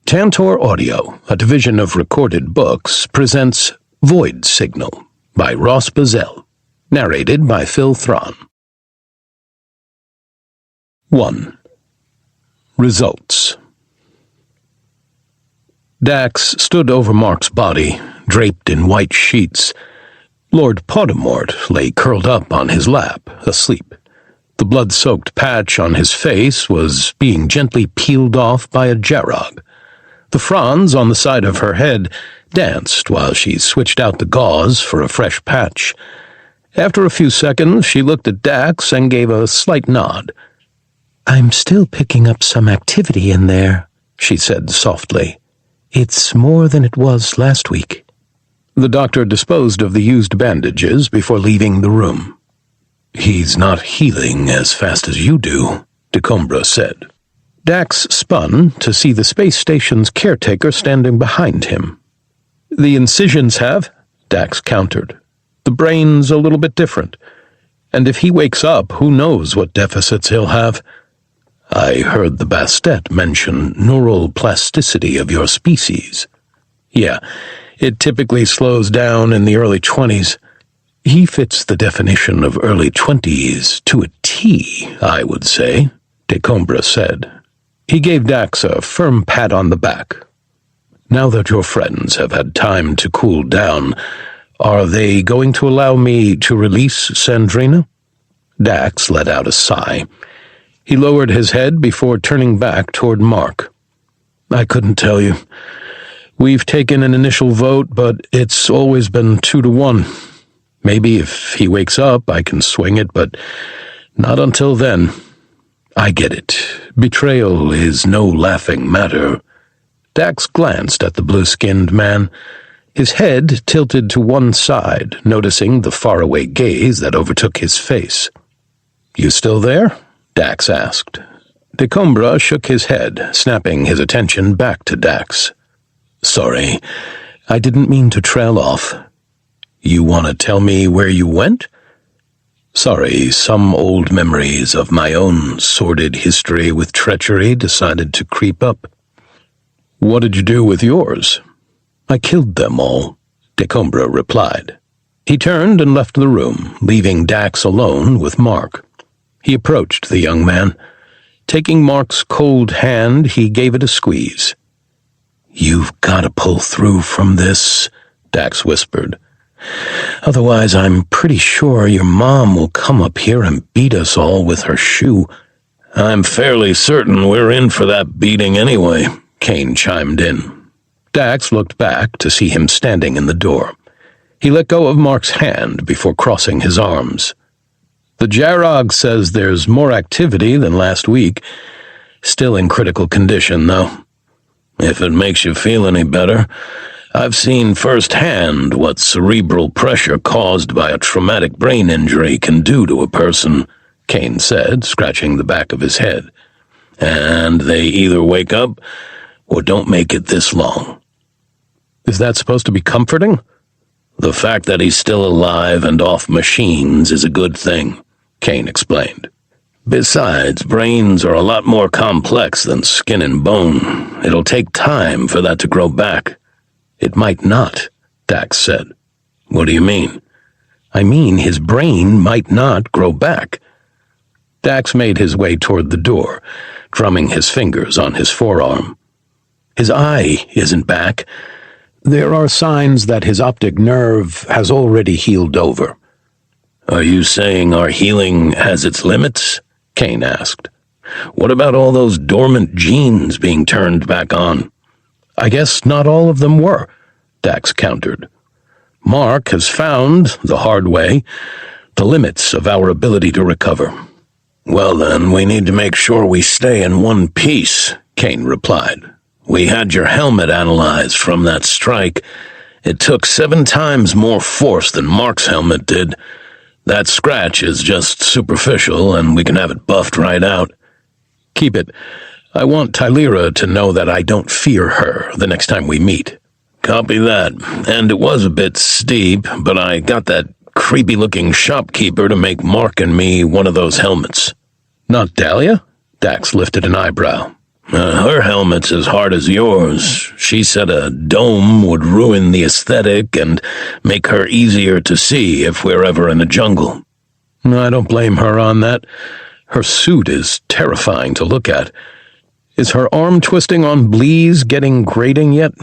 Tantor Audio, a division of Recorded Books, presents Void Signal by Ross Buzzell, narrated by Phil Thron. 1. Results. Dax stood over Mark's body, draped in white sheets. Lord Podimort lay curled up on his lap, asleep. The blood-soaked patch on his face was being gently peeled off by a jarrog. The fronds on the side of her head danced while she switched out the gauze for a fresh patch. After a few seconds, she looked at Dax and gave a slight nod. "I'm still picking up some activity in there," she said softly. "It's more than it was last week." The doctor disposed of the used bandages before leaving the room. "He's not healing as fast as you do," Decombres said. Dax spun to see the space station's caretaker standing behind him. "The incisions have," Dax countered. "The brain's a little bit different. And if he wakes up, who knows what deficits he'll have. I heard the Bastet mention neural plasticity of your species. Yeah, it typically slows down in the early 20s. He fits the definition of early 20s to a T, I would say," Decombres said. He gave Dax a firm pat on the back. "Now that your friends have had time to cool down, are they going to allow me to release Sandrina?" Dax let out a sigh. He lowered his head before turning back toward Mark. "I couldn't tell you. We've taken an initial vote, but it's always been 2-1. Maybe if he wakes up, I can swing it, but not until then. I get it. Betrayal is no laughing matter." Dax glanced at the blue-skinned man, his head tilted to one side, noticing the faraway gaze that overtook his face. "You still there?" Dax asked. Decombres shook his head, snapping his attention back to Dax. "Sorry, I didn't mean to trail off. You want to tell me where you went?" "Sorry, some old memories of my own sordid history with treachery decided to creep up." "What did you do with yours?" "I killed them all," Decombres replied. He turned and left the room, leaving Dax alone with Mark. He approached the young man. Taking Mark's cold hand, he gave it a squeeze. "You've got to pull through from this," Dax whispered. "Otherwise, I'm pretty sure your mom will come up here and beat us all with her shoe." "I'm fairly certain we're in for that beating anyway," Kane chimed in. Dax looked back to see him standing in the door. He let go of Mark's hand before crossing his arms. "The jarrog says there's more activity than last week. Still in critical condition, though. If it makes you feel any better, I've seen firsthand what cerebral pressure caused by a traumatic brain injury can do to a person," Kane said, scratching the back of his head. "And they either wake up or don't make it this long." "Is that supposed to be comforting?" "The fact that he's still alive and off machines is a good thing," Kane explained. "Besides, brains are a lot more complex than skin and bone. It'll take time for that to grow back." "It might not," Dax said. "What do you mean?" "I mean his brain might not grow back." Dax made his way toward the door, drumming his fingers on his forearm. "His eye isn't back. There are signs that his optic nerve has already healed over." "Are you saying our healing has its limits?" Kane asked. "What about all those dormant genes being turned back on?" "I guess not all of them were," Dax countered. "Mark has found, the hard way, the limits of our ability to recover." "Well then, we need to make sure we stay in one piece," Kane replied. "We had your helmet analyzed from that strike. It took 7 times more force than Mark's helmet did. That scratch is just superficial, and we can have it buffed right out." "Keep it. I want Tylira to know that I don't fear her the next time we meet." "Copy that. And it was a bit steep, but I got that creepy-looking shopkeeper to make Mark and me one of those helmets." "Not Dalia?" Dax lifted an eyebrow. Her helmet's as hard as yours. She said a dome would ruin the aesthetic and make her easier to see if we're ever in a jungle. I don't blame her on that. Her suit is terrifying to look at. Is her arm twisting on Bleeze getting grating yet?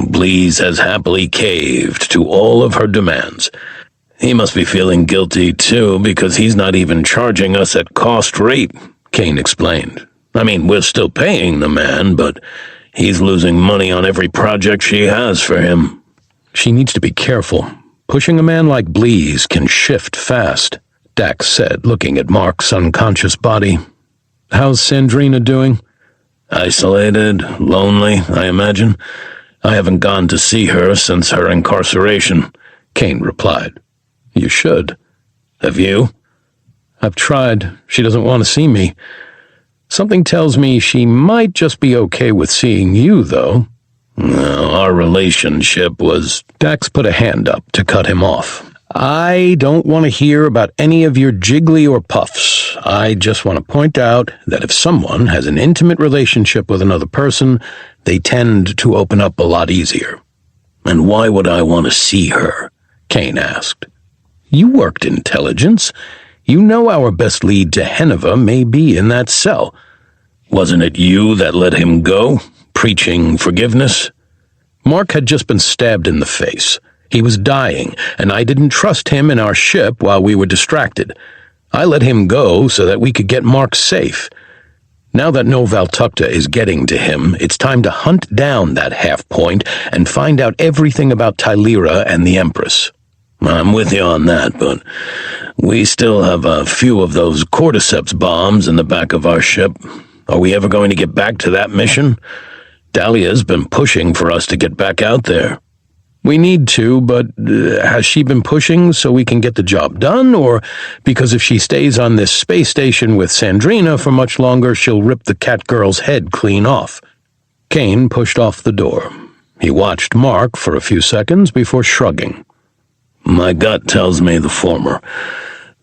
Bleeze has happily caved to all of her demands. He must be feeling guilty, too, because he's not even charging us at cost rate, Kane explained. I mean, we're still paying the man, but he's losing money on every project she has for him. She needs to be careful. Pushing a man like Bleeze can shift fast, Dax said, looking at Mark's unconscious body. How's Sandrina doing? Isolated, lonely, I imagine. I haven't gone to see her since her incarceration, Kane replied. You should. Have you? I've tried. She doesn't want to see me. Something tells me she might just be okay with seeing you, though. No, our relationship was... Dax put a hand up to cut him off. I don't want to hear about any of your jiggly or puffs. I just want to point out that if someone has an intimate relationship with another person, they tend to open up a lot easier. And why would I want to see her? Kane asked. You worked intelligence. You know our best lead to Henuva may be in that cell. Wasn't it you that let him go, preaching forgiveness? Mark had just been stabbed in the face. He was dying, and I didn't trust him in our ship while we were distracted. I let him go so that we could get Mark safe. Now that no Valtakuntera is getting to him, it's time to hunt down that half-point and find out everything about Tylira and the Empress. I'm with you on that, but we still have a few of those cordyceps bombs in the back of our ship. Are we ever going to get back to that mission? Dalia's been pushing for us to get back out there. We need to, but has she been pushing so we can get the job done, or because if she stays on this space station with Sandrina for much longer, she'll rip the cat girl's head clean off? Kane pushed off the door. He watched Mark for a few seconds before shrugging. My gut tells me the former.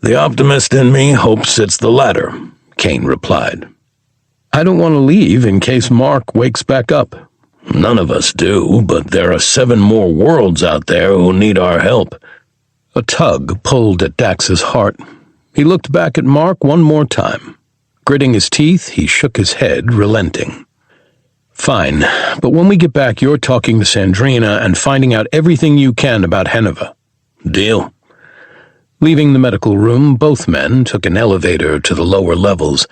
The optimist in me hopes it's the latter, Kane replied. I don't want to leave in case Mark wakes back up. None of us do, but there are 7 more worlds out there who need our help. A tug pulled at Dax's heart. He looked back at Mark one more time. Gritting his teeth, he shook his head, relenting. Fine, but when we get back, you're talking to Sandrina and finding out everything you can about Henuva. Deal. Leaving the medical room, both men took an elevator to the lower levels.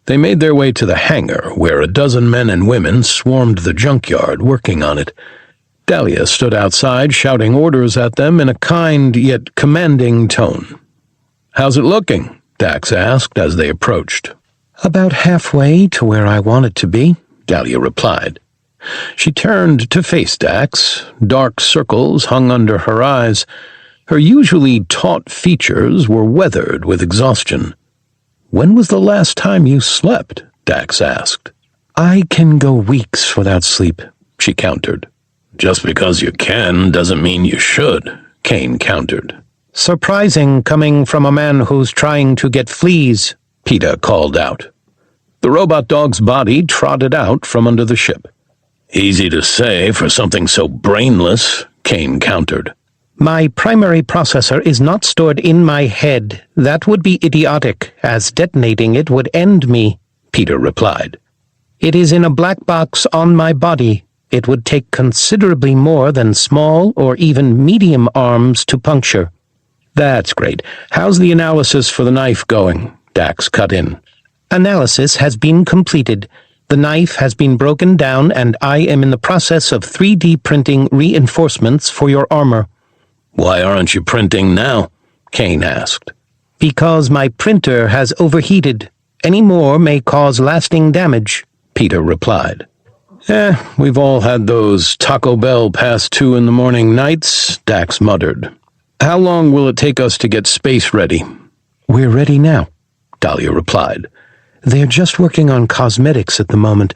They made their way to the hangar, where a dozen men and women swarmed the junkyard, working on it. Dalia stood outside, shouting orders at them in a kind yet commanding tone. How's it looking? Dax asked as they approached. About halfway to where I want it to be, Dalia replied. She turned to face Dax. Dark circles hung under her eyes. Her usually taut features were weathered with exhaustion. When was the last time you slept? Dax asked. I can go weeks without sleep, she countered. Just because you can doesn't mean you should, Kane countered. Surprising coming from a man who's trying to get fleas, Peeta called out. The robot dog's body trotted out from under the ship. Easy to say for something so brainless, Kane countered. My primary processor is not stored in my head. That would be idiotic, as detonating it would end me, Peeta replied. It is in a black box on my body. It would take considerably more than small or even medium arms to puncture. That's great. How's the analysis for the knife going? Dax cut in. Analysis has been completed. The knife has been broken down, and I am in the process of 3D printing reinforcements for your armor. Why aren't you printing now? Kane asked. Because my printer has overheated. Any more may cause lasting damage, Peeta replied. We've all had those Taco Bell past 2 in the morning nights, Dax muttered. How long will it take us to get space ready? We're ready now, Dalia replied. They're just working on cosmetics at the moment,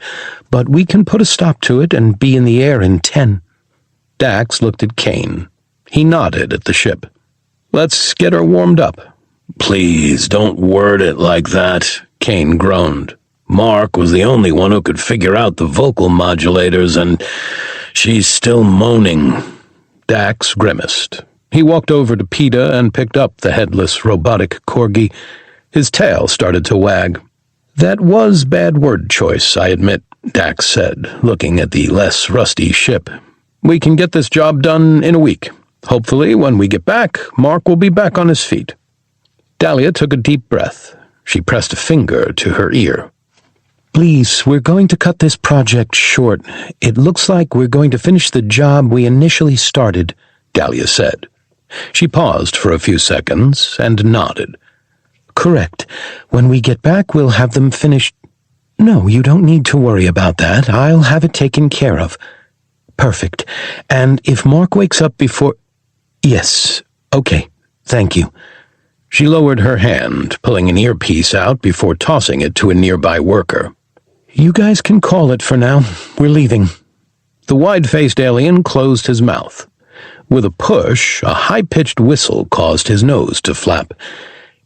but we can put a stop to it and be in the air in 10. Dax looked at Kane. He nodded at the ship. Let's get her warmed up. Please don't word it like that, Kane groaned. Mark was the only one who could figure out the vocal modulators, and she's still moaning." Dax grimaced. He walked over to PETA and picked up the headless robotic corgi. His tail started to wag. "That was bad word choice, I admit," Dax said, looking at the less rusty ship. "We can get this job done in a week. Hopefully, when we get back, Mark will be back on his feet." Dalia took a deep breath. She pressed a finger to her ear. "Please, we're going to cut this project short. It looks like we're going to finish the job we initially started," Dalia said. She paused for a few seconds and nodded. "Correct. When we get back, we'll have them finished." "No, you don't need to worry about that. I'll have it taken care of." "Perfect. And if Mark wakes up before—" "Yes. Okay. Thank you." She lowered her hand, pulling an earpiece out before tossing it to a nearby worker. "You guys can call it for now. We're leaving." The wide-faced alien closed his mouth. With a push, a high-pitched whistle caused his nose to flap.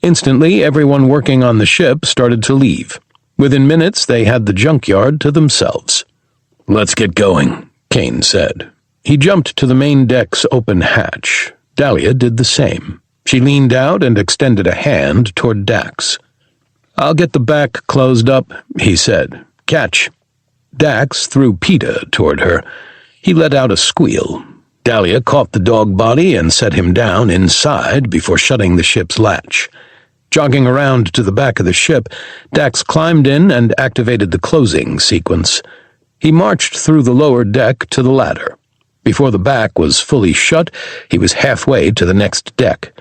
Instantly, everyone working on the ship started to leave. Within minutes, they had the junkyard to themselves. "Let's get going," Kane said. He jumped to the main deck's open hatch. Dalia did the same. She leaned out and extended a hand toward Dax. "I'll get the back closed up," he said. "Catch." Dax threw PETA toward her. He let out a squeal. Dalia caught the dog body and set him down inside before shutting the ship's latch. Jogging around to the back of the ship, Dax climbed in and activated the closing sequence. He marched through the lower deck to the ladder. Before the back was fully shut, he was halfway to the next deck.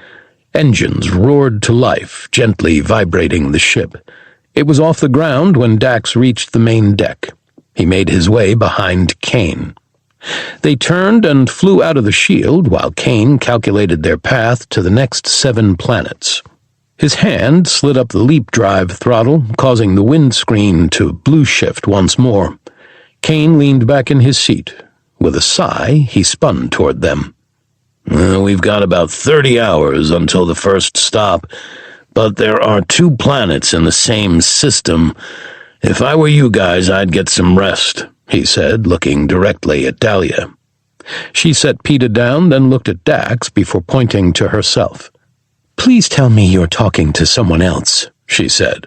Engines roared to life, gently vibrating the ship. It was off the ground when Dax reached the main deck. He made his way behind Kane. They turned and flew out of the shield while Kane calculated their path to the next 7 planets. His hand slid up the leap drive throttle, causing the windscreen to blue shift once more. Kane leaned back in his seat. With a sigh, he spun toward them. "We've got about 30 hours until the first stop, but there are 2 planets in the same system. If I were you guys, I'd get some rest," he said, looking directly at Dalia. She set PETA down, then looked at Dax before pointing to herself. "Please tell me you're talking to someone else," she said.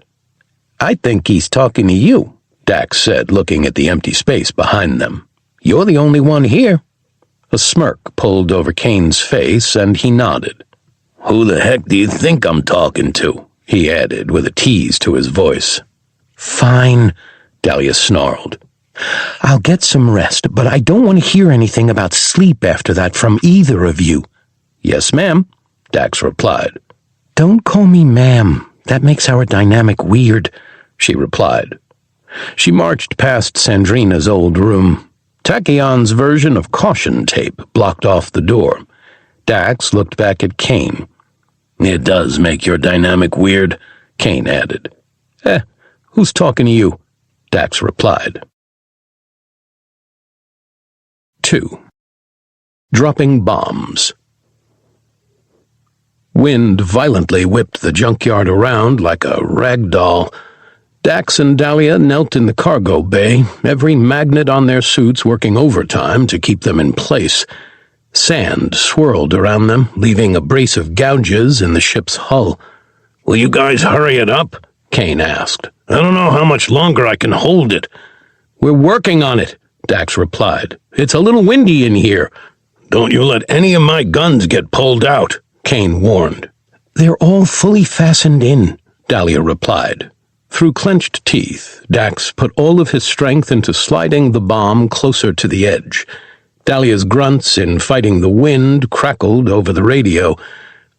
"I think he's talking to you," Dax said, looking at the empty space behind them. "You're the only one here." A smirk pulled over Kane's face, and he nodded. "Who the heck do you think I'm talking to?" he added, with a tease to his voice. "Fine," Dalia snarled. "I'll get some rest, but I don't want to hear anything about sleep after that from either of you." "Yes, ma'am," Dax replied. "Don't call me ma'am. That makes our dynamic weird," she replied. She marched past Sandrina's old room. Tachyon's version of caution tape blocked off the door. Dax looked back at Kane. "It does make your dynamic weird," Kane added. Who's talking to you?" Dax replied. 2. Dropping bombs. Wind violently whipped the junkyard around like a rag doll. Dax and Dalia knelt in the cargo bay, every magnet on their suits working overtime to keep them in place. Sand swirled around them, leaving abrasive gouges in the ship's hull. "Will you guys hurry it up?" Kane asked. "I don't know how much longer I can hold it." "We're working on it," Dax replied. "It's a little windy in here." "Don't you let any of my guns get pulled out," Kane warned. "They're all fully fastened in," Dalia replied. Through clenched teeth, Dax put all of his strength into sliding the bomb closer to the edge. Dalia's grunts in fighting the wind crackled over the radio.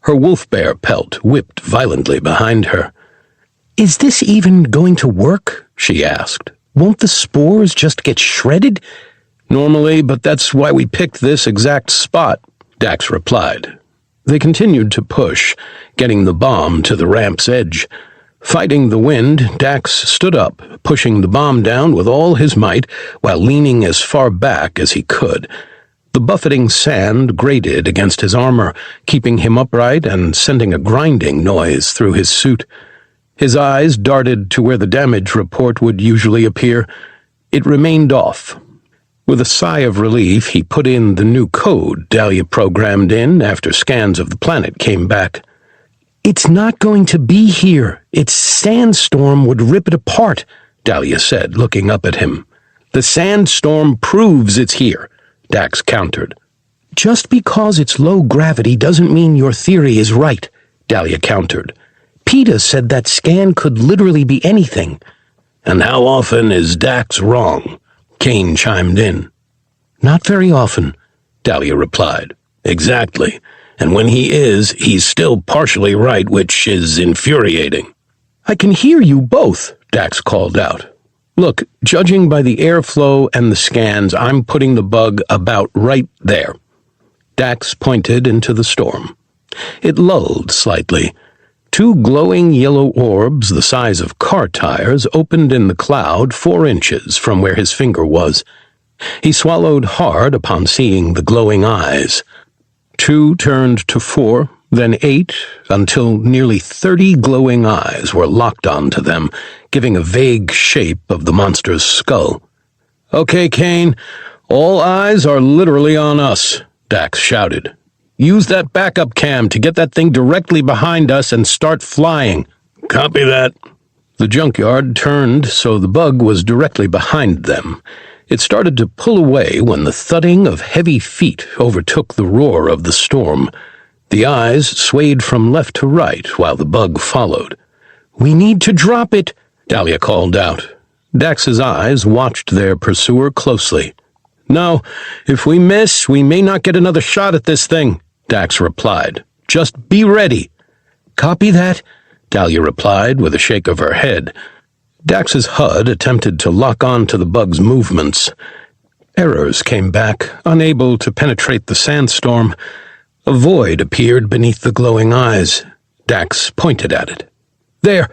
Her wolf-bear pelt whipped violently behind her. "Is this even going to work?" she asked. "Won't the spores just get shredded?" "Normally, but that's why we picked this exact spot," Dax replied. They continued to push, getting the bomb to the ramp's edge. Fighting the wind, Dax stood up, pushing the bomb down with all his might while leaning as far back as he could. The buffeting sand grated against his armor, keeping him upright and sending a grinding noise through his suit. His eyes darted to where the damage report would usually appear. It remained off. With a sigh of relief, he put in the new code Dalia programmed in after scans of the planet came back. "It's not going to be here. Its sandstorm would rip it apart," Dalia said, looking up at him. "The sandstorm proves it's here," Dax countered. "Just because it's low gravity doesn't mean your theory is right," Dalia countered. "PETA said that scan could literally be anything." "And how often is Dax wrong?" Kane chimed in. "Not very often," Dalia replied. "Exactly. And when he is, he's still partially right, which is infuriating." "I can hear you both," Dax called out. "Look, judging by the airflow and the scans, I'm putting the bug about right there." Dax pointed into the storm. It lulled slightly. 2 glowing yellow orbs the size of car tires opened in the cloud 4 inches from where his finger was. He swallowed hard upon seeing the glowing eyes. 2 turned to 4, then 8, until nearly 30 glowing eyes were locked onto them, giving a vague shape of the monster's skull. "Okay, Kane, all eyes are literally on us," Dax shouted. "Use that backup cam to get that thing directly behind us and start flying." "Copy that." The junkyard turned so the bug was directly behind them. It started to pull away when the thudding of heavy feet overtook the roar of the storm. The eyes swayed from left to right while the bug followed. "We need to drop it," Dalia called out. Dax's eyes watched their pursuer closely. "No, if we miss, we may not get another shot at this thing," Dax replied. "Just be ready." "Copy that," Dalia replied with a shake of her head. Dax's HUD attempted to lock on to the bug's movements. Errors came back, unable to penetrate the sandstorm. A void appeared beneath the glowing eyes. Dax pointed at it. "There!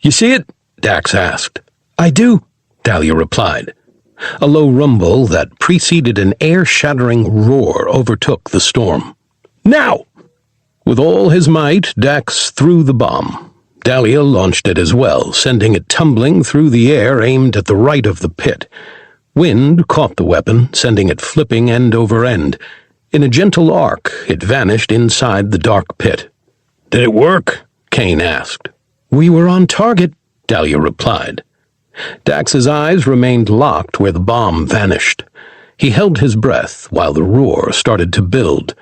You see it?" Dax asked. "I do," Dalia replied. A low rumble that preceded an air-shattering roar overtook the storm. "Now!" With all his might, Dax threw the bomb. Dalia launched it as well, sending it tumbling through the air aimed at the right of the pit. Wind caught the weapon, sending it flipping end over end. In a gentle arc, it vanished inside the dark pit. "Did it work?" Kane asked. "We were on target," Dalia replied. Dax's eyes remained locked where the bomb vanished. He held his breath while the roar started to build.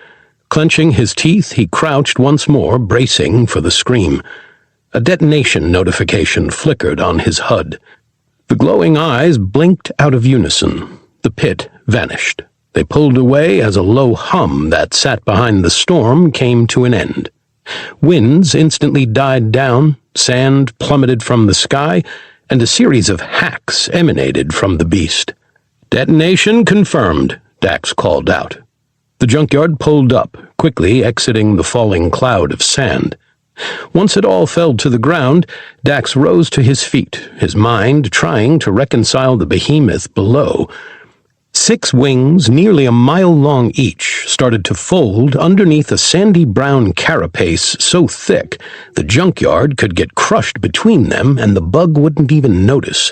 Clenching his teeth, he crouched once more, bracing for the scream. A detonation notification flickered on his HUD. The glowing eyes blinked out of unison. The pit vanished. They pulled away as a low hum that sat behind the storm came to an end. Winds instantly died down, sand plummeted from the sky, and a series of hacks emanated from the beast. "Detonation confirmed," Dax called out. The junkyard pulled up, quickly exiting the falling cloud of sand. Once it all fell to the ground, Dax rose to his feet, his mind trying to reconcile the behemoth below. 6 wings, nearly a mile long each, started to fold underneath a sandy brown carapace so thick the junkyard could get crushed between them and the bug wouldn't even notice.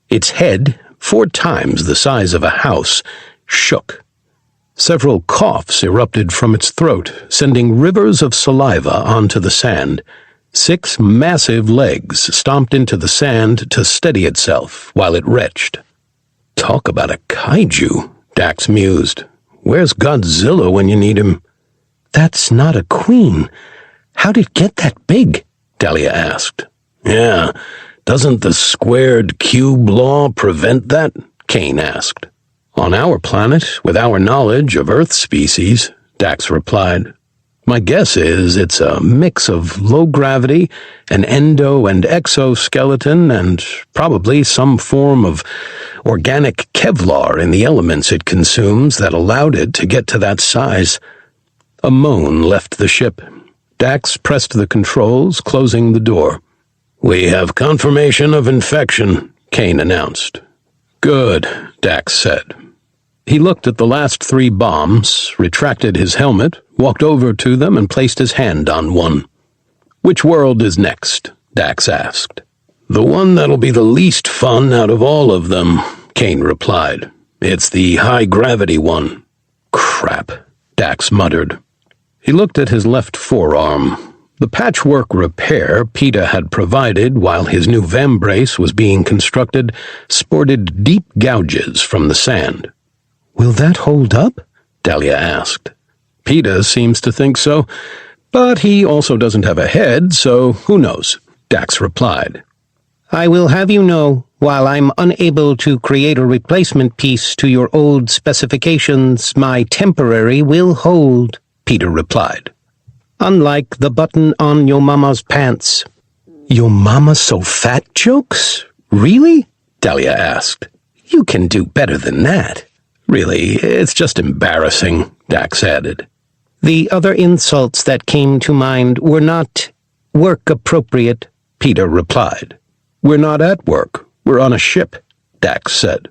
Its head, 4 times the size of a house, shook. Several coughs erupted from its throat, sending rivers of saliva onto the sand. 6 massive legs stomped into the sand to steady itself while it retched. "Talk about a kaiju," Dax mused. "Where's Godzilla when you need him?" "That's not a queen. How'd it get that big?" Dalia asked. "Yeah, doesn't the squared cube law prevent that?" Kane asked. "On our planet, with our knowledge of Earth species," Dax replied. "My guess is it's a mix of low gravity, an endo and exoskeleton, and probably some form of organic Kevlar in the elements it consumes that allowed it to get to that size." A moan left the ship. Dax pressed the controls, closing the door. "We have confirmation of infection," Kane announced. "Good," Dax said. He looked at the last 3 bombs, retracted his helmet, walked over to them and placed his hand on one. "Which world is next?" Dax asked. The one that'll be the least fun out of all of them, Kane replied. It's the high-gravity one. Crap, Dax muttered. He looked at his left forearm. The patchwork repair PETA had provided while his new vambrace was being constructed sported deep gouges from the sand. Will that hold up? Dalia asked. PETA seems to think so, but he also doesn't have a head, so who knows, Dax replied. I will have you know, while I'm unable to create a replacement piece to your old specifications, my temporary will hold, PETA replied. Unlike the button on your mama's pants. Your mama so fat jokes? Really? Dalia asked. You can do better than that. Really, it's just embarrassing, Dax added. The other insults that came to mind were not work-appropriate, PETA replied. We're not at work. We're on a ship, Dax said.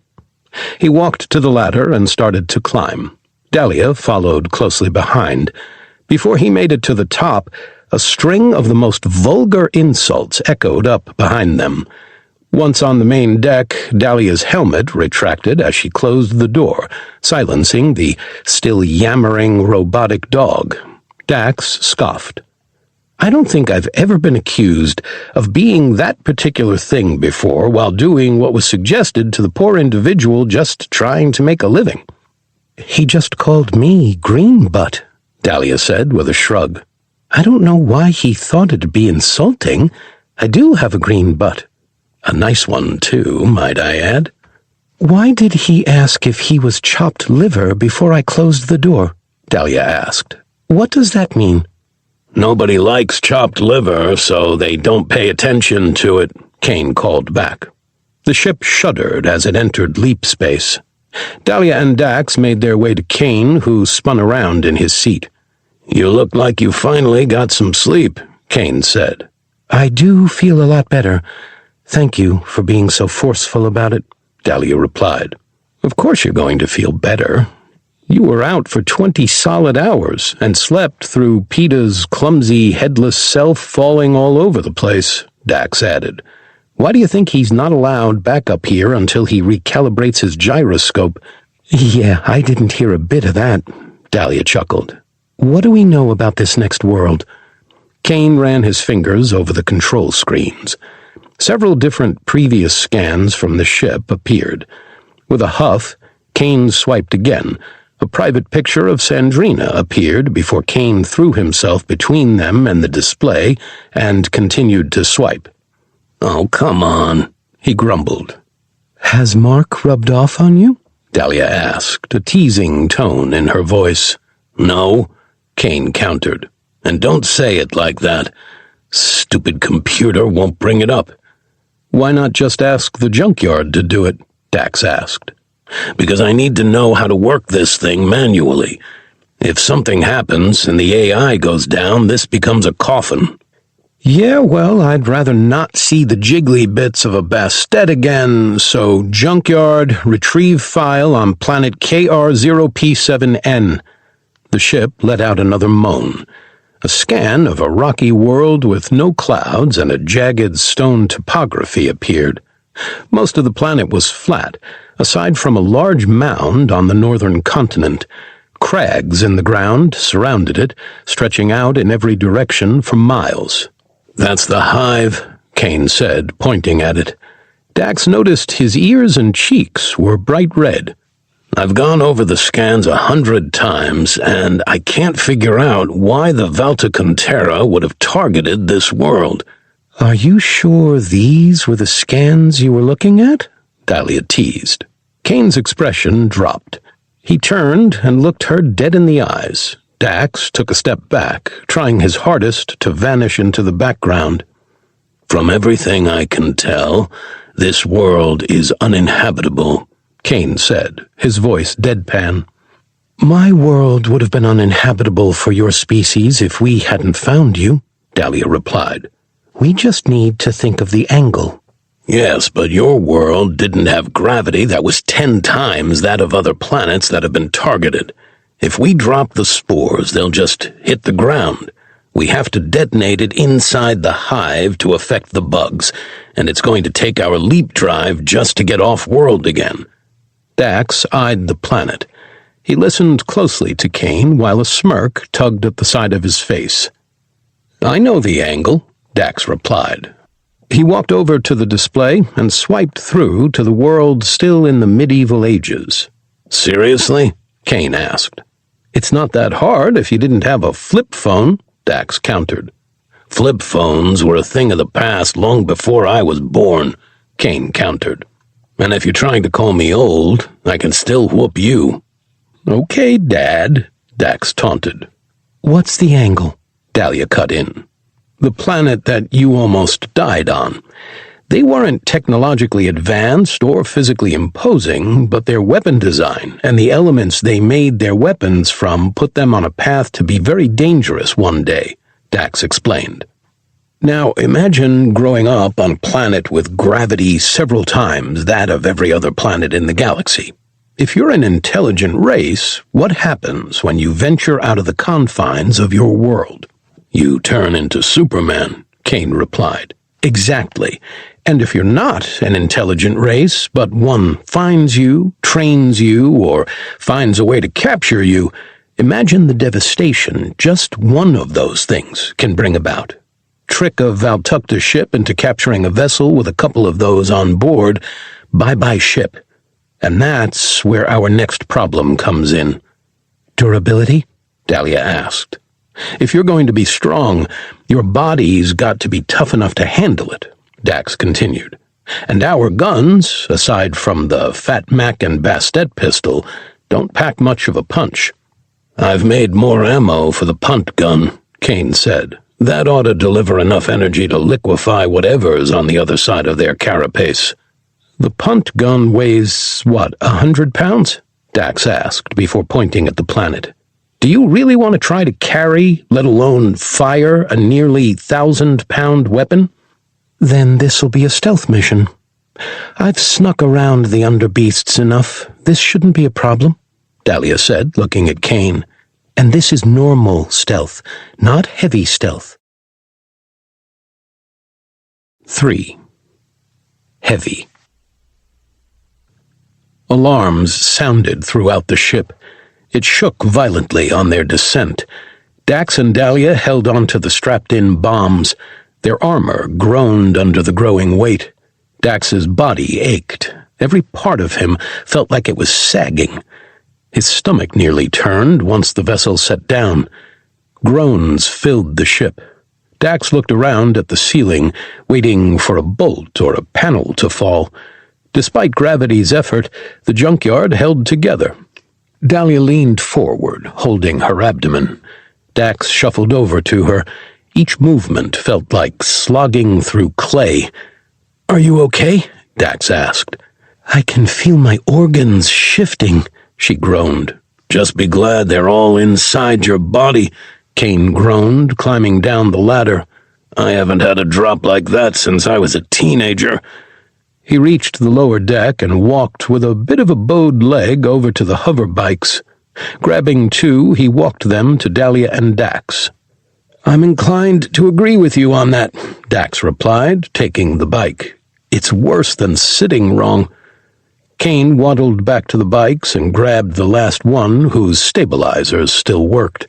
He walked to the ladder and started to climb. Dalia followed closely behind. Before he made it to the top, a string of the most vulgar insults echoed up behind them. Once on the main deck, Dalia's helmet retracted as she closed the door, silencing the still yammering robotic dog. Dax scoffed. I don't think I've ever been accused of being that particular thing before while doing what was suggested to the poor individual just trying to make a living. He just called me Green Butt, Dalia said with a shrug. I don't know why he thought it'd be insulting. I do have a green butt. A nice one, too, might I add. Why did he ask if he was chopped liver before I closed the door? Dalia asked. What does that mean? Nobody likes chopped liver, so they don't pay attention to it, Kane called back. The ship shuddered as it entered leap space. Dalia and Dax made their way to Kane, who spun around in his seat. You look like you finally got some sleep, Kane said. I do feel a lot better. Thank you for being so forceful about it, Dalia replied. Of course you're going to feel better. You were out for 20 solid hours and slept through PETA's clumsy, headless self falling all over the place, Dax added. Why do you think he's not allowed back up here until he recalibrates his gyroscope? Yeah, I didn't hear a bit of that, Dalia chuckled. What do we know about this next world? Kane ran his fingers over the control screens. Several different previous scans from the ship appeared. With a huff, Kane swiped again. A private picture of Sandrina appeared before Kane threw himself between them and the display and continued to swipe. Oh, come on, he grumbled. Has Mark rubbed off on you? Dalia asked, a teasing tone in her voice. No, Kane countered. And don't say it like that. Stupid computer won't bring it up. Why not just ask the Junkyard to do it? Dax asked. Because I need to know how to work this thing manually. If something happens and the AI goes down, this becomes a coffin. Yeah, well, I'd rather not see the jiggly bits of a Bastet again, so Junkyard, retrieve file on planet KR0P7N. The ship let out another moan. A scan of a rocky world with no clouds and a jagged stone topography appeared. Most of the planet was flat, aside from a large mound on the northern continent. Crags in the ground surrounded it, stretching out in every direction for miles. That's the hive, Kane said, pointing at it. Dax noticed his ears and cheeks were bright red. I've gone over the scans 100 times, and I can't figure out why the Valtakuntera would have targeted this world. Are you sure these were the scans you were looking at? Dalia teased. Kane's expression dropped. He turned and looked her dead in the eyes. Dax took a step back, trying his hardest to vanish into the background. From everything I can tell, this world is uninhabitable, Kane said, his voice deadpan. My world would have been uninhabitable for your species if we hadn't found you, Dalia replied. We just need to think of the angle. Yes, but your world didn't have gravity that was 10 times that of other planets that have been targeted. If we drop the spores, they'll just hit the ground. We have to detonate it inside the hive to affect the bugs, and it's going to take our leap drive just to get off-world again." Dax eyed the planet. He listened closely to Kane while a smirk tugged at the side of his face. "I know the angle," Dax replied. He walked over to the display and swiped through to the world still in the medieval ages. "Seriously?" Kane asked. "It's not that hard if you didn't have a flip phone," Dax countered. "Flip phones were a thing of the past long before I was born," Kane countered. "And if you're trying to call me old, I can still whoop you." "Okay, Dad," Dax taunted. "What's the angle?" Dalia cut in. "The planet that you almost died on. They weren't technologically advanced or physically imposing, but their weapon design and the elements they made their weapons from put them on a path to be very dangerous one day," Dax explained. "Now imagine growing up on a planet with gravity several times that of every other planet in the galaxy. If you're an intelligent race, what happens when you venture out of the confines of your world?" "You turn into Superman," Kane replied. "Exactly. And if you're not an intelligent race, but one finds you, trains you, or finds a way to capture you, imagine the devastation just one of those things can bring about. Trick a Valtakuntera ship into capturing a vessel with a couple of those on board, bye-bye ship. And that's where our next problem comes in." "Durability?" Dalia asked. "If you're going to be strong, your body's got to be tough enough to handle it," Dax continued. "And our guns, aside from the Fat Mac and Bastet pistol, don't pack much of a punch." "I've made more ammo for the punt gun," Kane said. "That ought to deliver enough energy to liquefy whatever's on the other side of their carapace." "The punt gun weighs, what, 100 pounds?" Dax asked before pointing at the planet. "Do you really want to try to carry, let alone fire, a nearly 1,000-pound weapon?" "Then this'll be a stealth mission. I've snuck around the underbeasts enough. This shouldn't be a problem," Dalia said, looking at Kane. "And this is normal stealth, not heavy stealth." 3. Heavy. Alarms sounded throughout the ship. It shook violently on their descent. Dax and Dalia held onto the strapped-in bombs. Their armor groaned under the growing weight. Dax's body ached. Every part of him felt like it was sagging. His stomach nearly turned once the vessel set down. Groans filled the ship. Dax looked around at the ceiling, waiting for a bolt or a panel to fall. Despite gravity's effort, the junkyard held together. Dalia leaned forward, holding her abdomen. Dax shuffled over to her. Each movement felt like slogging through clay. "Are you okay?" Dax asked. "I can feel my organs shifting," she groaned. "Just be glad they're all inside your body," Kane groaned, climbing down the ladder. "I haven't had a drop like that since I was a teenager." He reached the lower deck and walked with a bit of a bowed leg over to the hover bikes. Grabbing two, he walked them to Dalia and Dax. "I'm inclined to agree with you on that," Dax replied, taking the bike. "It's worse than sitting wrong." Kane waddled back to the bikes and grabbed the last one, whose stabilizers still worked.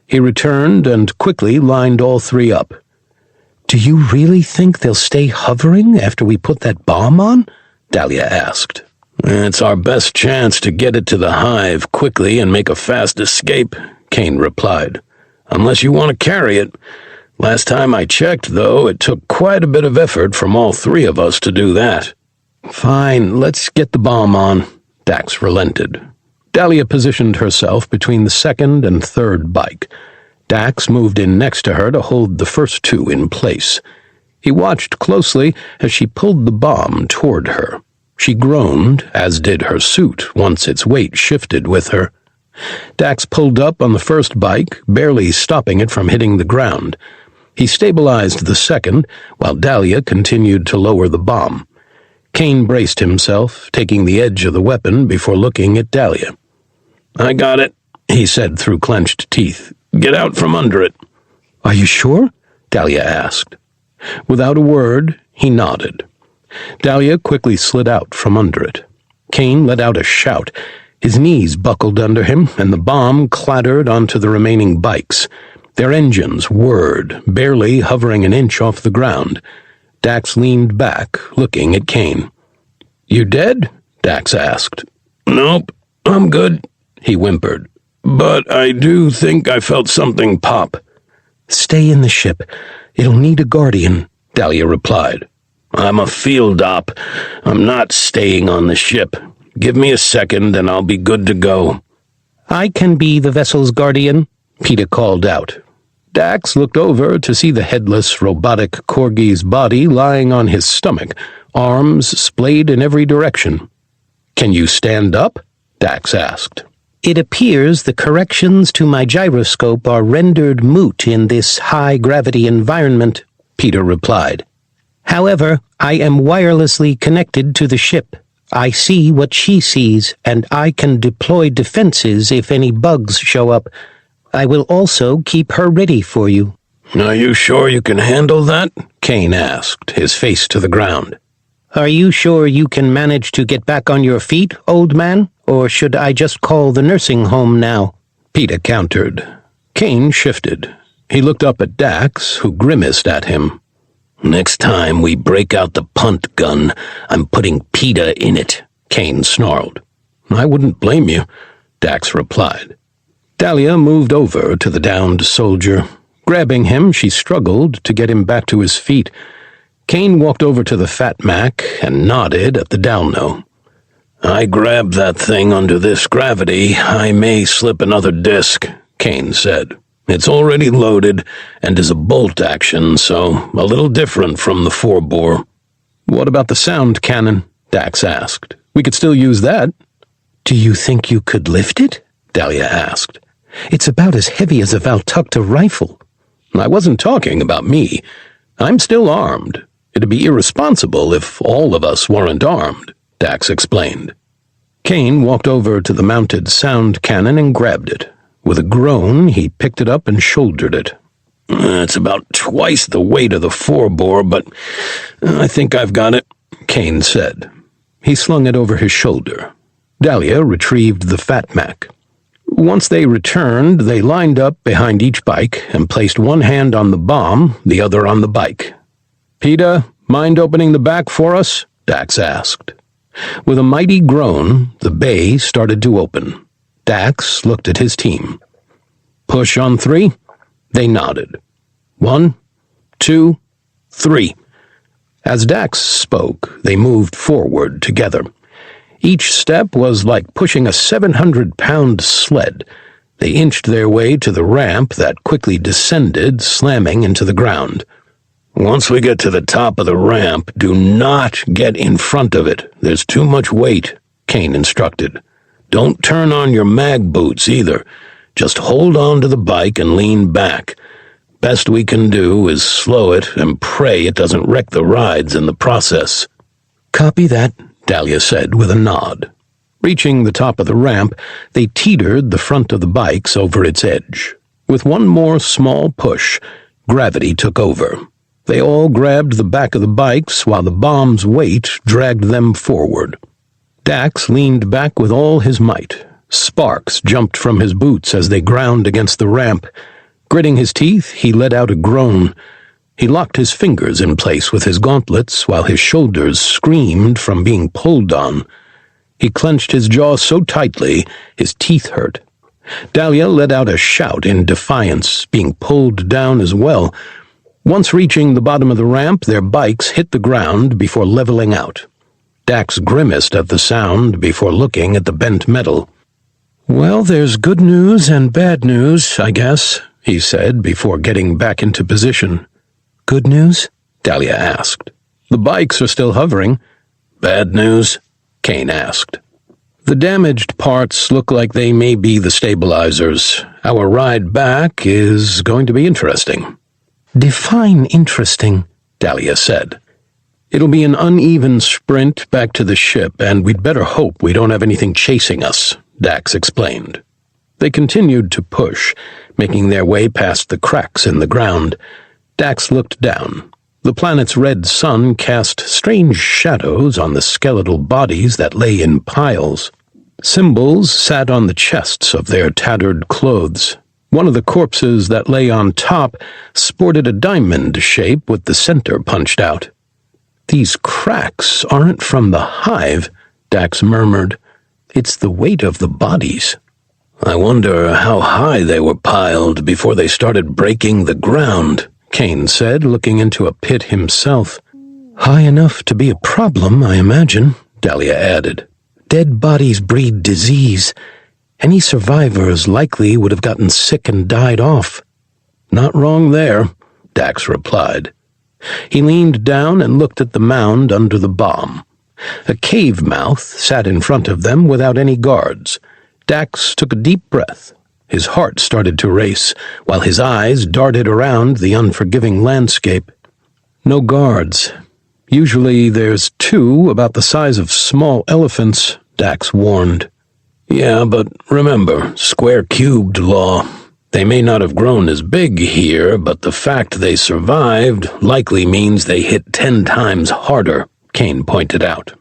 He returned and quickly lined all three up. "Do you really think they'll stay hovering after we put that bomb on?" Dalia asked. "It's our best chance to get it to the hive quickly and make a fast escape," Kane replied. "Unless you want to carry it. Last time I checked, though, it took quite a bit of effort from all three of us to do that." "Fine, let's get the bomb on," Dax relented. Dalia positioned herself between the second and third bike. Dax moved in next to her to hold the first two in place. He watched closely as she pulled the bomb toward her. She groaned, as did her suit, once its weight shifted with her. Dax pulled up on the first bike, barely stopping it from hitting the ground. He stabilized the second, while Dalia continued to lower the bomb. Kane braced himself, taking the edge of the weapon before looking at Dalia. "I got it," he said through clenched teeth. "Get out from under it." Are you sure? Dalia asked. Without a word, he nodded. Dalia quickly slid out from under it. Kane let out a shout. His knees buckled under him, and the bomb clattered onto the remaining bikes. Their engines whirred, barely hovering an inch off the ground. Dax leaned back, looking at Kane. "You dead?" Dax asked. "Nope, I'm good," he whimpered. "But I do think I felt something pop." "Stay in the ship. It'll need a guardian," Dalia replied. "I'm a field op. I'm not staying on the ship. Give me a second and I'll be good to go." "I can be the vessel's guardian," Peeta called out. Dax looked over to see the headless, robotic Corgi's body lying on his stomach, arms splayed in every direction. "Can you stand up?" Dax asked. "It appears the corrections to my gyroscope are rendered moot in this high-gravity environment," Peeta replied. "However, I am wirelessly connected to the ship. I see what she sees, and I can deploy defenses if any bugs show up. I will also keep her ready for you." "Are you sure you can handle that?" Kane asked, his face to the ground. "Are you sure you can manage to get back on your feet, old man? Or should I just call the nursing home now?" Peeta countered. Kane shifted. He looked up at Dax, who grimaced at him. "Next time we break out the punt gun, I'm putting Peeta in it," Kane snarled. "I wouldn't blame you," Dax replied. Dalia moved over to the downed soldier. Grabbing him, she struggled to get him back to his feet. Kane walked over to the Fat Mac and nodded at the down-no. "I grabbed that thing under this gravity. I may slip another disc," Kane said. "It's already loaded and is a bolt action, so a little different from the 4-bore. "What about the sound cannon?" Dax asked. "We could still use that." "Do you think you could lift it?" Dalia asked. "It's about as heavy as a Valtakuntera rifle." "I wasn't talking about me. I'm still armed. It'd be irresponsible if all of us weren't armed," Dax explained. Kane walked over to the mounted sound cannon and grabbed it. With a groan, he picked it up and shouldered it. "It's about twice the weight of the 4-bore, but I think I've got it," Kane said. He slung it over his shoulder. Dalia retrieved the Fat Mac. Once they returned, they lined up behind each bike and placed one hand on the bomb, the other on the bike. "Peeta, mind opening the back for us?" Dax asked. With a mighty groan, the bay started to open. Dax looked at his team. "Push on 3?" They nodded. 1, 2, 3. As Dax spoke, they moved forward together. Each step was like pushing a 700-pound sled. They inched their way to the ramp that quickly descended, slamming into the ground. "Once we get to the top of the ramp, do not get in front of it. There's too much weight," Kane instructed. "Don't turn on your mag boots either. Just hold on to the bike and lean back. Best we can do is slow it and pray it doesn't wreck the rides in the process." "Copy that," Dalia said with a nod. Reaching the top of the ramp, they teetered the front of the bikes over its edge. With one more small push, gravity took over. They all grabbed the back of the bikes while the bomb's weight dragged them forward. Dax leaned back with all his might. Sparks jumped from his boots as they ground against the ramp. Gritting his teeth, he let out a groan. He locked his fingers in place with his gauntlets while his shoulders screamed from being pulled on. He clenched his jaw so tightly his teeth hurt. Dalia let out a shout in defiance, being pulled down as well. Once reaching the bottom of the ramp, their bikes hit the ground before leveling out. Dax grimaced at the sound before looking at the bent metal. "Well, there's good news and bad news, I guess," he said before getting back into position. "Good news?" Dalia asked. "The bikes are still hovering." "Bad news?" Kane asked. "The damaged parts look like they may be the stabilizers. Our ride back is going to be interesting." "Define interesting," Dalia said. "It'll be an uneven sprint back to the ship, and we'd better hope we don't have anything chasing us," Dax explained. They continued to push, making their way past the cracks in the ground. Dax looked down. The planet's red sun cast strange shadows on the skeletal bodies that lay in piles. Symbols sat on the chests of their tattered clothes. One of the corpses that lay on top sported a diamond shape with the center punched out. "These cracks aren't from the hive," Dax murmured. "It's the weight of the bodies." "I wonder how high they were piled before they started breaking the ground," Kane said, looking into a pit himself. "High enough to be a problem, I imagine," Dalia added. "Dead bodies breed disease. Any survivors likely would have gotten sick and died off." "Not wrong there," Dax replied. He leaned down and looked at the mound under the bomb. A cave mouth sat in front of them without any guards. Dax took a deep breath. His heart started to race, while his eyes darted around the unforgiving landscape. No guards. Usually there's two about the size of small elephants, Dax warned. "Yeah, but remember, square-cubed law. They may not have grown as big here, but the fact they survived likely means they hit 10 times harder," Kane pointed out.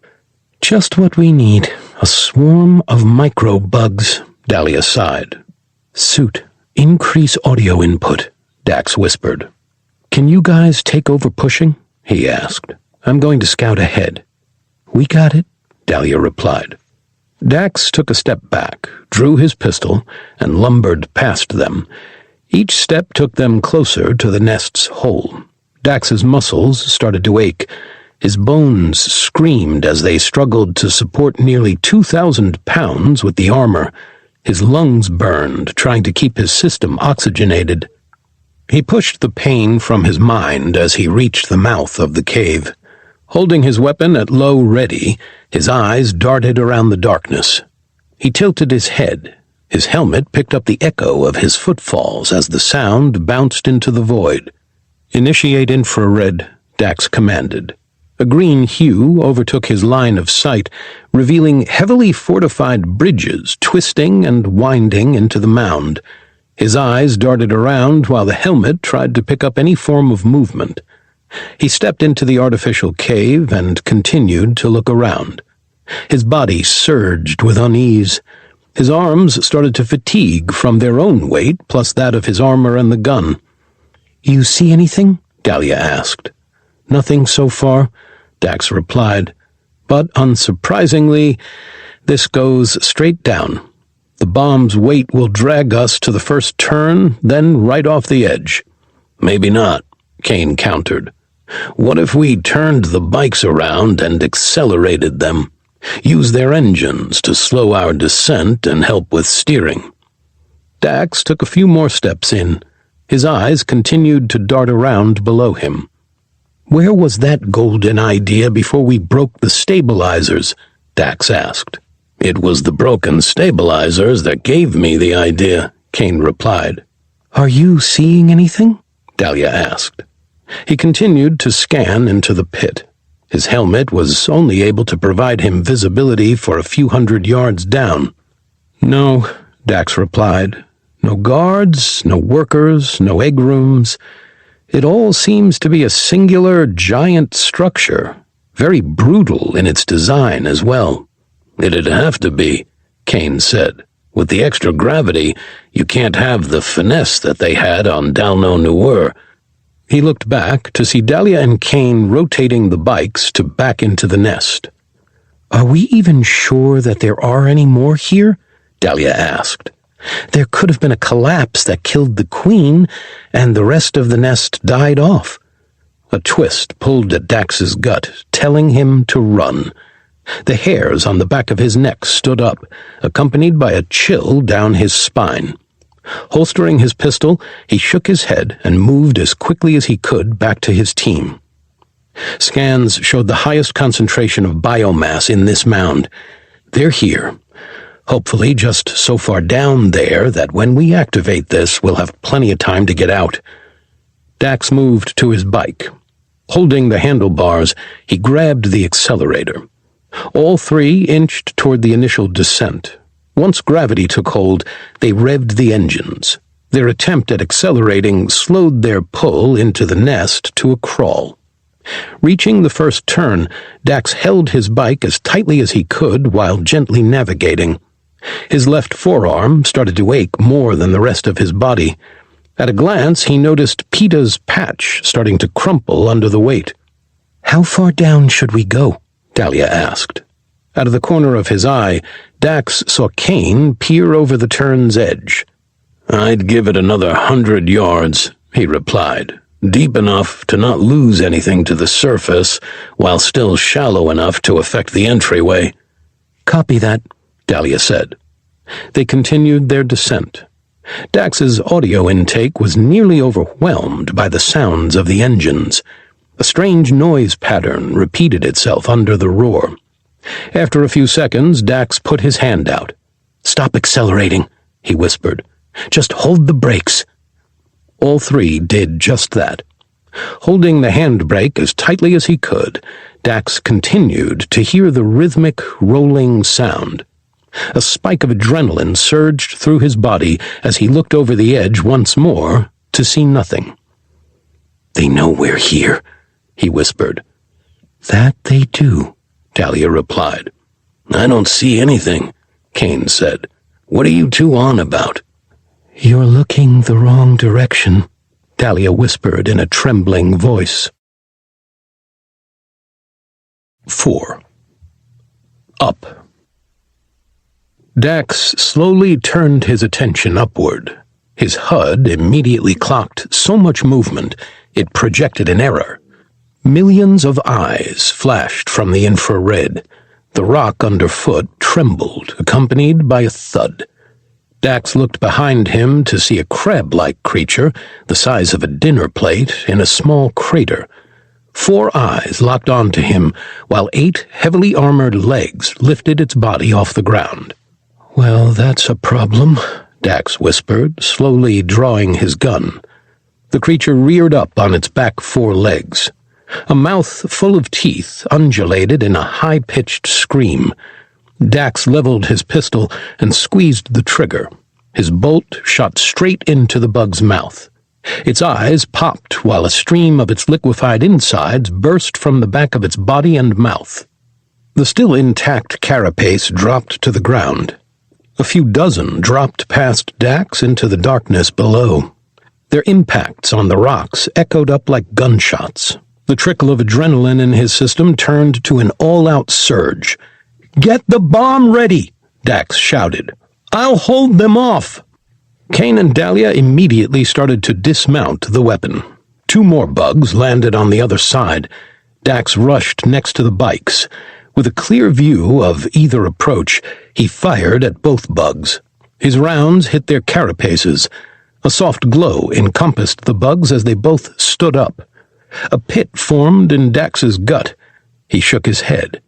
"Just what we need. A swarm of micro-bugs," Dalia sighed. "Suit, increase audio input," Dax whispered. "Can you guys take over pushing?" he asked. "I'm going to scout ahead." "We got it," Dalia replied. Dax took a step back, drew his pistol, and lumbered past them. Each step took them closer to the nest's hole. Dax's muscles started to ache. His bones screamed as they struggled to support nearly 2,000 pounds with the armor. His lungs burned, trying to keep his system oxygenated. He pushed the pain from his mind as he reached the mouth of the cave. Holding his weapon at low ready, his eyes darted around the darkness. He tilted his head. His helmet picked up the echo of his footfalls as the sound bounced into the void. "Initiate infrared," Dax commanded. A green hue overtook his line of sight, revealing heavily fortified bridges twisting and winding into the mound. His eyes darted around while the helmet tried to pick up any form of movement. He stepped into the artificial cave and continued to look around. His body surged with unease. His arms started to fatigue from their own weight plus that of his armor and the gun. "You see anything?" Dalia asked. "Nothing so far," Dax replied. "But unsurprisingly, this goes straight down. The bomb's weight will drag us to the first turn, then right off the edge." "Maybe not," Kane countered. "What if we turned the bikes around and accelerated them? Use their engines to slow our descent and help with steering." Dax took a few more steps in. His eyes continued to dart around below him. "Where was that golden idea before we broke the stabilizers?" Dax asked. "It was the broken stabilizers that gave me the idea," Kane replied. "Are you seeing anything?" Dalia asked. He continued to scan into the pit. His helmet was only able to provide him visibility for a few hundred yards down. "No," Dax replied. "No guards, no workers, no egg rooms. It all seems to be a singular, giant structure, very brutal in its design as well." "It'd have to be," Kane said. "With the extra gravity, you can't have the finesse that they had on Dalno Nuer." He looked back to see Dalia and Kane rotating the bikes to back into the nest. "Are we even sure that there are any more here?" Dalia asked. "There could have been a collapse that killed the queen, and the rest of the nest died off." A twist pulled at Dax's gut, telling him to run. The hairs on the back of his neck stood up, accompanied by a chill down his spine. Holstering his pistol, he shook his head and moved as quickly as he could back to his team. Scans showed the highest concentration of biomass in this mound. They're here. Hopefully just so far down there that when we activate this, we'll have plenty of time to get out. Dax moved to his bike. Holding the handlebars, he grabbed the accelerator. All three inched toward the initial descent. Once gravity took hold, they revved the engines. Their attempt at accelerating slowed their pull into the nest to a crawl. Reaching the first turn, Dax held his bike as tightly as he could while gently navigating. His left forearm started to ache more than the rest of his body. At a glance, he noticed Peeta's patch starting to crumple under the weight. "How far down should we go?" Dalia asked. Out of the corner of his eye, Dax saw Kane peer over the turn's edge. "I'd give it another 100 yards, he replied. "Deep enough to not lose anything to the surface, while still shallow enough to affect the entryway." "Copy that," Dalia said. They continued their descent. Dax's audio intake was nearly overwhelmed by the sounds of the engines. A strange noise pattern repeated itself under the roar. After a few seconds, Dax put his hand out. "Stop accelerating," he whispered. "Just hold the brakes." All three did just that. Holding the handbrake as tightly as he could, Dax continued to hear the rhythmic, rolling sound. A spike of adrenaline surged through his body as he looked over the edge once more to see nothing. "They know we're here," he whispered. "That they do," Dalia replied. "I don't see anything," Kane said. "What are you two on about?" "You're looking the wrong direction," Dalia whispered in a trembling voice. 4. Up. Dax slowly turned his attention upward. His HUD immediately clocked so much movement it projected an error. Millions of eyes flashed from the infrared. The rock underfoot trembled, accompanied by a thud. Dax looked behind him to see a crab-like creature, the size of a dinner plate, in a small crater. 4 eyes locked onto him, while 8 heavily armored legs lifted its body off the ground. "Well, that's a problem," Dax whispered, slowly drawing his gun. The creature reared up on its back 4 legs. A mouth full of teeth undulated in a high-pitched scream. Dax leveled his pistol and squeezed the trigger. His bolt shot straight into the bug's mouth. Its eyes popped while a stream of its liquefied insides burst from the back of its body and mouth. The still intact carapace dropped to the ground. A few dozen dropped past Dax into the darkness below. Their impacts on the rocks echoed up like gunshots. The trickle of adrenaline in his system turned to an all-out surge. "Get the bomb ready!" Dax shouted. "I'll hold them off!" Kane and Dalia immediately started to dismount the weapon. 2 more bugs landed on the other side. Dax rushed next to the bikes. With a clear view of either approach, he fired at both bugs. His rounds hit their carapaces. A soft glow encompassed the bugs as they both stood up. A pit formed in Dax's gut. He shook his head.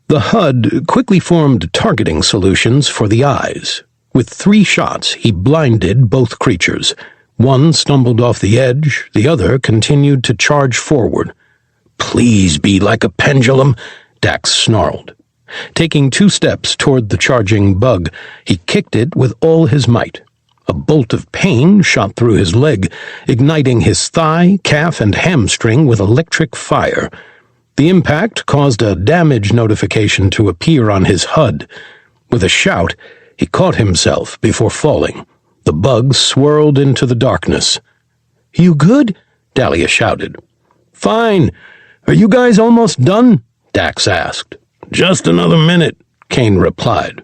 The HUD quickly formed targeting solutions for the eyes. With 3 shots, he blinded both creatures. One stumbled off the edge, the other continued to charge forward. "Please be like a pendulum," Dax snarled. Taking 2 steps toward the charging bug, he kicked it with all his might. A bolt of pain shot through his leg, igniting his thigh, calf, and hamstring with electric fire. The impact caused a damage notification to appear on his HUD. With a shout, he caught himself before falling. The bug swirled into the darkness. "You good?" Dalia shouted. "Fine. Are you guys almost done?" Dax asked. "Just another minute," Kane replied.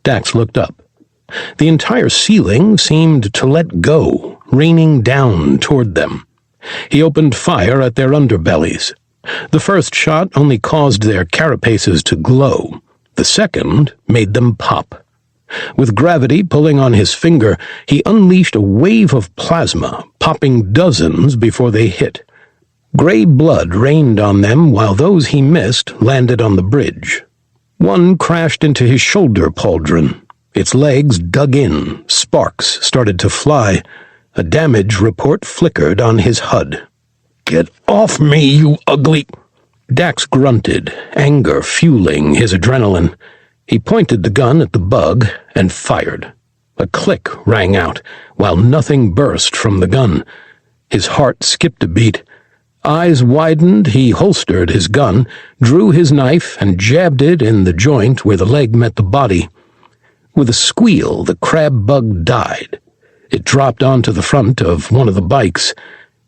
Dax looked up. The entire ceiling seemed to let go, raining down toward them. He opened fire at their underbellies. The first shot only caused their carapaces to glow. The second made them pop. With gravity pulling on his finger, he unleashed a wave of plasma, popping dozens before they hit. Gray blood rained on them while those he missed landed on the bridge. One crashed into his shoulder pauldron. Its legs dug in, sparks started to fly. A damage report flickered on his HUD. "Get off me, you ugly—" Dax grunted, anger fueling his adrenaline. He pointed the gun at the bug and fired. A click rang out, while nothing burst from the gun. His heart skipped a beat. Eyes widened, he holstered his gun, drew his knife, and jabbed it in the joint where the leg met the body. With a squeal, the crab bug died. It dropped onto the front of one of the bikes.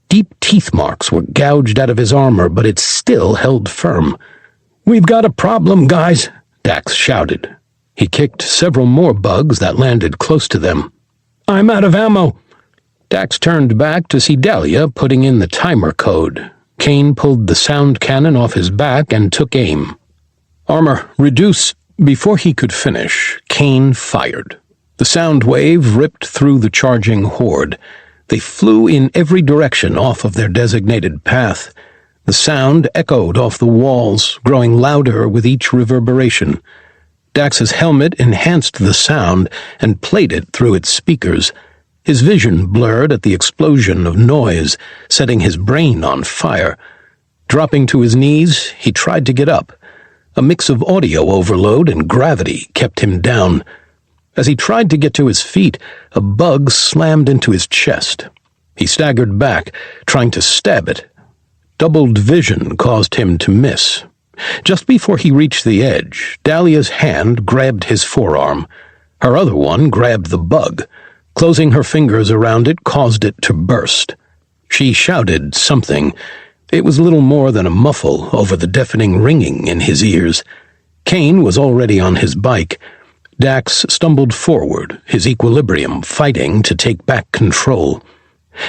Deep teeth marks were gouged out of his armor, but it still held firm. "We've got a problem, guys," Dax shouted. He kicked several more bugs that landed close to them. "I'm out of ammo." Dax turned back to see Dalia putting in the timer code. Kane pulled the sound cannon off his back and took aim. "Armor, reduce." Before he could finish, Kane fired. The sound wave ripped through the charging horde. They flew in every direction off of their designated path. The sound echoed off the walls, growing louder with each reverberation. Dax's helmet enhanced the sound and played it through its speakers. His vision blurred at the explosion of noise, setting his brain on fire. Dropping to his knees, he tried to get up. A mix of audio overload and gravity kept him down. As he tried to get to his feet, a bug slammed into his chest. He staggered back, trying to stab it. Doubled vision caused him to miss. Just before he reached the edge, Dalia's hand grabbed his forearm. Her other one grabbed the bug. Closing her fingers around it caused it to burst. She shouted something. It was little more than a muffle over the deafening ringing in his ears. Kane was already on his bike. Dax stumbled forward, his equilibrium fighting to take back control.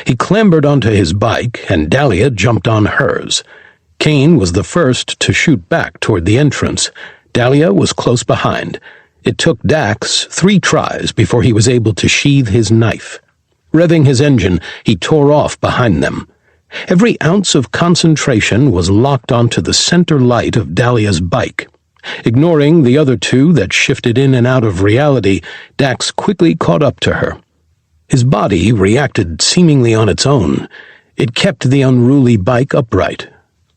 He clambered onto his bike, and Dalia jumped on hers. Kane was the first to shoot back toward the entrance. Dalia was close behind. It took Dax 3 tries before he was able to sheathe his knife. Revving his engine, he tore off behind them. Every ounce of concentration was locked onto the center light of Dalia's bike. Ignoring the other 2 that shifted in and out of reality, Dax quickly caught up to her. His body reacted seemingly on its own. It kept the unruly bike upright.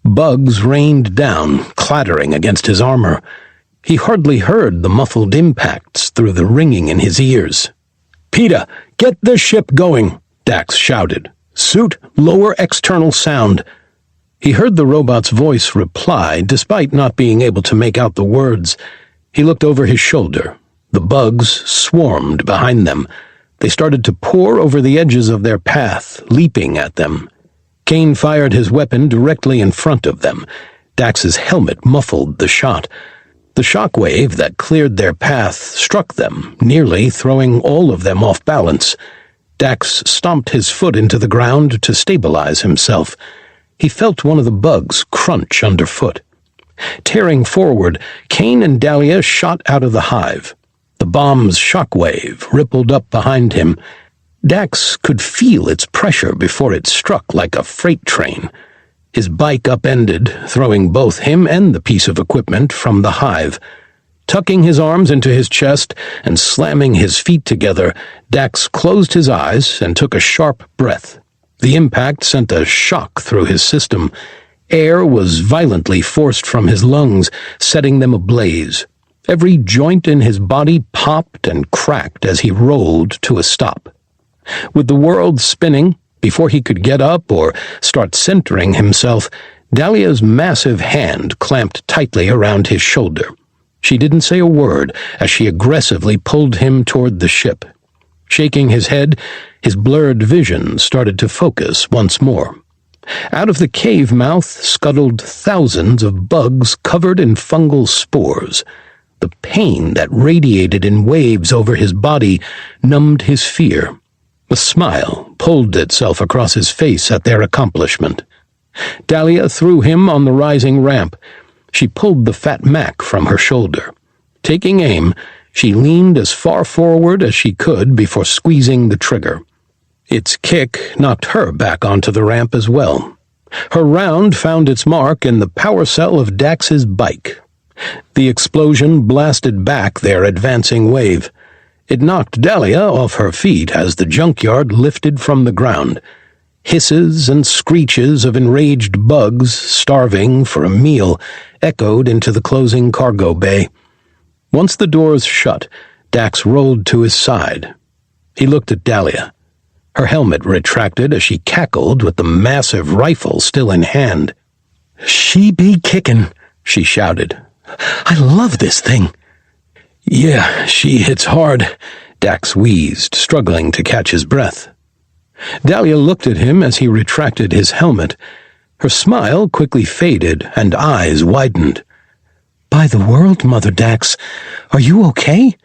Bugs rained down, clattering against his armor. He hardly heard the muffled impacts through the ringing in his ears. "Peter, get the ship going," Dax shouted. "Suit, lower external sound." He heard the robot's voice reply, despite not being able to make out the words. He looked over his shoulder. The bugs swarmed behind them. They started to pour over the edges of their path, leaping at them. Kane fired his weapon directly in front of them. Dax's helmet muffled the shot. The shockwave that cleared their path struck them, nearly throwing all of them off balance. Dax stomped his foot into the ground to stabilize himself. He felt one of the bugs crunch underfoot. Tearing forward, Kane and Dalia shot out of the hive. The bomb's shockwave rippled up behind him. Dax could feel its pressure before it struck like a freight train. His bike upended, throwing both him and the piece of equipment from the hive. Tucking his arms into his chest and slamming his feet together, Dax closed his eyes and took a sharp breath. The impact sent a shock through his system. Air was violently forced from his lungs, setting them ablaze. Every joint in his body popped and cracked as he rolled to a stop. With the world spinning, before he could get up or start centering himself, Dalia's massive hand clamped tightly around his shoulder. She didn't say a word as she aggressively pulled him toward the ship. Shaking his head, his blurred vision started to focus once more. Out of the cave mouth scuttled thousands of bugs covered in fungal spores. The pain that radiated in waves over his body numbed his fear. A smile pulled itself across his face at their accomplishment. Dalia threw him on the rising ramp. She pulled the fat Mac from her shoulder. Taking aim, she leaned as far forward as she could before squeezing the trigger. Its kick knocked her back onto the ramp as well. Her round found its mark in the power cell of Dax's bike. The explosion blasted back their advancing wave. It knocked Dalia off her feet as the Junkyard lifted from the ground. Hisses and screeches of enraged bugs, starving for a meal, echoed into the closing cargo bay. Once the doors shut, Dax rolled to his side. He looked at Dalia. Her helmet retracted as she cackled with the massive rifle still in hand. "She be kickin'," she shouted. "I love this thing." "Yeah, she hits hard," Dax wheezed, struggling to catch his breath. Dalia looked at him as he retracted his helmet. Her smile quickly faded and eyes widened. "By the world, Mother Dax, are you okay?"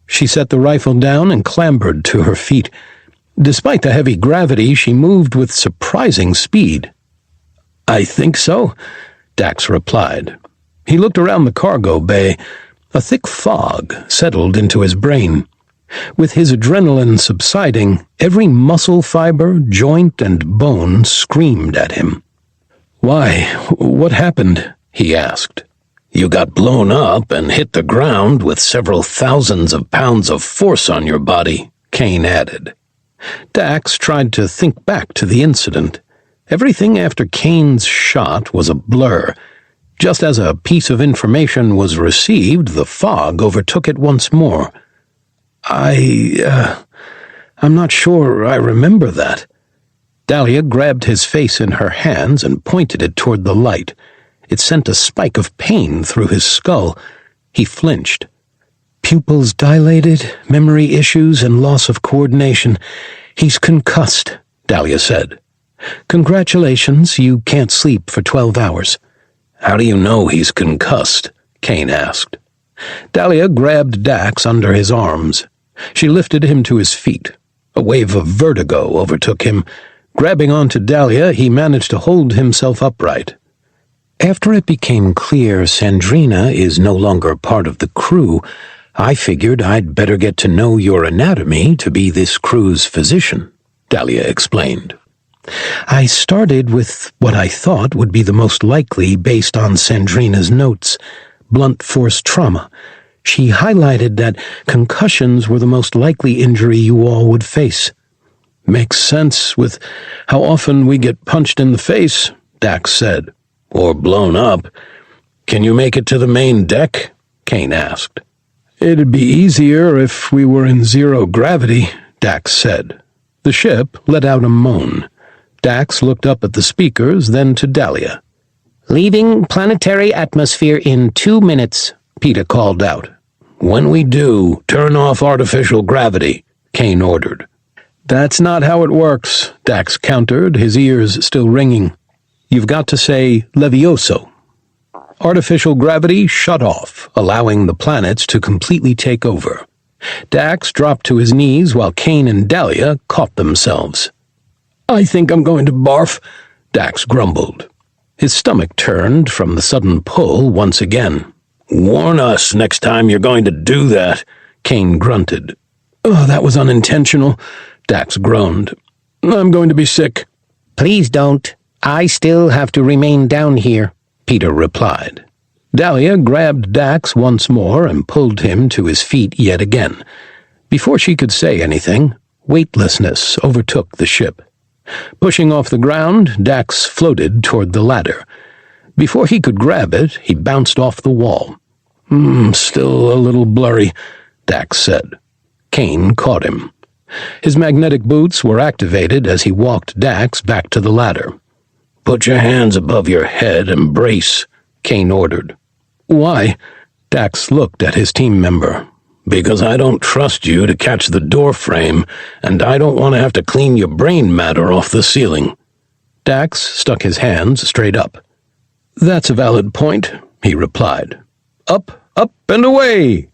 She set the rifle down and clambered to her feet. Despite the heavy gravity, she moved with surprising speed. "I think so," Dax replied. He looked around the cargo bay. A thick fog settled into his brain. With his adrenaline subsiding, every muscle fiber, joint, and bone screamed at him. "Why, what happened?" he asked. "You got blown up and hit the ground with several thousands of pounds of force on your body," Kane added. Dax tried to think back to the incident. Everything after Kane's shot was a blur. Just as a piece of information was received, the fog overtook it once more. I'm not sure I remember that." Dalia grabbed his face in her hands and pointed it toward the light. It sent a spike of pain through his skull. He flinched. "Pupils dilated, memory issues, and loss of coordination. He's concussed," Dalia said. "Congratulations, you can't sleep for 12 hours. "How do you know he's concussed?" Kane asked. Dalia grabbed Dax under his arms. She lifted him to his feet. A wave of vertigo overtook him. Grabbing onto Dalia, he managed to hold himself upright. "After it became clear Sandrina is no longer part of the crew, I figured I'd better get to know your anatomy to be this crew's physician," Dalia explained. "I started with what I thought would be the most likely based on Sandrina's notes, blunt force trauma. She highlighted that concussions were the most likely injury you all would face." "Makes sense with how often we get punched in the face," Dax said. "Or blown up. Can you make it to the main deck?" Kane asked. "It'd be easier if we were in zero gravity," Dax said. The ship let out a moan. Dax looked up at the speakers, then to Dalia. "Leaving planetary atmosphere in 2 minutes," Peter called out. "When we do, turn off artificial gravity," Kane ordered. "That's not how it works," Dax countered, his ears still ringing. "You've got to say Levioso." Artificial gravity shut off, allowing the planets to completely take over. Dax dropped to his knees while Kane and Dalia caught themselves. "I think I'm going to barf," Dax grumbled. His stomach turned from the sudden pull once again. "Warn us next time you're going to do that," Kane grunted. "Oh, that was unintentional," Dax groaned. "I'm going to be sick." "Please don't. I still have to remain down here," Peter replied. Dalia grabbed Dax once more and pulled him to his feet yet again. Before she could say anything, weightlessness overtook the ship. Pushing off the ground, Dax floated toward the ladder. Before he could grab it, he bounced off the wall. Still a little blurry," Dax said. Kane caught him. His magnetic boots were activated as he walked Dax back to the ladder. "Put your hands above your head and brace," Kane ordered. "Why?" Dax looked at his team member. "Because I don't trust you to catch the door frame, and I don't want to have to clean your brain matter off the ceiling." Dax stuck his hands straight up. "That's a valid point," he replied. "Up, up, and away!"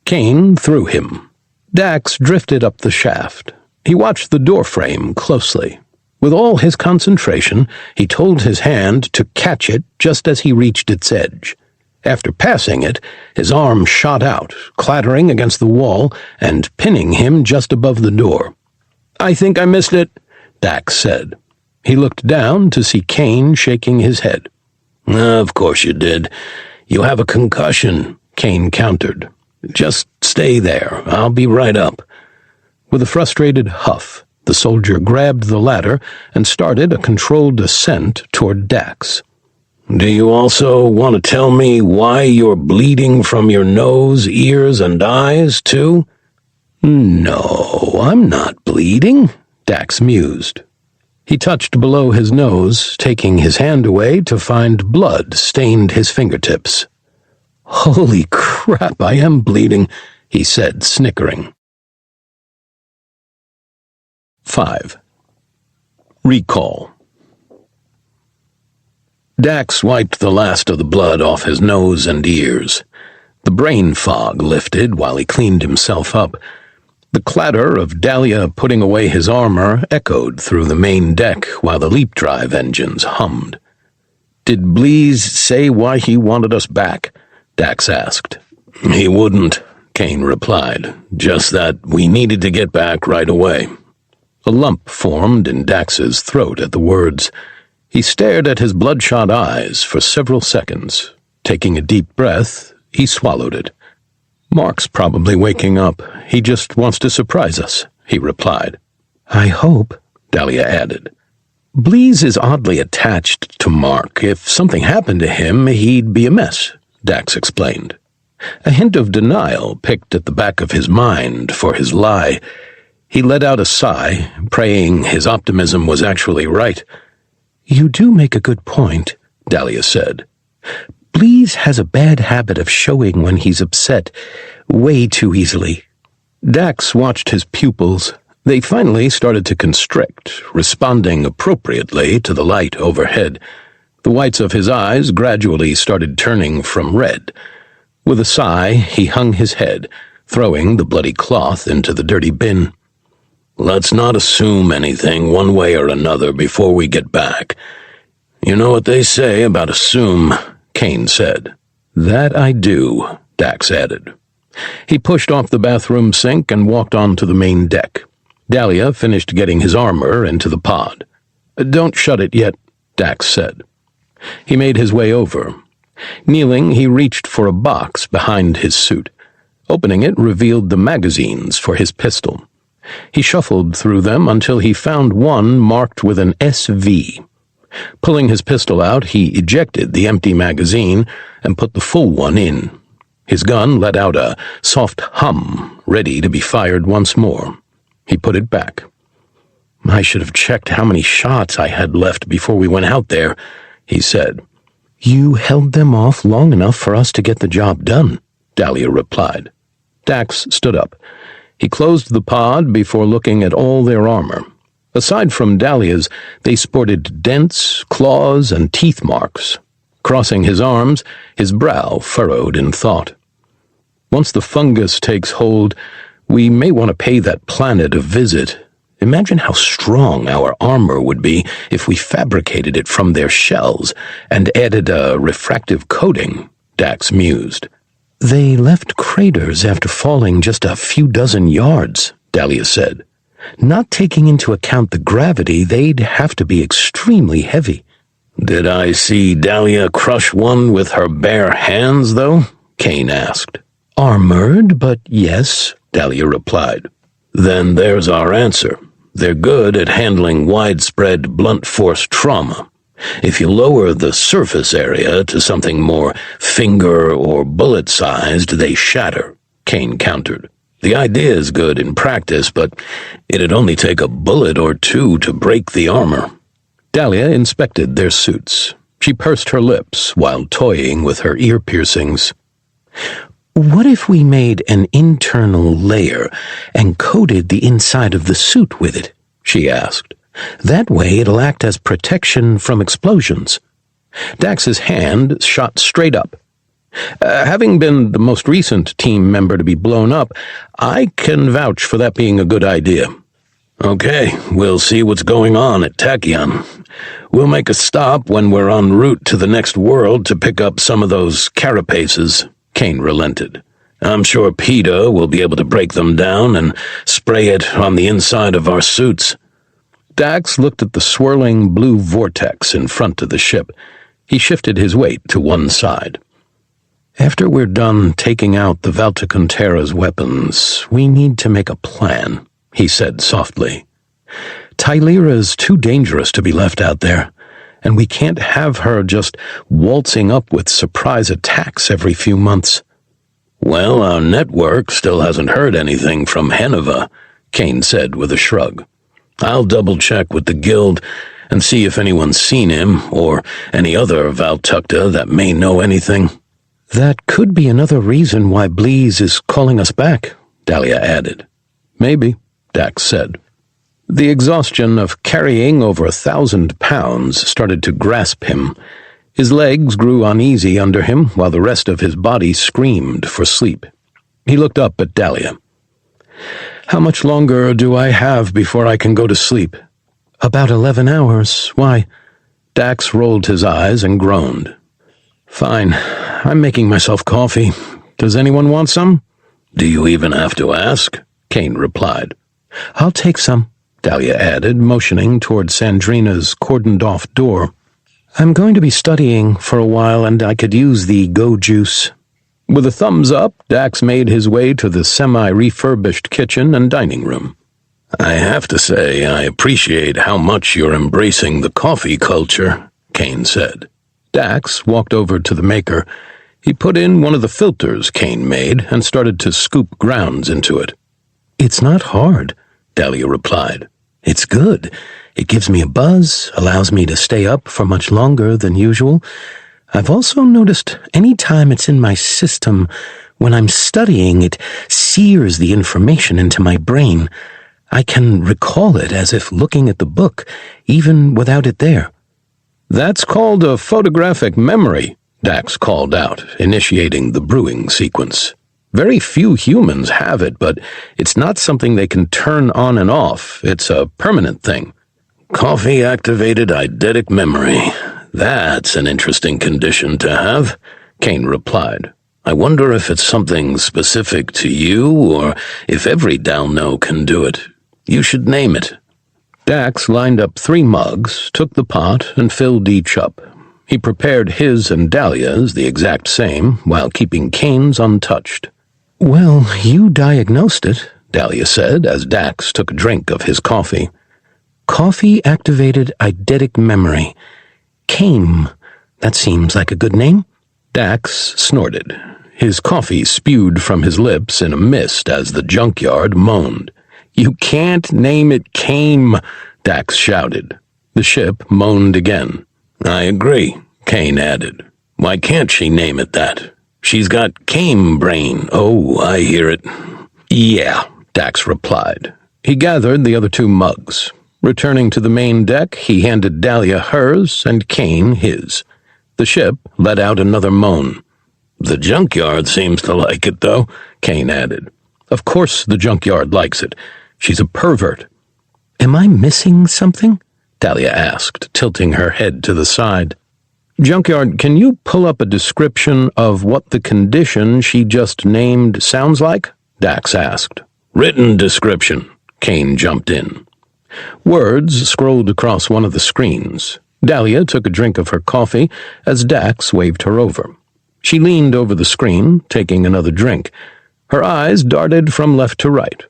Kane threw him. Dax drifted up the shaft. He watched the doorframe closely. With all his concentration, he told his hand to catch it just as he reached its edge. After passing it, his arm shot out, clattering against the wall and pinning him just above the door. "I think I missed it," Dax said. He looked down to see Kane shaking his head. "Of course you did. You have a concussion," Kane countered. "Just stay there. I'll be right up." With a frustrated huff, the soldier grabbed the ladder and started a controlled ascent toward Dax. Do you also want to tell me why you're bleeding from your nose, ears, and eyes, too? No, I'm not bleeding, Dax mused. He touched below his nose, taking his hand away to find blood stained his fingertips. Holy crap, I am bleeding, he said, snickering. 5. Recall. Dax wiped the last of the blood off his nose and ears. The brain fog lifted while he cleaned himself up. The clatter of Dalia putting away his armor echoed through the main deck while the leap drive engines hummed. "Did Bleeze say why he wanted us back?" Dax asked. "He wouldn't," Kane replied. "Just that we needed to get back right away." A lump formed in Dax's throat at the words. He stared at his bloodshot eyes for several seconds. Taking a deep breath, he swallowed it. "Mark's probably waking up. He just wants to surprise us," he replied. "I hope," Dalia added. "Bleeze is oddly attached to Mark. If something happened to him, he'd be a mess," Dax explained. A hint of denial picked at the back of his mind for his lie. He let out a sigh, praying his optimism was actually right. "You do make a good point," Dalia said. "Bleeze has a bad habit of showing when he's upset, way too easily." Dax watched his pupils. They finally started to constrict, responding appropriately to the light overhead. The whites of his eyes gradually started turning from red. With a sigh, he hung his head, throwing the bloody cloth into the dirty bin. "Let's not assume anything one way or another before we get back. You know what they say about assume," Kane said. "That I do," Dax added. He pushed off the bathroom sink and walked onto the main deck. Dalia finished getting his armor into the pod. "Don't shut it yet," Dax said. He made his way over. Kneeling, he reached for a box behind his suit. Opening it revealed the magazines for his pistol. He shuffled through them until he found one marked with an SV. Pulling his pistol out, he ejected the empty magazine and put the full one in. His gun let out a soft hum, ready to be fired once more. He put it back. "I should have checked how many shots I had left before we went out there," he said. "You held them off long enough for us to get the job done," Dalia replied. Dax stood up. He closed the pod before looking at all their armor. Aside from Dalia's, they sported dents, claws, and teeth marks. Crossing his arms, his brow furrowed in thought. "Once the fungus takes hold, we may want to pay that planet a visit. Imagine how strong our armor would be if we fabricated it from their shells and added a refractive coating," Dax mused. "They left craters after falling just a few dozen yards," Dalia said. "Not taking into account the gravity, they'd have to be extremely heavy." "Did I see Dalia crush one with her bare hands, though?" Kane asked. "Armored, but yes," Dalia replied. "Then there's our answer. They're good at handling widespread blunt force trauma. If you lower the surface area to something more finger or bullet-sized, they shatter," Kane countered. "The idea is good in practice, but it'd only take a bullet or two to break the armor." Dalia inspected their suits. She pursed her lips while toying with her ear piercings. "What if we made an internal layer and coated the inside of the suit with it?" she asked. "That way it'll act as protection from explosions." Dax's hand shot straight up. Having been the most recent team member to be blown up, I can vouch for that being a good idea." "Okay, we'll see what's going on at Tachyon. We'll make a stop when we're en route to the next world to pick up some of those carapaces," Kane relented. "I'm sure PETA will be able to break them down and spray it on the inside of our suits." Dax looked at the swirling blue vortex in front of the ship. He shifted his weight to one side. "After we're done taking out the Valtakuntera's weapons, we need to make a plan," he said softly. "Tylira's too dangerous to be left out there, and we can't have her just waltzing up with surprise attacks every few months." "Well, our network still hasn't heard anything from Henuva," Kane said with a shrug. "I'll double-check with the guild and see if anyone's seen him or any other Valtakuntera that may know anything." "That could be another reason why Bleeze is calling us back," Dalia added. "Maybe," Dax said. The exhaustion of carrying over 1,000 pounds started to grasp him. His legs grew uneasy under him while the rest of his body screamed for sleep. He looked up at Dalia. "How much longer do I have before I can go to sleep?" "About 11 hours. Why?" Dax rolled his eyes and groaned. "Fine. I'm making myself coffee. Does anyone want some?" "Do you even have to ask?" Kane replied. "I'll take some," Dalia added, motioning toward Sandrina's cordoned-off door. "I'm going to be studying for a while, and I could use the go juice." With a thumbs up, Dax made his way to the semi-refurbished kitchen and dining room. "I have to say, I appreciate how much you're embracing the coffee culture," Kane said. Dax walked over to the maker. He put in one of the filters Kane made and started to scoop grounds into it. "It's not hard," Dalia replied. "It's good. It gives me a buzz, allows me to stay up for much longer than usual. I've also noticed any time it's in my system, when I'm studying, it sears the information into my brain. I can recall it as if looking at the book, even without it there." "That's called a photographic memory," Dax called out, initiating the brewing sequence. "Very few humans have it, but it's not something they can turn on and off. It's a permanent thing." "Coffee-activated eidetic memory. That's an interesting condition to have," Kane replied. "I wonder if it's something specific to you, or if every Dalno can do it. You should name it." Dax lined up 3 mugs, took the pot, and filled each up. He prepared his and Dalia's the exact same, while keeping Kane's untouched. "Well, you diagnosed it," Dalia said as Dax took a drink of his coffee. "Coffee-activated eidetic memory. Kane. That seems like a good name." Dax snorted. His coffee spewed from his lips in a mist as the Junkyard moaned. "You can't name it Kane," Dax shouted. The ship moaned again. "I agree," Kane added. "Why can't she name it that? She's got Kane brain. Oh, I hear it." "Yeah," Dax replied. He gathered the other 2 mugs. Returning to the main deck, he handed Dalia hers and Kane his. The ship let out another moan. "The Junkyard seems to like it, though," Kane added. "Of course the Junkyard likes it. She's a pervert." "Am I missing something?" Dalia asked, tilting her head to the side. "Junkyard, can you pull up a description of what the condition she just named sounds like?" Dax asked. "Written description," Kane jumped in. Words scrolled across one of the screens. Dalia took a drink of her coffee as Dax waved her over. She leaned over the screen, taking another drink. Her eyes darted from left to right.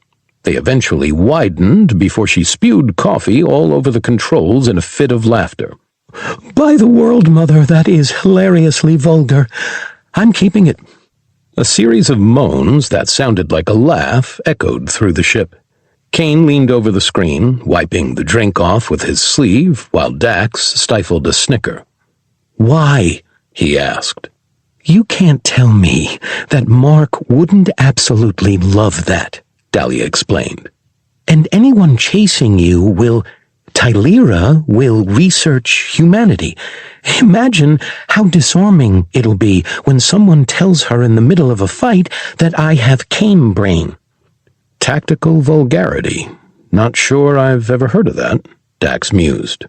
They eventually widened before she spewed coffee all over the controls in a fit of laughter. "By the world, Mother, that is hilariously vulgar. I'm keeping it." A series of moans that sounded like a laugh echoed through the ship. Kane leaned over the screen, wiping the drink off with his sleeve, while Dax stifled a snicker. "Why?" he asked. "You can't tell me that Mark wouldn't absolutely love that," Dalia explained. "And anyone chasing you will... Tylira will research humanity. Imagine how disarming it'll be when someone tells her in the middle of a fight that I have Kane brain." "Tactical vulgarity. Not sure I've ever heard of that," Dax mused.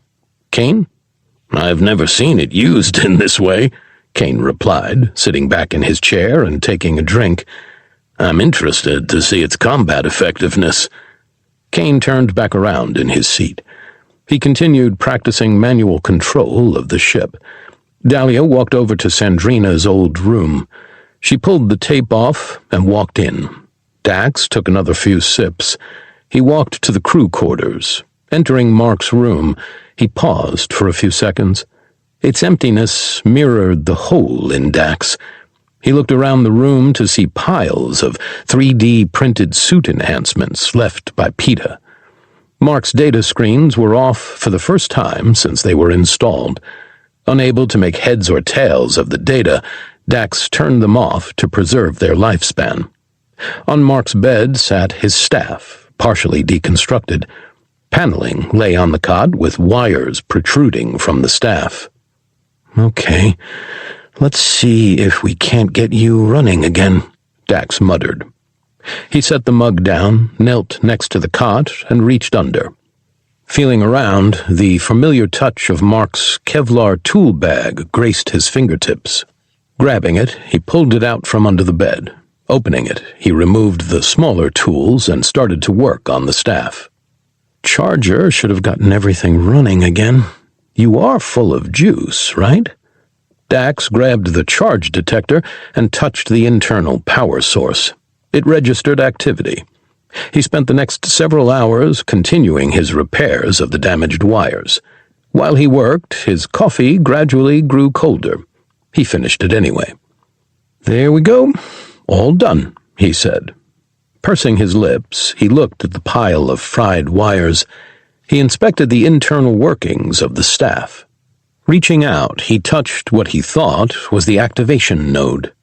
"Kane? I've never seen it used in this way," Kane replied, sitting back in his chair and taking a drink. "I'm interested to see its combat effectiveness." Kane turned back around in his seat. He continued practicing manual control of the ship. Dalia walked over to Sandrina's old room. She pulled the tape off and walked in. Dax took another few sips. He walked to the crew quarters. Entering Mark's room, he paused for a few seconds. Its emptiness mirrored the hole in Dax. He looked around the room to see piles of 3D printed suit enhancements left by PETA. Mark's data screens were off for the first time since they were installed. Unable to make heads or tails of the data, Dax turned them off to preserve their lifespan. On Mark's bed sat his staff, partially deconstructed. Paneling lay on the cot with wires protruding from the staff. "Okay, let's see if we can't get you running again," Dax muttered. He set the mug down, knelt next to the cot, and reached under. Feeling around, the familiar touch of Mark's Kevlar tool bag graced his fingertips. Grabbing it, he pulled it out from under the bed. Opening it, he removed the smaller tools and started to work on the staff. "Charger should have gotten everything running again. You are full of juice, right?" Dax grabbed the charge detector and touched the internal power source. It registered activity. He spent the next several hours continuing his repairs of the damaged wires. While he worked, his coffee gradually grew colder. He finished it anyway. "There we go. All done," he said. Pursing his lips, he looked at the pile of fried wires. He inspected the internal workings of the staff. Reaching out, he touched what he thought was the activation node.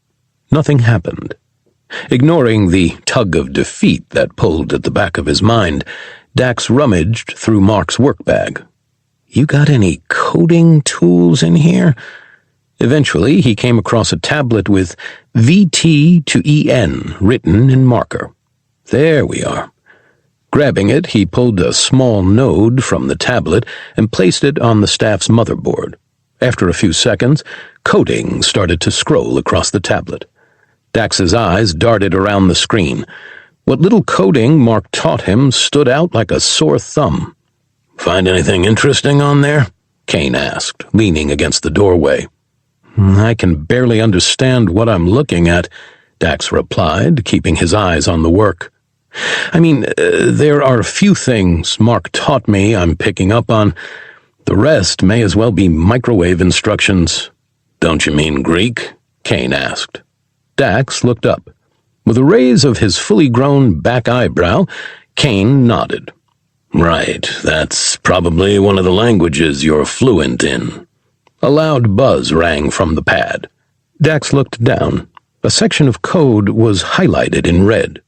Nothing happened. Ignoring the tug of defeat that pulled at the back of his mind, Dax rummaged through Mark's workbag. "You got any coding tools in here?" Eventually, he came across a tablet with VT to EN written in marker. "There we are." Grabbing it, he pulled a small node from the tablet and placed it on the staff's motherboard. After a few seconds, coding started to scroll across the tablet. Dax's eyes darted around the screen. What little coding Mark taught him stood out like a sore thumb. "Find anything interesting on there?" Kane asked, leaning against the doorway. "I can barely understand what I'm looking at," Dax replied, keeping his eyes on the work. "I mean, there are a few things Mark taught me I'm picking up on. The rest may as well be microwave instructions." "Don't you mean Greek?" Kane asked. Dax looked up. With a raise of his fully grown back eyebrow, Kane nodded. "Right, that's probably one of the languages you're fluent in." A loud buzz rang from the pad. Dax looked down. A section of code was highlighted in red.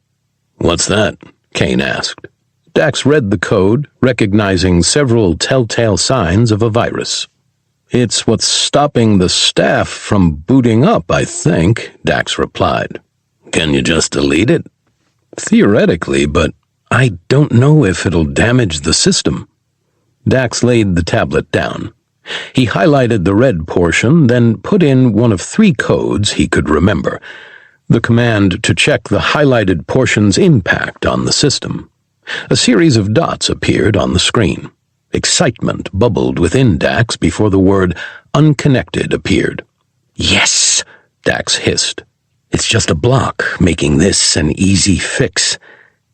"What's that?" Kane asked. Dax read the code, recognizing several telltale signs of a virus. "It's what's stopping the staff from booting up, I think," Dax replied. "Can you just delete it?" "Theoretically, but I don't know if it'll damage the system." Dax laid the tablet down. He highlighted the red portion, then put in one of 3 codes he could remember. The command to check the highlighted portion's impact on the system. A series of dots appeared on the screen. Excitement bubbled within Dax before the word unconnected appeared. "Yes," Dax hissed. "It's just a block, making this an easy fix."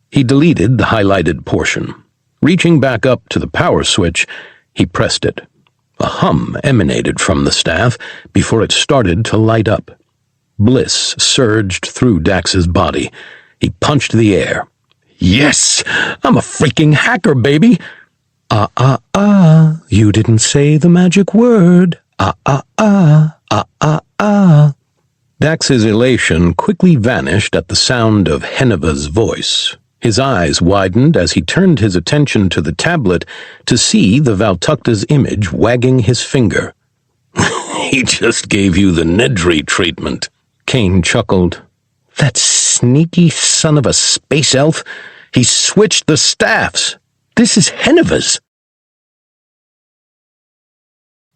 He deleted the highlighted portion. Reaching back up to the power switch, he pressed it. A hum emanated from the staff before it started to light up. Bliss surged through Dax's body. He punched the air. "Yes! I'm a freaking hacker, baby!" You didn't say the magic word. Dax's elation quickly vanished at the sound of Henuva's voice. His eyes widened as he turned his attention to the tablet to see the Valtakuntera's image wagging his finger. "He just gave you the Nedry treatment," Kane chuckled. "That sneaky son of a space elf! He switched the staffs! This is Henuva's!"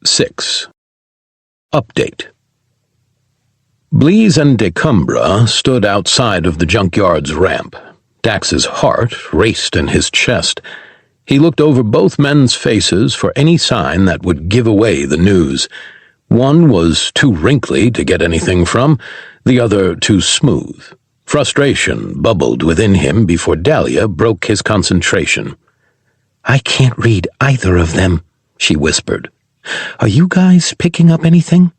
6. Update. Blease and Decombres stood outside of the Junkyard's ramp. Dax's heart raced in his chest. He looked over both men's faces for any sign that would give away the news. One was too wrinkly to get anything from, the other too smooth. Frustration bubbled within him before Dalia broke his concentration. "I can't read either of them," she whispered. Are you guys picking up anything?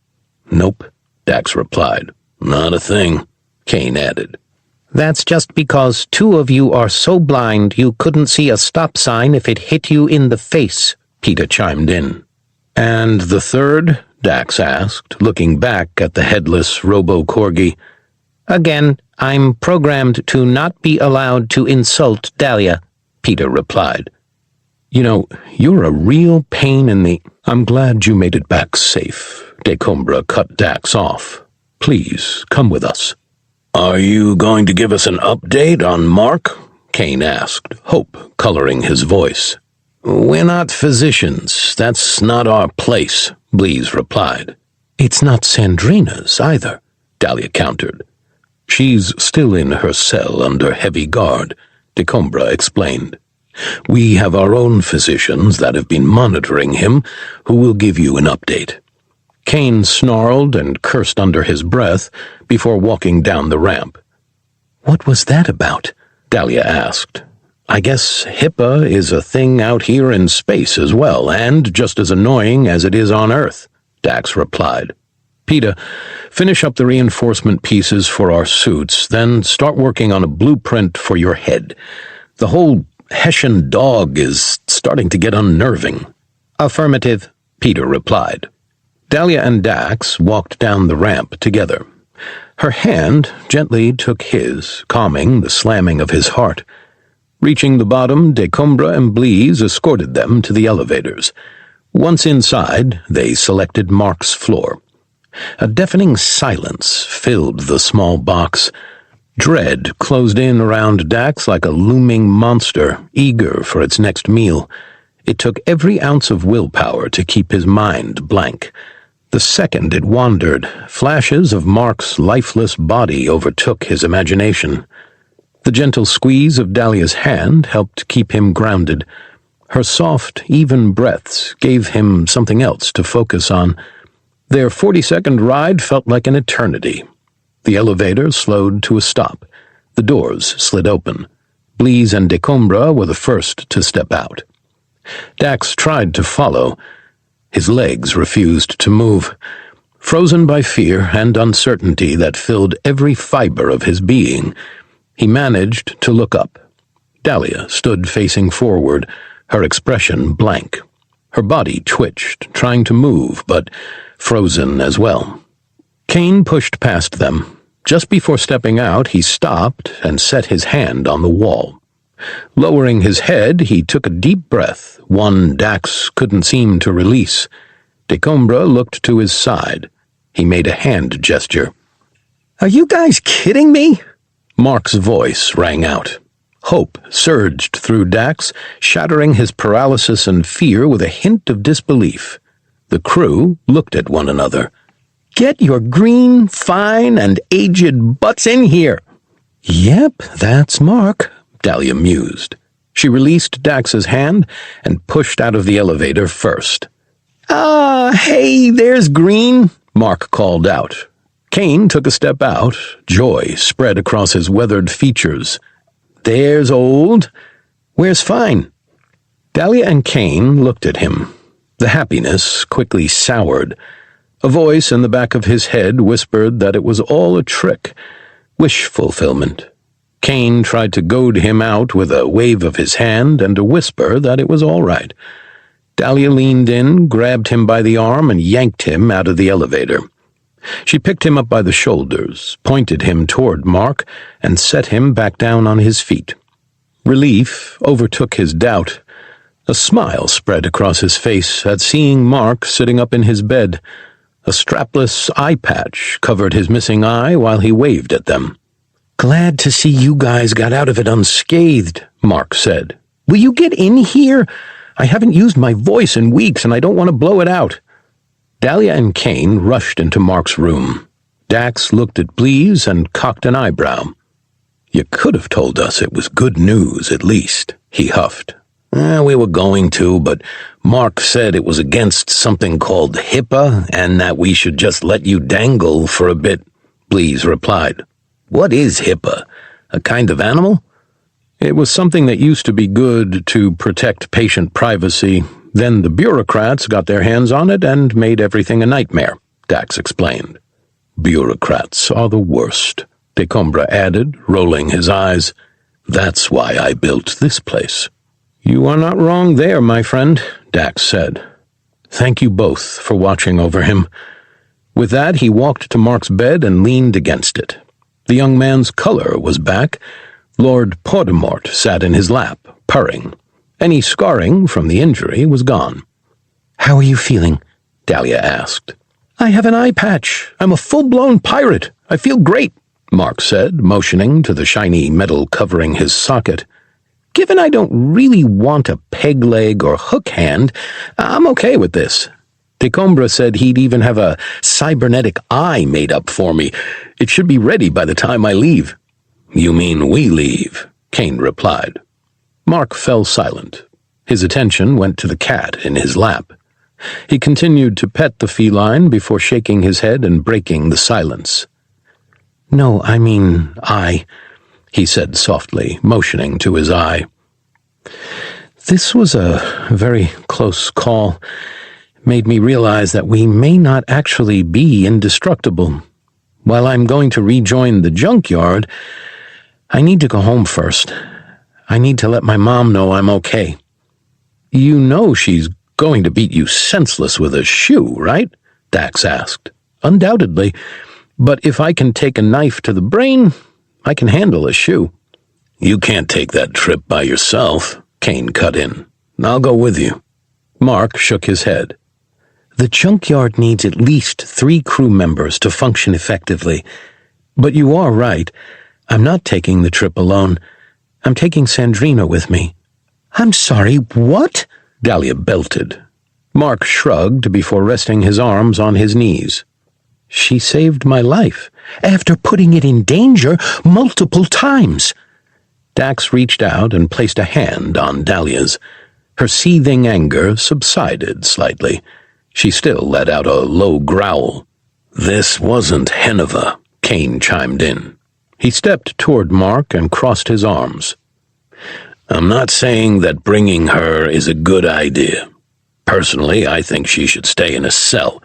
Nope, Dax replied. Not a thing, Kane added. That's just because 2 of you are so blind you couldn't see a stop sign if it hit you in the face, Peter chimed in. And the third? Dax asked, looking back at the headless robo-corgi. Again, I'm programmed to not be allowed to insult Dalia, Peter replied. You know, you're a real pain in the... I'm glad you made it back safe. Decombres cut Dax off. Please, come with us. Are you going to give us an update on Mark? Kane asked, hope coloring his voice. We're not physicians. That's not our place, Blease replied. It's not Sandrina's either, Dalia countered. She's still in her cell under heavy guard, Decombres explained. We have our own physicians that have been monitoring him, who will give you an update. Kane snarled and cursed under his breath before walking down the ramp. What was that about? Dalia asked. I guess HIPAA is a thing out here in space as well, and just as annoying as it is on Earth, Dax replied. Peter, finish up the reinforcement pieces for our suits, then start working on a blueprint for your head. The whole Hessian dog is starting to get unnerving. Affirmative, Peter replied. Dalia and Dax walked down the ramp together. Her hand gently took his, calming the slamming of his heart. Reaching the bottom, Decombres and Blease escorted them to the elevators. Once inside, they selected Mark's floor. A deafening silence filled the small box. Dread closed in around Dax like a looming monster, eager for its next meal. It took every ounce of willpower to keep his mind blank. The second it wandered, flashes of Mark's lifeless body overtook his imagination. The gentle squeeze of Dalia's hand helped keep him grounded. Her soft, even breaths gave him something else to focus on. Their 40-second ride felt like an eternity. The elevator slowed to a stop. The doors slid open. Blease and Decombres were the first to step out. Dax tried to follow. His legs refused to move. Frozen by fear and uncertainty that filled every fiber of his being, he managed to look up. Dalia stood facing forward, her expression blank. Her body twitched, trying to move, but frozen as well. Kane pushed past them. Just before stepping out, he stopped and set his hand on the wall. Lowering his head, he took a deep breath, one Dax couldn't seem to release. Decombres looked to his side. He made a hand gesture. Are you guys kidding me? Mark's voice rang out. Hope surged through Dax, shattering his paralysis and fear with a hint of disbelief. The crew looked at one another. Get your green, fine, and aged butts in here. Yep, that's Mark, Dalia mused. She released Dax's hand and pushed out of the elevator first. Hey, there's Green, Mark called out. Kane took a step out, joy spread across his weathered features. There's Old. Where's Fine? Dalia and Kane looked at him. The happiness quickly soured. A voice in the back of his head whispered that it was all a trick, wish fulfillment. Kane tried to goad him out with a wave of his hand and a whisper that it was all right. Dalia leaned in, grabbed him by the arm, and yanked him out of the elevator. She picked him up by the shoulders, pointed him toward Mark, and set him back down on his feet. Relief overtook his doubt. A smile spread across his face at seeing Mark sitting up in his bed. A strapless eye patch covered his missing eye while he waved at them. Glad to see you guys got out of it unscathed, Mark said. Will you get in here? I haven't used my voice in weeks, and I don't want to blow it out. Dalia and Kane rushed into Mark's room. Dax looked at Blease and cocked an eyebrow. You could have told us it was good news, at least, he huffed. We were going to, but Mark said it was against something called HIPAA, and that we should just let you dangle for a bit, Blease replied. What is HIPAA? A kind of animal? It was something that used to be good to protect patient privacy. Then the bureaucrats got their hands on it and made everything a nightmare, Dax explained. Bureaucrats are the worst, Decombres added, rolling his eyes. That's why I built this place. You are not wrong there, my friend, Dax said. Thank you both for watching over him. With that, he walked to Mark's bed and leaned against it. The young man's color was back. Lord Portemort sat in his lap, purring. Any scarring from the injury was gone. How are you feeling? Dalia asked. I have an eye patch. I'm a full-blown pirate. I feel great, Mark said, motioning to the shiny metal covering his socket. Given I don't really want a peg leg or hook hand, I'm okay with this. Decombres said he'd even have a cybernetic eye made up for me. It should be ready by the time I leave. You mean we leave, Kane replied. Mark fell silent. His attention went to the cat in his lap. He continued to pet the feline before shaking his head and breaking the silence. No, I mean I, he said softly, motioning to his eye. This was a very close call. Made me realize that we may not actually be indestructible. While I'm going to rejoin the Junkyard, I need to go home first. I need to let my mom know I'm okay. You know she's going to beat you senseless with a shoe, right? Dax asked. Undoubtedly. But if I can take a knife to the brain, I can handle a shoe. You can't take that trip by yourself, Kane cut in. I'll go with you. Mark shook his head. The Junkyard needs at least 3 crew members to function effectively. But you are right. I'm not taking the trip alone. I'm taking Sandrina with me. I'm sorry, what? Dalia belted. Mark shrugged before resting his arms on his knees. She saved my life. After putting it in danger multiple times. Dax reached out and placed a hand on Dalia's. Her seething anger subsided slightly. She still let out a low growl. This wasn't Henuva, Kane chimed in. He stepped toward Mark and crossed his arms. I'm not saying that bringing her is a good idea. Personally, I think she should stay in a cell.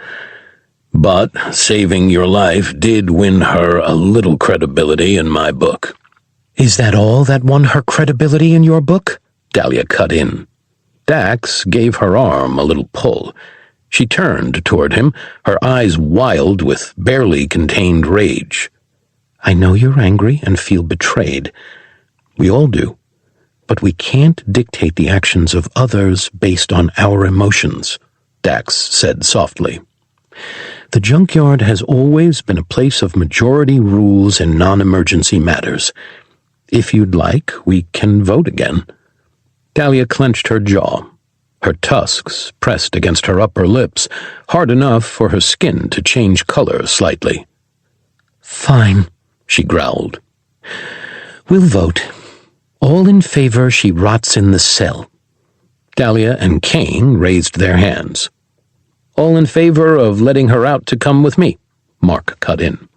But saving your life did win her a little credibility in my book. Is that all that won her credibility in your book? Dalia cut in. Dax gave her arm a little pull. She turned toward him, her eyes wild with barely contained rage. I know you're angry and feel betrayed. We all do. But we can't dictate the actions of others based on our emotions, Dax said softly. The Junkyard has always been a place of majority rules in non-emergency matters. If you'd like, we can vote again. Dalia clenched her jaw. Her tusks pressed against her upper lips, hard enough for her skin to change color slightly. Fine, she growled. We'll vote. All in favor she rots in the cell. Dalia and Kane raised their hands. All in favor of letting her out to come with me, Mark cut in.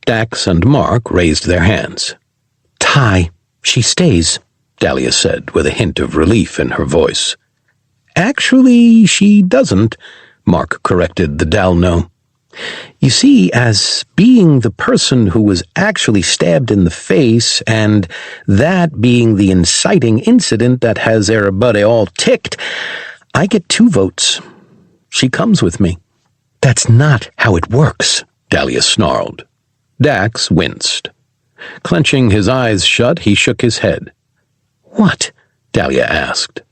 Dax and Mark raised their hands. Tie, she stays, Dalia said with a hint of relief in her voice. Actually, she doesn't, Mark corrected the Dalno. You see, as being the person who was actually stabbed in the face, and that being the inciting incident that has everybody all ticked, I get 2 votes. She comes with me. That's not how it works, Dalia snarled. Dax winced. Clenching his eyes shut, he shook his head. What? Dalia asked.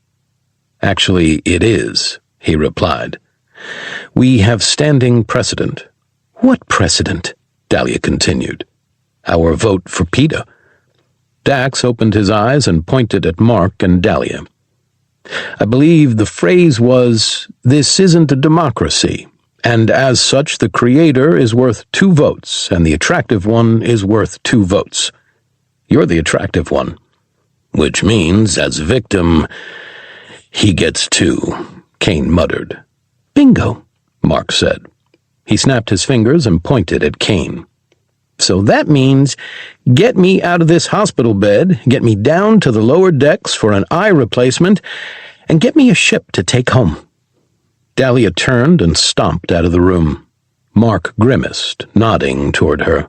Actually, it is, he replied. We have standing precedent. What precedent? Dalia continued. Our vote for PETA. Dax opened his eyes and pointed at Mark and Dalia. I believe the phrase was, "This isn't a democracy," and as such the creator is worth 2 votes, and the attractive one is worth 2 votes. You're the attractive one. Which means, as victim, he gets 2, Kane muttered. Bingo, Mark said. He snapped his fingers and pointed at Kane. So that means get me out of this hospital bed, get me down to the lower decks for an eye replacement, and get me a ship to take home." Dalia turned and stomped out of the room. Mark grimaced, nodding toward her.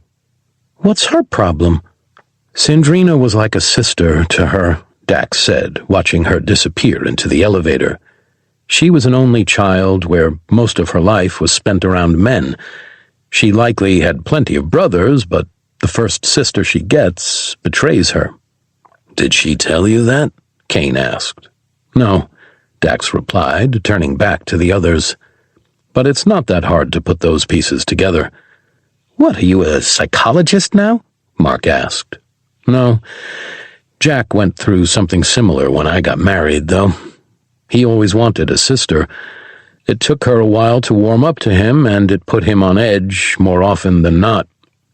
"What's her problem?" "Sandrina was like a sister to her," Dax said, watching her disappear into the elevator. "She was an only child where most of her life was spent around men. She likely had plenty of brothers, but the first sister she gets betrays her." "Did she tell you that?" Kane asked. "No," Dax replied, turning back to the others. "But it's not that hard to put those pieces together." "What, are you a psychologist now?" Mark asked. "No. Jack went through something similar when I got married, though. He always wanted a sister. It took her a while to warm up to him, and it put him on edge more often than not,"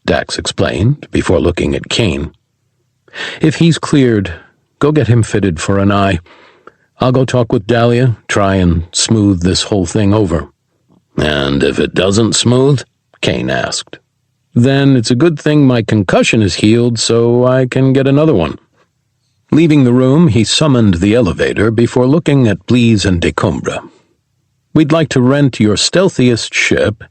Dax explained, before looking at Kane. "If he's cleared, go get him fitted for an eye. I'll go talk with Dalia, try and smooth this whole thing over." "And if it doesn't smooth?" Kane asked. "Then it's a good thing my concussion is healed so I can get another one." Leaving the room, he summoned the elevator before looking at Blease and Decombres. "We'd like to rent your stealthiest ship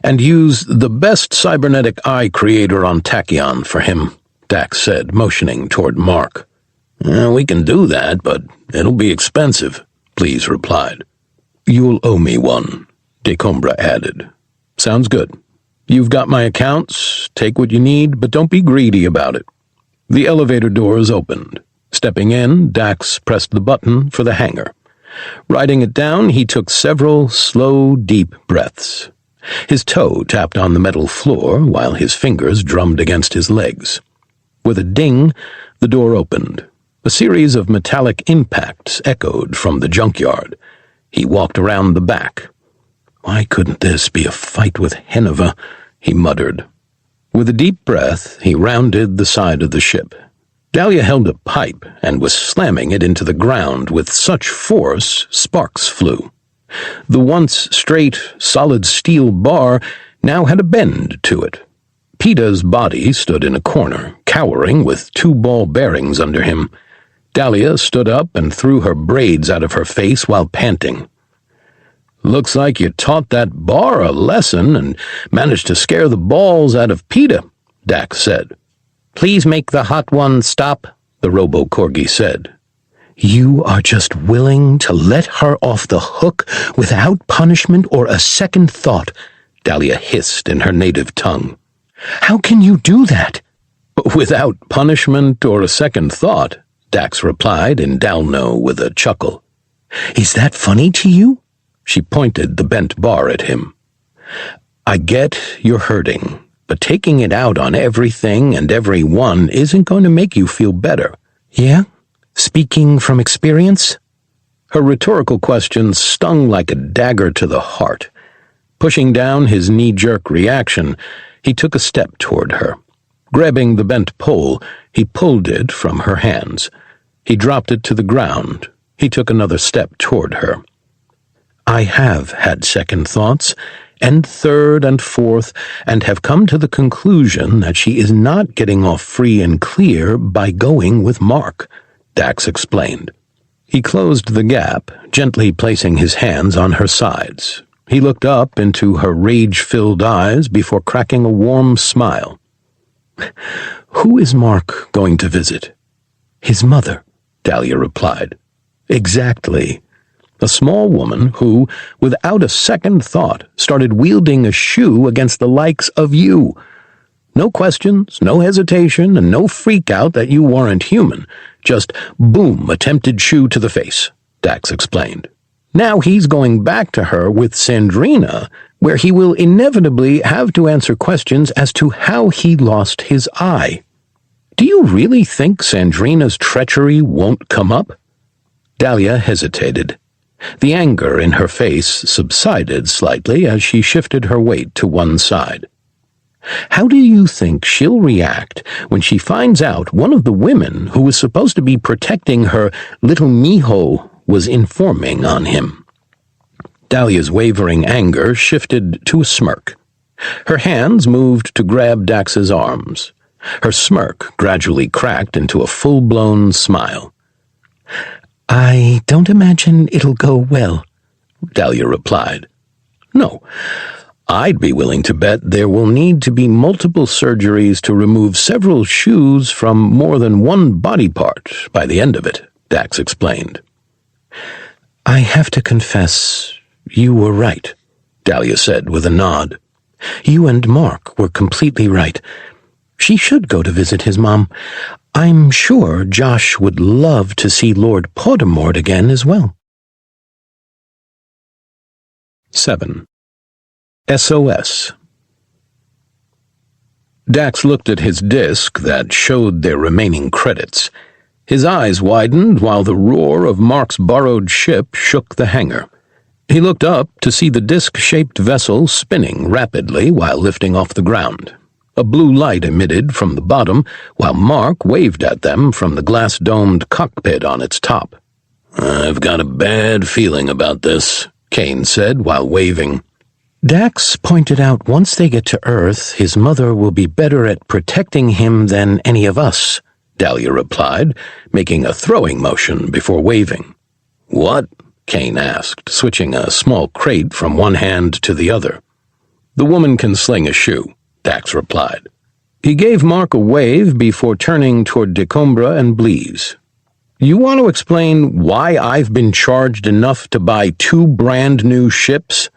and use the best cybernetic eye creator on Tachyon for him," Dax said, motioning toward Mark. "We can do that, but it'll be expensive," Blease replied. "You'll owe me one," Decombres added. "Sounds good. You've got my accounts. Take what you need, but don't be greedy about it." The elevator doors opened. Stepping in, Dax pressed the button for the hangar. Riding it down, he took several slow, deep breaths. His toe tapped on the metal floor while his fingers drummed against his legs. With a ding, the door opened. A series of metallic impacts echoed from the junkyard. He walked around the back. "Why couldn't this be a fight with Henuva?" he muttered. With a deep breath, he rounded the side of the ship. Dalia held a pipe and was slamming it into the ground with such force sparks flew. The once straight, solid steel bar now had a bend to it. Peta's body stood in a corner, cowering with 2 ball bearings under him. Dalia stood up and threw her braids out of her face while panting. "Looks like you taught that bar a lesson and managed to scare the balls out of Peta," Dax said. "Please make the hot one stop," the robo-corgi said. "You are just willing to let her off the hook without punishment or a second thought," Dalia hissed in her native tongue. "How can you do that?" "Without punishment or a second thought," Dax replied in Dalno with a chuckle. "Is that funny to you?" She pointed the bent bar at him. "I get you're hurting, but taking it out on everything and everyone isn't going to make you feel better." "Yeah? Speaking from experience?" Her rhetorical question stung like a dagger to the heart. Pushing down his knee-jerk reaction, he took a step toward her. Grabbing the bent pole, he pulled it from her hands. He dropped it to the ground. He took another step toward her. "I have had second thoughts, and third and fourth, and have come to the conclusion that she is not getting off free and clear by going with Mark," Dax explained. He closed the gap, gently placing his hands on her sides. He looked up into her rage-filled eyes before cracking a warm smile. "Who is Mark going to visit?" "His mother," Dalia replied. "Exactly. A small woman who, without a second thought, started wielding a shoe against the likes of you. No questions, no hesitation, and no freak-out that you weren't human. Just boom, attempted shoe to the face," Dax explained. "Now he's going back to her with Sandrina, where he will inevitably have to answer questions as to how he lost his eye. Do you really think Sandrina's treachery won't come up?" Dalia hesitated. The anger in her face subsided slightly as she shifted her weight to one side. "How do you think she'll react when she finds out one of the women who was supposed to be protecting her little Miho was informing on him?" Dalia's wavering anger shifted to a smirk. Her hands moved to grab Dax's arms. Her smirk gradually cracked into a full-blown smile. "I don't imagine it'll go well," Dalia replied. "No, I'd be willing to bet there will need to be multiple surgeries to remove several shoes from more than one body part by the end of it," Dax explained. "I have to confess, you were right," Dalia said with a nod. "You and Mark were completely right. She should go to visit his mom. I'm sure Josh would love to see Lord Pottermore again as well." 7. SOS. Dax looked at his disk that showed their remaining credits. His eyes widened while the roar of Mark's borrowed ship shook the hangar. He looked up to see the disc-shaped vessel spinning rapidly while lifting off the ground. A blue light emitted from the bottom while Mark waved at them from the glass-domed cockpit on its top. "I've got a bad feeling about this," Kane said while waving. Dax pointed out once they get to Earth, his mother will be better at protecting him than any of us, Dalia replied, making a throwing motion before waving. "What?" Kane asked, switching a small crate from one hand to the other. "The woman can sling a shoe," Dax replied. He gave Mark a wave before turning toward Decombres and Blees. "You want to explain why I've been charged enough to buy 2 brand-new ships?"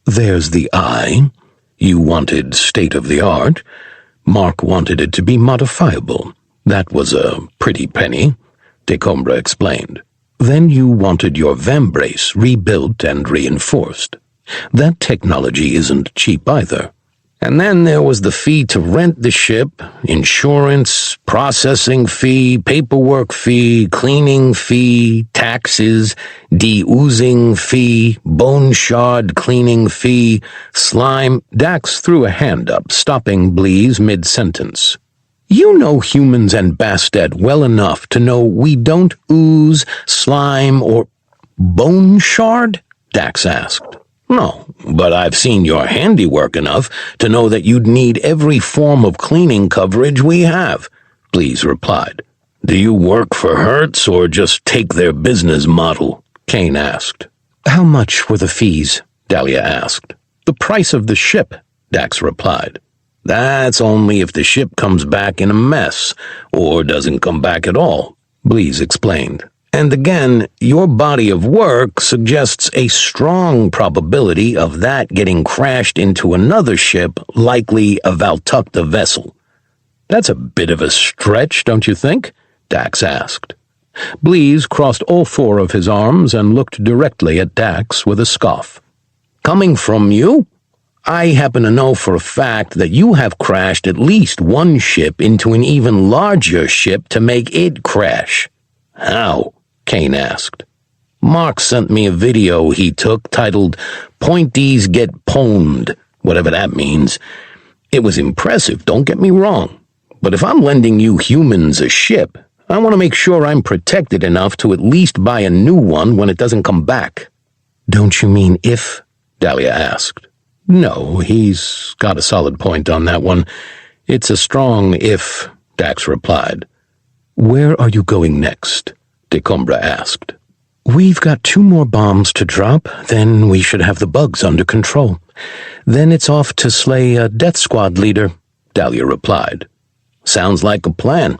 "There's the eye. You wanted state-of-the-art. Mark wanted it to be modifiable. That was a pretty penny," Decombres explained. "Then you wanted your vambrace rebuilt and reinforced. That technology isn't cheap either. And then there was the fee to rent the ship, insurance, processing fee, paperwork fee, cleaning fee, taxes, de-oozing fee, bone shard cleaning fee, slime—" Dax threw a hand up, stopping Blees mid-sentence. "You know humans and Bastet well enough to know we don't ooze, slime, or—" "Bone shard?" Dax asked. "No, but I've seen your handiwork enough to know that you'd need every form of cleaning coverage we have," Blees replied. "Do you work for Hertz or just take their business model?" Kane asked. "How much were the fees?" Dalia asked. "The price of the ship," Dax replied. "That's only if the ship comes back in a mess, or doesn't come back at all," Blees explained. "And again, your body of work suggests a strong probability of that getting crashed into another ship, likely a Valtakuntera vessel." "That's a bit of a stretch, don't you think?" Dax asked. Blees crossed all 4 of his arms and looked directly at Dax with a scoff. "Coming from you? I happen to know for a fact that you have crashed at least one ship into an even larger ship to make it crash." "How?" Kane asked. "Mark sent me a video he took titled Pointies Get Pwned, whatever that means. It was impressive, don't get me wrong. But if I'm lending you humans a ship, I want to make sure I'm protected enough to at least buy a new one when it doesn't come back." "Don't you mean if?" Dalia asked. "No, he's got a solid point on that one. It's a strong if," Dax replied. "Where are you going next?" Decombres asked. "We've got 2 more bombs to drop, then we should have the bugs under control. Then it's off to slay a death squad leader," Dalia replied. "Sounds like a plan.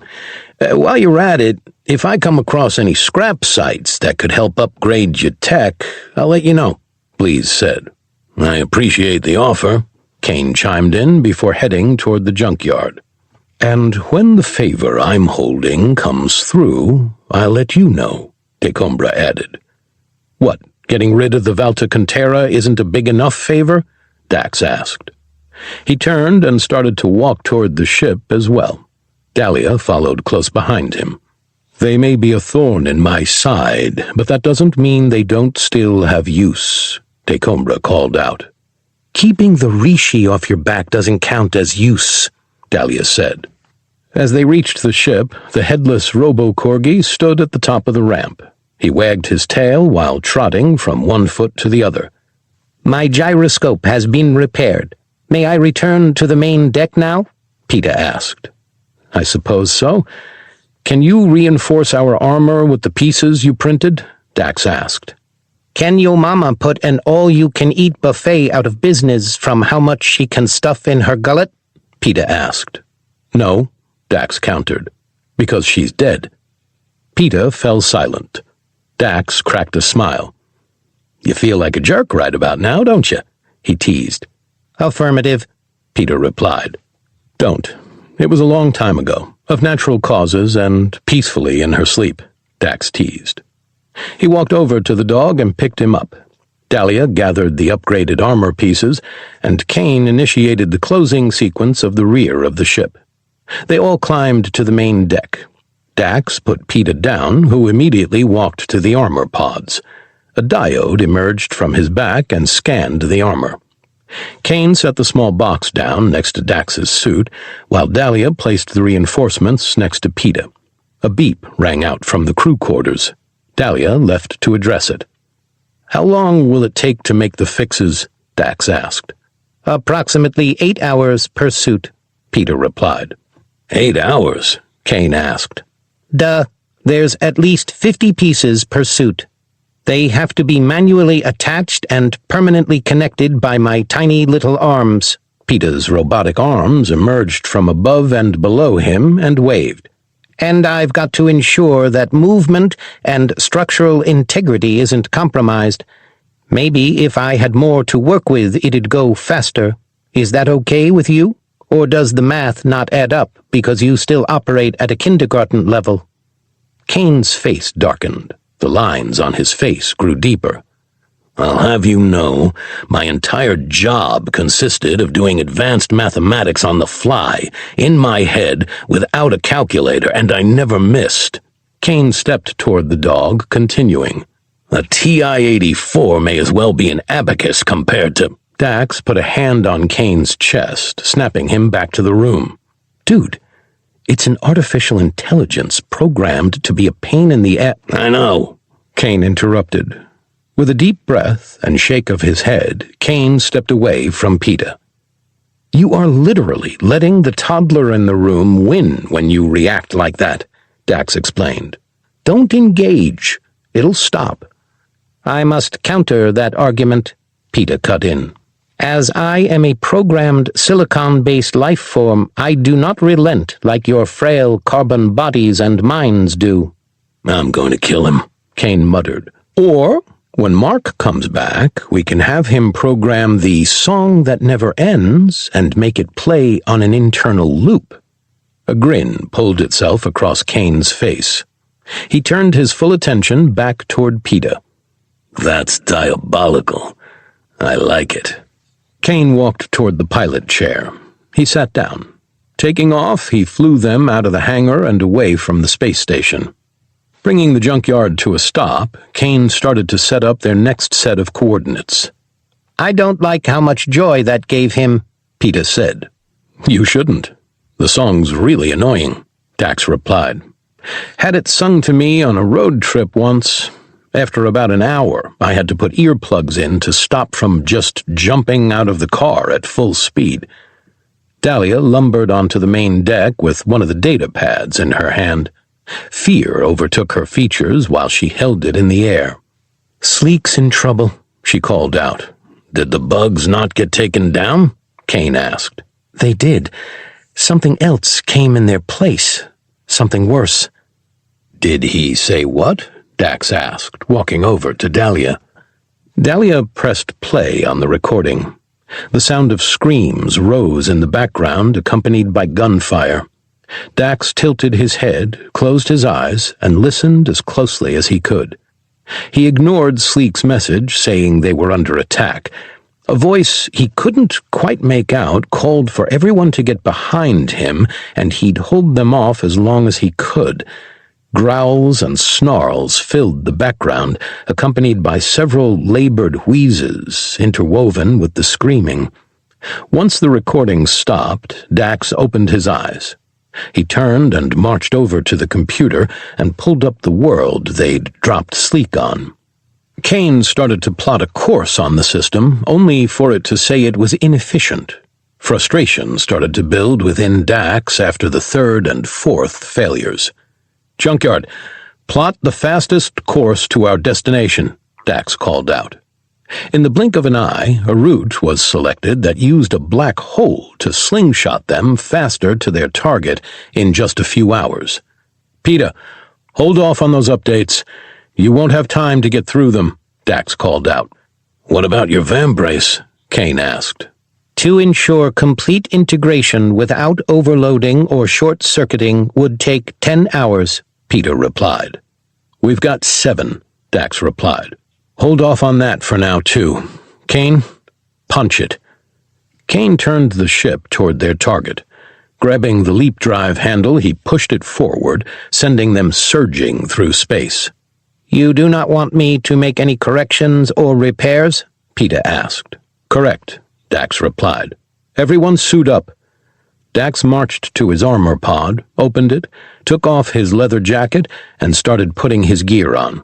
While you're at it, if I come across any scrap sites that could help upgrade your tech, I'll let you know," Blees said. "I appreciate the offer," Kane chimed in before heading toward the junkyard. "And when the favor I'm holding comes through, I'll let you know," Decombres added. "What, getting rid of the Valtakuntera isn't a big enough favor?" Dax asked. He turned and started to walk toward the ship as well. Dalia followed close behind him. "They may be a thorn in my side, but that doesn't mean they don't still have use," Decombres called out. "Keeping the rishi off your back doesn't count as use," Dalia said. As they reached the ship, the headless robo-corgi stood at the top of the ramp. He wagged his tail while trotting from one foot to the other. "My gyroscope has been repaired," May I return to the main deck now? Peeta asked. I suppose so. Can you reinforce our armor with the pieces you printed? Dax asked. Can your mama put an all-you-can-eat buffet out of business from how much she can stuff in her gullet? Peeta asked. No, Dax countered, because she's dead. Peeta fell silent. Dax cracked a smile. You feel like a jerk right about now, don't you? He teased. Affirmative, Peeta replied. Don't. It was a long time ago, of natural causes and peacefully in her sleep, Dax teased. He walked over to the dog and picked him up. Dalia gathered the upgraded armor pieces, and Kane initiated the closing sequence of the rear of the ship. They all climbed to the main deck. Dax put Peeta down, who immediately walked to the armor pods. A diode emerged from his back and scanned the armor. Kane set the small box down next to Dax's suit, while Dalia placed the reinforcements next to Peeta. A beep rang out from the crew quarters. Dalia left to address it. How long will it take to make the fixes? Dax asked. Approximately 8 hours per suit, Peeta replied. 8 hours? Kane asked. Duh. There's at least 50 pieces per suit. They have to be manually attached and permanently connected by my tiny little arms. Peeta's robotic arms emerged from above and below him and waved. And I've got to ensure that movement and structural integrity isn't compromised. Maybe if I had more to work with, it'd go faster. Is that okay with you? Or does the math not add up because you still operate at a kindergarten level? Kane's face darkened. The lines on his face grew deeper. I'll have you know, my entire job consisted of doing advanced mathematics on the fly, in my head, without a calculator, and I never missed. Kane stepped toward the dog, continuing. A TI-84 may as well be an abacus compared to... Dax put a hand on Kane's chest, snapping him back to the room. Dude, it's an artificial intelligence programmed to be a pain in the ass. I know, Kane interrupted. With a deep breath and shake of his head, Kane stepped away from Peeta. You are literally letting the toddler in the room win when you react like that, Dax explained. Don't engage. It'll stop. I must counter that argument, Peeta cut in. As I am a programmed silicon-based life form, I do not relent like your frail carbon bodies and minds do. I'm going to kill him, Kane muttered. Or... when Mark comes back, we can have him program the song that never ends and make it play on an internal loop. A grin pulled itself across Kane's face. He turned his full attention back toward Peeta. That's diabolical. I like it. Kane walked toward the pilot chair. He sat down. Taking off, he flew them out of the hangar and away from the space station. Bringing the junkyard to a stop, Kane started to set up their next set of coordinates. I don't like how much joy that gave him, Peeta said. You shouldn't. The song's really annoying, Dax replied. Had it sung to me on a road trip once. After about an hour, I had to put earplugs in to stop from just jumping out of the car at full speed. Dalia lumbered onto the main deck with one of the data pads in her hand. Fear overtook her features while she held it in the air. Sleek's in trouble, she called out. Did the bugs not get taken down? Kane asked. They did. Something else came in their place. Something worse. Did he say what? Dax asked, walking over to Dalia. Dalia pressed play on the recording. The sound of screams rose in the background, accompanied by gunfire. Dax tilted his head, closed his eyes, and listened as closely as he could. He ignored Sleek's message saying they were under attack. A voice he couldn't quite make out called for everyone to get behind him, and he'd hold them off as long as he could. Growls and snarls filled the background, accompanied by several labored wheezes interwoven with the screaming. Once the recording stopped, Dax opened his eyes. He turned and marched over to the computer and pulled up the world they'd dropped Sleek on. Kane started to plot a course on the system, only for it to say it was inefficient. Frustration started to build within Dax after the third and fourth failures. "Junkyard, plot the fastest course to our destination," Dax called out. In the blink of an eye, a route was selected that used a black hole to slingshot them faster to their target in just a few hours. "Peter, hold off on those updates. You won't have time to get through them," Dax called out. "What about your vambrace?" Kane asked. To ensure complete integration without overloading or short-circuiting would take 10 hours, Peter replied. "We've got 7, Dax replied. "Hold off on that for now, too. Kane, punch it." Kane turned the ship toward their target. Grabbing the leap drive handle, he pushed it forward, sending them surging through space. "You do not want me to make any corrections or repairs?" Peter asked. "Correct," Dax replied. "Everyone suit up." Dax marched to his armor pod, opened it, took off his leather jacket, and started putting his gear on.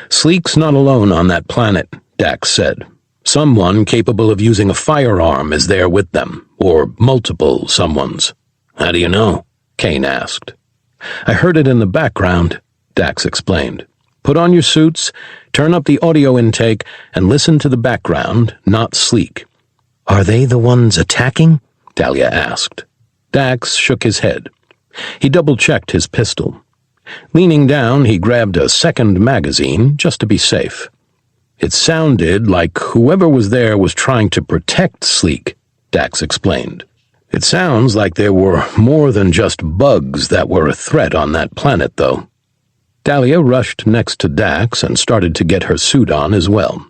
"Sleek's not alone on that planet," Dax said. "Someone capable of using a firearm is there with them, or multiple someones." "How do you know?" Kane asked. "I heard it in the background," Dax explained. "Put on your suits, turn up the audio intake, and listen to the background, not Sleek." "Are they the ones attacking?" Dalia asked. Dax shook his head. He double-checked his pistol. Leaning down, he grabbed a second magazine, just to be safe. "It sounded like whoever was there was trying to protect Sleek," Dax explained. "It sounds like there were more than just bugs that were a threat on that planet, though." Dalia rushed next to Dax and started to get her suit on as well.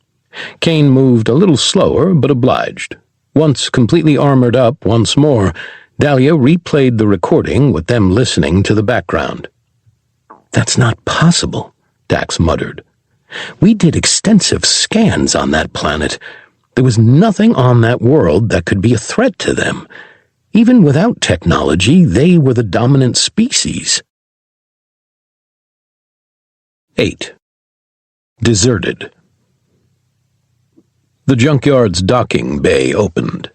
Kane moved a little slower, but obliged. Once completely armored up once more, Dalia replayed the recording with them listening to the background. "That's not possible," Dax muttered. "We did extensive scans on that planet. There was nothing on that world that could be a threat to them. Even without technology, they were the dominant species." 8. Deserted. The Junkyard's docking bay opened.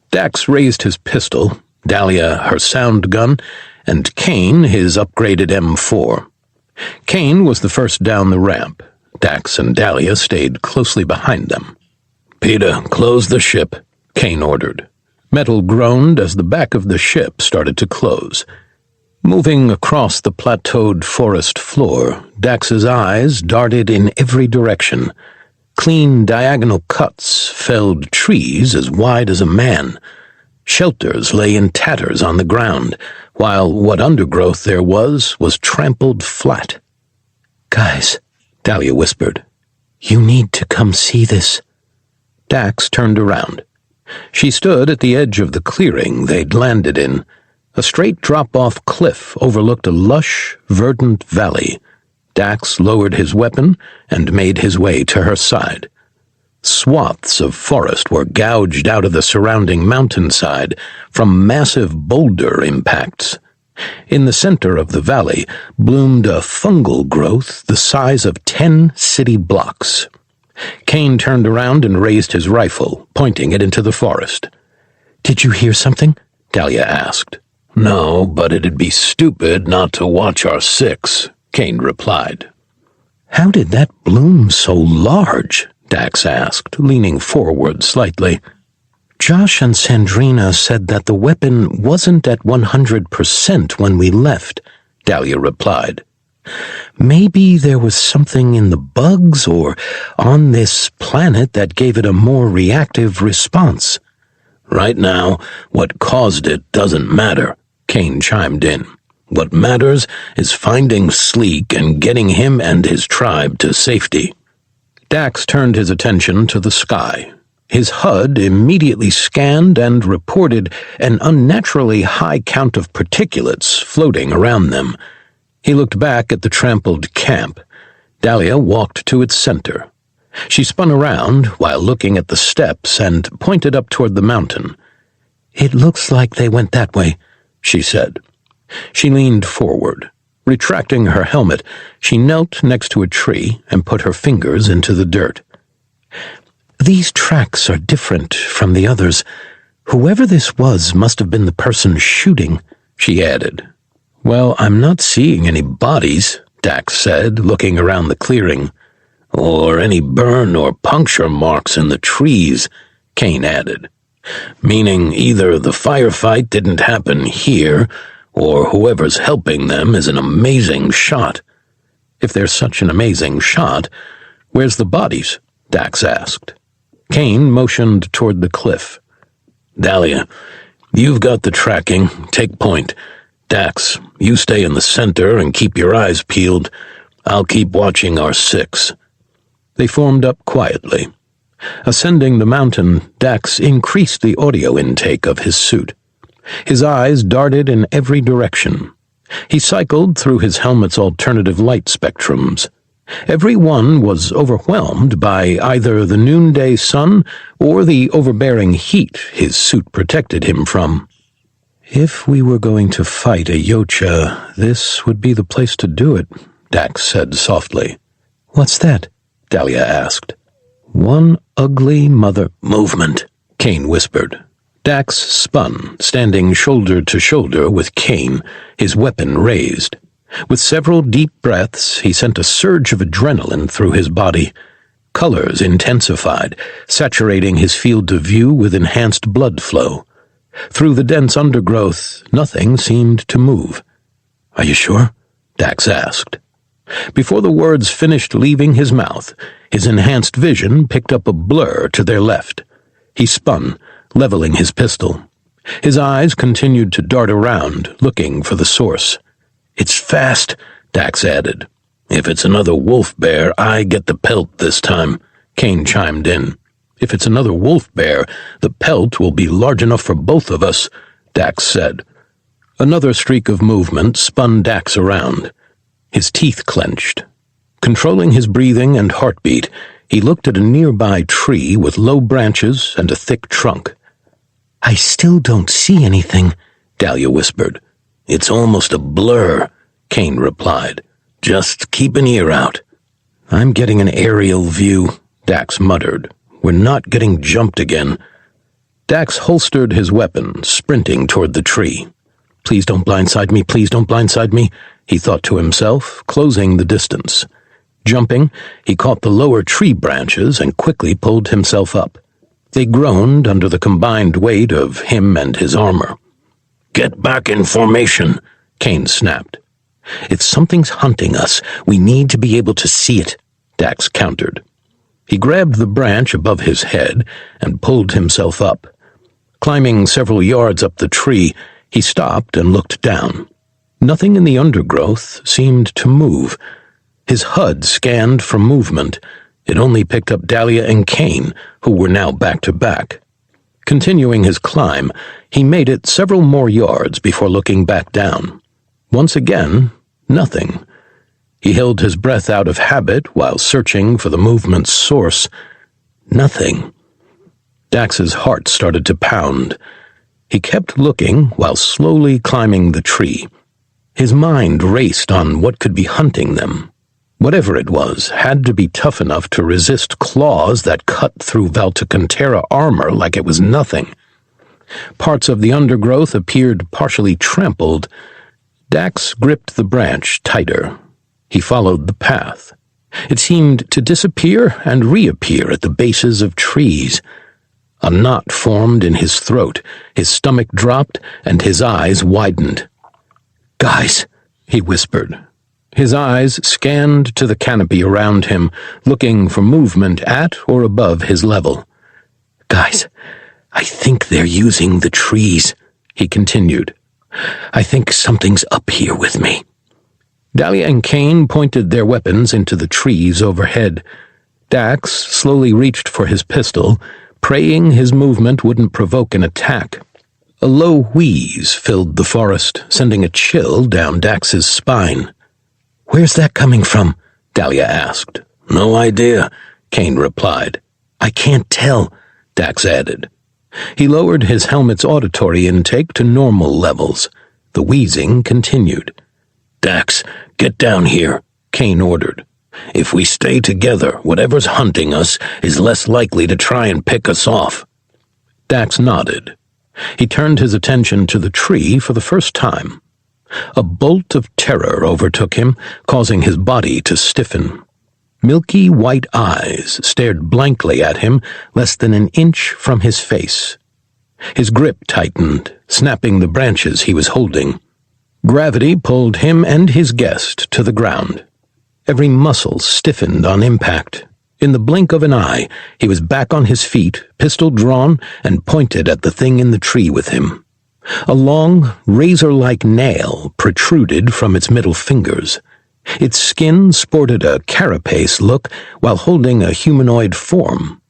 Dax raised his pistol, Dalia her sound gun, and Kane his upgraded M4. Kane was the first down the ramp. Dax and Dalia stayed closely behind them. "Peter, close the ship," Kane ordered. Metal groaned as the back of the ship started to close. Moving across the plateaued forest floor, Dax's eyes darted in every direction. Clean diagonal cuts felled trees as wide as a man. Shelters lay in tatters on the ground, while what undergrowth there was trampled flat. "Guys," Dalia whispered. "You need to come see this." Dax turned around. She stood at the edge of the clearing they'd landed in. A straight drop-off cliff overlooked a lush, verdant valley. Dax lowered his weapon and made his way to her side. Swaths of forest were gouged out of the surrounding mountainside from massive boulder impacts. In the center of the valley bloomed a fungal growth the size of 10 city blocks. Kane turned around and raised his rifle, pointing it into the forest. "Did you hear something?" Dalia asked. "No, but it'd be stupid not to watch our 6, Kane replied. "How did that bloom so large?" Dax asked, leaning forward slightly. "Josh and Sandrina said that the weapon wasn't at 100% when we left," Dalia replied. "Maybe there was something in the bugs or on this planet that gave it a more reactive response." "Right now, what caused it doesn't matter," Kane chimed in. "What matters is finding Sleek and getting him and his tribe to safety." Dax turned his attention to the sky. His HUD immediately scanned and reported an unnaturally high count of particulates floating around them. He looked back at the trampled camp. Dalia walked to its center. She spun around while looking at the steps and pointed up toward the mountain. "It looks like they went that way," she said. She leaned forward. Retracting her helmet, she knelt next to a tree and put her fingers into the dirt. "These tracks are different from the others. Whoever this was must have been the person shooting, she added. Well, I'm not seeing any bodies, Dax said, looking around the clearing. Or any burn or puncture marks in the trees, Kane added. Meaning either the firefight didn't happen here, or whoever's helping them is an amazing shot. If there's such an amazing shot, where's the bodies? Dax asked. Kane motioned toward the cliff. Dalia, you've got the tracking. Take point. Dax, you stay in the center and keep your eyes peeled. I'll keep watching our six. They formed up quietly. Ascending the mountain, Dax increased the audio intake of his suit. His eyes darted in every direction. He cycled through his helmet's alternative light spectrums. Every one was overwhelmed by either the noonday sun or the overbearing heat his suit protected him from. If we were going to fight a Yocha, this would be the place to do it, Dax said softly. What's that? Dalia asked. One ugly mother movement, Kane whispered. Dax spun, standing shoulder to shoulder with Kane, his weapon raised. With several deep breaths, he sent a surge of adrenaline through his body. Colors intensified, saturating his field of view with enhanced blood flow. Through the dense undergrowth, nothing seemed to move. Are you sure? Dax asked. Before the words finished leaving his mouth, his enhanced vision picked up a blur to their left. He spun, leveling his pistol. His eyes continued to dart around, looking for the source. It's fast, Dax added. If it's another wolf bear, I get the pelt this time, Kane chimed in. If it's another wolf bear, the pelt will be large enough for both of us, Dax said. Another streak of movement spun Dax around. His teeth clenched. Controlling his breathing and heartbeat, he looked at a nearby tree with low branches and a thick trunk. I still don't see anything, Dalia whispered. It's almost a blur, Kane replied. Just keep an ear out. I'm getting an aerial view, Dax muttered. We're not getting jumped again. Dax holstered his weapon, sprinting toward the tree. Please don't blindside me, please don't blindside me, he thought to himself, closing the distance. Jumping, he caught the lower tree branches and quickly pulled himself up. They groaned under the combined weight of him and his armor. Get back in formation, Kane snapped. If something's hunting us, we need to be able to see it, Dax countered. He grabbed the branch above his head and pulled himself up. Climbing several yards up the tree, he stopped and looked down. Nothing in the undergrowth seemed to move. His HUD scanned for movement. It only picked up Dalia and Kane, who were now back to back. Continuing his climb, he made it several more yards before looking back down. Once again, nothing. He held his breath out of habit while searching for the movement's source. Nothing. Dax's heart started to pound. He kept looking while slowly climbing the tree. His mind raced on what could be hunting them. Whatever it was had to be tough enough to resist claws that cut through Valtakuntera armor like it was nothing. Parts of the undergrowth appeared partially trampled. Dax gripped the branch tighter. He followed the path. It seemed to disappear and reappear at the bases of trees. A knot formed in his throat, his stomach dropped, and his eyes widened. "Guys," he whispered. His eyes scanned to the canopy around him, looking for movement at or above his level. "Guys, I think they're using the trees," he continued. "I think something's up here with me." Dalia and Kane pointed their weapons into the trees overhead. Dax slowly reached for his pistol, praying his movement wouldn't provoke an attack. A low wheeze filled the forest, sending a chill down Dax's spine. "Where's that coming from?" Dalia asked. "No idea," Kane replied. "I can't tell," Dax added. He lowered his helmet's auditory intake to normal levels. The wheezing continued. "Dax, get down here," Kane ordered. "If we stay together, whatever's hunting us is less likely to try and pick us off." Dax nodded. He turned his attention to the tree for the first time. A bolt of terror overtook him, causing his body to stiffen. Milky white eyes stared blankly at him less than an inch from his face. His grip tightened, snapping the branches he was holding. Gravity pulled him and his guest to the ground. Every muscle stiffened on impact. In the blink of an eye, he was back on his feet, pistol drawn, and pointed at the thing in the tree with him. A long, razor-like nail protruded from its middle fingers. Its skin sported a carapace look while holding a humanoid form.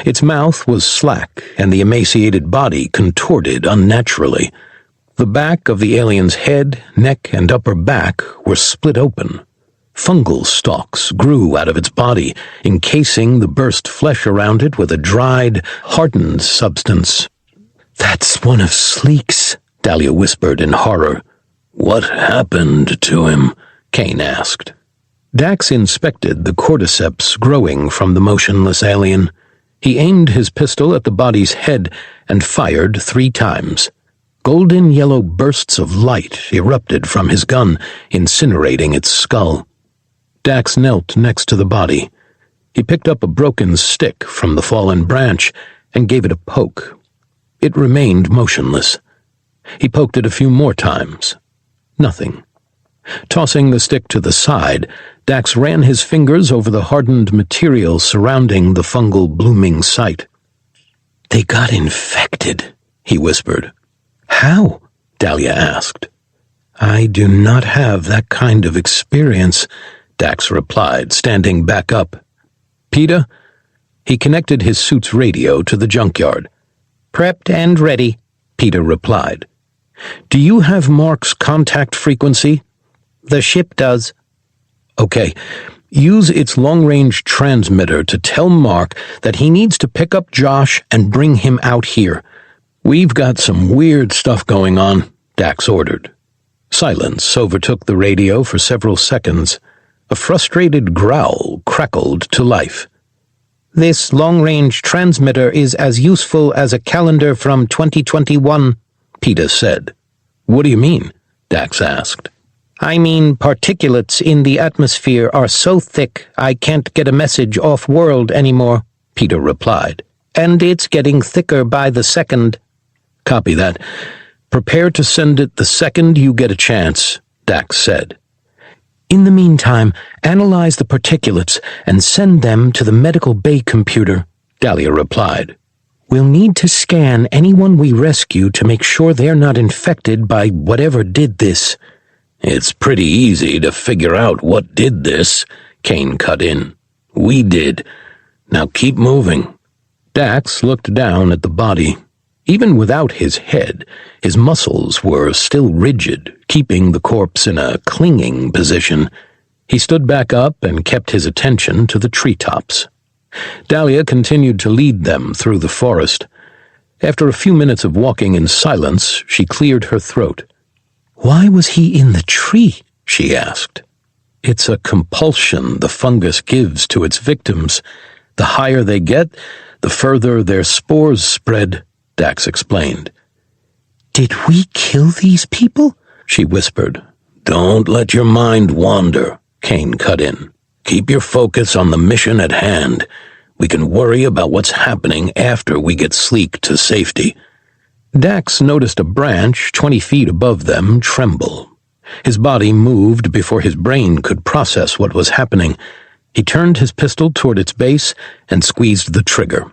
Its mouth was slack, and the emaciated body contorted unnaturally. The back of the alien's head, neck, and upper back were split open. Fungal stalks grew out of its body, encasing the burst flesh around it with a dried, hardened substance. "That's one of Sleek's," Dalia whispered in horror. "What happened to him?" Kane asked. Dax inspected the cordyceps growing from the motionless alien. He aimed his pistol at the body's head and fired 3 times. Golden yellow bursts of light erupted from his gun, incinerating its skull. Dax knelt next to the body. He picked up a broken stick from the fallen branch and gave it a poke. It remained motionless. He poked it a few more times. Nothing. Tossing the stick to the side, Dax ran his fingers over the hardened material surrounding the fungal blooming site. "They got infected," he whispered. "How?" Dalia asked. "I do not have that kind of experience," Dax replied, standing back up. "Peter?" He connected his suit's radio to the junkyard. "Prepped and ready," Peter replied. "Do you have Mark's contact frequency?" "The ship does." "Okay. Use its long-range transmitter to tell Mark that he needs to pick up Josh and bring him out here. We've got some weird stuff going on," Dax ordered. Silence overtook the radio for several seconds. A frustrated growl crackled to life. "This long-range transmitter is as useful as a calendar from 2021, Peter said. "What do you mean?" Dax asked. "I mean particulates in the atmosphere are so thick I can't get a message off-world anymore," Peter replied. "And it's getting thicker by the second." "Copy that. Prepare to send it the second you get a chance," Dax said. "In the meantime, analyze the particulates and send them to the medical bay computer," Dalia replied. "We'll need to scan anyone we rescue to make sure they're not infected by whatever did this." "It's pretty easy to figure out what did this," Kane cut in. "We did. Now keep moving." Dax looked down at the body. Even without his head, his muscles were still rigid, keeping the corpse in a clinging position. He stood back up and kept his attention to the treetops. Dalia continued to lead them through the forest. After a few minutes of walking in silence, she cleared her throat. "Why was he in the tree?" she asked. "It's a compulsion the fungus gives to its victims. The higher they get, the further their spores spread," Dax explained. "Did we kill these people?" she whispered. "Don't let your mind wander," Kane cut in. "Keep your focus on the mission at hand. We can worry about what's happening after we get Sleek to safety." Dax noticed a branch 20 feet above them tremble. His body moved before his brain could process what was happening. He turned his pistol toward its base and squeezed the trigger.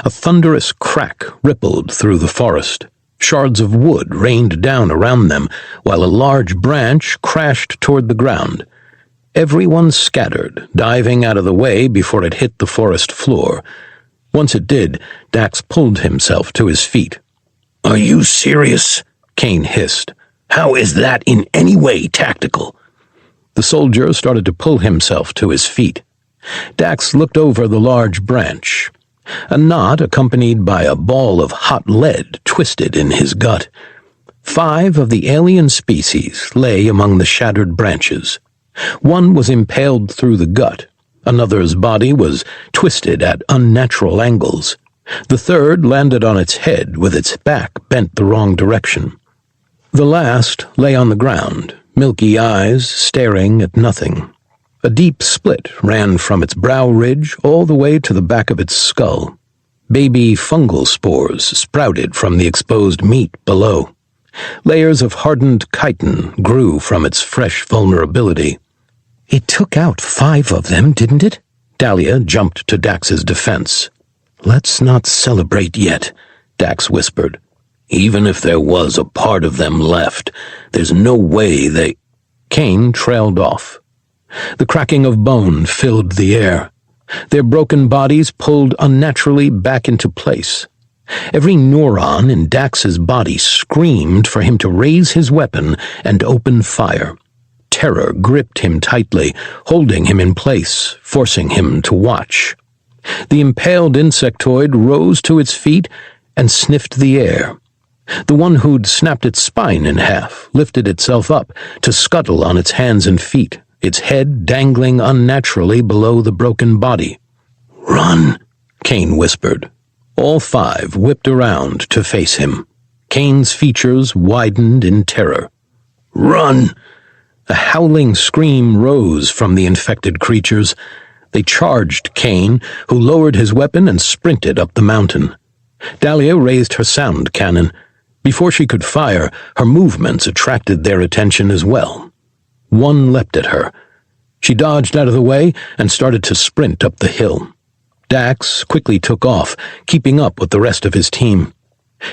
A thunderous crack rippled through the forest. Shards of wood rained down around them, while a large branch crashed toward the ground. Everyone scattered, diving out of the way before it hit the forest floor. Once it did, Dax pulled himself to his feet. "Are you serious?" Kane hissed. "How is that in any way tactical?" The soldier started to pull himself to his feet. Dax looked over the large branch. A knot accompanied by a ball of hot lead twisted in his gut. 5 of the alien species lay among the shattered branches. One was impaled through the gut. Another's body was twisted at unnatural angles. The third landed on its head with its back bent the wrong direction. The last lay on the ground, milky eyes staring at nothing. A deep split ran from its brow ridge all the way to the back of its skull. Baby fungal spores sprouted from the exposed meat below. Layers of hardened chitin grew from its fresh vulnerability. "It took out 5 of them, didn't it?" Dalia jumped to Dax's defense. "Let's not celebrate yet," Dax whispered. "Even if there was a part of them left, there's no way they—" Kane trailed off. The cracking of bone filled the air. Their broken bodies pulled unnaturally back into place. Every neuron in Dax's body screamed for him to raise his weapon and open fire. Terror gripped him tightly, holding him in place, forcing him to watch. The impaled insectoid rose to its feet and sniffed the air. The one who'd snapped its spine in half lifted itself up to scuttle on its hands and feet, its head dangling unnaturally below the broken body. "Run," Kane whispered. All 5 whipped around to face him. Kane's features widened in terror. "Run!" A howling scream rose from the infected creatures. They charged Kane, who lowered his weapon and sprinted up the mountain. Dalia raised her sound cannon. Before she could fire, her movements attracted their attention as well. One leapt at her. She dodged out of the way and started to sprint up the hill. Dax quickly took off, keeping up with the rest of his team.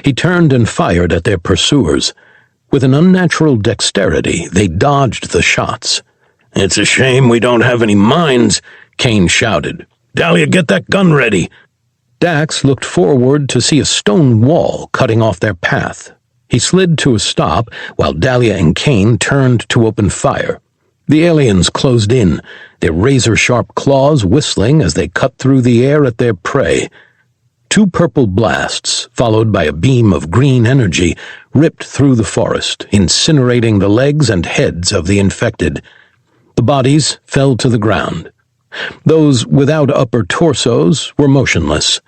He turned and fired at their pursuers. With an unnatural dexterity, they dodged the shots. "It's a shame we don't have any mines," Kane shouted. "Dalia, get that gun ready." Dax looked forward to see a stone wall cutting off their path. He slid to a stop while Dalia and Kane turned to open fire. The aliens closed in, their razor-sharp claws whistling as they cut through the air at their prey. 2 purple blasts, followed by a beam of green energy, ripped through the forest, incinerating the legs and heads of the infected. The bodies fell to the ground. Those without upper torsos were motionless.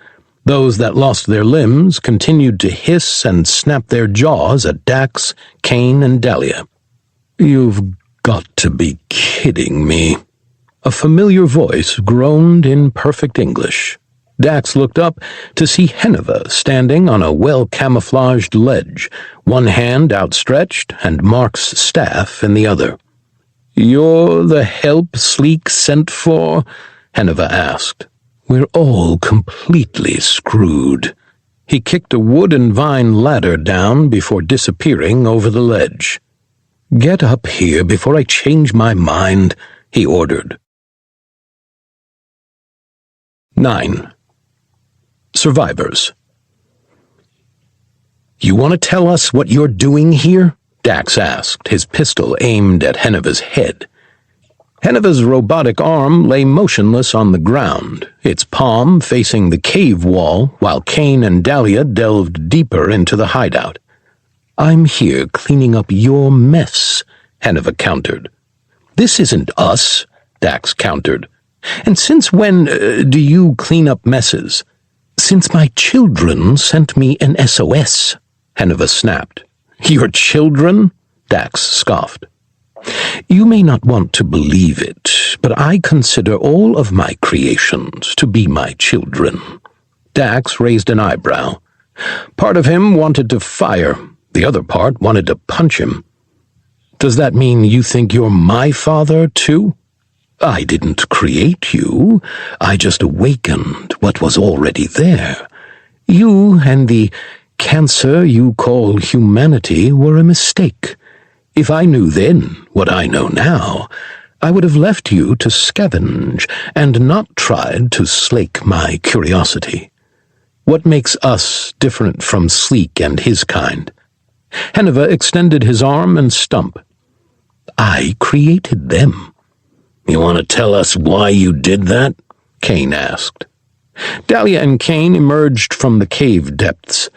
Those that lost their limbs continued to hiss and snap their jaws at Dax, Kane, and Dalia. "You've got to be kidding me." A familiar voice groaned in perfect English. Dax looked up to see Henuva standing on a well-camouflaged ledge, one hand outstretched and Mark's staff in the other. "You're the help Sleek sent for?" Henuva asked. "We're all completely screwed." He kicked a wood and vine ladder down before disappearing over the ledge. "Get up here before I change my mind," he ordered. 9. Survivors. "You want to tell us what you're doing here?" Dax asked, his pistol aimed at Henuva's head. Henuva's robotic arm lay motionless on the ground, its palm facing the cave wall, while Kane and Dalia delved deeper into the hideout. "I'm here cleaning up your mess," Henuva countered. "This isn't us," Dax countered. "And since when do you clean up messes?" "Since my children sent me an SOS," Henuva snapped. "Your children?" Dax scoffed. "You may not want to believe it, but I consider all of my creations to be my children." Dax raised an eyebrow. Part of him wanted to fire, the other part wanted to punch him. "Does that mean you think you're my father, too?" "I didn't create you. I just awakened what was already there. You and the cancer you call humanity were a mistake. If I knew then what I know now, I would have left you to scavenge and not tried to slake my curiosity." "What makes us different from Sleek and his kind?" Henuva extended his arm and stump. "I created them." "You want to tell us why you did that?" Kane asked. Dalia and Kane emerged from the cave depths.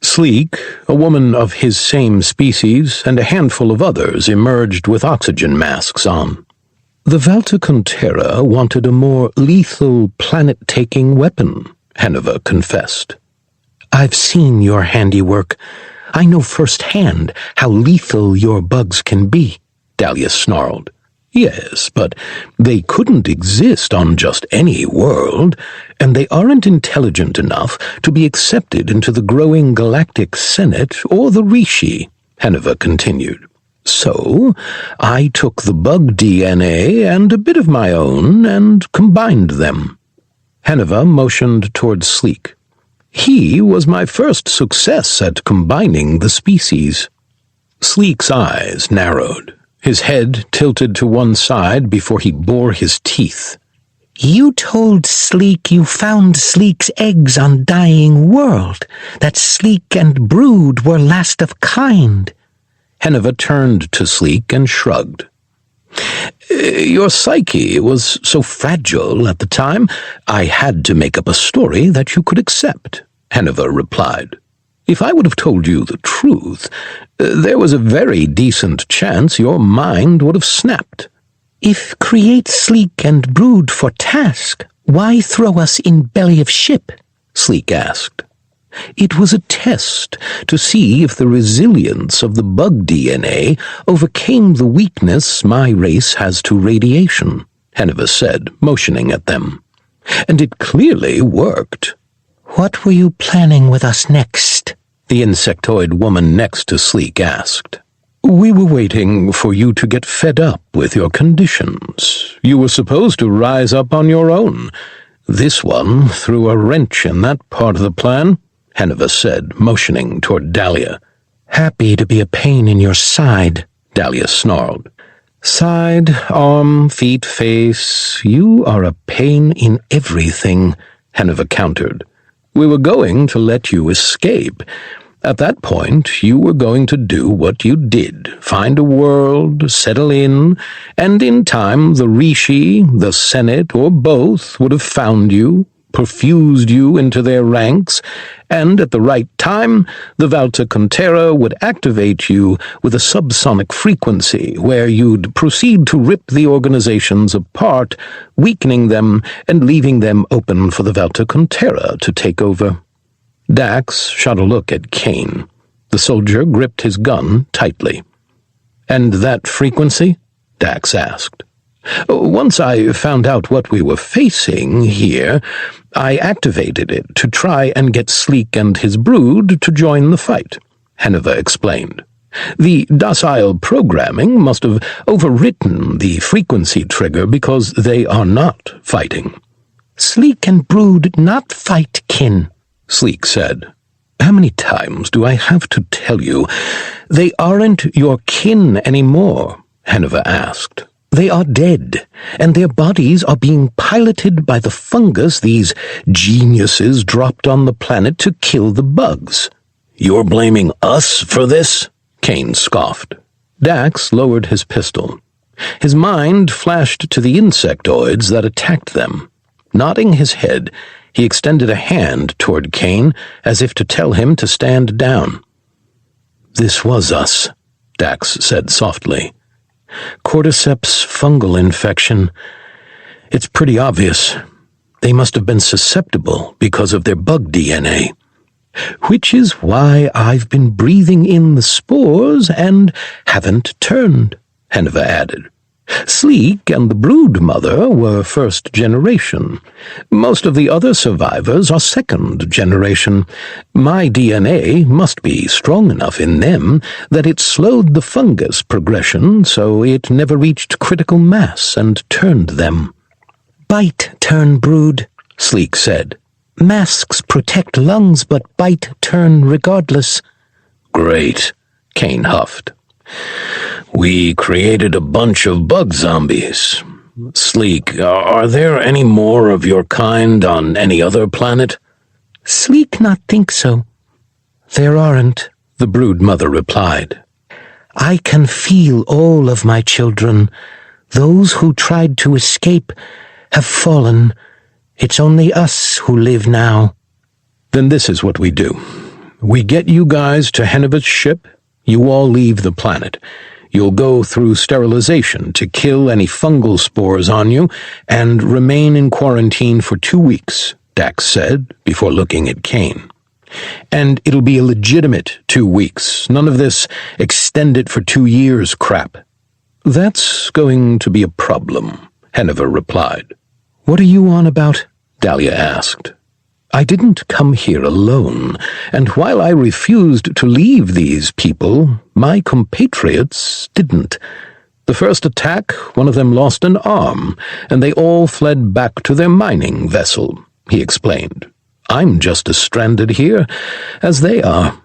Sleek, a woman of his same species, and a handful of others emerged with oxygen masks on. "The Valtakuntera wanted a more lethal planet-taking weapon," Henuva confessed. I've seen your handiwork. I know firsthand how lethal your bugs can be, Dalia snarled. Yes, but they couldn't exist on just any world, and they aren't intelligent enough to be accepted into the growing Galactic Senate or the Rishi, Henuva continued. So, I took the bug DNA and a bit of my own and combined them. Henuva motioned toward Sleek. He was my first success at combining the species. Sleek's eyes narrowed. His head tilted to one side before he bore his teeth. You told Sleek you found Sleek's eggs on Dying World, that Sleek and Brood were last of kind. Henuva turned to Sleek and shrugged. Your psyche was so fragile at the time, I had to make up a story that you could accept, Henuva replied. If I would have told you the truth, there was a very decent chance your mind would have snapped. If create Sleek and Brood for task, why throw us in belly of ship? Sleek asked. It was a test to see if the resilience of the bug DNA overcame the weakness my race has to radiation, Henuva said, motioning at them. And it clearly worked. What were you planning with us next? The insectoid woman next to Sleek asked. We were waiting for you to get fed up with your conditions. You were supposed to rise up on your own. This one threw a wrench in that part of the plan, Henuva said, motioning toward Dalia. Happy to be a pain in your side, Dalia snarled. Side, arm, feet, face, you are a pain in everything, Henuva countered. We were going to let you escape. At that point, you were going to do what you did, find a world, settle in, and in time the Rishi, the Senate, or both would have found you, perfused you into their ranks, and at the right time, the Valtakuntera would activate you with a subsonic frequency where you'd proceed to rip the organizations apart, weakening them and leaving them open for the Valtakuntera to take over. Dax shot a look at Kane. The soldier gripped his gun tightly. And that frequency? Dax asked. Once I found out what we were facing here, I activated it to try and get Sleek and his brood to join the fight, Henuva explained. The docile programming must have overwritten the frequency trigger because they are not fighting. Sleek and Brood not fight, kin, Sleek said. How many times do I have to tell you? They aren't your kin anymore, Henuva asked. They are dead, and their bodies are being piloted by the fungus these geniuses dropped on the planet to kill the bugs. You're blaming us for this? Kane scoffed. Dax lowered his pistol. His mind flashed to the insectoids that attacked them. Nodding his head, he extended a hand toward Kane as if to tell him to stand down. This was us, Dax said softly. Cordyceps fungal infection. It's pretty obvious. They must have been susceptible because of their bug DNA. Which is why I've been breathing in the spores and haven't turned, Henuva added. Sleek and the brood mother were first generation. Most of the other survivors are second generation. My DNA must be strong enough in them that it slowed the fungus progression so it never reached critical mass and turned them. Bite turn brood, Sleek said. Masks protect lungs but bite turn regardless. Great, Kane huffed. We created a bunch of bug zombies. Sleek, are there any more of your kind on any other planet? Sleek not think so. There aren't, the brood mother replied. I can feel all of my children. Those who tried to escape have fallen. It's only us who live now. Then this is what we do. We get you guys to Henuva's ship. You all leave the planet. You'll go through sterilization to kill any fungal spores on you and remain in quarantine for 2 weeks. Dax said, before looking at Kane. "And it'll be a legitimate 2 weeks. None of this extend it for 2 years crap." "That's going to be a problem," Henuva replied. "What are you on about?" Dalia asked. "I didn't come here alone, and while I refused to leave these people, my compatriots didn't. The first attack, one of them lost an arm, and they all fled back to their mining vessel," he explained. "I'm just as stranded here as they are."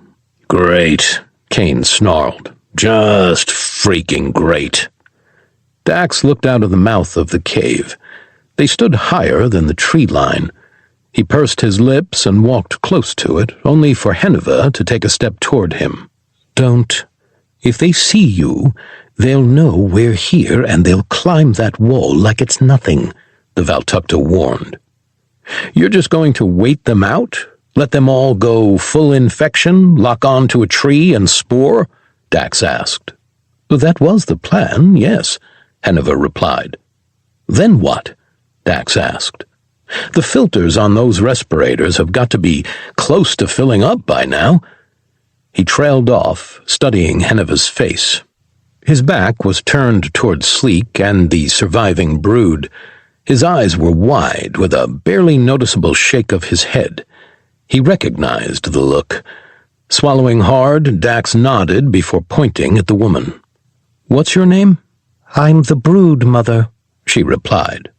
"Great," Kane snarled. "Just freaking great." Dax looked out of the mouth of the cave. They stood higher than the tree line. He pursed his lips and walked close to it, only for Henuva to take a step toward him. "Don't. If they see you, they'll know we're here and they'll climb that wall like it's nothing," the Valtakuntera warned. "You're just going to wait them out? Let them all go full infection, lock on to a tree and spore?" Dax asked. "That was the plan, yes," Henuva replied. "Then what?" Dax asked. "The filters on those respirators have got to be close to filling up by now." He trailed off, studying Henuva's face. His back was turned toward Sleek and the surviving brood. His eyes were wide, with a barely noticeable shake of his head. He recognized the look. Swallowing hard, Dax nodded before pointing at the woman. "What's your name?" "I'm the brood, Mother," she replied.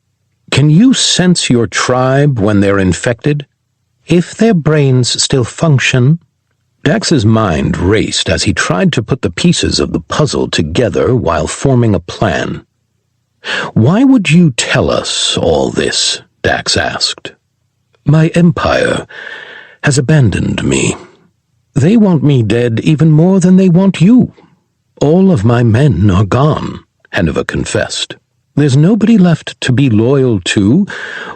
"Can you sense your tribe when they're infected?" "If their brains still function." Dax's mind raced as he tried to put the pieces of the puzzle together while forming a plan. "Why would you tell us all this?" Dax asked. "My empire has abandoned me. They want me dead even more than they want you. All of my men are gone," Henuva confessed. "There's nobody left to be loyal to,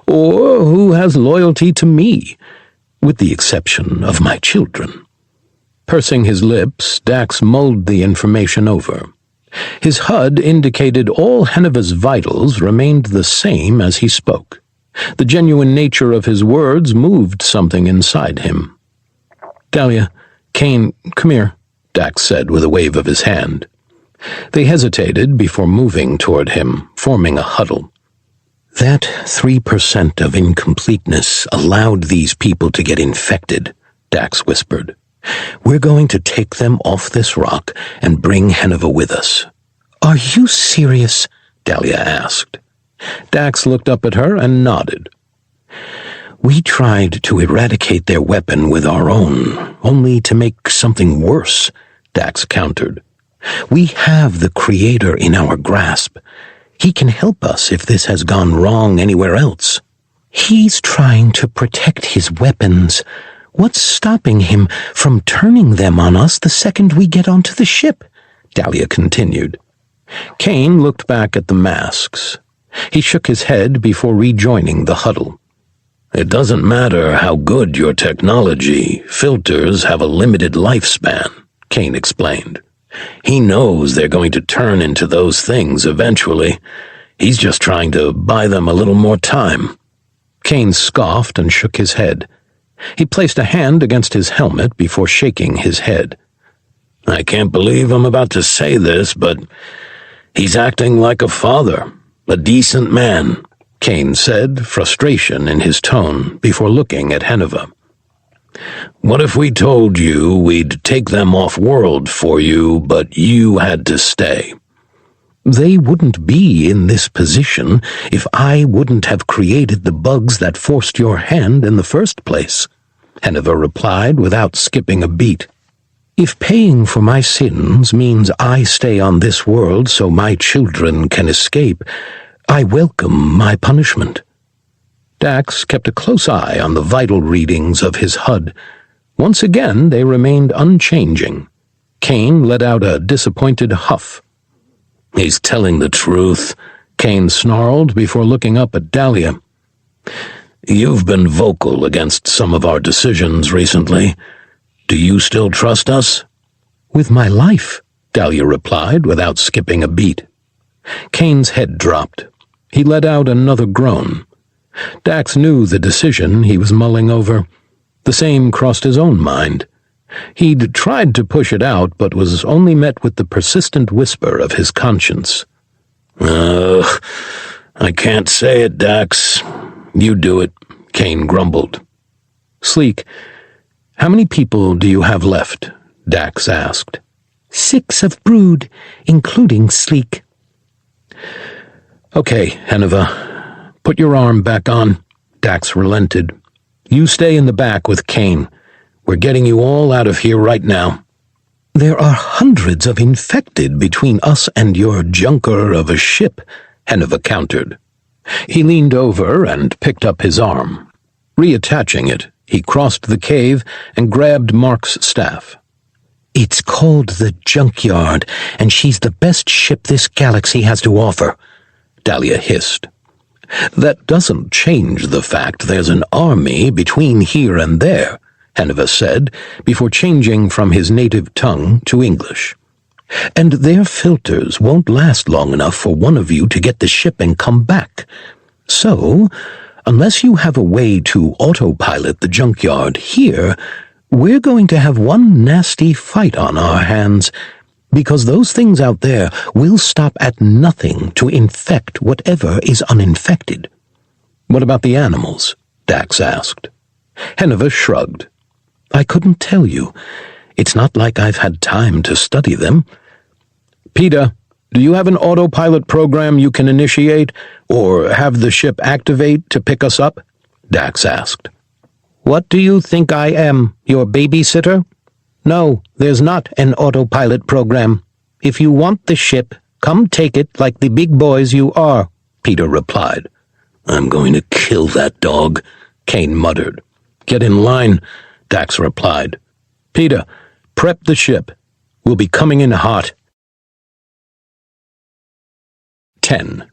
or who has loyalty to me, with the exception of my children." Pursing his lips, Dax mulled the information over. His HUD indicated all Henuva's vitals remained the same as he spoke. The genuine nature of his words moved something inside him. "Dalia, Kane, come here," Dax said with a wave of his hand. They hesitated before moving toward him, forming a huddle. "That 3% of incompleteness allowed these people to get infected," Dax whispered. "We're going to take them off this rock and bring Henuva with us." "Are you serious?" Dalia asked. Dax looked up at her and nodded. "We tried to eradicate their weapon with our own, only to make something worse," Dax countered. "We have the Creator in our grasp. He can help us if this has gone wrong anywhere else." "He's trying to protect his weapons. What's stopping him from turning them on us the second we get onto the ship?" Dalia continued. Kane looked back at the masks. He shook his head before rejoining the huddle. "It doesn't matter how good your technology, filters have a limited lifespan," Kane explained. "He knows they're going to turn into those things eventually. He's just trying to buy them a little more time." Kane scoffed and shook his head. He placed a hand against his helmet before shaking his head. "I can't believe I'm about to say this, but he's acting like a father, a decent man," Kane said, frustration in his tone, before looking at Henuva. "What if we told you we'd take them off-world for you, but you had to stay?" "They wouldn't be in this position if I wouldn't have created the bugs that forced your hand in the first place," Henuva replied without skipping a beat. "If paying for my sins means I stay on this world so my children can escape, I welcome my punishment." Dax kept a close eye on the vital readings of his HUD. Once again they remained unchanging. Kane let out a disappointed huff. "He's telling the truth," Kane snarled before looking up at Dalia. "You've been vocal against some of our decisions recently. Do you still trust us?" "With my life," Dalia replied without skipping a beat. Kane's head dropped. He let out another groan. Dax knew the decision he was mulling over. The same crossed his own mind. He'd tried to push it out, but was only met with the persistent whisper of his conscience. I can't say it, Dax. You do it, Kane grumbled. Sleek, how many people do you have left? Dax asked. 6 of brood, including Sleek. Okay, Henuva. Put your arm back on. Dax relented. You stay in the back with Kane. We're getting you all out of here right now. There are hundreds of infected between us and your junker of a ship, Henuva countered. He leaned over and picked up his arm. Reattaching it, he crossed the cave and grabbed Mark's staff. It's called the Junkyard, and she's the best ship this galaxy has to offer, Dalia hissed. That doesn't change the fact there's an army between here and there, Henuva said, before changing from his native tongue to English. And their filters won't last long enough for one of you to get the ship and come back. So, unless you have a way to autopilot the Junkyard here, we're going to have one nasty fight on our hands, because those things out there will stop at nothing to infect whatever is uninfected. What about the animals? Dax asked. Henuva shrugged. I couldn't tell you. It's not like I've had time to study them. Peter, do you have an autopilot program you can initiate, or have the ship activate to pick us up? Dax asked. What do you think I am, your babysitter? No, there's not an autopilot program. If you want the ship, come take it like the big boys you are, Peter replied. I'm going to kill that dog, Kane muttered. Get in line, Dax replied. Peter, prep the ship. We'll be coming in hot. 10.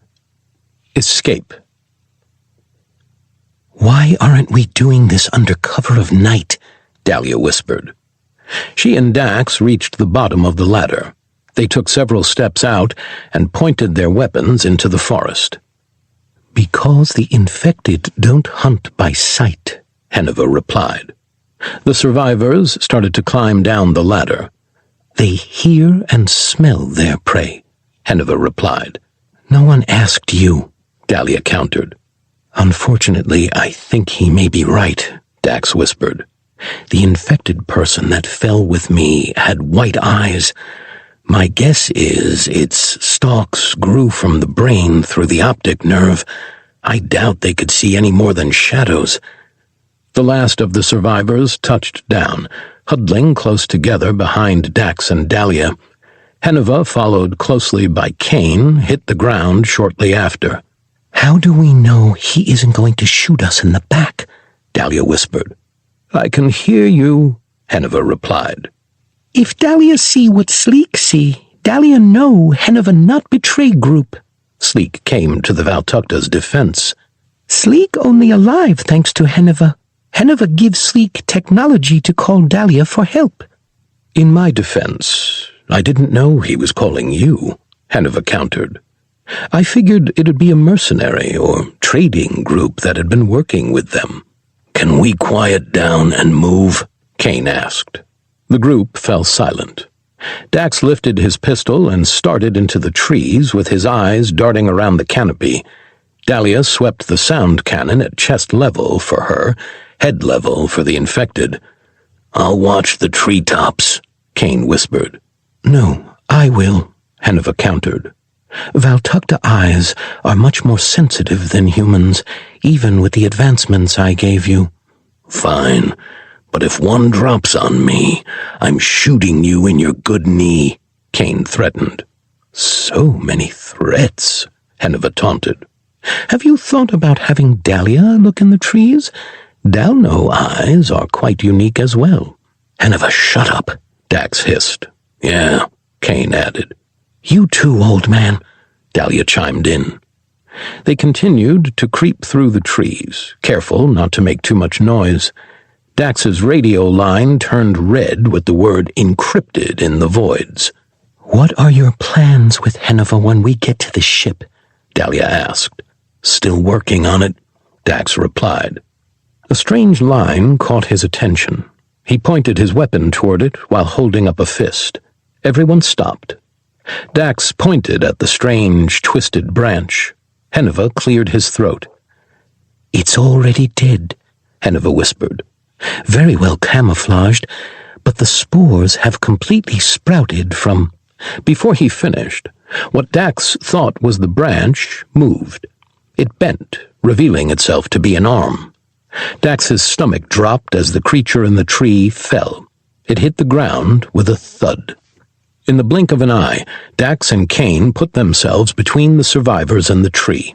Escape. Why aren't we doing this under cover of night? Dalia whispered. She and Dax reached the bottom of the ladder. They took several steps out and pointed their weapons into the forest. Because the infected don't hunt by sight, Henuva replied. The survivors started to climb down the ladder. They hear and smell their prey, Henuva replied. No one asked you, Dalia countered. Unfortunately, I think he may be right, Dax whispered. The infected person that fell with me had white eyes. My guess is its stalks grew from the brain through the optic nerve. I doubt they could see any more than shadows. The last of the survivors touched down, huddling close together behind Dax and Dalia. Henuva, followed closely by Kane, hit the ground shortly after. How do we know he isn't going to shoot us in the back? Dalia whispered. I can hear you, Henuva replied. If Dalia see what Sleek see, Dalia know Henuva not betray group. Sleek came to the Valtakta's defense. Sleek only alive thanks to Henuva. Henuva gives Sleek technology to call Dalia for help. In my defense, I didn't know he was calling you, Henuva countered. I figured it'd be a mercenary or trading group that had been working with them. Can we quiet down and move? Kane asked. The group fell silent. Dax lifted his pistol and started into the trees with his eyes darting around the canopy. Dalia swept the sound cannon at chest level for her, head level for the infected. I'll watch the treetops, Kane whispered. No, I will, Henuva countered. Valtakta eyes are much more sensitive than humans, even with the advancements I gave you. Fine, but if one drops on me, I'm shooting you in your good knee, Kane threatened. So many threats, Henuva taunted. Have you thought about having Dalia look in the trees? Dalno eyes are quite unique as well. Henuva, shut up, Dax hissed. Yeah, Kane added. You too, old man, Dalia chimed in. They continued to creep through the trees, careful not to make too much noise. Dax's radio line turned red with the word encrypted in the voids. What are your plans with Henuva when we get to the ship? Dalia asked. Still working on it, Dax replied. A strange line caught his attention. He pointed his weapon toward it while holding up a fist. Everyone stopped. Dax pointed at the strange, twisted branch. Henuva cleared his throat. "It's already dead," Henuva whispered. "Very well camouflaged, but the spores have completely sprouted from—" Before he finished, what Dax thought was the branch moved. It bent, revealing itself to be an arm. Dax's stomach dropped as the creature in the tree fell. It hit the ground with a thud. In the blink of an eye, Dax and Kane put themselves between the survivors and the tree.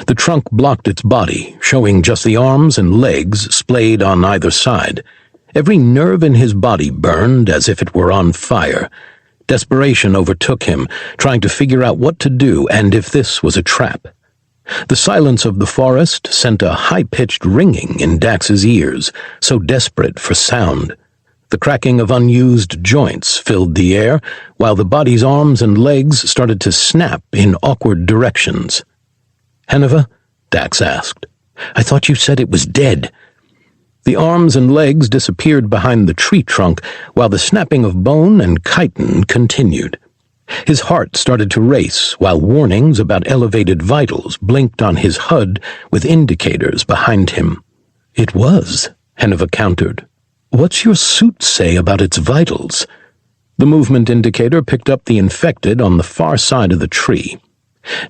The trunk blocked its body, showing just the arms and legs splayed on either side. Every nerve in his body burned as if it were on fire. Desperation overtook him, trying to figure out what to do and if this was a trap. The silence of the forest sent a high-pitched ringing in Dax's ears, so desperate for sound. The cracking of unused joints filled the air, while the body's arms and legs started to snap in awkward directions. "Henuva?" Dax asked. "I thought you said it was dead." The arms and legs disappeared behind the tree trunk, while the snapping of bone and chitin continued. His heart started to race, while warnings about elevated vitals blinked on his HUD with indicators behind him. "It was," Henuva countered. "What's your suit say about its vitals?" The movement indicator picked up the infected on the far side of the tree.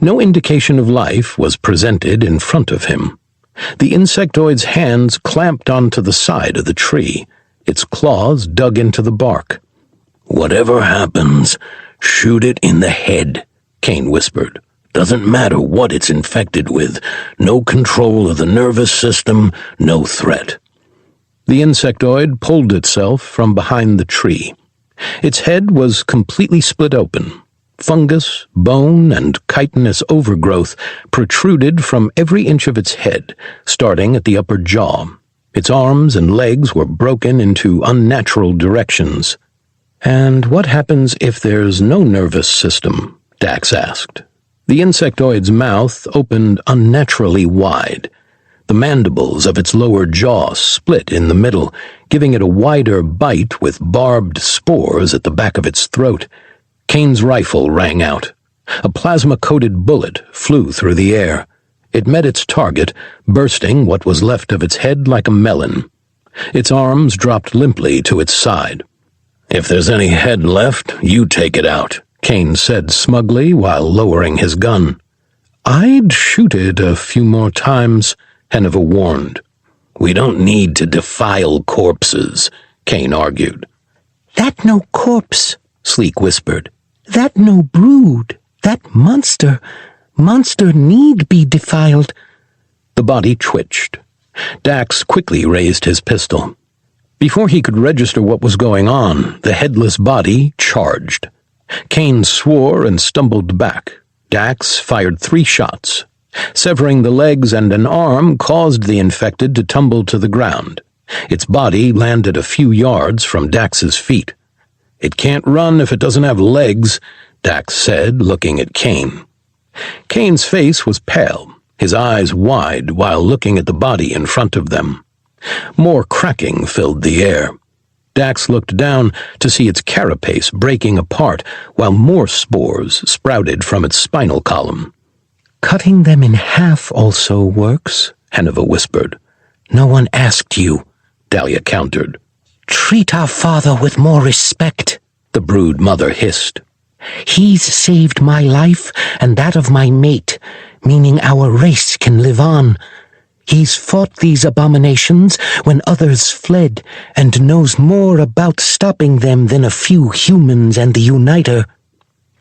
No indication of life was presented in front of him. The insectoid's hands clamped onto the side of the tree. Its claws dug into the bark. "Whatever happens, shoot it in the head," Kane whispered. "Doesn't matter what it's infected with. No control of the nervous system, no threat." The insectoid pulled itself from behind the tree. Its head was completely split open. Fungus, bone, and chitinous overgrowth protruded from every inch of its head, starting at the upper jaw. Its arms and legs were broken into unnatural directions. "And what happens if there's no nervous system?" Dax asked. The insectoid's mouth opened unnaturally wide. The mandibles of its lower jaw split in the middle, giving it a wider bite with barbed spores at the back of its throat. Kane's rifle rang out. A plasma-coated bullet flew through the air. It met its target, bursting what was left of its head like a melon. Its arms dropped limply to its side. "If there's any head left, you take it out," Kane said smugly while lowering his gun. "I'd shoot it a few more times," Henuva warned. "We don't need to defile corpses," Kane argued. "That no corpse," Sleek whispered. "That no brood. That monster need be defiled." The body twitched. Dax quickly raised his pistol. Before he could register what was going on, the headless body charged. Kane swore and stumbled back. Dax fired 3 shots. Severing the legs and an arm caused the infected to tumble to the ground. Its body landed a few yards from Dax's feet. "It can't run if it doesn't have legs," Dax said, looking at Kane. Kane's face was pale, his eyes wide while looking at the body in front of them. More cracking filled the air. Dax looked down to see its carapace breaking apart while more spores sprouted from its spinal column. "Cutting them in half also works," Henuva whispered. "No one asked you," Dalia countered. "Treat our father with more respect," the brood mother hissed. "He's saved my life and that of my mate, meaning our race can live on. He's fought these abominations when others fled and knows more about stopping them than a few humans and the Uniter."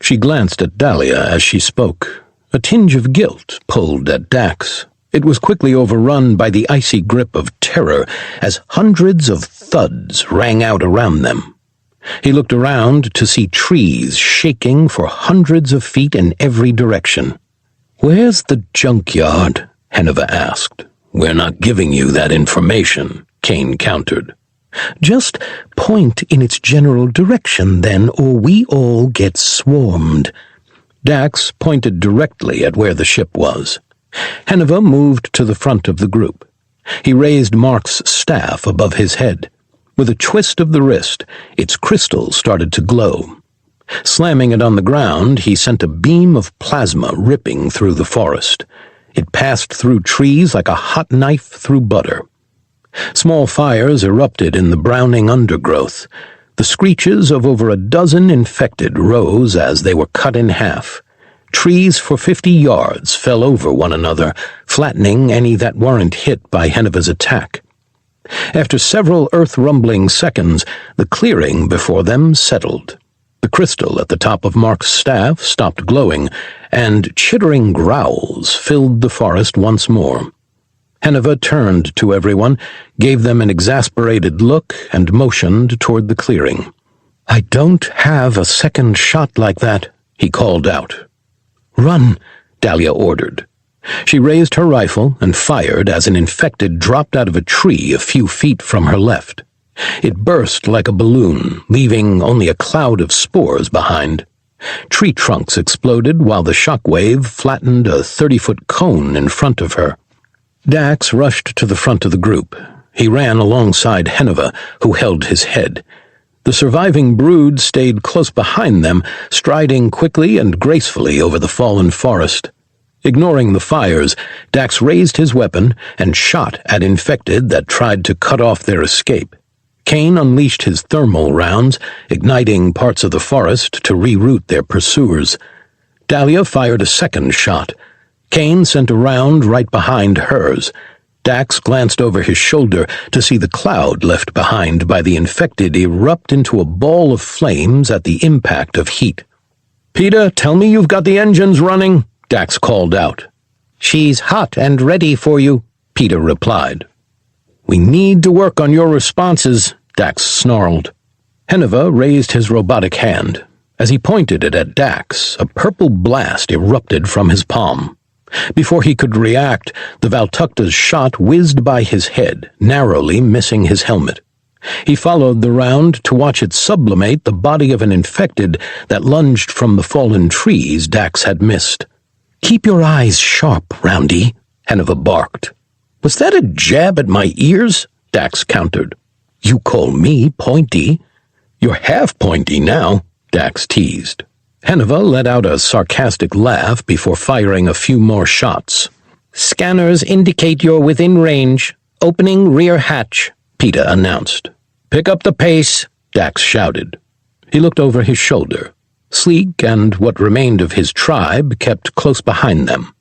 She glanced at Dalia as she spoke. A tinge of guilt pulled at Dax. It was quickly overrun by the icy grip of terror as hundreds of thuds rang out around them. He looked around to see trees shaking for hundreds of feet in every direction. "Where's the junkyard?" Henuva asked. "We're not giving you that information," Kane countered. "Just point in its general direction, then, or we all get swarmed." Dax pointed directly at where the ship was. Henuva moved to the front of the group. He raised Mark's staff above his head. With a twist of the wrist, its crystal started to glow. Slamming it on the ground, he sent a beam of plasma ripping through the forest. It passed through trees like a hot knife through butter. Small fires erupted in the browning undergrowth. The screeches of over a dozen infected rose as they were cut in half. Trees for 50 yards fell over one another, flattening any that weren't hit by Henuva's attack. After several earth-rumbling seconds, the clearing before them settled. The crystal at the top of Mark's staff stopped glowing, and chittering growls filled the forest once more. Henuva turned to everyone, gave them an exasperated look, and motioned toward the clearing. "I don't have a second shot like that," he called out. "Run," Dalia ordered. She raised her rifle and fired as an infected dropped out of a tree a few feet from her left. It burst like a balloon, leaving only a cloud of spores behind. Tree trunks exploded while the shockwave flattened a 30-foot cone in front of her. Dax rushed to the front of the group. He ran alongside Henuva, who held his head. The surviving brood stayed close behind them, striding quickly and gracefully over the fallen forest. Ignoring the fires, Dax raised his weapon and shot at infected that tried to cut off their escape. Kane unleashed his thermal rounds, igniting parts of the forest to reroute their pursuers. Dalia fired a second shot. Kane sent a round right behind hers. Dax glanced over his shoulder to see the cloud left behind by the infected erupt into a ball of flames at the impact of heat. "Peter, tell me you've got the engines running," Dax called out. "She's hot and ready for you," Peter replied. "We need to work on your responses," Dax snarled. Henuva raised his robotic hand. As he pointed it at Dax, a purple blast erupted from his palm. Before he could react, the Valtakuntera's shot whizzed by his head, narrowly missing his helmet. He followed the round to watch it sublimate the body of an infected that lunged from the fallen trees Dax had missed. "Keep your eyes sharp, Roundy," Henuva barked. "Was that a jab at my ears?" Dax countered. "You call me pointy." "You're half pointy now," Dax teased. Henuva let out a sarcastic laugh before firing a few more shots. "Scanners indicate you're within range. Opening rear hatch," Peter announced. "Pick up the pace," Dax shouted. He looked over his shoulder. Sleek and what remained of his tribe kept close behind them.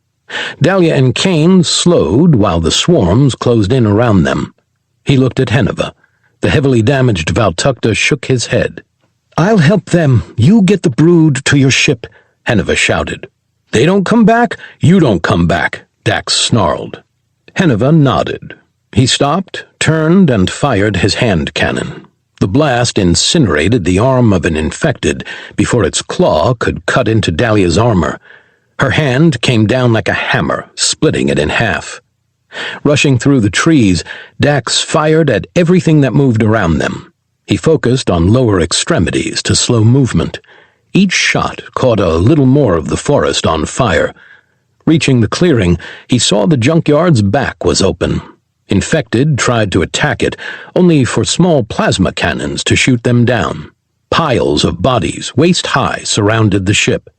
Dalia and Kane slowed while the swarms closed in around them. He looked at Henuva. The heavily damaged Valtakuntera shook his head. "I'll help them. You get the brood to your ship," Henuva shouted. "They don't come back, you don't come back," Dax snarled. Henuva nodded. He stopped, turned, and fired his hand cannon. The blast incinerated the arm of an infected before its claw could cut into Dalia's armor. Her hand came down like a hammer, splitting it in half. Rushing through the trees, Dax fired at everything that moved around them. He focused on lower extremities to slow movement. Each shot caught a little more of the forest on fire. Reaching the clearing, he saw the junkyard's back was open. Infected tried to attack it, only for small plasma cannons to shoot them down. Piles of bodies, waist-high, surrounded the ship.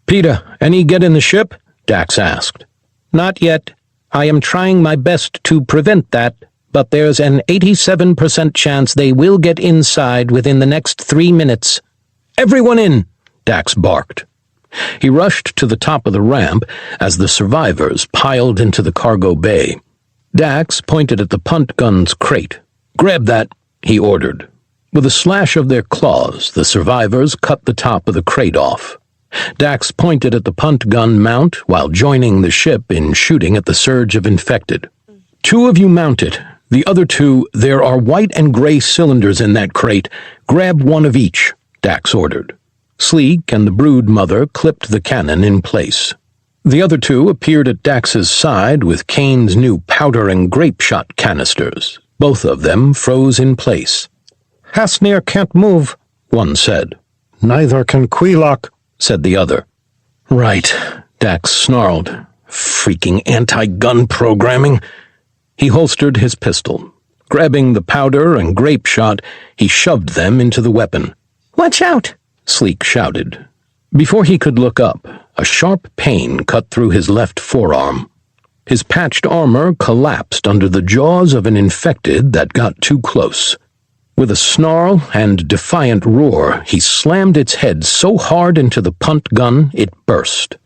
"Peter, any get in the ship?" Dax asked. "Not yet. I am trying my best to prevent that, but there's an 87% chance they will get inside within the next 3 minutes." "Everyone in!" Dax barked. He rushed to the top of the ramp as the survivors piled into the cargo bay. Dax pointed at the punt gun's crate. "Grab that," he ordered. With a slash of their claws, the survivors cut the top of the crate off. Dax pointed at the punt gun mount while joining the ship in shooting at the surge of infected. "2 of you mount it. The other 2, there are white and gray cylinders in that crate. Grab 1 of each," Dax ordered. Sleek and the brood mother clipped the cannon in place. The other 2 appeared at Dax's side with Kane's new powder and grape shot canisters. Both of them froze in place. "Hasnir can't move," one said. "Neither can Queelock," said the other. "Right," Dax snarled. Freaking anti-gun programming. He holstered his pistol. Grabbing the powder and grape shot, he shoved them into the weapon. "Watch out!" Sleek shouted. Before he could look up, a sharp pain cut through his left forearm. His patched armor collapsed under the jaws of an infected that got too close. With a snarl and defiant roar, he slammed its head so hard into the punt gun it burst.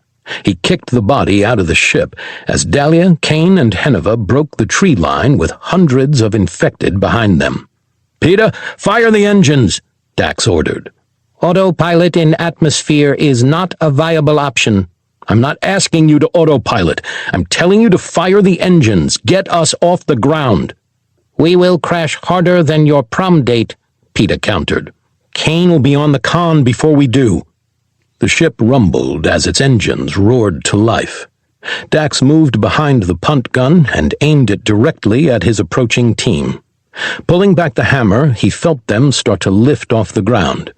He kicked the body out of the ship as Dalia, Kane, and Henuva broke the tree line with hundreds of infected behind them. "Peter, fire the engines!" Dax ordered. "Autopilot in atmosphere is not a viable option." "I'm not asking you to autopilot. I'm telling you to fire the engines. Get us off the ground." "We will crash harder than your prom date," Peter countered. "Kane will be on the con before we do." The ship rumbled as its engines roared to life. Dax moved behind the punt gun and aimed it directly at his approaching team. Pulling back the hammer, he felt them start to lift off the ground.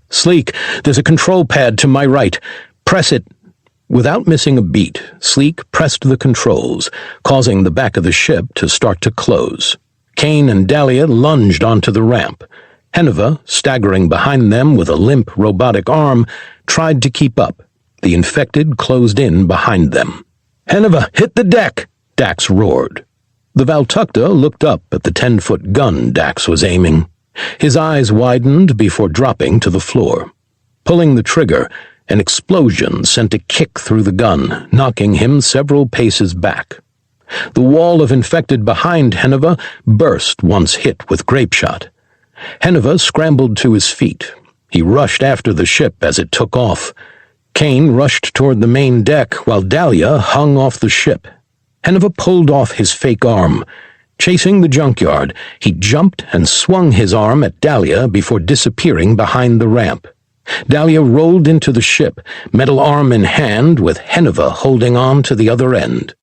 "Sleek, there's a control pad to my right. Press it." Without missing a beat, Sleek pressed the controls, causing the back of the ship to start to close. Kane and Dalia lunged onto the ramp. Henuva, staggering behind them with a limp robotic arm, tried to keep up. The infected closed in behind them. "Henuva, hit the deck!" Dax roared. The Valtakuntera looked up at the 10-foot gun Dax was aiming. His eyes widened before dropping to the floor. Pulling the trigger, an explosion sent a kick through the gun, knocking him several paces back. The wall of infected behind Henuva burst once hit with grape shot. Henuva scrambled to his feet. He rushed after the ship as it took off. Kane rushed toward the main deck while Dalia hung off the ship. Henuva pulled off his fake arm. Chasing the Junkyard, he jumped and swung his arm at Dalia before disappearing behind the ramp. Dalia rolled into the ship, metal arm in hand, with Henuva holding on to the other end.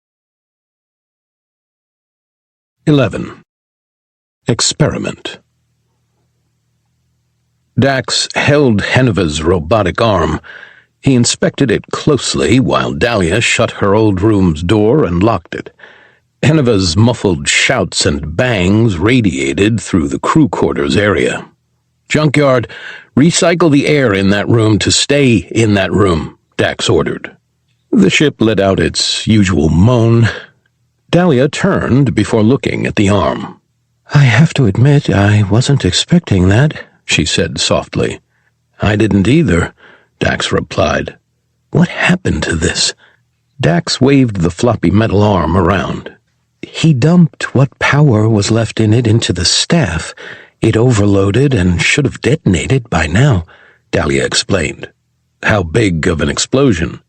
11. Experiment. Dax held Henuva's robotic arm. He inspected it closely while Dalia shut her old room's door and locked it. Henuva's muffled shouts and bangs radiated through the crew quarters area. "Junkyard, recycle the air in that room to stay in that room," Dax ordered. The ship let out its usual moan. Dalia turned before looking at the arm. "I have to admit, I wasn't expecting that," she said softly. "I didn't either," Dax replied. "What happened to this?" Dax waved the floppy metal arm around. "He dumped what power was left in it into the staff. It overloaded and should have detonated by now," Dalia explained. "How big of an explosion?"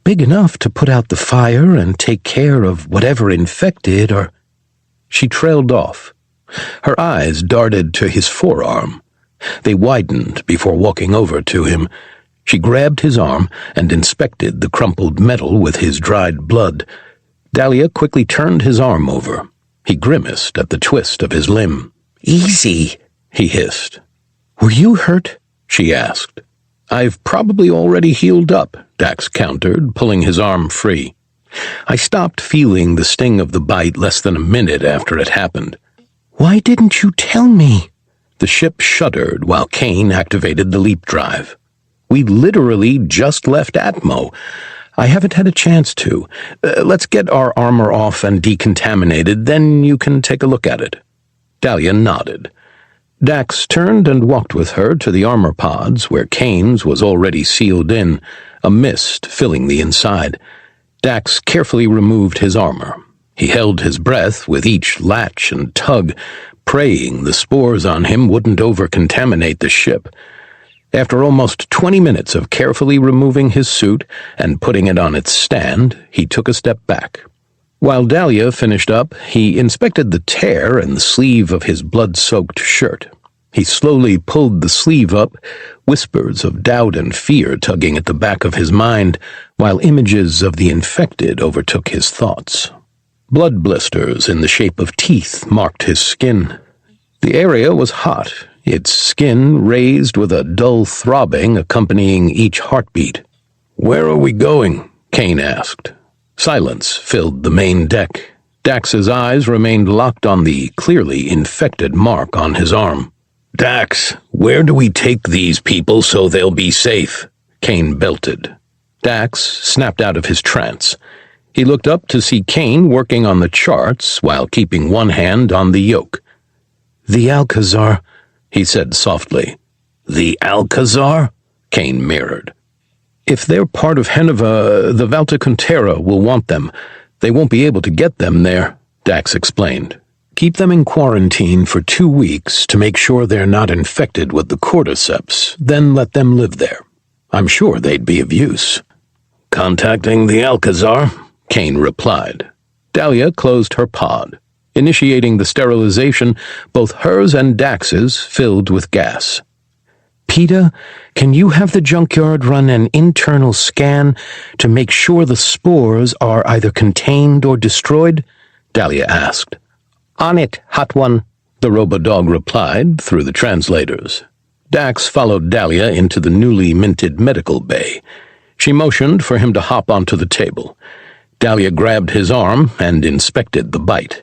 "Big enough to put out the fire and take care of whatever infected or—" She trailed off. Her eyes darted to his forearm. They widened before walking over to him. She grabbed his arm and inspected the crumpled metal with his dried blood. Dalia quickly turned his arm over. He grimaced at the twist of his limb. "Easy," he hissed. "Were you hurt?" she asked. "I've probably already healed up," Dax countered, pulling his arm free. "I stopped feeling the sting of the bite less than a minute after it happened." "Why didn't you tell me?" The ship shuddered while Kane activated the leap drive. "We literally just left Atmo. I haven't had a chance to. Let's get our armor off and decontaminated, then you can take a look at it." Dalia nodded. Dax turned and walked with her to the armor pods where Kane's was already sealed in, a mist filling the inside. Dax carefully removed his armor. He held his breath with each latch and tug, praying the spores on him wouldn't over-contaminate the ship. After almost 20 minutes of carefully removing his suit and putting it on its stand, he took a step back. While Dalia finished up, he inspected the tear in the sleeve of his blood-soaked shirt. He slowly pulled the sleeve up, whispers of doubt and fear tugging at the back of his mind, while images of the infected overtook his thoughts. Blood blisters in the shape of teeth marked his skin. The area was hot, its skin raised with a dull throbbing accompanying each heartbeat. "Where are we going?" Kane asked. Silence filled the main deck. Dax's eyes remained locked on the clearly infected mark on his arm. Dax, where do we take these people so they'll be safe? Kane belted. Dax snapped out of his trance. He looked up to see Kane working on the charts while keeping one hand on the yoke. The Alcazar, he said softly. The Alcazar? Kane mirrored. If they're part of Henuva, the Valtakuntera will want them. They won't be able to get them there, Dax explained. Keep them in quarantine for 2 weeks to make sure they're not infected with the cordyceps, then let them live there. I'm sure they'd be of use. Contacting the Alcazar? Kane replied. Dalia closed her pod, initiating the sterilization, both hers and Dax's filled with gas. Peter, can you have the Junkyard run an internal scan to make sure the spores are either contained or destroyed? Dalia asked. On it, Hot One, the robodog replied through the translators. Dax followed Dalia into the newly minted medical bay. She motioned for him to hop onto the table. Dalia grabbed his arm and inspected the bite.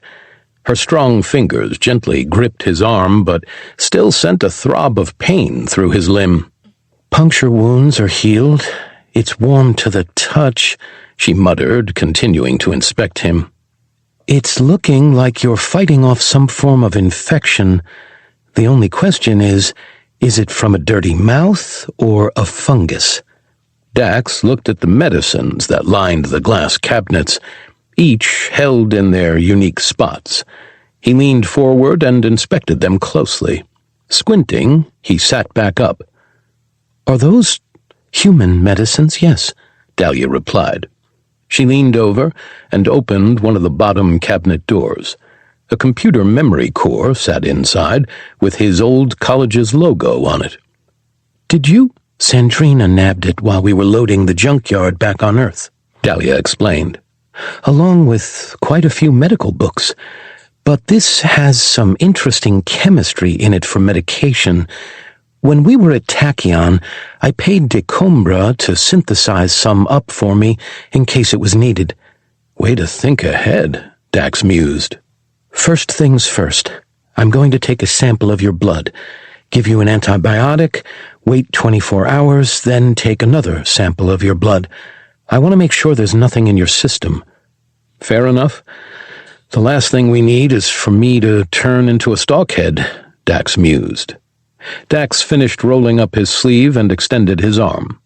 Her strong fingers gently gripped his arm, but still sent a throb of pain through his limb. Puncture wounds are healed. It's warm to the touch, she muttered, continuing to inspect him. It's looking like you're fighting off some form of infection. The only question is it from a dirty mouth or a fungus? Dax looked at the medicines that lined the glass cabinets, each held in their unique spots. He leaned forward and inspected them closely. Squinting, he sat back up. Are those human medicines? Yes, Dalia replied. She leaned over and opened one of the bottom cabinet doors. A computer memory core sat inside with his old college's logo on it. Did you? Sandrina nabbed it while we were loading the Junkyard back on Earth, Dalia explained. Along with quite a few medical books. But this has some interesting chemistry in it for medication. When we were at Tachyon, I paid Decombres to synthesize some up for me in case it was needed. Way to think ahead, Dax mused. First things first. I'm going to take a sample of your blood, give you an antibiotic, wait 24 hours, then take another sample of your blood. I want to make sure there's nothing in your system. Fair enough. The last thing we need is for me to turn into a stalkhead, Dax mused. Dax finished rolling up his sleeve and extended his arm.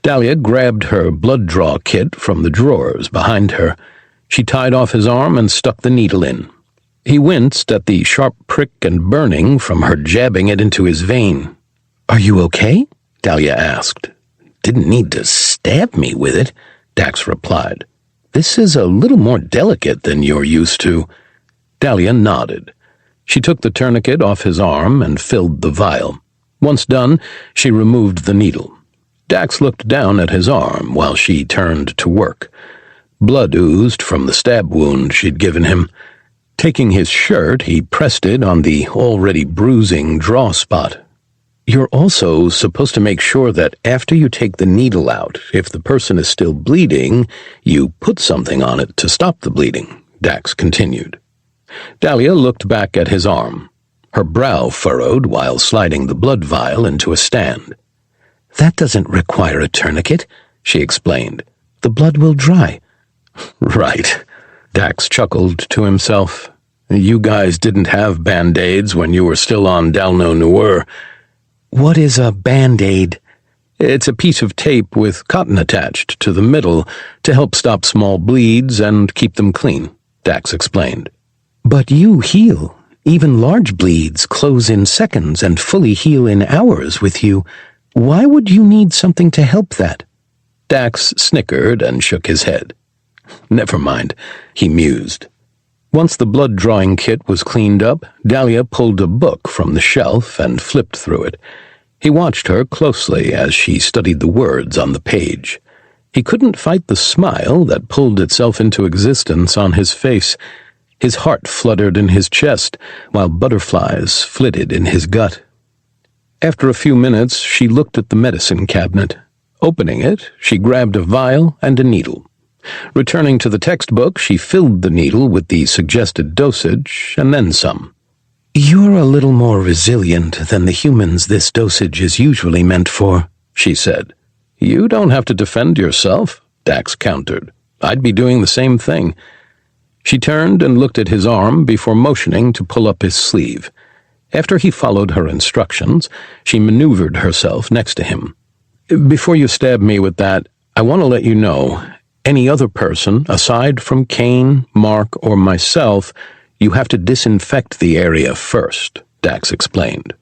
Dalia grabbed her blood draw kit from the drawers behind her. She tied off his arm and stuck the needle in. He winced at the sharp prick and burning from her jabbing it into his vein. Are you okay? Dalia asked. Didn't need to stab me with it, Dax replied. This is a little more delicate than you're used to. Dalia nodded. She took the tourniquet off his arm and filled the vial. Once done, she removed the needle. Dax looked down at his arm while she turned to work. Blood oozed from the stab wound she'd given him. Taking his shirt, he pressed it on the already bruising draw spot. You're also supposed to make sure that after you take the needle out, if the person is still bleeding, you put something on it to stop the bleeding, Dax continued. Dalia looked back at his arm. Her brow furrowed while sliding the blood vial into a stand. That doesn't require a tourniquet, she explained. The blood will dry. Right, Dax chuckled to himself. You guys didn't have Band-Aids when you were still on Dalno Noir. What is a Band-Aid? It's a piece of tape with cotton attached to the middle to help stop small bleeds and keep them clean, Dax explained. But you heal. Even large bleeds close in seconds and fully heal in hours with you. Why would you need something to help that? Dax snickered and shook his head. Never mind, he mused. Once the blood-drawing kit was cleaned up, Dalia pulled a book from the shelf and flipped through it. He watched her closely as she studied the words on the page. He couldn't fight the smile that pulled itself into existence on his face. His heart fluttered in his chest, while butterflies flitted in his gut. After a few minutes, she looked at the medicine cabinet. Opening it, she grabbed a vial and a needle. Returning to the textbook, she filled the needle with the suggested dosage, and then some. "You're a little more resilient than the humans this dosage is usually meant for," she said. "You don't have to defend yourself," Dax countered. "I'd be doing the same thing." She turned and looked at his arm before motioning to pull up his sleeve. After he followed her instructions, she maneuvered herself next to him. "Before you stab me with that, I want to let you know, any other person, aside from Kane, Mark, or myself, you have to disinfect the area first," Dax explained.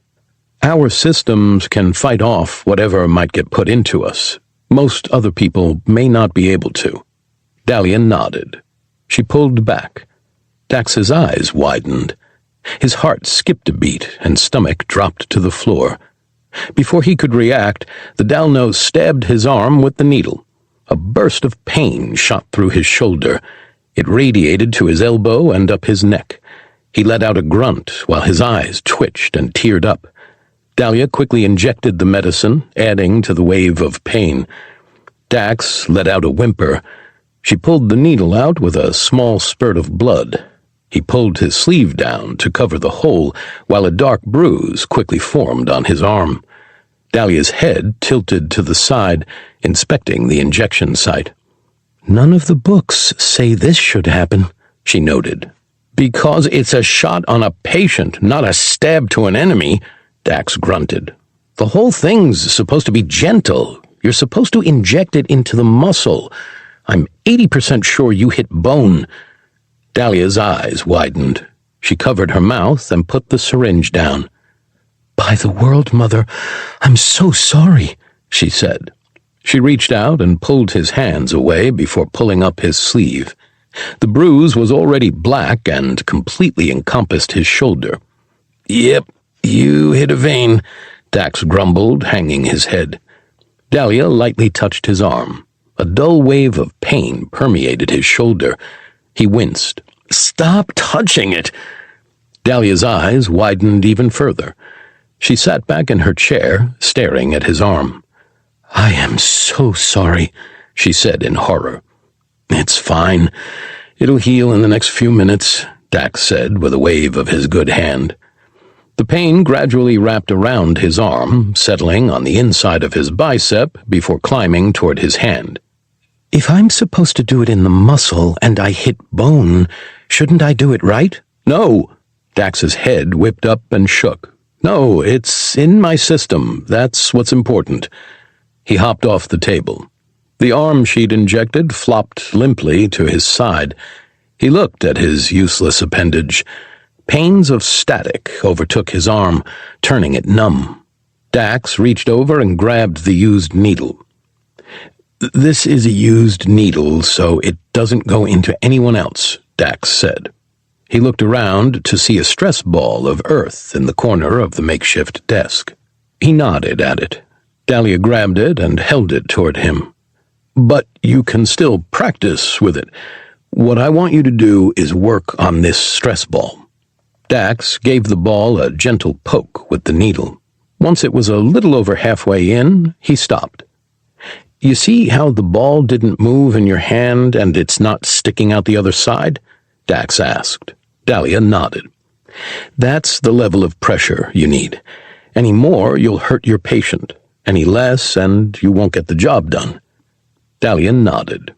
"Our systems can fight off whatever might get put into us. Most other people may not be able to." Dalia nodded. She pulled back. Dax's eyes widened. His heart skipped a beat and stomach dropped to the floor. Before he could react, the Dalno stabbed his arm with the needle. A burst of pain shot through his shoulder. It radiated to his elbow and up his neck. He let out a grunt while his eyes twitched and teared up. Dalia quickly injected the medicine, adding to the wave of pain. Dax let out a whimper. She pulled the needle out with a small spurt of blood. He pulled his sleeve down to cover the hole, while a dark bruise quickly formed on his arm. Dalia's head tilted to the side, inspecting the injection site. "None of the books say this should happen," she noted. "Because it's a shot on a patient, not a stab to an enemy," Dax grunted. "The whole thing's supposed to be gentle. You're supposed to inject it into the muscle. I'm 80% sure you hit bone." Dalia's eyes widened. She covered her mouth and put the syringe down. "By the world, Mother, I'm so sorry," she said. She reached out and pulled his hands away before pulling up his sleeve. The bruise was already black and completely encompassed his shoulder. "Yep, you hit a vein," Dax grumbled, hanging his head. Dalia lightly touched his arm. A dull wave of pain permeated his shoulder. He winced. "Stop touching it!" Dalia's eyes widened even further. She sat back in her chair, staring at his arm. "I am so sorry," she said in horror. "It's fine. It'll heal in the next few minutes," Dax said with a wave of his good hand. The pain gradually wrapped around his arm, settling on the inside of his bicep before climbing toward his hand. "If I'm supposed to do it in the muscle and I hit bone, shouldn't I do it right?" "No!" Dax's head whipped up and shook. "No, it's in my system. That's what's important." He hopped off the table. The arm she'd injected flopped limply to his side. He looked at his useless appendage. Pains of static overtook his arm, turning it numb. Dax reached over and grabbed the used needle. "This is a used needle, so it doesn't go into anyone else," Dax said. He looked around to see a stress ball of earth in the corner of the makeshift desk. He nodded at it. Dalia grabbed it and held it toward him. "But you can still practice with it. What I want you to do is work on this stress ball." Dax gave the ball a gentle poke with the needle. Once it was a little over halfway in, he stopped. "You see how the ball didn't move in your hand and it's not sticking out the other side?" Dax asked. Dalia nodded. "That's the level of pressure you need. Any more, you'll hurt your patient. Any less, and you won't get the job done." Dalia nodded.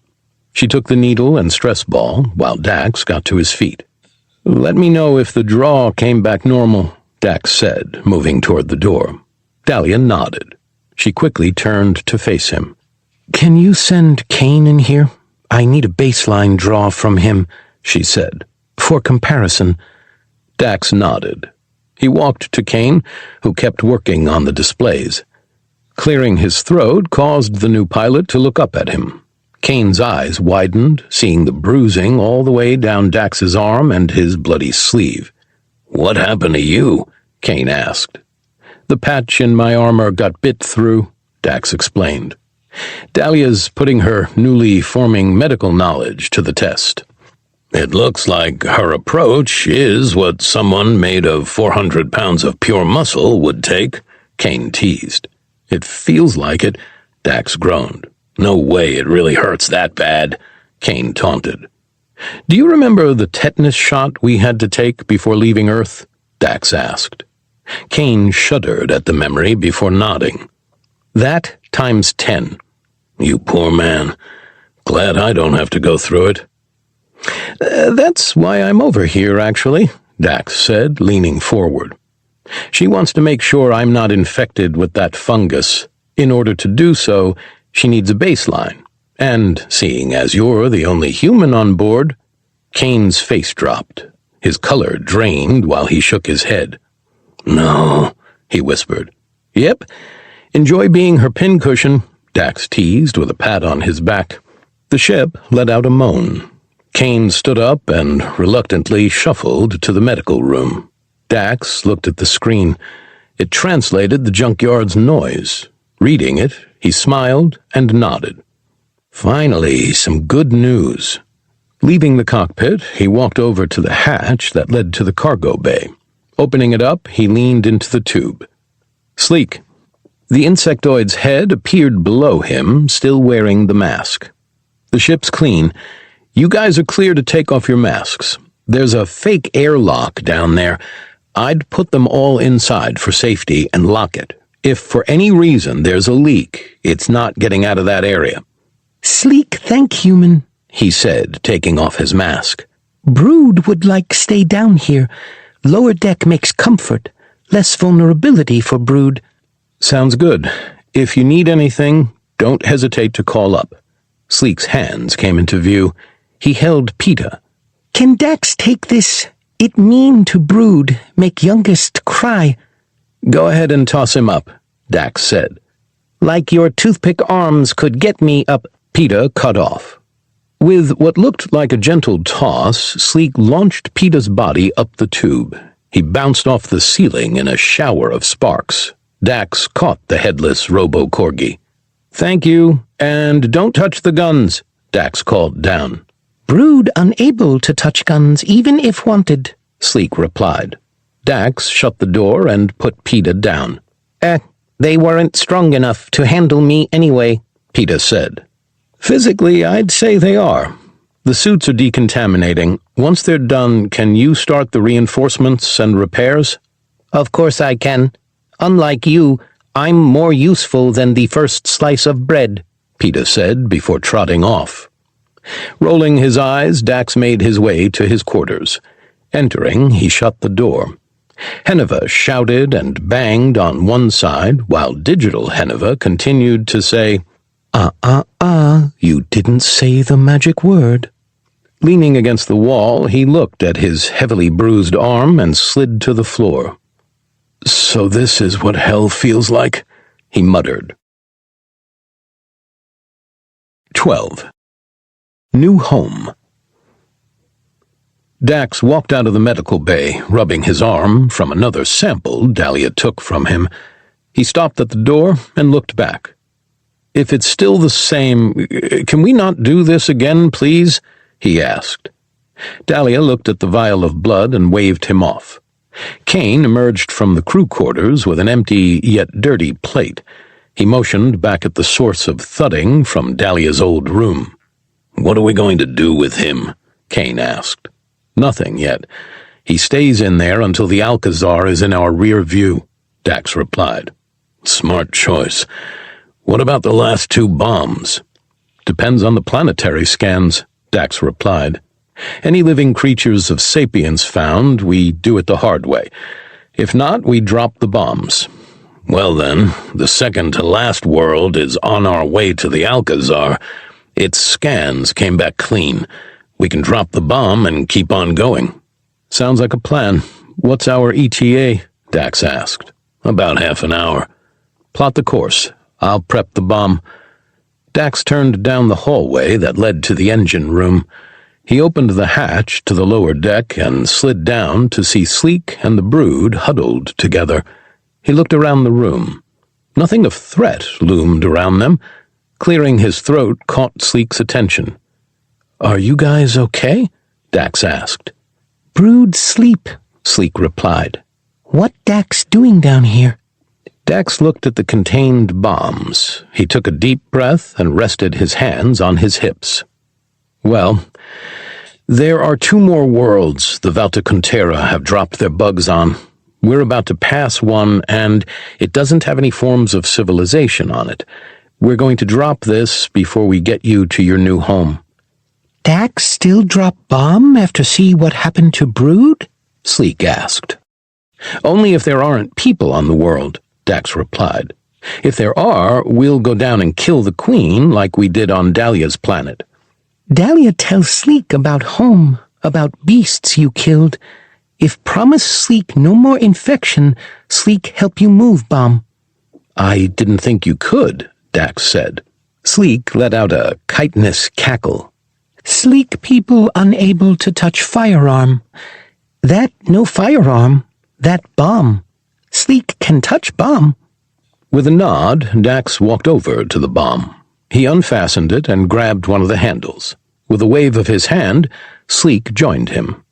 She took the needle and stress ball while Dax got to his feet. "Let me know if the draw came back normal," Dax said, moving toward the door. Dalia nodded. She quickly turned to face him. "Can you send Kane in here? I need a baseline draw from him," she said. "For comparison." Dax nodded. He walked to Kane, who kept working on the displays. Clearing his throat caused the new pilot to look up at him. Kane's eyes widened, seeing the bruising all the way down Dax's arm and his bloody sleeve. "What happened to you?" Kane asked. "The patch in my armor got bit through," Dax explained. Dalia's putting her newly forming medical knowledge to the test. "It looks like her approach is what someone made of 400 pounds of pure muscle would take," Kane teased. "It feels like it," Dax groaned. "No way it really hurts that bad," Kane taunted. "Do you remember the tetanus shot we had to take before leaving Earth?" Dax asked. Kane shuddered at the memory before nodding. "That times 10. You poor man. Glad I don't have to go through it." That's why I'm over here, actually," Dax said, leaning forward. "She wants to make sure I'm not infected with that fungus. In order to do so, she needs a baseline. And seeing as you're the only human on board—" Kane's face dropped. His color drained while he shook his head. "No," he whispered. "Yep. Enjoy being her pincushion," Dax teased with a pat on his back. The ship let out a moan. Kane stood up and reluctantly shuffled to the medical room. Dax looked at the screen. It translated the Junkyard's noise. Reading it, he smiled and nodded. Finally, some good news. Leaving the cockpit, he walked over to the hatch that led to the cargo bay. Opening it up, he leaned into the tube. "Sleek." The insectoid's head appeared below him, still wearing the mask. "The ship's clean. You guys are clear to take off your masks. There's a fake airlock down there. I'd put them all inside for safety and lock it. If for any reason there's a leak, it's not getting out of that area." "Sleek, thank human," he said, taking off his mask. "Brood would like stay down here. Lower deck makes comfort, less vulnerability for brood." "Sounds good. If you need anything, don't hesitate to call up." Sleek's hands came into view. He held Peeta. "Can Dax take this? It mean to brood, make youngest cry." "Go ahead and toss him up," Dax said. "Like your toothpick arms could get me up." Peeta cut off. With what looked like a gentle toss, Sleek launched Peeta's body up the tube. He bounced off the ceiling in a shower of sparks. Dax caught the headless robo-corgi. "Thank you, and don't touch the guns," Dax called down. "Brood unable to touch guns even if wanted," Sleek replied. Dax shut the door and put Peeta down. They weren't strong enough to handle me anyway," Peeta said. "Physically, I'd say they are. The suits are decontaminating. Once they're done, can you start the reinforcements and repairs?" "Of course I can. Unlike you, I'm more useful than the first slice of bread," Peeta said before trotting off. Rolling his eyes, Dax made his way to his quarters. Entering, he shut the door. Henuva shouted and banged on one side, while digital Henuva continued to say, You didn't say the magic word." Leaning against the wall, he looked at his heavily bruised arm and slid to the floor. "So this is what hell feels like," he muttered. 12. New home. Dax walked out of the medical bay, rubbing his arm from another sample Dalia took from him. He stopped at the door and looked back. "If it's still the same, can we not do this again, please?" he asked. Dalia looked at the vial of blood and waved him off. Kane emerged from the crew quarters with an empty yet dirty plate. He motioned back at the source of thudding from Dalia's old room. "What are we going to do with him?" Kane asked. "Nothing yet. He stays in there until the Alcazar is in our rear view," Dax replied. "Smart choice. What about the last 2 bombs?" "Depends on the planetary scans," Dax replied. "Any living creatures of sapience found, we do it the hard way. If not, we drop the bombs." "Well then, the second to last world is on our way to the Alcazar. Its scans came back clean. We can drop the bomb and keep on going." "Sounds like a plan. What's our ETA?" Dax asked. "About half an hour." "Plot the course. I'll prep the bomb." Dax turned down the hallway that led to the engine room. He opened the hatch to the lower deck and slid down to see Sleek and the brood huddled together. He looked around the room. Nothing of threat loomed around them. Clearing his throat caught Sleek's attention. "Are you guys okay?" Dax asked. "Brood sleep," Sleek replied. "What Dax doing down here?" Dax looked at the contained bombs. He took a deep breath and rested his hands on his hips. Well, there are 2 more worlds the Valtakuntera have dropped their bugs on. We're about to pass one, and it doesn't have any forms of civilization on it. We're going to drop this before we get you to your new home." "Dax still drop bomb after see what happened to Brood?" Sleek asked. "Only if there aren't people on the world," Dax replied. "If there are, we'll go down and kill the queen like we did on Dalia's planet." "Dalia tells Sleek about home, about beasts you killed. If promise Sleek no more infection, Sleek help you move bomb." "I didn't think you could," Dax said. Sleek let out a chitinous cackle. "Sleek people unable to touch firearm. That no firearm, that bomb. Sleek can touch bomb." With a nod, Dax walked over to the bomb. He unfastened it and grabbed one of the handles. With a wave of his hand, Sleek joined him.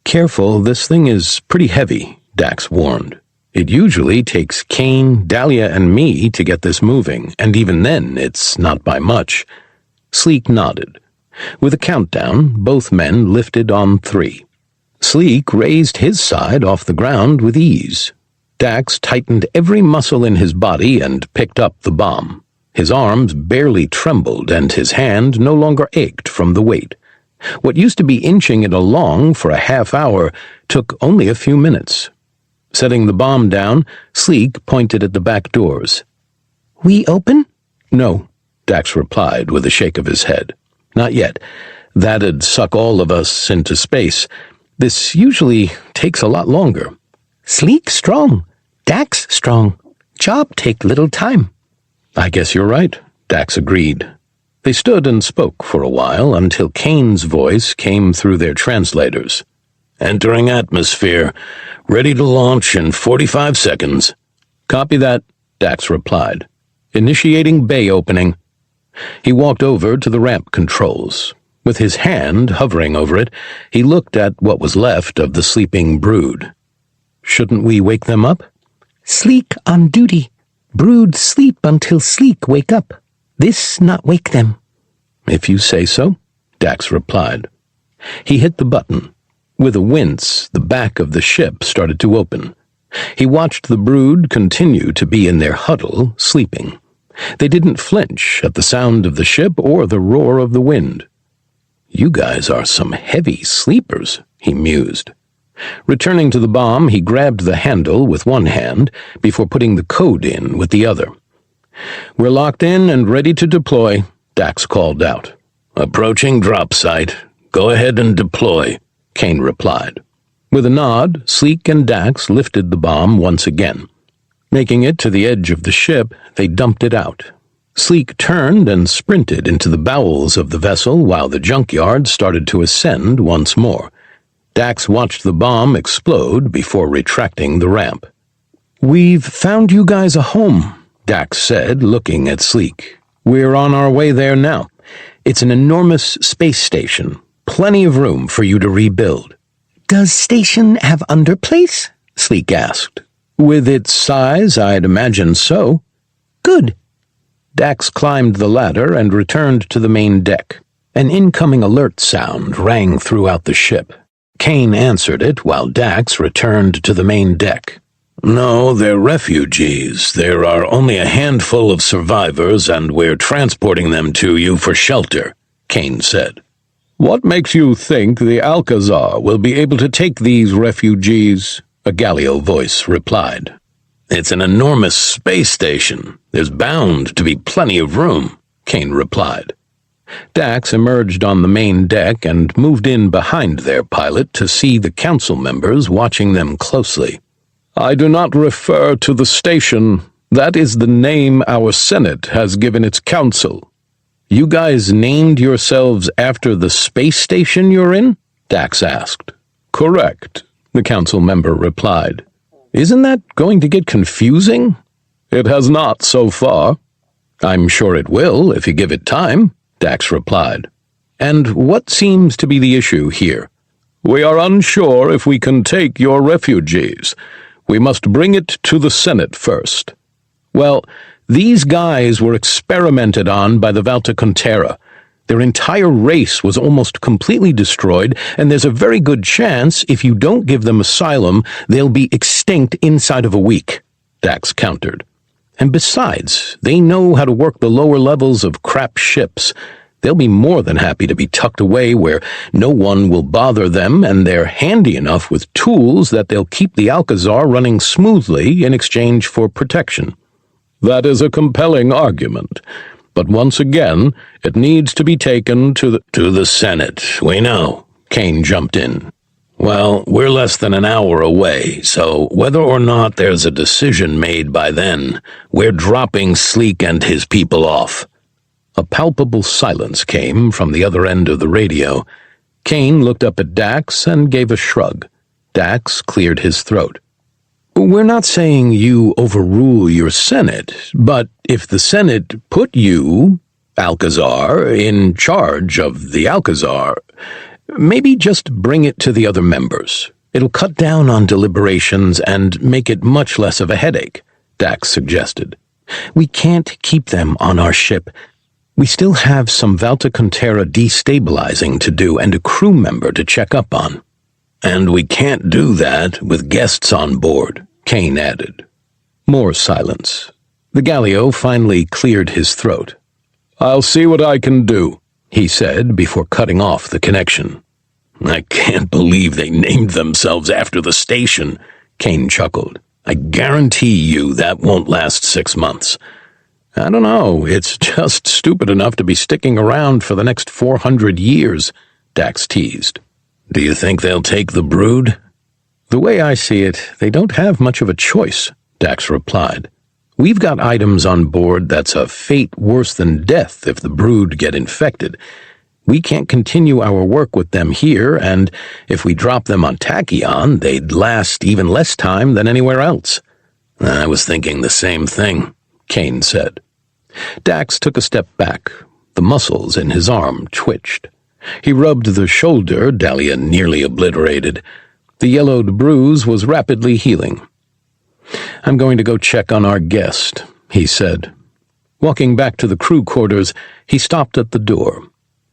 "Careful, this thing is pretty heavy," Dax warned. "It usually takes Kane, Dalia, and me to get this moving, and even then it's not by much." Sleek nodded. With a countdown, both men lifted on 3. Sleek raised his side off the ground with ease. Dax tightened every muscle in his body and picked up the bomb. His arms barely trembled and his hand no longer ached from the weight. What used to be inching it along for a half hour took only a few minutes. Setting the bomb down, Sleek pointed at the back doors. "We open?" "No," Dax replied with a shake of his head. "Not yet. That'd suck all of us into space. This usually takes a lot longer." "Sleek strong. Dax strong. Job take little time." "I guess you're right," Dax agreed. They stood and spoke for a while until Kane's voice came through their translators. "Entering atmosphere. Ready to launch in 45 seconds. "Copy that," Dax replied. "Initiating bay opening." He walked over to the ramp controls. With his hand hovering over it, he looked at what was left of the sleeping Brood. "Shouldn't we wake them up?" "Sleek on duty. Brood sleep until Sleek wake up. This not wake them." "If you say so," Dax replied. He hit the button. With a wince, the back of the ship started to open. He watched the Brood continue to be in their huddle, sleeping. They didn't flinch at the sound of the ship or the roar of the wind. "You guys are some heavy sleepers," he mused. Returning to the bomb, he grabbed the handle with one hand before putting the code in with the other. "We're locked in and ready to deploy," Dax called out. "Approaching drop site. Go ahead and deploy," Kane replied. With a nod, Sleek and Dax lifted the bomb once again. Making it to the edge of the ship, they dumped it out. Sleek turned and sprinted into the bowels of the vessel while the Junkyard started to ascend once more. Dax watched the bomb explode before retracting the ramp. "We've found you guys a home," Dax said, looking at Sleek. "We're on our way there now. It's an enormous space station. Plenty of room for you to rebuild." "Does station have underplace?" Sleek asked. "With its size, I'd imagine so." "Good." Dax climbed the ladder and returned to the main deck. An incoming alert sound rang throughout the ship. Kane answered it while Dax returned to the main deck. "No, they're refugees. There are only a handful of survivors, and we're transporting them to you for shelter," Kane said. "What makes you think the Alcazar will be able to take these refugees?" a Galileo voice replied. "It's an enormous space station. There's bound to be plenty of room," Kane replied. Dax emerged on the main deck and moved in behind their pilot to see the council members watching them closely. "I do not refer to the station. That is the name our Senate has given its council." "You guys named yourselves after the space station you're in?" Dax asked. "Correct," the council member replied. "Isn't that going to get confusing?" "It has not so far." "I'm sure it will if you give it time," Dax replied. "And what seems to be the issue here?" "We are unsure if we can take your refugees. We must bring it to the Senate first." "Well, these guys were experimented on by the Valtakuntera. Their entire race was almost completely destroyed, and there's a very good chance if you don't give them asylum, they'll be extinct inside of a week, Dax countered. And besides, they know how to work the lower levels of crap ships. They'll be more than happy to be tucked away where no one will bother them, and they're handy enough with tools that they'll keep the Alcazar running smoothly in exchange for protection. That is a compelling argument. But once again, it needs to be taken to the Senate. We know, Kane jumped in. Well, we're less than an hour away, so whether or not there's a decision made by then, we're dropping Sleek and his people off. A palpable silence came from the other end of the radio. Kane looked up at Dax and gave a shrug. Dax cleared his throat. We're not saying you overrule your Senate, but if the Senate put you, Alcazar, in charge of the Alcazar, maybe just bring it to the other members. It'll cut down on deliberations and make it much less of a headache, Dax suggested. We can't keep them on our ship. We still have some Valtakuntera destabilizing to do and a crew member to check up on. And we can't do that with guests on board, Kane added. More silence. The Galio finally cleared his throat. I'll see what I can do, he said before cutting off the connection. I can't believe they named themselves after the station, Kane chuckled. I guarantee you that won't last 6 months. I don't know, it's just stupid enough to be sticking around for the next 400 years, Dax teased. Do you think they'll take the brood? The way I see it, they don't have much of a choice, Dax replied. We've got items on board that's a fate worse than death if the brood get infected. We can't continue our work with them here, and if we drop them on Tachyon, they'd last even less time than anywhere else. I was thinking the same thing, Kane said. Dax took a step back. The muscles in his arm twitched. He rubbed the shoulder Dalia nearly obliterated. The yellowed bruise was rapidly healing. I'm going to go check on our guest, he said. Walking back to the crew quarters, he stopped at the door.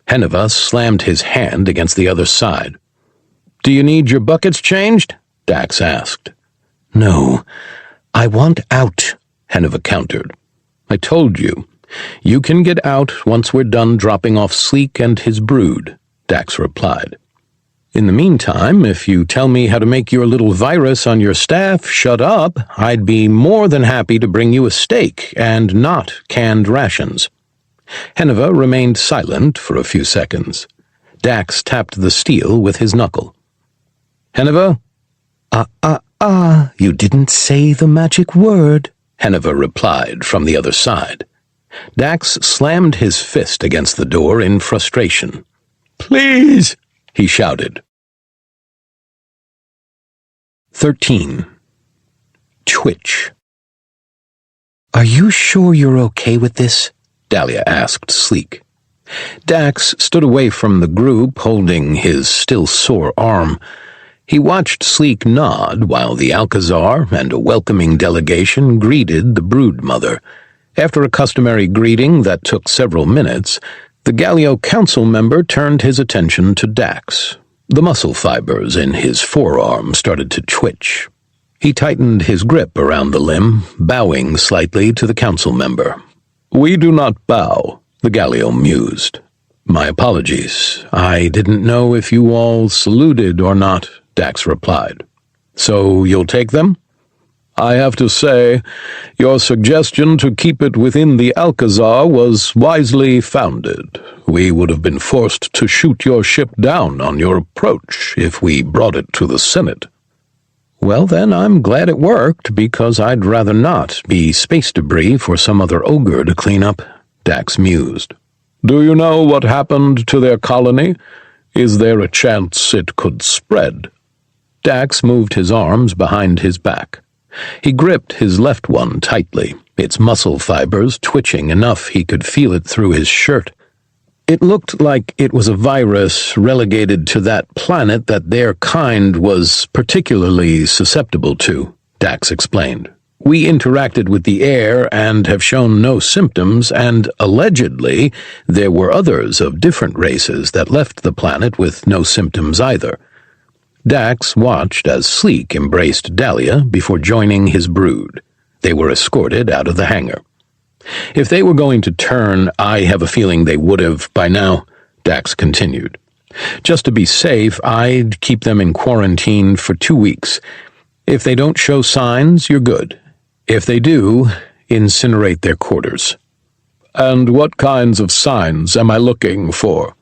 Henuva slammed his hand against the other side. Do you need your buckets changed? Dax asked. No, I want out, Henuva countered. I told you. You can get out once we're done dropping off Sleek and his brood, Dax replied. In the meantime, if you tell me how to make your little virus on your staff shut up, I'd be more than happy to bring you a steak and not canned rations. Henuva remained silent for a few seconds. Dax tapped the steel with his knuckle. Henuva? You didn't say the magic word, Henuva replied from the other side. Dax slammed his fist against the door in frustration. Please, he shouted. 13. Twitch. Are you sure you're okay with this? Dalia asked Sleek. Dax stood away from the group, holding his still sore arm. He watched Sleek nod while the Alcazar and a welcoming delegation greeted the brood mother. After a customary greeting that took several minutes, the Galio council member turned his attention to Dax. The muscle fibers in his forearm started to twitch. He tightened his grip around the limb, bowing slightly to the council member. We do not bow, the Galio mused. My apologies. I didn't know if you all saluted or not, Dax replied. So you'll take them? I have to say, your suggestion to keep it within the Alcazar was wisely founded. We would have been forced to shoot your ship down on your approach if we brought it to the Senate. Well, then, I'm glad it worked, because I'd rather not be space debris for some other ogre to clean up, Dax mused. Do you know what happened to their colony? Is there a chance it could spread? Dax moved his arms behind his back. He gripped his left one tightly, its muscle fibers twitching enough he could feel it through his shirt. It looked like it was a virus relegated to that planet that their kind was particularly susceptible to, Dax explained. We interacted with the air and have shown no symptoms, and allegedly there were others of different races that left the planet with no symptoms either. Dax watched as Sleek embraced Dalia before joining his brood. They were escorted out of the hangar. If they were going to turn, I have a feeling they would have by now, Dax continued. Just to be safe, I'd keep them in quarantine for 2 weeks. If they don't show signs, you're good. If they do, incinerate their quarters. And what kinds of signs am I looking for?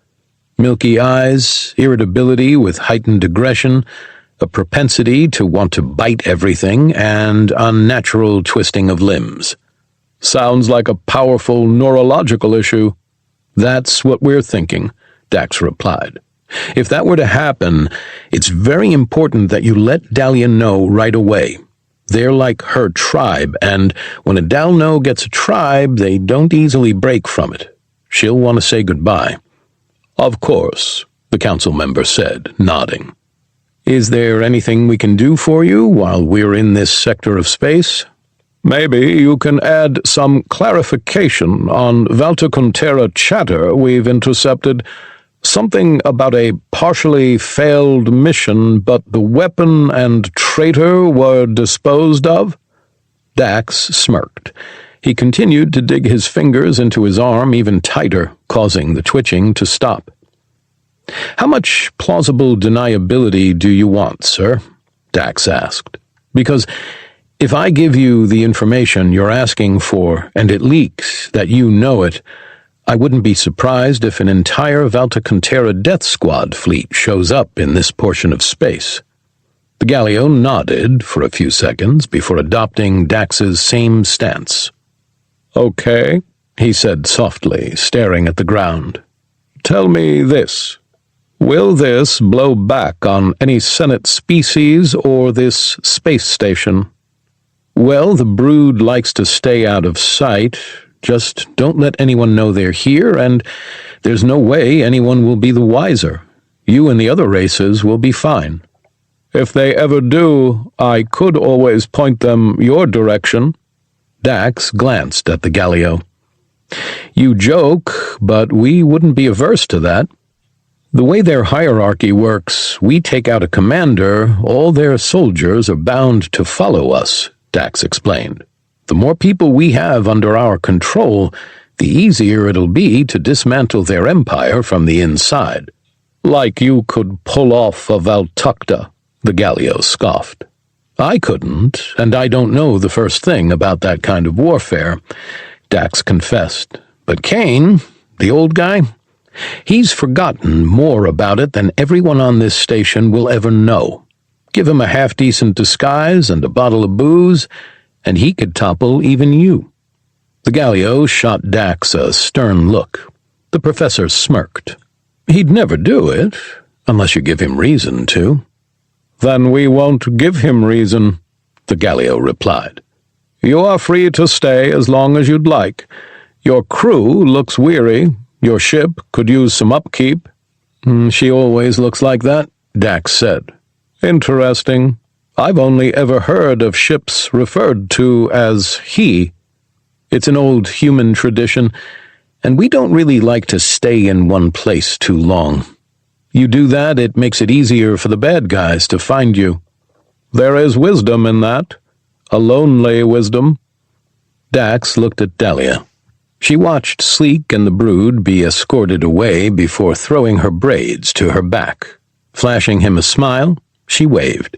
Milky eyes, irritability with heightened aggression, a propensity to want to bite everything, and unnatural twisting of limbs. Sounds like a powerful neurological issue. That's what we're thinking, Dax replied. If that were to happen, it's very important that you let Dalia know right away. They're like her tribe, and when a Dalno gets a tribe, they don't easily break from it. She'll want to say goodbye. Of course, the council member said, nodding. Is there anything we can do for you while we're in this sector of space? Maybe you can add some clarification on Valtakuntera chatter we've intercepted. Something about a partially failed mission, but the weapon and traitor were disposed of? Dax smirked. He continued to dig his fingers into his arm even tighter, causing the twitching to stop. How much plausible deniability do you want, sir? Dax asked. Because if I give you the information you're asking for, and it leaks that you know it, I wouldn't be surprised if an entire Valtakuntera death squad fleet shows up in this portion of space. The Galio nodded for a few seconds before adopting Dax's same stance. Okay, he said softly, staring at the ground. Tell me this. Will this blow back on any Senate species or this space station? Well, the brood likes to stay out of sight. Just don't let anyone know they're here, and there's no way anyone will be the wiser. You and the other races will be fine. If they ever do, I could always point them your direction. Dax glanced at the Galio. You joke, but we wouldn't be averse to that. The way their hierarchy works, we take out a commander, all their soldiers are bound to follow us, Dax explained. The more people we have under our control, the easier it'll be to dismantle their empire from the inside. Like you could pull off a Valtakta, the Galio scoffed. I couldn't, and I don't know the first thing about that kind of warfare, Dax confessed. But Kane, the old guy, he's forgotten more about it than everyone on this station will ever know. Give him a half-decent disguise and a bottle of booze, and he could topple even you. The Galio shot Dax a stern look. The professor smirked. He'd never do it, unless you give him reason to. Then we won't give him reason, the Galio replied. You are free to stay as long as you'd like. Your crew looks weary. Your ship could use some upkeep. She always looks like that, Dax said. Interesting. I've only ever heard of ships referred to as he. It's an old human tradition, and we don't really like to stay in one place too long. You do that, it makes it easier for the bad guys to find you. There is wisdom in that. A lonely wisdom. Dax looked at Dalia. She watched Sleek and the brood be escorted away before throwing her braids to her back. Flashing him a smile, she waved.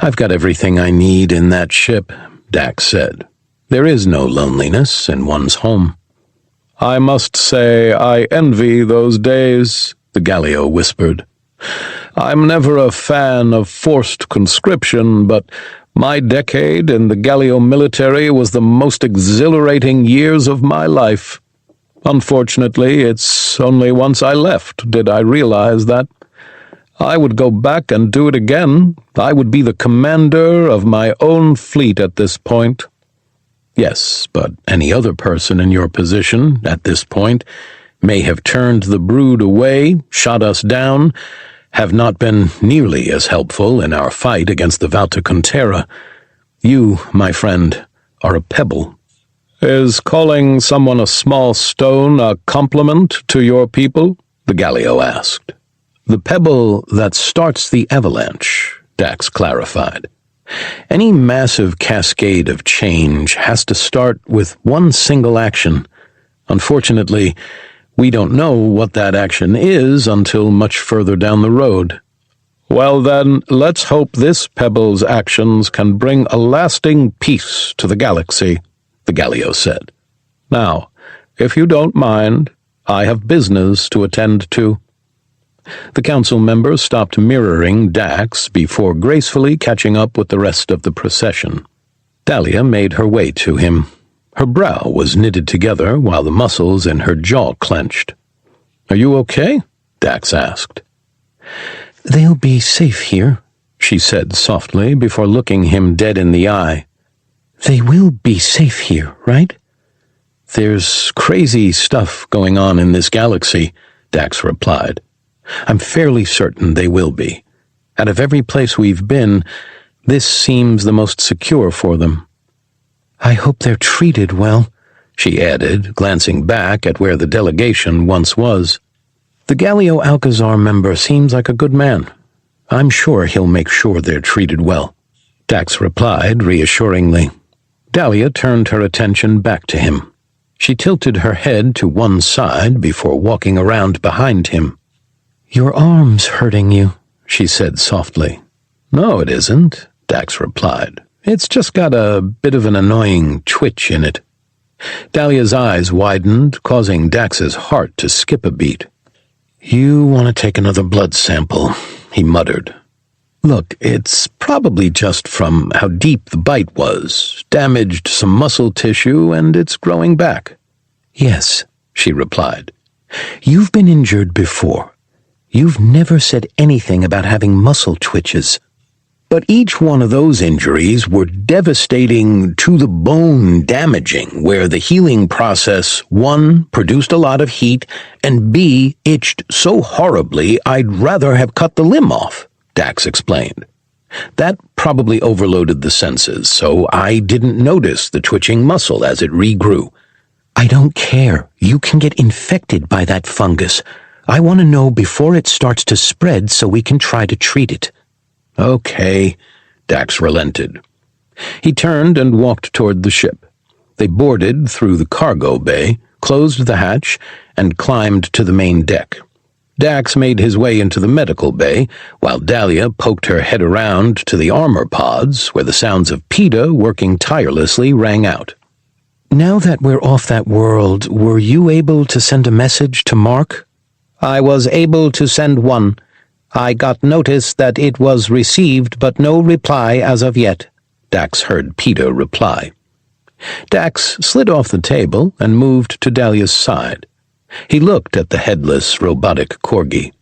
I've got everything I need in that ship, Dax said. There is no loneliness in one's home. I must say I envy those days, the Galio whispered. I'm never a fan of forced conscription, but my decade in the Galio military was the most exhilarating years of my life. Unfortunately, it's only once I left did I realize that. I would go back and do it again. I would be the commander of my own fleet at this point. Yes, but any other person in your position at this point may have turned the brood away, shot us down, have not been nearly as helpful in our fight against the Valtakuntera. You, my friend, are a pebble. Is calling someone a small stone a compliment to your people? The Galio asked. The pebble that starts the avalanche, Dax clarified. Any massive cascade of change has to start with one single action. Unfortunately, we don't know what that action is until much further down the road. Well then, let's hope this pebble's actions can bring a lasting peace to the galaxy, the Galio said. Now, if you don't mind, I have business to attend to. The council members stopped mirroring Dax before gracefully catching up with the rest of the procession. Dalia made her way to him. Her brow was knitted together while the muscles in her jaw clenched. Are you okay? Dax asked. They'll be safe here, she said softly before looking him dead in the eye. They will be safe here, right? There's crazy stuff going on in this galaxy, Dax replied. I'm fairly certain they will be. Out of every place we've been, this seems the most secure for them. I hope they're treated well, she added, glancing back at where the delegation once was. The Galio Alcazar member seems like a good man. I'm sure he'll make sure they're treated well, Dax replied reassuringly. Dalia turned her attention back to him. She tilted her head to one side before walking around behind him. Your arm's hurting you, she said softly. No, it isn't, Dax replied. It's just got a bit of an annoying twitch in it. Dalia's eyes widened, causing Dax's heart to skip a beat. You want to take another blood sample, he muttered. Look, it's probably just from how deep the bite was, damaged some muscle tissue, and it's growing back. Yes, she replied. You've been injured before. You've never said anything about having muscle twitches. But each one of those injuries were devastating to the bone damaging, where the healing process, 1, produced a lot of heat, and B, itched so horribly I'd rather have cut the limb off, Dax explained. That probably overloaded the senses, so I didn't notice the twitching muscle as it regrew. I don't care. You can get infected by that fungus. I want to know before it starts to spread so we can try to treat it. Okay, Dax relented. He turned and walked toward the ship. They boarded through the cargo bay, closed the hatch, and climbed to the main deck. Dax made his way into the medical bay, while Dalia poked her head around to the armor pods, where the sounds of PETA working tirelessly rang out. Now that we're off that world, were you able to send a message to Mark? I was able to send one. I got notice that it was received, but no reply as of yet, Dax heard PETA reply. Dax slid off the table and moved to Dalia's side. He looked at the headless, robotic corgi.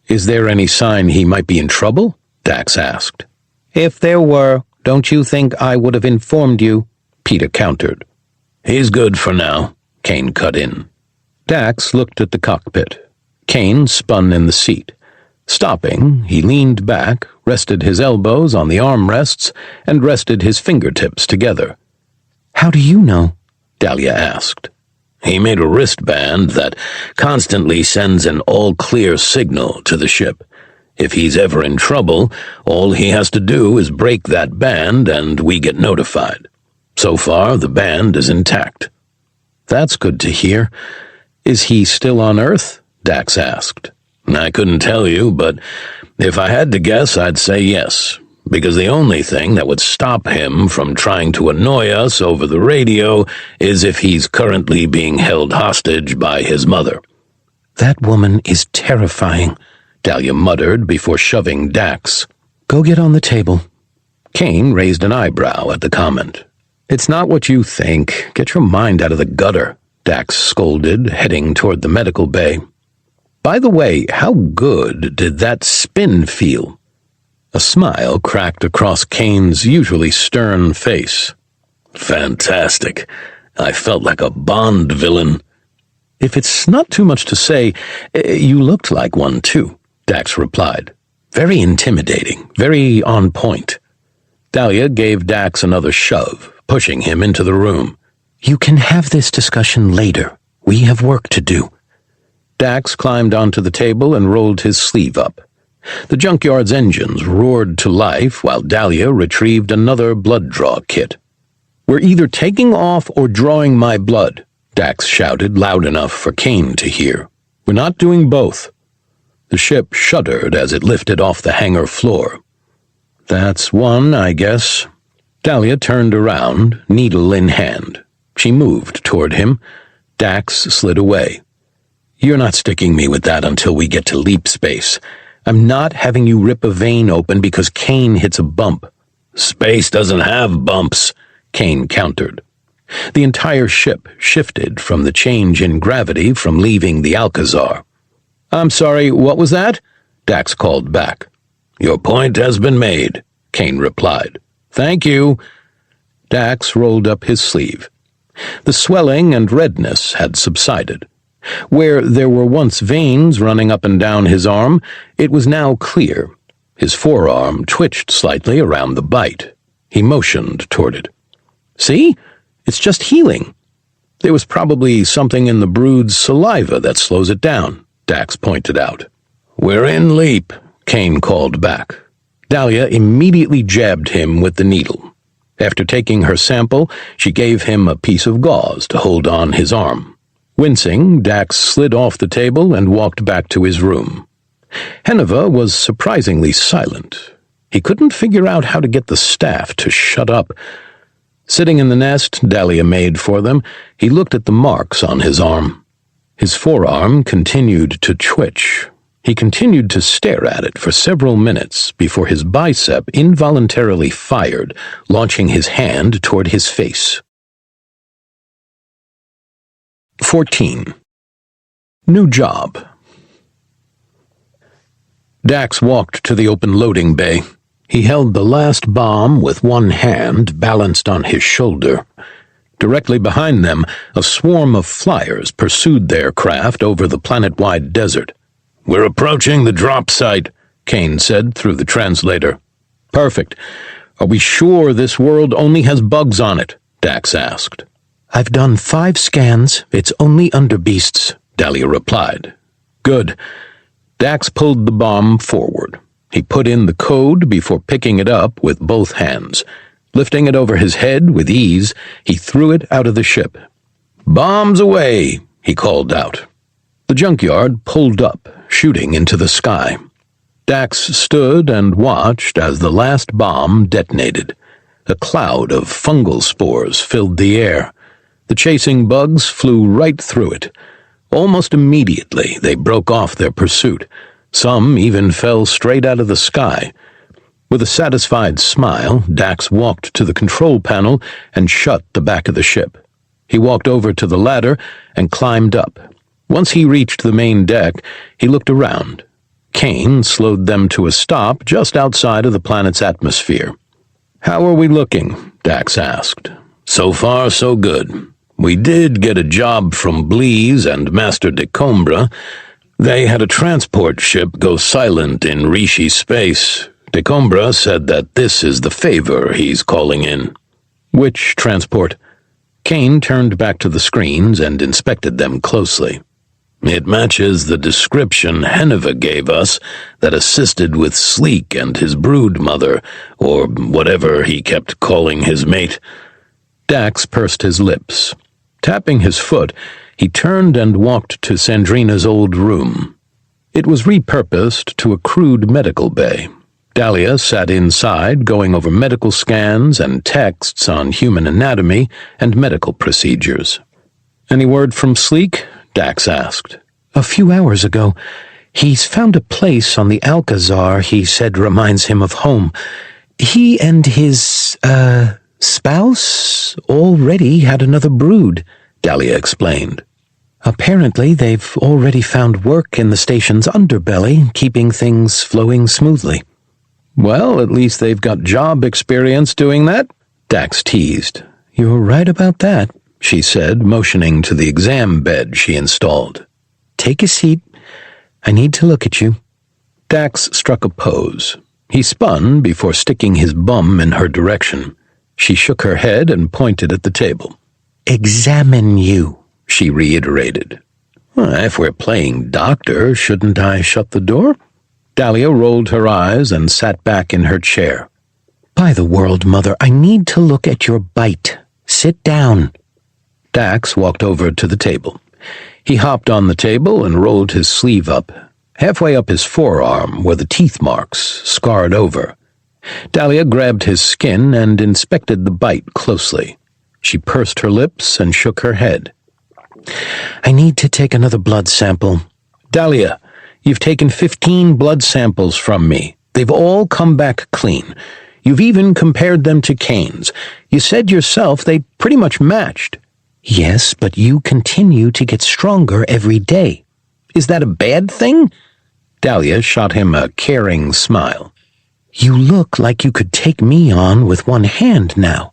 Is there any sign he might be in trouble? Dax asked. If there were, don't you think I would have informed you? PETA countered. He's good for now, Kane cut in. Dax looked at the cockpit. Kane spun in the seat. Stopping, he leaned back, rested his elbows on the armrests, and rested his fingertips together. How do you know? Dalia asked. He made a wristband that constantly sends an all-clear signal to the ship. If he's ever in trouble, all he has to do is break that band and we get notified. So far, the band is intact. That's good to hear. Is he still on Earth? Dax asked. I couldn't tell you, but if I had to guess, I'd say yes, because the only thing that would stop him from trying to annoy us over the radio is if he's currently being held hostage by his mother. That woman is terrifying, Dalia muttered before shoving Dax. Go get on the table. Kane raised an eyebrow at the comment. It's not what you think. Get your mind out of the gutter, Dax scolded, heading toward the medical bay. By the way, how good did that spin feel? A smile cracked across Kane's usually stern face. Fantastic. I felt like a Bond villain. If it's not too much to say, you looked like one too, Dax replied. Very intimidating, very on point. Dalia gave Dax another shove, pushing him into the room. You can have this discussion later. We have work to do. Dax climbed onto the table and rolled his sleeve up. The Junkyard's engines roared to life while Dalia retrieved another blood draw kit. We're either taking off or drawing my blood, Dax shouted loud enough for Kane to hear. We're not doing both. The ship shuddered as it lifted off the hangar floor. That's one, I guess. Dalia turned around, needle in hand. She moved toward him. Dax slid away. You're not sticking me with that until we get to leap space. I'm not having you rip a vein open because Kane hits a bump. Space doesn't have bumps, Kane countered. The entire ship shifted from the change in gravity from leaving the Alcazar. I'm sorry, what was that? Dax called back. Your point has been made, Kane replied. Thank you. Dax rolled up his sleeve. The swelling and redness had subsided. Where there were once veins running up and down his arm, it was now clear. His forearm twitched slightly around the bite. He motioned toward it. See? It's just healing. There was probably something in the brood's saliva that slows it down, Dax pointed out. We're in leap, Kane called back. Dalia immediately jabbed him with the needle. After taking her sample, she gave him a piece of gauze to hold on his arm. Wincing, Dax slid off the table and walked back to his room. Henuva was surprisingly silent. He couldn't figure out how to get the staff to shut up. Sitting in the nest Dalia made for them, he looked at the marks on his arm. His forearm continued to twitch. He continued to stare at it for several minutes before his bicep involuntarily fired, launching his hand toward his face. 14. New job. Dax walked to the open loading bay. He held the last bomb with one hand balanced on his shoulder. Directly behind them, a swarm of flyers pursued their craft over the planet-wide desert. We're approaching the drop site, Kane said through the translator. Perfect. Are we sure this world only has bugs on it? Dax asked. I've done 5 scans. It's only underbeasts, Dalia replied. Good. Dax pulled the bomb forward. He put in the code before picking it up with both hands. Lifting it over his head with ease, he threw it out of the ship. Bombs away, he called out. The Junkyard pulled up, shooting into the sky. Dax stood and watched as the last bomb detonated. A cloud of fungal spores filled the air. The chasing bugs flew right through it. Almost immediately, they broke off their pursuit. Some even fell straight out of the sky. With a satisfied smile, Dax walked to the control panel and shut the back of the ship. He walked over to the ladder and climbed up. Once he reached the main deck, he looked around. Kane slowed them to a stop just outside of the planet's atmosphere. How are we looking? Dax asked. So far, so good. We did get a job from Blease and Master Decombres. They had a transport ship go silent in Rishi space. Decombres said that this is the favor he's calling in. Which transport? Kane turned back to the screens and inspected them closely. It matches the description Henuva gave us that assisted with Sleek and his brood mother, or whatever he kept calling his mate. Dax pursed his lips. Tapping his foot, he turned and walked to Sandrina's old room. It was repurposed to a crude medical bay. Dalia sat inside, going over medical scans and texts on human anatomy and medical procedures. Any word from Sleek? Dax asked. A few hours ago. He's found a place on the Alcazar he said reminds him of home. He and his, spouse already had another brood, Dalia explained. Apparently they've already found work in the station's underbelly, keeping things flowing smoothly. Well, at least they've got job experience doing that, Dax teased. You're right about that, she said, motioning to the exam bed she installed. Take a seat. I need to look at you. Dax struck a pose. He spun before sticking his bum in her direction. She shook her head and pointed at the table. Examine you, she reiterated. If we're playing doctor, shouldn't I shut the door? Dalia rolled her eyes and sat back in her chair. By the world, Mother, I need to look at your bite. Sit down. Dax walked over to the table. He hopped on the table and rolled his sleeve up. Halfway up his forearm were the teeth marks, scarred over. Dalia grabbed his skin and inspected the bite closely. She pursed her lips and shook her head. I need to take another blood sample. Dalia, you've taken 15 blood samples from me. They've all come back clean. You've even compared them to Kane's. You said yourself they pretty much matched. Yes, but you continue to get stronger every day. Is that a bad thing? Dalia shot him a caring smile. You look like you could take me on with one hand now.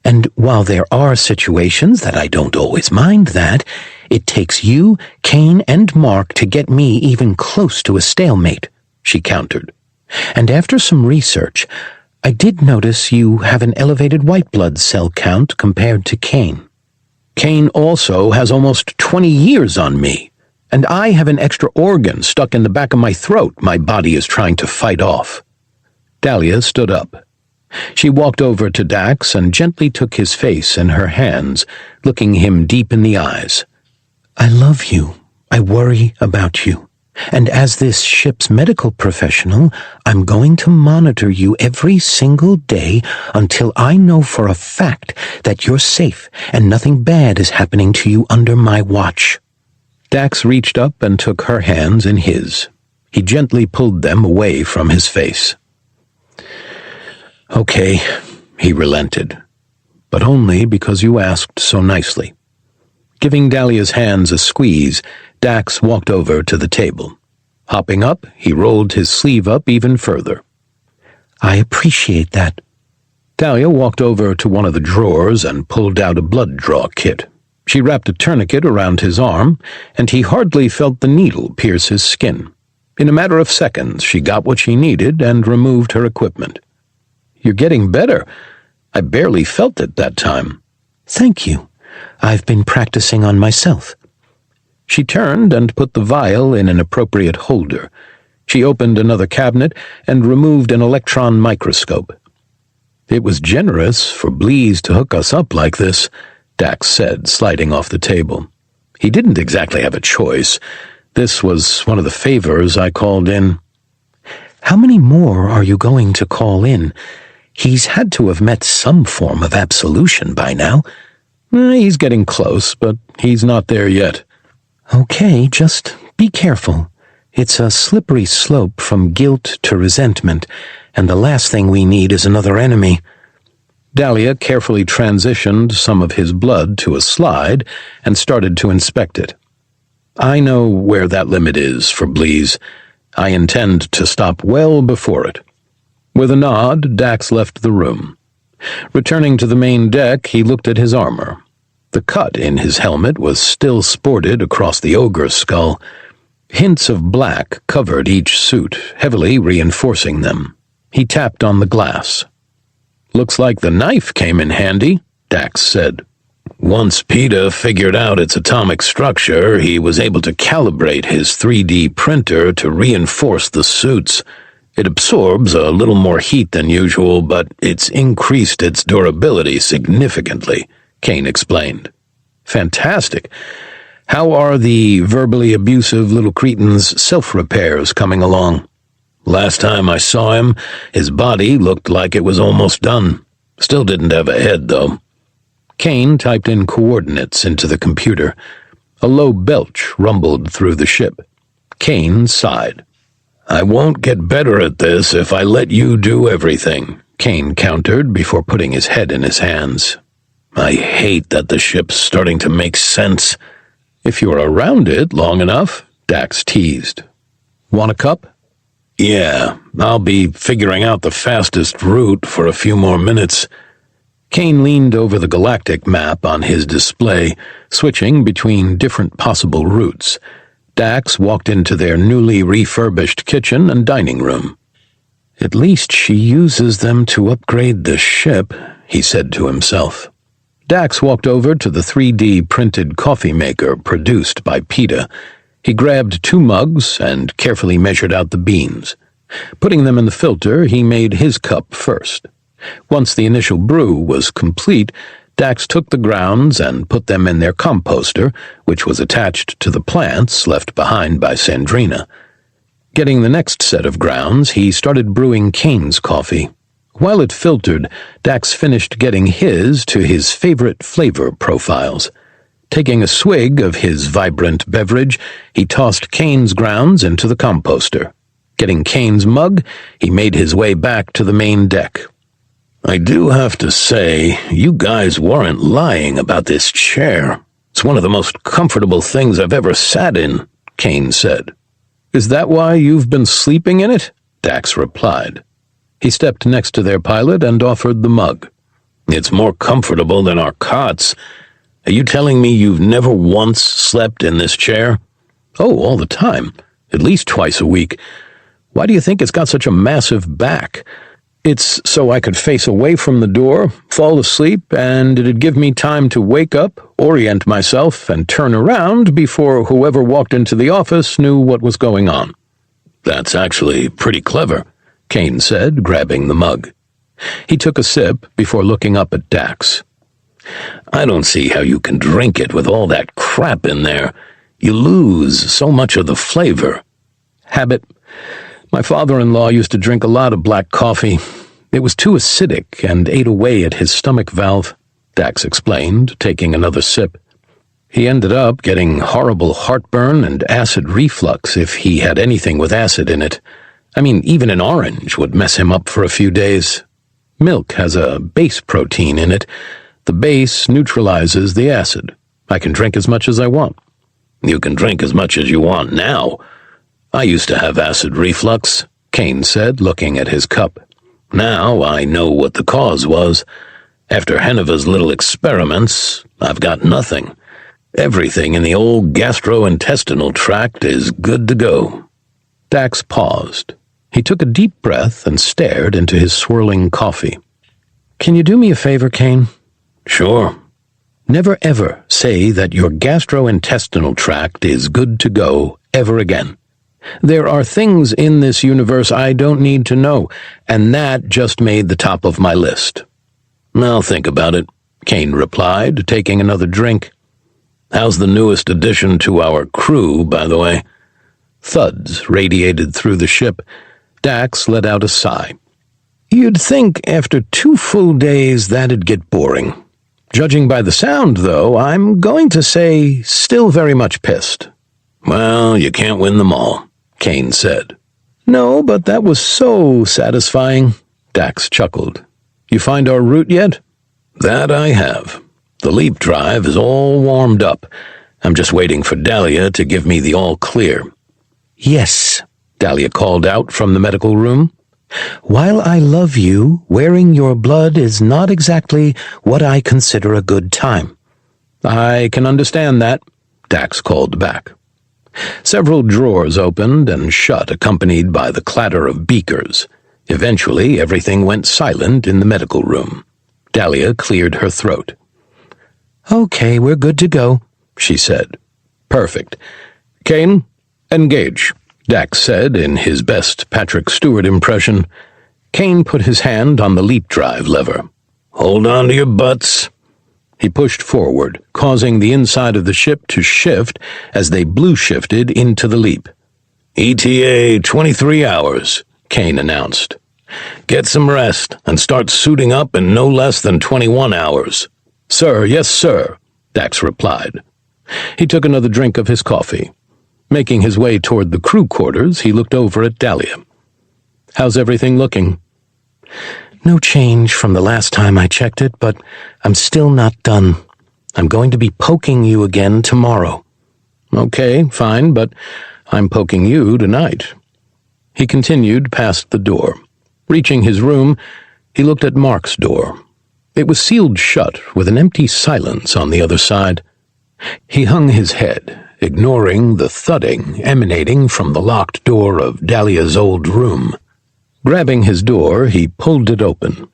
And while there are situations that I don't always mind that, it takes you, Kane, and Mark to get me even close to a stalemate, she countered. And after some research, I did notice you have an elevated white blood cell count compared to Kane. Kane also has almost 20 years on me, and I have an extra organ stuck in the back of my throat my body is trying to fight off. Dalia stood up. She walked over to Dax and gently took his face in her hands, looking him deep in the eyes. I love you. I worry about you. And as this ship's medical professional, I'm going to monitor you every single day until I know for a fact that you're safe and nothing bad is happening to you under my watch. Dax reached up and took her hands in his. He gently pulled them away from his face. Okay, he relented, but only because you asked so nicely. Giving Dalia's hands a squeeze, Dax walked over to the table. Hopping up, he rolled his sleeve up even further. I appreciate that. Dalia walked over to one of the drawers and pulled out a blood draw kit. She wrapped a tourniquet around his arm, and he hardly felt the needle pierce his skin. In a matter of seconds, she got what she needed and removed her equipment. You're getting better. I barely felt it that time. Thank you. I've been practicing on myself. She turned and put the vial in an appropriate holder. She opened another cabinet and removed an electron microscope. It was generous for Blease to hook us up like this, Dax said, sliding off the table. He didn't exactly have a choice. This was one of the favors I called in. How many more are you going to call in? He's had to have met some form of absolution by now. He's getting close, but he's not there yet. Okay, just be careful. It's a slippery slope from guilt to resentment, and the last thing we need is another enemy. Dalia carefully transitioned some of his blood to a slide and started to inspect it. I know where that limit is for Blease. I intend to stop well before it. With a nod, Dax left the room. Returning to the main deck, he looked at his armor. The cut in his helmet was still sported across the ogre's skull. Hints of black covered each suit, heavily reinforcing them. He tapped on the glass. Looks like the knife came in handy, Dax said. Once PETA figured out its atomic structure, he was able to calibrate his 3D printer to reinforce the suits. It absorbs a little more heat than usual, but it's increased its durability significantly, Kane explained. Fantastic. How are the verbally abusive little cretin's self-repairs coming along? Last time I saw him, his body looked like it was almost done. Still didn't have a head, though. Kane typed in coordinates into the computer. A low belch rumbled through the ship. Kane sighed. I won't get better at this if I let you do everything, Kane countered before putting his head in his hands. I hate that the ship's starting to make sense. If you're around it long enough, Dax teased. Want a cup? Yeah, I'll be figuring out the fastest route for a few more minutes. Kane leaned over the galactic map on his display, switching between different possible routes. Dax walked into their newly refurbished kitchen and dining room. At least she uses them to upgrade the ship, he said to himself. Dax walked over to the 3D printed coffee maker produced by PETA. He grabbed 2 mugs and carefully measured out the beans. Putting them in the filter, he made his cup first. Once the initial brew was complete, Dax took the grounds and put them in their composter, which was attached to the plants left behind by Sandrina. Getting the next set of grounds, he started brewing Kane's coffee. While it filtered, Dax finished getting his to his favorite flavor profiles. Taking a swig of his vibrant beverage, he tossed Kane's grounds into the composter. Getting Kane's mug, he made his way back to the main deck. I do have to say, you guys weren't lying about this chair. It's one of the most comfortable things I've ever sat in, Kane said. Is that why you've been sleeping in it? Dax replied. He stepped next to their pilot and offered the mug. It's more comfortable than our cots. Are you telling me you've never once slept in this chair? Oh, all the time. At least twice a week. Why do you think it's got such a massive back? It's so I could face away from the door, fall asleep, and it'd give me time to wake up, orient myself, and turn around before whoever walked into the office knew what was going on. That's actually pretty clever, Kane said, grabbing the mug. He took a sip before looking up at Dax. I don't see how you can drink it with all that crap in there. You lose so much of the flavor. Habit. My father-in-law used to drink a lot of black coffee. It was too acidic and ate away at his stomach valve, Dax explained, taking another sip. He ended up getting horrible heartburn and acid reflux if he had anything with acid in it. I mean, even an orange would mess him up for a few days. Milk has a base protein in it. The base neutralizes the acid. I can drink as much as I want. You can drink as much as you want now. I used to have acid reflux, Kane said, looking at his cup. Now I know what the cause was. After Henuva's little experiments, I've got nothing. Everything in the old gastrointestinal tract is good to go. Dax paused. He took a deep breath and stared into his swirling coffee. Can you do me a favor, Kane? Sure. Never ever say that your gastrointestinal tract is good to go ever again. There are things in this universe I don't need to know, and that just made the top of my list. I'll think about it, Kane replied, taking another drink. How's the newest addition to our crew, by the way? Thuds radiated through the ship. Dax let out a sigh. You'd think after 2 full days that'd get boring. Judging by the sound, though, I'm going to say still very much pissed. Well, you can't win them all, Kane said. No, but that was so satisfying, Dax chuckled. You find our route yet? That I have. The leap drive is all warmed up. I'm just waiting for Dalia to give me the all clear. Yes, Dalia called out from the medical room. While I love you, wearing your blood is not exactly what I consider a good time. I can understand that, Dax called back. Several drawers opened and shut, accompanied by the clatter of beakers. Eventually, everything went silent in the medical room. Dalia cleared her throat. Okay, we're good to go, she said. Perfect. Kane, engage, Dax said in his best Patrick Stewart impression. Kane put his hand on the leap drive lever. Hold on to your butts. He pushed forward, causing the inside of the ship to shift as they blue-shifted into the leap. ETA 23 hours, Kane announced. Get some rest and start suiting up in no less than 21 hours. Sir, yes, sir, Dax replied. He took another drink of his coffee. Making his way toward the crew quarters, he looked over at Dalia. How's everything looking? No change from the last time I checked it, but I'm still not done. I'm going to be poking you again tomorrow. Okay, fine, but I'm poking you tonight. He continued past the door. Reaching his room, he looked at Mark's door. It was sealed shut, with an empty silence on the other side. He hung his head, ignoring the thudding emanating from the locked door of Dalia's old room. Grabbing his door, he pulled it open.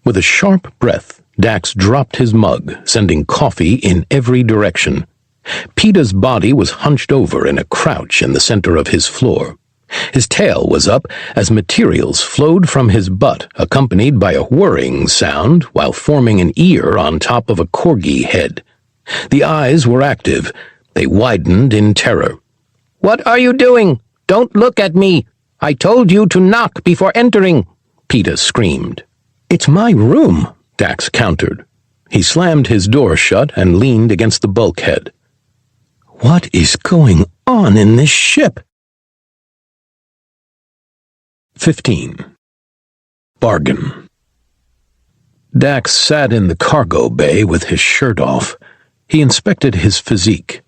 With a sharp breath, Dax dropped his mug, sending coffee in every direction. PETA's body was hunched over in a crouch in the center of his floor. His tail was up as materials flowed from his butt, accompanied by a whirring sound while forming an ear on top of a corgi head. The eyes were active. They widened in terror. "What are you doing? Don't look at me! I told you to knock before entering!" PETA screamed. "It's my room," Dax countered. He slammed his door shut and leaned against the bulkhead. "What is going on in this ship?" 15. Bargain. Dax sat in the cargo bay with his shirt off. He inspected his physique.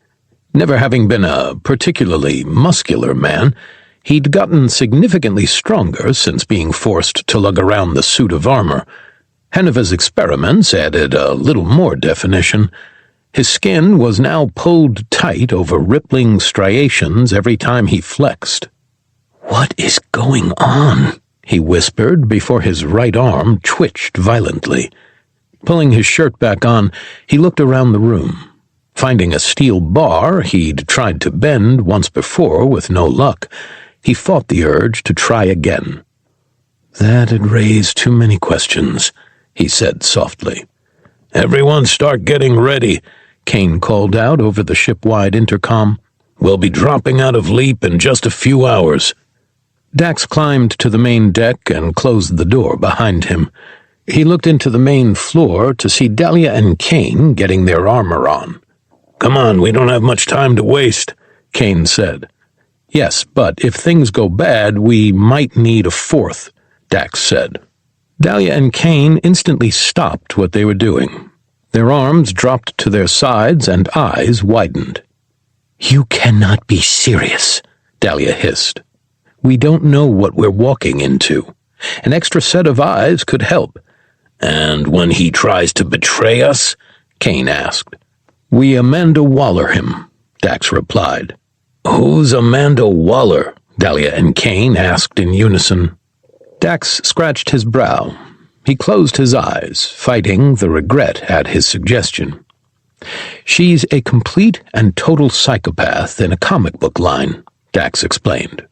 Never having been a particularly muscular man, he'd gotten significantly stronger since being forced to lug around the suit of armor. Henuva's experiments added a little more definition. His skin was now pulled tight over rippling striations every time he flexed. "What is going on?" he whispered before his right arm twitched violently. Pulling his shirt back on, he looked around the room. Finding a steel bar he'd tried to bend once before with no luck, he fought the urge to try again. "That had raised too many questions," he said softly. "Everyone start getting ready," Kane called out over the ship-wide intercom. "We'll be dropping out of Leap in just a few hours." Dax climbed to the main deck and closed the door behind him. He looked into the main floor to see Dalia and Kane getting their armor on. "Come on, we don't have much time to waste," Kane said. "Yes, but if things go bad, we might need a fourth," Dax said. Dalia and Kane instantly stopped what they were doing. Their arms dropped to their sides and eyes widened. "You cannot be serious," Dalia hissed. "We don't know what we're walking into. An extra set of eyes could help." "And when he tries to betray us?" Kane asked. "We Amanda Waller him," Dax replied. "Who's Amanda Waller?" Dalia and Kane asked in unison. Dax scratched his brow. He closed his eyes, fighting the regret at his suggestion. "She's a complete and total psychopath in a comic book line," Dax explained.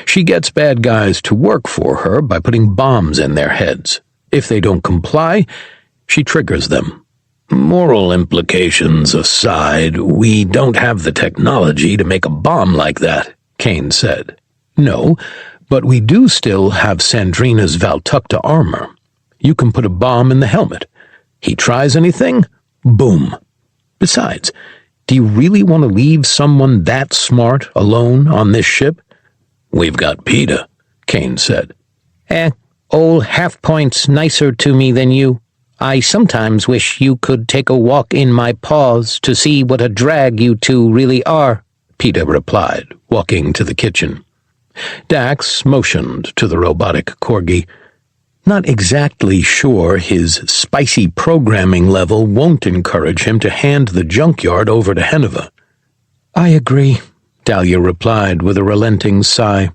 "She gets bad guys to work for her by putting bombs in their heads. If they don't comply, she triggers them." "Moral implications aside, we don't have the technology to make a bomb like that," Kane said. "No, but we do still have Sandrina's Valtakuntera armor. You can put a bomb in the helmet. He tries anything? Boom. Besides, do you really want to leave someone that smart alone on this ship?" "We've got PETA," Kane said. Old half-point's nicer to me than you. I sometimes wish you could take a walk in my paws to see what a drag you two really are," PETA replied, walking to the kitchen. Dax motioned to the robotic corgi. Not exactly sure his spicy programming level won't encourage him to hand the Junkyard over to Henuva. "I agree," Dalia replied with a relenting sigh.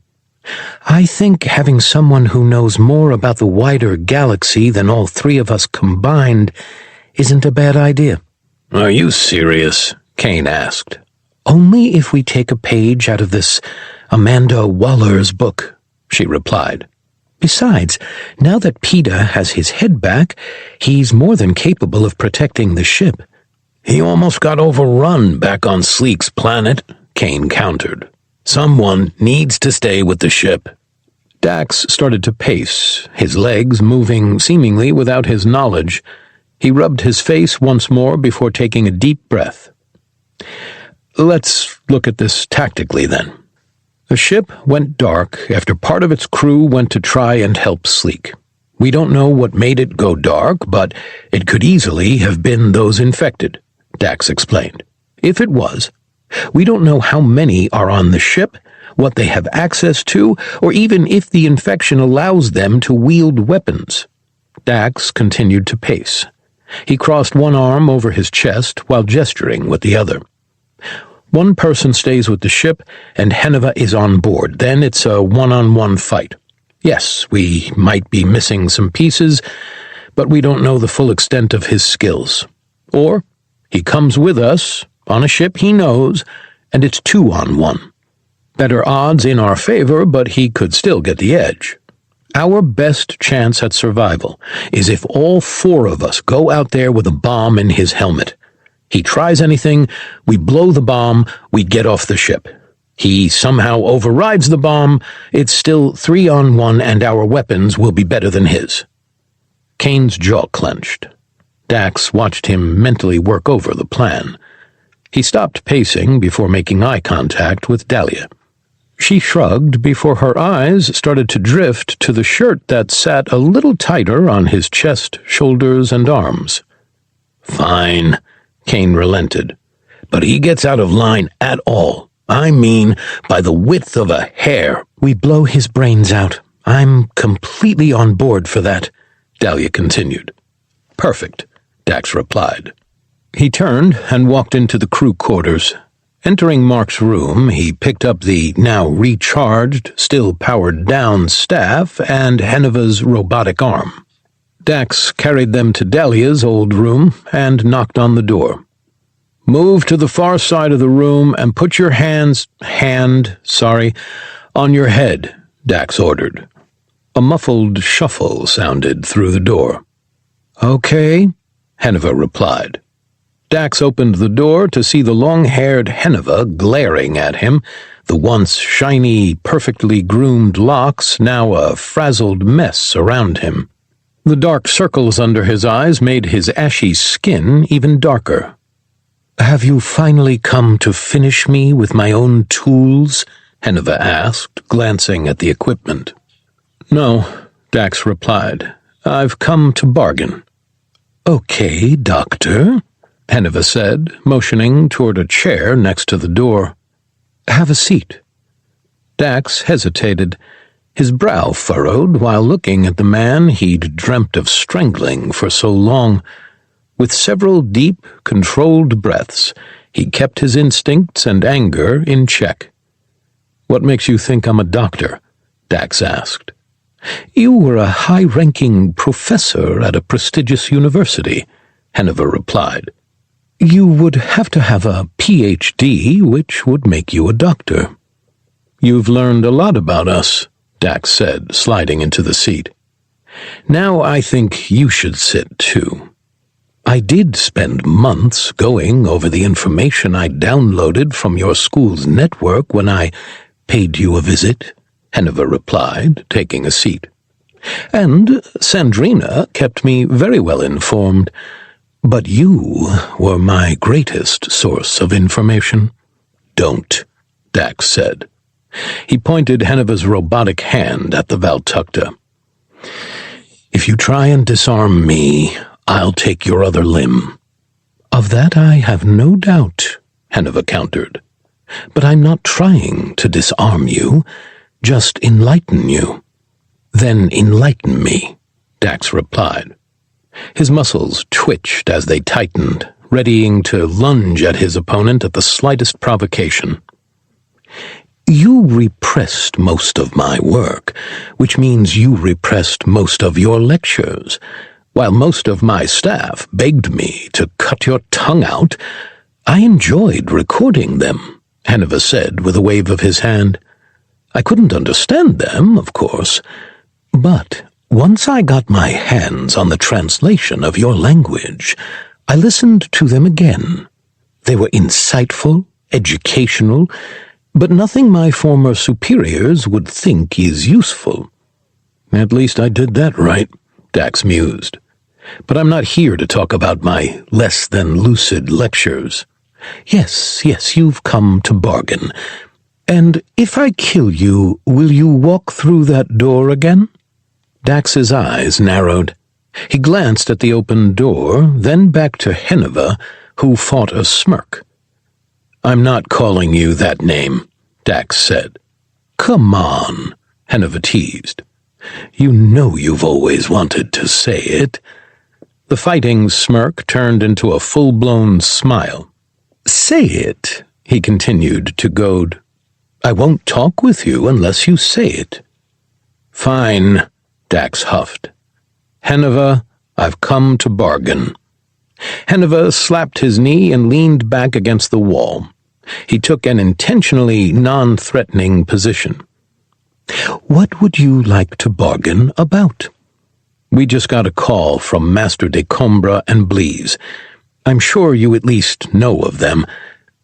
"I think having someone who knows more about the wider galaxy than all three of us combined isn't a bad idea." "Are you serious?" Kane asked. "Only if we take a page out of this Amanda Waller's book," she replied. "Besides, now that PETA has his head back, he's more than capable of protecting the ship." "He almost got overrun back on Sleek's planet," Kane countered. "Someone needs to stay with the ship." Dax started to pace, his legs moving seemingly without his knowledge. He rubbed his face once more before taking a deep breath. "Let's look at this tactically, then." The ship went dark after part of its crew went to try and help Sleek. We don't know what made it go dark, but it could easily have been those infected, Dax explained. If it was, we don't know how many are on the ship, what they have access to, or even if the infection allows them to wield weapons. Dax continued to pace. He crossed one arm over his chest while gesturing with the other. One person stays with the ship, and Henuva is on board. Then it's a one-on-one fight. Yes, we might be missing some pieces, but we don't know the full extent of his skills. Or he comes with us, on a ship he knows, and it's 2-on-1. Better odds in our favor, but he could still get the edge. Our best chance at survival is if all 4 of us go out there with a bomb in his helmet. He tries anything, we blow the bomb, we get off the ship. He somehow overrides the bomb, it's still 3-on-1 and our weapons will be better than his. Kane's jaw clenched. Dax watched him mentally work over the plan. He stopped pacing before making eye contact with Dalia. She shrugged before her eyes started to drift to the shirt that sat a little tighter on his chest, shoulders, and arms. Fine, Kane relented. But he gets out of line at all. I mean, by the width of a hair. We blow his brains out. I'm completely on board for that, Dalia continued. Perfect, Dax replied. He turned and walked into the crew quarters. Entering Mark's room, he picked up the now recharged, still powered-down staff and Henuva's robotic arm. Dax carried them to Dalia's old room and knocked on the door. "Move to the far side of the room and put your on your head," Dax ordered. A muffled shuffle sounded through the door. "Okay," Henuva replied. Dax opened the door to see the long-haired Henuva glaring at him, the once shiny, perfectly groomed locks now a frazzled mess around him. The dark circles under his eyes made his ashy skin even darker. "Have you finally come to finish me with my own tools?" Henuva asked, glancing at the equipment. "No," Dax replied. "I've come to bargain." "Okay, Doctor," Henuva said, motioning toward a chair next to the door. "Have a seat." Dax hesitated, his brow furrowed while looking at the man he'd dreamt of strangling for so long. With several deep, controlled breaths, he kept his instincts and anger in check. "What makes you think I'm a doctor?" Dax asked. "You were a high-ranking professor at a prestigious university," Henuva replied. "You would have to have a PhD, which would make you a doctor." "You've learned a lot about us," Dax said, sliding into the seat. "Now I think you should sit, too." "I did spend months going over the information I downloaded from your school's network when I paid you a visit," Henuva replied, taking a seat. "And Sandrina kept me very well informed. But you were my greatest source of information." "Don't," Dax said. He pointed Henuva's robotic hand at the Valtakuntera. "If you try and disarm me, I'll take your other limb." "Of that I have no doubt," Henuva countered. "But I'm not trying to disarm you, just enlighten you." "Then enlighten me," Dax replied. His muscles twitched as they tightened, readying to lunge at his opponent at the slightest provocation. "You repressed most of my work, which means you repressed most of your lectures. While most of my staff begged me to cut your tongue out, I enjoyed recording them," Henuva said with a wave of his hand. "I couldn't understand them, of course, but once I got my hands on the translation of your language, I listened to them again. They were insightful, educational, but nothing my former superiors would think is useful." "At least I did that right," Dax mused. "But I'm not here to talk about my less-than-lucid lectures." Yes, you've come to bargain. And if I kill you, will you walk through that door again?" Dax's eyes narrowed. He glanced at the open door, then back to Henuva, who fought a smirk. "I'm not calling you that name," Dax said. "Come on," Henuva teased. "You know you've always wanted to say it." The fighting smirk turned into a full-blown smile. "Say it," he continued to goad. "I won't talk with you unless you say it." Fine, Dax huffed. Henuva, I've come to bargain. Henuva slapped his knee and leaned back against the wall. He took an intentionally non-threatening position. What would you like to bargain about? We just got a call from Master Decombres and Blees. I'm sure you at least know of them.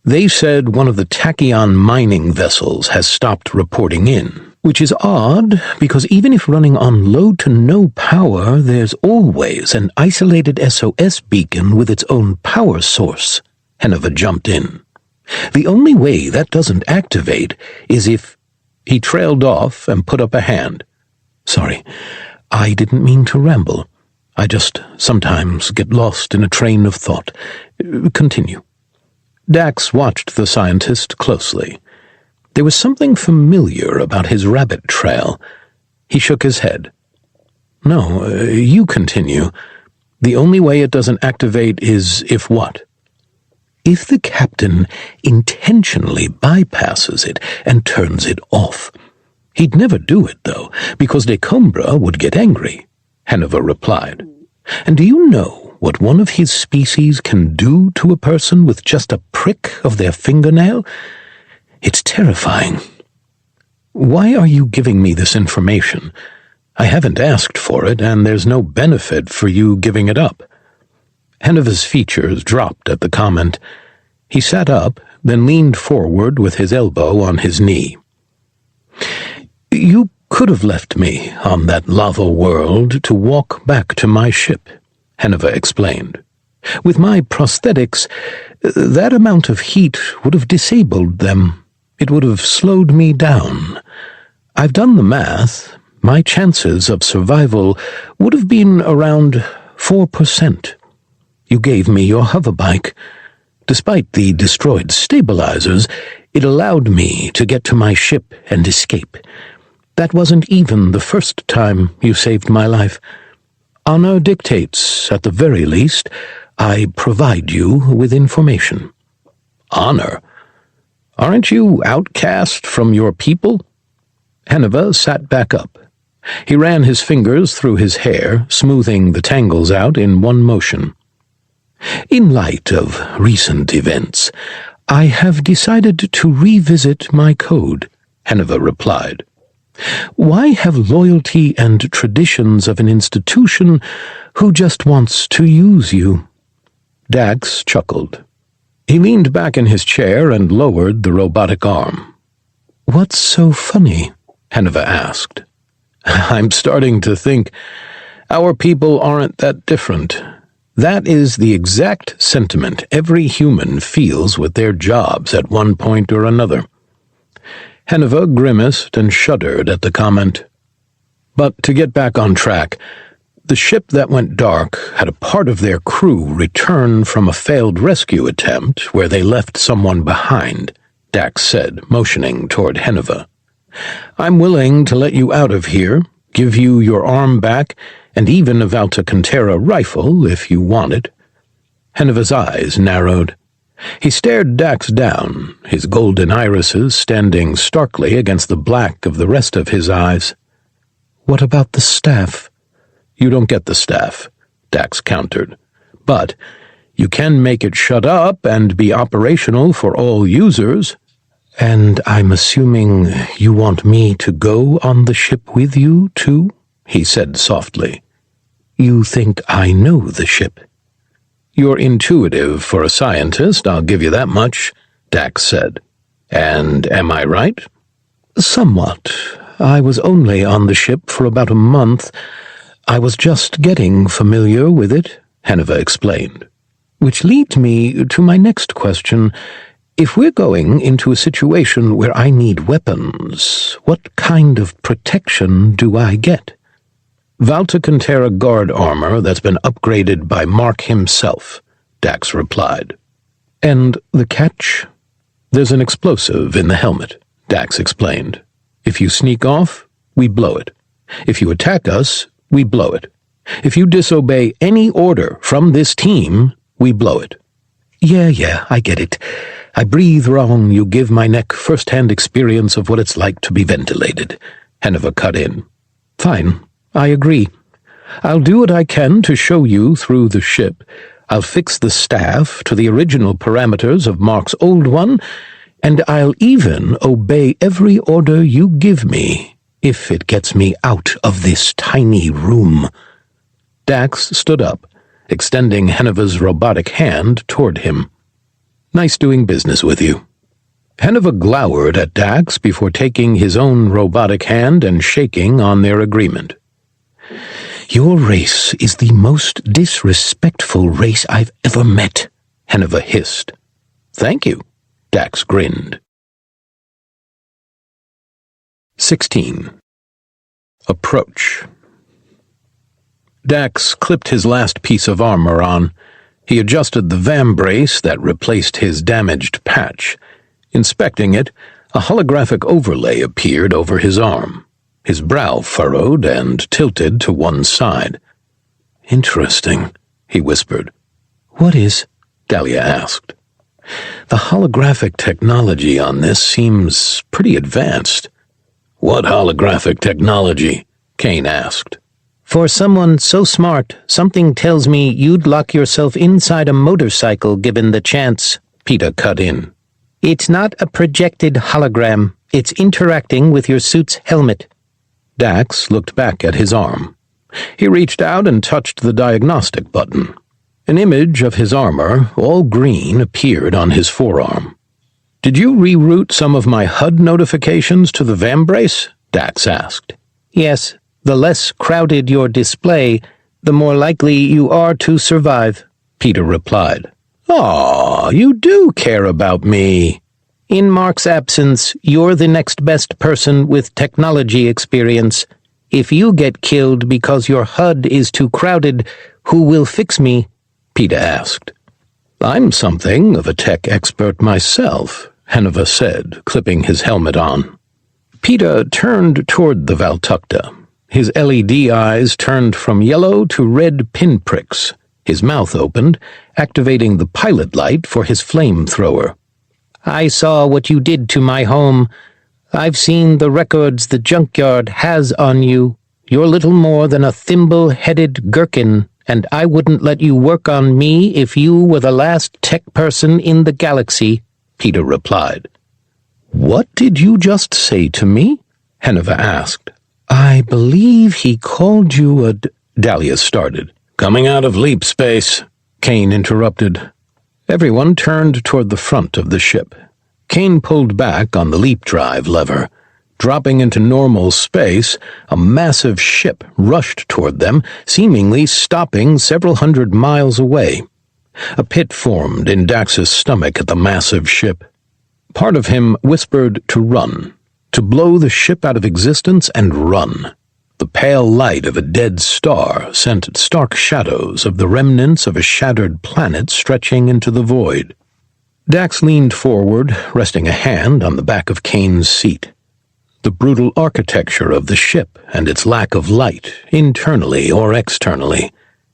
They said one of the tachyon mining vessels has stopped reporting in, which is odd, because even if running on low to no power, there's always an isolated SOS beacon with its own power source. Henuva jumped in. The only way that doesn't activate is if... He trailed off and put up a hand. Sorry, I didn't mean to ramble. I just sometimes get lost in a train of thought. Continue. Dax watched the scientist closely. There was something familiar about his rabbit trail. He shook his head. No, you continue. The only way it doesn't activate is if what? If the captain intentionally bypasses it and turns it off. He'd never do it, though, because Decombres would get angry, Henuva replied. And do you know what one of his species can do to a person with just a prick of their fingernail? It's terrifying. Why are you giving me this information? I haven't asked for it, and there's no benefit for you giving it up. Henuva's features dropped at the comment. He sat up, then leaned forward with his elbow on his knee. You could have left me on that lava world to walk back to my ship, Henuva explained. With my prosthetics, that amount of heat would have disabled them. It would have slowed me down. I've done the math. My chances of survival would have been around 4%. You gave me your hoverbike. Despite the destroyed stabilizers, it allowed me to get to my ship and escape. That wasn't even the first time you saved my life. Honor dictates, at the very least, I provide you with information. Honor? Aren't you outcast from your people? Henuva sat back up. He ran his fingers through his hair, smoothing the tangles out in one motion. In light of recent events, I have decided to revisit my code, Henuva replied. Why have loyalty and traditions of an institution who just wants to use you? Dax chuckled. He leaned back in his chair and lowered the robotic arm. What's so funny? Henuva asked. I'm starting to think our people aren't that different. That is the exact sentiment every human feels with their jobs at one point or another. Henuva grimaced and shuddered at the comment. But to get back on track, the ship that went dark had a part of their crew return from a failed rescue attempt where they left someone behind, Dax said, motioning toward Henuva. I'm willing to let you out of here, give you your arm back, and even a Valtakuntera rifle if you want it. Henuva's eyes narrowed. He stared Dax down, his golden irises standing starkly against the black of the rest of his eyes. What about the staff? You don't get the staff, Dax countered. But you can make it shut up and be operational for all users. And I'm assuming you want me to go on the ship with you, too? He said softly. You think I know the ship? You're intuitive for a scientist, I'll give you that much, Dax said. And am I right? Somewhat. I was only on the ship for about a month. I was just getting familiar with it, Henuva explained. Which leads me to my next question. If we're going into a situation where I need weapons, what kind of protection do I get? Valtakuntera guard armor that's been upgraded by Mark himself, Dax replied. And the catch? There's an explosive in the helmet, Dax explained. If you sneak off, we blow it. If you attack us, we blow it. If you disobey any order from this team, we blow it. Yeah, I get it. I breathe wrong, you give my neck first-hand experience of what it's like to be ventilated, Henuva cut in. Fine, I agree. I'll do what I can to show you through the ship. I'll fix the staff to the original parameters of Mark's old one, and I'll even obey every order you give me, if it gets me out of this tiny room. Dax stood up, extending Henuva's robotic hand toward him. Nice doing business with you. Henuva glowered at Dax before taking his own robotic hand and shaking on their agreement. Your race is the most disrespectful race I've ever met, Henuva hissed. Thank you, Dax grinned. 16. Approach. Dax clipped his last piece of armor on. He adjusted the VAM brace that replaced his damaged patch. Inspecting it, a holographic overlay appeared over his arm. His brow furrowed and tilted to one side. Interesting, he whispered. What is? Dalia asked. The holographic technology on this seems pretty advanced. What holographic technology? Kane asked. For someone so smart, something tells me you'd lock yourself inside a motorcycle given the chance, Peter cut in. It's not a projected hologram. It's interacting with your suit's helmet. Dax looked back at his arm. He reached out and touched the diagnostic button. An image of his armor, all green, appeared on his forearm. Did you reroute some of my HUD notifications to the VAM brace? Dax asked. Yes, the less crowded your display, the more likely you are to survive, Peter replied. Aw, you do care about me. In Mark's absence, you're the next best person with technology experience. If you get killed because your HUD is too crowded, who will fix me? Peter asked. I'm something of a tech expert myself, Henuva said, clipping his helmet on. Peter turned toward the Valtakuntera. His LED eyes turned from yellow to red pinpricks. His mouth opened, activating the pilot light for his flamethrower. I saw what you did to my home. I've seen the records the Junkyard has on you. You're little more than a thimble-headed gherkin, and I wouldn't let you work on me if you were the last tech person in the galaxy, Peter replied. What did you just say to me? Henuva asked. I believe he called you a... Dalia started. Coming out of leap space, Kane interrupted. Everyone turned toward the front of the ship. Kane pulled back on the leap drive lever. Dropping into normal space, a massive ship rushed toward them, seemingly stopping several hundred miles away. A pit formed in Dax's stomach at the massive ship. Part of him whispered to run, to blow the ship out of existence and run. The pale light of a dead star sent stark shadows of the remnants of a shattered planet stretching into the void. Dax leaned forward, resting a hand on the back of Kane's seat. The brutal architecture of the ship and its lack of light, internally or externally.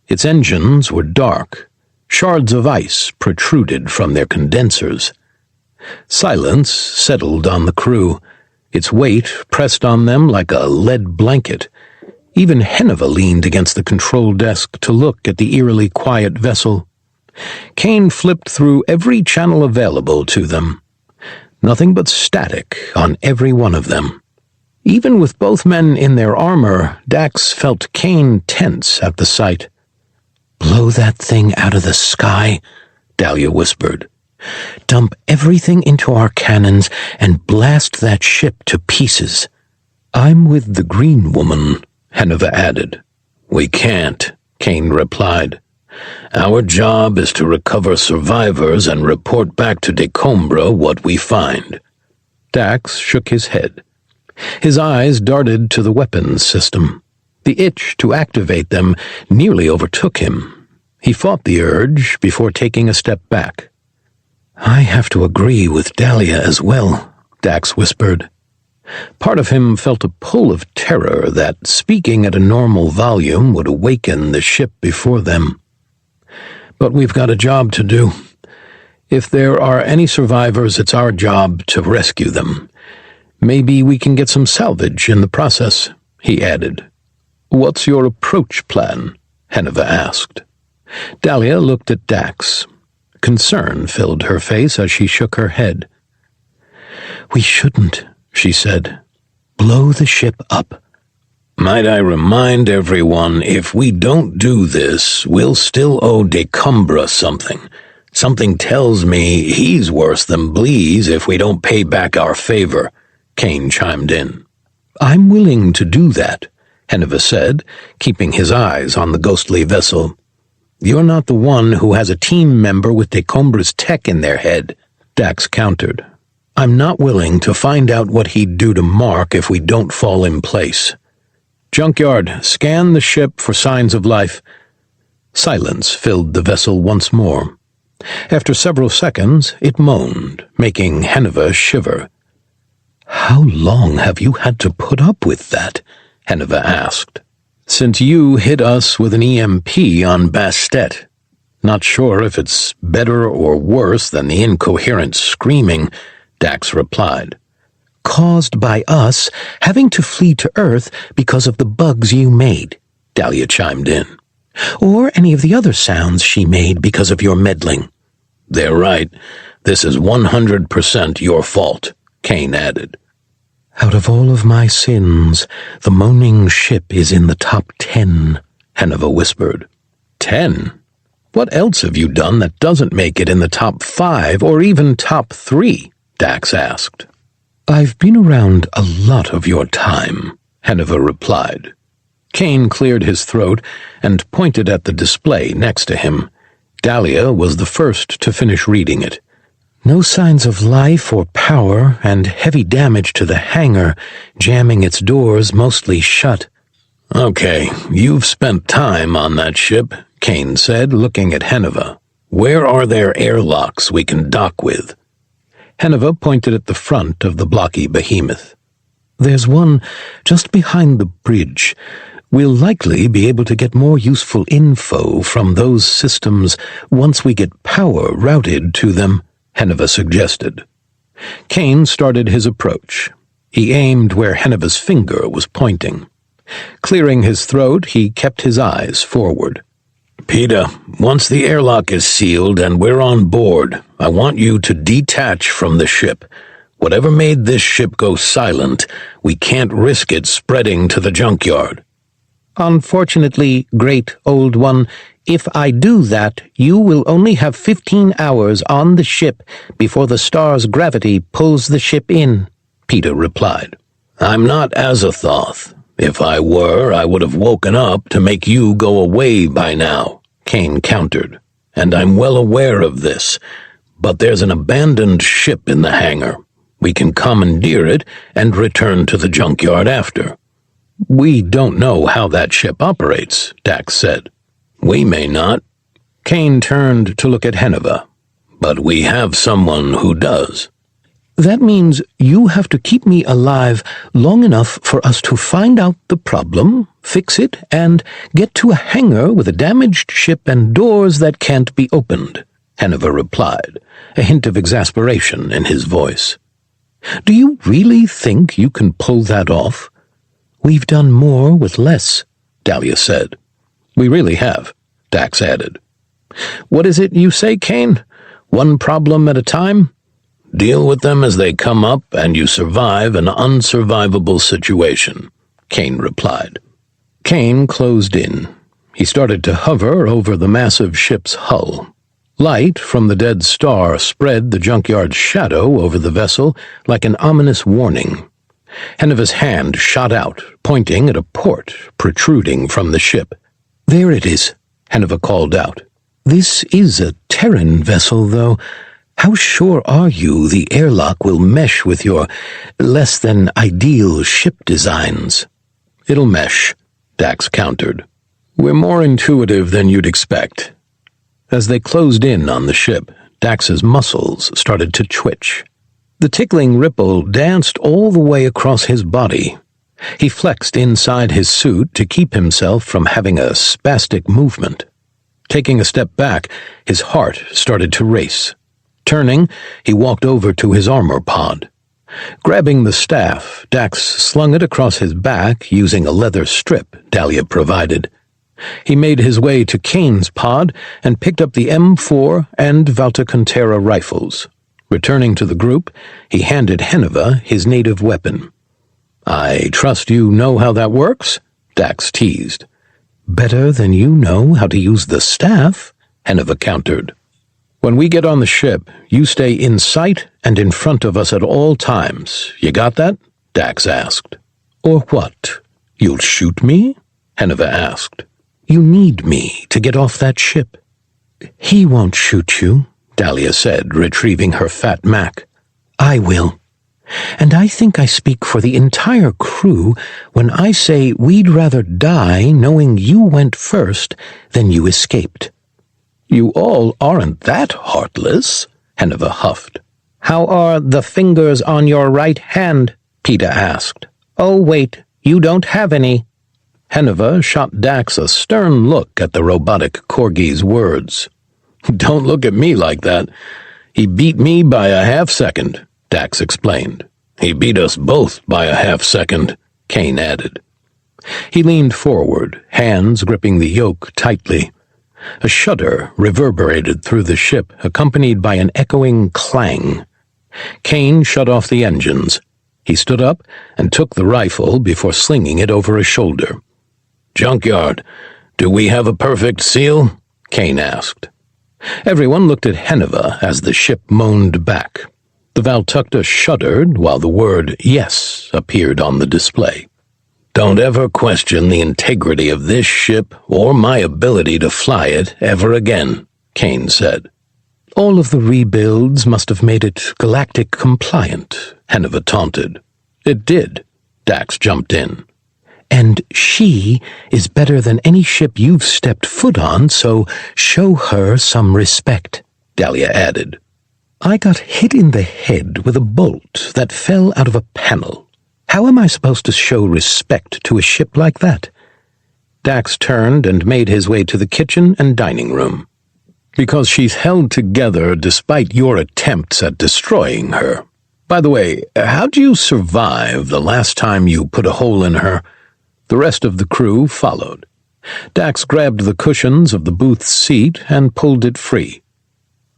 Its engines were dark. Shards of ice protruded from their condensers. Silence settled on the crew. Its weight pressed on them like a lead blanket. Even Henuva leaned against the control desk to look at the eerily quiet vessel. Kane flipped through every channel available to them. Nothing but static on every one of them. Even with both men in their armor, Dax felt Kane tense at the sight. Blow that thing out of the sky, Dalia whispered. Dump everything into our cannons and blast that ship to pieces. I'm with the green woman, Henuva added. We can't, Kane replied. Our job is to recover survivors and report back to Decombres what we find. Dax shook his head. His eyes darted to the weapons system. The itch to activate them nearly overtook him. He fought the urge before taking a step back. I have to agree with Dalia as well, Dax whispered. Part of him felt a pull of terror that speaking at a normal volume would awaken the ship before them. But we've got a job to do. If there are any survivors, it's our job to rescue them. Maybe we can get some salvage in the process, he added, "What's your approach plan?" Henuva asked. Dalia looked at Dax. Concern filled her face as she shook her head. "We shouldn't," she said. "Blow the ship up." "Might I remind everyone, if we don't do this, we'll still owe Decombres something. Something tells me he's worse than Bleeze if we don't pay back our favor," Kane chimed in. "I'm willing to do that," Henuva said, keeping his eyes on the ghostly vessel. "You're not the one who has a team member with Decombres tech in their head," Dax countered. "I'm not willing to find out what he'd do to Mark if we don't fall in place. Junkyard, scan the ship for signs of life." Silence filled the vessel once more. After several seconds, it moaned, making Henuva shiver. "How long have you had to put up with that?" Henuva asked. "Since you hit us with an EMP on Bastet. Not sure if it's better or worse than the incoherent screaming," Dax replied. "Caused by us having to flee to Earth because of the bugs you made," Dalia chimed in. "Or any of the other sounds she made because of your meddling." "They're right. This is 100% your fault," Kane added. "Out of all of my sins, the moaning ship is in the top 10, Henuva whispered. 10? What else have you done that doesn't make it in the top 5 or even top 3? Dax asked. "I've been around a lot of your time," Henuva replied. Kane cleared his throat and pointed at the display next to him. Dalia was the first to finish reading it. "No signs of life or power, and heavy damage to the hangar, jamming its doors mostly shut." "Okay, you've spent time on that ship," Kane said, looking at Henuva. "Where are there airlocks we can dock with?" Henuva pointed at the front of the blocky behemoth. "There's one just behind the bridge. We'll likely be able to get more useful info from those systems once we get power routed to them," Henuva suggested. Kane started his approach. He aimed where Henuva's finger was pointing. Clearing his throat, he kept his eyes forward. "Peter, once the airlock is sealed and we're on board, I want you to detach from the ship. Whatever made this ship go silent, we can't risk it spreading to the junkyard." "Unfortunately, great old one, if I do that, you will only have 15 hours on the ship before the star's gravity pulls the ship in," Peter replied. "I'm not Azathoth. If I were, I would have woken up to make you go away by now," Kane countered. "And I'm well aware of this. But there's an abandoned ship in the hangar. We can commandeer it and return to the junkyard after." "We don't know how that ship operates," Dax said. "We may not." Kane turned to look at Henuva. "But we have someone who does." "That means you have to keep me alive long enough for us to find out the problem, fix it, and get to a hangar with a damaged ship and doors that can't be opened," Henuva replied, a hint of exasperation in his voice. "Do you really think you can pull that off?" "We've done more with less," Dalia said. "We really have," Dax added. "What is it you say, Kane? One problem at a time?" "Deal with them as they come up, and you survive an unsurvivable situation," Kane replied. Kane closed in. He started to hover over the massive ship's hull. Light from the dead star spread the junkyard's shadow over the vessel like an ominous warning. Henuva's hand shot out, pointing at a port protruding from the ship. "There it is," Henuva called out. "This is a Terran vessel, though. How sure are you the airlock will mesh with your less-than-ideal ship designs?" "It'll mesh," Dax countered. "We're more intuitive than you'd expect." As they closed in on the ship, Dax's muscles started to twitch. The tickling ripple danced all the way across his body. He flexed inside his suit to keep himself from having a spastic movement. Taking a step back, his heart started to race. Turning, he walked over to his armor pod. Grabbing the staff, Dax slung it across his back using a leather strip Dalia provided. He made his way to Kane's pod and picked up the M4 and Valtakuntera rifles. Returning to the group, he handed Henuva his native weapon. "I trust you know how that works?" Dax teased. "Better than you know how to use the staff," Henuva countered. "When we get on the ship, you stay in sight and in front of us at all times. You got that?" Dax asked. "Or what? You'll shoot me?" Henuva asked. "You need me to get off that ship." "He won't shoot you," Dalia said, retrieving her fat Mac. "I will. And I think I speak for the entire crew when I say we'd rather die knowing you went first than you escaped." "You all aren't that heartless," Henuva huffed. "How are the fingers on your right hand?" Peeta asked. "Oh, wait, you don't have any." Henuva shot Dax a stern look at the robotic corgi's words. "Don't look at me like that. He beat me by a half-second," Dax explained. "He beat us both by a half-second," Kane added. He leaned forward, hands gripping the yoke tightly. A shudder reverberated through the ship, accompanied by an echoing clang. Kane shut off the engines. He stood up and took the rifle before slinging it over his shoulder. "Junkyard, do we have a perfect seal?" Kane asked. Everyone looked at Henuva as the ship moaned back. The Valtakta shuddered while the word "yes" appeared on the display. "Don't ever question the integrity of this ship or my ability to fly it ever again," Kane said. "All of the rebuilds must have made it galactic compliant," Henuva taunted. "It did," Dax jumped in. "And she is better than any ship you've stepped foot on, so show her some respect," Dalia added. "I got hit in the head with a bolt that fell out of a panel. How am I supposed to show respect to a ship like that?" Dax turned and made his way to the kitchen and dining room. "Because she's held together despite your attempts at destroying her. By the way, how'd you survive the last time you put a hole in her?" The rest of the crew followed. Dax grabbed the cushions of the booth's seat and pulled it free.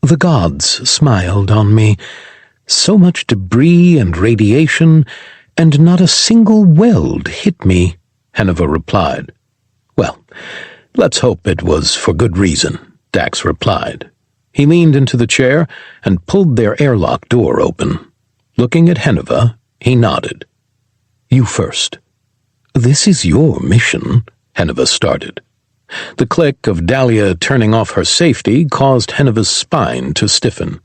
"The gods smiled on me. So much debris and radiation, and not a single weld hit me," Henuva replied. "Well, let's hope it was for good reason," Dax replied. He leaned into the chair and pulled their airlock door open. Looking at Henuva, he nodded. "You first." "This is your mission," Henuva started. The click of Dalia turning off her safety caused Henuva's spine to stiffen.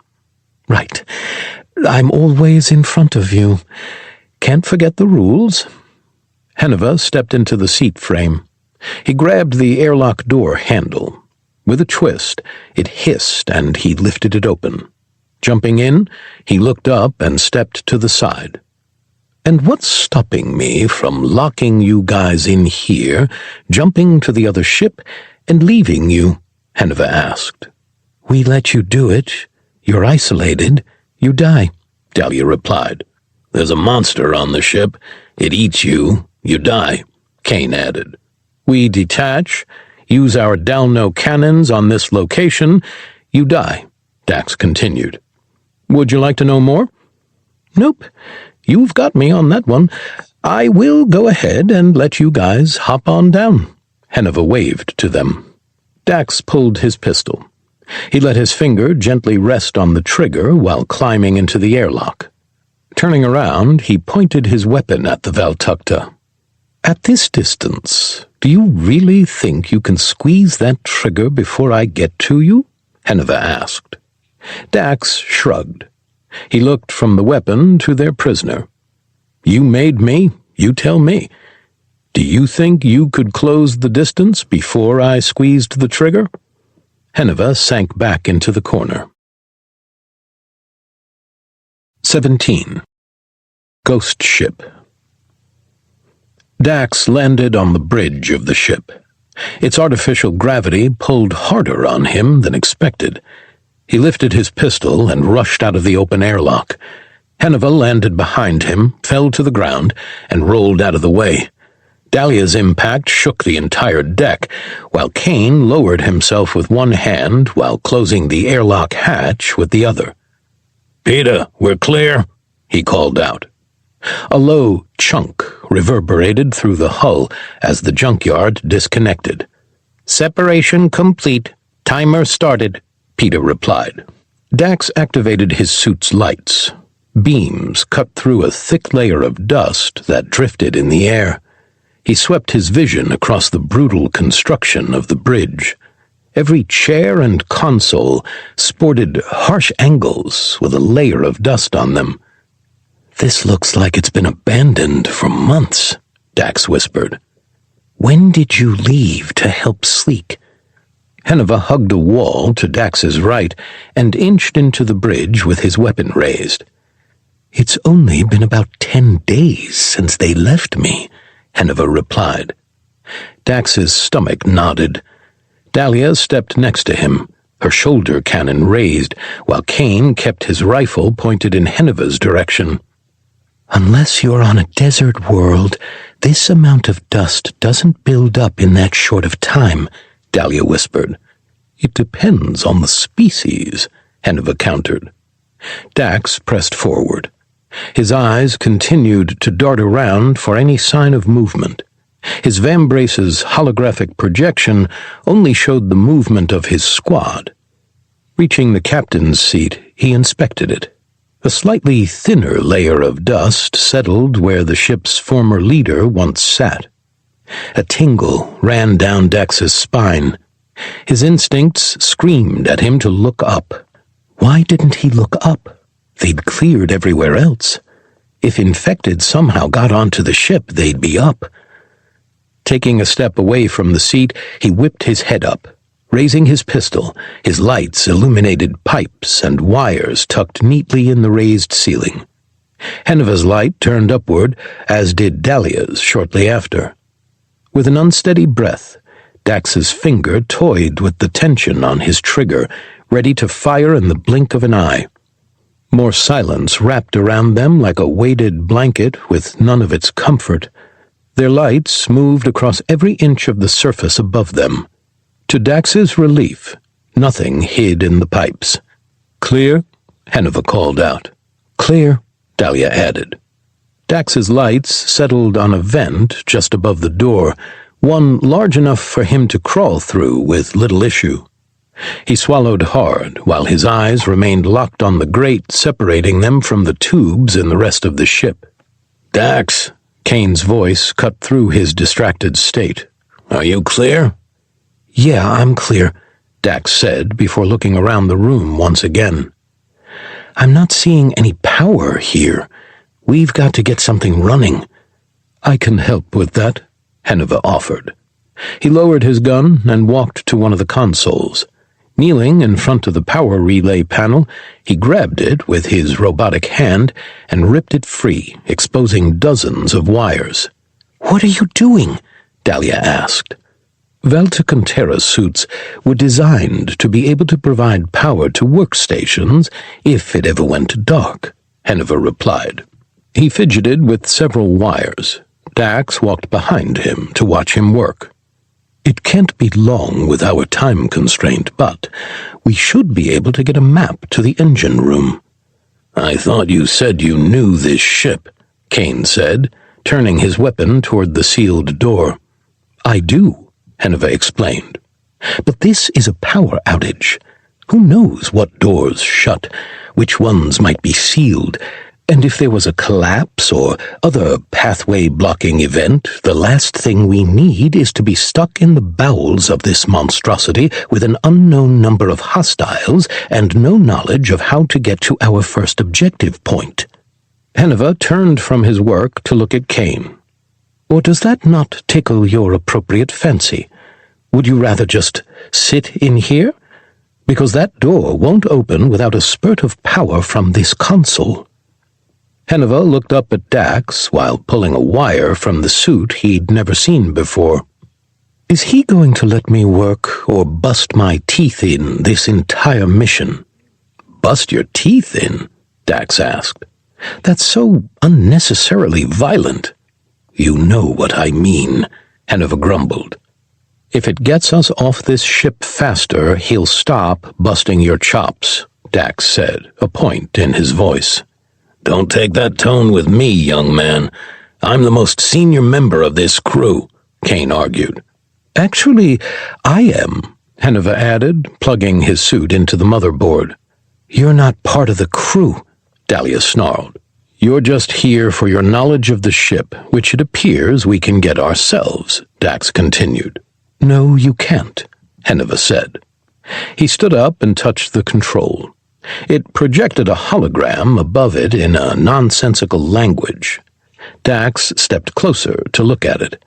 "Right. I'm always in front of you. Can't forget the rules." Henuva stepped into the seat frame. He grabbed the airlock door handle. With a twist, it hissed and he lifted it open. Jumping in, he looked up and stepped to the side. "And what's stopping me from locking you guys in here, jumping to the other ship, and leaving you?" Henuva asked. "We let you do it. You're isolated. You die," Dalia replied. "There's a monster on the ship. It eats you. You die," Kane added. "We detach, use our Dalno cannons on this location. You die," Dax continued. "Would you like to know more?" "Nope. You've got me on that one. I will go ahead and let you guys hop on down." Henuva waved to them. Dax pulled his pistol. He let his finger gently rest on the trigger while climbing into the airlock. Turning around, he pointed his weapon at the Valtakta. "At this distance, do you really think you can squeeze that trigger before I get to you?" Henuva asked. Dax shrugged. He looked from the weapon to their prisoner. "You made me, you tell me. Do you think you could close the distance before I squeezed the trigger?" Henuva sank back into the corner. 17. Ghost Ship. Dax landed on the bridge of the ship. Its artificial gravity pulled harder on him than expected. He lifted his pistol and rushed out of the open airlock. Henuva landed behind him, fell to the ground, and rolled out of the way. Dalia's impact shook the entire deck, while Kane lowered himself with one hand while closing the airlock hatch with the other. "Peter, we're clear," he called out. A low chunk reverberated through the hull as the Junkyard disconnected. "Separation complete. Timer started," Peter replied. Dax activated his suit's lights. Beams cut through a thick layer of dust that drifted in the air. He swept his vision across the brutal construction of the bridge. Every chair and console sported harsh angles with a layer of dust on them. "This looks like it's been abandoned for months," Dax whispered. "When did you leave to help Sleek?" Henuva hugged a wall to Dax's right and inched into the bridge with his weapon raised. "It's only been about 10 days since they left me," Henuva replied. Dax's stomach nodded. Dalia stepped next to him, her shoulder cannon raised, while Kane kept his rifle pointed in Henuva's direction. "Unless you're on a desert world, this amount of dust doesn't build up in that short of time," Dalia whispered. "It depends on the species," Henuva countered. Dax pressed forward. His eyes continued to dart around for any sign of movement. His Vambrace's holographic projection only showed the movement of his squad. Reaching the captain's seat, he inspected it. A slightly thinner layer of dust settled where the ship's former leader once sat. A tingle ran down Dax's spine. His instincts screamed at him to look up. Why didn't he look up? They'd cleared everywhere else. If infected somehow got onto the ship, they'd be up. Taking a step away from the seat, he whipped his head up. Raising his pistol, his lights illuminated pipes and wires tucked neatly in the raised ceiling. Henuva's light turned upward, as did Dalia's shortly after. With an unsteady breath, Dax's finger toyed with the tension on his trigger, ready to fire in the blink of an eye. More silence wrapped around them like a weighted blanket with none of its comfort. Their lights moved across every inch of the surface above them. To Dax's relief, nothing hid in the pipes. "Clear?" Henuva called out. "Clear," Dalia added. Dax's lights settled on a vent just above the door, one large enough for him to crawl through with little issue. He swallowed hard while his eyes remained locked on the grate separating them from the tubes in the rest of the ship. "Dax," Kane's voice cut through his distracted state. "Are you clear?" "Yeah, I'm clear," Dax said before looking around the room once again. "I'm not seeing any power here. We've got to get something running." "I can help with that," Henuva offered. He lowered his gun and walked to one of the consoles. Kneeling in front of the power relay panel, he grabbed it with his robotic hand and ripped it free, exposing dozens of wires. "What are you doing?" Dalia asked. Valtakuntera suits were designed to be able to provide power to workstations if it ever went dark, Henuva replied. He fidgeted with several wires. Dax walked behind him to watch him work. "It can't be long with our time constraint, but we should be able to get a map to the engine room." "I thought you said you knew this ship," Kane said, turning his weapon toward the sealed door. "I do," Henuva explained. "But this is a power outage. Who knows what doors shut, which ones might be sealed, and if there was a collapse or other pathway-blocking event, the last thing we need is to be stuck in the bowels of this monstrosity with an unknown number of hostiles and no knowledge of how to get to our first objective point." Henuva turned from his work to look at Kane. "Or does that not tickle your appropriate fancy? Would you rather just sit in here? Because that door won't open without a spurt of power from this console." Henuva looked up at Dax while pulling a wire from the suit he'd never seen before. "Is he going to let me work or bust my teeth in this entire mission?" "Bust your teeth in?" Dax asked. That's so unnecessarily violent. You know what I mean, Henuva grumbled. If it gets us off this ship faster, he'll stop busting your chops, Dax said, a point in his voice. Don't take that tone with me, young man. I'm the most senior member of this crew, Kane argued. Actually, I am, Henuva added, plugging his suit into the motherboard. You're not part of the crew, Dalia snarled. You're just here for your knowledge of the ship, which it appears we can get ourselves, Dax continued. No, you can't, Henuva said. He stood up and touched the control. It projected a hologram above it in a nonsensical language. Dax stepped closer to look at it.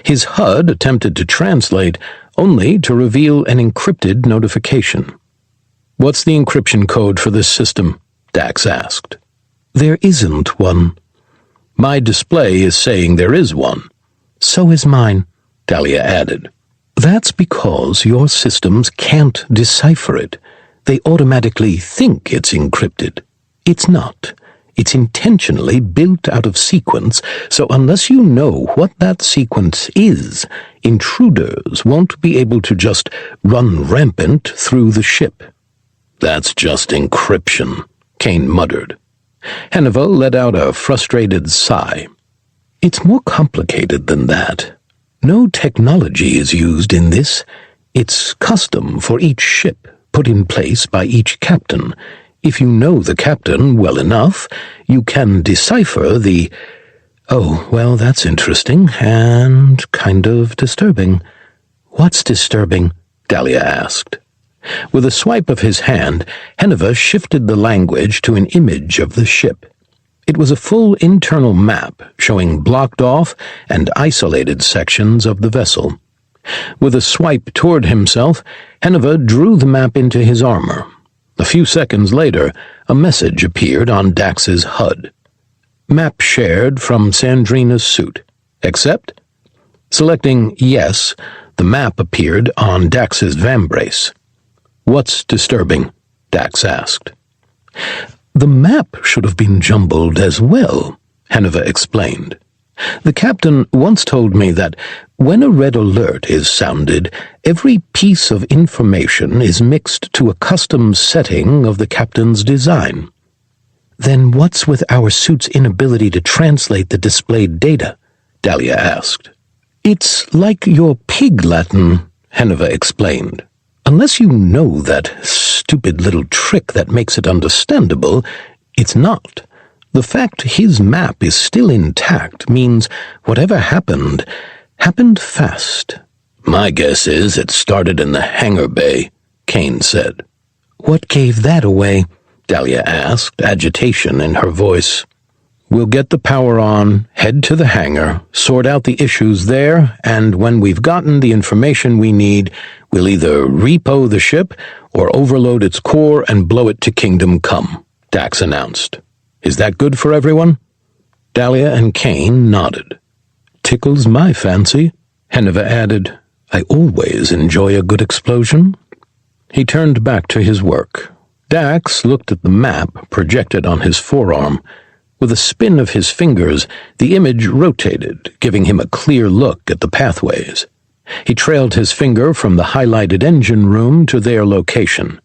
His HUD attempted to translate, only to reveal an encrypted notification. What's the encryption code for this system? Dax asked. There isn't one. My display is saying there is one. So is mine, Dalia added. That's because your systems can't decipher it. They automatically think it's encrypted. It's not. It's intentionally built out of sequence, so unless you know what that sequence is, intruders won't be able to just run rampant through the ship. That's just encryption, Kane muttered. Henuva let out a frustrated sigh. It's more complicated than that. No technology is used in this. It's custom for each ship, put in place by each captain. If you know the captain well enough, you can decipher the... Oh, well, that's interesting, and kind of disturbing. What's disturbing? Dalia asked. With a swipe of his hand, Henuva shifted the language to an image of the ship. It was a full internal map showing blocked off and isolated sections of the vessel. With a swipe toward himself, Henuva drew the map into his armor. A few seconds later, a message appeared on Dax's HUD. Map shared from Sandrina's suit. Accept? Selecting yes, the map appeared on Dax's vambrace. What's disturbing? Dax asked. The map should have been jumbled as well, Henuva explained. The captain once told me that when a red alert is sounded, every piece of information is mixed to a custom setting of the captain's design. Then what's with our suit's inability to translate the displayed data? Dalia asked. It's like your pig Latin, Henuva explained. Unless you know that stupid little trick that makes it understandable, it's not. The fact his map is still intact means whatever happened fast. My guess is it started in the hangar bay, Kane said. What gave that away? Dalia asked, agitation in her voice. We'll get the power on, head to the hangar, sort out the issues there, and when we've gotten the information we need, we'll either repo the ship or overload its core and blow it to Kingdom Come, Dax announced. Is that good for everyone? Dalia and Kane nodded. Tickles my fancy, Henuva added. I always enjoy a good explosion. He turned back to his work. Dax looked at the map projected on his forearm. With a spin of his fingers, the image rotated, giving him a clear look at the pathways. He trailed his finger from the highlighted engine room to their location.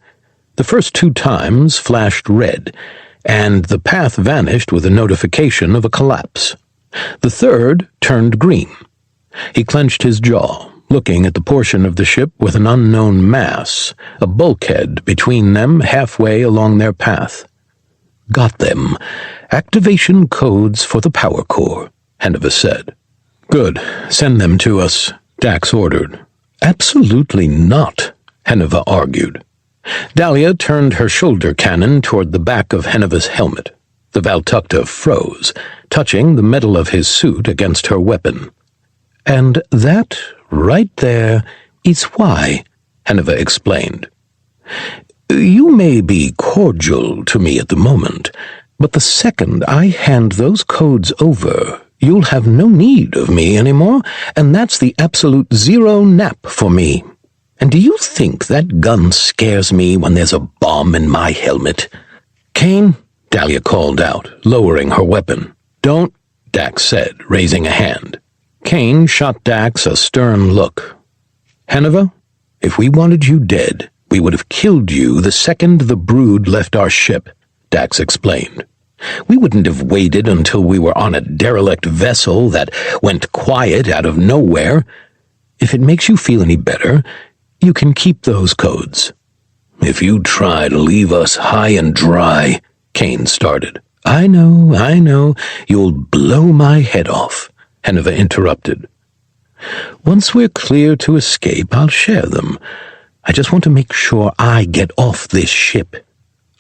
The first 2 times flashed red, and the path vanished with a notification of a collapse. The third turned green. He clenched his jaw, looking at the portion of the ship with an unknown mass, a bulkhead between them halfway along their path. Got them. Activation codes for the power core, Henuva said. Good. Send them to us, Dax ordered. Absolutely not, Henuva argued. Dalia turned her shoulder cannon toward the back of Henuva's helmet. The Valtakuntera froze, touching the metal of his suit against her weapon. And that, right there, is why, Henuva explained. You may be cordial to me at the moment, but the second I hand those codes over, you'll have no need of me anymore, and that's the absolute zero nap for me. And do you think that gun scares me when there's a bomb in my helmet? Kane, Dalia called out, lowering her weapon. Don't, Dax said, raising a hand. Kane shot Dax a stern look. Henuva, if we wanted you dead, we would have killed you the second the brood left our ship, Dax explained. We wouldn't have waited until we were on a derelict vessel that went quiet out of nowhere. If it makes you feel any better, you can keep those codes. If you try to leave us high and dry, Kane started. I know, you'll blow my head off, Henuva interrupted. Once we're clear to escape, I'll share them. I just want to make sure I get off this ship.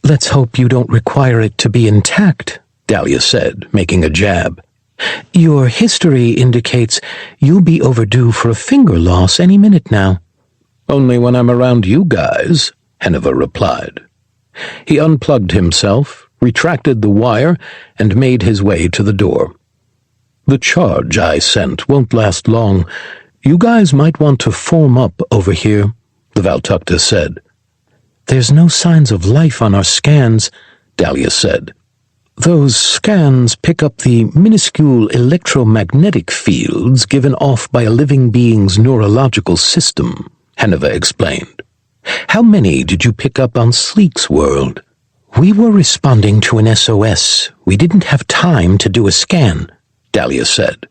Let's hope you don't require it to be intact, Dalia said, making a jab. Your history indicates you'll be overdue for a finger loss any minute now. Only when I'm around you guys, Henuva replied. He unplugged himself, retracted the wire, and made his way to the door. The charge I sent won't last long. You guys might want to form up over here, the Valtakuntera said. There's no signs of life on our scans, Dalia said. Those scans pick up the minuscule electromagnetic fields given off by a living being's neurological system, Henuva explained. How many did you pick up on Sleek's world? We were responding to an SOS. We didn't have time to do a scan, Dalia said.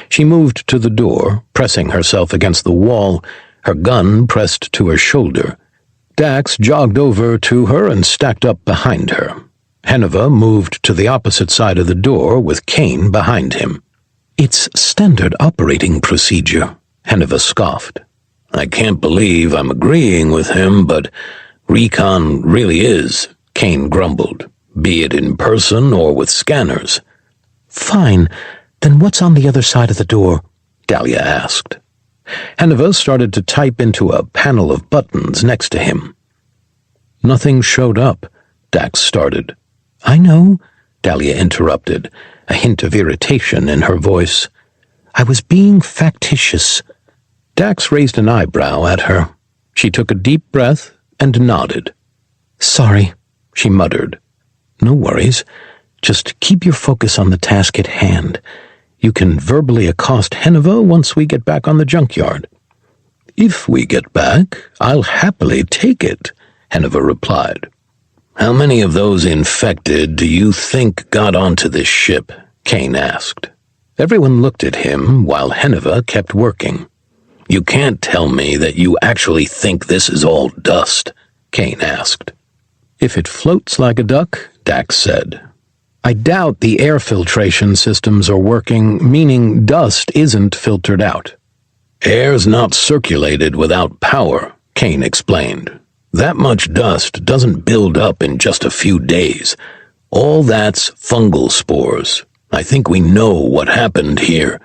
She moved to the door, pressing herself against the wall, her gun pressed to her shoulder. Dax jogged over to her and stacked up behind her. Henuva moved to the opposite side of the door with Kane behind him. It's standard operating procedure, Henuva scoffed. I can't believe I'm agreeing with him, but recon really is, Kane grumbled, be it in person or with scanners. Fine, then what's on the other side of the door? Dalia asked. Henuva started to type into a panel of buttons next to him. Nothing showed up, Dax started. I know, Dalia interrupted, a hint of irritation in her voice. I was being factitious. Dax raised an eyebrow at her. She took a deep breath and nodded. Sorry, she muttered. No worries. Just keep your focus on the task at hand. You can verbally accost Henuva once we get back on the junkyard. If we get back, I'll happily take it, Henuva replied. How many of those infected do you think got onto this ship? Kane asked. Everyone looked at him while Henuva kept working. You can't tell me that you actually think this is all dust, Kane asked. If it floats like a duck, Dax said. I doubt the air filtration systems are working, meaning dust isn't filtered out. Air's not circulated without power, Kane explained. That much dust doesn't build up in just a few days. All that's fungal spores. I think we know what happened here.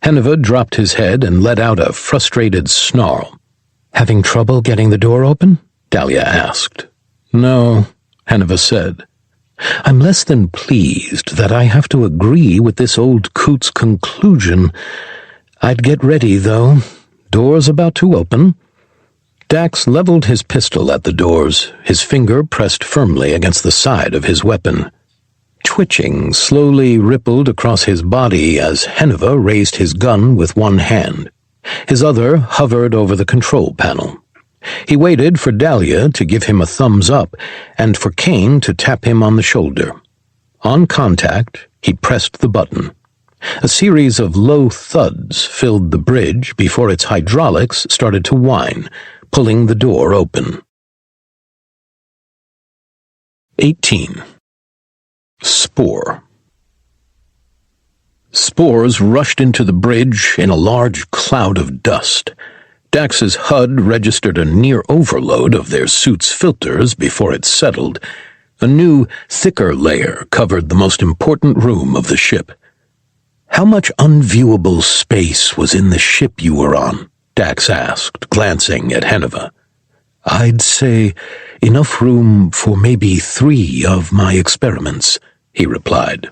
Henuva dropped his head and let out a frustrated snarl. Having trouble getting the door open? Dalia asked. No, Henuva said. I'm less than pleased that I have to agree with this old coot's conclusion. I'd get ready, though. Door's about to open. Dax leveled his pistol at the doors, his finger pressed firmly against the side of his weapon. Twitching slowly rippled across his body as Henuva raised his gun with one hand. His other hovered over the control panel. He waited for Dalia to give him a thumbs up and for Kane to tap him on the shoulder. On contact, he pressed the button. A series of low thuds filled the bridge before its hydraulics started to whine, pulling the door open. 18. Spore. Spores rushed into the bridge in a large cloud of dust. Dax's HUD registered a near overload of their suit's filters before it settled. A new, thicker layer covered the most important room of the ship. How much unviewable space was in the ship you were on? Dax asked, glancing at Henuva. I'd say enough room for maybe 3 of my experiments, he replied.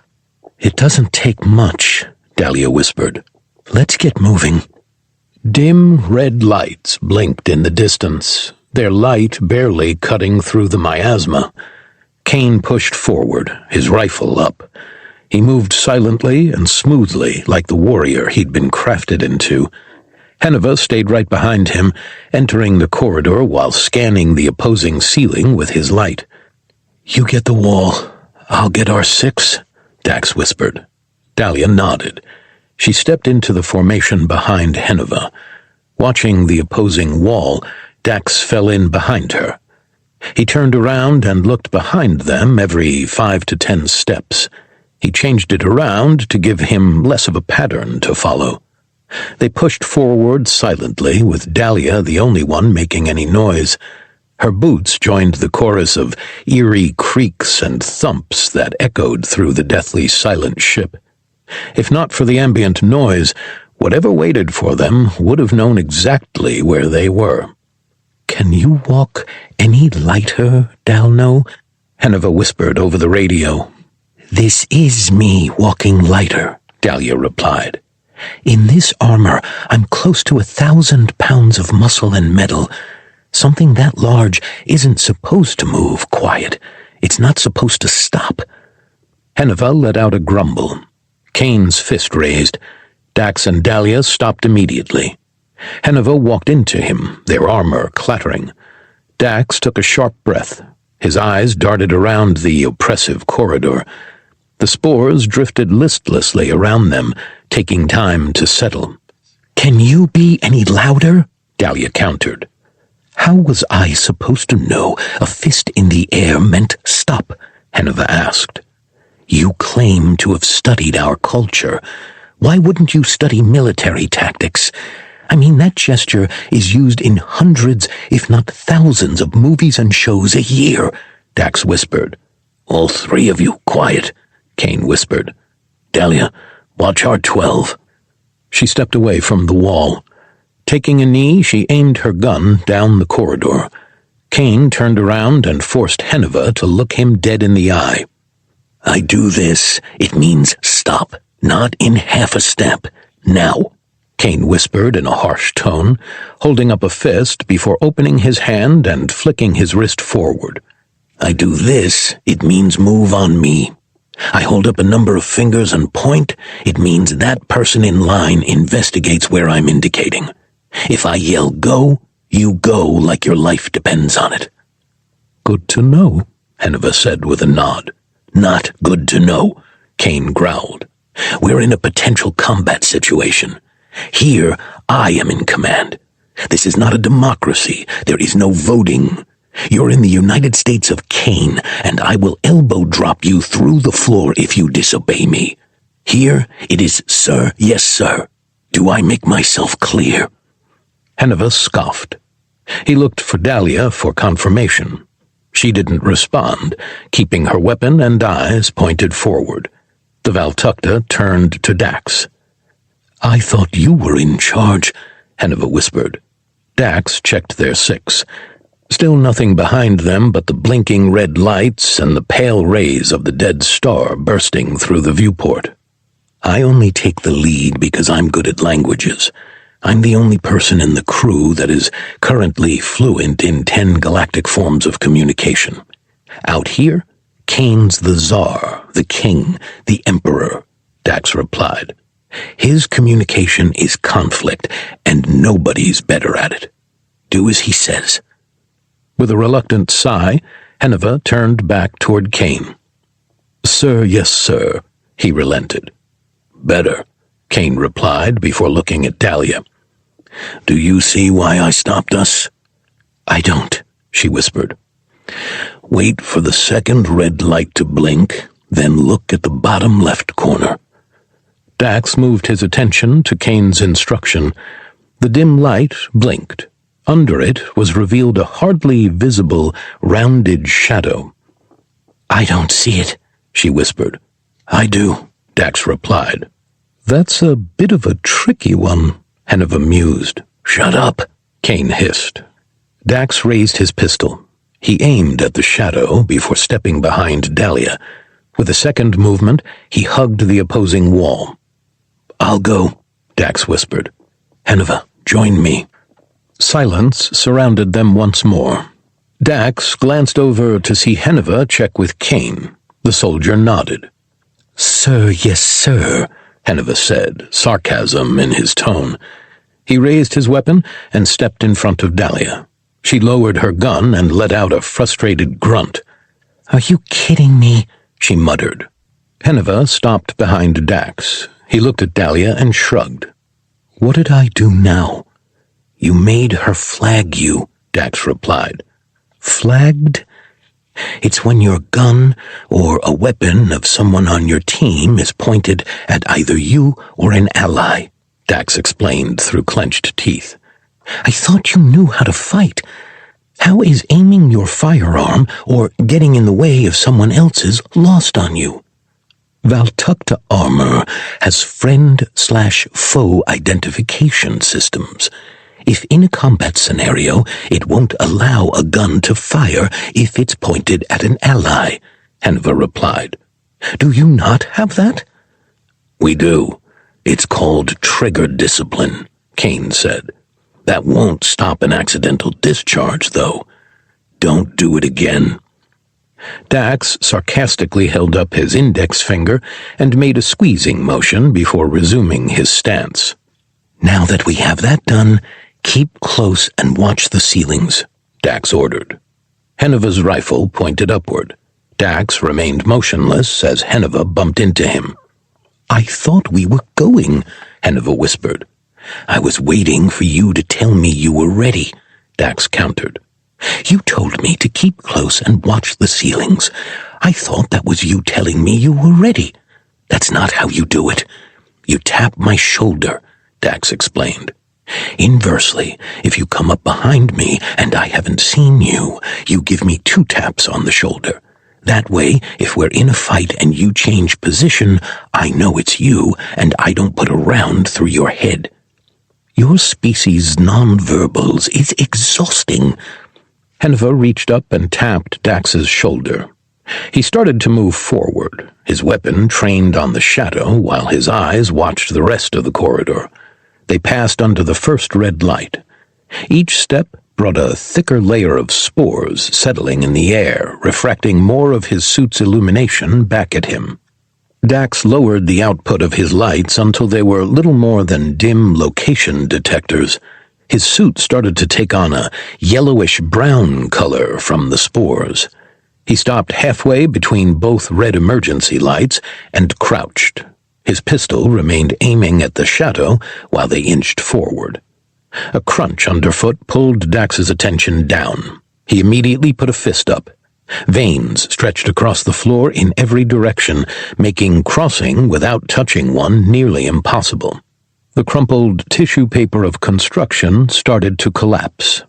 It doesn't take much, Dalia whispered. Let's get moving. Dim red lights blinked in the distance, their light barely cutting through the miasma. Kane pushed forward, his rifle up. He moved silently and smoothly like the warrior he'd been crafted into. Henuva stayed right behind him, entering the corridor while scanning the opposing ceiling with his light. "You get the wall. I'll get R6, Dax whispered. Dalia nodded. She stepped into the formation behind Henuva. Watching the opposing wall, Dax fell in behind her. He turned around and looked behind them every 5 to 10 steps. He changed it around to give him less of a pattern to follow. They pushed forward silently, with Dalia the only one making any noise. Her boots joined the chorus of eerie creaks and thumps that echoed through the deathly silent ship. If not for the ambient noise, whatever waited for them would have known exactly where they were. "Can you walk any lighter, Dalno?" Henuva whispered over the radio. "This is me walking lighter," Dalia replied. "In this armor, I'm close to 1,000 pounds of muscle and metal. Something that large isn't supposed to move quiet. It's not supposed to stop." Henuva let out a grumble. Kane's fist raised. Dax and Dalia stopped immediately. Henuva walked into him, their armor clattering. Dax took a sharp breath. His eyes darted around the oppressive corridor. The spores drifted listlessly around them, taking time to settle. "Can you be any louder?" Dalia countered. "How was I supposed to know a fist in the air meant stop?" Henuva asked. "You claim to have studied our culture. Why wouldn't you study military tactics? I mean, that gesture is used in hundreds, if not thousands, of movies and shows a year," Dax whispered. "All three of you, quiet," Kane whispered. "Dalia, watch R12. She stepped away from the wall. Taking a knee, she aimed her gun down the corridor. Kane turned around and forced Henuva to look him dead in the eye. "I do this. It means stop, not in half a step. Now," Kane whispered in a harsh tone, holding up a fist before opening his hand and flicking his wrist forward. "I do this. It means move on me. I hold up a number of fingers and point. It means that person in line investigates where I'm indicating. If I yell go, you go like your life depends on it." "Good to know," Henuva said with a nod. "Not good to know," Kane growled. "We're in a potential combat situation. Here, I am in command. This is not a democracy. There is no voting. You're in the United States of Kane, and I will elbow drop you through the floor if you disobey me. Here, it is sir, yes sir. Do I make myself clear?" Henuva scoffed. He looked for Dalia for confirmation. She didn't respond, keeping her weapon and eyes pointed forward. The Valtakuntera turned to Dax. "I thought you were in charge," Henuva whispered. Dax checked their 6. Still nothing behind them but the blinking red lights and the pale rays of the dead star bursting through the viewport. "I only take the lead because I'm good at languages. I'm the only person in the crew that is currently fluent in 10 galactic forms of communication. Out here, Kane's the Tsar, the King, the Emperor," Dax replied. "His communication is conflict, and nobody's better at it. Do as he says." With a reluctant sigh, Henuva turned back toward Kane. "Sir, yes, sir," he relented. "Better," Kane replied before looking at Dalia. "Do you see why I stopped us?" "I don't," she whispered. "Wait for the second red light to blink, then look at the bottom left corner." Dax moved his attention to Kane's instruction. The dim light blinked. Under it was revealed a hardly visible, rounded shadow. "I don't see it," she whispered. "I do," Dax replied. "That's a bit of a tricky one," Henuva mused. "Shut up," Kane hissed. Dax raised his pistol. He aimed at the shadow before stepping behind Dalia. With a second movement, he hugged the opposing wall. "I'll go," Dax whispered. "Henuva, join me." Silence surrounded them once more. Dax glanced over to see Henuva check with Kane. The soldier nodded. "Sir, yes, sir," Henuva said, sarcasm in his tone. He raised his weapon and stepped in front of Dalia. She lowered her gun and let out a frustrated grunt. "Are you kidding me?" she muttered. Henuva stopped behind Dax. He looked at Dalia and shrugged. "What did I do now?" "You made her flag you," Dax replied. "Flagged?" "It's when your gun or a weapon of someone on your team is pointed at either you or an ally," Dax explained through clenched teeth. "I thought you knew how to fight. How is aiming your firearm or getting in the way of someone else's lost on you? Valtakuntera armor has friend/foe identification systems. If in a combat scenario, it won't allow a gun to fire if it's pointed at an ally," Henuva replied. "Do you not have that?" "We do. It's called trigger discipline," Kane said. "That won't stop an accidental discharge, though. Don't do it again." Dax sarcastically held up his index finger and made a squeezing motion before resuming his stance. "Now that we have that done, keep close and watch the ceilings," Dax ordered. Henuva's rifle pointed upward. Dax remained motionless as Henuva bumped into him. "I thought we were going," Henuva whispered. "I was waiting for you to tell me you were ready," Dax countered. "You told me to keep close and watch the ceilings. I thought that was you telling me you were ready. That's not how you do it. You tap my shoulder," Dax explained. "Inversely, if you come up behind me and I haven't seen you, you give me 2 taps on the shoulder. That way, if we're in a fight and you change position, I know it's you and I don't put a round through your head. Your species' nonverbals is exhausting." Henuva reached up and tapped Dax's shoulder. He started to move forward, his weapon trained on the shadow while his eyes watched the rest of the corridor. They passed under the first red light. Each step brought a thicker layer of spores settling in the air, refracting more of his suit's illumination back at him. Dax lowered the output of his lights until they were little more than dim location detectors. His suit started to take on a yellowish-brown color from the spores. He stopped halfway between both red emergency lights and crouched. His pistol remained aiming at the shadow while they inched forward. A crunch underfoot pulled Dax's attention down. He immediately put a fist up. Veins stretched across the floor in every direction, making crossing without touching one nearly impossible. The crumpled tissue paper of construction started to collapse.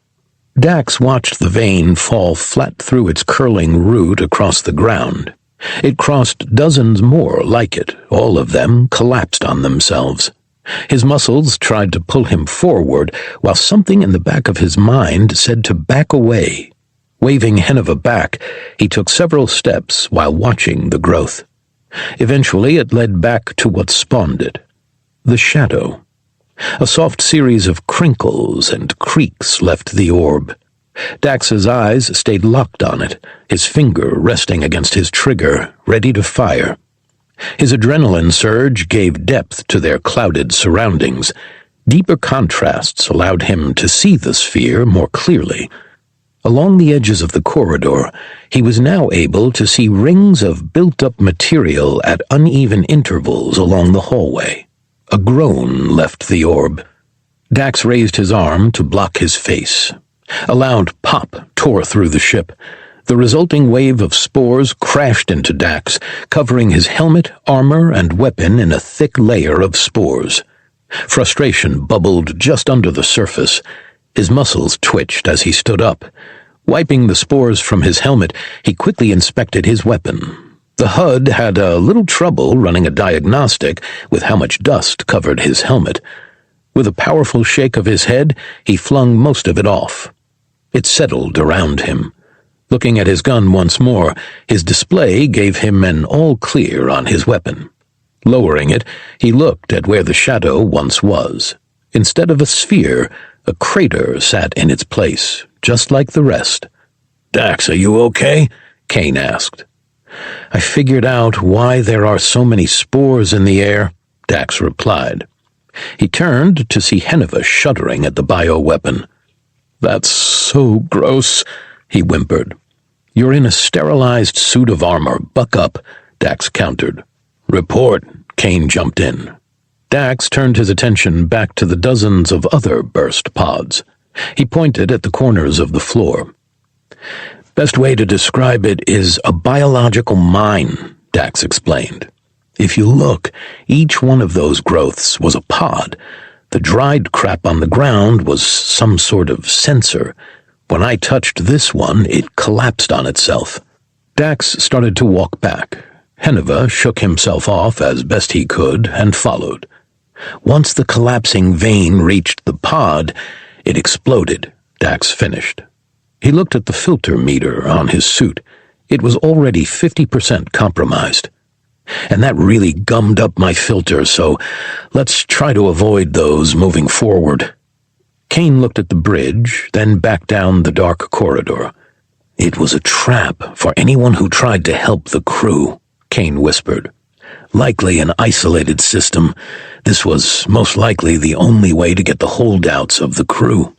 Dax watched the vein fall flat through its curling root across the ground. It crossed dozens more like it, all of them collapsed on themselves. His muscles tried to pull him forward, while something in the back of his mind said to back away. Waving Henuva back, he took several steps while watching the growth. Eventually it led back to what spawned it. The shadow. A soft series of crinkles and creaks left the orb. Dax's eyes stayed locked on it, his finger resting against his trigger, ready to fire. His adrenaline surge gave depth to their clouded surroundings. Deeper contrasts allowed him to see the sphere more clearly. Along the edges of the corridor, he was now able to see rings of built-up material at uneven intervals along the hallway. A groan left the orb. Dax raised his arm to block his face. A loud pop tore through the ship. The resulting wave of spores crashed into Dax, covering his helmet, armor, and weapon in a thick layer of spores. Frustration bubbled just under the surface. His muscles twitched as he stood up. Wiping the spores from his helmet, he quickly inspected his weapon. The HUD had a little trouble running a diagnostic with how much dust covered his helmet. With a powerful shake of his head, he flung most of it off. It settled around him. Looking at his gun once more, his display gave him an all-clear on his weapon. Lowering it, he looked at where the shadow once was. Instead of a sphere, a crater sat in its place, just like the rest. Dax, are you okay? Kane asked. I figured out why there are so many spores in the air, Dax replied. He turned to see Henuva shuddering at the bioweapon. That's so gross, he whimpered. You're in a sterilized suit of armor. Buck up, Dax countered. Report, Kane jumped in. Dax turned his attention back to the dozens of other burst pods. He pointed at the corners of the floor. Best way to describe it is a biological mine, Dax explained. If you look, each one of those growths was a pod. The dried crap on the ground was some sort of sensor. When I touched this one, it collapsed on itself. Dax started to walk back. Henuva shook himself off as best he could and followed. Once the collapsing vein reached the pod, it exploded, Dax finished. He looked at the filter meter on his suit. It was already 50% compromised. And that really gummed up my filter, so let's try to avoid those moving forward. Kane looked at the bridge, then back down the dark corridor. It was a trap for anyone who tried to help the crew, Kane whispered. Likely an isolated system. This was most likely the only way to get the holdouts of the crew.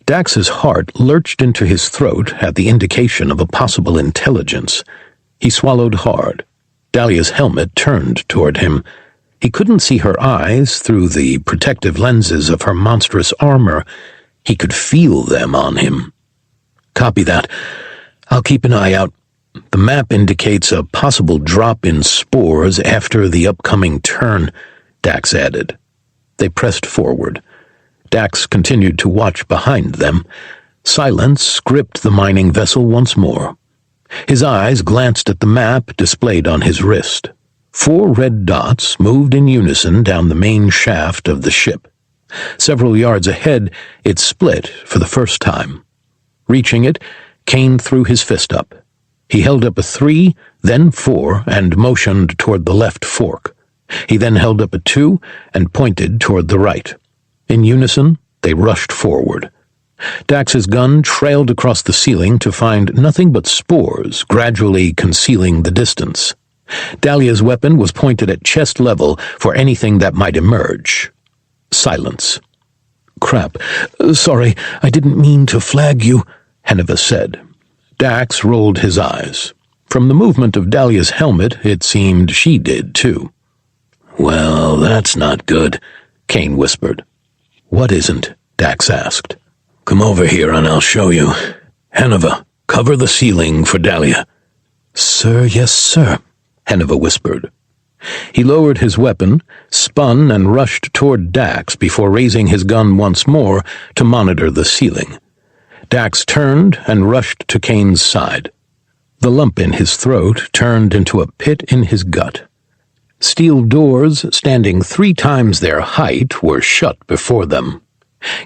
Dax's heart lurched into his throat at the indication of a possible intelligence. He swallowed hard. Dalia's helmet turned toward him. He couldn't see her eyes through the protective lenses of her monstrous armor. He could feel them on him. Copy that. I'll keep an eye out. The map indicates a possible drop in spores after the upcoming turn, Dax added. They pressed forward. Dax continued to watch behind them. Silence gripped the mining vessel once more. His eyes glanced at the map displayed on his wrist. 4 red dots moved in unison down the main shaft of the ship. Several yards ahead, it split for the first time. Reaching it, Kane threw his fist up. He held up a 3, then 4, and motioned toward the left fork. He then held up a 2 and pointed toward the right. In unison, they rushed forward. Dax's gun trailed across the ceiling to find nothing but spores gradually concealing the distance. Dalia's weapon was pointed at chest level for anything that might emerge. Silence. Crap. Sorry, I didn't mean to flag you, Henuva said. Dax rolled his eyes. From the movement of Dalia's helmet, it seemed she did, too. Well, that's not good, Kane whispered. What isn't? Dax asked. Come over here and I'll show you. Henuva, cover the ceiling for Dalia. Sir, yes, sir, Henuva whispered. He lowered his weapon, spun and rushed toward Dax before raising his gun once more to monitor the ceiling. Dax turned and rushed to Kane's side. The lump in his throat turned into a pit in his gut. Steel doors, standing 3 times their height, were shut before them.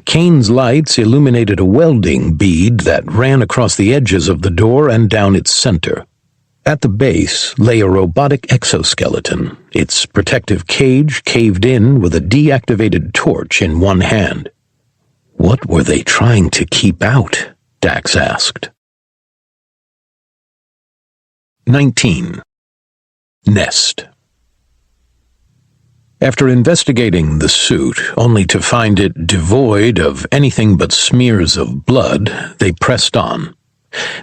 Kane's lights illuminated a welding bead that ran across the edges of the door and down its center. At the base lay a robotic exoskeleton, its protective cage caved in with a deactivated torch in one hand. What were they trying to keep out? Dax asked. 19. Nest. After investigating the suit, only to find it devoid of anything but smears of blood, they pressed on.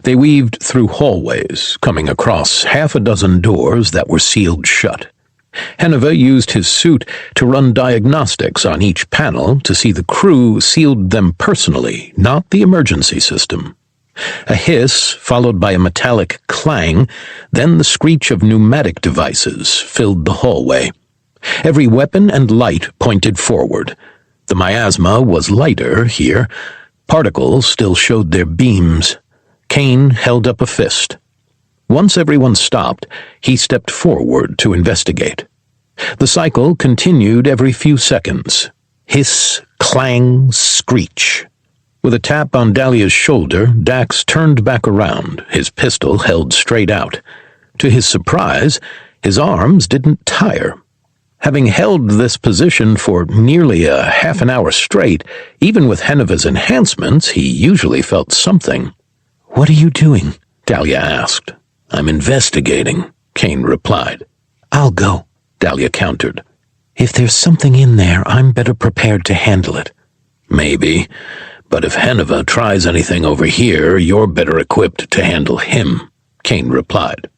They weaved through hallways, coming across 6 doors that were sealed shut. Henuva used his suit to run diagnostics on each panel to see the crew sealed them personally, not the emergency system. A hiss, followed by a metallic clang, then the screech of pneumatic devices filled the hallway. Every weapon and light pointed forward. The miasma was lighter here. Particles still showed their beams. Kane held up a fist. Once everyone stopped, he stepped forward to investigate. The cycle continued every few seconds. Hiss, clang, screech. With a tap on Dalia's shoulder, Dax turned back around, his pistol held straight out. To his surprise, his arms didn't tire. Having held this position for nearly a half an hour straight, even with Henuva's enhancements, he usually felt something. What are you doing? Dalia asked. I'm investigating, Kane replied. I'll go, Dalia countered. If there's something in there, I'm better prepared to handle it. Maybe, but if Henuva tries anything over here, you're better equipped to handle him, Kane replied.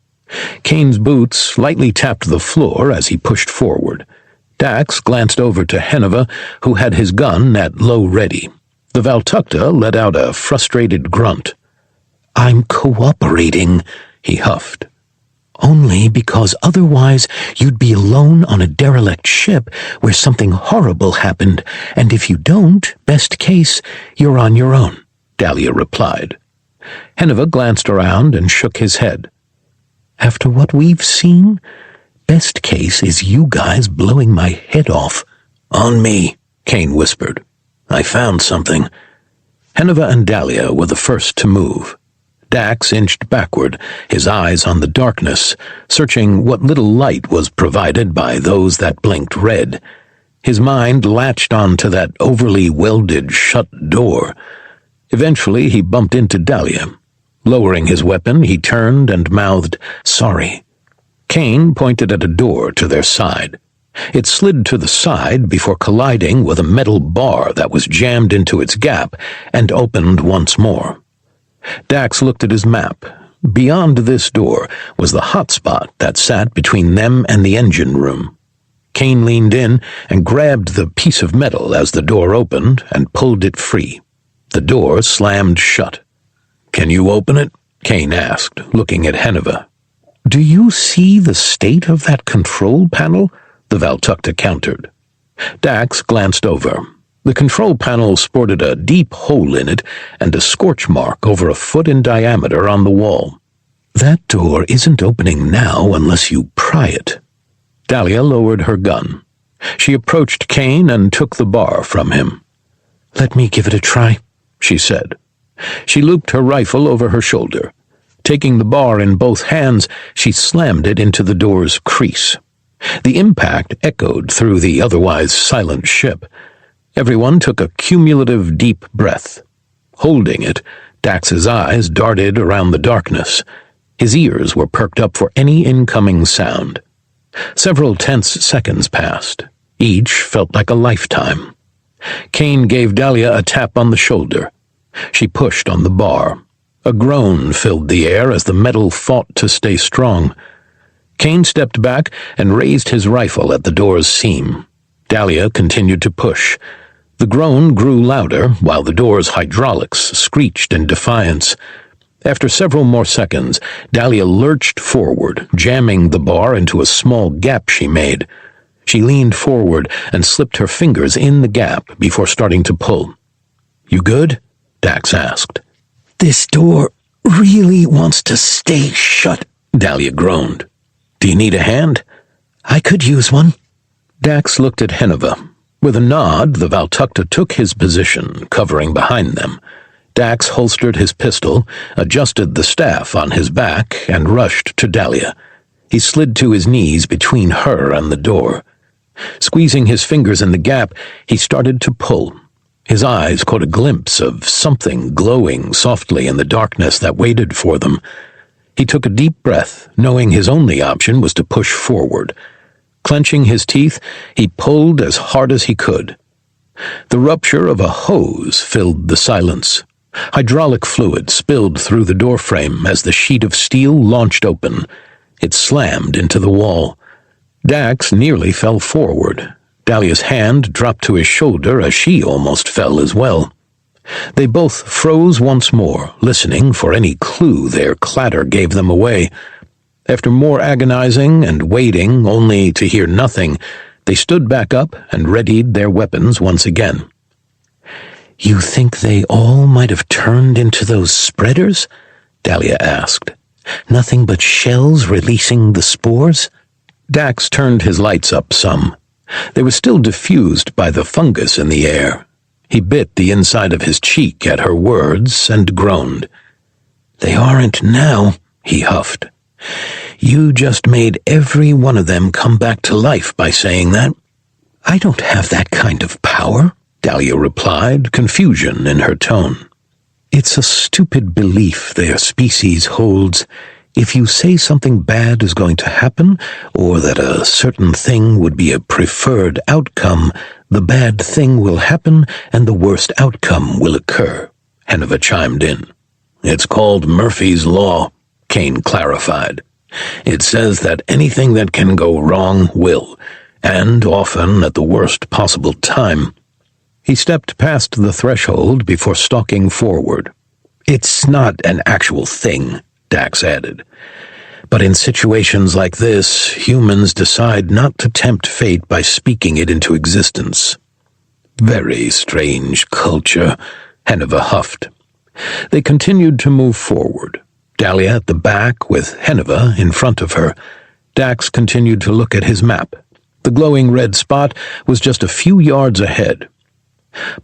Kane's boots lightly tapped the floor as he pushed forward. Dax glanced over to Henuva, who had his gun at low ready. The Valtakuntera let out a frustrated grunt. I'm cooperating, he huffed. Only because otherwise you'd be alone on a derelict ship where something horrible happened, and if you don't, best case, you're on your own, Dalia replied. Henuva glanced around and shook his head. After what we've seen, best case is you guys blowing my head off. On me, Kane whispered. I found something. Henuva and Dalia were the first to move. Dax inched backward, his eyes on the darkness, searching what little light was provided by those that blinked red. His mind latched onto that overly welded shut door. Eventually he bumped into Dalia. Lowering his weapon, he turned and mouthed, "Sorry." Kane pointed at a door to their side. It slid to the side before colliding with a metal bar that was jammed into its gap and opened once more. Dax looked at his map. Beyond this door was the hot spot that sat between them and the engine room. Kane leaned in and grabbed the piece of metal as the door opened and pulled it free. The door slammed shut. Can you open it? Kane asked, looking at Henuva. Do you see the state of that control panel? The Valtakuntera countered. Dax glanced over. The control panel sported a deep hole in it and a scorch mark over a foot in diameter on the wall. That door isn't opening now unless you pry it. Dalia lowered her gun. She approached Kane and took the bar from him. Let me give it a try, she said. She looped her rifle over her shoulder. Taking the bar in both hands, she slammed it into the door's crease. The impact echoed through the otherwise silent ship. Everyone took a cumulative deep breath. Holding it, Dax's eyes darted around the darkness. His ears were perked up for any incoming sound. Several tense seconds passed. Each felt like a lifetime. Kane gave Dalia a tap on the shoulder. She pushed on the bar. A groan filled the air as the metal fought to stay strong. Kane stepped back and raised his rifle at the door's seam. Dalia continued to push. The groan grew louder while the door's hydraulics screeched in defiance. After several more seconds, Dalia lurched forward, jamming the bar into a small gap she made. She leaned forward and slipped her fingers in the gap before starting to pull. You good? Dax asked. This door really wants to stay shut, Dalia groaned. Do you need a hand? I could use one. Dax looked at Henuva. With a nod, the Valtakuntera took his position, covering behind them. Dax holstered his pistol, adjusted the staff on his back, and rushed to Dalia. He slid to his knees between her and the door. Squeezing his fingers in the gap, he started to pull. His eyes caught a glimpse of something glowing softly in the darkness that waited for them. He took a deep breath, knowing his only option was to push forward. Clenching his teeth, he pulled as hard as he could. The rupture of a hose filled the silence. Hydraulic fluid spilled through the doorframe as the sheet of steel launched open. It slammed into the wall. Dax nearly fell forward. Dalia's hand dropped to his shoulder as she almost fell as well. They both froze once more, listening for any clue their clatter gave them away. After more agonizing and waiting only to hear nothing, they stood back up and readied their weapons once again. You think they all might have turned into those spreaders? Dalia asked. Nothing but shells releasing the spores? Dax turned his lights up some. They were still diffused by the fungus in the air. He bit the inside of his cheek at her words and groaned. They aren't now, he huffed. You just made every one of them come back to life by saying that. I don't have that kind of power, Dalia replied, confusion in her tone. It's a stupid belief their species holds. If you say something bad is going to happen, or that a certain thing would be a preferred outcome, the bad thing will happen and the worst outcome will occur, Henuva chimed in. It's called Murphy's Law, Kane clarified. It says that anything that can go wrong will, and often at the worst possible time. He stepped past the threshold before stalking forward. It's not an actual thing, Dax added. But in situations like this, humans decide not to tempt fate by speaking it into existence. Very strange culture, Henuva huffed. They continued to move forward, Dalia at the back with Henuva in front of her. Dax continued to look at his map. The glowing red spot was just a few yards ahead.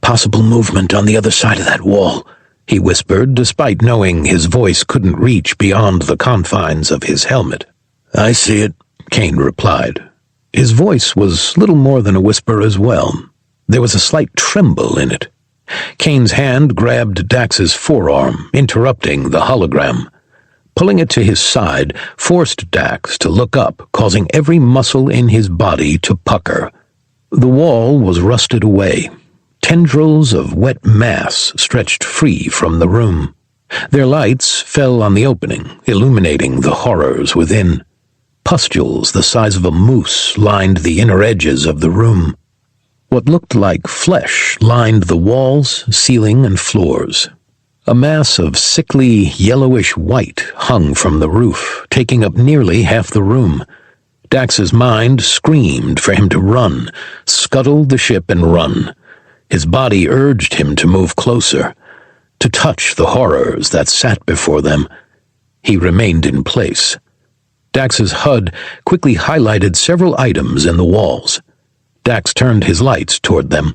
Possible movement on the other side of that wall, he whispered, despite knowing his voice couldn't reach beyond the confines of his helmet. I see it, Kane replied. His voice was little more than a whisper as well. There was a slight tremble in it. Kane's hand grabbed Dax's forearm, interrupting the hologram. Pulling it to his side forced Dax to look up, causing every muscle in his body to pucker. The wall was rusted away. Tendrils of wet mass stretched free from the room. Their lights fell on the opening, illuminating the horrors within. Pustules the size of a moose lined the inner edges of the room. What looked like flesh lined the walls, ceiling, and floors. A mass of sickly, yellowish white hung from the roof, taking up nearly half the room. Dax's mind screamed for him to run, scuttle the ship and run. His body urged him to move closer, to touch the horrors that sat before them. He remained in place. Dax's HUD quickly highlighted several items in the walls. Dax turned his lights toward them.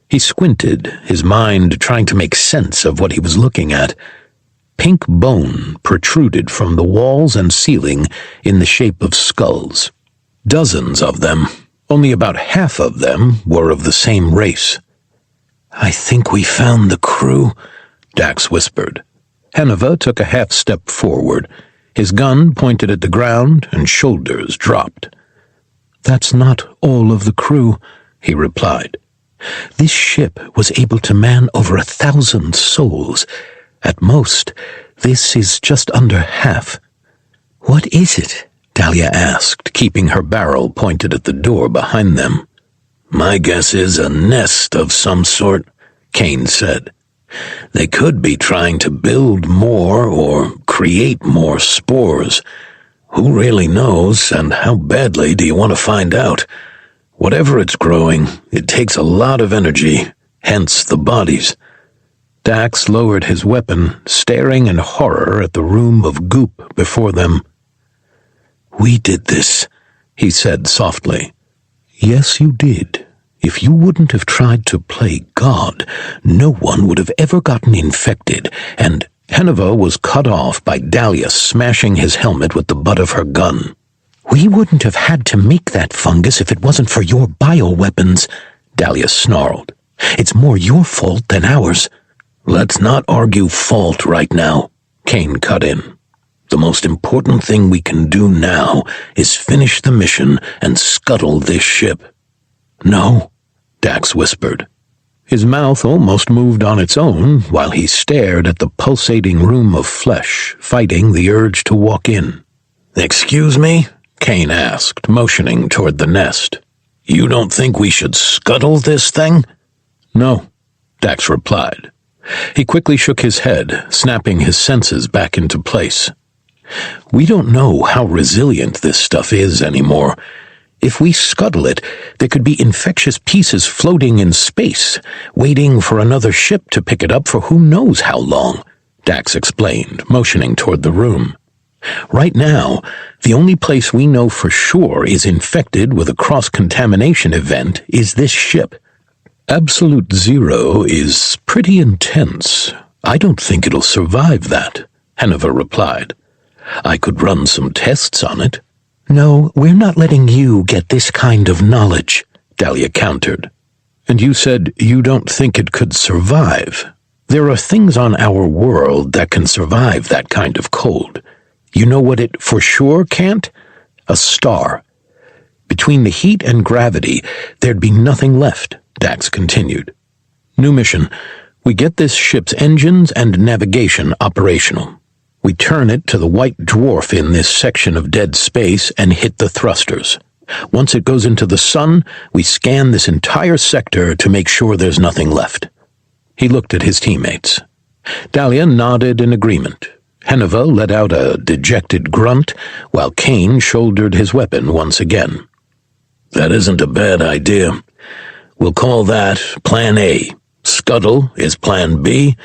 He squinted, his mind trying to make sense of what he was looking at. Pink bone protruded from the walls and ceiling in the shape of skulls. Dozens of them. Only about half of them were of the same race. I think we found the crew, Dax whispered. Henuva took a half step forward. His gun pointed at the ground and shoulders dropped. That's not all of the crew, he replied. This ship was able to man over 1,000 souls. At most, this is just under half. What is it? Dalia asked, keeping her barrel pointed at the door behind them. My guess is a nest of some sort, Kane said. They could be trying to build more or create more spores. Who really knows, and how badly do you want to find out? Whatever it's growing, it takes a lot of energy, hence the bodies. Dax lowered his weapon, staring in horror at the room of goop before them. We did this, he said softly. Yes, you did. If you wouldn't have tried to play God, no one would have ever gotten infected, and Henuva was cut off by Dalia smashing his helmet with the butt of her gun. We wouldn't have had to make that fungus if it wasn't for your bioweapons, Dalia snarled. It's more your fault than ours. Let's not argue fault right now, Kane cut in. The most important thing we can do now is finish the mission and scuttle this ship. No, Dax whispered. His mouth almost moved on its own while he stared at the pulsating room of flesh, fighting the urge to walk in. Excuse me? Kane asked, motioning toward the nest. You don't think we should scuttle this thing? No, Dax replied. He quickly shook his head, snapping his senses back into place. We don't know how resilient this stuff is anymore. If we scuttle it, there could be infectious pieces floating in space, waiting for another ship to pick it up for who knows how long, Dax explained, motioning toward the room. Right now, the only place we know for sure is infected with a cross-contamination event is this ship. Absolute Zero is pretty intense. I don't think it'll survive that, Henuva replied. I could run some tests on it. No, we're not letting you get this kind of knowledge, Dalia countered. And you said you don't think it could survive. There are things on our world that can survive that kind of cold. You know what it for sure can't? A star. Between the heat and gravity, there'd be nothing left, Dax continued. New mission. We get this ship's engines and navigation operational. We turn it to the white dwarf in this section of dead space and hit the thrusters. Once it goes into the sun, we scan this entire sector to make sure there's nothing left. He looked at his teammates. Dalia nodded in agreement. Henuva let out a dejected grunt, while Kane shouldered his weapon once again. That isn't a bad idea. We'll call that Plan A. Scuttle is Plan B,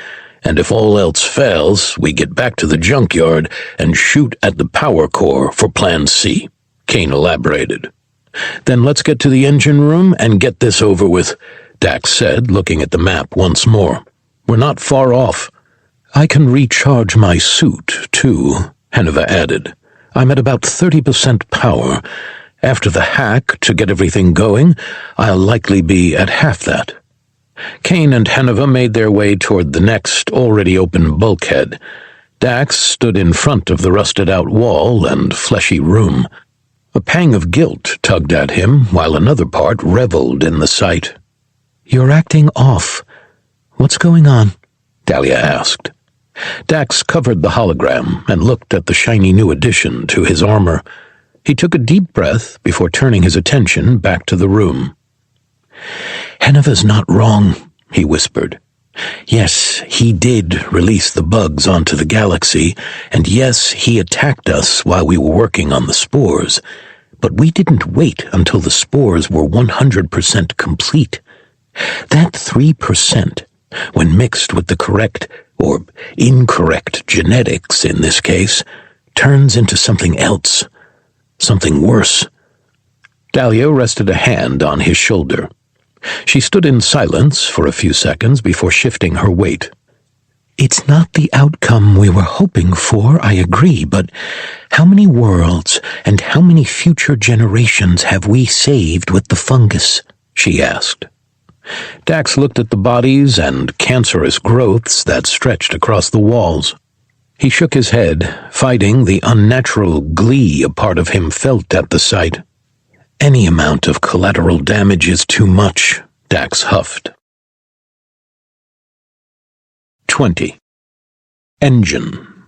and if all else fails, we get back to the junkyard and shoot at the power core for Plan C, Kane elaborated. Then let's get to the engine room and get this over with, Dax said, looking at the map once more. We're not far off. I can recharge my suit, too, Henuva added. I'm at about 30% power. After the hack, to get everything going, I'll likely be at half that. Kane and Henuva made their way toward the next, already open bulkhead. Dax stood in front of the rusted-out wall and fleshy room. A pang of guilt tugged at him, while another part reveled in the sight. You're acting off. What's going on? Dalia asked. Dax covered the hologram and looked at the shiny new addition to his armor. He took a deep breath before turning his attention back to the room. Henuva's not wrong, he whispered. Yes, he did release the bugs onto the galaxy, and yes, he attacked us while we were working on the spores, but we didn't wait until the spores were 100% complete. That 3%, when mixed with the correct or incorrect genetics in this case, turns into something else. Something worse. Dalia rested a hand on his shoulder. She stood in silence for a few seconds before shifting her weight. It's not the outcome we were hoping for, I agree, but how many worlds and how many future generations have we saved with the fungus? She asked. Dax looked at the bodies and cancerous growths that stretched across the walls. He shook his head, fighting the unnatural glee a part of him felt at the sight. Any amount of collateral damage is too much, Dax huffed. 20. Engine.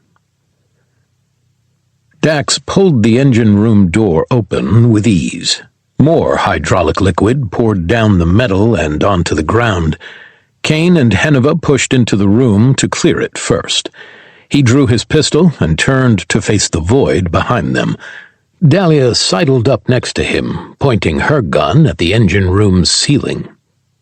Dax pulled the engine room door open with ease. More hydraulic liquid poured down the metal and onto the ground. Kane and Henuva pushed into the room to clear it first. He drew his pistol and turned to face the void behind them. Dalia sidled up next to him, pointing her gun at the engine room's ceiling.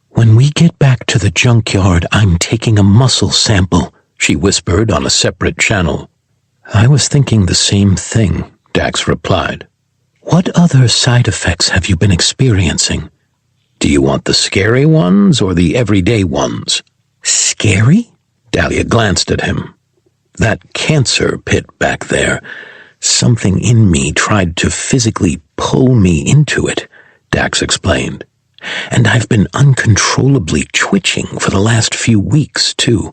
When we get back to the junkyard, I'm taking a muscle sample, she whispered on a separate channel. I was thinking the same thing, Dax replied. What other side effects have you been experiencing? Do you want the scary ones or the everyday ones? Scary? Dalia glanced at him. That cancer pit back there. Something in me tried to physically pull me into it, Dax explained. And I've been uncontrollably twitching for the last few weeks, too.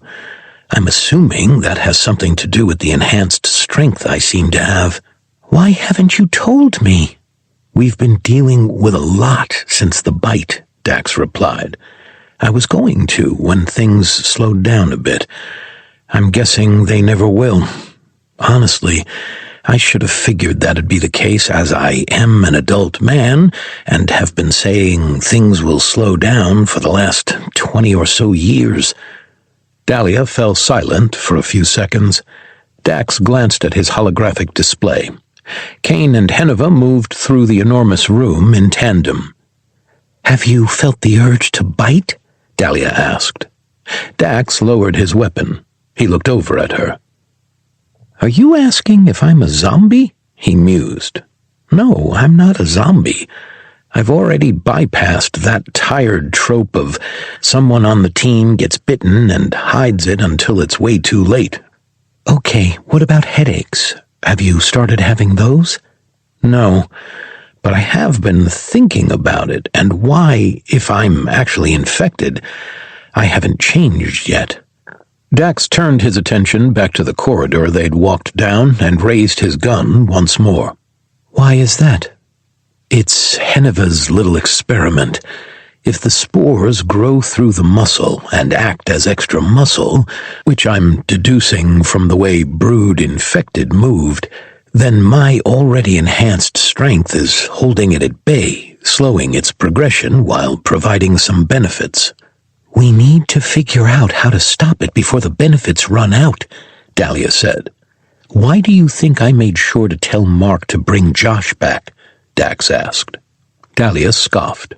I'm assuming that has something to do with the enhanced strength I seem to have. Why haven't you told me? We've been dealing with a lot since the bite, Dax replied. I was going to when things slowed down a bit. I'm guessing they never will. Honestly, I should have figured that'd be the case, as I am an adult man and have been saying things will slow down for the last 20 or so years. Dalia fell silent for a few seconds. Dax glanced at his holographic display. Kane and Henuva moved through the enormous room in tandem. Have you felt the urge to bite? Dalia asked. Dax lowered his weapon. He looked over at her. Are you asking if I'm a zombie? He mused. No, I'm not a zombie. I've already bypassed that tired trope of someone on the team gets bitten and hides it until it's way too late. Okay, what about headaches? Have you started having those? No, but I have been thinking about it and why, if I'm actually infected, I haven't changed yet. Dax turned his attention back to the corridor they'd walked down and raised his gun once more. Why is that? It's Henuva's little experiment. If the spores grow through the muscle and act as extra muscle, which I'm deducing from the way brood-infected moved, then my already enhanced strength is holding it at bay, slowing its progression while providing some benefits. We need to figure out how to stop it before the benefits run out, Dalia said. Why do you think I made sure to tell Mark to bring Josh back? Dax asked. Dalia scoffed.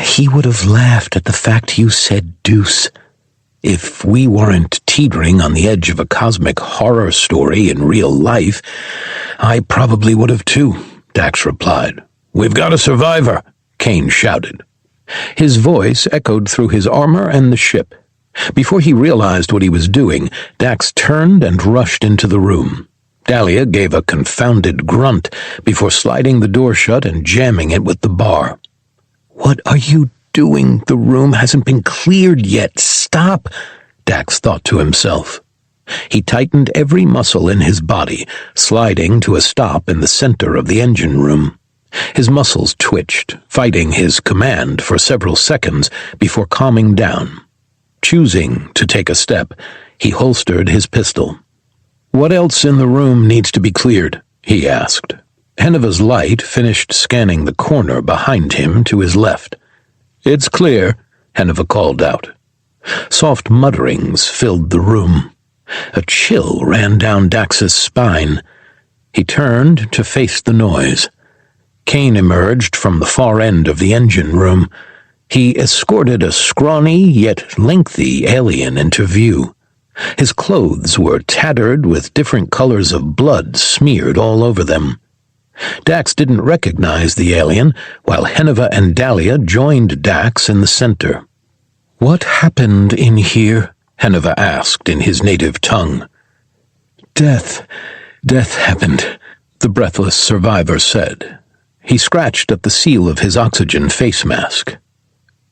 He would have laughed at the fact you said deuce. If we weren't teetering on the edge of a cosmic horror story in real life, I probably would have too, Dax replied. We've got a survivor, Kane shouted. His voice echoed through his armor and the ship. Before he realized what he was doing, Dax turned and rushed into the room. Dalia gave a confounded grunt before sliding the door shut and jamming it with the bar. What are you doing? The room hasn't been cleared yet. Stop, Dax thought to himself. He tightened every muscle in his body, sliding to a stop in the center of the engine room. His muscles twitched, fighting his command for several seconds before calming down. Choosing to take a step, he holstered his pistol. "What else in the room needs to be cleared?" he asked. Henuva's light finished scanning the corner behind him to his left. "It's clear," Henuva called out. Soft mutterings filled the room. A chill ran down Dax's spine. He turned to face the noise. Kane emerged from the far end of the engine room. He escorted a scrawny yet lengthy alien into view. His clothes were tattered with different colors of blood smeared all over them. Dax didn't recognize the alien, while Henuva and Dalia joined Dax in the center. "What happened in here?" Henuva asked in his native tongue. Death happened," the breathless survivor said. He scratched at the seal of his oxygen face mask.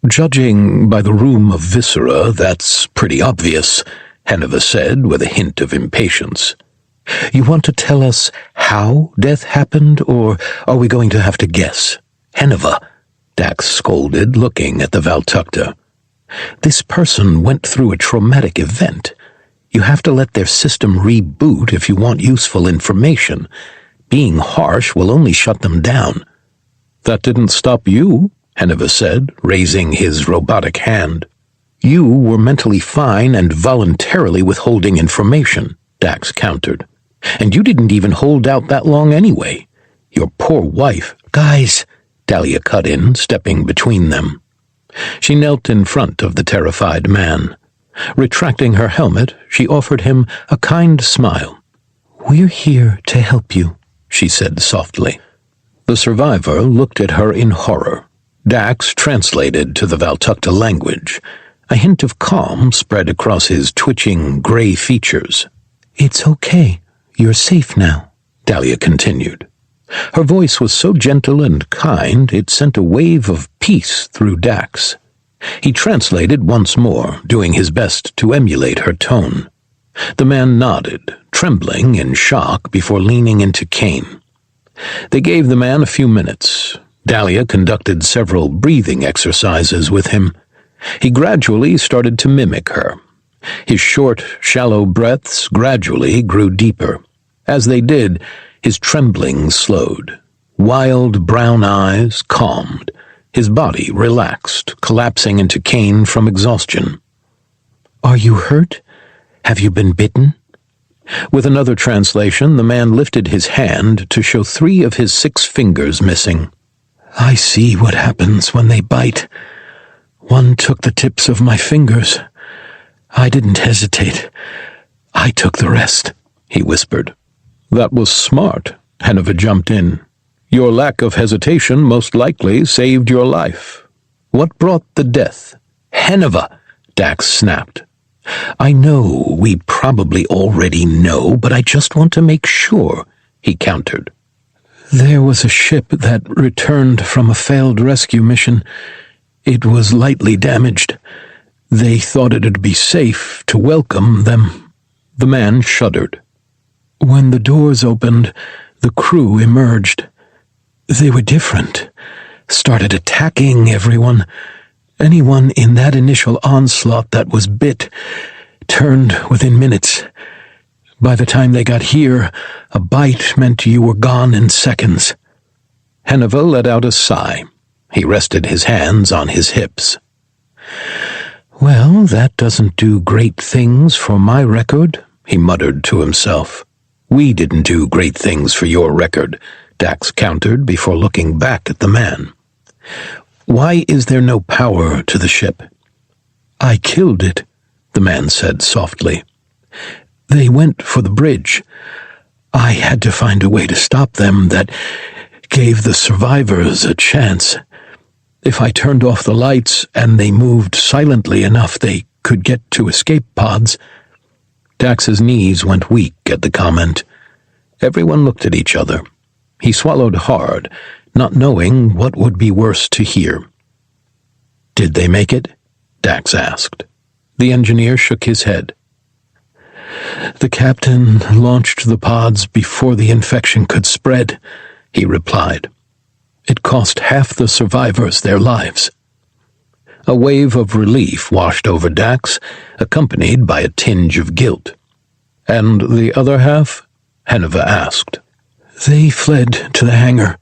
"Judging by the room of viscera, that's pretty obvious," Henuva said with a hint of impatience. "You want to tell us how death happened, or are we going to have to guess?" "Henuva," Dax scolded, looking at the Valtakuntera. "This person went through a traumatic event. You have to let their system reboot if you want useful information. Being harsh will only shut them down." "That didn't stop you," Henuva said, raising his robotic hand. "You were mentally fine and voluntarily withholding information," Dax countered. "And you didn't even hold out that long anyway. Your poor wife—" "Guys," Dalia cut in, stepping between them. She knelt in front of the terrified man. Retracting her helmet, she offered him a kind smile. "We're here to help you," she said softly. The survivor looked at her in horror. Dax translated to the Valtakuntera language. A hint of calm spread across his twitching gray features. "It's okay. You're safe now," Dalia continued. Her voice was so gentle and kind it sent a wave of peace through Dax. He translated once more, doing his best to emulate her tone. The man nodded, trembling in shock before leaning into Kane. They gave the man a few minutes. Dalia conducted several breathing exercises with him. He gradually started to mimic her. His short, shallow breaths gradually grew deeper. As they did, his trembling slowed. Wild brown eyes calmed. His body relaxed, collapsing into Kane from exhaustion. "Are you hurt? Have you been bitten?" With another translation, the man lifted his hand to show 3 of his 6 fingers missing. "I see what happens when they bite. One took the tips of my fingers. I didn't hesitate. I took the rest," he whispered. "That was smart," Henuva jumped in. "Your lack of hesitation most likely saved your life. What brought the death?" "Henuva," Dax snapped. "I know we probably already know, but I just want to make sure," he countered. "There was a ship that returned from a failed rescue mission. It was lightly damaged. They thought it'd be safe to welcome them." The man shuddered. "When the doors opened, the crew emerged. They were different, started attacking everyone. Anyone in that initial onslaught that was bit turned within minutes. By the time they got here, a bite meant you were gone in seconds." Henuva let out a sigh. He rested his hands on his hips. "Well, that doesn't do great things for my record," he muttered to himself. "We didn't do great things for your record," Dax countered before looking back at the man. "Why is there no power to the ship?" "I killed it," the man said softly. "They went for the bridge. I had to find a way to stop them that gave the survivors a chance. If I turned off the lights and they moved silently enough, they could get to escape pods." Dax's knees went weak at the comment. Everyone looked at each other. He swallowed hard, not knowing what would be worse to hear. "Did they make it?" Dax asked. The engineer shook his head. "The captain launched the pods before the infection could spread," he replied. "It cost half the survivors their lives." A wave of relief washed over Dax, accompanied by a tinge of guilt. "And the other half?" Henuva asked. "They fled to the hangar."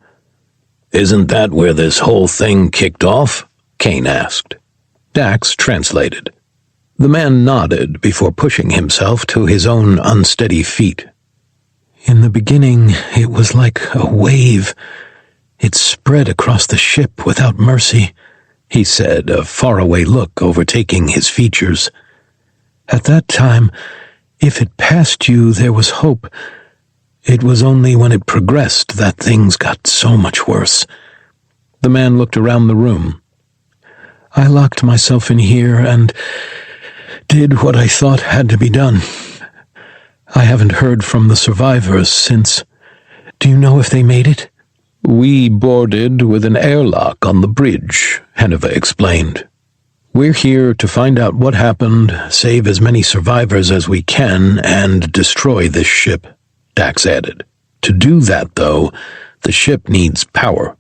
"Isn't that where this whole thing kicked off?" Kane asked. Dax translated. The man nodded before pushing himself to his own unsteady feet. "In the beginning, it was like a wave. It spread across the ship without mercy," he said, a faraway look overtaking his features. "At that time, if it passed you, there was hope. It was only when it progressed that things got so much worse." The man looked around the room. "I locked myself in here and did what I thought had to be done. I haven't heard from the survivors since. Do you know if they made it?" "We boarded with an airlock on the bridge," Henuva explained. "We're here to find out what happened, save as many survivors as we can, and destroy this ship," Dax added. "To do that, though, the ship needs power."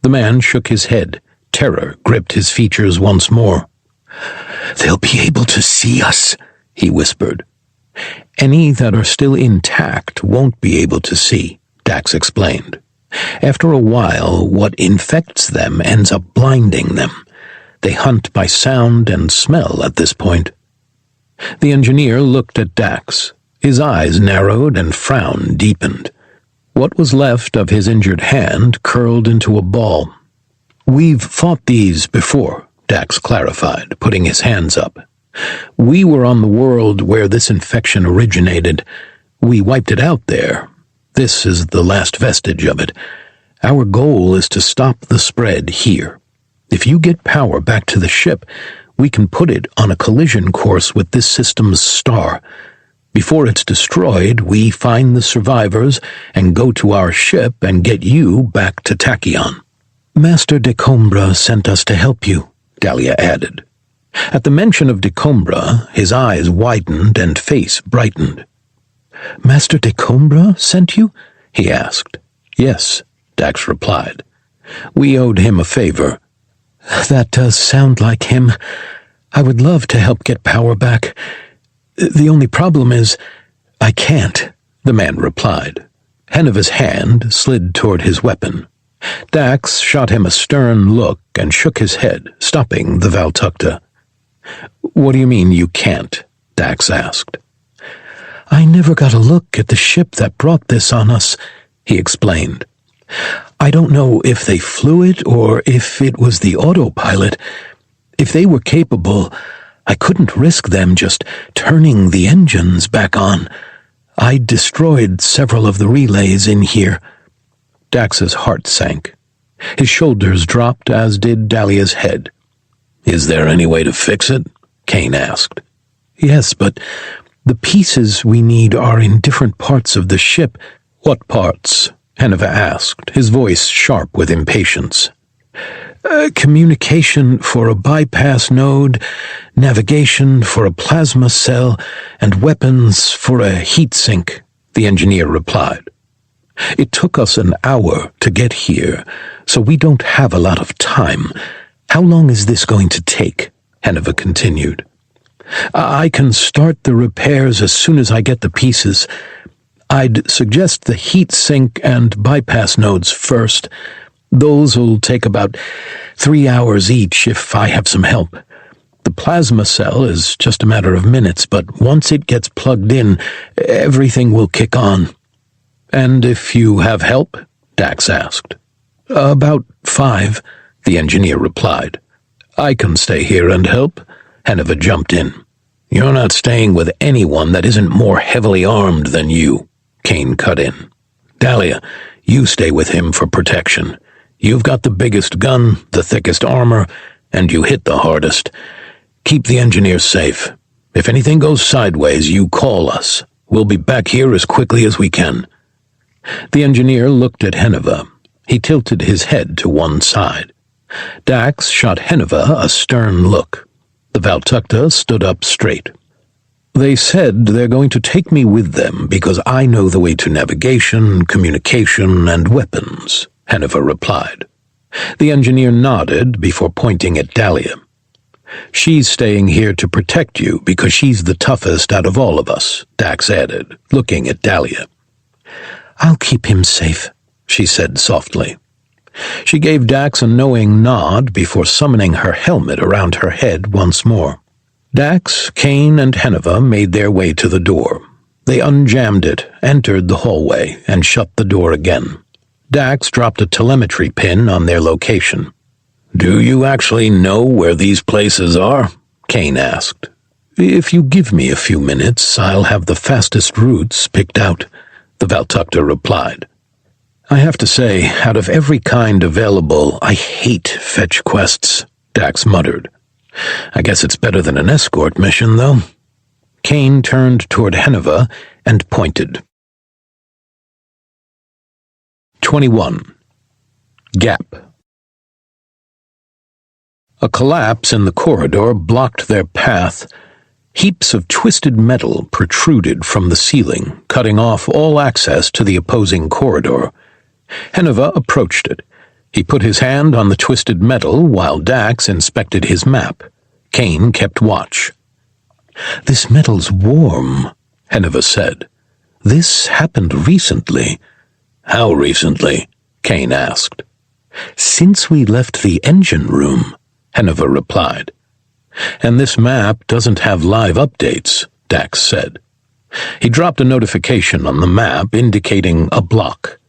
The man shook his head. Terror gripped his features once more. "They'll be able to see us," he whispered. "Any that are still intact won't be able to see," Dax explained. "After a while, what infects them ends up blinding them. They hunt by sound and smell at this point." The engineer looked at Dax. His eyes narrowed and frown deepened. What was left of his injured hand curled into a ball. "We've fought these before," Dax clarified, putting his hands up. "We were on the world where this infection originated. We wiped it out there. This is the last vestige of it. Our goal is to stop the spread here. If you get power back to the ship, we can put it on a collision course with this system's star. Before it's destroyed, we find the survivors and go to our ship and get you back to Tachyon." "Master Decombres sent us to help you," Dalia added. At the mention of Decombres, his eyes widened and face brightened. "Master Decombres sent you?" he asked. "Yes," Dax replied. "We owed him a favor." "That does sound like him. I would love to help get power back. The only problem is, I can't," the man replied. Henuva's hand slid toward his weapon. Dax shot him a stern look and shook his head, stopping the Valtakuntera. "What do you mean you can't?" Dax asked. "I never got a look at the ship that brought this on us," he explained. "I don't know if they flew it or if it was the autopilot. If they were capable, I couldn't risk them just turning the engines back on. I destroyed several of the relays in here." Dax's heart sank. His shoulders dropped, as did Dalia's head. "Is there any way to fix it?" Kane asked. "Yes, but the pieces we need are in different parts of the ship." "What parts?" Henuva asked, his voice sharp with impatience. Communication for a bypass node, navigation for a plasma cell, and weapons for a heat sink, the engineer replied. It took us an hour to get here, so we don't have a lot of time. How long is this going to take? Henuva continued. I can start the repairs as soon as I get the pieces. I'd suggest the heat sink and bypass nodes first. Those'll take about 3 hours each if I have some help. The plasma cell is just a matter of minutes, but once it gets plugged in, everything will kick on. And if you have help? Dax asked. About 5, the engineer replied. I can stay here and help. Henuva jumped in. You're not staying with anyone that isn't more heavily armed than you, Kane cut in. Dalia, you stay with him for protection. You've got the biggest gun, the thickest armor, and you hit the hardest. Keep the engineer safe. If anything goes sideways, you call us. We'll be back here as quickly as we can. The engineer looked at Henuva. He tilted his head to one side. Dax shot Henuva a stern look. The Valtakuntera stood up straight. They said they're going to take me with them because I know the way to navigation, communication, and weapons, Henuva replied. The engineer nodded before pointing at Dalia. She's staying here to protect you because she's the toughest out of all of us, Dax added, looking at Dalia. I'll keep him safe, she said softly. She gave Dax a knowing nod before summoning her helmet around her head once more. Dax, Kane, and Henuva made their way to the door. They unjammed it, entered the hallway, and shut the door again. Dax dropped a telemetry pin on their location. Do you actually know where these places are? Kane asked. If you give me a few minutes, I'll have the fastest routes picked out, the Valtakuntera replied. I have to say, out of every kind available, I hate fetch quests, Dax muttered. I guess it's better than an escort mission, though. Kane turned toward Henuva and pointed. 21. Gap. A collapse in the corridor blocked their path. Heaps of twisted metal protruded from the ceiling, cutting off all access to the opposing corridor. Henuva approached it. He put his hand on the twisted metal while Dax inspected his map. Kane kept watch. This metal's warm, Henuva said. This happened recently. How recently? Kane asked. Since we left the engine room, Henuva replied. And this map doesn't have live updates, Dax said. He dropped a notification on the map indicating a block.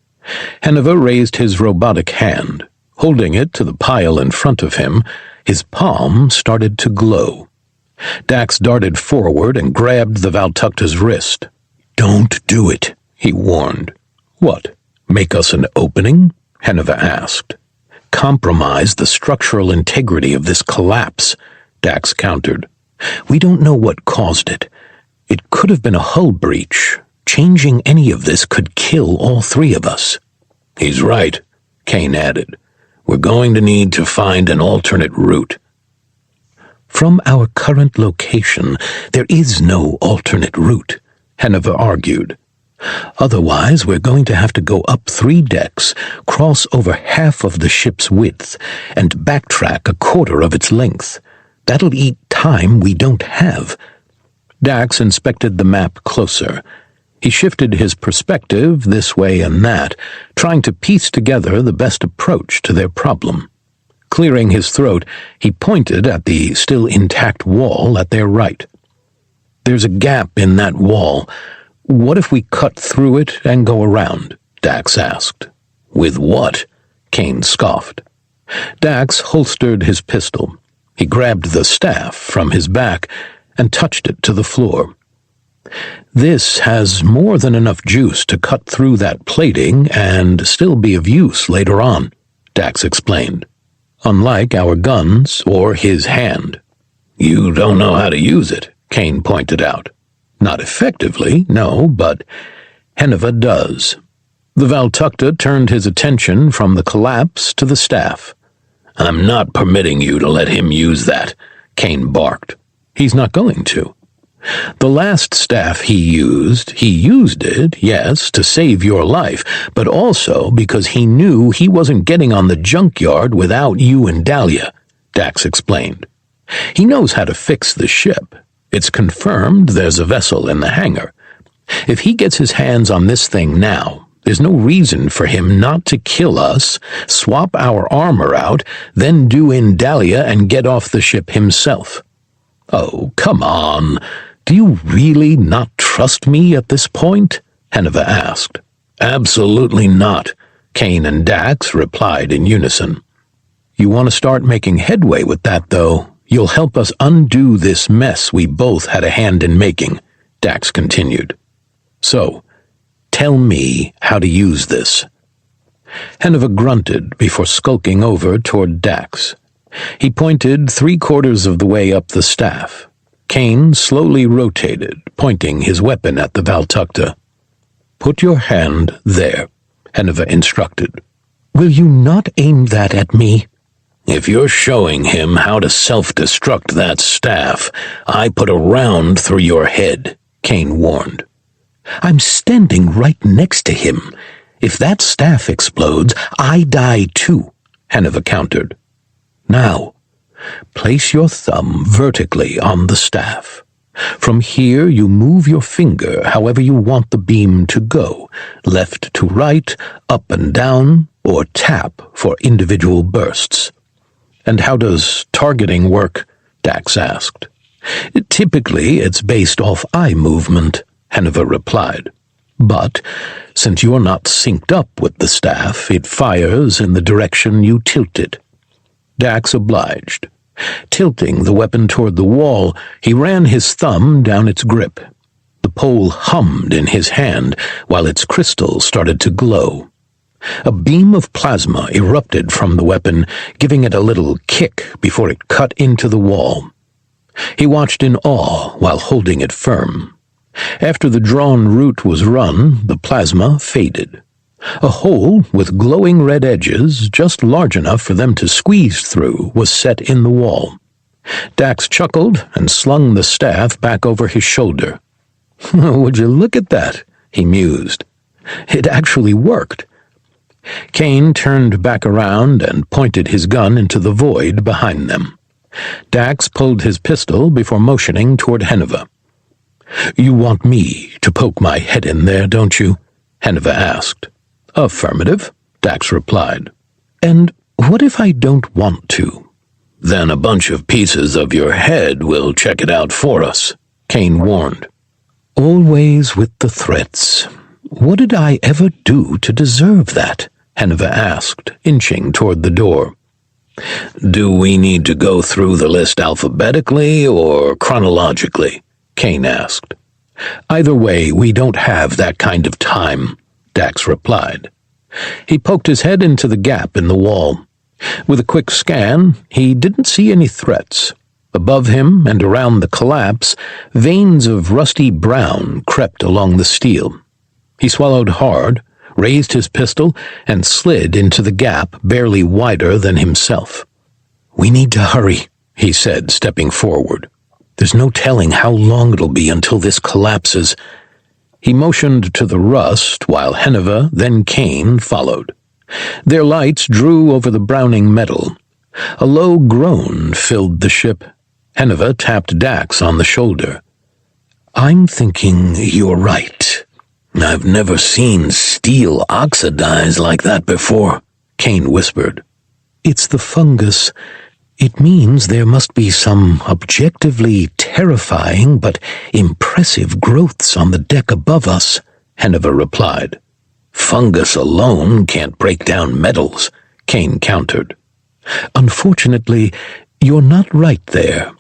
Henuva raised his robotic hand. Holding it to the pile in front of him, his palm started to glow. Dax darted forward and grabbed the Valtakuntera's wrist. Don't do it, he warned. What, make us an opening? Henuva asked. Compromise the structural integrity of this collapse, Dax countered. We don't know what caused it. It could have been a hull breach. Changing any of this could kill all 3 of us. He's right, Kane added. We're going to need to find an alternate route. From our current location, there is no alternate route, Henuva argued. Otherwise, we're going to have to go up 3 decks, cross over half of the ship's width, and backtrack 1/4 of its length. That'll eat time we don't have. Dax inspected the map closer. He shifted his perspective this way and that, trying to piece together the best approach to their problem. Clearing his throat, he pointed at the still intact wall at their right. There's a gap in that wall. What if we cut through it and go around? Dax asked. With what? Kane scoffed. Dax holstered his pistol. He grabbed the staff from his back and touched it to the floor. This has more than enough juice to cut through that plating and still be of use later on, Dax explained. Unlike our guns or his hand. You don't know how to use it, Kane pointed out. Not effectively, no, but Henuva does. The Valtakuntera turned his attention from the collapse to the staff. I'm not permitting you to let him use that, Kane barked. He's not going to. The last staff he used it, yes, to save your life, but also because he knew he wasn't getting on the Junkyard without you and Dalia, Dax explained. He knows how to fix the ship. It's confirmed there's a vessel in the hangar. If he gets his hands on this thing now, there's no reason for him not to kill us, swap our armor out, then do in Dalia and get off the ship himself. Oh, come on. Do you really not trust me at this point? Henuva asked. Absolutely not, Kane and Dax replied in unison. You want to start making headway with that, though? You'll help us undo this mess we both had a hand in making, Dax continued. So, tell me how to use this. Henuva grunted before skulking over toward Dax. He pointed 3/4 of the way up the staff. Kane slowly rotated, pointing his weapon at the Valtakuntera. Put your hand there, Henuva instructed. Will you not aim that at me? If you're showing him how to self-destruct that staff, I put a round through your head, Kane warned. I'm standing right next to him. If that staff explodes, I die too, Henuva countered. Now, place your thumb vertically on the staff. From here you move your finger however you want the beam to go, left to right, up and down, or tap for individual bursts. And how does targeting work? Dax asked. Typically it's based off eye movement, Henuva replied. But since you're not synced up with the staff, it fires in the direction you tilt it. Dax obliged. Tilting the weapon toward the wall, he ran his thumb down its grip. The pole hummed in his hand while its crystal started to glow. A beam of plasma erupted from the weapon, giving it a little kick before it cut into the wall. He watched in awe while holding it firm. After the drawn route was run, the plasma faded. A hole with glowing red edges, just large enough for them to squeeze through, was set in the wall. Dax chuckled and slung the staff back over his shoulder. Would you look at that? He mused. It actually worked. Kane turned back around and pointed his gun into the void behind them. Dax pulled his pistol before motioning toward Henuva. You want me to poke my head in there, don't you? Henuva asked. Affirmative, Dax replied. And what if I don't want to? Then a bunch of pieces of your head will check it out for us, Kane warned. Always with the threats. What did I ever do to deserve that? Henuva asked, inching toward the door. Do we need to go through the list alphabetically or chronologically? Kane asked. Either way, we don't have that kind of time, Dax replied. He poked his head into the gap in the wall. With a quick scan, he didn't see any threats. Above him and around the collapse, veins of rusty brown crept along the steel. He swallowed hard, raised his pistol, and slid into the gap barely wider than himself. We need to hurry, he said, stepping forward. There's no telling how long it'll be until this collapses. He motioned to the rust while Henuva, then Kane, followed. Their lights drew over the browning metal. A low groan filled the ship. Henuva tapped Dax on the shoulder. I'm thinking you're right. I've never seen steel oxidize like that before, Kane whispered. It's the fungus. It means there must be some objectively terrifying but impressive growths on the deck above us, Henuva replied. Fungus alone can't break down metals, Kane countered. Unfortunately, you're not right there.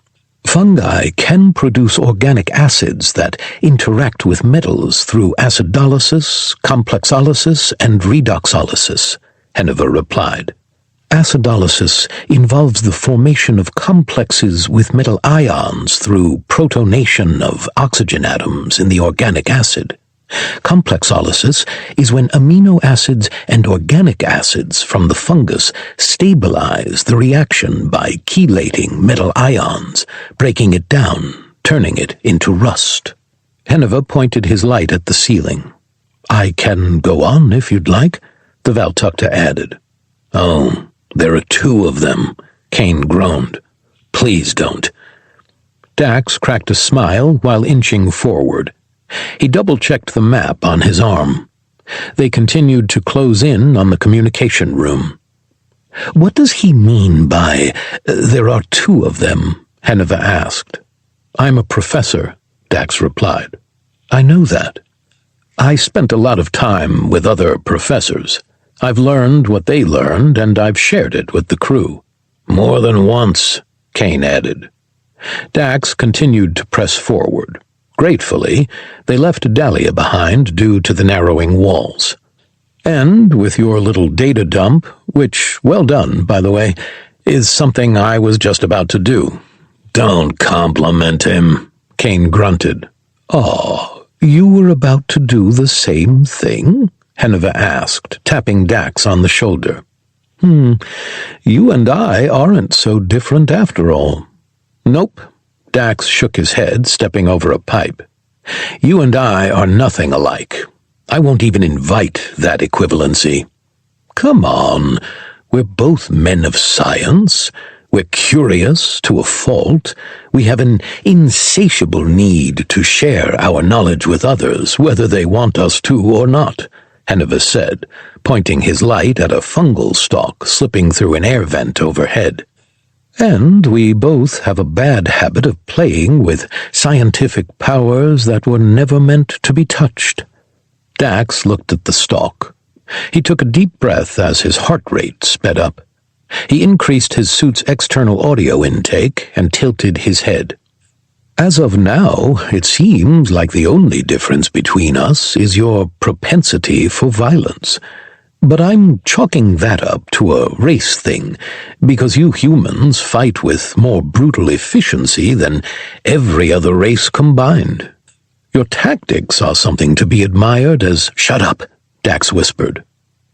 Fungi can produce organic acids that interact with metals through acidolysis, complexolysis, and redoxolysis, Henuva replied. Acidolysis involves the formation of complexes with metal ions through protonation of oxygen atoms in the organic acid. Complexolysis is when amino acids and organic acids from the fungus stabilize the reaction by chelating metal ions, breaking it down, turning it into rust. Henuva pointed his light at the ceiling. "I can go on if you'd like," the Valtakta added. "Oh, there are 2 of them," Kane groaned. "Please don't." Dax cracked a smile while inching forward. He double-checked the map on his arm. They continued to close in on the communication room. "What does he mean by, there are 2 of them?" Henuva asked. "I'm a professor," Dax replied. "I know that. I spent a lot of time with other professors. I've learned what they learned, and I've shared it with the crew." "More than once," Kane added. Dax continued to press forward. Gratefully, they left Dalia behind due to the narrowing walls. "And with your little data dump, which, well done, by the way, is something I was just about to do." "Don't compliment him," Kane grunted. "Oh, you were about to do the same thing?" Henuva asked, tapping Dax on the shoulder. You and I aren't so different after all." "Nope." Dax shook his head, stepping over a pipe. "You and I are nothing alike. I won't even invite that equivalency." "Come on, we're both men of science. We're curious to a fault. We have an insatiable need to share our knowledge with others, whether they want us to or not," Henuva said, pointing his light at a fungal stalk slipping through an air vent overhead. "And we both have a bad habit of playing with scientific powers that were never meant to be touched." Dax looked at the stalk. He took a deep breath as his heart rate sped up. He increased his suit's external audio intake and tilted his head. "As of now, it seems like the only difference between us is your propensity for violence. But I'm chalking that up to a race thing, because you humans fight with more brutal efficiency than every other race combined. Your tactics are something to be admired as—" "Shut up," Dax whispered.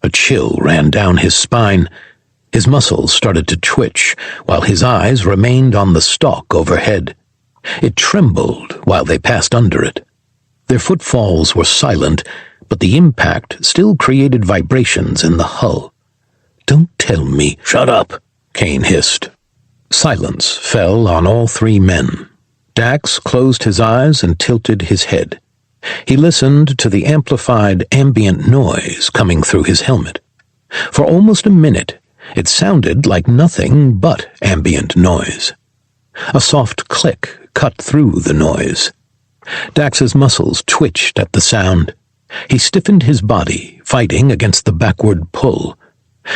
A chill ran down his spine. His muscles started to twitch, while his eyes remained on the stalk overhead. It trembled while they passed under it. Their footfalls were silent, but the impact still created vibrations in the hull. "Don't tell me—" "Shut up," Kane hissed. Silence fell on all 3 men. Dax closed his eyes and tilted his head. He listened to the amplified ambient noise coming through his helmet. For almost a minute, it sounded like nothing but ambient noise. A soft click cut through the noise. Dax's muscles twitched at the sound. He stiffened his body, fighting against the backward pull.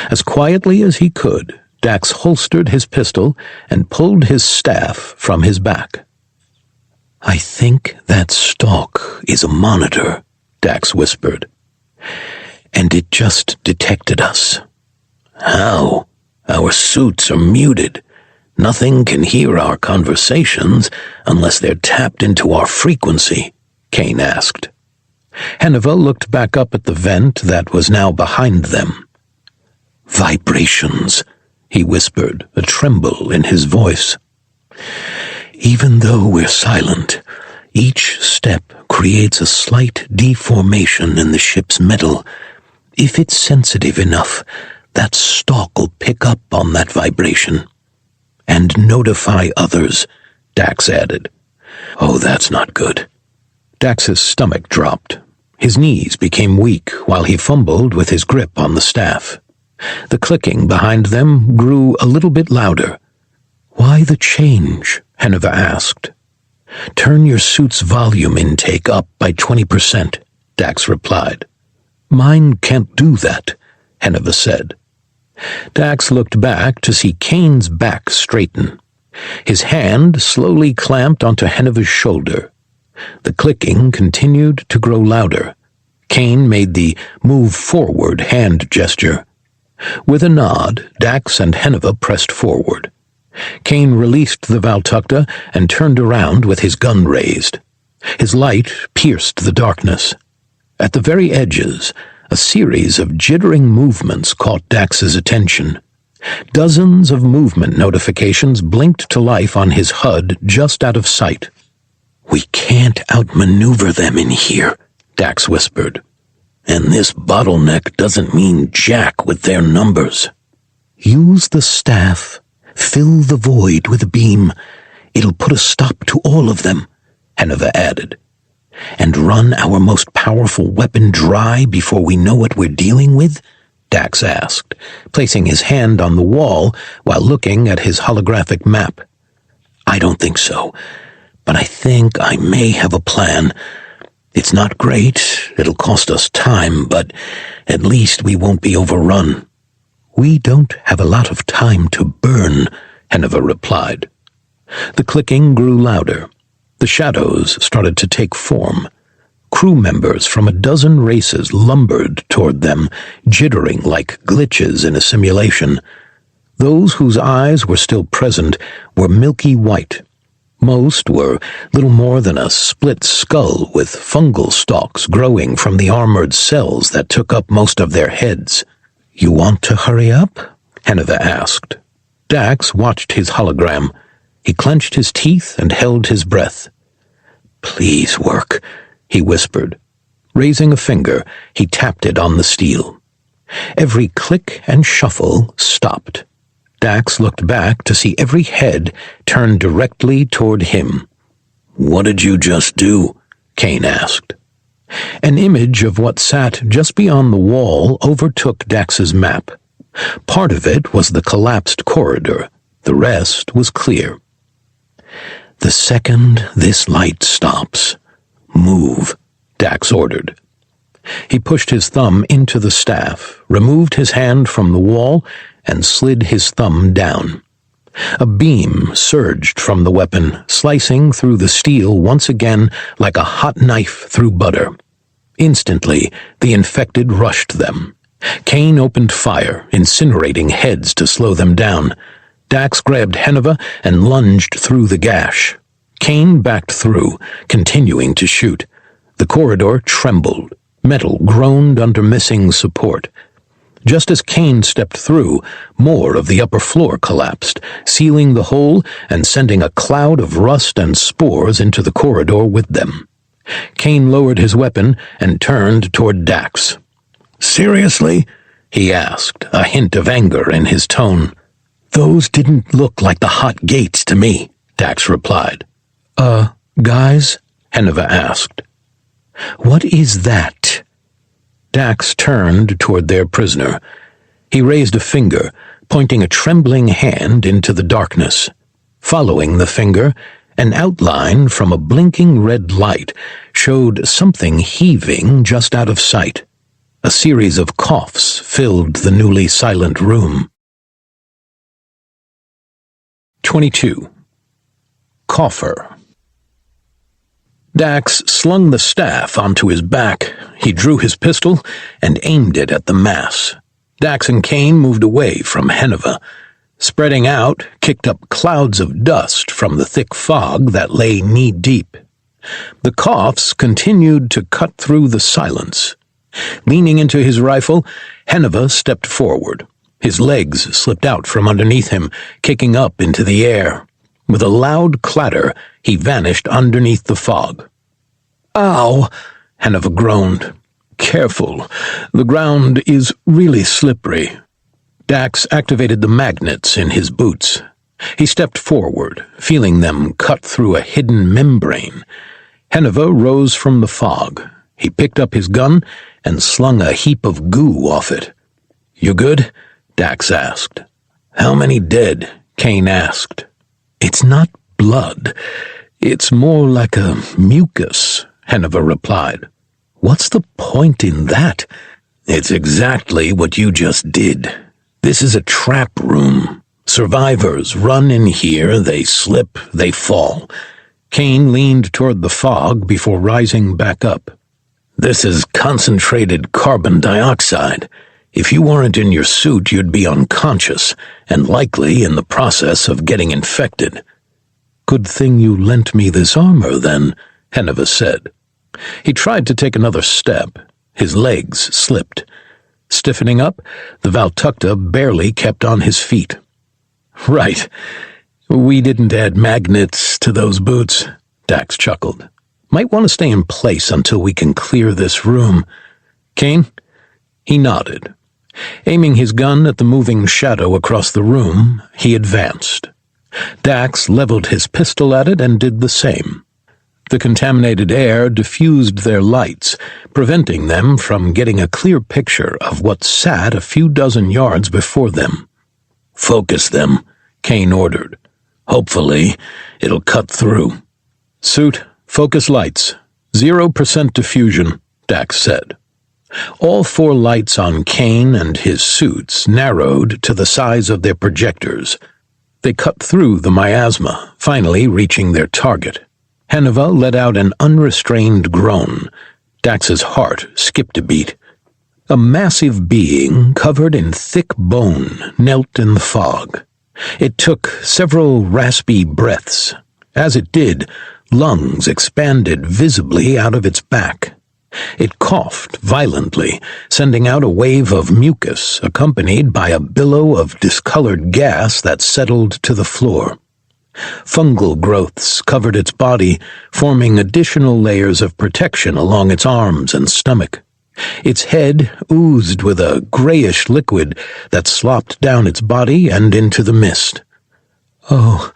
As quietly as he could, Dax holstered his pistol and pulled his staff from his back. "I think that stalk is a monitor," Dax whispered. "And it just detected us." "How? Our suits are muted. Nothing can hear our conversations unless they're tapped into our frequency," Kane asked. Henuva looked back up at the vent that was now behind them. "Vibrations," he whispered, a tremble in his voice. "Even though we're silent, each step creates a slight deformation in the ship's metal. If it's sensitive enough, that stalk will pick up on that vibration. And notify others," Dax added. "Oh, that's not good." Dax's stomach dropped. His knees became weak while he fumbled with his grip on the staff. The clicking behind them grew a little bit louder. "Why the change?" Henuva asked. "Turn your suit's volume intake up by 20%, Dax replied. "Mine can't do that," Henuva said. Dax looked back to see Kane's back straighten. His hand slowly clamped onto Henuva's shoulder. The clicking continued to grow louder. Kane made the move forward hand gesture. With a nod, Dax and Henuva pressed forward. Kane released the Valtakta and turned around with his gun raised. His light pierced the darkness. At the very edges, a series of jittering movements caught Dax's attention. Dozens of movement notifications blinked to life on his HUD just out of sight. "We can't outmaneuver them in here," Dax whispered. "And this bottleneck doesn't mean jack with their numbers." "Use the staff. Fill the void with a beam. It'll put a stop to all of them," Henuva added. "And run our most powerful weapon dry before we know what we're dealing with?" Dax asked, placing his hand on the wall while looking at his holographic map. "I don't think so, but I think I may have a plan. It's not great, it'll cost us time, but at least we won't be overrun." "We don't have a lot of time to burn," Henuva replied. The clicking grew louder. The shadows started to take form. Crew members from a dozen races lumbered toward them, jittering like glitches in a simulation. Those whose eyes were still present were milky white. Most were little more than a split skull with fungal stalks growing from the armored cells that took up most of their heads. "You want to hurry up?" Henuva asked. Dax watched his hologram. He clenched his teeth and held his breath. "Please work," he whispered. Raising a finger, he tapped it on the steel. Every click and shuffle stopped. Dax looked back to see every head turned directly toward him. "What did you just do?" Kane asked. An image of what sat just beyond the wall overtook Dax's map. Part of it was the collapsed corridor. The rest was clear. "The second this light stops, move," Dax ordered. He pushed his thumb into the staff, removed his hand from the wall, and slid his thumb down. A beam surged from the weapon, slicing through the steel once again like a hot knife through butter. Instantly, the infected rushed them. Kane opened fire, incinerating heads to slow them down. Dax grabbed Henuva and lunged through the gash. Kane backed through, continuing to shoot. The corridor trembled. Metal groaned under missing support. Just as Kane stepped through, more of the upper floor collapsed, sealing the hole and sending a cloud of rust and spores into the corridor with them. Kane lowered his weapon and turned toward Dax. "Seriously?" he asked, a hint of anger in his tone. "Those didn't look like the hot gates to me," Dax replied. Guys?" Henuva asked. "What is that?" Dax turned toward their prisoner. He raised a finger, pointing a trembling hand into the darkness. Following the finger, an outline from a blinking red light showed something heaving just out of sight. A series of coughs filled the newly silent room. 22. Cougher. Dax slung the staff onto his back. He drew his pistol and aimed it at the mass. Dax and Kane moved away from Henuva. Spreading out, kicked up clouds of dust from the thick fog that lay knee-deep. The coughs continued to cut through the silence. Leaning into his rifle, Henuva stepped forward. His legs slipped out from underneath him, kicking up into the air. With a loud clatter, he vanished underneath the fog. "Ow!" Henuva groaned. "Careful. The ground is really slippery." Dax activated the magnets in his boots. He stepped forward, feeling them cut through a hidden membrane. Henuva rose from the fog. He picked up his gun and slung a heap of goo off it. "You good?" Dax asked. "How many dead?" Kane asked. "It's not blood. It's more like a mucus," Henuva replied. "What's the point in that?" "It's exactly what you just did. This is a trap room. Survivors run in here, they slip, they fall." Kane leaned toward the fog before rising back up. "This is concentrated carbon dioxide. If you weren't in your suit, you'd be unconscious, and likely in the process of getting infected." "Good thing you lent me this armor, then," Henuva said. He tried to take another step. His legs slipped. Stiffening up, the Valtakuntera barely kept on his feet. "Right. We didn't add magnets to those boots," Dax chuckled. "Might want to stay in place until we can clear this room. Kane?" He nodded. Aiming his gun at the moving shadow across the room, he advanced. Dax leveled his pistol at it and did the same. The contaminated air diffused their lights, preventing them from getting a clear picture of what sat a few dozen yards before them. "Focus them," Kane ordered. "Hopefully, it'll cut through." "Suit, focus lights. 0% diffusion," Dax said. All 4 lights on Kane and his suits narrowed to the size of their projectors. They cut through the miasma, finally reaching their target. Henuva let out an unrestrained groan. Dax's heart skipped a beat. A massive being, covered in thick bone, knelt in the fog. It took several raspy breaths. As it did, lungs expanded visibly out of its back. It coughed violently, sending out a wave of mucus accompanied by a billow of discolored gas that settled to the floor. Fungal growths covered its body, forming additional layers of protection along its arms and stomach. Its head oozed with a grayish liquid that slopped down its body and into the mist. "Oh,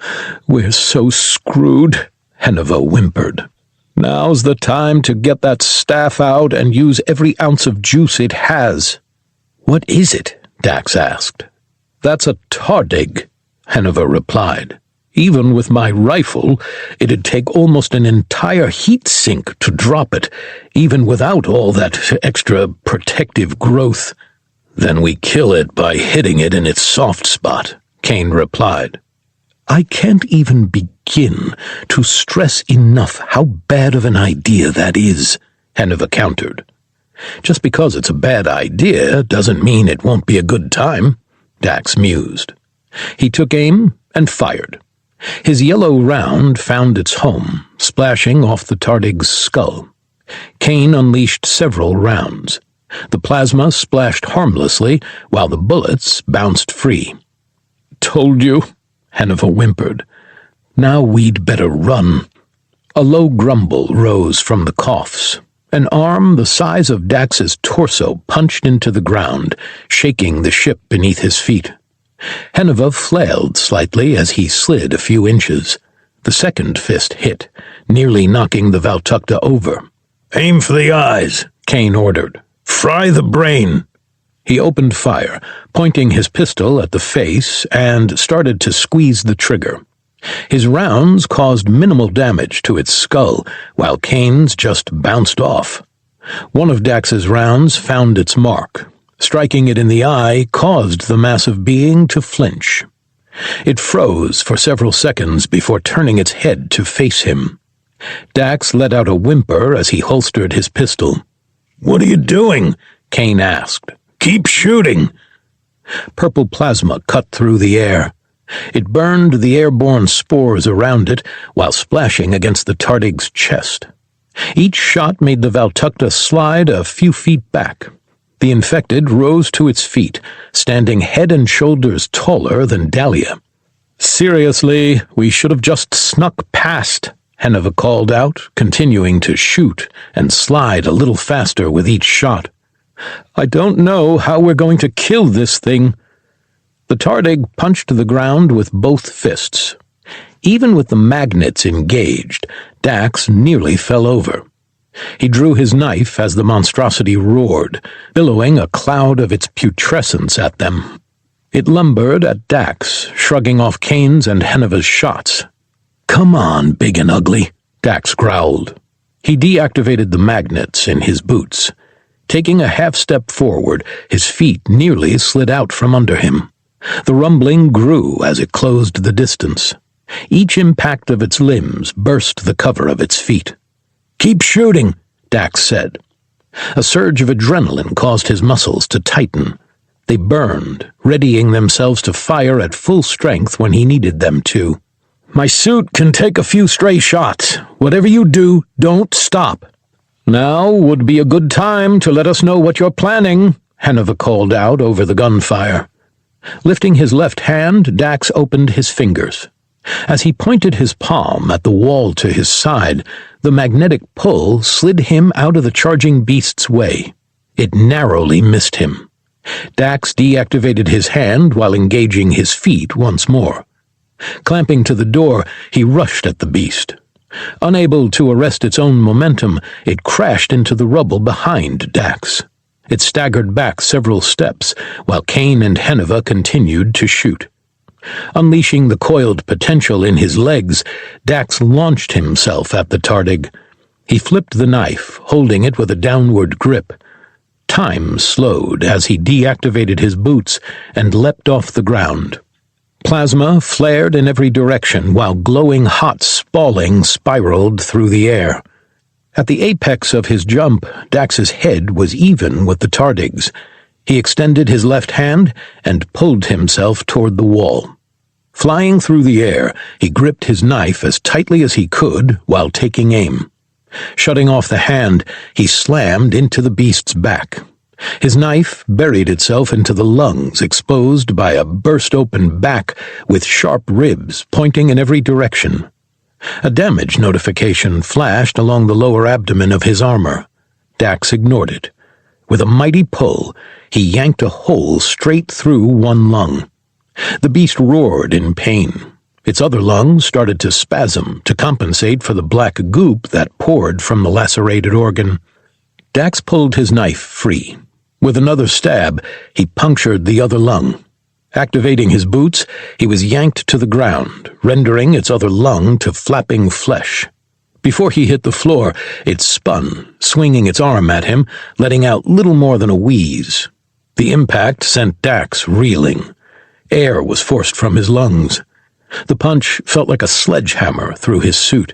we're so screwed," Henuva whimpered. "Now's the time to get that staff out and use every ounce of juice it has." "What is it?" Dax asked. "That's a tardig," Henuva replied. "Even with my rifle, it'd take almost an entire heat sink to drop it, even without all that extra protective growth." "Then we kill it by hitting it in its soft spot," Kane replied. "I can't even begin to stress enough how bad of an idea that is," Henuva countered. "Just because it's a bad idea doesn't mean it won't be a good time," Dax mused. He took aim and fired. His yellow round found its home, splashing off the tardig's skull. Kane unleashed several rounds. The plasma splashed harmlessly, while the bullets bounced free. "Told you," Henuva whimpered. "Now we'd better run." A low grumble rose from the coughs. An arm the size of Dax's torso punched into the ground, shaking the ship beneath his feet. Henuva flailed slightly as he slid a few inches. The second fist hit, nearly knocking the Valtakuntera over. "Aim for the eyes," Kane ordered. "Fry the brain." He opened fire, pointing his pistol at the face, and started to squeeze the trigger. His rounds caused minimal damage to its skull, while Kane's just bounced off. One of Dax's rounds found its mark. Striking it in the eye caused the massive being to flinch. It froze for several seconds before turning its head to face him. Dax let out a whimper as he holstered his pistol. "What are you doing?" Kane asked. "Keep shooting." Purple plasma cut through the air. It burned the airborne spores around it while splashing against the tardig's chest. Each shot made the Valtakuntera slide a few feet back. The infected rose to its feet, standing head and shoulders taller than Dalia. "Seriously, we should have just snuck past," Henuva called out, continuing to shoot and slide a little faster with each shot. "I don't know how we're going to kill this thing." The tardig punched the ground with both fists. Even with the magnets engaged, Dax nearly fell over. He drew his knife as the monstrosity roared, billowing a cloud of its putrescence at them. It lumbered at Dax, shrugging off Kane's and Henuva's shots. "Come on, big and ugly," Dax growled. He deactivated the magnets in his boots. Taking a half-step forward, his feet nearly slid out from under him. The rumbling grew as it closed the distance. Each impact of its limbs burst the cover of its feet. "Keep shooting," Dax said. A surge of adrenaline caused his muscles to tighten. They burned, readying themselves to fire at full strength when he needed them to. "My suit can take a few stray shots. Whatever you do, don't stop." Now would be a good time to let us know what you're planning, Henuva called out over the gunfire. Lifting his left hand, Dax opened his fingers. As he pointed his palm at the wall to his side, the magnetic pull slid him out of the charging beast's way. It narrowly missed him. Dax deactivated his hand while engaging his feet once more. Clamping to the door, he rushed at the beast. Unable to arrest its own momentum, it crashed into the rubble behind Dax. It staggered back several steps, while Kane and Henuva continued to shoot. Unleashing the coiled potential in his legs, Dax launched himself at the tardig. He flipped the knife, holding it with a downward grip. Time slowed as he deactivated his boots and leapt off the ground. Plasma flared in every direction while glowing hot spalling spiraled through the air. At the apex of his jump, Dax's head was even with the tardigs. He extended his left hand and pulled himself toward the wall. Flying through the air, he gripped his knife as tightly as he could while taking aim. Shutting off the hand, he slammed into the beast's back. His knife buried itself into the lungs, exposed by a burst-open back with sharp ribs pointing in every direction. A damage notification flashed along the lower abdomen of his armor. Dax ignored it. With a mighty pull, he yanked a hole straight through one lung. The beast roared in pain. Its other lung started to spasm to compensate for the black goop that poured from the lacerated organ. Dax pulled his knife free. With another stab, he punctured the other lung. Activating his boots, he was yanked to the ground, rendering its other lung to flapping flesh. Before he hit the floor, it spun, swinging its arm at him, letting out little more than a wheeze. The impact sent Dax reeling. Air was forced from his lungs. The punch felt like a sledgehammer through his suit.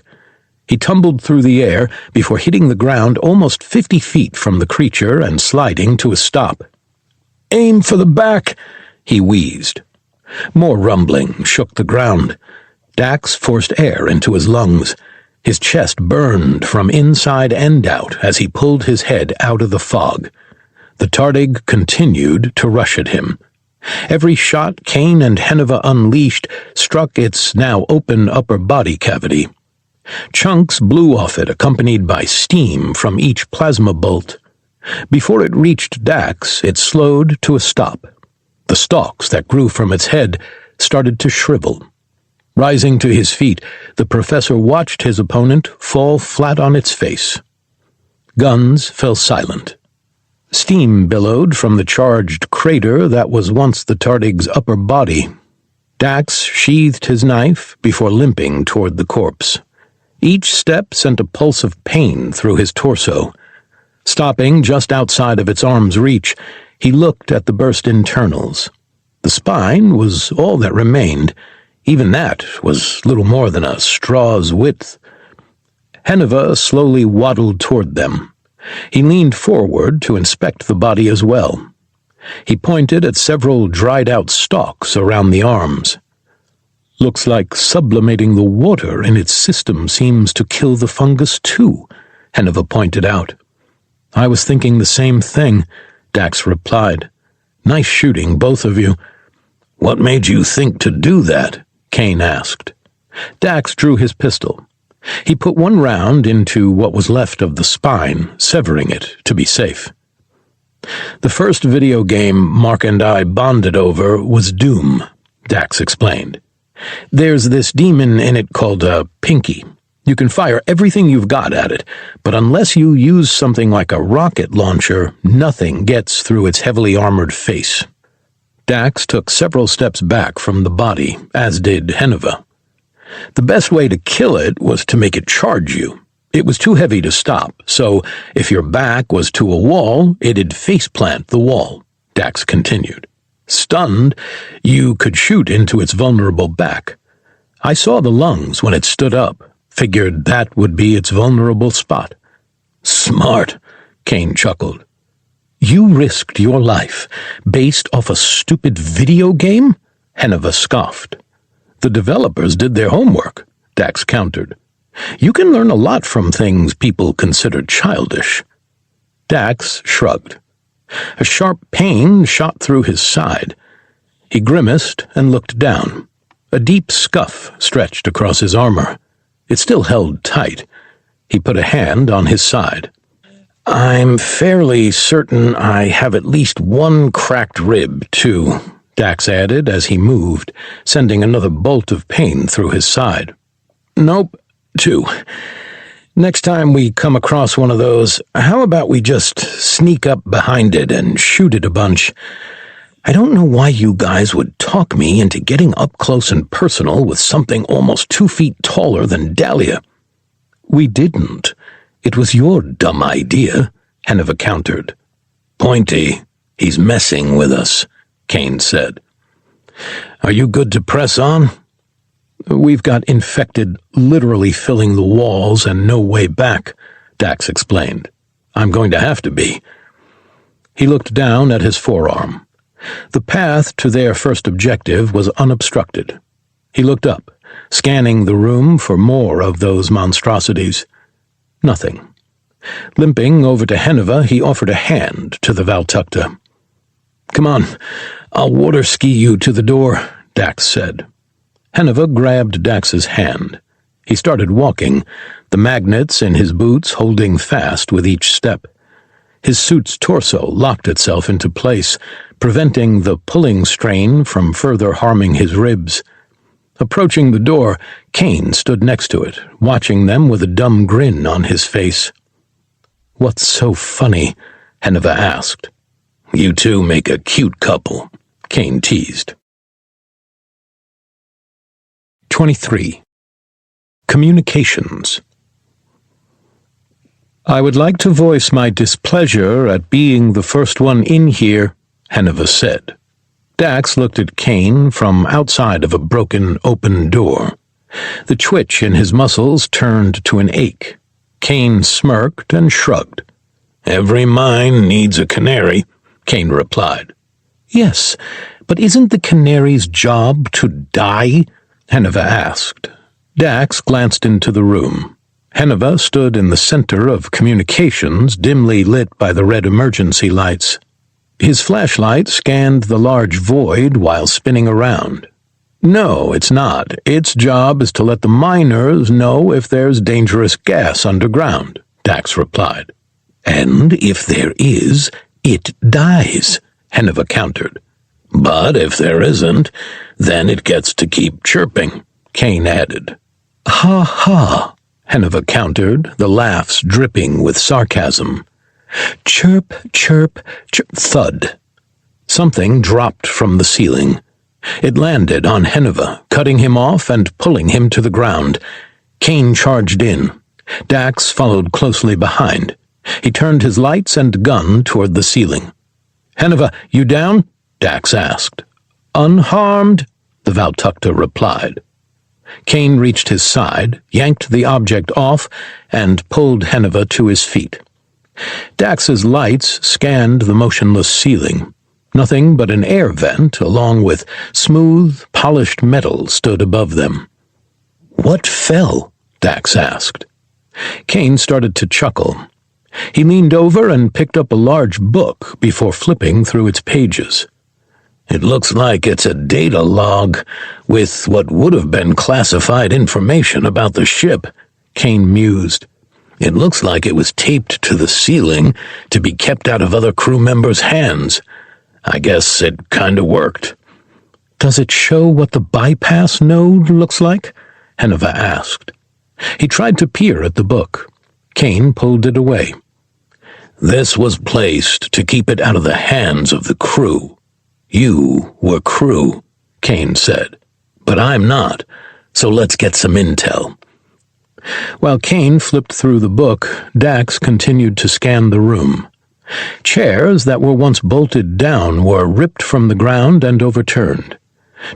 He tumbled through the air before hitting the ground almost 50 feet from the creature and sliding to a stop. "Aim for the back," he wheezed. More rumbling shook the ground. Dax forced air into his lungs. His chest burned from inside and out as he pulled his head out of the fog. The tardig continued to rush at him. Every shot Kane and Henuva unleashed struck its now open upper body cavity. Chunks blew off it, accompanied by steam from each plasma bolt. Before it reached Dax, it slowed to a stop. The stalks that grew from its head started to shrivel. Rising to his feet, the professor watched his opponent fall flat on its face. Guns fell silent. Steam billowed from the charged crater that was once the tardig's upper body. Dax sheathed his knife before limping toward the corpse. Each step sent a pulse of pain through his torso. Stopping just outside of its arm's reach, he looked at the burst internals. The spine was all that remained. Even that was little more than a straw's width. Henuva slowly waddled toward them. He leaned forward to inspect the body as well. He pointed at several dried-out stalks around the arms. "Looks like sublimating the water in its system seems to kill the fungus too," Henuva pointed out. "I was thinking the same thing," Dax replied. "Nice shooting, both of you." "What made you think to do that?" Kane asked. Dax drew his pistol. He put one round into what was left of the spine, severing it to be safe. "The first video game Mark and I bonded over was Doom," Dax explained. "There's this demon in it called Pinky. You can fire everything you've got at it, but unless you use something like a rocket launcher, nothing gets through its heavily armored face." Dax took several steps back from the body, as did Henuva. "The best way to kill it was to make it charge you. It was too heavy to stop, so if your back was to a wall, it'd faceplant the wall," Dax continued. "Stunned, you could shoot into its vulnerable back. I saw the lungs when it stood up, figured that would be its vulnerable spot." "Smart," Kane chuckled. "You risked your life based off a stupid video game?" Henuva scoffed. "The developers did their homework," Dax countered. You can learn a lot from things people consider childish." Dax shrugged. A sharp pain shot through his side. He grimaced and looked down. A deep scuff stretched across his armor. It still held tight. He put a hand on his side. "I'm fairly certain I have at least one cracked rib, too," Dax added as he moved, sending another bolt of pain through his side. "Nope, 2. Next time we come across one of those, how about we just sneak up behind it and shoot it a bunch? I don't know why you guys would talk me into getting up close and personal with something almost 2 feet taller than Dalia." "We didn't. It was your dumb idea," Henuva countered. "Pointy, he's messing with us," Kane said. "Are you good to press on?" "We've got infected literally filling the walls and no way back," Dax explained. "I'm going to have to be." He looked down at his forearm. The path to their first objective was unobstructed. He looked up, scanning the room for more of those monstrosities. Nothing. Limping over to Henuva, he offered a hand to the Valtakuntera. "Come on, I'll water ski you to the door," Dax said. Henuva grabbed Dax's hand. He started walking, the magnets in his boots holding fast with each step. His suit's torso locked itself into place, preventing the pulling strain from further harming his ribs. Approaching the door, Kane stood next to it, watching them with a dumb grin on his face. "What's so funny?" Henuva asked. "You two make a cute couple," Kane teased. 23. Communications. "I would like to voice my displeasure at being the first one in here," Henuva said. Dax looked at Kane from outside of a broken, open door. The twitch in his muscles turned to an ache. Kane smirked and shrugged. "Every mine needs a canary," Kane replied. "Yes, but isn't the canary's job to die?" Henuva asked. Dax glanced into the room. Henuva stood in the center of communications, dimly lit by the red emergency lights. His flashlight scanned the large void while spinning around. "No, it's not. Its job is to let the miners know if there's dangerous gas underground," Dax replied. "And if there is, it dies," Henuva countered. "But if there isn't, then it gets to keep chirping," Kane added. "Ha ha," Henuva countered, the laughs dripping with sarcasm. "Chirp, chirp, chirp," thud. Something dropped from the ceiling. It landed on Henuva, cutting him off and pulling him to the ground. Kane charged in. Dax followed closely behind. He turned his lights and gun toward the ceiling. "Henuva, you down?" Dax asked. "Unharmed," the Valtakuntera replied. Kane reached his side, yanked the object off, and pulled Henuva to his feet. Dax's lights scanned the motionless ceiling. Nothing but an air vent, along with smooth, polished metal, stood above them. "What fell?" Dax asked. Kane started to chuckle. He leaned over and picked up a large book before flipping through its pages. "It looks like it's a data log with what would have been classified information about the ship," Kane mused. "It looks like it was taped to the ceiling to be kept out of other crew members' hands. I guess it kinda worked." "Does it show what the bypass node looks like?" Henuva asked. He tried to peer at the book. Kane pulled it away. "This was placed to keep it out of the hands of the crew. You were crew," Kane said. "But I'm not, so let's get some intel." While Kane flipped through the book, Dax continued to scan the room. Chairs that were once bolted down were ripped from the ground and overturned.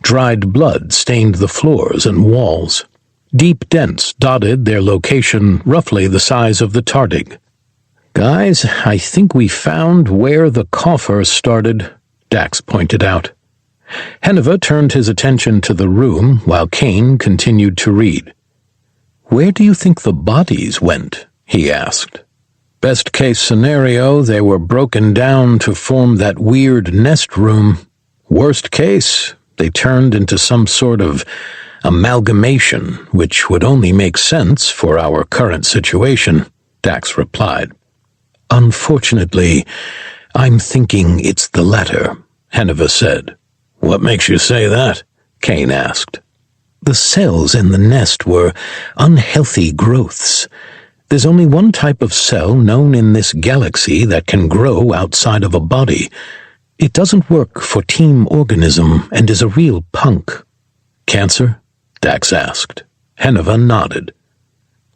Dried blood stained the floors and walls. Deep dents dotted their location, roughly the size of the tardig. "Guys, I think we found where the coffer started," Dax pointed out. Henuva turned his attention to the room while Kane continued to read. Where do you think the bodies went? He asked. Best case scenario, they were broken down to form that weird nest room. Worst case, they turned into some sort of amalgamation, which would only make sense for our current situation, Dax replied. Unfortunately, I'm thinking it's the latter, Henuva said. What makes you say that? Kane asked. The cells in the nest were unhealthy growths. There's only one type of cell known in this galaxy that can grow outside of a body. It doesn't work for team organism and is a real punk. Cancer? Dax asked. Henuva nodded.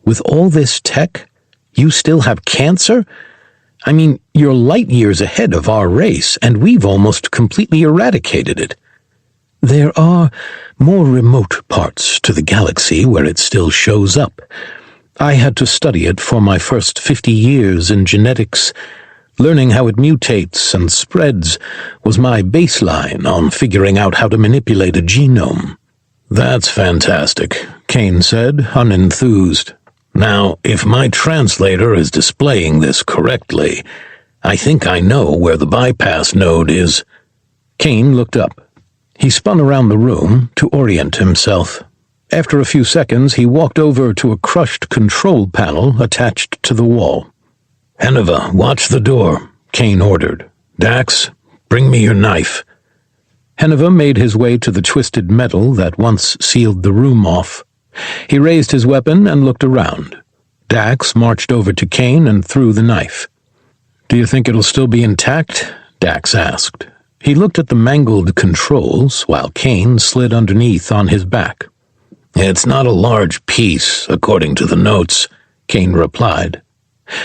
With all this tech, you still have cancer? I mean, you're light years ahead of our race, and we've almost completely eradicated it. There are more remote parts to the galaxy where it still shows up. I had to study it for my first 50 years in genetics. Learning how it mutates and spreads was my baseline on figuring out how to manipulate a genome. That's fantastic, Kane said, unenthused. Now, if my translator is displaying this correctly, I think I know where the bypass node is. Kane looked up. He spun around the room to orient himself. After a few seconds, he walked over to a crushed control panel attached to the wall. Henuva, watch the door, Kane ordered. Dax, bring me your knife. Henuva made his way to the twisted metal that once sealed the room off. He raised his weapon and looked around. Dax marched over to Kane and threw the knife. Do you think it'll still be intact? Dax asked. He looked at the mangled controls while Kane slid underneath on his back. It's not a large piece, according to the notes, Kane replied.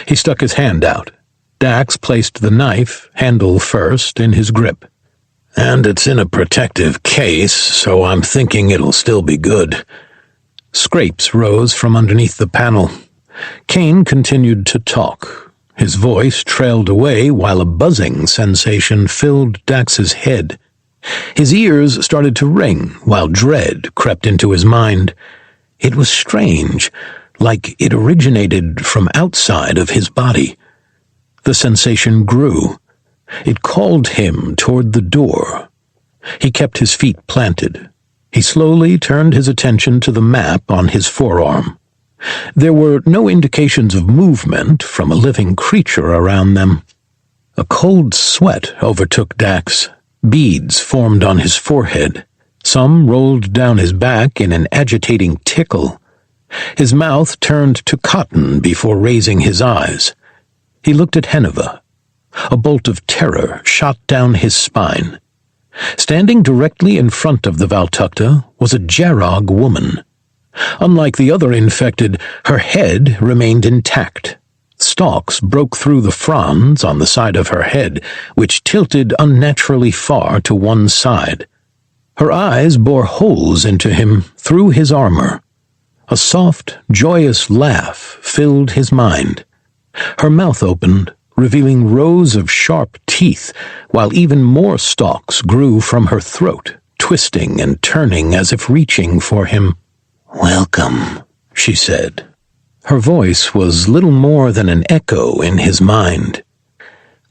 He stuck his hand out. Dax placed the knife, handle first, in his grip. And it's in a protective case, so I'm thinking it'll still be good. Scrapes rose from underneath the panel. Kane continued to talk. His voice trailed away while a buzzing sensation filled Dax's head. His ears started to ring while dread crept into his mind. It was strange, like it originated from outside of his body. The sensation grew. It called him toward the door. He kept his feet planted. He slowly turned his attention to the map on his forearm. There were no indications of movement from a living creature around them. A cold sweat overtook Dax. Beads formed on his forehead. Some rolled down his back in an agitating tickle. His mouth turned to cotton before raising his eyes. He looked at Henuva. A bolt of terror shot down his spine. Standing directly in front of the Valtakta was a Jarog woman. Unlike the other infected, her head remained intact. Stalks broke through the fronds on the side of her head, which tilted unnaturally far to one side. Her eyes bore holes into him through his armor. A soft, joyous laugh filled his mind. Her mouth opened, revealing rows of sharp teeth, while even more stalks grew from her throat, twisting and turning as if reaching for him. "Welcome," she said. Her voice was little more than an echo in his mind.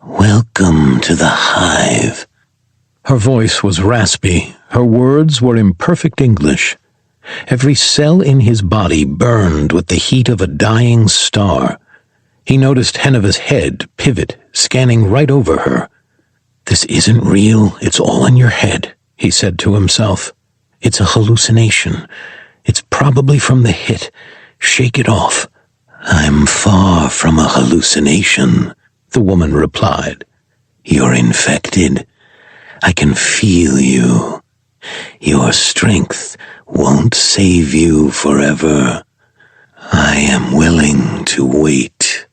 "Welcome to the hive." Her voice was raspy. Her words were imperfect English. Every cell in his body burned with the heat of a dying star. He noticed Henuva's head pivot, scanning right over her. "This isn't real, it's all in your head," he said to himself. "It's a hallucination. It's probably from the hit. Shake it off." "I'm far from a hallucination," the woman replied. "You're infected. I can feel you. Your strength won't save you forever. I am willing to wait."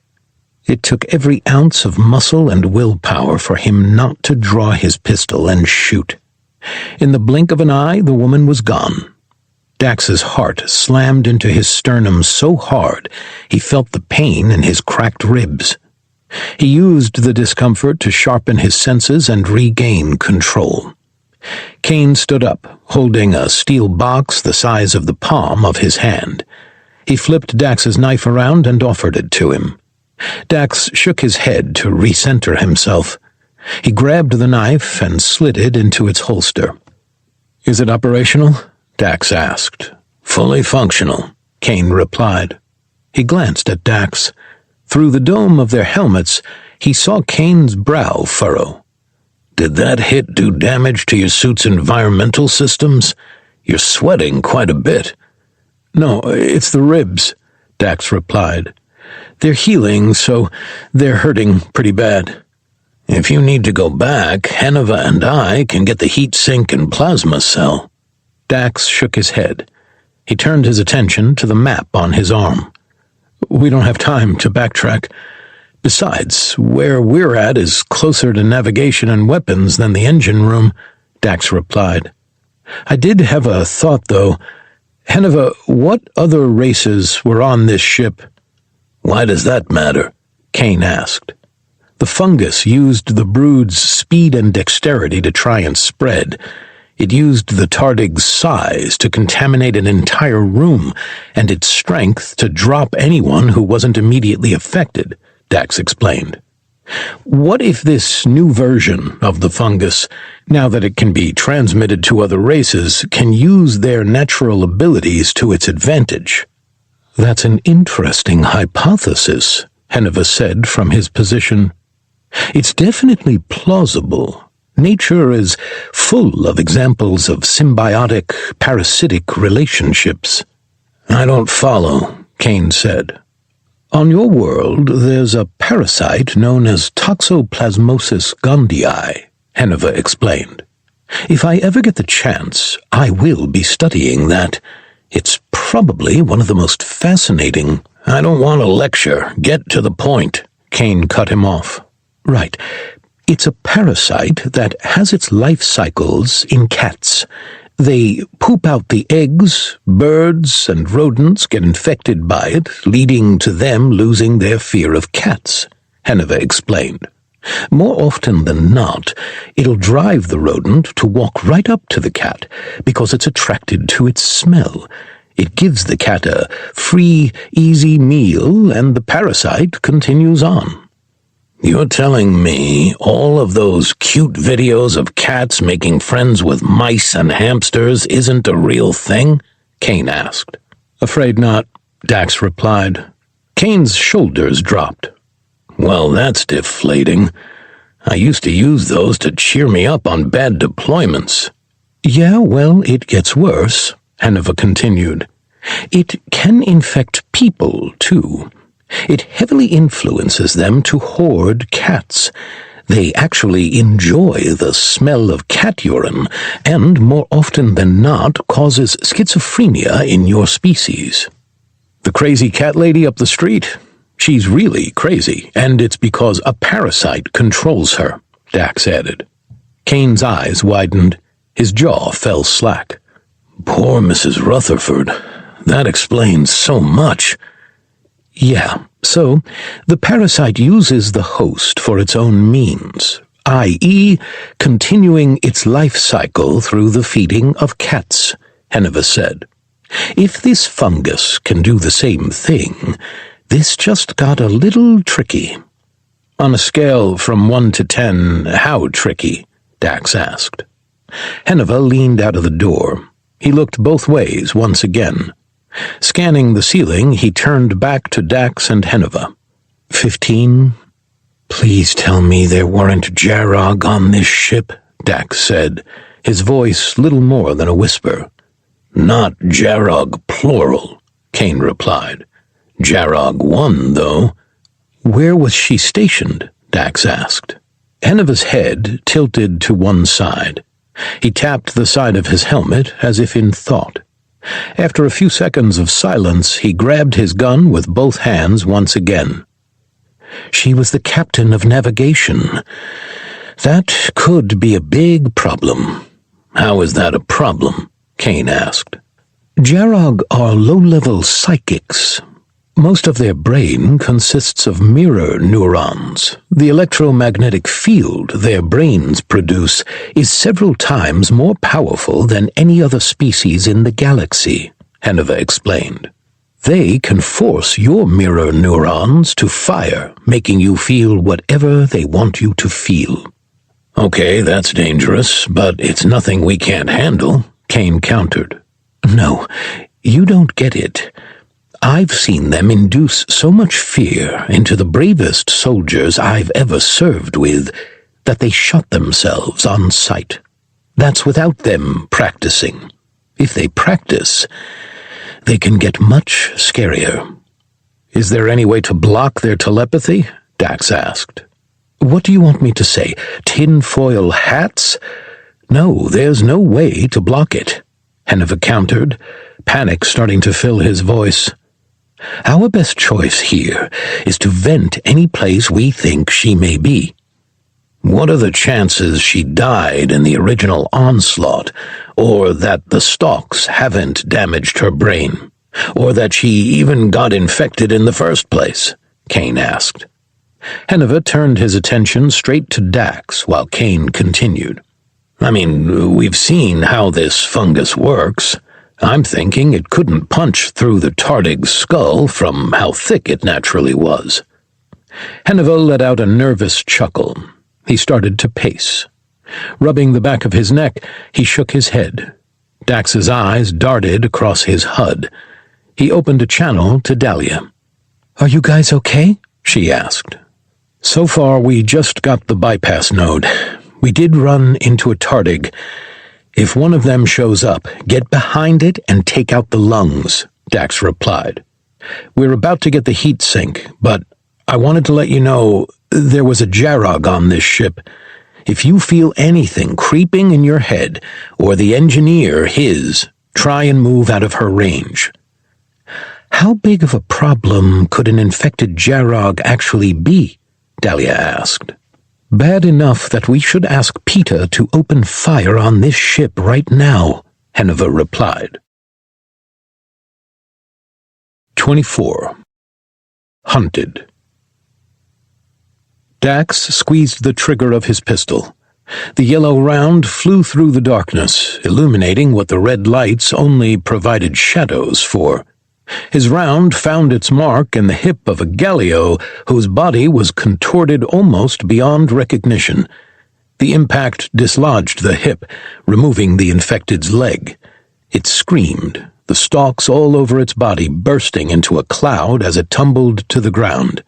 It took every ounce of muscle and willpower for him not to draw his pistol and shoot. In the blink of an eye, the woman was gone. Dax's heart slammed into his sternum so hard he felt the pain in his cracked ribs. He used the discomfort to sharpen his senses and regain control. Kane stood up, holding a steel box the size of the palm of his hand. He flipped Dax's knife around and offered it to him. Dax shook his head to recenter himself. He grabbed the knife and slid it into its holster. "Is it operational?" Dax asked. "Fully functional," Kane replied. He glanced at Dax. Through the dome of their helmets, he saw Kane's brow furrow. "Did that hit do damage to your suit's environmental systems? You're sweating quite a bit." "No, it's the ribs," Dax replied. "They're healing, so they're hurting pretty bad." "If you need to go back, Henuva and I can get the heat sink and plasma cell." Dax shook his head. He turned his attention to the map on his arm. "We don't have time to backtrack. Besides, where we're at is closer to navigation and weapons than the engine room," Dax replied. "I did have a thought, though. Henuva, what other races were on this ship?" "Why does that matter?" Kane asked. "The fungus used the brood's speed and dexterity to try and spread. It used the tardig's size to contaminate an entire room, and its strength to drop anyone who wasn't immediately affected," Dax explained. "What if this new version of the fungus, now that it can be transmitted to other races, can use their natural abilities to its advantage?" "That's an interesting hypothesis," Henuva said from his position. "It's definitely plausible. Nature is full of examples of symbiotic, parasitic relationships." "I don't follow," Kane said. "On your world, there's a parasite known as Toxoplasmosis gondii," Henuva explained. "If I ever get the chance, I will be studying that. It's probably one of the most fascinating—" "I don't want a lecture. Get to the point," Kane cut him off. "Right. It's a parasite that has its life cycles in cats. They poop out the eggs, birds and rodents get infected by it, leading to them losing their fear of cats," Henuva explained. "More often than not, it'll drive the rodent to walk right up to the cat because it's attracted to its smell. It gives the cat a free, easy meal, and the parasite continues on." "You're telling me all of those cute videos of cats making friends with mice and hamsters isn't a real thing?" Kane asked. "Afraid not," Dax replied. Kane's shoulders dropped. "Well, that's deflating. I used to use those to cheer me up on bad deployments." "Yeah, well, it gets worse," Henuva continued. "It can infect people, too. It heavily influences them to hoard cats. They actually enjoy the smell of cat urine, and more often than not causes schizophrenia in your species." "The crazy cat lady up the street? She's really crazy, and it's because a parasite controls her," Dax added. Kane's eyes widened. His jaw fell slack. "Poor Mrs. Rutherford. That explains so much." "Yeah, so the parasite uses the host for its own means, i.e., continuing its life cycle through the feeding of cats," Henuva said. "If this fungus can do the same thing, this just got a little tricky." "On a scale from 1 to 10, how tricky?" Dax asked. Henuva leaned out of the door. He looked both ways once again. Scanning the ceiling, he turned back to Dax and Henuva. 15? "Please tell me there weren't Jarog on this ship," Dax said, his voice little more than a whisper. "Not Jarog, plural," Kane replied. "Jarog 1, though." "Where was she stationed?" Dax asked. Henuva's head tilted to one side. He tapped the side of his helmet as if in thought. After a few seconds of silence, he grabbed his gun with both hands once again. "She was the captain of navigation. That could be a big problem." "How is that a problem?" Kane asked. "Jarog are low-level psychics. Most of their brain consists of mirror neurons. The electromagnetic field their brains produce is several times more powerful than any other species in the galaxy," Henuva explained. They can force your mirror neurons to fire, making you feel whatever they want you to feel. Okay, that's dangerous, but it's nothing we can't handle, Kane countered. No, you don't get it. I've seen them induce so much fear into the bravest soldiers I've ever served with that they shot themselves on sight. That's without them practicing. If they practice, they can get much scarier. Is there any way to block their telepathy? Dax asked. What do you want me to say? Tinfoil hats? No, there's no way to block it, Henuva countered, panic starting to fill his voice. Our best choice here is to vent any place we think she may be. What are the chances she died in the original onslaught, or that the stalks haven't damaged her brain, or that she even got infected in the first place? Kane asked. Henuva turned his attention straight to Dax while Kane continued. I mean, we've seen how this fungus works. I'm thinking it couldn't punch through the tardig's skull from how thick it naturally was. Henuva let out a nervous chuckle. He started to pace. Rubbing the back of his neck, he shook his head. Dax's eyes darted across his HUD. He opened a channel to Dalia. "Are you guys okay?" she asked. "So far, we just got the bypass node. We did run into a tardig. If one of them shows up, get behind it and take out the lungs," Dax replied. "We're about to get the heat sink, but I wanted to let you know there was a Jarog on this ship. If you feel anything creeping in your head, or the engineer his, try and move out of her range." "How big of a problem could an infected Jarog actually be?" Dalia asked. "Bad enough that we should ask Peter to open fire on this ship right now," Henuva replied. 24. Hunted. Dax squeezed the trigger of his pistol. The yellow round flew through the darkness, illuminating what the red lights only provided shadows for. His round found its mark in the hip of a Galio whose body was contorted almost beyond recognition. The impact dislodged the hip, removing the infected's leg. It screamed, the stalks all over its body bursting into a cloud as it tumbled to the ground.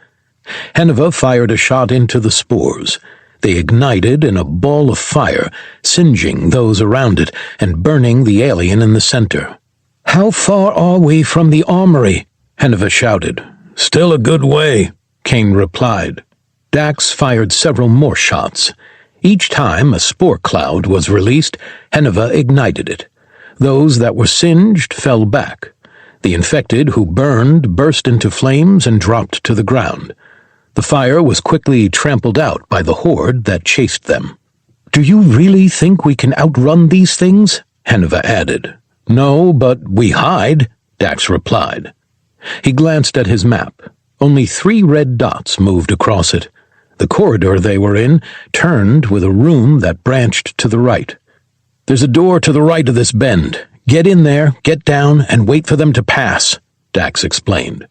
Henuva fired a shot into the spores. They ignited in a ball of fire, singeing those around it and burning the alien in the center. "How far are we from the armory?" Henuva shouted. "Still a good way," Kane replied. Dax fired several more shots. Each time a spore cloud was released, Henuva ignited it. Those that were singed fell back. The infected who burned burst into flames and dropped to the ground. The fire was quickly trampled out by the horde that chased them. "Do you really think we can outrun these things?" Henuva added. "No, but we hide," Dax replied. He glanced at his map. Only 3 red dots moved across it. The corridor they were in turned with a room that branched to the right. "There's a door to the right of this bend. Get in there, get down, and wait for them to pass," Dax explained.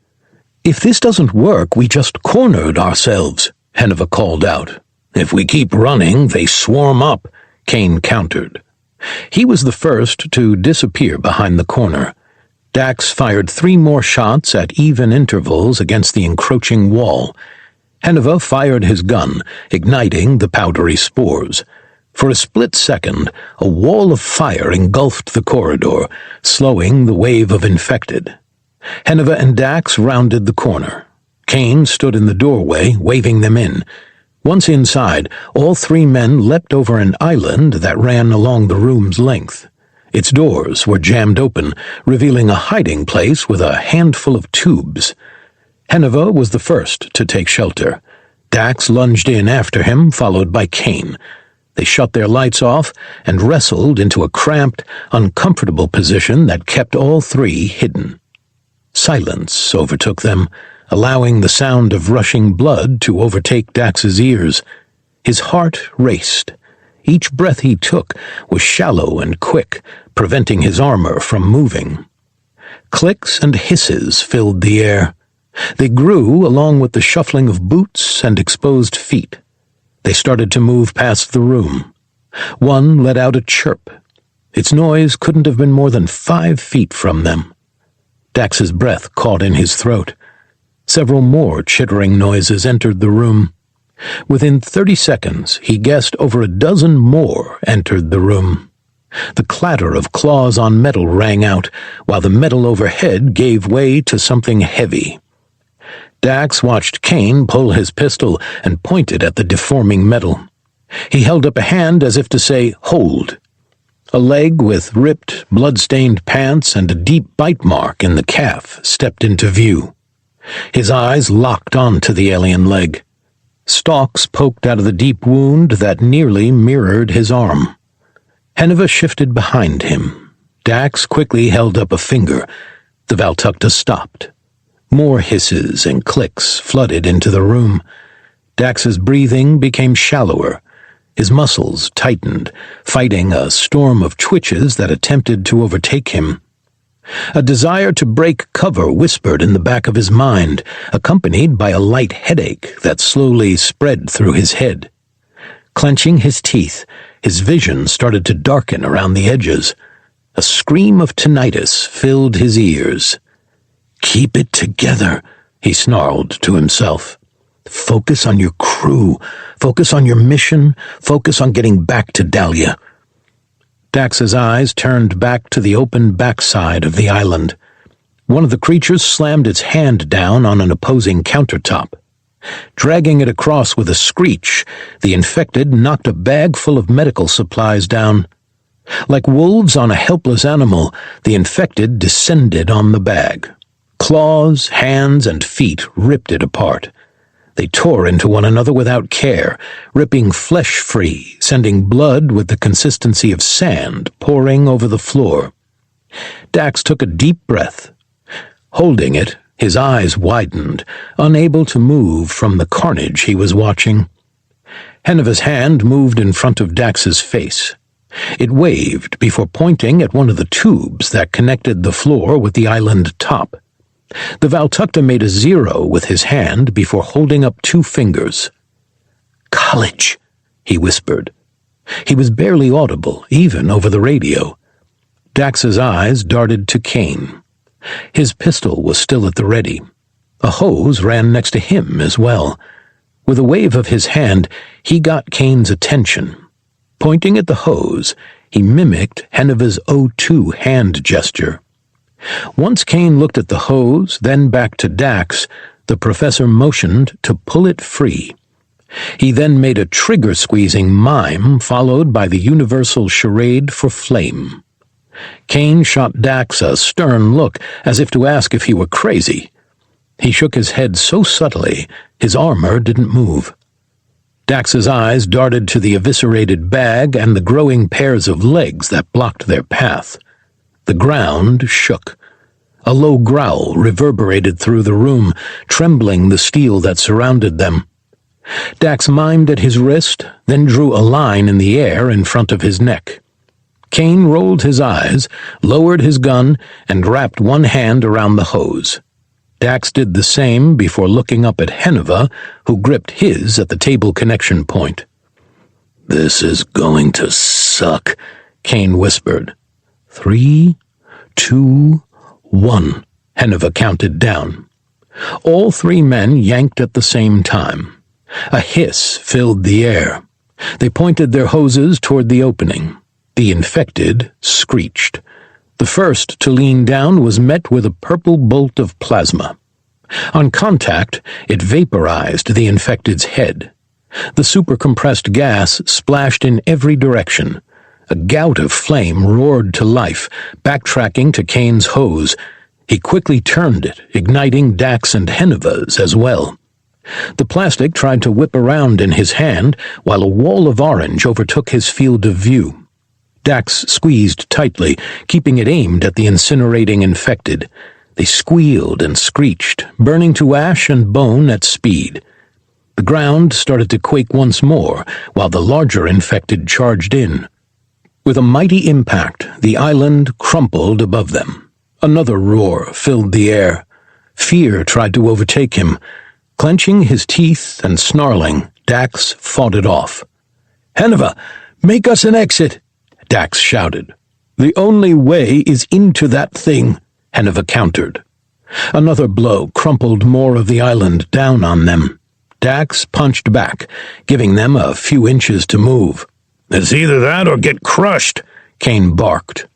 "If this doesn't work, we just cornered ourselves," Henuva called out. "If we keep running, they swarm up," Kane countered. He was the first to disappear behind the corner. Dax fired 3 more shots at even intervals against the encroaching wall. Henuva fired his gun, igniting the powdery spores. For a split second, a wall of fire engulfed the corridor, slowing the wave of infected. Henuva and Dax rounded the corner. Kane stood in the doorway, waving them in. Once inside, all 3 men leapt over an island that ran along the room's length. Its doors were jammed open, revealing a hiding place with a handful of tubes. Henuva was the first to take shelter. Dax lunged in after him, followed by Kane. They shut their lights off and wrestled into a cramped, uncomfortable position that kept all 3 hidden. Silence overtook them, allowing the sound of rushing blood to overtake Dax's ears. His heart raced. Each breath he took was shallow and quick, preventing his armor from moving. Clicks and hisses filled the air. They grew along with the shuffling of boots and exposed feet. They started to move past the room. One let out a chirp. Its noise couldn't have been more than 5 feet from them. Dax's breath caught in his throat. Several more chittering noises entered the room. Within 30 seconds, he guessed over a dozen more entered the room. The clatter of claws on metal rang out, while the metal overhead gave way to something heavy. Dax watched Kane pull his pistol and pointed at the deforming metal. He held up a hand as if to say, "Hold." A leg with ripped, blood-stained pants and a deep bite mark in the calf stepped into view. His eyes locked onto the alien leg. Stalks poked out of the deep wound that nearly mirrored his arm. Henuva shifted behind him. Dax quickly held up a finger. The Valtakuntera stopped. More hisses and clicks flooded into the room. Dax's breathing became shallower. His muscles tightened, fighting a storm of twitches that attempted to overtake him. A desire to break cover whispered in the back of his mind, accompanied by a light headache that slowly spread through his head. Clenching his teeth, his vision started to darken around the edges. A scream of tinnitus filled his ears. "Keep it together," he snarled to himself. "Focus on your crew. Focus on your mission. Focus on getting back to Dalia." Dax's eyes turned back to the open backside of the island. One of the creatures slammed its hand down on an opposing countertop. Dragging it across with a screech, the infected knocked a bag full of medical supplies down. Like wolves on a helpless animal, the infected descended on the bag. Claws, hands, and feet ripped it apart. They tore into one another without care, ripping flesh free, sending blood with the consistency of sand pouring over the floor. Dax took a deep breath. Holding it, his eyes widened, unable to move from the carnage he was watching. Henuva's hand moved in front of Dax's face. It waved before pointing at one of the tubes that connected the floor with the island top. The Valtakuntera made a 0 with his hand before holding up 2 fingers. "College," he whispered. He was barely audible, even over the radio. Dax's eyes darted to Kane. His pistol was still at the ready. A hose ran next to him as well. With a wave of his hand, he got Kane's attention. Pointing at the hose, he mimicked Henuva's O2 hand gesture. Once Kane looked at the hose, then back to Dax, the professor motioned to pull it free. He then made a trigger-squeezing mime, followed by the universal charade for flame. Kane shot Dax a stern look, as if to ask if he were crazy. He shook his head so subtly, his armor didn't move. Dax's eyes darted to the eviscerated bag and the growing pairs of legs that blocked their path. The ground shook. A low growl reverberated through the room, trembling the steel that surrounded them. Dax mimed at his wrist, then drew a line in the air in front of his neck. Kane rolled his eyes, lowered his gun, and wrapped one hand around the hose. Dax did the same before looking up at Henuva, who gripped his at the table connection point. "This is going to suck," Kane whispered. 3, 2, 1, Henuva counted down. All 3 men yanked at the same time. A hiss filled the air. They pointed their hoses toward the opening. The infected screeched. The first to lean down was met with a purple bolt of plasma. On contact, it vaporized the infected's head. The supercompressed gas splashed in every direction. A gout of flame roared to life, backtracking to Kane's hose. He quickly turned it, igniting Dax and Henuva's as well. The plastic tried to whip around in his hand, while a wall of orange overtook his field of view. Dax squeezed tightly, keeping it aimed at the incinerating infected. They squealed and screeched, burning to ash and bone at speed. The ground started to quake once more, while the larger infected charged in. With a mighty impact, the island crumpled above them. Another roar filled the air. Fear tried to overtake him. Clenching his teeth and snarling, Dax fought it off. "Henuva, make us an exit!" Dax shouted. "The only way is into that thing," Henuva countered. Another blow crumpled more of the island down on them. Dax punched back, giving them a few inches to move. "It's either that or get crushed," Kane barked.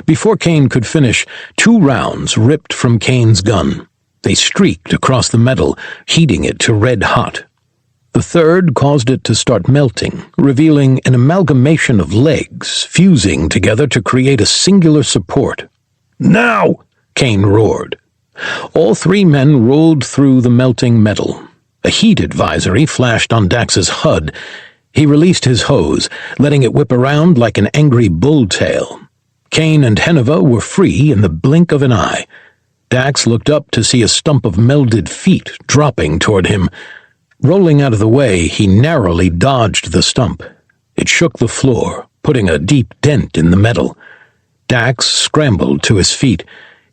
Before Kane could finish, 2 rounds ripped from Kane's gun. They streaked across the metal, heating it to red hot. The third caused it to start melting, revealing an amalgamation of legs fusing together to create a singular support. "Now!" Kane roared. All 3 men rolled through the melting metal. A heat advisory flashed on Dax's HUD. He released his hose, letting it whip around like an angry bull tail. Kane and Henuva were free in the blink of an eye. Dax looked up to see a stump of melded feet dropping toward him. Rolling out of the way, he narrowly dodged the stump. It shook the floor, putting a deep dent in the metal. Dax scrambled to his feet.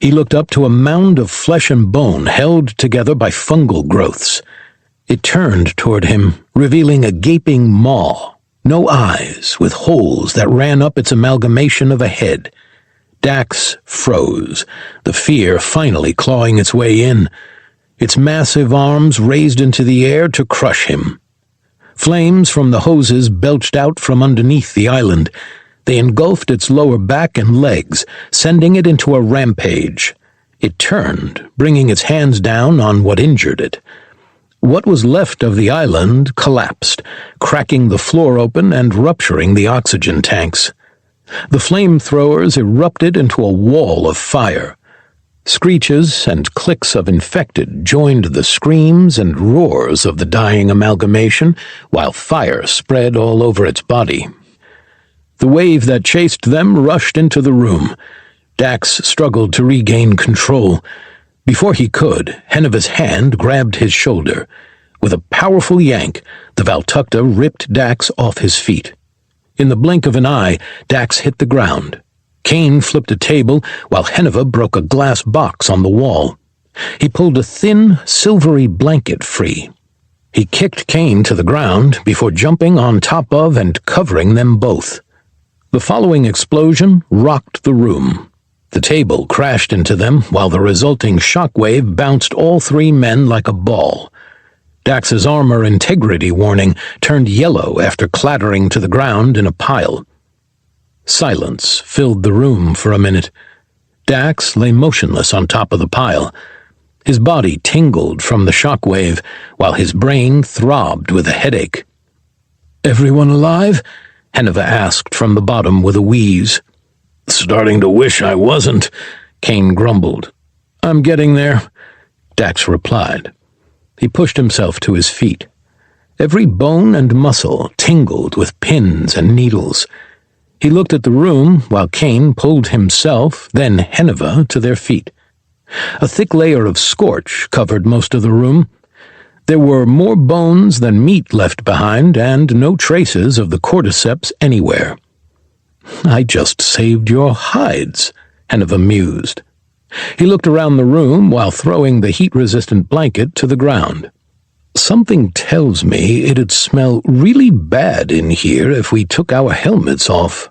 He looked up to a mound of flesh and bone held together by fungal growths. It turned toward him, revealing a gaping maw, no eyes, with holes that ran up its amalgamation of a head. Dax froze, the fear finally clawing its way in. Its massive arms raised into the air to crush him. Flames from the hoses belched out from underneath the island. They engulfed its lower back and legs, sending it into a rampage. It turned, bringing its hands down on what injured it. What was left of the island collapsed, cracking the floor open and rupturing the oxygen tanks. The flamethrowers erupted into a wall of fire. Screeches and clicks of infected joined the screams and roars of the dying amalgamation, while fire spread all over its body. The wave that chased them rushed into the room. Dax struggled to regain control. Before he could, Henuva's hand grabbed his shoulder. With a powerful yank, the Valtakta ripped Dax off his feet. In the blink of an eye, Dax hit the ground. Kane flipped a table, while Henuva broke a glass box on the wall. He pulled a thin, silvery blanket free. He kicked Kane to the ground before jumping on top of and covering them both. The following explosion rocked the room. The table crashed into them, while the resulting shockwave bounced all 3 men like a ball. Dax's armor integrity warning turned yellow after clattering to the ground in a pile. Silence filled the room for a minute. Dax lay motionless on top of the pile. His body tingled from the shockwave, while his brain throbbed with a headache. "Everyone alive?" Henuva asked from the bottom with a wheeze. "Starting to wish I wasn't," Kane grumbled. "I'm getting there," Dax replied. He pushed himself to his feet. Every bone and muscle tingled with pins and needles. He looked at the room while Kane pulled himself, then Henuva, to their feet. A thick layer of scorch covered most of the room. There were more bones than meat left behind, and no traces of the cordyceps anywhere. "I just saved your hides," Henuva mused. He looked around the room while throwing the heat-resistant blanket to the ground. "Something tells me it'd smell really bad in here if we took our helmets off."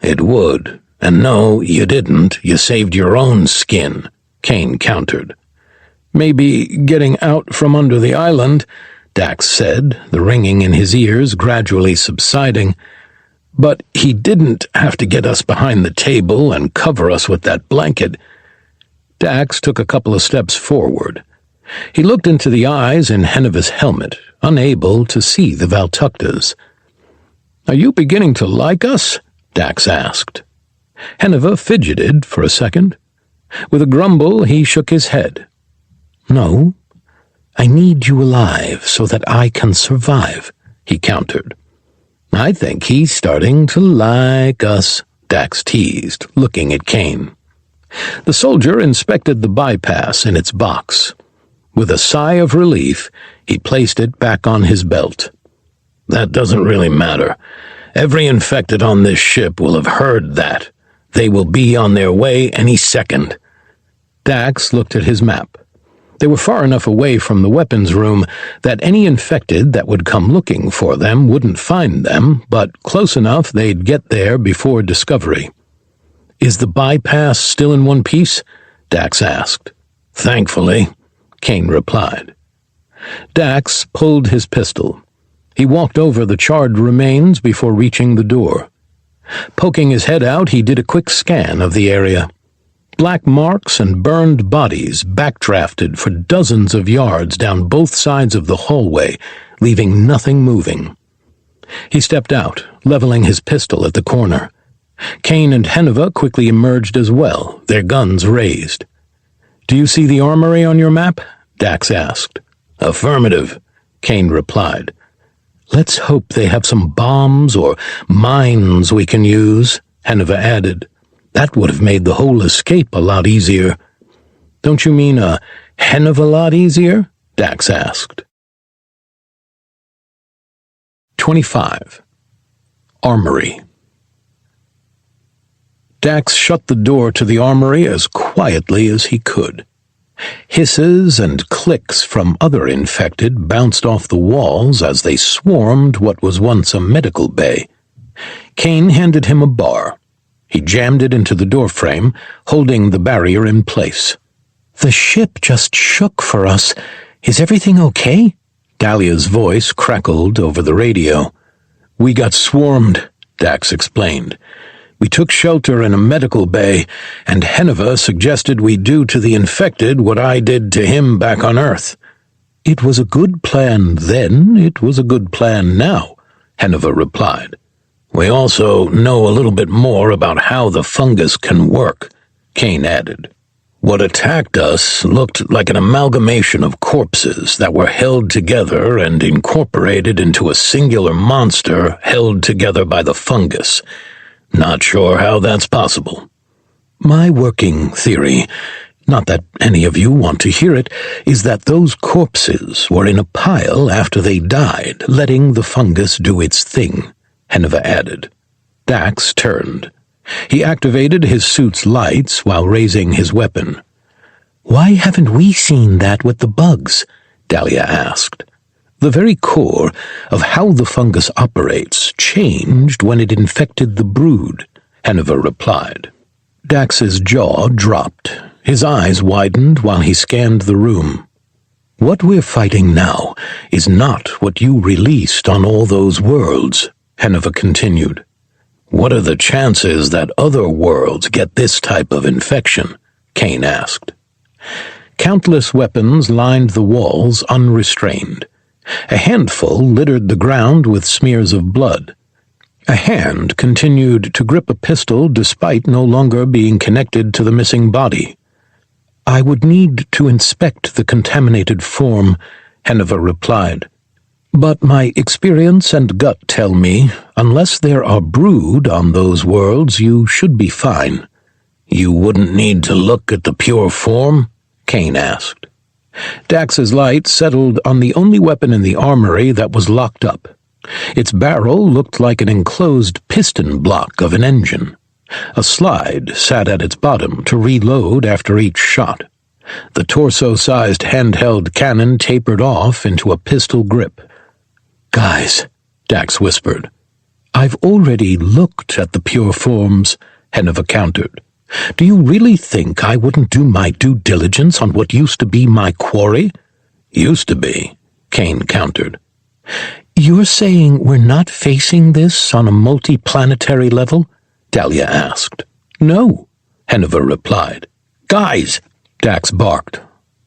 "It would. And no, you didn't. You saved your own skin," Kane countered. "Maybe getting out from under the island," Dax said, the ringing in his ears gradually subsiding. "But he didn't have to get us behind the table and cover us with that blanket." Dax took a couple of steps forward. He looked into the eyes in Henuva's helmet, unable to see the Valtaktas. "Are you beginning to like us?" Dax asked. Henuva fidgeted for a second. With a grumble, he shook his head. "No, I need you alive so that I can survive," he countered. "I think he's starting to like us," Dax teased, looking at Kane. The soldier inspected the bypass in its box. With a sigh of relief, he placed it back on his belt. "That doesn't really matter. Every infected on this ship will have heard that. They will be on their way any second." Dax looked at his map. They were far enough away from the weapons room that any infected that would come looking for them wouldn't find them, but close enough they'd get there before discovery. "Is the bypass still in one piece?" Dax asked. "Thankfully," Kane replied. Dax pulled his pistol. He walked over the charred remains before reaching the door. Poking his head out, he did a quick scan of the area. Black marks and burned bodies backdrafted for dozens of yards down both sides of the hallway, leaving nothing moving. He stepped out, leveling his pistol at the corner. Kane and Henuva quickly emerged as well, their guns raised. "Do you see the armory on your map?" Dax asked. "Affirmative," Kane replied. "Let's hope they have some bombs or mines we can use," Henuva added. "That would have made the whole escape a lot easier." "Don't you mean a hen of a lot easier?" Dax asked. 25. Armory. Dax shut the door to the armory as quietly as he could. Hisses and clicks from other infected bounced off the walls as they swarmed what was once a medical bay. Kane handed him a bar. He jammed it into the doorframe, holding the barrier in place. "The ship just shook for us. Is everything okay?" Dalia's voice crackled over the radio. "We got swarmed," Dax explained. "We took shelter in a medical bay, and Henuva suggested we do to the infected what I did to him back on Earth." "It was a good plan then, it was a good plan now," Henuva replied. "We also know a little bit more about how the fungus can work," Kane added. "What attacked us looked like an amalgamation of corpses that were held together and incorporated into a singular monster held together by the fungus. Not sure how that's possible. My working theory, not that any of you want to hear it, is that those corpses were in a pile after they died, letting the fungus do its thing," Henuva added. Dax turned. He activated his suit's lights while raising his weapon. "Why haven't we seen that with the bugs?" Dalia asked. "The very core of how the fungus operates changed when it infected the brood," Henuva replied. Dax's jaw dropped. His eyes widened while he scanned the room. "What we're fighting now is not what you released on all those worlds," Henuva continued. "What are the chances that other worlds get this type of infection?" Kane asked. Countless weapons lined the walls unrestrained. A handful littered the ground with smears of blood. A hand continued to grip a pistol despite no longer being connected to the missing body. "I would need to inspect the contaminated form," Henuva replied. "But my experience and gut tell me, unless there are brood on those worlds, you should be fine." "You wouldn't need to look at the pure form?" Kane asked. Dax's light settled on the only weapon in the armory that was locked up. Its barrel looked like an enclosed piston block of an engine. A slide sat at its bottom to reload after each shot. The torso-sized handheld cannon tapered off into a pistol grip. "Guys," Dax whispered. "I've already looked at the pure forms," Henuva countered. "Do you really think I wouldn't do my due diligence on what used to be my quarry?" "Used to be," Kane countered. "You're saying we're not facing this on a multi-planetary level?" Dalia asked. "No," Henuva replied. "Guys!" Dax barked.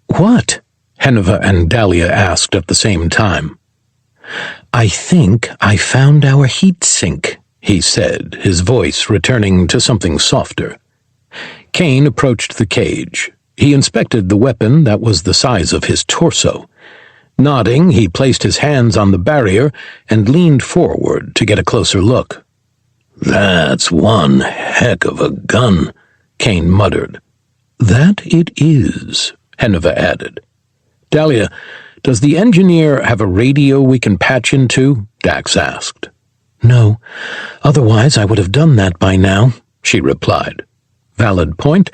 "What?" Henuva and Dalia asked at the same time. "I think I found our heat sink," he said, his voice returning to something softer. Kane approached the cage. He inspected the weapon that was the size of his torso. Nodding, he placed his hands on the barrier and leaned forward to get a closer look. "That's one heck of a gun," Kane muttered. "That it is," Henuva added. "Dalia, does the engineer have a radio we can patch into?" Dax asked. "No, otherwise I would have done that by now," she replied. "Valid point.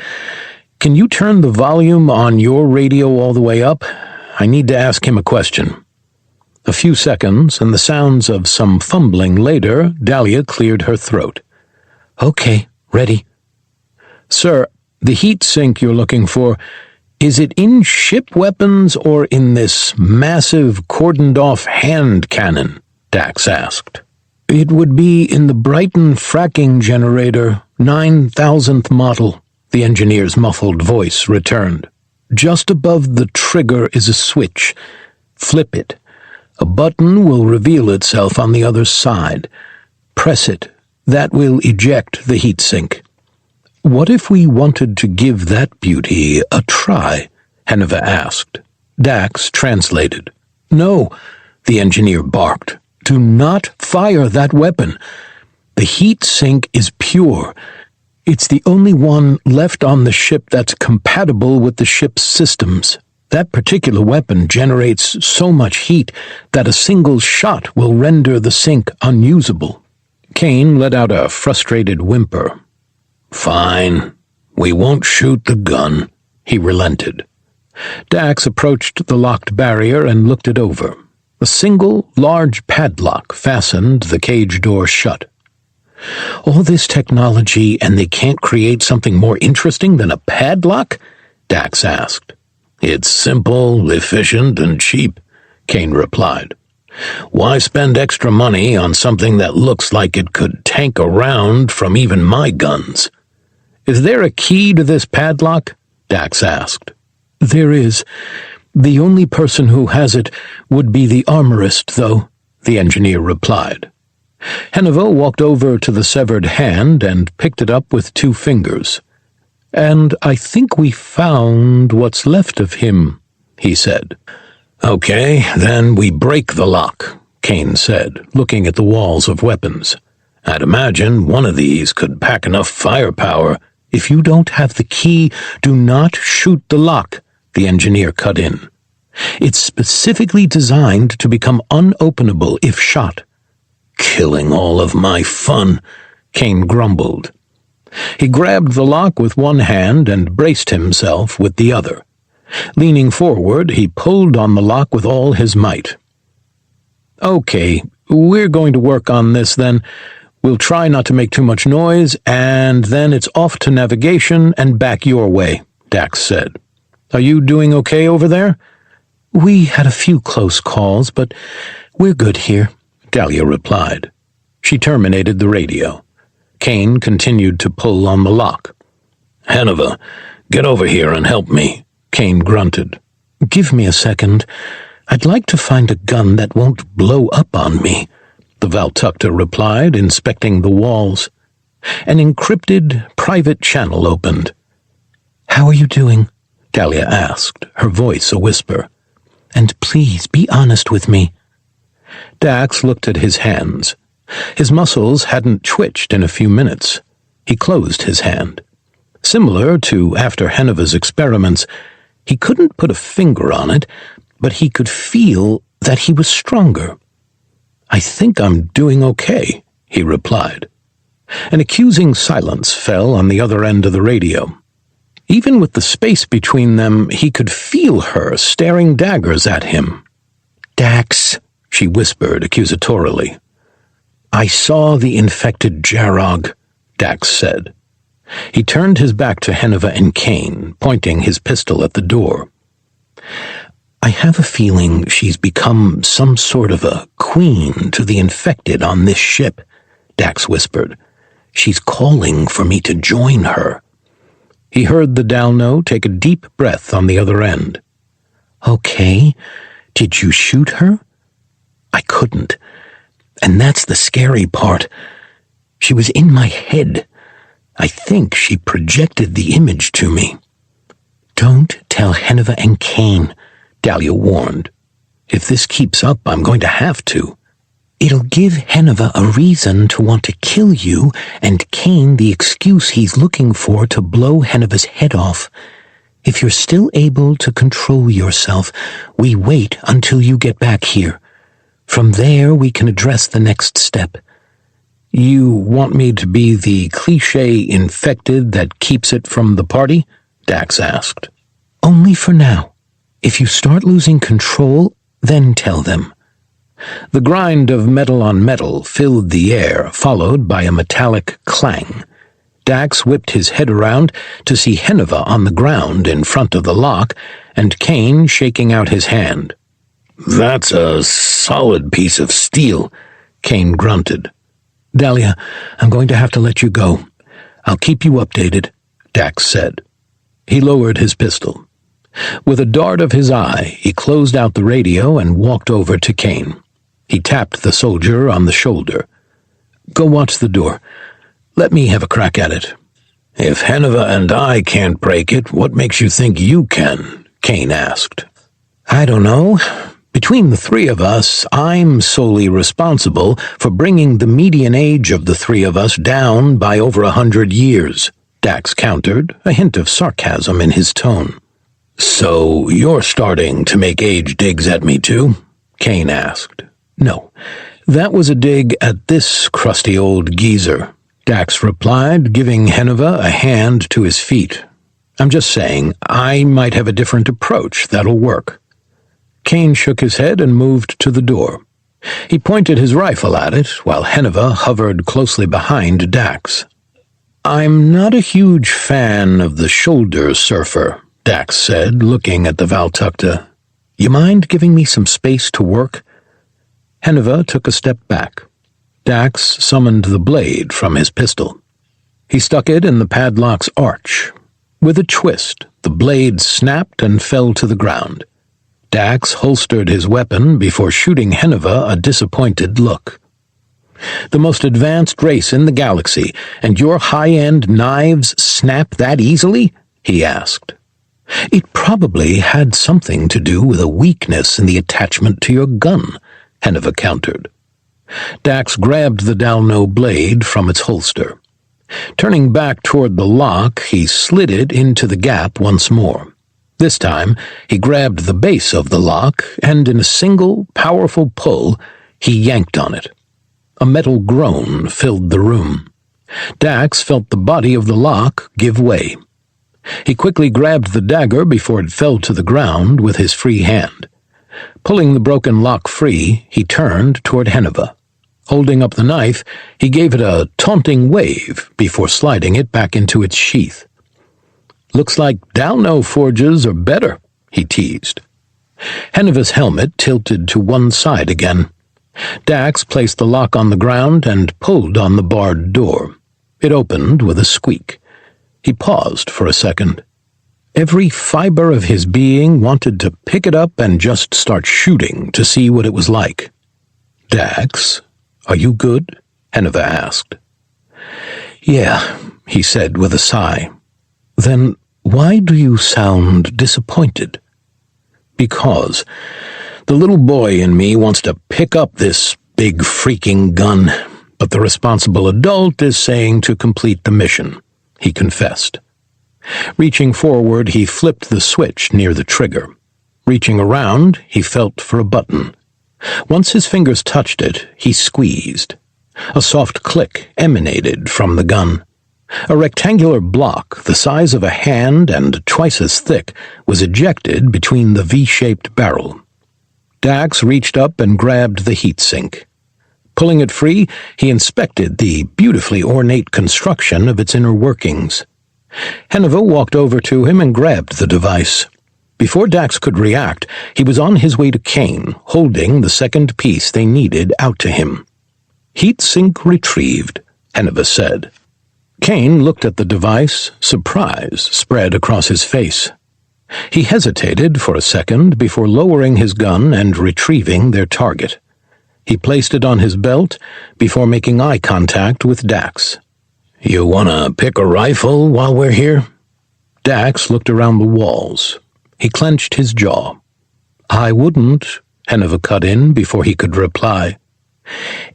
Can you turn the volume on your radio all the way up? I need to ask him a question." A few seconds, and the sounds of some fumbling later, Dalia cleared her throat. "Okay, ready." "Sir, the heat sink you're looking for, is it in ship weapons or in this massive cordoned-off hand cannon?" Dax asked. "It would be in the Brighton fracking generator, 9000th model," the engineer's muffled voice returned. "Just above the trigger is a switch. Flip it. A button will reveal itself on the other side. Press it. That will eject the heatsink." "What if we wanted to give that beauty a try?" Henuva asked. Dax translated. "No," the engineer barked. "Do not fire that weapon. The heatsink is pure. It's the only one left on the ship that's compatible with the ship's systems. That particular weapon generates so much heat that a single shot will render the sink unusable." Kane let out a frustrated whimper. "Fine. We won't shoot the gun," he relented. Dax approached the locked barrier and looked it over. A single, large padlock fastened the cage door shut. "All this technology, and they can't create something more interesting than a padlock?" Dax asked. "It's simple, efficient, and cheap," Kane replied. "Why spend extra money on something that looks like it could tank a round from even my guns?" "Is there a key to this padlock?" Dax asked. "There is. The only person who has it would be the armorist, though," the engineer replied. Henuva walked over to the severed hand and picked it up with 2 fingers. "And I think we found what's left of him," he said. "Okay, then we break the lock," Kane said, looking at the walls of weapons. "I'd imagine one of these could pack enough firepower." "If you don't have the key, do not shoot the lock," the engineer cut in. "It's specifically designed to become unopenable if shot." "Killing all of my fun," Kane grumbled. He grabbed the lock with one hand and braced himself with the other. Leaning forward, he pulled on the lock with all his might. "Okay, we're going to work on this then. We'll try not to make too much noise, and then it's off to navigation and back your way," Dax said. "Are you doing okay over there?" "We had a few close calls, but we're good here," Dalia replied. She terminated the radio. Kane continued to pull on the lock. "Henuva, get over here and help me," Kane grunted. "Give me a second. I'd like to find a gun that won't blow up on me," the Valtakuntera replied, inspecting the walls. An encrypted private channel opened. "How are you doing?" Dalia asked, her voice a whisper. "And please be honest with me." Dax looked at his hands. His muscles hadn't twitched in a few minutes. He closed his hand. Similar to after Henuva's experiments, he couldn't put a finger on it, but he could feel that he was stronger. "I think I'm doing okay," he replied. An accusing silence fell on the other end of the radio. Even with the space between them, he could feel her staring daggers at him. "Dax," she whispered accusatorily. "I saw the infected Jarog," Dax said. He turned his back to Henuva and Kane, pointing his pistol at the door. "I have a feeling she's become some sort of a queen to the infected on this ship," Dax whispered. "She's calling for me to join her." He heard the Dalno take a deep breath on the other end. "Okay, did you shoot her?" "I couldn't. And that's the scary part. She was in my head. I think she projected the image to me." "Don't tell Henuva and Kane," Dalia warned. "If this keeps up, I'm going to have to." "It'll give Henuva a reason to want to kill you, and Kane the excuse he's looking for to blow Henuva's head off. If you're still able to control yourself, we wait until you get back here. From there, we can address the next step." "You want me to be the cliché infected that keeps it from the party?" Dax asked. Only for now. If you start losing control, then tell them. The grind of metal on metal filled the air, followed by a metallic clang. Dax whipped his head around to see Henuva on the ground in front of the lock, and Kane shaking out his hand. That's a solid piece of steel, Kane grunted. Dalia, I'm going to have to let you go. I'll keep you updated, Dax said. He lowered his pistol. With a dart of his eye, he closed out the radio and walked over to Kane. He tapped the soldier on the shoulder. Go watch the door. Let me have a crack at it. If Henuva and I can't break it, what makes you think you can? Kane asked. I don't know. Between the three of us, I'm solely responsible for bringing the median age of the three of us down by over 100 years, Dax countered, a hint of sarcasm in his tone. So you're starting to make age digs at me too? Kane asked. No, that was a dig at this crusty old geezer, Dax replied, giving Henuva a hand to his feet. I'm just saying, I might have a different approach that'll work. Kane shook his head and moved to the door. He pointed his rifle at it, while Henuva hovered closely behind Dax. I'm not a huge fan of the shoulder surfer, Dax said, looking at the Valtakuntera. You mind giving me some space to work? Henuva took a step back. Dax summoned the blade from his pistol. He stuck it in the padlock's arch. With a twist, the blade snapped and fell to the ground. Dax holstered his weapon before shooting Henuva a disappointed look. The most advanced race in the galaxy, and your high-end knives snap that easily? He asked. It probably had something to do with a weakness in the attachment to your gun, Henuva countered. Dax grabbed the Dalno blade from its holster. Turning back toward the lock, he slid it into the gap once more. This time, he grabbed the base of the lock, and in a single, powerful pull, he yanked on it. A metal groan filled the room. Dax felt the body of the lock give way. He quickly grabbed the dagger before it fell to the ground with his free hand. Pulling the broken lock free, he turned toward Henuva. Holding up the knife, he gave it a taunting wave before sliding it back into its sheath. Looks like Dalno forges are better, he teased. Henuva's helmet tilted to one side again. Dax placed the lock on the ground and pulled on the barred door. It opened with a squeak. He paused for a second. Every fiber of his being wanted to pick it up and just start shooting to see what it was like. Dax, are you good? Henuva asked. Yeah, he said with a sigh. Then why do you sound disappointed? Because the little boy in me wants to pick up this big freaking gun, but the responsible adult is saying to complete the mission, he confessed. Reaching forward, he flipped the switch near the trigger. Reaching around, he felt for a button. Once his fingers touched it, he squeezed. A soft click emanated from the gun. A rectangular block, the size of a hand and twice as thick, was ejected between the V-shaped barrel. Dax reached up and grabbed the heatsink. Pulling it free, he inspected the beautifully ornate construction of its inner workings. Henuva walked over to him and grabbed the device. Before Dax could react, he was on his way to Kane, holding the second piece they needed out to him. Heatsink retrieved, Henuva said. Kane looked at the device, surprise spread across his face. He hesitated for a second before lowering his gun and retrieving their target. He placed it on his belt before making eye contact with Dax. You want to pick a rifle while we're here? Dax looked around the walls. He clenched his jaw. I wouldn't, Henuva cut in before he could reply.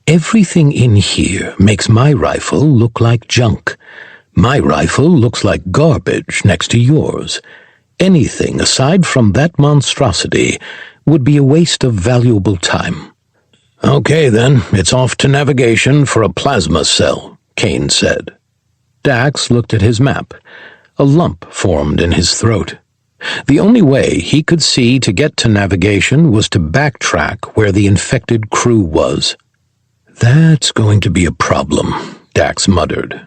Everything in here makes my rifle look like junk. My rifle looks like garbage next to yours. Anything aside from that monstrosity would be a waste of valuable time. Okay, then, it's off to navigation for a plasma cell, Kane said. Dax looked at his map. A lump formed in his throat. The only way he could see to get to navigation was to backtrack where the infected crew was. "That's going to be a problem," Dax muttered.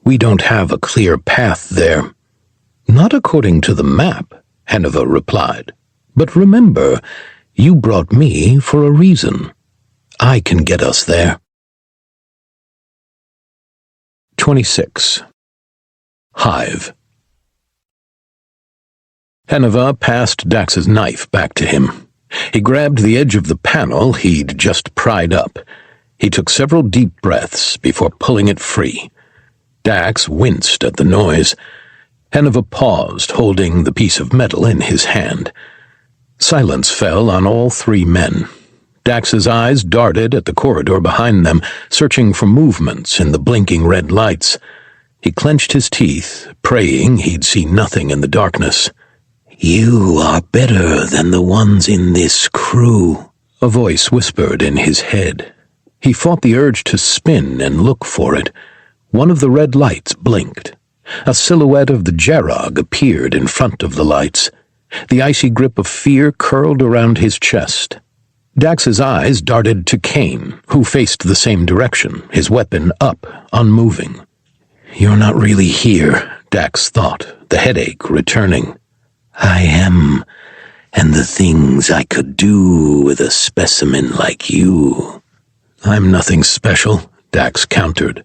"We don't have a clear path there." "Not according to the map," Henuva replied. "But remember, you brought me for a reason. I can get us there." 26. Hive. Henuva passed Dax's knife back to him. He grabbed the edge of the panel he'd just pried up. He took several deep breaths before pulling it free. Dax winced at the noise. Henuva paused, holding the piece of metal in his hand. Silence fell on all three men. Dax's eyes darted at the corridor behind them, searching for movements in the blinking red lights. He clenched his teeth, praying he'd see nothing in the darkness. "You are better than the ones in this crew," a voice whispered in his head. He fought the urge to spin and look for it. One of the red lights blinked. A silhouette of the Jarog appeared in front of the lights. The icy grip of fear curled around his chest. Dax's eyes darted to Kane, who faced the same direction, his weapon up, unmoving. "You're not really here," Dax thought, the headache returning. "I am, and the things I could do with a specimen like you." "I'm nothing special," Dax countered.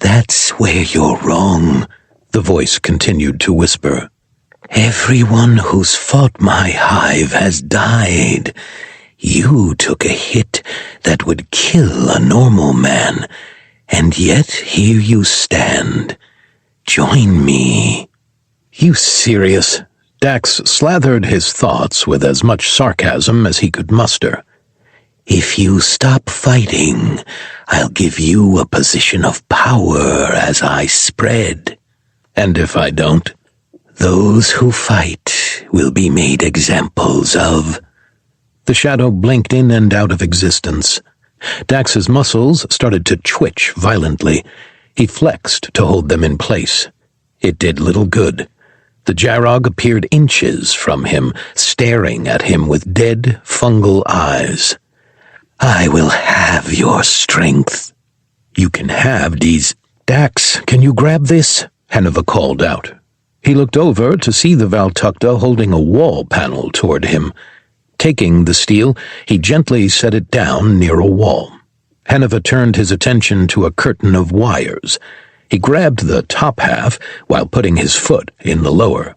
"That's where you're wrong," the voice continued to whisper. "Everyone who's fought my hive has died. You took a hit that would kill a normal man, and yet here you stand. Join me." "You serious?" Dax slathered his thoughts with as much sarcasm as he could muster. "If you stop fighting, I'll give you a position of power as I spread. And if I don't? Those who fight will be made examples of." The shadow blinked in and out of existence. Dax's muscles started to twitch violently. He flexed to hold them in place. It did little good. The Jarog appeared inches from him, staring at him with dead, fungal eyes. "I will have your strength." "You can have these—" "Dax, can you grab this?" Henuva called out. He looked over to see the Valtakuntera holding a wall panel toward him. Taking the steel, he gently set it down near a wall. Henuva turned his attention to a curtain of wires. He grabbed the top half while putting his foot in the lower.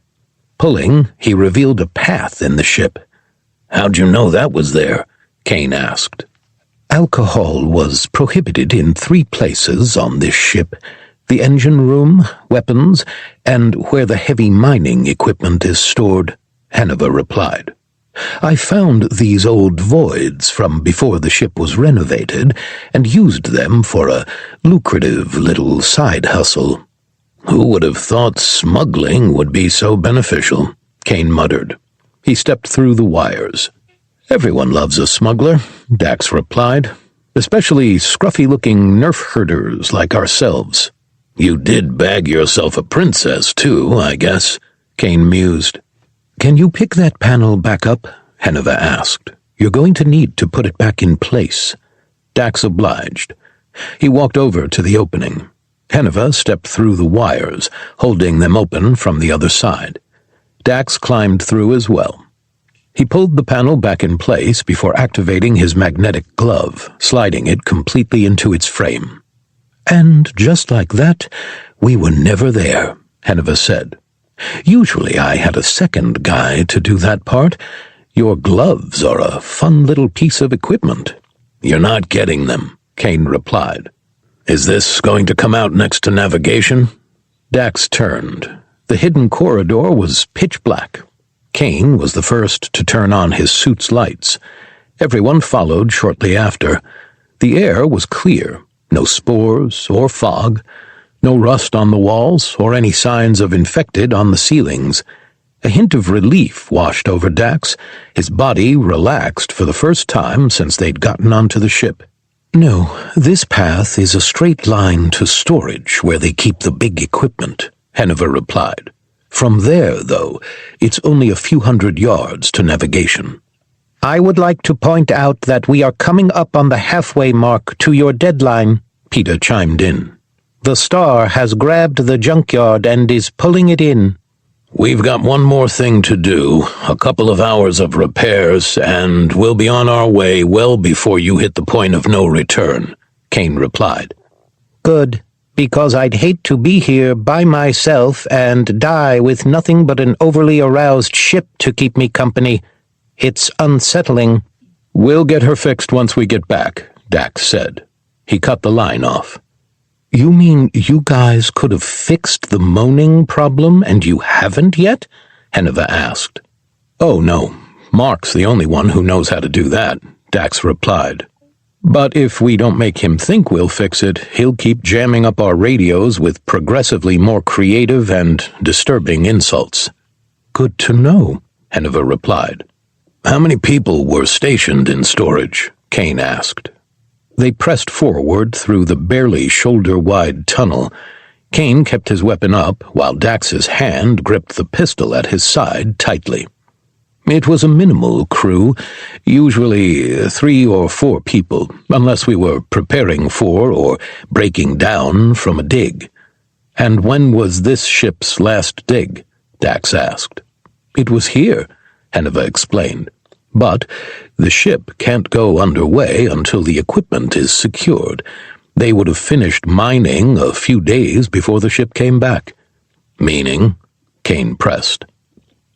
Pulling, he revealed a path in the ship. "How'd you know that was there?" Kane asked. "Alcohol was prohibited in 3 places on this ship: the engine room, weapons, and where the heavy mining equipment is stored," Henuva replied. "I found these old voids from before the ship was renovated and used them for a lucrative little side hustle." "Who would have thought smuggling would be so beneficial?" Kane muttered. He stepped through the wires. "Everyone loves a smuggler," Dax replied, "especially scruffy-looking nerf herders like ourselves." "You did bag yourself a princess, too, I guess," Kane mused. "Can you pick that panel back up?" Henuva asked. "You're going to need to put it back in place." Dax obliged. He walked over to the opening. Henuva stepped through the wires, holding them open from the other side. Dax climbed through as well. He pulled the panel back in place before activating his magnetic glove, sliding it completely into its frame. "And just like that, we were never there," Henuva said. "Usually I had a second guy to do that part. Your gloves are a fun little piece of equipment." "You're not getting them," Kane replied. "Is this going to come out next to navigation?" Dax turned. The hidden corridor was pitch black. Kane was the first to turn on his suit's lights. Everyone followed shortly after. The air was clear. No spores or fog. No rust on the walls or any signs of infected on the ceilings. A hint of relief washed over Dax. His body relaxed for the first time since they'd gotten onto the ship. "No, this path is a straight line to storage where they keep the big equipment," Henuva replied. From there, though, it's only a few hundred yards to navigation. I would like to point out that we are coming up on the halfway mark to your deadline, Peter chimed in. The star has grabbed the junkyard and is pulling it in. We've got one more thing to do, a couple of hours of repairs, and we'll be on our way well before you hit the point of no return, Kane replied. Good, because I'd hate to be here by myself and die with nothing but an overly aroused ship to keep me company. It's unsettling. We'll get her fixed once we get back, Dax said. He cut the line off. You mean you guys could have fixed the moaning problem and you haven't yet? Henuva asked. Oh, no. Mark's the only one who knows how to do that, Dax replied. But if we don't make him think we'll fix it, he'll keep jamming up our radios with progressively more creative and disturbing insults. Good to know, Henuva replied. How many people were stationed in storage? Kane asked. They pressed forward through the barely shoulder-wide tunnel. Kane kept his weapon up, while Dax's hand gripped the pistol at his side tightly. It was a minimal crew, usually 3 or 4 people, unless we were preparing for or breaking down from a dig. And when was this ship's last dig? Dax asked. It was here, Henuva explained. But the ship can't go underway until the equipment is secured. They would have finished mining a few days before the ship came back. Meaning? Kane pressed.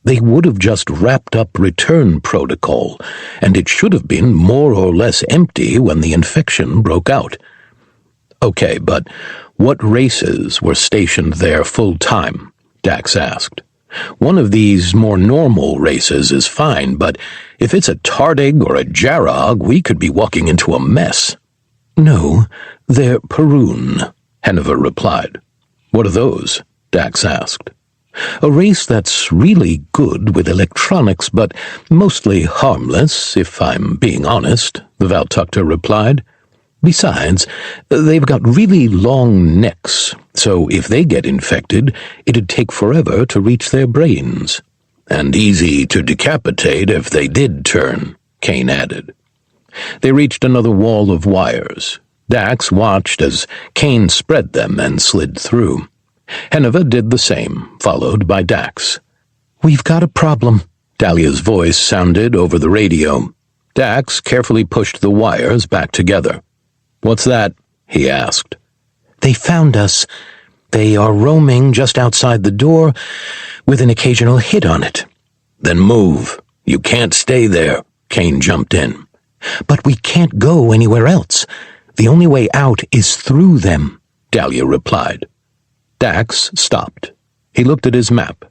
They would have just wrapped up return protocol, and it should have been more or less empty when the infection broke out. Okay, but what races were stationed there full-time? Dax asked. One of these more normal races is fine, but if it's a Tardig or a Jarog, we could be walking into a mess. No, they're Perun, Henuva replied. What are those? Dax asked. A race that's really good with electronics, but mostly harmless, if I'm being honest, the Valtakuntera replied. Besides, they've got really long necks, so if they get infected, it'd take forever to reach their brains. And easy to decapitate if they did turn, Kane added. They reached another wall of wires. Dax watched as Kane spread them and slid through. Henuva did the same, followed by Dax. We've got a problem, Dalia's voice sounded over the radio. Dax carefully pushed the wires back together. What's that? He asked. They found us. They are roaming just outside the door, with an occasional hit on it. Then move. You can't stay there, Kane jumped in. But we can't go anywhere else. The only way out is through them, Dalia replied. Dax stopped. He looked at his map.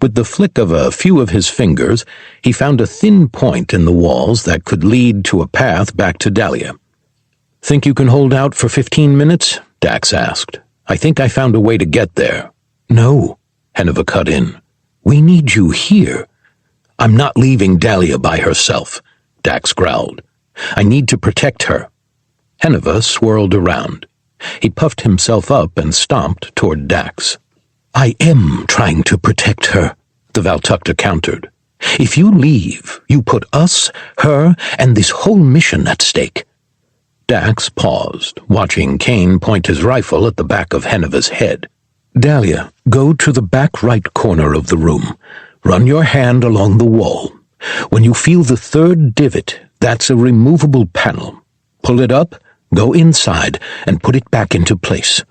With the flick of a few of his fingers, he found a thin point in the walls that could lead to a path back to Dalia. Think you can hold out for 15 minutes? Dax asked. I think I found a way to get there. No, Henuva cut in. We need you here. I'm not leaving Dalia by herself, Dax growled. I need to protect her. Henuva swirled around. He puffed himself up and stomped toward Dax. I am trying to protect her, the Valtakuntera countered. If you leave, you put us, her, and this whole mission at stake. Dax paused, watching Kane point his rifle at the back of Henuva's head. Dalia, go to the back right corner of the room. Run your hand along the wall. When you feel the third divot, that's a removable panel. Pull it up, go inside, and put it back into place.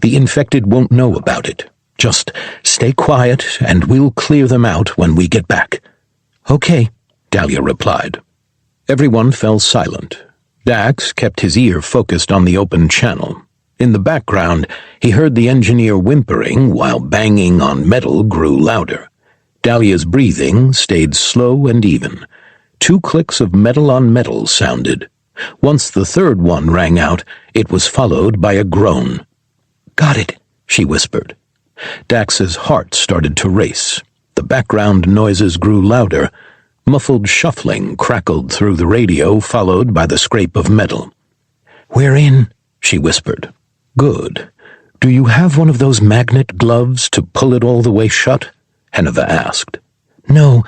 The infected won't know about it. Just stay quiet, and we'll clear them out when we get back. Okay, Dalia replied. Everyone fell silent. Dax kept his ear focused on the open channel. In the background, he heard the engineer whimpering while banging on metal grew louder. Dalia's breathing stayed slow and even. 2 clicks of metal on metal sounded. Once the third one rang out, it was followed by a groan. Got it, she whispered. Dax's heart started to race. The background noises grew louder. Muffled shuffling crackled through the radio, followed by the scrape of metal. We're in, she whispered. Good. "Do you have one of those magnet gloves to pull it all the way shut?" Henuva asked. "No,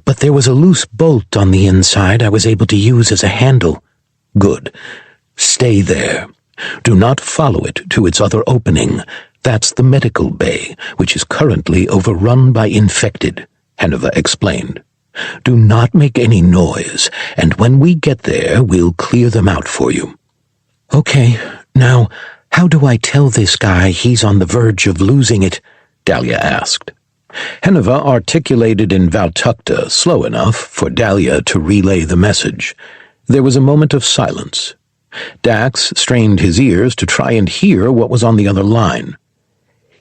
but there was a loose bolt on the inside I was able to use as a handle." "Good. Stay there. Do not follow it to its other opening. That's the medical bay, which is currently overrun by infected," Henuva explained. "Do not make any noise, and when we get there, we'll clear them out for you." "Okay, now, how do I tell this guy he's on the verge of losing it?" Dalia asked. Henuva articulated in Valtakuntera slow enough for Dalia to relay the message. There was a moment of silence. Dax strained his ears to try and hear what was on the other line.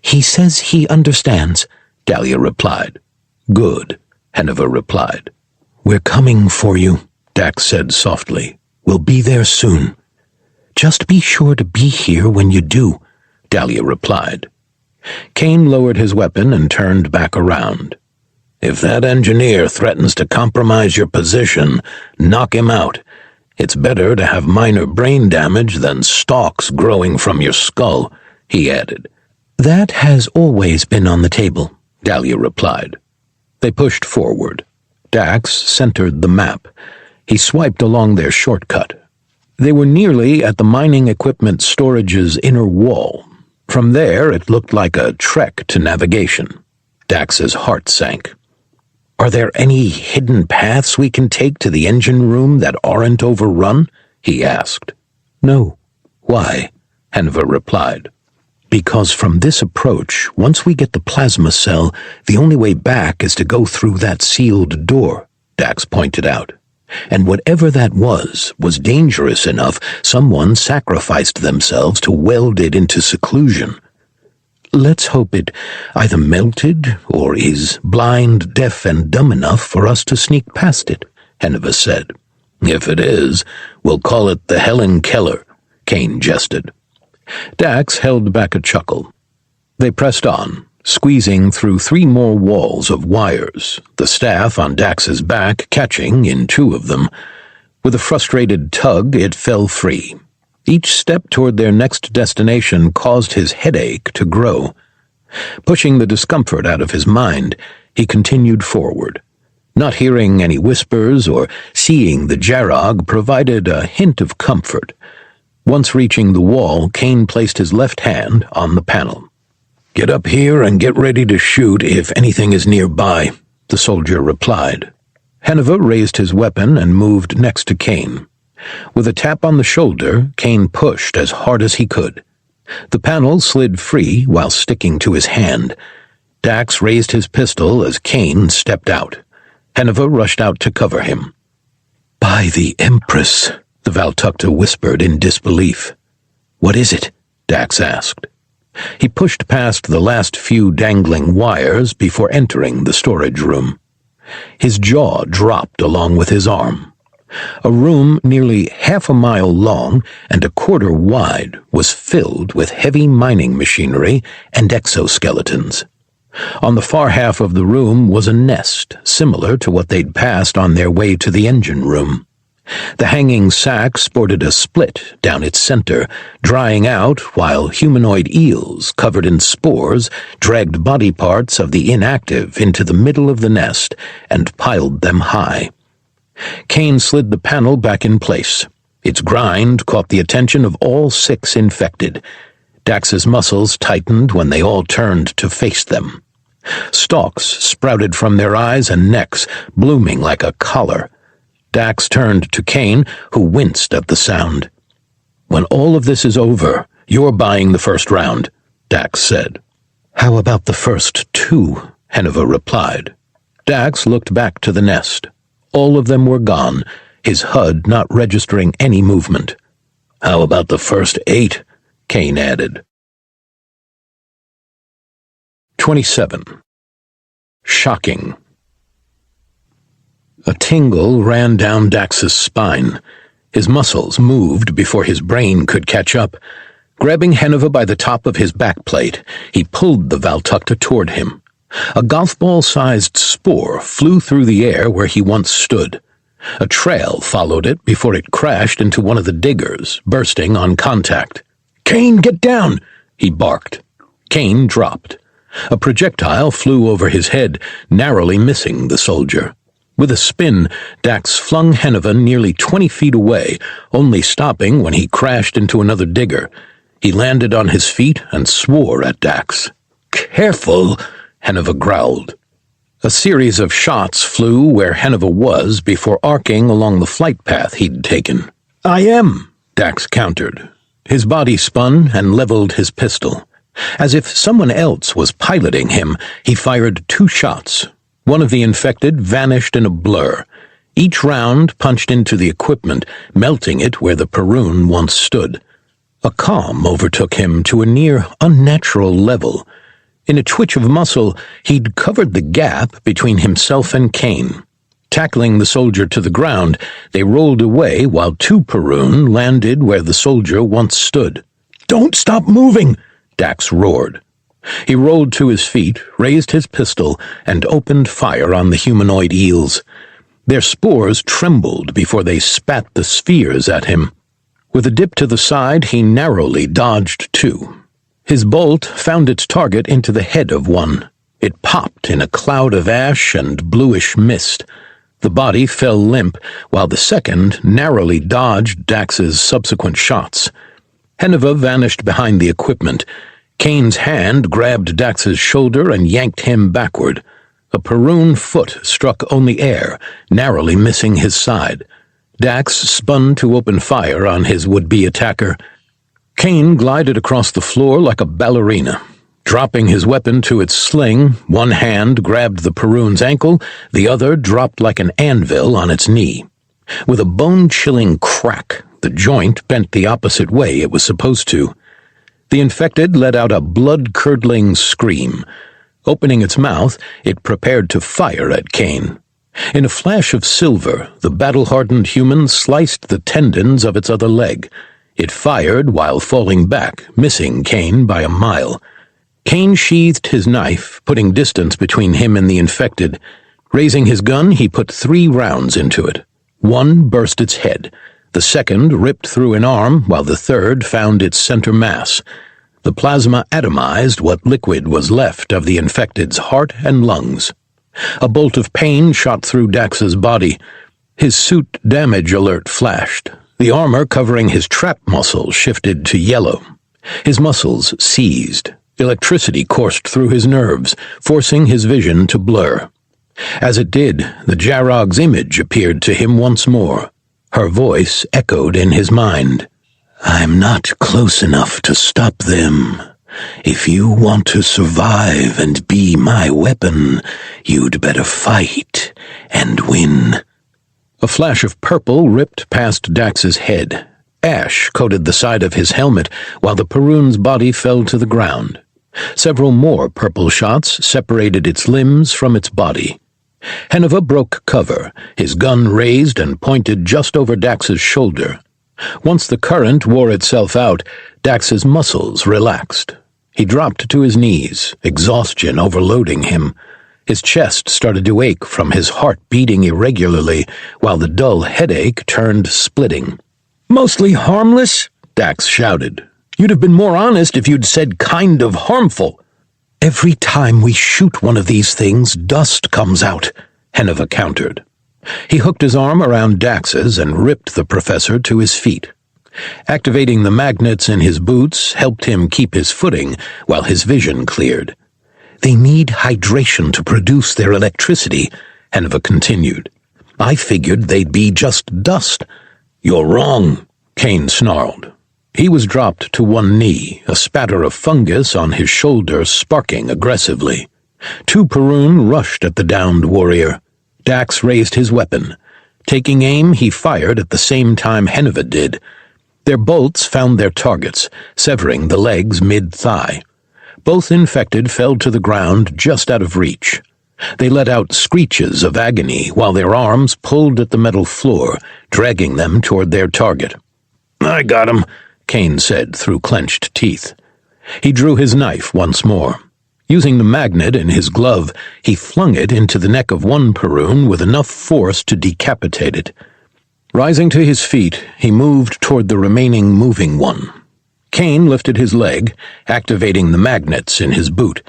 "He says he understands," Dalia replied. "Good," Henuva replied. "We're coming for you," Dax said softly. "We'll be there soon." "Just be sure to be here when you do," Dalia replied. Kane lowered his weapon and turned back around. "If that engineer threatens to compromise your position, knock him out. It's better to have minor brain damage than stalks growing from your skull," he added. "That has always been on the table," Dalia replied. They pushed forward. Dax centered the map. He swiped along their shortcut. They were nearly at the mining equipment storage's inner wall. From there, it looked like a trek to navigation. Dax's heart sank. "Are there any hidden paths we can take to the engine room that aren't overrun?" he asked. "No." "Why?" Henuva replied. "Because from this approach, once we get the plasma cell, the only way back is to go through that sealed door," Dax pointed out. "And whatever that was dangerous enough someone sacrificed themselves to weld it into seclusion. Let's hope it either melted or is blind, deaf, and dumb enough for us to sneak past it," Henuva said. "If it is, we'll call it the Helen Keller," Kane jested. Dax held back a chuckle. They pressed on, squeezing through 3 more walls of wires, the staff on Dax's back catching in 2 of them. With a frustrated tug, it fell free. Each step toward their next destination caused his headache to grow. Pushing the discomfort out of his mind, he continued forward. Not hearing any whispers or seeing the Jarog provided a hint of comfort. Once reaching the wall, Kane placed his left hand on the panel. "Get up here and get ready to shoot if anything is nearby," the soldier replied. Henuva raised his weapon and moved next to Kane. With a tap on the shoulder, Kane pushed as hard as he could. The panel slid free while sticking to his hand. Dax raised his pistol as Kane stepped out. Henuva rushed out to cover him. "By the Empress," the Valtakuntera whispered in disbelief. "What is it?" Dax asked. He pushed past the last few dangling wires before entering the storage room. His jaw dropped along with his arm. A room nearly half a mile long and a quarter wide was filled with heavy mining machinery and exoskeletons. On the far half of the room was a nest, similar to what they'd passed on their way to the engine room. The hanging sack sported a split down its center, drying out while humanoid eels covered in spores dragged body parts of the inactive into the middle of the nest and piled them high. Kane slid the panel back in place. Its grind caught the attention of all 6 infected. Dax's muscles tightened when they all turned to face them. Stalks sprouted from their eyes and necks, blooming like a collar. Dax turned to Kane, who winced at the sound. "When all of this is over, you're buying the first round," Dax said. "How about the first 2? Henuva replied. Dax looked back to the nest. All of them were gone, his HUD not registering any movement. "How about the first 8? Kane added. 27. Shocking. A tingle ran down Dax's spine. His muscles moved before his brain could catch up. Grabbing Henuva by the top of his backplate, he pulled the Valtakuntera toward him. A golf ball-sized spore flew through the air where he once stood. A trail followed it before it crashed into one of the diggers, bursting on contact. "Kane, get down!" he barked. Kane dropped. A projectile flew over his head, narrowly missing the soldier. With a spin, Dax flung Henuva nearly 20 feet away, only stopping when he crashed into another digger. He landed on his feet and swore at Dax. "Careful," Henuva growled. A series of shots flew where Henuva was before arcing along the flight path he'd taken. "I am," Dax countered. His body spun and leveled his pistol. As if someone else was piloting him, he fired 2 shots. One of the infected vanished in a blur. Each round punched into the equipment, melting it where the Perun once stood. A calm overtook him to a near unnatural level. In a twitch of muscle, he'd covered the gap between himself and Kane. Tackling the soldier to the ground, they rolled away while 2 Perun landed where the soldier once stood. "Don't stop moving!" Dax roared. He rolled to his feet, raised his pistol, and opened fire on the humanoid eels. Their spores trembled before they spat the spheres at him. With a dip to the side, he narrowly dodged 2. His bolt found its target into the head of one. It popped in a cloud of ash and bluish mist. The body fell limp, while the second narrowly dodged Dax's subsequent shots. Henuva vanished behind the equipment. Kane's hand grabbed Dax's shoulder and yanked him backward. A Perun foot struck only air, narrowly missing his side. Dax spun to open fire on his would-be attacker. Kane glided across the floor like a ballerina. Dropping his weapon to its sling, one hand grabbed the Perun's ankle, the other dropped like an anvil on its knee. With a bone-chilling crack, the joint bent the opposite way it was supposed to. The infected let out a blood-curdling scream. Opening its mouth, it prepared to fire at Kane. In a flash of silver, the battle-hardened human sliced the tendons of its other leg. It fired while falling back, missing Kane by a mile. Kane sheathed his knife, putting distance between him and the infected. Raising his gun, he put 3 rounds into it. One burst its head. The second ripped through an arm, while the third found its center mass. The plasma atomized what liquid was left of the infected's heart and lungs. A bolt of pain shot through Dax's body. His suit damage alert flashed. The armor covering his trap muscle shifted to yellow. His muscles seized. Electricity coursed through his nerves, forcing his vision to blur. As it did, the Jarrog's image appeared to him once more. Her voice echoed in his mind. "I'm not close enough to stop them. If you want to survive and be my weapon, you'd better fight and win." A flash of purple ripped past Dax's head. Ash coated the side of his helmet, while the Perun's body fell to the ground. Several more purple shots separated its limbs from its body. Henuva broke cover, his gun raised and pointed just over Dax's shoulder. Once the current wore itself out, Dax's muscles relaxed. He dropped to his knees, exhaustion overloading him. His chest started to ache from his heart beating irregularly, while the dull headache turned splitting. "Mostly harmless?" Dax shouted. "You'd have been more honest if you'd said kind of harmful." "Every time we shoot one of these things, dust comes out," Henuva countered. He hooked his arm around Dax's and ripped the professor to his feet. Activating the magnets in his boots helped him keep his footing while his vision cleared. "They need hydration to produce their electricity," Henuva continued. "I figured they'd be just dust." "You're wrong," Kane snarled. He was dropped to one knee, a spatter of fungus on his shoulder sparking aggressively. 2 Perun rushed at the downed warrior. Dax raised his weapon. Taking aim, he fired at the same time Henuva did. Their bolts found their targets, severing the legs mid-thigh. Both infected fell to the ground just out of reach. They let out screeches of agony while their arms pulled at the metal floor, dragging them toward their target. "I got him," Kane said through clenched teeth. He drew his knife once more. Using the magnet in his glove, he flung it into the neck of one Perun with enough force to decapitate it. Rising to his feet, he moved toward the remaining moving one. Kane lifted his leg, activating the magnets in his boot.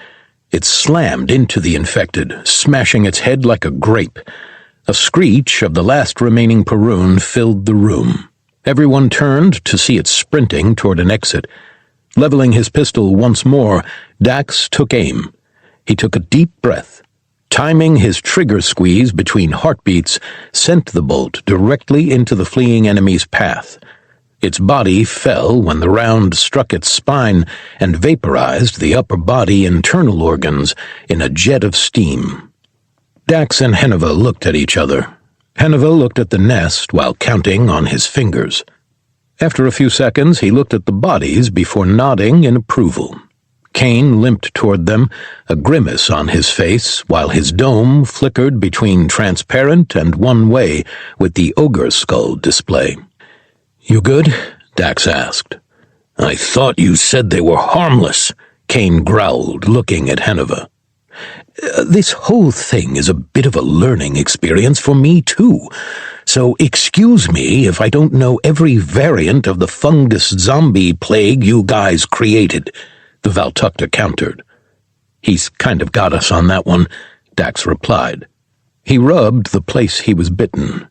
It slammed into the infected, smashing its head like a grape. A screech of the last remaining Perun filled the room. Everyone turned to see it sprinting toward an exit. Leveling his pistol once more, Dax took aim. He took a deep breath. Timing his trigger squeeze between heartbeats, sent the bolt directly into the fleeing enemy's path. Its body fell when the round struck its spine and vaporized the upper body internal organs in a jet of steam. Dax and Henuva looked at each other. Henuva looked at the nest while counting on his fingers. After a few seconds, he looked at the bodies before nodding in approval. Kane limped toward them, a grimace on his face, while his dome flickered between transparent and one-way with the ogre skull display. "You good?" Dax asked. "I thought you said they were harmless," Kane growled, looking at Henuva. "This whole thing is a bit of a learning experience for me, too. So excuse me if I don't know every variant of the fungus zombie plague you guys created," the Valtakuntera countered. "He's kind of got us on that one," Dax replied. He rubbed the place he was bitten.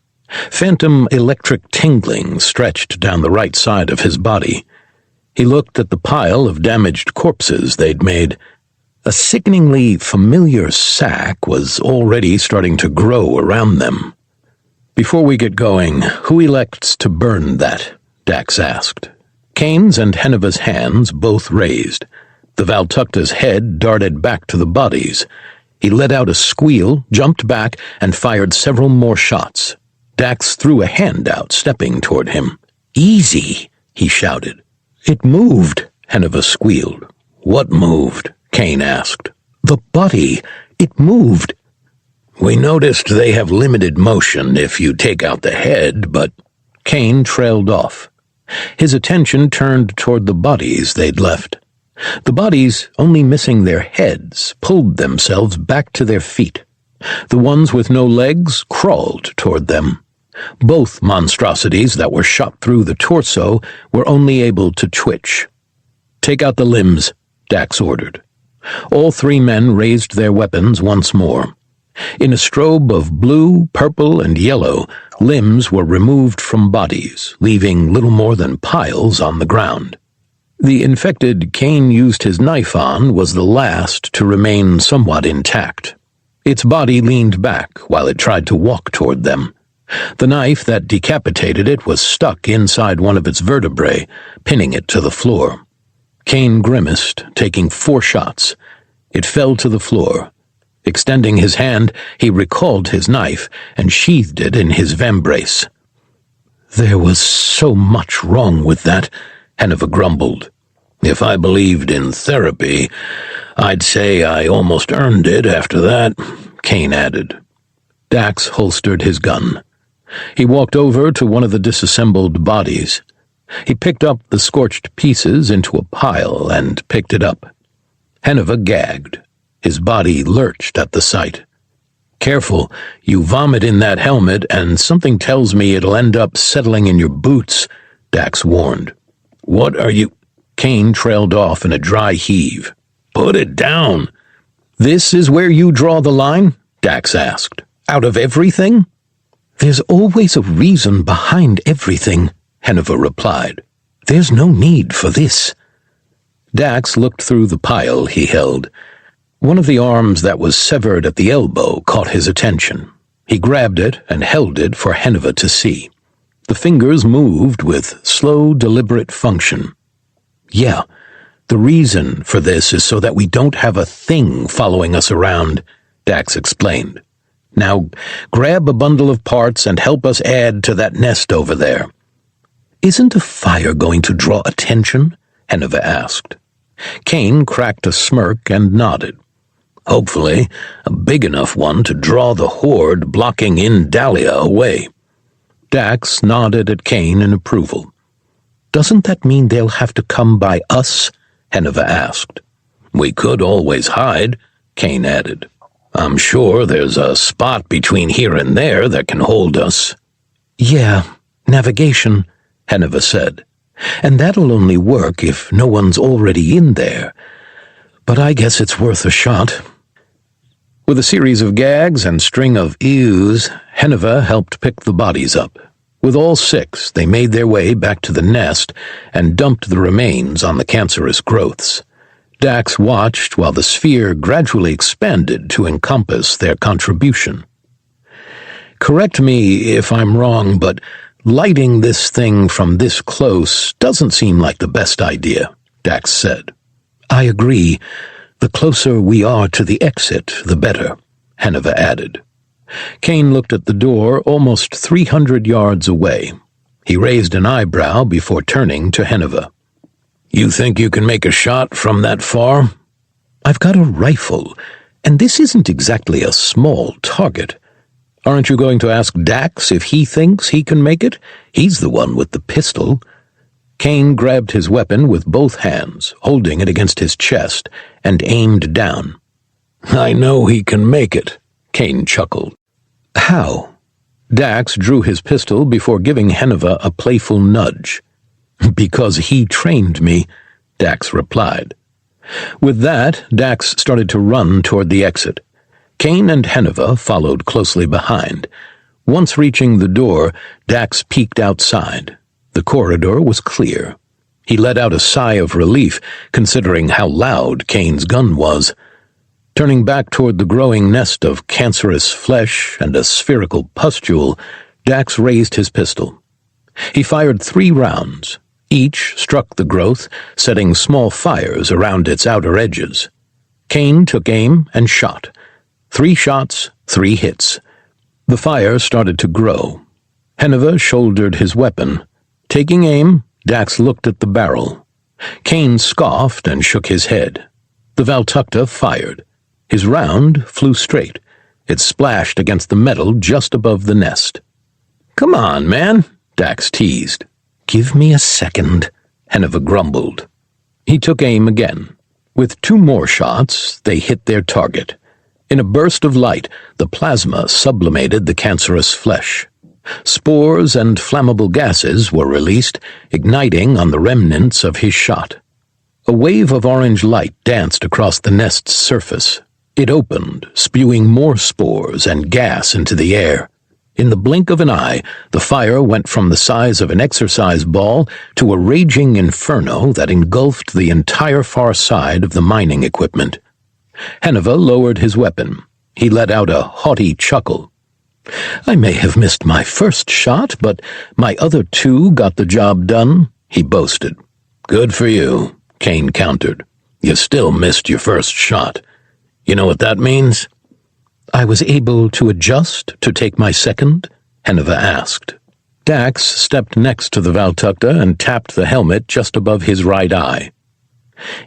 Phantom electric tingling stretched down the right side of his body. He looked at the pile of damaged corpses they'd made. A sickeningly familiar sack was already starting to grow around them. "Before we get going, who elects to burn that?" Dax asked. Kane's and Henuva's hands both raised. The Valtakuntera's head darted back to the bodies. He let out a squeal, jumped back, and fired several more shots. Dax threw a hand out, stepping toward him. "Easy," he shouted. "It moved," Henuva squealed. "What moved?" Kane asked. "The body. It moved." "We noticed they have limited motion if you take out the head, but—" Kane trailed off. His attention turned toward the bodies they'd left. The bodies, only missing their heads, pulled themselves back to their feet. The ones with no legs crawled toward them. Both monstrosities that were shot through the torso were only able to twitch. "Take out the limbs," Dax ordered. All three men raised their weapons once more. In a strobe of blue, purple, and yellow, limbs were removed from bodies, leaving little more than piles on the ground. The infected Kane used his knife on was the last to remain somewhat intact. Its body leaned back while it tried to walk toward them. The knife that decapitated it was stuck inside one of its vertebrae, pinning it to the floor. Kane grimaced, taking 4 shots. It fell to the floor. Extending his hand, he recalled his knife and sheathed it in his vambrace. "There was so much wrong with that," Henuva grumbled. "If I believed in therapy, I'd say I almost earned it after that," Kane added. Dax holstered his gun. He walked over to one of the disassembled bodies. He picked up the scorched pieces into a pile and picked it up. Henuva gagged. His body lurched at the sight. "Careful, you vomit in that helmet and something tells me it'll end up settling in your boots," Dax warned. "What are you—" Kane trailed off in a dry heave. "Put it down." "This is where you draw the line?" Dax asked. "Out of everything?" "There's always a reason behind everything," Henuva replied. "There's no need for this." Dax looked through the pile he held. One of the arms that was severed at the elbow caught his attention. He grabbed it and held it for Henuva to see. The fingers moved with slow, deliberate function. "Yeah, the reason for this is so that we don't have a thing following us around," Dax explained. "Now, grab a bundle of parts and help us add to that nest over there." "Isn't a fire going to draw attention?" Henuva asked. Kane cracked a smirk and nodded. "Hopefully, a big enough one to draw the horde blocking in Dalia away." Dax nodded at Kane in approval. "Doesn't that mean they'll have to come by us?" Henuva asked. "We could always hide," Kane added. "I'm sure there's a spot between here and there that can hold us." "Yeah, navigation," Henuva said. And that'll only work if no one's already in there. But I guess it's worth a shot. With a series of gags and string of ews, Henuva helped pick the bodies up. With all 6, they made their way back to the nest and dumped the remains on the cancerous growths. Dax watched while the sphere gradually expanded to encompass their contribution. "Correct me if I'm wrong, but lighting this thing from this close doesn't seem like the best idea," Dax said. "I agree. The closer we are to the exit, the better," Henuva added. Kane looked at the door almost 300 yards away. He raised an eyebrow before turning to Henuva. "You think you can make a shot from that far?" "I've got a rifle, and this isn't exactly a small target." "Aren't you going to ask Dax if he thinks he can make it? He's the one with the pistol." Kane grabbed his weapon with both hands, holding it against his chest, and aimed down. "I know he can make it," Kane chuckled. "How?" Dax drew his pistol before giving Henuva a playful nudge. "Because he trained me," Dax replied. With that, Dax started to run toward the exit. Kane and Henuva followed closely behind. Once reaching the door, Dax peeked outside. The corridor was clear. He let out a sigh of relief, considering how loud Kane's gun was. Turning back toward the growing nest of cancerous flesh and a spherical pustule, Dax raised his pistol. He fired 3 rounds. Each struck the growth, setting small fires around its outer edges. Kane took aim and shot. 3 shots, 3 hits. The fire started to grow. Henuva shouldered his weapon. Taking aim, Dax looked at the barrel. Kane scoffed and shook his head. The Valtakuntera fired. His round flew straight. It splashed against the metal just above the nest. "Come on, man," Dax teased. "Give me a second," Henuva grumbled. He took aim again. With 2 more shots, they hit their target. In a burst of light, the plasma sublimated the cancerous flesh. Spores and flammable gases were released, igniting on the remnants of his shot. A wave of orange light danced across the nest's surface. It opened, spewing more spores and gas into the air. In the blink of an eye, the fire went from the size of an exercise ball to a raging inferno that engulfed the entire far side of the mining equipment. Henuva lowered his weapon. He let out a haughty chuckle. "I may have missed my first shot, but my other 2 got the job done," he boasted. "Good for you," Kane countered. "You still missed your first shot. You know what that means?" "I was able to adjust to take my second?" Henuva asked. Dax stepped next to the Valtakuntera and tapped the helmet just above his right eye.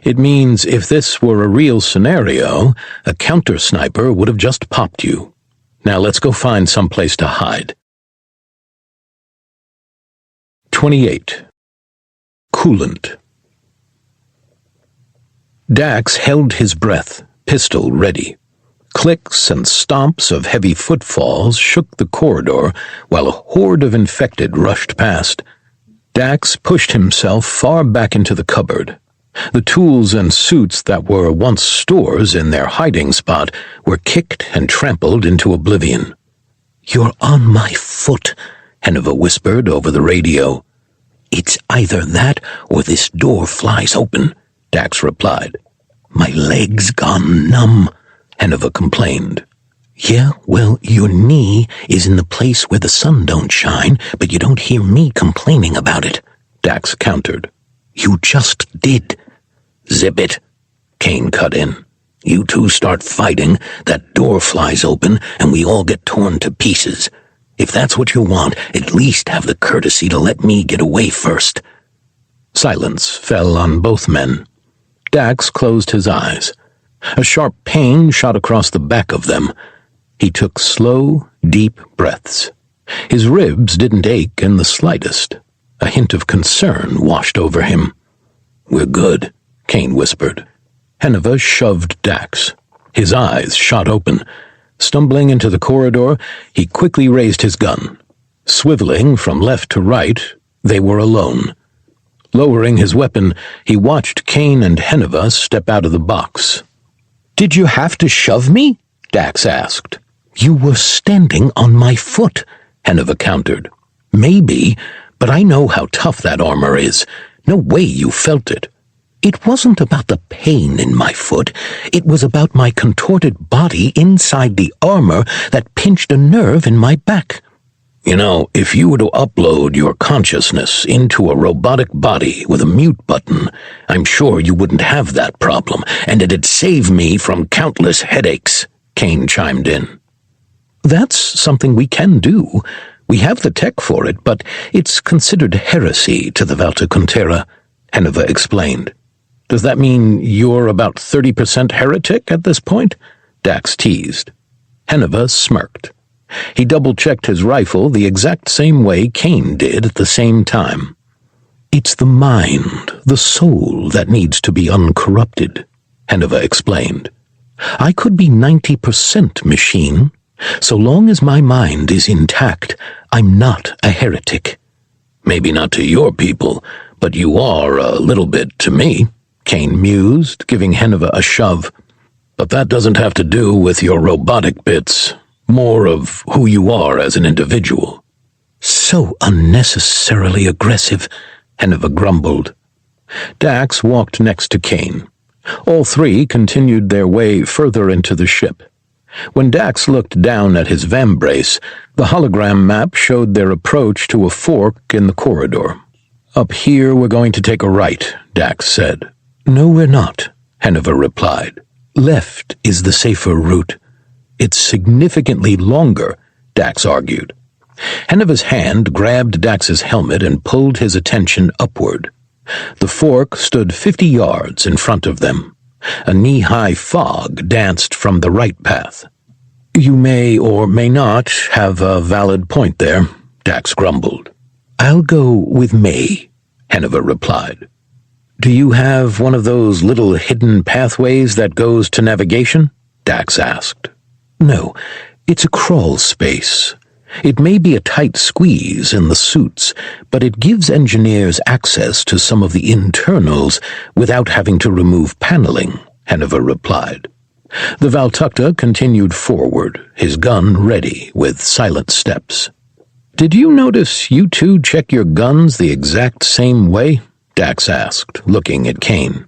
"It means if this were a real scenario, a counter-sniper would have just popped you. Now let's go find some place to hide." 28. Coolant. Dax held his breath, pistol ready. Clicks and stomps of heavy footfalls shook the corridor while a horde of infected rushed past. Dax pushed himself far back into the cupboard. The tools and suits that were once stores in their hiding spot were kicked and trampled into oblivion. "You're on my foot," Henuva whispered over the radio. "It's either that or this door flies open," Dax replied. "My leg's gone numb," Henuva complained. "Yeah, well, your knee is in the place where the sun don't shine, but you don't hear me complaining about it," Dax countered. "You just did." "Zip it," Kane cut in. "You two start fighting, that door flies open, and we all get torn to pieces. If that's what you want, at least have the courtesy to let me get away first." Silence fell on both men. Dax closed his eyes. A sharp pain shot across the back of them. He took slow, deep breaths. His ribs didn't ache in the slightest. A hint of concern washed over him. "We're good," Kane whispered. Henuva shoved Dax. His eyes shot open. Stumbling into the corridor, he quickly raised his gun. Swiveling from left to right, they were alone. Lowering his weapon, he watched Kane and Henuva step out of the box. "Did you have to shove me?" Dax asked. "You were standing on my foot," Henuva countered. "Maybe, but I know how tough that armor is. No way you felt it. It wasn't about the pain in my foot. It was about my contorted body inside the armor that pinched a nerve in my back." You know, if you were to upload your consciousness into a robotic body with a mute button, I'm sure you wouldn't have that problem, and it'd save me from countless headaches, Kane chimed in. "That's something we can do. We have the tech for it, but it's considered heresy to the Valtakuntera," Henuva explained. "Does that mean you're about 30% heretic at this point?" Dax teased. Henuva smirked. He double-checked his rifle the exact same way Kane did at the same time. "It's the mind, the soul, that needs to be uncorrupted," Henuva explained. "I could be 90% machine. So long as my mind is intact, I'm not a heretic." "Maybe not to your people, but you are a little bit to me," Kane mused, giving Henuva a shove. "But that doesn't have to do with your robotic bits. More of who you are as an individual." "So unnecessarily aggressive," Henuva grumbled. Dax walked next to Kane. All three continued their way further into the ship. When Dax looked down at his vambrace, the hologram map showed their approach to a fork in the corridor. "Up here we're going to take a right," Dax said. "No, we're not," Henuva replied. "Left is the safer route." "It's significantly longer," Dax argued. Henuva's hand grabbed Dax's helmet and pulled his attention upward. The fork stood 50 yards in front of them. A knee-high fog danced from the right path. "You may or may not have a valid point there," Dax grumbled. "I'll go with may," Henuva replied. "Do you have one of those little hidden pathways that goes to navigation?" Dax asked. "No, it's a crawl space. It may be a tight squeeze in the suits, but it gives engineers access to some of the internals without having to remove paneling," Henuva replied. The Valtakuntera continued forward, his gun ready, with silent steps. "Did you notice you two check your guns the exact same way?" Dax asked, looking at Kane.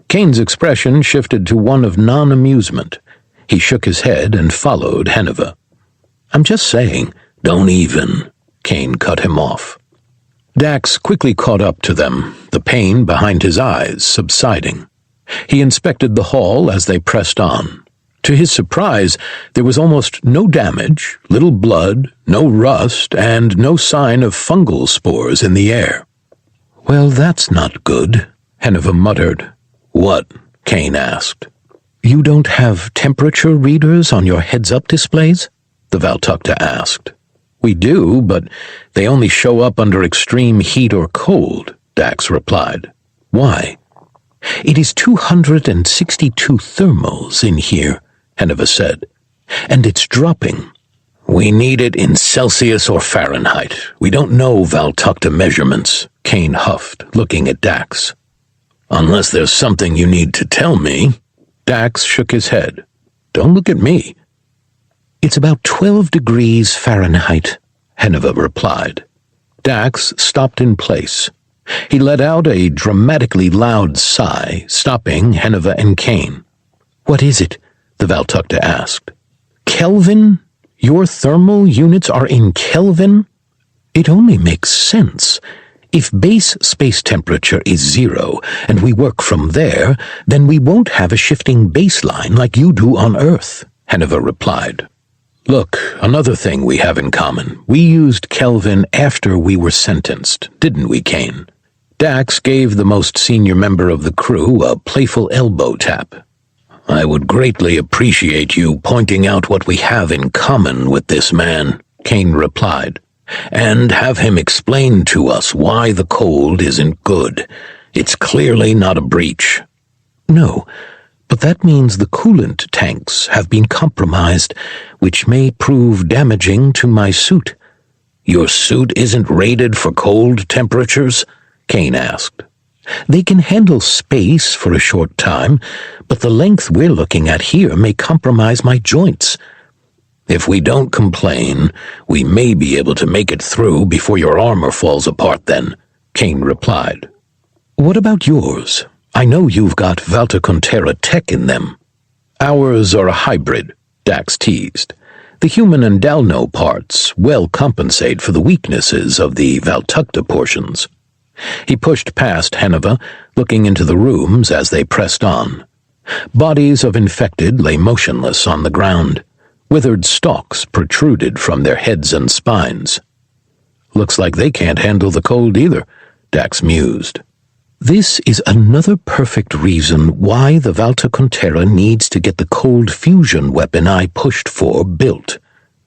Kane's expression shifted to one of non-amusement. He shook his head and followed Henuva. "I'm just saying." "Don't even," Kane cut him off. Dax quickly caught up to them, the pain behind his eyes subsiding. He inspected the hall as they pressed on. To his surprise, there was almost no damage, little blood, no rust, and no sign of fungal spores in the air. "Well, that's not good," Henuva muttered. "What?" Kane asked. "You don't have temperature readers on your heads-up displays?" the Valtakuntera asked. "We do, but they only show up under extreme heat or cold," Dax replied. "Why?" "It is 262 thermals in here," Henuva said, "and it's dropping." "We need it in Celsius or Fahrenheit. We don't know Valtakuntera measurements," Kane huffed, looking at Dax. "Unless there's something you need to tell me." Dax shook his head. "Don't look at me." "It's about 12 degrees Fahrenheit," Henuva replied. Dax stopped in place. He let out a dramatically loud sigh, stopping Henuva and Kane. "What is it?" the Valtakuntera asked. "Kelvin? Your thermal units are in Kelvin? It only makes sense. If base space temperature is 0 and we work from there, then we won't have a shifting baseline like you do on Earth," Henuva replied. "Look, another thing we have in common. We used Kelvin after we were sentenced, didn't we, Kane?" Dax gave the most senior member of the crew a playful elbow tap. "I would greatly appreciate you pointing out what we have in common with this man," Kane replied, "and have him explain to us why the cold isn't good. It's clearly not a breach." "No, but that means the coolant tanks have been compromised, which may prove damaging to my suit." "Your suit isn't rated for cold temperatures?" Kane asked. They can handle space for a short time, but the length we're looking at here may compromise my joints. If we don't complain, we may be able to make it through before your armor falls apart then, Kane replied. What about yours? I know you've got Valtakuntera tech in them. Ours are a hybrid, Dax teased. The human and Dalno parts well compensate for the weaknesses of the Valtukta portions. He pushed past Henuva, looking into the rooms as they pressed on. Bodies of infected lay motionless on the ground. Withered stalks protruded from their heads and spines. Looks like they can't handle the cold either, Dax mused. This is another perfect reason why the Valtakuntera needs to get the cold fusion weapon I pushed for built.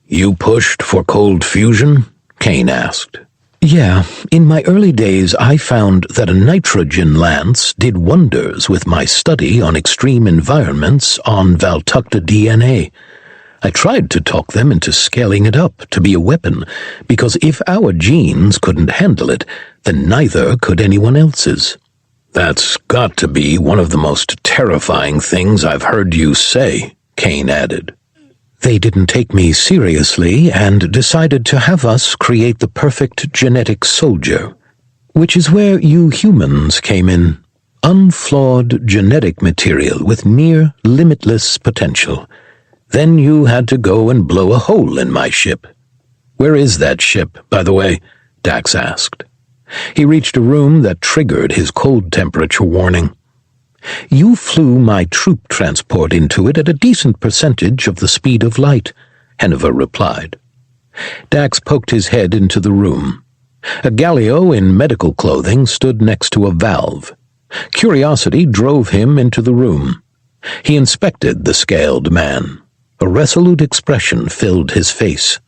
You pushed for cold fusion? Kane asked. Yeah, in my early days I found that a nitrogen lance did wonders with my study on extreme environments on Valtukta DNA. I tried to talk them into scaling it up to be a weapon, because if our genes couldn't handle it, then neither could anyone else's. That's got to be one of the most terrifying things I've heard you say, Kane added. They didn't take me seriously and decided to have us create the perfect genetic soldier, which is where you humans came in. Unflawed genetic material with near limitless potential. Then you had to go and blow a hole in my ship. Where is that ship, by the way? Dax asked. He reached a room that triggered his cold temperature warning. You flew my troop transport into it at a decent percentage of the speed of light, Henuva replied. Dax poked his head into the room. A Gallio in medical clothing stood next to a valve. Curiosity drove him into the room. He inspected the scaled man. A resolute expression filled his face.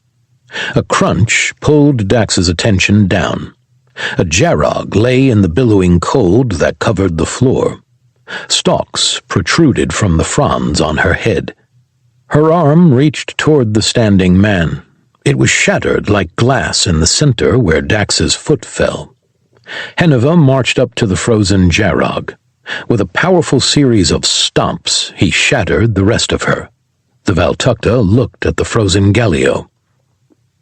A crunch pulled Dax's attention down. A jarrog lay in the billowing cold that covered the floor. Stalks protruded from the fronds on her head. Her arm reached toward the standing man. It was shattered like glass in the center where Dax's foot fell. Henuva marched up to the frozen jarrog. With a powerful series of stomps, he shattered the rest of her. The Valtukta looked at the frozen Gallio.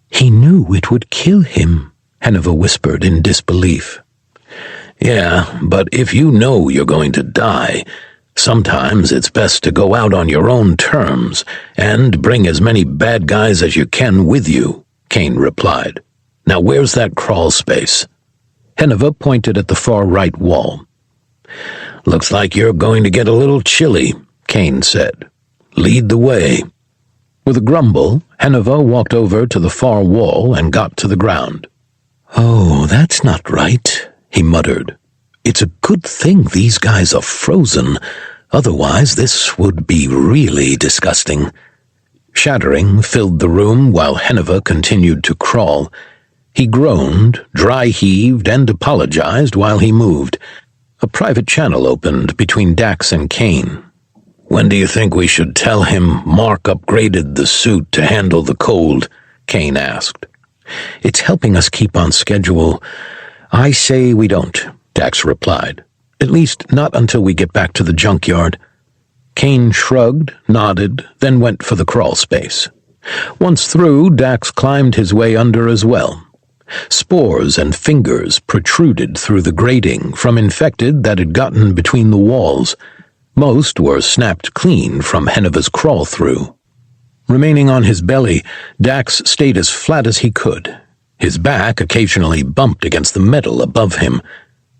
He knew it would kill him, Henuva whispered in disbelief. Yeah, but if you know you're going to die, sometimes it's best to go out on your own terms and bring as many bad guys as you can with you, Kane replied. Now where's that crawl space? Henuva pointed at the far right wall. Looks like you're going to get a little chilly, Kane said. Lead the way. With a grumble, Henuva walked over to the far wall and got to the ground. Oh, that's not right, he muttered. It's a good thing these guys are frozen, otherwise this would be really disgusting. Shattering filled the room while Henuva continued to crawl. He groaned, dry-heaved, and apologized while he moved. A private channel opened between Dax and Kane. When do you think we should tell him Mark upgraded the suit to handle the cold? Kane asked. It's helping us keep on schedule. I say we don't, Dax replied. At least not until we get back to the junkyard. Kane shrugged, nodded, then went for the crawl space. Once through, Dax climbed his way under as well. Spores and fingers protruded through the grating from infected that had gotten between the walls. Most were snapped clean from Henuva's crawl-through. Remaining on his belly, Dax stayed as flat as he could. His back occasionally bumped against the metal above him.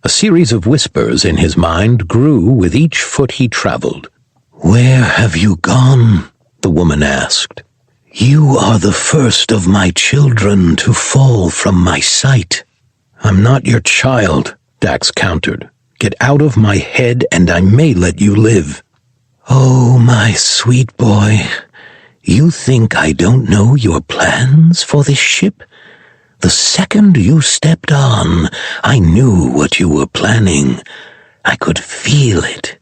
A series of whispers in his mind grew with each foot he traveled. "Where have you gone?" the woman asked. "You are the first of my children to fall from my sight." "I'm not your child," Dax countered. "Get out of my head and I may let you live." "Oh, my sweet boy, you think I don't know your plans for this ship? The second you stepped on, I knew what you were planning. I could feel it.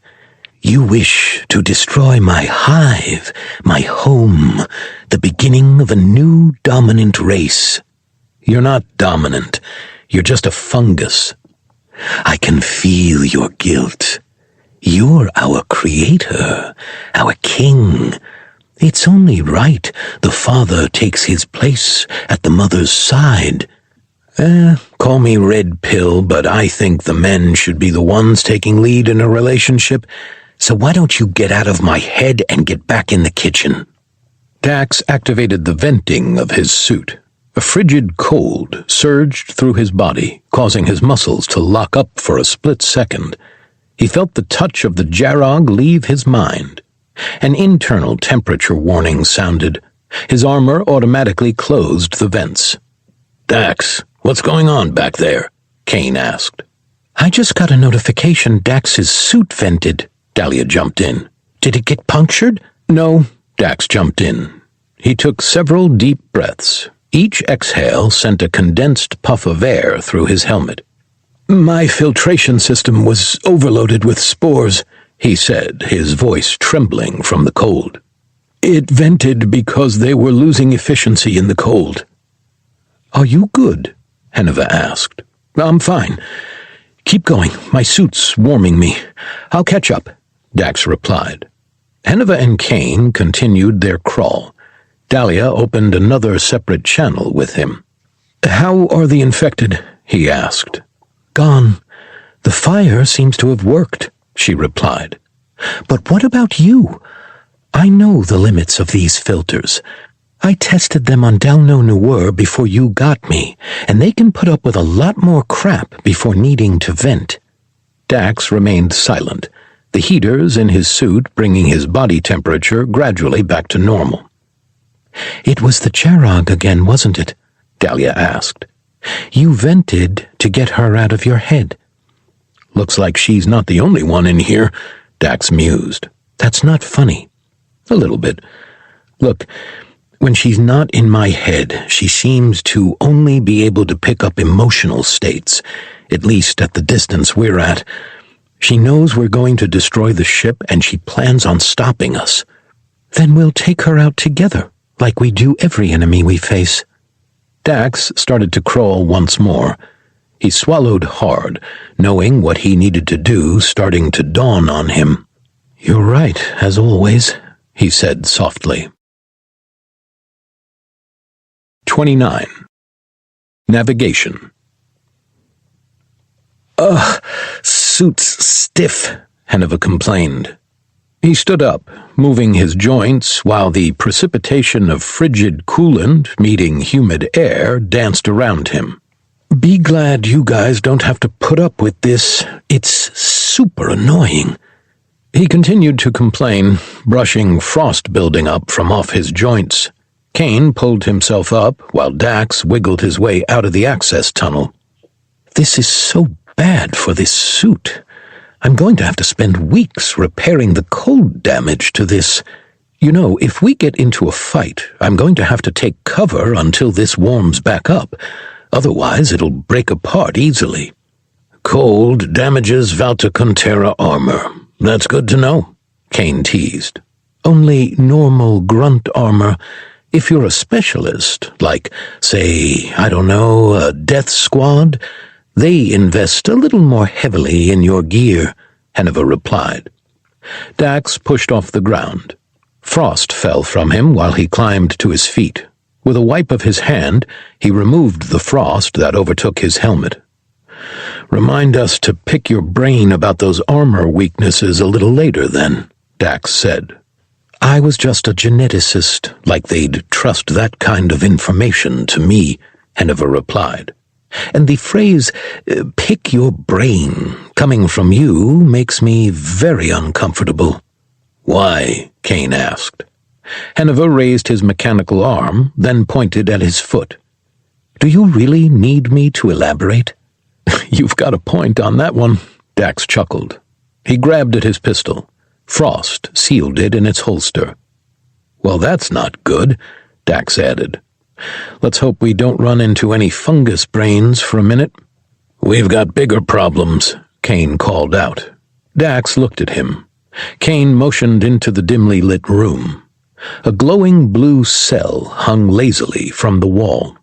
You wish to destroy my hive, my home, the beginning of a new dominant race." "You're not dominant. You're just a fungus." I can feel your guilt. You're our creator, our king. It's only right the father takes his place at the mother's side. Call me red pill, but I think the men should be the ones taking lead in a relationship, so why don't you get out of my head and get back in the kitchen? Dax activated the venting of his suit. A frigid cold surged through his body, causing his muscles to lock up for a split second. He felt the touch of the Jarog leave his mind. An internal temperature warning sounded. His armor automatically closed the vents. Dax, what's going on back there? Kane asked. I just got a notification Dax's suit vented. Dalia jumped in. Did it get punctured? No, Dax jumped in. He took several deep breaths. Each exhale sent a condensed puff of air through his helmet. My filtration system was overloaded with spores, he said, his voice trembling from the cold. It vented because they were losing efficiency in the cold. Are you good? Henuva asked. I'm fine. Keep going. My suit's warming me. I'll catch up, Dax replied. Henuva and Kane continued their crawl. Dalia opened another separate channel with him. How are the infected? He asked. Gone. The fire seems to have worked, she replied. But what about you? I know the limits of these filters. I tested them on Dalno Nuer before you got me, and they can put up with a lot more crap before needing to vent. Dax remained silent, the heaters in his suit bringing his body temperature gradually back to normal. It was the Jarog again, wasn't it? Dalia asked. You vented to get her out of your head. Looks like she's not the only one in here, Dax mused. That's not funny. A little bit. Look, when she's not in my head, she seems to only be able to pick up emotional states, at least at the distance we're at. She knows we're going to destroy the ship, and she plans on stopping us. Then we'll take her out together, like we do every enemy we face. Dax started to crawl once more. He swallowed hard, knowing what he needed to do starting to dawn on him. You're right, as always, he said softly. 29. Navigation. Suit's stiff, Henuva complained. He stood up, moving his joints while the precipitation of frigid coolant meeting humid air danced around him. Be glad you guys don't have to put up with this. It's super annoying. He continued to complain, brushing frost building up from off his joints. Kane pulled himself up while Dax wiggled his way out of the access tunnel. This is so bad for this suit. I'm going to have to spend weeks repairing the cold damage to this. You know, if we get into a fight, I'm going to have to take cover until this warms back up. Otherwise, it'll break apart easily. Cold damages Valtakuntera armor. That's good to know, Kane teased. Only normal grunt armor. If you're a specialist, like, say, I don't know, a death squad, they invest a little more heavily in your gear, Henuva replied. Dax pushed off the ground. Frost fell from him while he climbed to his feet. With a wipe of his hand, he removed the frost that overtook his helmet. Remind us to pick your brain about those armor weaknesses a little later, then, Dax said. I was just a geneticist, like they'd trust that kind of information to me, Henuva replied. And the phrase, pick your brain, coming from you, makes me very uncomfortable. Why? Kane asked. Henuva raised his mechanical arm, then pointed at his foot. Do you really need me to elaborate? You've got a point on that one, Dax chuckled. He grabbed at his pistol. Frost sealed it in its holster. Well, that's not good, Dax added. Let's hope we don't run into any fungus brains for a minute. We've got bigger problems, Kane called out. Dax looked at him. Kane motioned into the dimly lit room. A glowing blue cell hung lazily from the wall.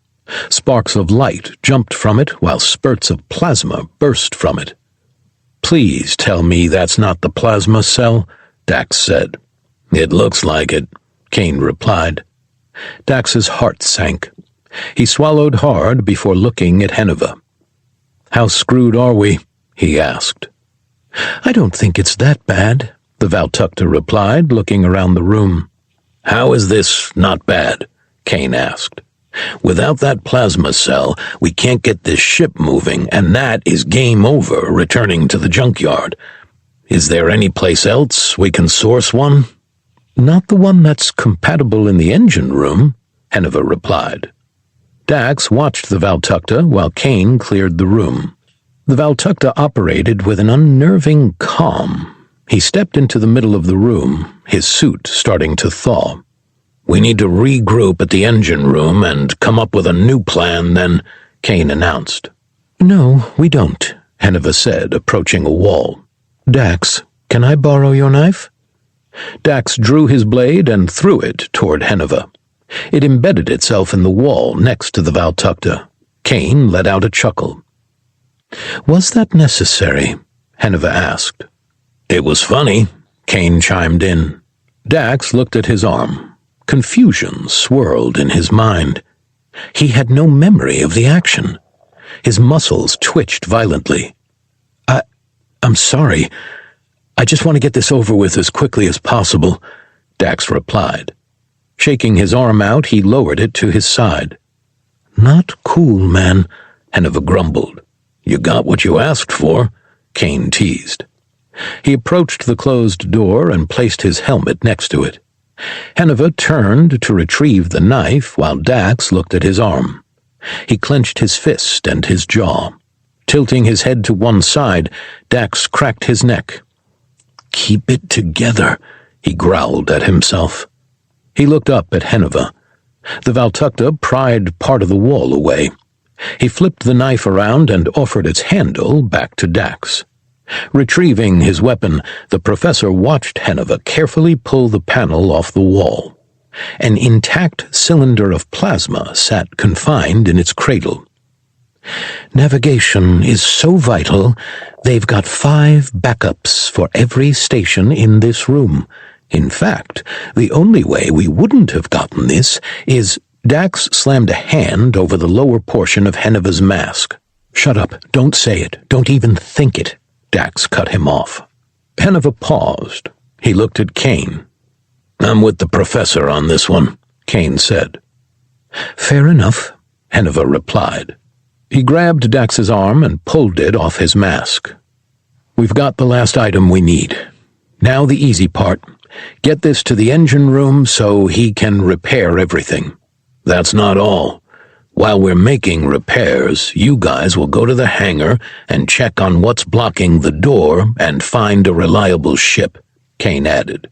Sparks of light jumped from it while spurts of plasma burst from it. "Please tell me that's not the plasma cell," Dax said. "It looks like it," Kane replied. Dax's heart sank. He swallowed hard before looking at Henuva. "How screwed are we?" he asked. "I don't think it's that bad," the Valtakuntera replied, looking around the room. "How is this not bad?" Kane asked. "Without that plasma cell, we can't get this ship moving, and that is game over returning to the junkyard. Is there any place else we can source one?" "Not the one that's compatible in the engine room," Henuva replied. Dax watched the Valtakuntera while Kane cleared the room. The Valtakuntera operated with an unnerving calm. He stepped into the middle of the room, his suit starting to thaw. "We need to regroup at the engine room and come up with a new plan, then," Kane announced. "No, we don't," Henuva said, approaching a wall. "Dax, can I borrow your knife?" Dax drew his blade and threw it toward Henuva. It embedded itself in the wall next to the Valtakuntera. Kane let out a chuckle. "Was that necessary?" Henuva asked. "It was funny," Kane chimed in. Dax looked at his arm. Confusion swirled in his mind. He had no memory of the action. His muscles twitched violently. I'm sorry. I just want to get this over with as quickly as possible," Dax replied. Shaking his arm out, he lowered it to his side. "Not cool, man," Henuva grumbled. "You got what you asked for," Kane teased. He approached the closed door and placed his helmet next to it. Henuva turned to retrieve the knife while Dax looked at his arm. He clenched his fist and his jaw. Tilting his head to one side, Dax cracked his neck. "Keep it together," he growled at himself. He looked up at Henuva. The Valtakuntera pried part of the wall away. He flipped the knife around and offered its handle back to Dax. Retrieving his weapon, the professor watched Henuva carefully pull the panel off the wall. An intact cylinder of plasma sat confined in its cradle. "Navigation is so vital, they've got 5 backups for every station in this room. In fact, the only way we wouldn't have gotten this is—" Dax slammed a hand over the lower portion of Henuva's mask. "Shut up, don't say it, don't even think it," Dax cut him off. Henuva paused. He looked at Kane. "I'm with the professor on this one," Kane said. "Fair enough," Henuva replied. He grabbed Dax's arm and pulled it off his mask. "We've got the last item we need. Now the easy part. Get this to the engine room so he can repair everything." "That's not all. While we're making repairs, you guys will go to the hangar and check on what's blocking the door and find a reliable ship," Kane added.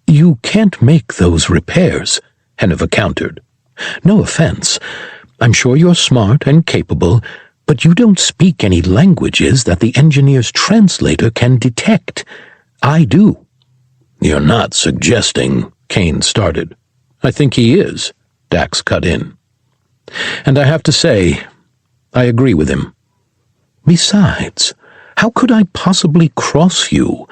"You can't make those repairs," Henuva countered. "No offense. I'm sure you're smart and capable, but you don't speak any languages that the engineer's translator can detect. I do." "You're not suggesting," Kane started. "I think he is," Dax cut in. "And I have to say, I agree with him. Besides, how could I possibly cross you?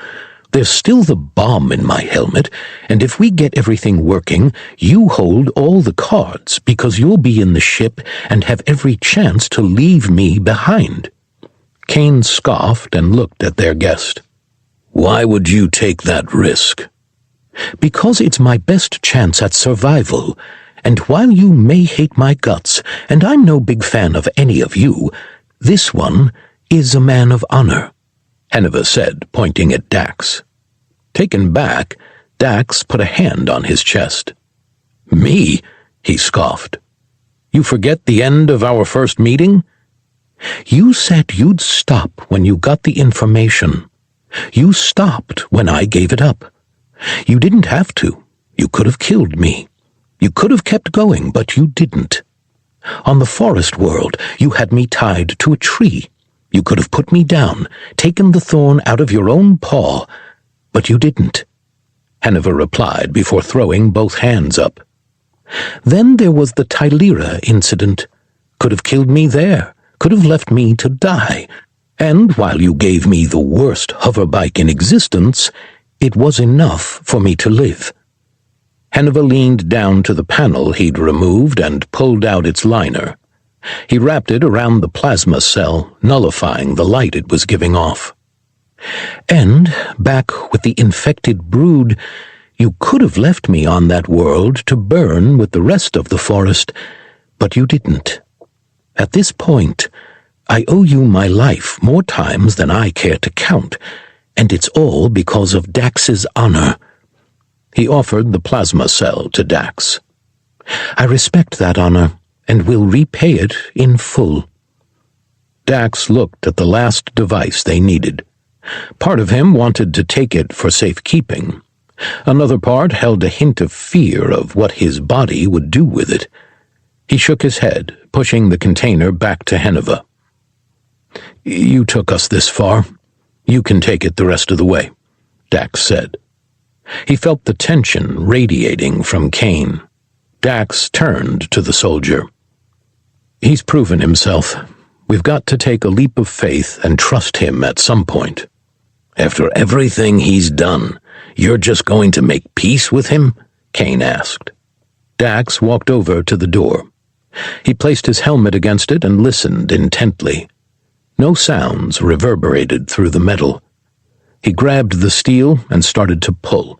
There's still the bomb in my helmet, and if we get everything working, you hold all the cards because you'll be in the ship and have every chance to leave me behind." Kane scoffed and looked at their guest. "Why would you take that risk?" "Because it's my best chance at survival. And while you may hate my guts, and I'm no big fan of any of you, this one is a man of honor," Henuva said, pointing at Dax. Taken back, Dax put a hand on his chest. "Me?" he scoffed. "You forget the end of our first meeting?" "You said you'd stop when you got the information. You stopped when I gave it up. You didn't have to. You could have killed me. You could have kept going, but you didn't. On the forest world, you had me tied to a tree. You could have put me down, taken the thorn out of your own paw, but you didn't," Henuva replied before throwing both hands up. Then there was the Tylira incident. Could have killed me there, could have left me to die. And while you gave me the worst hoverbike in existence, it was enough for me to live. Henuva leaned down to the panel he'd removed and pulled out its liner. He wrapped it around the plasma cell, nullifying the light it was giving off. And, back with the infected brood, you could have left me on that world to burn with the rest of the forest, but you didn't. At this point, I owe you my life more times than I care to count, and it's all because of Dax's honor. He offered the plasma cell to Dax. I respect that honor, and will repay it in full. Dax looked at the last device they needed. Part of him wanted to take it for safekeeping. Another part held a hint of fear of what his body would do with it. He shook his head, pushing the container back to Henuva. "You took us this far. You can take it the rest of the way," Dax said. He felt the tension radiating from Kane. Dax turned to the soldier. "He's proven himself. We've got to take a leap of faith and trust him at some point." "After everything he's done, you're just going to make peace with him?" Kane asked. Dax walked over to the door. He placed his helmet against it and listened intently. No sounds reverberated through the metal. He grabbed the steel and started to pull.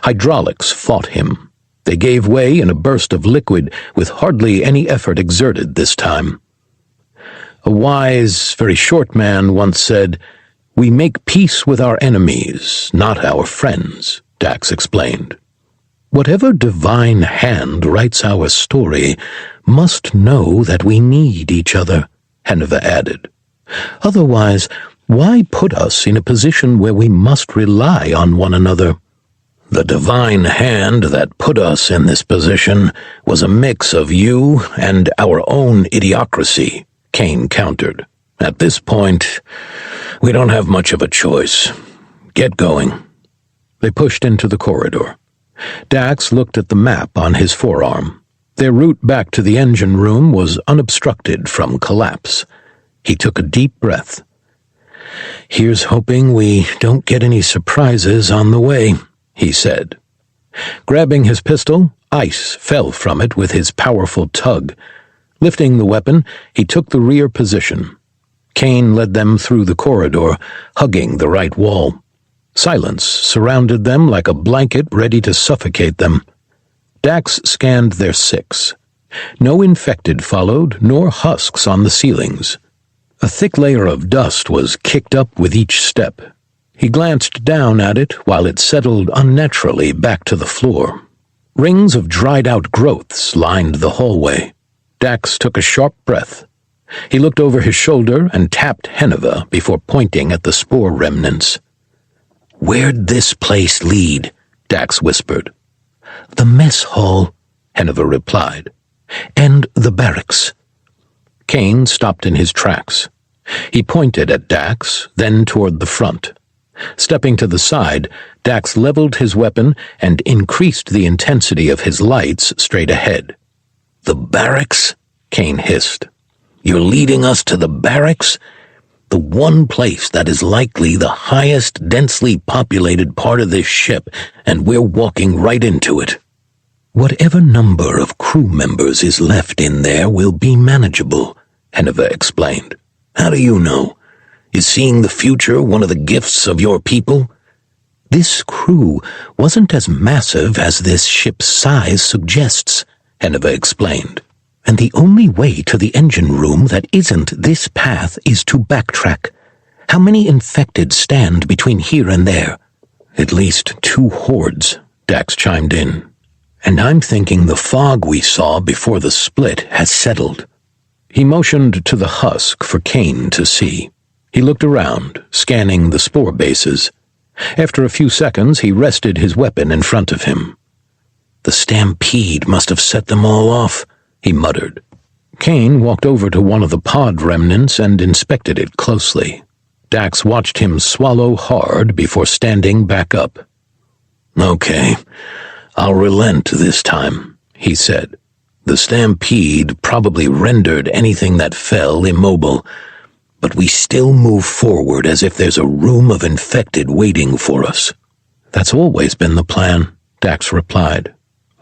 Hydraulics fought him. They gave way in a burst of liquid with hardly any effort exerted this time. A wise, very short man once said, "We make peace with our enemies, not our friends," Dax explained. Whatever divine hand writes our story must know that we need each other, Henuva added. Otherwise, why put us in a position where we must rely on one another? "The divine hand that put us in this position was a mix of you and our own idiocracy," Kane countered. "At this point, we don't have much of a choice. Get going." They pushed into the corridor. Dax looked at the map on his forearm. Their route back to the engine room was unobstructed from collapse. He took a deep breath. "Here's hoping we don't get any surprises on the way," he said. Grabbing his pistol, ice fell from it with his powerful tug. Lifting the weapon, he took the rear position. Kane led them through the corridor, hugging the right wall. Silence surrounded them like a blanket ready to suffocate them. Dax scanned their six. No infected followed, nor husks on the ceilings. A thick layer of dust was kicked up with each step. He glanced down at it while it settled unnaturally back to the floor. Rings of dried-out growths lined the hallway. Dax took a sharp breath. He looked over his shoulder and tapped Henuva before pointing at the spore remnants. "Where'd this place lead?" Dax whispered. "The mess hall," Henuva replied, "and the barracks." Kane stopped in his tracks. He pointed at Dax, then toward the front. Stepping to the side, Dax leveled his weapon and increased the intensity of his lights straight ahead. "The barracks?" Kane hissed. "You're leading us to the barracks? The one place that is likely the highest densely populated part of this ship, and we're walking right into it." "Whatever number of crew members is left in there will be manageable," Henuva explained. "How do you know? Is seeing the future one of the gifts of your people?" "This crew wasn't as massive as this ship's size suggests," Henuva explained. "And the only way to the engine room that isn't this path is to backtrack. How many infected stand between here and there?" "At least 2 hordes," Dax chimed in. "And I'm thinking the fog we saw before the split has settled." He motioned to the husk for Kane to see. He looked around, scanning the spore bases. After a few seconds, he rested his weapon in front of him. "The stampede must have set them all off," he muttered. Kane walked over to one of the pod remnants and inspected it closely. Dax watched him swallow hard before standing back up. "Okay, I'll relent this time," he said. "The stampede probably rendered anything that fell immobile, but we still move forward as if there's a room of infected waiting for us." "That's always been the plan," Dax replied.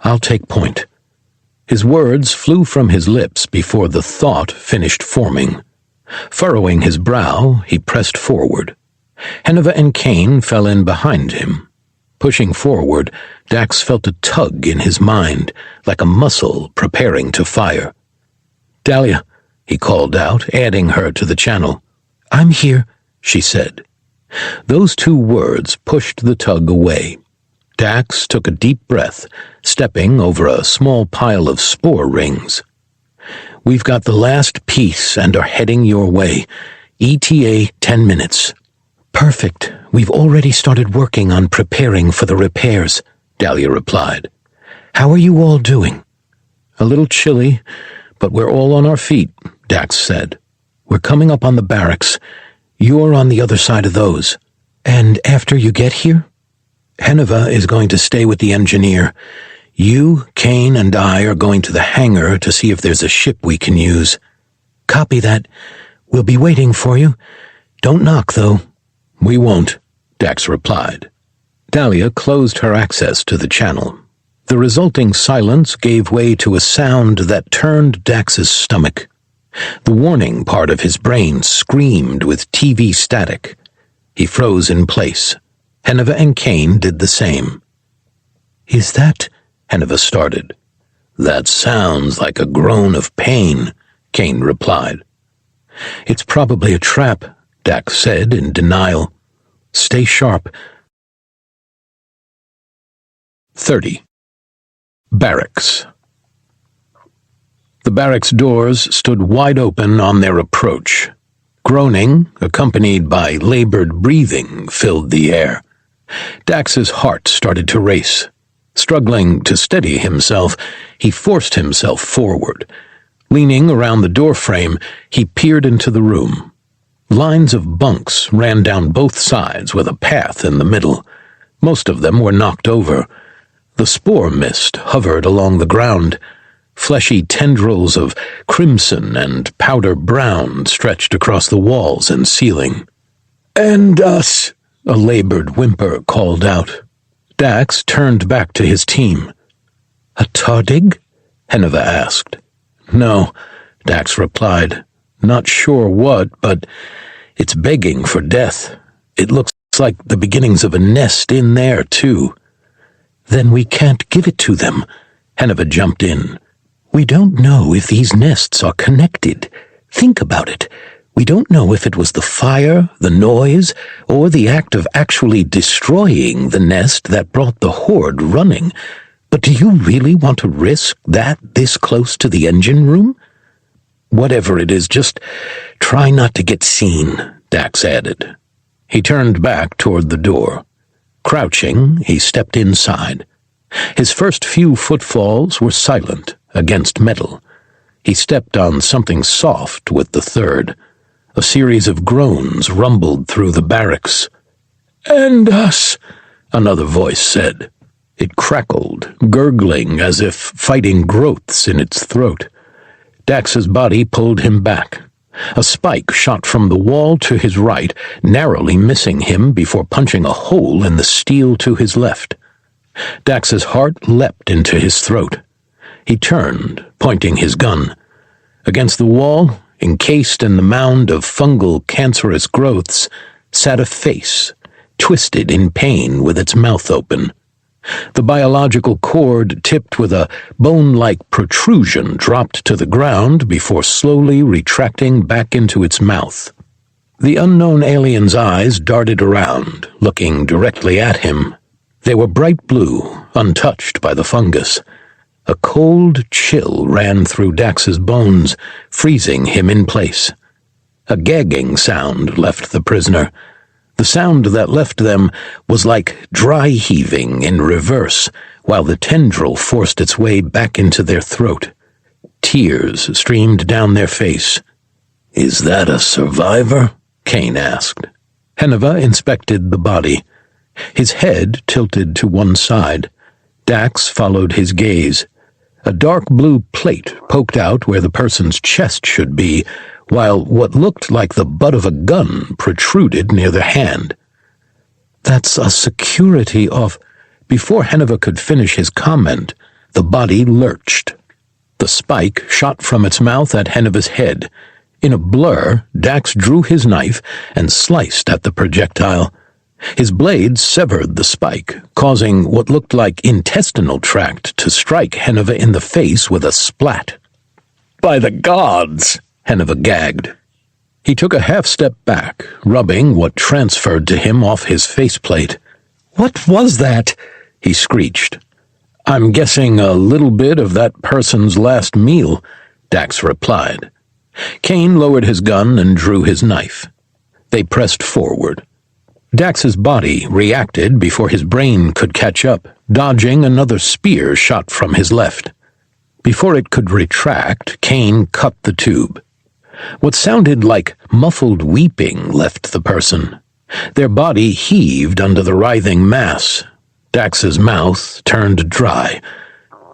"I'll take point." His words flew from his lips before the thought finished forming. Furrowing his brow, he pressed forward. Henuva and Kane fell in behind him. Pushing forward, Dax felt a tug in his mind, like a muscle preparing to fire. "Dalia," he called out, adding her to the channel. "I'm here," she said. Those two words pushed the tug away. Dax took a deep breath, stepping over a small pile of spore rings. "We've got the last piece and are heading your way. ETA 10 minutes. "Perfect. We've already started working on preparing for the repairs," Dalia replied. "How are you all doing?" "A little chilly, but we're all on our feet," Dax said. "We're coming up on the barracks. You're on the other side of those." "And after you get here?" "Henuva is going to stay with the engineer. You, Kane, and I are going to the hangar to see if there's a ship we can use." "Copy that. We'll be waiting for you. Don't knock, though." "We won't," Dax replied. Dalia closed her access to the channel. The resulting silence gave way to a sound that turned Dax's stomach. The warning part of his brain screamed with TV static. He froze in place. Henuva and Kane did the same. "Is that—" Henuva started. "That sounds like a groan of pain," Kane replied. "It's probably a trap," Dax said in denial. "Stay sharp." 30. Barracks. The barracks doors stood wide open on their approach. Groaning, accompanied by labored breathing, filled the air. Dax's heart started to race. Struggling to steady himself, he forced himself forward. Leaning around the doorframe, he peered into the room. Lines of bunks ran down both sides with a path in the middle. Most of them were knocked over. The spore mist hovered along the ground. Fleshy tendrils of crimson and powder brown stretched across the walls and ceiling. "And us," a labored whimper called out. Dax turned back to his team. "A tardig?" Henuva asked. "No," Dax replied. "Not sure what, but it's begging for death. It looks like the beginnings of a nest in there, too." "Then we can't give it to them," Henuva jumped in. "We don't know if these nests are connected. Think about it. We don't know if it was the fire, the noise, or the act of actually destroying the nest that brought the horde running. But do you really want to risk that this close to the engine room?" "Whatever it is, just try not to get seen," Dax added. He turned back toward the door. Crouching, he stepped inside. His first few footfalls were silent, against metal. He stepped on something soft with the third. A series of groans rumbled through the barracks. "And us," another voice said. It crackled, gurgling as if fighting growths in its throat. Dax's body pulled him back. A spike shot from the wall to his right, narrowly missing him before punching a hole in the steel to his left. Dax's heart leapt into his throat. He turned, pointing his gun. Against the wall, encased in the mound of fungal cancerous growths, sat a face, twisted in pain with its mouth open. The biological cord tipped with a bone-like protrusion dropped to the ground before slowly retracting back into its mouth. The unknown alien's eyes darted around, looking directly at him. They were bright blue, untouched by the fungus. A cold chill ran through Dax's bones, freezing him in place. A gagging sound left the prisoner. The sound that left them was like dry heaving in reverse, while the tendril forced its way back into their throat. Tears streamed down their face. "Is that a survivor?" Kane asked. Henuva inspected the body. His head tilted to one side. Dax followed his gaze. A dark blue plate poked out where the person's chest should be, while what looked like the butt of a gun protruded near the hand. "That's a security off." Before Henuva could finish his comment, the body lurched. The spike shot from its mouth at Henuva's head. In a blur, Dax drew his knife and sliced at the projectile. His blade severed the spike, causing what looked like intestinal tract to strike Henuva in the face with a splat. "By the gods!" Henuva gagged. He took a half-step back, rubbing what transferred to him off his faceplate. "What was that?" he screeched. "I'm guessing a little bit of that person's last meal," Dax replied. Kane lowered his gun and drew his knife. They pressed forward. Dax's body reacted before his brain could catch up, dodging another spear shot from his left. Before it could retract, Kane cut the tube. What sounded like muffled weeping left the person. Their body heaved under the writhing mass. Dax's mouth turned dry.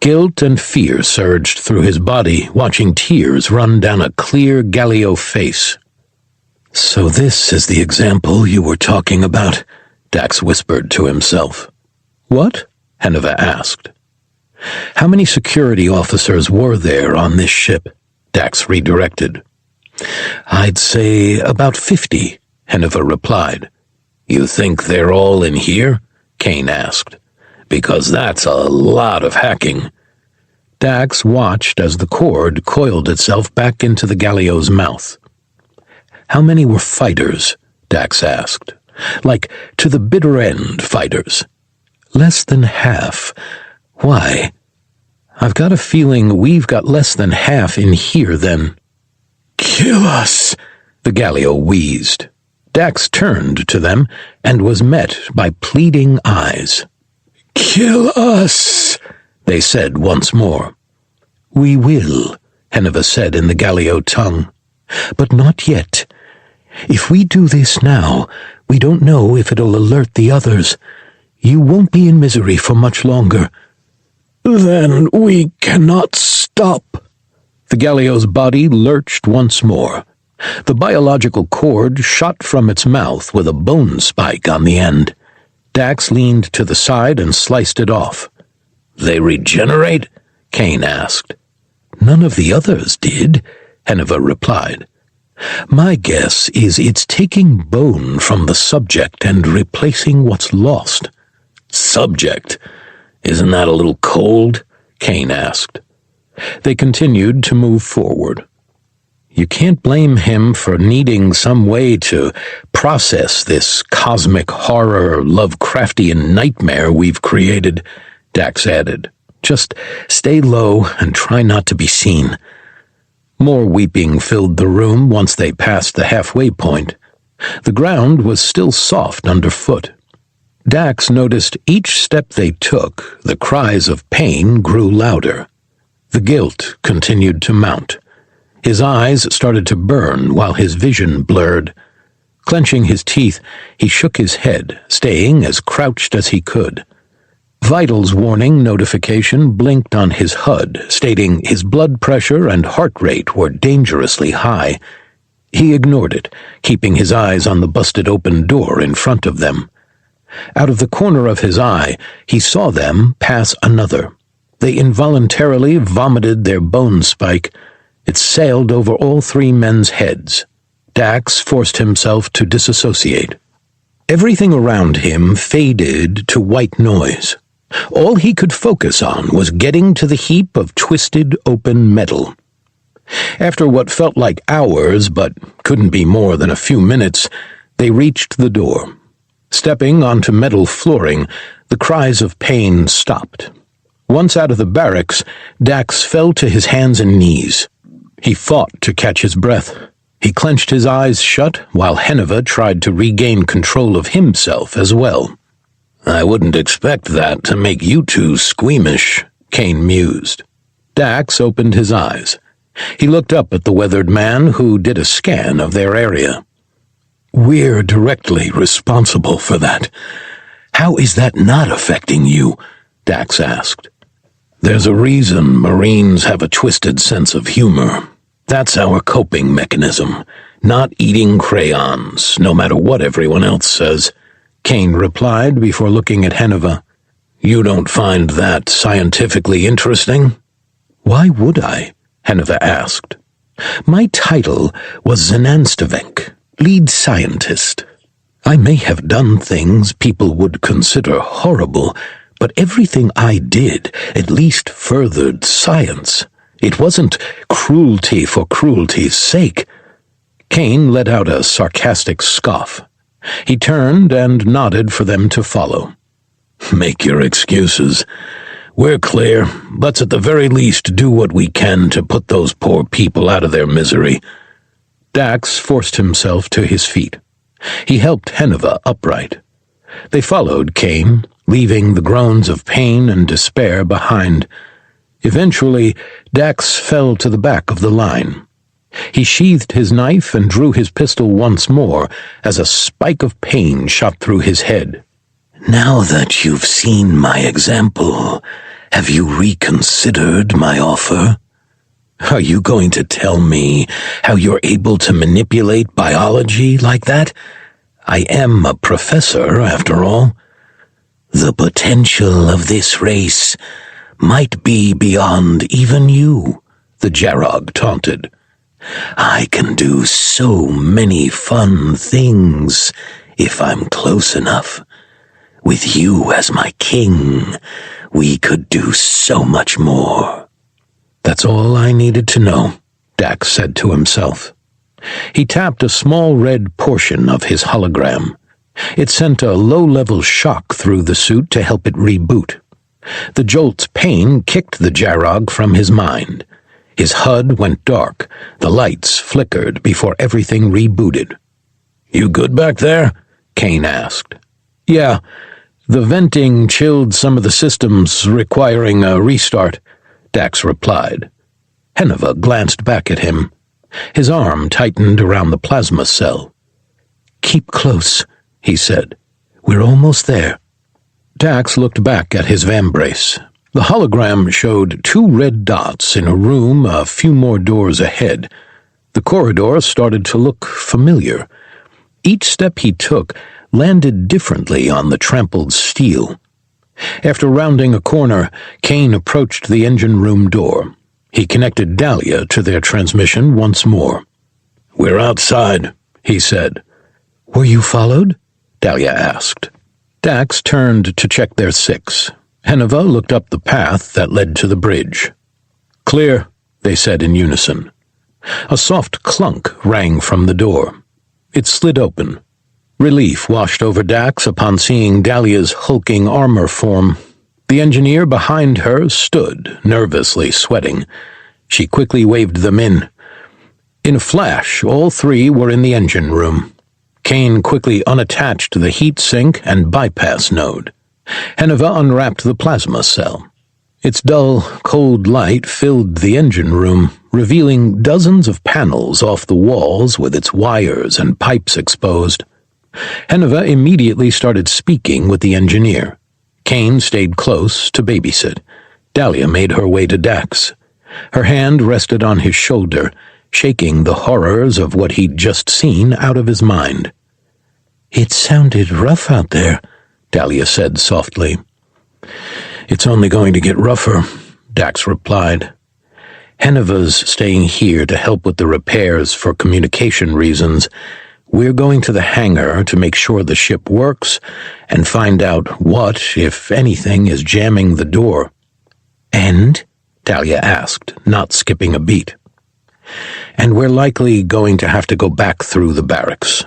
Guilt and fear surged through his body, watching tears run down a clear Galio face. "So this is the example you were talking about," Dax whispered to himself. "What?" Henuva asked. "How many security officers were there on this ship?" Dax redirected. "I'd say about 50, Henuva replied. "You think they're all in here?" Kane asked. "Because that's a lot of hacking." Dax watched as the cord coiled itself back into the Galio's mouth. "How many were fighters?" Dax asked. "Like, to the bitter end fighters." "Less than half. Why?" "I've got a feeling we've got less than half in here then." "Kill us," the Galio wheezed. Dax turned to them and was met by pleading eyes. "Kill us," they said once more. "We will," Henuva said in the Galio tongue. "But not yet. If we do this now, we don't know if it'll alert the others. You won't be in misery for much longer." "Then we cannot stop." The Galio's body lurched once more. The biological cord shot from its mouth with a bone spike on the end. Dax leaned to the side and sliced it off. "They regenerate?" Kane asked. "None of the others did," Henuva replied. "My guess is it's taking bone from the subject and replacing what's lost." "Subject? Isn't that a little cold?" Kane asked. They continued to move forward. "You can't blame him for needing some way to process this cosmic horror Lovecraftian nightmare we've created," Dax added. "Just stay low and try not to be seen." More weeping filled the room once they passed the halfway point. The ground was still soft underfoot. Dax noticed each step they took, the cries of pain grew louder. The guilt continued to mount. His eyes started to burn while his vision blurred. Clenching his teeth, he shook his head, staying as crouched as he could. Vitals warning notification blinked on his HUD, stating his blood pressure and heart rate were dangerously high. He ignored it, keeping his eyes on the busted-open door in front of them. Out of the corner of his eye, he saw them pass another. They involuntarily vomited their bone spike. It sailed over all three men's heads. Dax forced himself to disassociate. Everything around him faded to white noise. All he could focus on was getting to the heap of twisted, open metal. After what felt like hours, but couldn't be more than a few minutes, they reached the door. Stepping onto metal flooring, the cries of pain stopped. Once out of the barracks, Dax fell to his hands and knees. He fought to catch his breath. He clenched his eyes shut while Henuva tried to regain control of himself as well. "I wouldn't expect that to make you two squeamish," Kane mused. Dax opened his eyes. He looked up at the weathered man who did a scan of their area. "We're directly responsible for that. How is that not affecting you?" Dax asked. There's a reason Marines have a twisted sense of humor. That's our coping mechanism. Not eating crayons, no matter what everyone else says, Kane replied before looking at Henuva. You don't find that scientifically interesting? Why would I? Henuva asked. My title was Znanstevenk, lead scientist. I may have done things people would consider horrible, but everything I did at least furthered science. It wasn't cruelty for cruelty's sake. Kane let out a sarcastic scoff. He turned and nodded for them to follow. Make your excuses. We're clear. Let's at the very least do what we can to put those poor people out of their misery. Dax forced himself to his feet. He helped Henuva upright. They followed Kane, leaving the groans of pain and despair behind. Eventually, Dax fell to the back of the line. He sheathed his knife and drew his pistol once more as a spike of pain shot through his head. Now that you've seen my example, have you reconsidered my offer? Are you going to tell me how you're able to manipulate biology like that? I am a professor, after all. The potential of this race might be beyond even you, the Jarog taunted. I can do so many fun things if I'm close enough. With you as my king, we could do so much more. That's all I needed to know, Dax said to himself. He tapped a small red portion of his hologram. It sent a low-level shock through the suit to help it reboot. The jolt's pain kicked the Jarog from his mind. His HUD went dark. The lights flickered before everything rebooted. You good back there? Kane asked. Yeah, the venting chilled some of the systems, requiring a restart, Dax replied. Henuva glanced back at him. His arm tightened around the plasma cell. Keep close, he said. We're almost there. Dax looked back at his vambrace. The hologram showed 2 red dots in a room a few more doors ahead. The corridor started to look familiar. Each step he took landed differently on the trampled steel. After rounding a corner, Kane approached the engine room door. He connected Dalia to their transmission once more. We're outside, he said. Were you followed? Dalia asked. Dax turned to check their 6. Henuva looked up the path that led to the bridge. Clear, they said in unison. A soft clunk rang from the door. It slid open. Relief washed over Dax upon seeing Dalia's hulking armor form. The engineer behind her stood, nervously sweating. She quickly waved them in. In a flash, all 3 were in the engine room. Kane quickly unattached the heat sink and bypass node. Henuva unwrapped the plasma cell. Its dull, cold light filled the engine room, revealing dozens of panels off the walls with its wires and pipes exposed. Henuva immediately started speaking with the engineer. Kane stayed close to babysit. Dalia made her way to Dax. Her hand rested on his shoulder, shaking the horrors of what he'd just seen out of his mind. It sounded rough out there, Dalia said softly. It's only going to get rougher, Dax replied. Henuva's staying here to help with the repairs for communication reasons. We're going to the hangar to make sure the ship works and find out what, if anything, is jamming the door. And? Dalia asked, not skipping a beat. And we're likely going to have to go back through the barracks.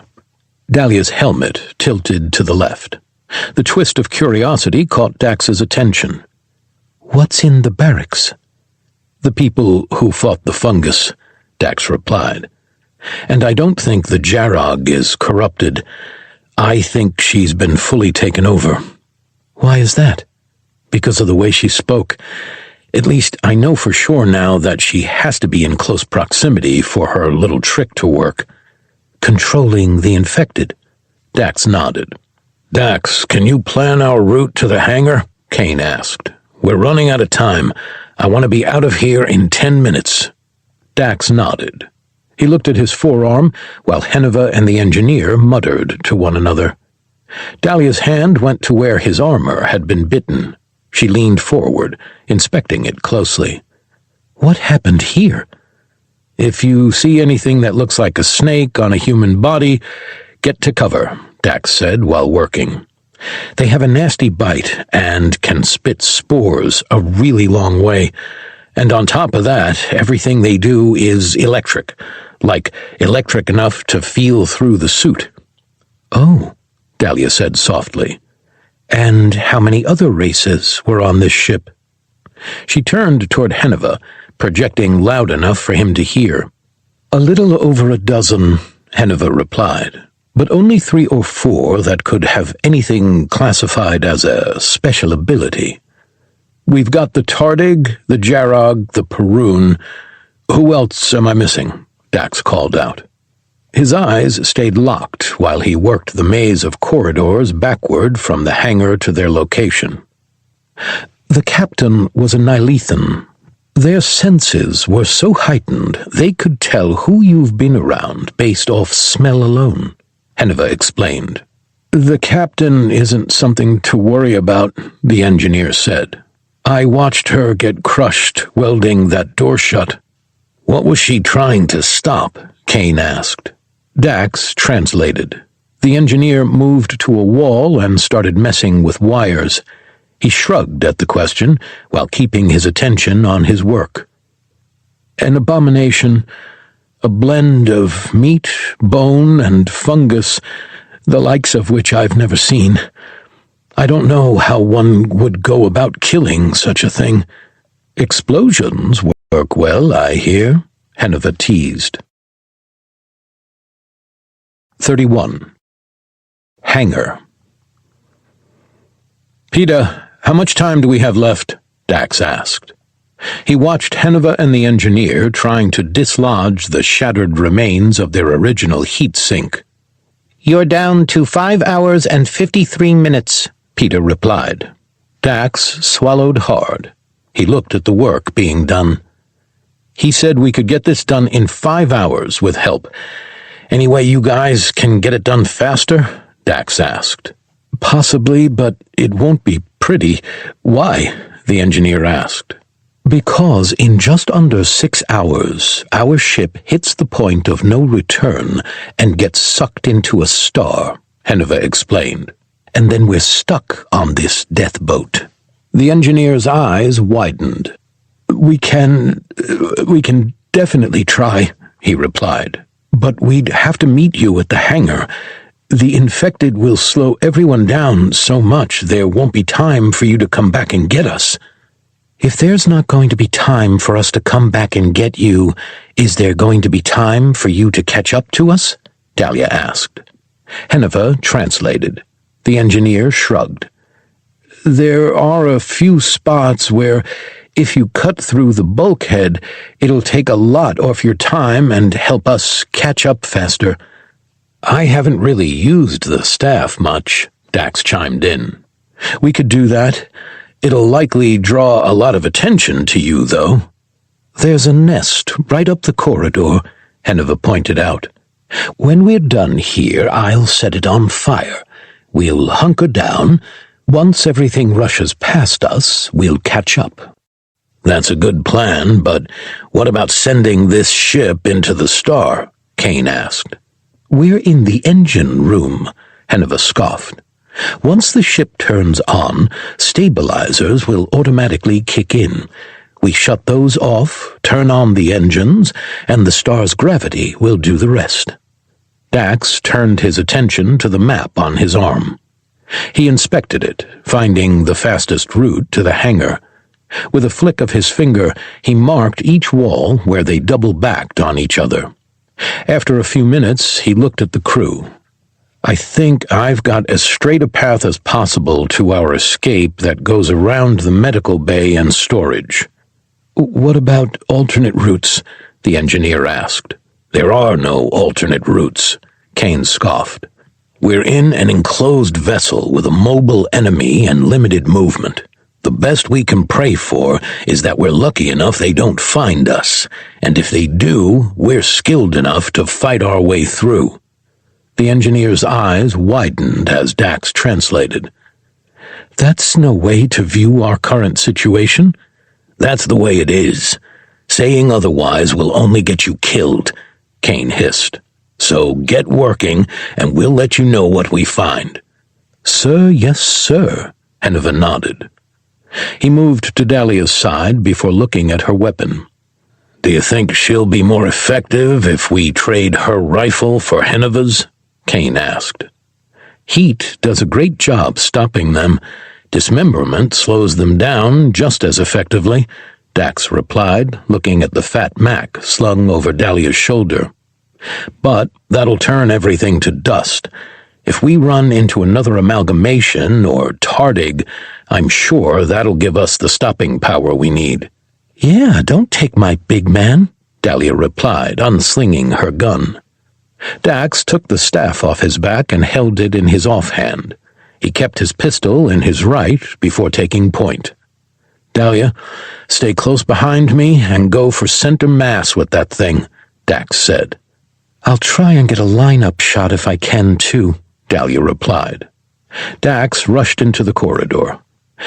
Dalia's helmet tilted to the left. The twist of curiosity caught Dax's attention. What's in the barracks? The people who fought the fungus, Dax replied. And I don't think the Jarog is corrupted. I think she's been fully taken over. Why is that? Because of the way she spoke. At least I know for sure now that she has to be in close proximity for her little trick to work. Controlling the infected. Dax nodded. Dax, can you plan our route to the hangar? Kane asked. We're running out of time. I want to be out of here in 10 minutes. Dax nodded. He looked at his forearm, while Henuva and the engineer muttered to one another. Dalia's hand went to where his armor had been bitten. She leaned forward, inspecting it closely. What happened here? If you see anything that looks like a snake on a human body, get to cover, Dax said while working. They have a nasty bite and can spit spores a really long way. And on top of that, everything they do is electric, like electric enough to feel through the suit. Oh, Dalia said softly. And how many other races were on this ship? She turned toward Henuva, projecting loud enough for him to hear. A little over a dozen, Henuva replied, but only 3 or 4 that could have anything classified as a special ability. We've got the Tardig, the Jarog, the Perun. Who else am I missing? Dax called out. His eyes stayed locked while he worked the maze of corridors backward from the hangar to their location. The captain was a Nilethan. Their senses were so heightened they could tell who you've been around based off smell alone, Henuva explained. The captain isn't something to worry about, the engineer said. I watched her get crushed welding that door shut. What was she trying to stop? Kane asked. Dax translated. The engineer moved to a wall and started messing with wires. He shrugged at the question while keeping his attention on his work. An abomination, a blend of meat, bone, and fungus, the likes of which I've never seen. I don't know how one would go about killing such a thing. Explosions work well, I hear, Henuva teased. 31. Hangar. Peter, how much time do we have left? Dax asked. He watched Henuva and the engineer trying to dislodge the shattered remains of their original heat sink. You're down to 5 hours and 53 minutes, Peter replied. Dax swallowed hard. He looked at the work being done. He said we could get this done in 5 hours with help. Any way you guys can get it done faster? Dax asked. Possibly, but it won't be pretty. Why? The engineer asked. Because in just under 6 hours, our ship hits the point of no return and gets sucked into a star, Henuva explained. And then we're stuck on this death boat. The engineer's eyes widened. We can definitely try, he replied. But we'd have to meet you at the hangar. The infected will slow everyone down so much there won't be time for you to come back and get us. If there's not going to be time for us to come back and get you, is there going to be time for you to catch up to us? Dalia asked. Henuva translated. The engineer shrugged. There are a few spots where, if you cut through the bulkhead, it'll take a lot off your time and help us catch up faster. I haven't really used the staff much, Dax chimed in. We could do that. It'll likely draw a lot of attention to you, though. There's a nest right up the corridor, Henuva pointed out. When we're done here, I'll set it on fire. We'll hunker down. Once everything rushes past us, we'll catch up. That's a good plan, but what about sending this ship into the star? Kane asked. We're in the engine room, Henuva scoffed. Once the ship turns on, stabilizers will automatically kick in. We shut those off, turn on the engines, and the star's gravity will do the rest. Dax turned his attention to the map on his arm. He inspected it, finding the fastest route to the hangar. With a flick of his finger, he marked each wall where they double-backed on each other. After a few minutes, he looked at the crew. I think I've got as straight a path as possible to our escape that goes around the medical bay and storage. What about alternate routes? The engineer asked. There are no alternate routes, Kane scoffed. We're in an enclosed vessel with a mobile enemy and limited movement. The best we can pray for is that we're lucky enough they don't find us, and if they do, we're skilled enough to fight our way through." The engineer's eyes widened as Dax translated. "That's no way to view our current situation?" "That's the way it is. Saying otherwise will only get you killed," Kane hissed. "So get working, and we'll let you know what we find." "Sir, yes, sir," Henuva nodded. He moved to Dalia's side before looking at her weapon. "Do you think she'll be more effective if we trade her rifle for Henuva's?" Kane asked. "Heat does a great job stopping them. Dismemberment slows them down just as effectively," Dax replied, looking at the fat Mac slung over Dalia's shoulder. "But that'll turn everything to dust. If we run into another amalgamation or tardig, I'm sure that'll give us the stopping power we need." "Yeah, don't take my big man," Dalia replied, unslinging her gun. Dax took the staff off his back and held it in his offhand. He kept his pistol in his right before taking point. "Dalia, stay close behind me and go for center mass with that thing," Dax said. "I'll try and get a line-up shot if I can, too," Dalia replied. Dax rushed into the corridor.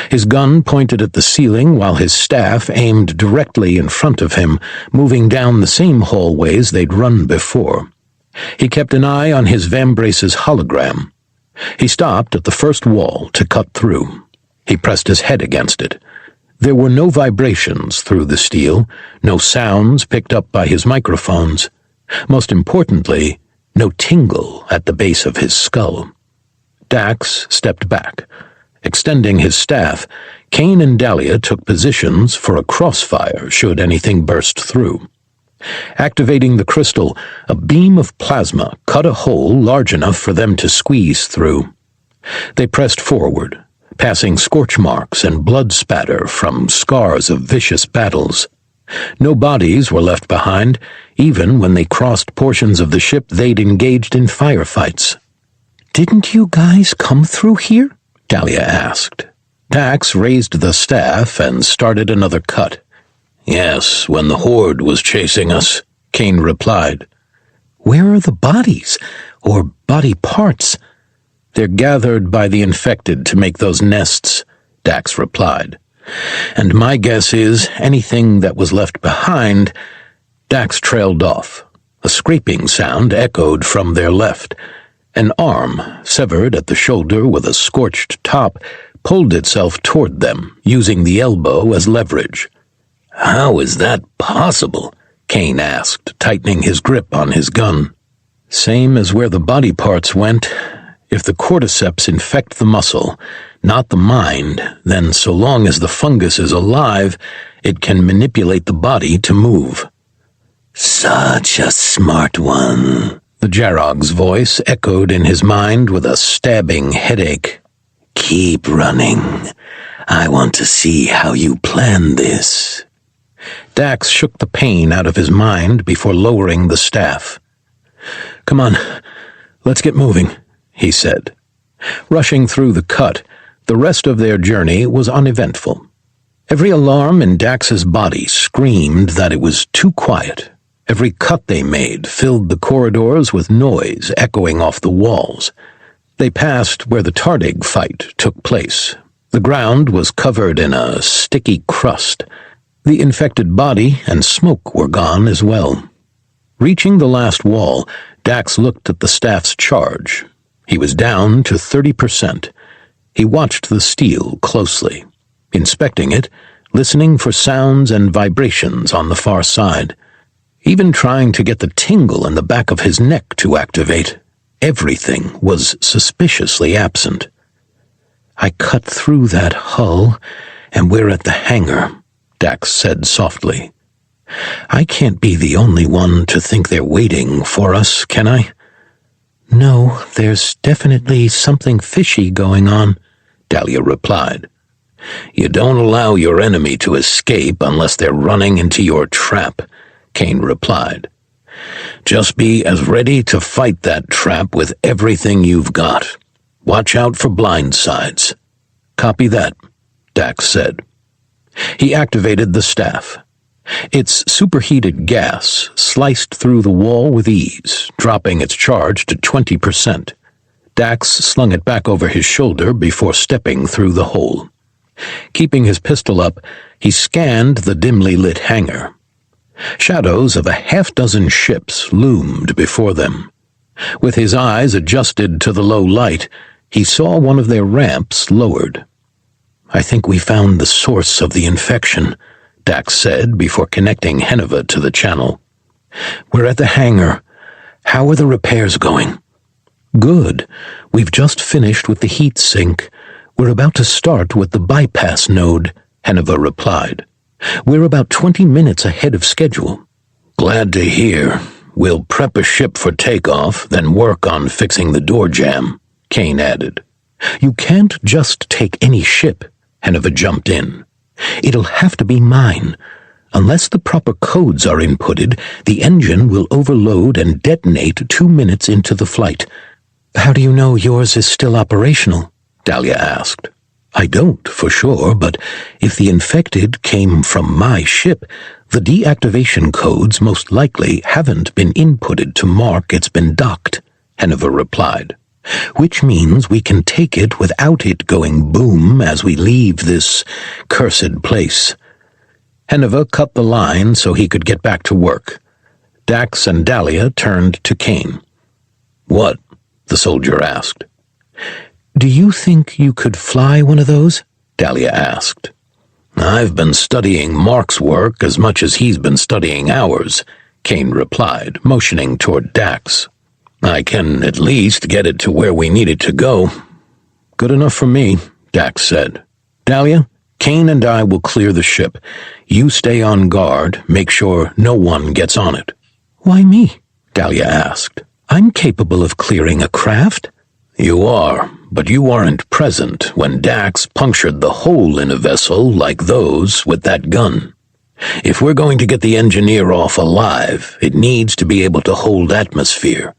His gun pointed at the ceiling while his staff aimed directly in front of him, moving down the same hallways they'd run before. He kept an eye on his Vambrace's hologram. He stopped at the first wall to cut through. He pressed his head against it. There were no vibrations through the steel, no sounds picked up by his microphones. Most importantly, no tingle at the base of his skull. Dax stepped back. Extending his staff, Kane and Dalia took positions for a crossfire should anything burst through. Activating the crystal, a beam of plasma cut a hole large enough for them to squeeze through. They pressed forward, passing scorch marks and blood spatter from scars of vicious battles. No bodies were left behind, even when they crossed portions of the ship they'd engaged in firefights. "Didn't you guys come through here?" Dalia asked. Dax raised the staff and started another cut. "Yes, when the horde was chasing us," Kane replied. "Where are the bodies? Or body parts?" "They're gathered by the infected to make those nests," Dax replied. "And my guess is anything that was left behind—" Dax trailed off. A scraping sound echoed from their left. An arm, severed at the shoulder with a scorched top, pulled itself toward them, using the elbow as leverage. "How is that possible?" Kane asked, tightening his grip on his gun. "Same as where the body parts went. If the cordyceps infect the muscle, not the mind, then so long as the fungus is alive, it can manipulate the body to move." "Such a smart one," the Jarog's voice echoed in his mind with a stabbing headache. "Keep running. I want to see how you plan this." Dax shook the pain out of his mind before lowering the staff. "Come on, let's get moving," he said. Rushing through the cut, the rest of their journey was uneventful. Every alarm in Dax's body screamed that it was too quiet. Every cut they made filled the corridors with noise echoing off the walls. They passed where the Tardig fight took place. The ground was covered in a sticky crust. The infected body and smoke were gone as well. Reaching the last wall, Dax looked at the staff's charge. He was down to 30%. He watched the steel closely, inspecting it, listening for sounds and vibrations on the far side. Even trying to get the tingle in the back of his neck to activate. Everything was suspiciously absent. "I cut through that hull, and we're at the hangar," Dax said softly. "I can't be the only one to think they're waiting for us, can I?" "No, there's definitely something fishy going on," Dalia replied. "You don't allow your enemy to escape unless they're running into your trap," Kane replied. "Just be as ready to fight that trap with everything you've got. Watch out for blind sides." "Copy that." Dax said. He activated the staff. Its superheated gas sliced through the wall with ease, dropping its charge to 20%. Dax slung it back over his shoulder before stepping through the hole. Keeping his pistol up, he scanned the dimly lit hangar. Shadows of a half-dozen ships loomed before them. With his eyes adjusted to the low light, he saw one of their ramps lowered. "I think we found the source of the infection," Dax said before connecting Henuva to the channel. "We're at the hangar. How are the repairs going?" "Good. We've just finished with the heat sink. We're about to start with the bypass node," Henuva replied. "We're about 20 minutes ahead of schedule." "Glad to hear. We'll prep a ship for takeoff, then work on fixing the door jamb," Kane added. "You can't just take any ship," Henuva jumped in. "It'll have to be mine. Unless the proper codes are inputted, the engine will overload and detonate 2 minutes into the flight." "How do you know yours is still operational?" Dalia asked. "I don't, for sure, but if the infected came from my ship, the deactivation codes most likely haven't been inputted to mark it's been docked," Henuva replied. "Which means we can take it without it going boom as we leave this cursed place." Henuva cut the line so he could get back to work. Dax and Dalia turned to Kane. "What?" the soldier asked. "Do you think you could fly one of those?" Dalia asked. "I've been studying Mark's work as much as he's been studying ours," Kane replied, motioning toward Dax. "I can at least get it to where we need it to go." "Good enough for me," Dax said. "Dalia, Kane and I will clear the ship. You stay on guard, make sure no one gets on it." "Why me?" Dalia asked. "I'm capable of clearing a craft." "You are, but you weren't present when Dax punctured the hole in a vessel like those with that gun. If we're going to get the engineer off alive, it needs to be able to hold atmosphere."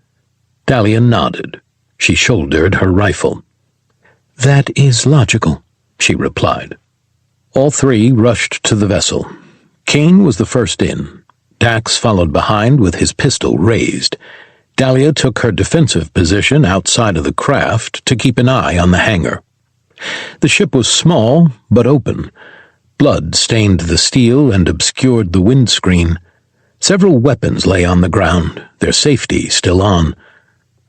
Dalia nodded. She shouldered her rifle. "That is logical," she replied. All three rushed to the vessel. Kane was the first in. Dax followed behind with his pistol raised. Dalia took her defensive position outside of the craft to keep an eye on the hangar. The ship was small, but open. Blood stained the steel and obscured the windscreen. Several weapons lay on the ground, their safety still on.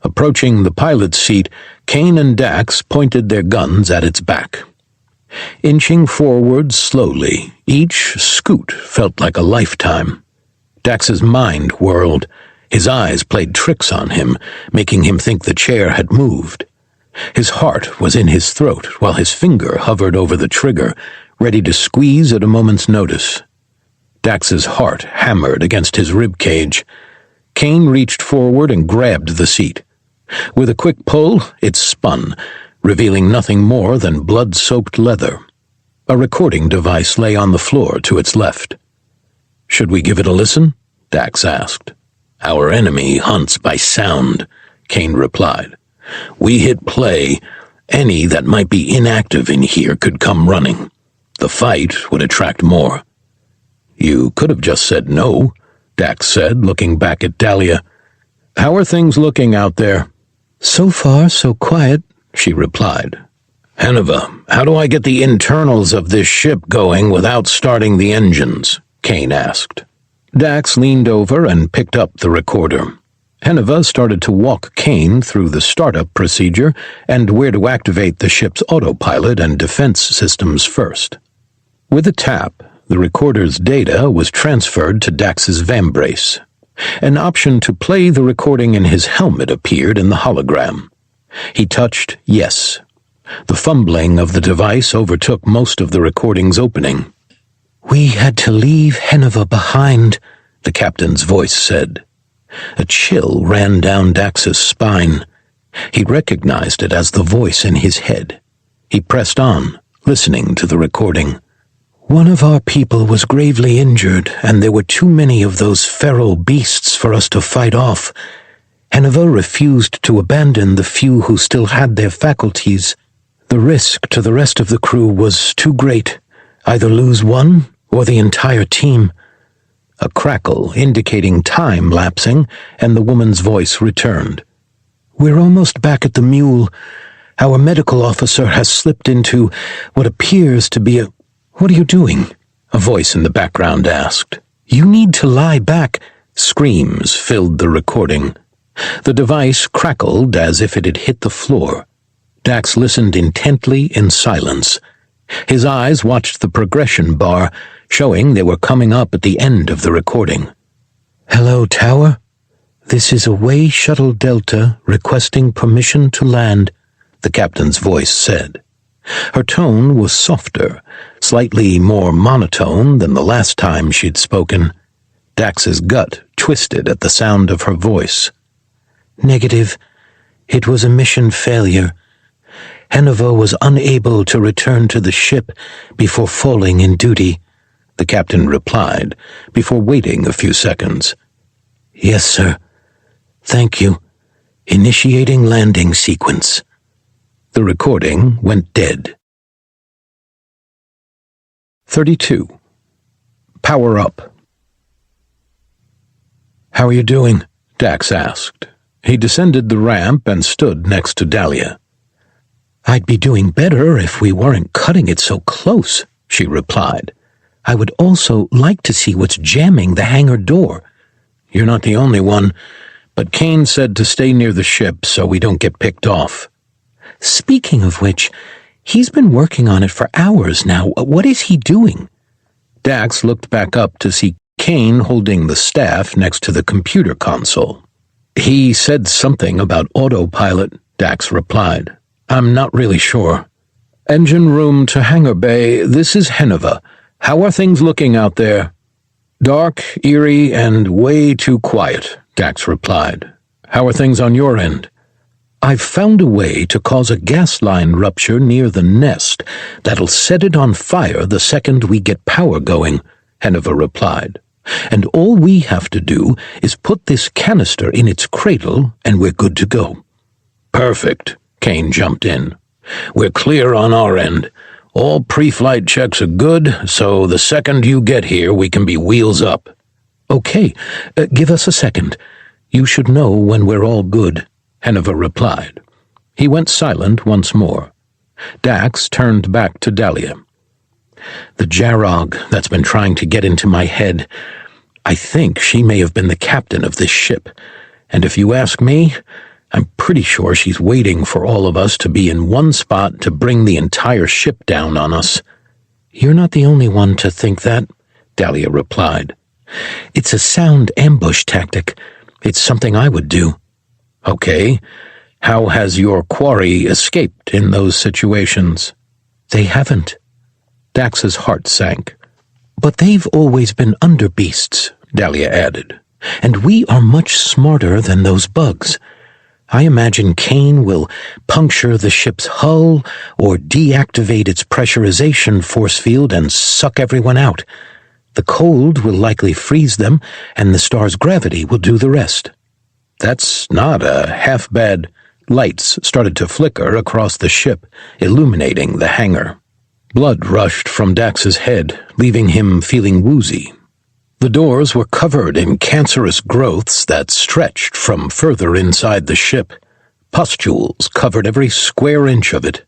Approaching the pilot's seat, Kane and Dax pointed their guns at its back. Inching forward slowly, each scoot felt like a lifetime. Dax's mind whirled. His eyes played tricks on him, making him think the chair had moved. His heart was in his throat while his finger hovered over the trigger, ready to squeeze at a moment's notice. Dax's heart hammered against his rib cage. Kane reached forward and grabbed the seat. With a quick pull, it spun, revealing nothing more than blood-soaked leather. A recording device lay on the floor to its left. "Should we give it a listen?" Dax asked. "Our enemy hunts by sound," Kane replied. "We hit play. Any that might be inactive in here could come running. The fight would attract more." "You could have just said no," Dax said, looking back at Dalia. "How are things looking out there?" "So far, so quiet," she replied. "Henuva, how do I get the internals of this ship going without starting the engines?" Kane asked. Dax leaned over and picked up the recorder. Henuva started to walk Kane through the startup procedure and where to activate the ship's autopilot and defense systems first. With a tap, the recorder's data was transferred to Dax's vambrace. An option to play the recording in his helmet appeared in the hologram. He touched yes. The fumbling of the device overtook most of the recording's opening. "We had to leave Henuva behind," the captain's voice said. A chill ran down Dax's spine. He recognized it as the voice in his head. He pressed on, listening to the recording. "One of our people was gravely injured, and there were too many of those feral beasts for us to fight off. Henuva refused to abandon the few who still had their faculties. The risk to the rest of the crew was too great. Either lose one or the entire team. A crackle indicating time lapsing, and the woman's voice returned. We're almost back at the mule. Our medical officer has slipped into what appears to be a... What are you doing? A voice in the background asked. You need to lie back. Screams filled the recording. The device crackled as if it had hit the floor. Dax listened intently in silence. His eyes watched the progression bar, showing they were coming up at the end of the recording. Hello, Tower. This is Away Shuttle Delta requesting permission to land, the captain's voice said. Her tone was softer, slightly more monotone than the last time she'd spoken. Dax's gut twisted at the sound of her voice. Negative. It was a mission failure. Henuva was unable to return to the ship before falling in duty, the captain replied, before waiting a few seconds. Yes, sir. Thank you. Initiating landing sequence. The recording went dead. 32. Power up. How are you doing? Dax asked. He descended the ramp and stood next to Dalia. I'd be doing better if we weren't cutting it so close, she replied. I would also like to see what's jamming the hangar door. You're not the only one, but Kane said to stay near the ship so we don't get picked off. Speaking of which, he's been working on it for hours now. What is he doing? Dax looked back up to see Kane holding the staff next to the computer console. He said something about autopilot, Dax replied. I'm not really sure. Engine room to hangar bay, this is Henuva. How are things looking out there? Dark, eerie, and way too quiet, Dax replied. How are things on your end? I've found a way to cause a gas line rupture near the nest that'll set it on fire the second we get power going, Henuva replied. And all we have to do is put this canister in its cradle and we're good to go. Perfect, Kane jumped in. We're clear on our end. All pre-flight checks are good, so the second you get here we can be wheels up. Okay, give us a second. You should know when we're all good, Henuva replied. He went silent once more. Dax turned back to Dalia. The Jarog that's been trying to get into my head, I think she may have been the captain of this ship, and if you ask me, I'm pretty sure she's waiting for all of us to be in one spot to bring the entire ship down on us. You're not the only one to think that, Dalia replied. It's a sound ambush tactic. It's something I would do. Okay. How has your quarry escaped in those situations? They haven't. Dax's heart sank. But they've always been underbeasts, Dalia added. And we are much smarter than those bugs. I imagine Kane will puncture the ship's hull or deactivate its pressurization force field and suck everyone out. The cold will likely freeze them, and the star's gravity will do the rest. That's not a half bad. Lights started to flicker across the ship, illuminating the hangar. Blood rushed from Dax's head, leaving him feeling woozy. The doors were covered in cancerous growths that stretched from further inside the ship. Pustules covered every square inch of it.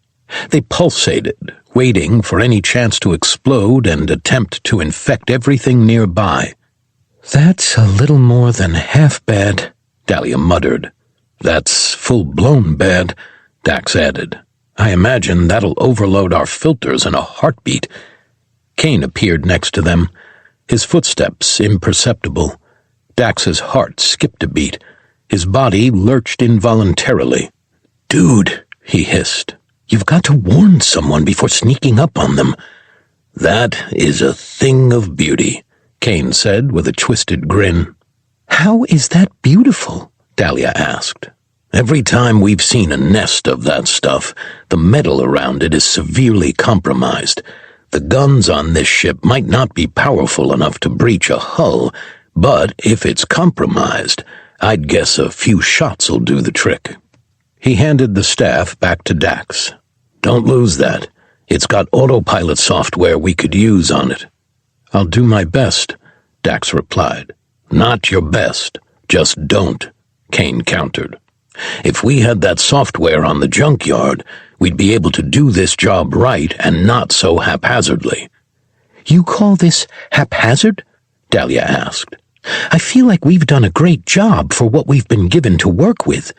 They pulsated, waiting for any chance to explode and attempt to infect everything nearby. That's a little more than half bad, Dalia muttered. That's full-blown bad, Dax added. I imagine that'll overload our filters in a heartbeat. Kane appeared next to them, his footsteps imperceptible. Dax's heart skipped a beat. His body lurched involuntarily. Dude, he hissed, you've got to warn someone before sneaking up on them. That is a thing of beauty, Kane said with a twisted grin. How is that beautiful? Dalia asked. Every time we've seen a nest of that stuff, the metal around it is severely compromised. The guns on this ship might not be powerful enough to breach a hull, but if it's compromised, I'd guess a few shots'll do the trick. He handed the staff back to Dax. Don't lose that. It's got autopilot software we could use on it. I'll do my best, Dax replied. Not your best. Just don't, Kane countered. If we had that software on the Junkyard, we'd be able to do this job right and not so haphazardly. You call this haphazard? Dalia asked. I feel like we've done a great job for what we've been given to work with.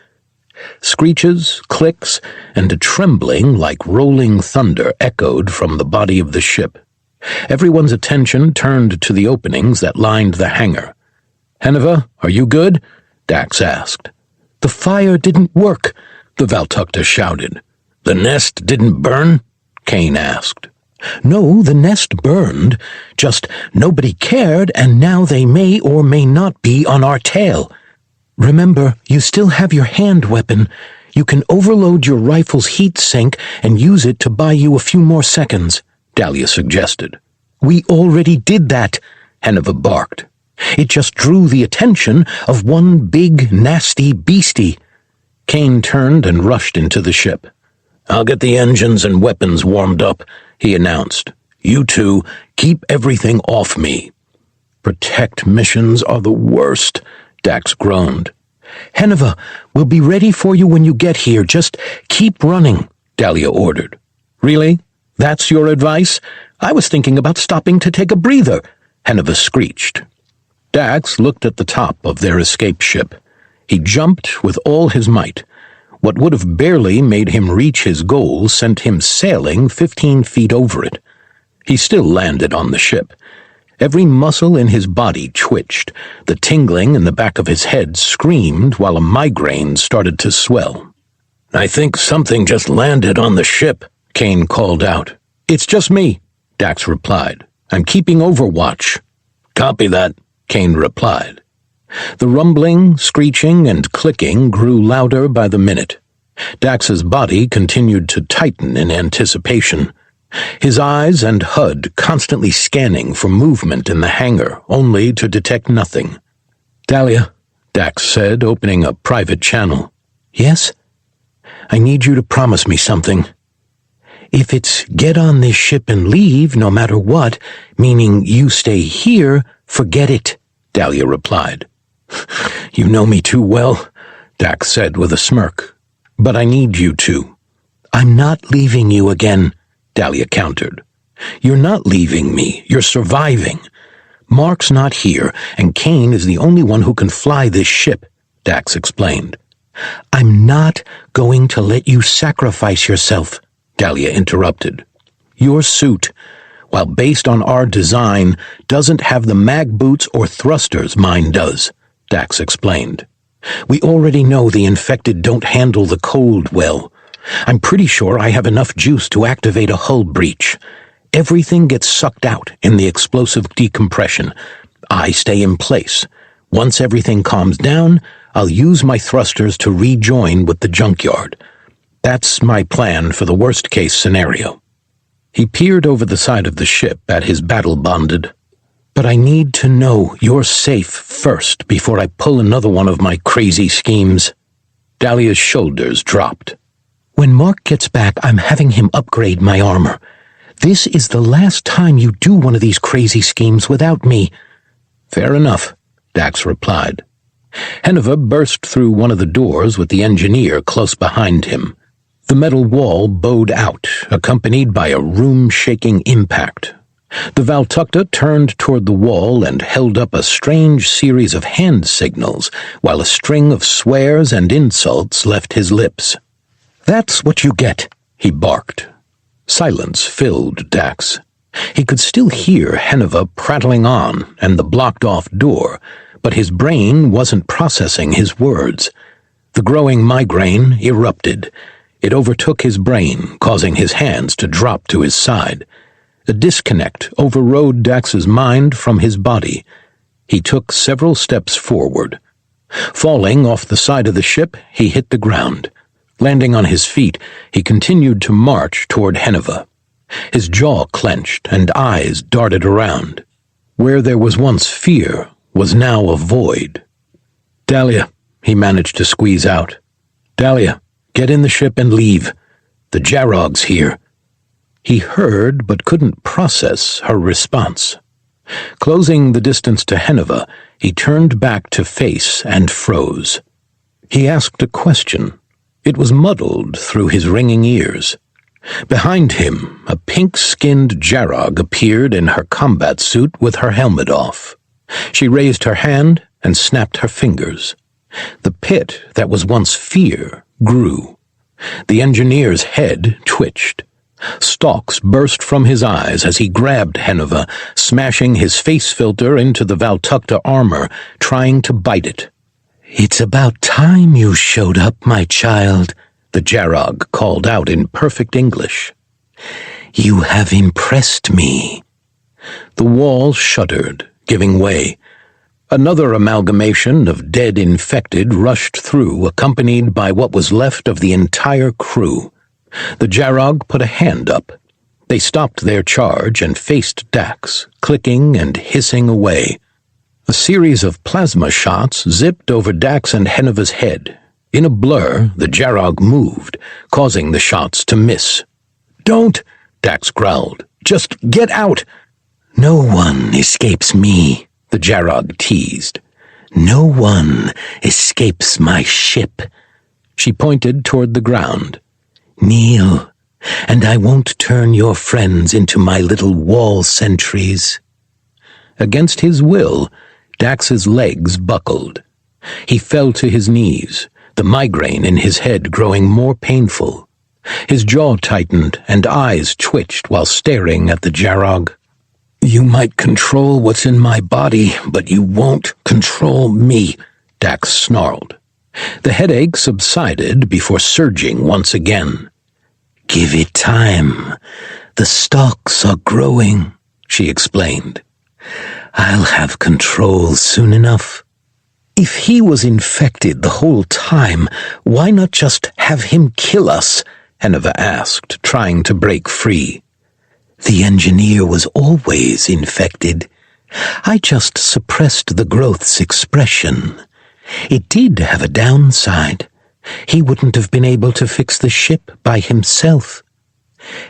Screeches, clicks, and a trembling like rolling thunder echoed from the body of the ship. Everyone's attention turned to the openings that lined the hangar. Henuva, are you good? Dax asked. The fire didn't work, the Valtakuntera shouted. The nest didn't burn? Kane asked. No, the nest burned. Just nobody cared, and now they may or may not be on our tail. Remember, you still have your hand weapon. You can overload your rifle's heat sink and use it to buy you a few more seconds, Dalia suggested. We already did that, Henuva barked. It just drew the attention of one big, nasty beastie. Kane turned and rushed into the ship. I'll get the engines and weapons warmed up, he announced. You two, keep everything off me. Protect missions are the worst, Dax groaned. Henuva, we'll be ready for you when you get here. Just keep running, Dalia ordered. Really? That's your advice? I was thinking about stopping to take a breather, Henuva screeched. Dax looked at the top of their escape ship. He jumped with all his might. What would have barely made him reach his goal sent him sailing 15 feet over it. He still landed on the ship. Every muscle in his body twitched. The tingling in the back of his head screamed while a migraine started to swell. I think something just landed on the ship, Kane called out. It's just me, Dax replied. I'm keeping overwatch. Copy that, Kane replied. The rumbling, screeching, and clicking grew louder by the minute. Dax's body continued to tighten in anticipation. His eyes and HUD constantly scanning for movement in the hangar, only to detect nothing. Dalia, Dax said, opening a private channel. Yes? I need you to promise me something. If it's get on this ship and leave, no matter what, meaning you stay here, forget it, Dalia replied. You know me too well, Dax said with a smirk. But I need you to. I'm not leaving you again, Dalia countered. You're not leaving me. You're surviving. Mark's not here, and Kane is the only one who can fly this ship, Dax explained. I'm not going to let you sacrifice yourself, Dalia interrupted. Your suit, while based on our design, doesn't have the mag boots or thrusters mine does, Dax explained. We already know the infected don't handle the cold well. I'm pretty sure I have enough juice to activate a hull breach. Everything gets sucked out in the explosive decompression. I stay in place. Once everything calms down, I'll use my thrusters to rejoin with the Junkyard. That's my plan for the worst-case scenario. He peered over the side of the ship at his battle-bonded. But I need to know you're safe first before I pull another one of my crazy schemes. Dalia's shoulders dropped. When Mark gets back, I'm having him upgrade my armor. This is the last time you do one of these crazy schemes without me. Fair enough, Dax replied. Henuva burst through one of the doors with the engineer close behind him. The metal wall bowed out, accompanied by a room-shaking impact. The Valtakuntera turned toward the wall and held up a strange series of hand signals, while a string of swears and insults left his lips. That's what you get, he barked. Silence filled Dax. He could still hear Henuva prattling on and the blocked-off door, but his brain wasn't processing his words. The growing migraine erupted. It overtook his brain, causing his hands to drop to his side. A disconnect overrode Dax's mind from his body. He took several steps forward. Falling off the side of the ship, he hit the ground. Landing on his feet, he continued to march toward Henuva. His jaw clenched and eyes darted around. Where there was once fear was now a void. "Dalia," he managed to squeeze out. "Dalia, get in the ship and leave." The Jarog's here." He heard but couldn't process her response. Closing the distance to Henuva, he turned back to face and froze. He asked a question. It was muddled through his ringing ears. Behind him, a pink-skinned Jarog appeared in her combat suit with her helmet off. She raised her hand and snapped her fingers. The pit that was once fear grew. The engineer's head twitched. Stalks burst from his eyes as he grabbed Henuva, smashing his face filter into the Valtakuntera armor, trying to bite it. "It's about time you showed up, my child," the Jarog called out in perfect English. "You have impressed me." The wall shuddered, giving way. Another amalgamation of dead infected rushed through, accompanied by what was left of the entire crew. The Jarog put a hand up. They stopped their charge and faced Dax, clicking and hissing away. A series of plasma shots zipped over Dax and Henuva's head. In a blur, the Jarog moved, causing the shots to miss. "Don't!" Dax growled. "Just get out!" "No one escapes me," the Jarog teased. "No one escapes my ship." She pointed toward the ground. "Kneel, and I won't turn your friends into my little wall sentries." Against his will, Dax's legs buckled. He fell to his knees, the migraine in his head growing more painful. His jaw tightened and eyes twitched while staring at the Jarog. "You might control what's in my body, but you won't control me," Dax snarled. The headache subsided before surging once again. "Give it time. The stalks are growing," she explained. "I'll have control soon enough." "If he was infected the whole time, why not just have him kill us?" Henuva asked, trying to break free. "The engineer was always infected. I just suppressed the growth's expression. It did have a downside. He wouldn't have been able to fix the ship by himself."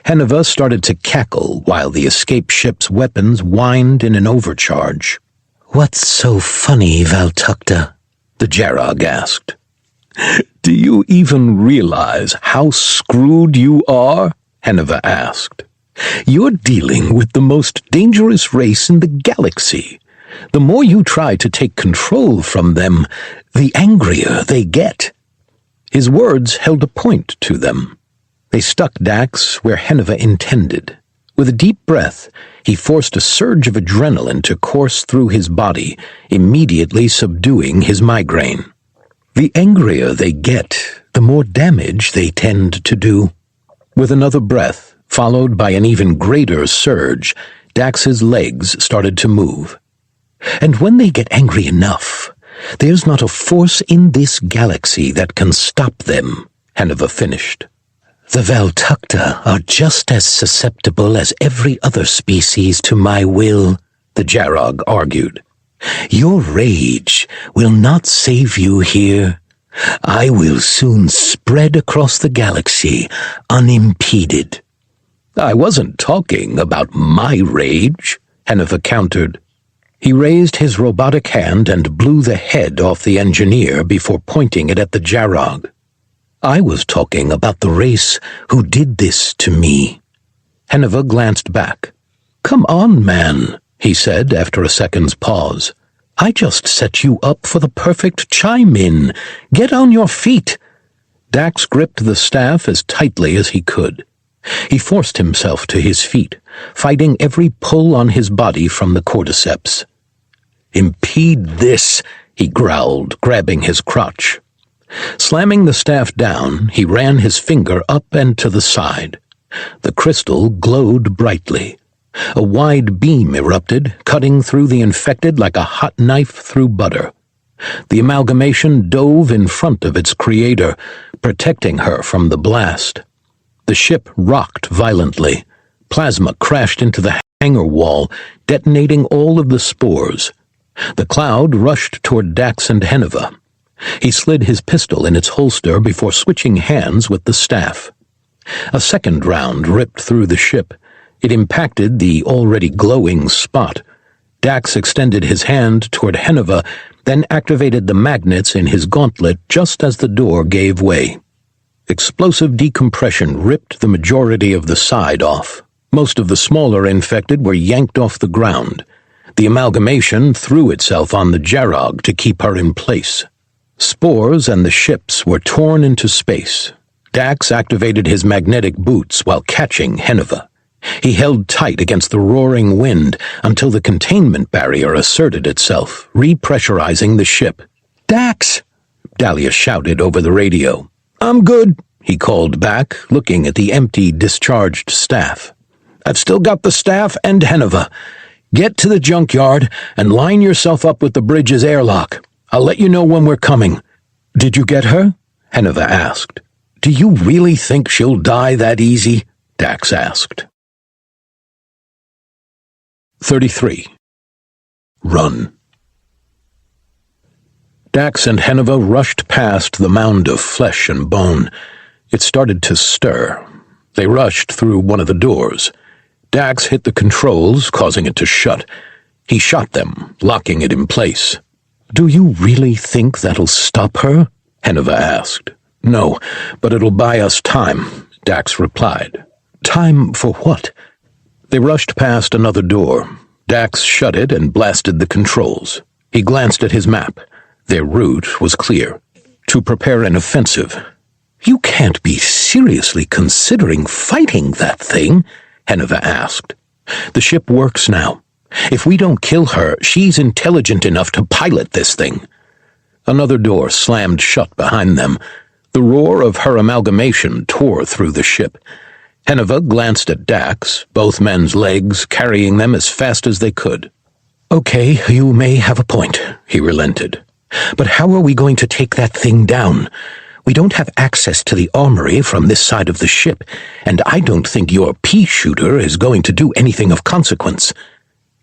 Henuva started to cackle while the escape ship's weapons whined in an overcharge. "What's so funny, Valtakuntera?" the Jarog asked. "Do you even realize how screwed you are?" Henuva asked. "You're dealing with the most dangerous race in the galaxy. The more you try to take control from them, the angrier they get." His words held a point to them. They stuck Dax where Henuva intended. With a deep breath, he forced a surge of adrenaline to course through his body, immediately subduing his migraine. The angrier they get, the more damage they tend to do. With another breath, followed by an even greater surge, Dax's legs started to move. "And when they get angry enough, there's not a force in this galaxy that can stop them," Henuva finished. "The Valtakuntera are just as susceptible as every other species to my will," the Jarog argued. "Your rage will not save you here. I will soon spread across the galaxy, unimpeded." "I wasn't talking about my rage," Henuva countered. He raised his robotic hand and blew the head off the engineer before pointing it at the Jarog. "I was talking about the race who did this to me." Henuva glanced back. "Come on, man," he said after a second's pause. "I just set you up for the perfect chime-in. Get on your feet." Dax gripped the staff as tightly as he could. He forced himself to his feet, fighting every pull on his body from the cordyceps. "Impede this," he growled, grabbing his crotch. Slamming the staff down, he ran his finger up and to the side. The crystal glowed brightly. A wide beam erupted, cutting through the infected like a hot knife through butter. The amalgamation dove in front of its creator, protecting her from the blast. The ship rocked violently. Plasma crashed into the hangar wall, detonating all of the spores. The cloud rushed toward Dax and Henuva. He slid his pistol in its holster before switching hands with the staff. A second round ripped through the ship. It impacted the already glowing spot. Dax extended his hand toward Henuva, then activated the magnets in his gauntlet just as the door gave way. Explosive decompression ripped the majority of the side off. Most of the smaller infected were yanked off the ground. The amalgamation threw itself on the Jarog to keep her in place. Spores and the ships were torn into space. Dax activated his magnetic boots while catching Henuva. He held tight against the roaring wind until the containment barrier asserted itself, repressurizing the ship. "Dax!" Dalia shouted over the radio. "I'm good," he called back, looking at the empty, discharged staff. "I've still got the staff and Henuva. Get to the junkyard and line yourself up with the bridge's airlock. I'll let you know when we're coming." "Did you get her?" Henuva asked. "Do you really think she'll die that easy?" Dax asked. 33. Run. Dax and Henuva rushed past the mound of flesh and bone. It started to stir. They rushed through one of the doors. Dax hit the controls, causing it to shut. He shot them, locking it in place. "Do you really think that'll stop her?" Henuva asked. "No, but it'll buy us time," Dax replied. "Time for what?" They rushed past another door. Dax shut it and blasted the controls. He glanced at his map. Their route was clear. To prepare an offensive. "You can't be seriously considering fighting that thing?" Henuva asked. "The ship works now. If we don't kill her, she's intelligent enough to pilot this thing." Another door slammed shut behind them. The roar of her amalgamation tore through the ship. Henuva glanced at Dax, both men's legs carrying them as fast as they could. "Okay, you may have a point," he relented. "But how are we going to take that thing down? We don't have access to the armory from this side of the ship, and I don't think your pea shooter is going to do anything of consequence."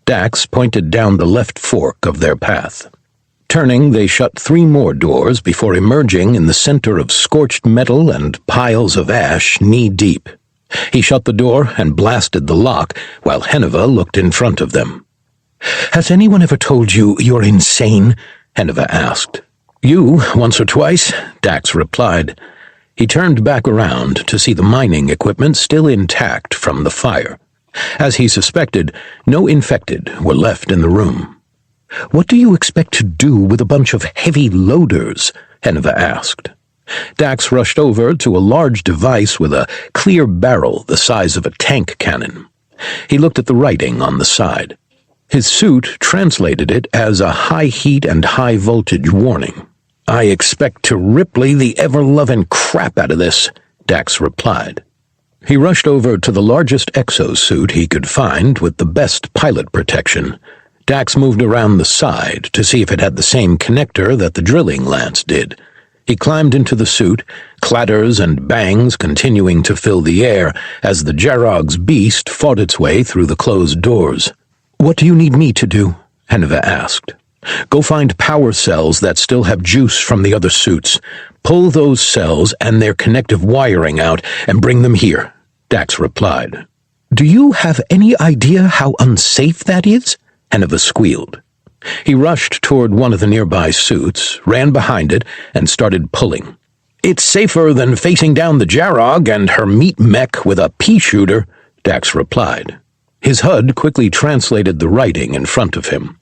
Dax pointed down the left fork of their path. Turning, they shut 3 more doors before emerging in the center of scorched metal and piles of ash knee-deep. He shut the door and blasted the lock while Henuva looked in front of them. "Has anyone ever told you you're insane?" Henuva asked. "You, once or twice," Dax replied. He turned back around to see the mining equipment still intact from the fire. As he suspected, no infected were left in the room. "What do you expect to do with a bunch of heavy loaders?" Henuva asked. Dax rushed over to a large device with a clear barrel the size of a tank cannon. He looked at the writing on the side. His suit translated it as a high-heat and high-voltage warning. "I expect to Ripley the ever-loving crap out of this," Dax replied. He rushed over to the largest exosuit he could find with the best pilot protection. Dax moved around the side to see if it had the same connector that the drilling lance did. He climbed into the suit, clatters and bangs continuing to fill the air as the Jarog's beast fought its way through the closed doors. "What do you need me to do?" Henuva asked. "Go find power cells that still have juice from the other suits. Pull those cells and their connective wiring out and bring them here," Dax replied. "Do you have any idea how unsafe that is?" Henuva squealed. He rushed toward one of the nearby suits, ran behind it, and started pulling. "It's safer than facing down the Jarog and her meat mech with a pea shooter," Dax replied. His HUD quickly translated the writing in front of him.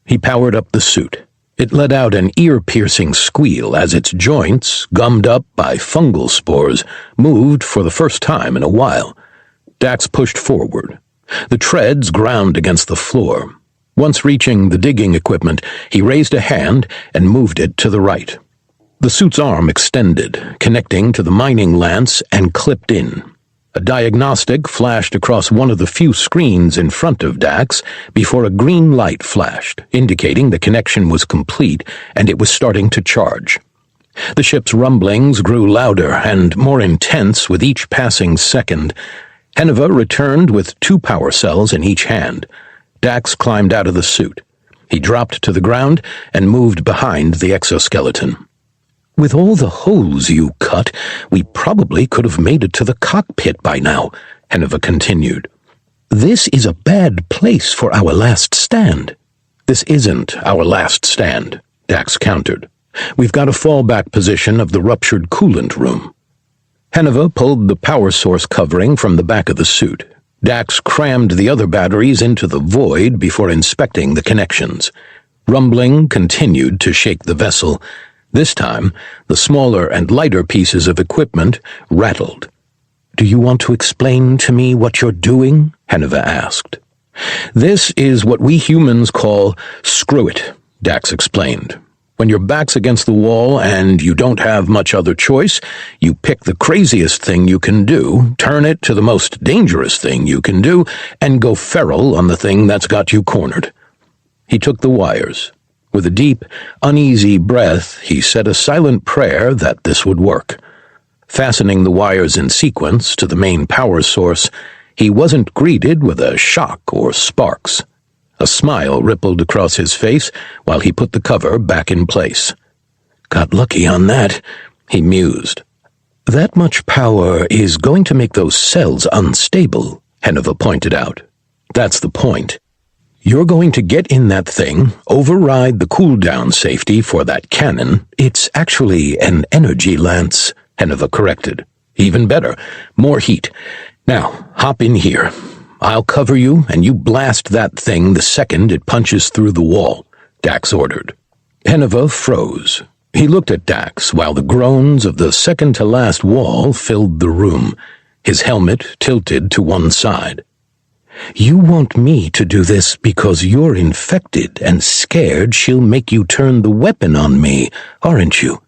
He powered up the suit. It let out an ear-piercing squeal as its joints, gummed up by fungal spores, moved for the first time in a while. Dax pushed forward. The treads ground against the floor. Once reaching the digging equipment, he raised a hand and moved it to the right. The suit's arm extended, connecting to the mining lance, and clipped in. A diagnostic flashed across one of the few screens in front of Dax before a green light flashed, indicating the connection was complete and it was starting to charge. The ship's rumblings grew louder and more intense with each passing second. Henuva returned with 2 power cells in each hand. Dax climbed out of the suit. He dropped to the ground and moved behind the exoskeleton. With all the holes you cut, we probably could have made it to the cockpit by now, Henuva continued. This is a bad place for our last stand. This isn't our last stand, Dax countered. We've got a fallback position of the ruptured coolant room. Henuva pulled the power source covering from the back of the suit. Dax crammed the other batteries into the void before inspecting the connections. Rumbling continued to shake the vessel. This time, the smaller and lighter pieces of equipment rattled. Do you want to explain to me what you're doing? Henuva asked. This is what we humans call screw it, Dax explained. When your back's against the wall and you don't have much other choice, you pick the craziest thing you can do, turn it to the most dangerous thing you can do, and go feral on the thing that's got you cornered. He took the wires. With a deep, uneasy breath, he said a silent prayer that this would work. Fastening the wires in sequence to the main power source, he wasn't greeted with a shock or sparks. A smile rippled across his face while he put the cover back in place. Got lucky on that, he mused. That much power is going to make those cells unstable, Henuva pointed out. That's the point. You're going to get in that thing, override the cooldown safety for that cannon. It's actually an energy lance, Henuva corrected. Even better, more heat. Now, hop in here. I'll cover you, and you blast that thing the second it punches through the wall, Dax ordered. Henuva froze. He looked at Dax while the groans of the second-to-last wall filled the room, his helmet tilted to one side. You want me to do this because you're infected and scared she'll make you turn the weapon on me, aren't you?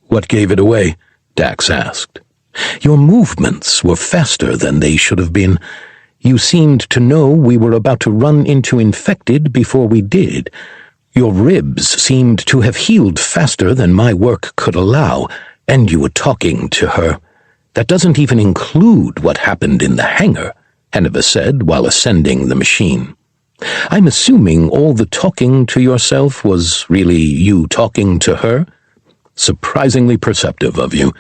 What gave it away? Dax asked. Your movements were faster than they should have been. You seemed to know we were about to run into infected before we did. Your ribs seemed to have healed faster than my work could allow, and you were talking to her. That doesn't even include what happened in the hangar, Henuva said while ascending the machine. I'm assuming all the talking to yourself was really you talking to her? Surprisingly perceptive of you.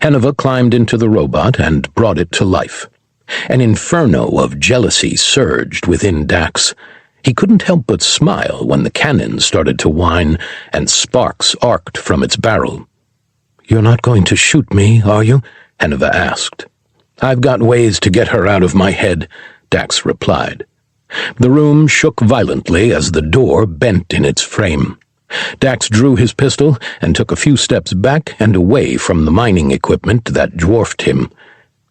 Henuva climbed into the robot and brought it to life. An inferno of jealousy surged within Dax. He couldn't help but smile when the cannon started to whine and sparks arced from its barrel. You're not going to shoot me, are you? Henuva asked. I've got ways to get her out of my head, Dax replied. The room shook violently as the door bent in its frame. Dax drew his pistol and took a few steps back and away from the mining equipment that dwarfed him.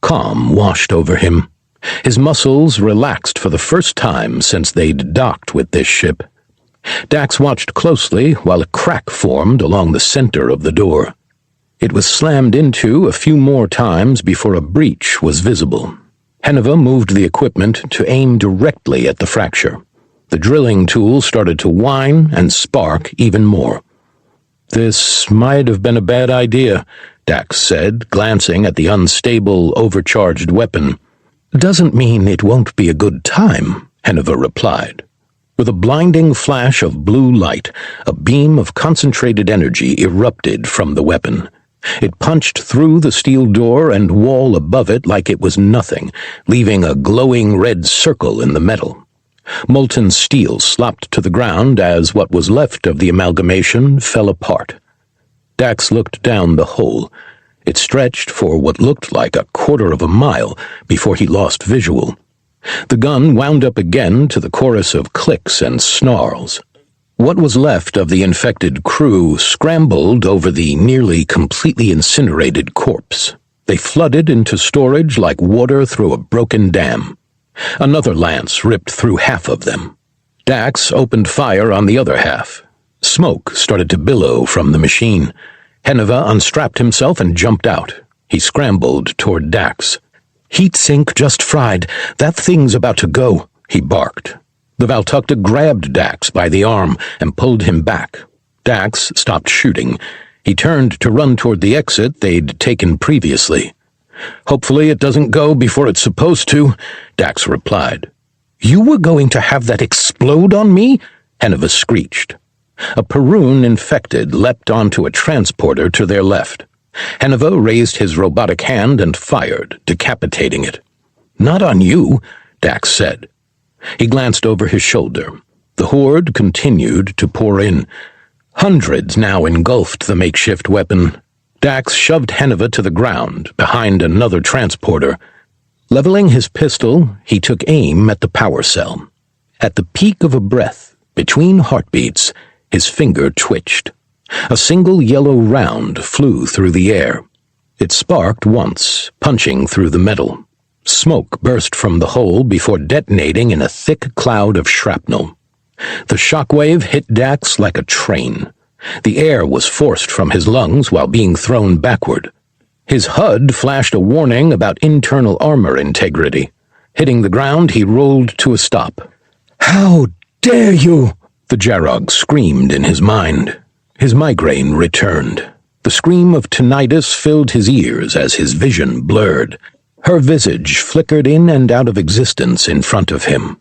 Calm washed over him. His muscles relaxed for the first time since they'd docked with this ship. Dax watched closely while a crack formed along the center of the door. It was slammed into a few more times before a breach was visible. Henuva moved the equipment to aim directly at the fracture. The drilling tool started to whine and spark even more. This might have been a bad idea, Dax said, glancing at the unstable, overcharged weapon. Doesn't mean it won't be a good time, Henuva replied. With a blinding flash of blue light, a beam of concentrated energy erupted from the weapon. It punched through the steel door and wall above it like it was nothing, leaving a glowing red circle in the metal. Molten steel slopped to the ground as what was left of the amalgamation fell apart. Dax looked down the hole. It stretched for what looked like a quarter of a mile before he lost visual. The gun wound up again to the chorus of clicks and snarls. What was left of the infected crew scrambled over the nearly completely incinerated corpse. They flooded into storage like water through a broken dam. Another lance ripped through half of them. Dax opened fire on the other half. Smoke started to billow from the machine. Henuva unstrapped himself and jumped out. He scrambled toward Dax. Heat sink just fried. That thing's about to go, he barked. The Valtakuntera grabbed Dax by the arm and pulled him back. Dax stopped shooting. He turned to run toward the exit they'd taken previously. Hopefully it doesn't go before it's supposed to, Dax replied. You were going to have that explode on me? Henuva screeched. A Perun infected leapt onto a transporter to their left. Henuva raised his robotic hand and fired, decapitating it. "Not on you," Dax said. He glanced over his shoulder. The horde continued to pour in. Hundreds now engulfed the makeshift weapon. Dax shoved Henuva to the ground, behind another transporter. Leveling his pistol, he took aim at the power cell. At the peak of a breath, between heartbeats, his finger twitched. A single yellow round flew through the air. It sparked once, punching through the metal. Smoke burst from the hole before detonating in a thick cloud of shrapnel. The shockwave hit Dax like a train. The air was forced from his lungs while being thrown backward. His HUD flashed a warning about internal armor integrity. Hitting the ground, he rolled to a stop. "How dare you!" the Jarog screamed in his mind. His migraine returned. The scream of tinnitus filled his ears as his vision blurred. Her visage flickered in and out of existence in front of him.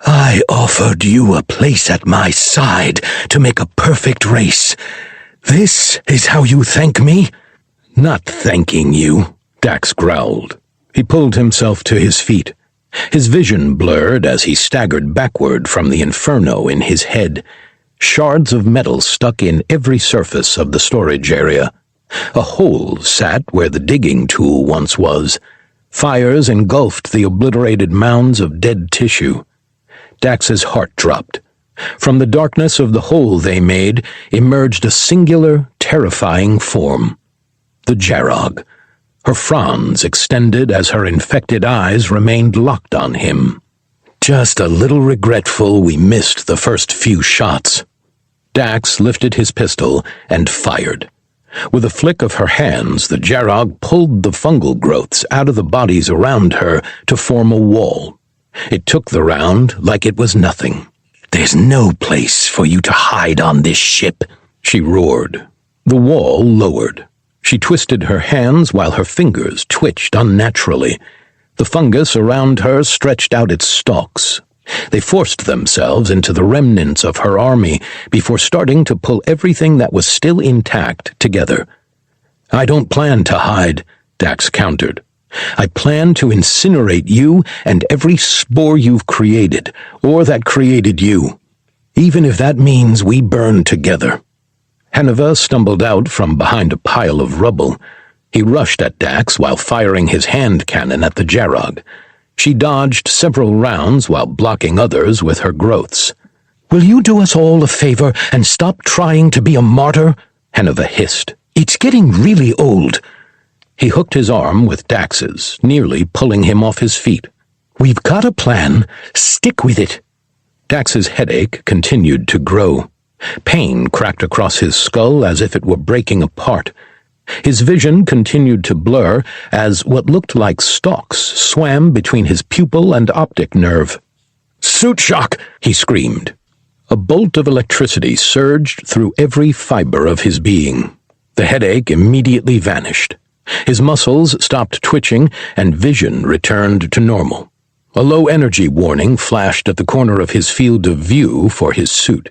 "I offered you a place at my side to make a perfect race. This is how you thank me?" "Not thanking you," Dax growled. He pulled himself to his feet. His vision blurred as he staggered backward from the inferno in his head. Shards of metal stuck in every surface of the storage area. A hole sat where the digging tool once was. Fires engulfed the obliterated mounds of dead tissue. Dax's heart dropped. From the darkness of the hole they made emerged a singular, terrifying form. The Jarog. Her fronds extended as her infected eyes remained locked on him. "Just a little regretful we missed the first few shots." Dax lifted his pistol and fired. With a flick of her hands, the Jarog pulled the fungal growths out of the bodies around her to form a wall. It took the round like it was nothing. "There's no place for you to hide on this ship," she roared. The wall lowered. She twisted her hands while her fingers twitched unnaturally. The fungus around her stretched out its stalks. They forced themselves into the remnants of her army before starting to pull everything that was still intact together. "I don't plan to hide," Dax countered. "I plan to incinerate you and every spore you've created, or that created you, even if that means we burn together." Henuva stumbled out from behind a pile of rubble. He rushed at Dax while firing his hand cannon at the Jarog. She dodged several rounds while blocking others with her growths. "Will you do us all a favor and stop trying to be a martyr?" Henuva hissed. "It's getting really old." He hooked his arm with Dax's, nearly pulling him off his feet. "We've got a plan. Stick with it." Dax's headache continued to grow. Pain cracked across his skull as if it were breaking apart. His vision continued to blur as what looked like stalks swam between his pupil and optic nerve. "Suit shock!" he screamed. A bolt of electricity surged through every fiber of his being. The headache immediately vanished. His muscles stopped twitching and vision returned to normal. A low-energy warning flashed at the corner of his field of view for his suit.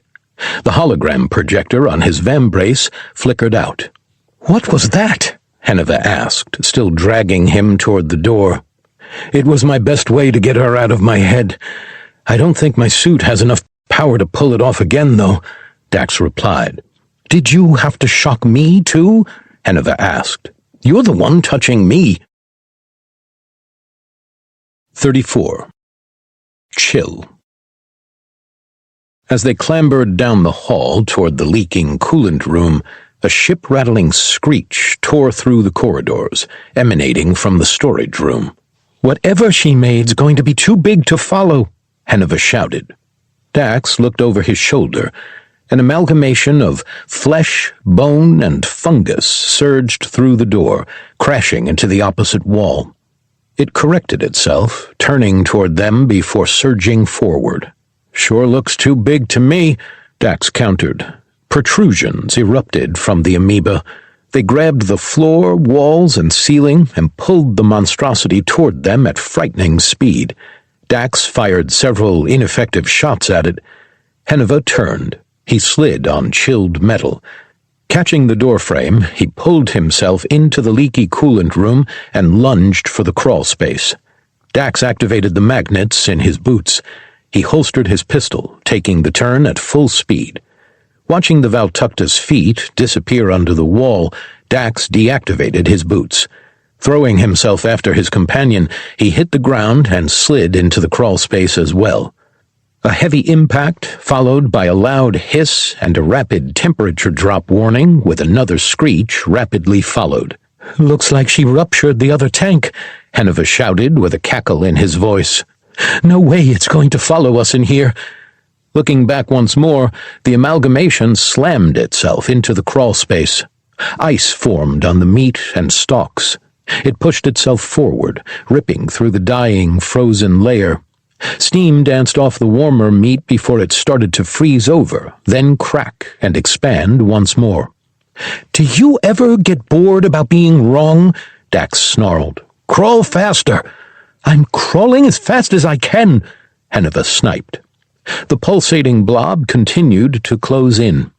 The hologram projector on his vambrace flickered out. "What was that?" Henuva asked, still dragging him toward the door. "It was my best way to get her out of my head. I don't think my suit has enough power to pull it off again, though," Dax replied. "Did you have to shock me, too?" Henuva asked. "You're the one touching me." 34. Chill. As they clambered down the hall toward the leaking coolant room, a ship-rattling screech tore through the corridors, emanating from the storage room. "Whatever she made's going to be too big to follow," Henuva shouted. Dax looked over his shoulder. An amalgamation of flesh, bone, and fungus surged through the door, crashing into the opposite wall. It corrected itself, turning toward them before surging forward. "Sure looks too big to me," Dax countered. Protrusions erupted from the amoeba. They grabbed the floor, walls, and ceiling and pulled the monstrosity toward them at frightening speed. Dax fired several ineffective shots at it. Henuva turned. He slid on chilled metal. Catching the doorframe, he pulled himself into the leaky coolant room and lunged for the crawl space. Dax activated the magnets in his boots. He holstered his pistol, taking the turn at full speed. Watching the Valtakuntera's feet disappear under the wall, Dax deactivated his boots. Throwing himself after his companion, he hit the ground and slid into the crawl space as well. A heavy impact, followed by a loud hiss and a rapid temperature drop warning with another screech rapidly followed. "Looks like she ruptured the other tank," Henuva shouted with a cackle in his voice. "No way it's going to follow us in here." Looking back once more, the amalgamation slammed itself into the crawl space. Ice formed on the meat and stalks. It pushed itself forward, ripping through the dying, frozen layer. Steam danced off the warmer meat before it started to freeze over, then crack and expand once more. "Do you ever get bored about being wrong?" Dax snarled. "Crawl faster!" "I'm crawling as fast as I can," Henuva sniped. The pulsating blob continued to close in.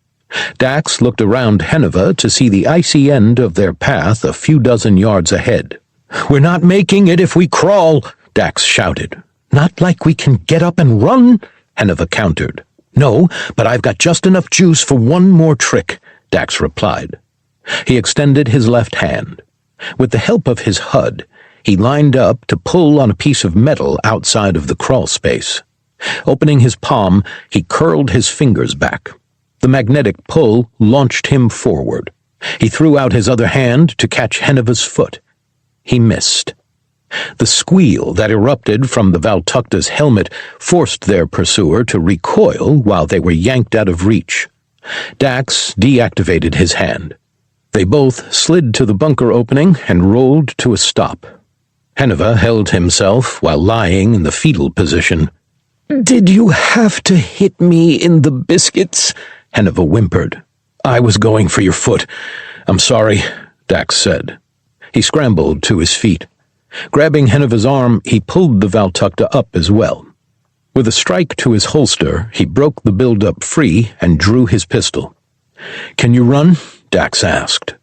Dax looked around Henuva to see the icy end of their path a few dozen yards ahead. "We're not making it if we crawl," Dax shouted. "Not like we can get up and run," Henuva countered. "No, but I've got just enough juice for one more trick," Dax replied. He extended his left hand. With the help of his HUD, he lined up to pull on a piece of metal outside of the crawl space. Opening his palm, he curled his fingers back. The magnetic pull launched him forward. He threw out his other hand to catch Henuva's foot. He missed. The squeal that erupted from the Valtakuntera's helmet forced their pursuer to recoil while they were yanked out of reach. Dax deactivated his hand. They both slid to the bunker opening and rolled to a stop. Henuva held himself while lying in the fetal position. "Did you have to hit me in the biscuits?" Henuva whimpered. "I was going for your foot. I'm sorry," Dax said. He scrambled to his feet. Grabbing Henuva's arm, he pulled the Valtakuntera up as well. With a strike to his holster, he broke the buildup free and drew his pistol. "Can you run?" Dax asked.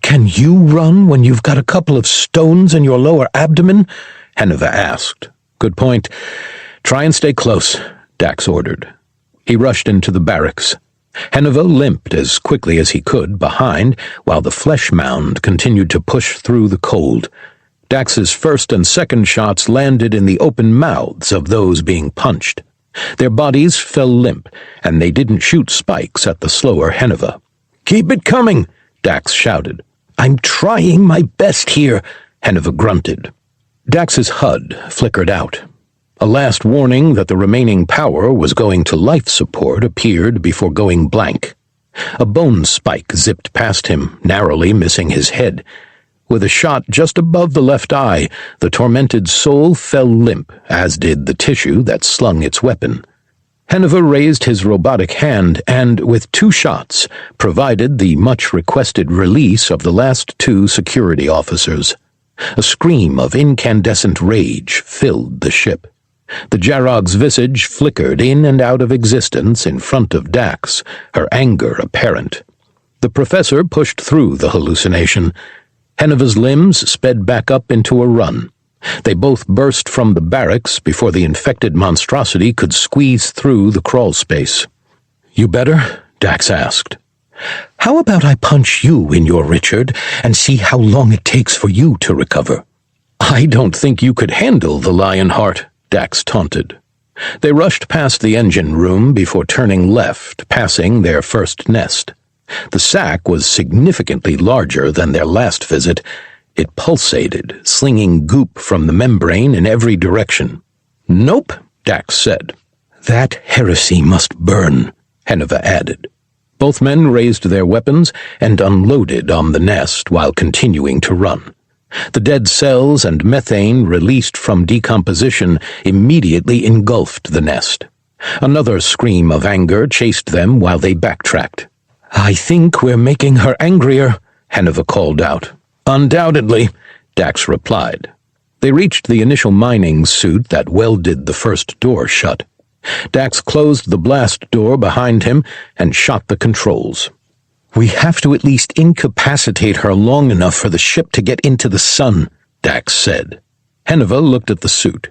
"Can you run when you've got a couple of stones in your lower abdomen?" Henuva asked. "Good point. Try and stay close," Dax ordered. He rushed into the barracks. Henuva limped as quickly as he could behind, while the flesh mound continued to push through the cold. Dax's first and second shots landed in the open mouths of those being punched. Their bodies fell limp, and they didn't shoot spikes at the slower Henuva. "Keep it coming!" Dax shouted. "I'm trying my best here," Henuva grunted. Dax's HUD flickered out. A last warning that the remaining power was going to life support appeared before going blank. A bone spike zipped past him, narrowly missing his head. With a shot just above the left eye, the tormented soul fell limp, as did the tissue that slung its weapon. Henuva raised his robotic hand and, with 2 shots, provided the much-requested release of the last 2 security officers. A scream of incandescent rage filled the ship. The Jarog's visage flickered in and out of existence in front of Dax, her anger apparent. The professor pushed through the hallucination. Henuva's limbs sped back up into a run. They both burst from the barracks before the infected monstrosity could squeeze through the crawl space. "You better?" Dax asked. "How about I punch you in your Richard and see how long it takes for you to recover?" "I don't think you could handle the lion heart," Dax taunted. They rushed past the engine room before turning left, passing their first nest. The sack was significantly larger than their last visit. It pulsated, slinging goop from the membrane in every direction. "Nope," Dax said. "That heresy must burn," Henuva added. Both men raised their weapons and unloaded on the nest while continuing to run. The dead cells and methane released from decomposition immediately engulfed the nest. Another scream of anger chased them while they backtracked. "I think we're making her angrier," Henuva called out. "Undoubtedly," Dax replied. They reached the initial mining suit that welded the first door shut. Dax closed the blast door behind him and shot the controls. "We have to at least incapacitate her long enough for the ship to get into the sun," Dax said. Henuva looked at the suit.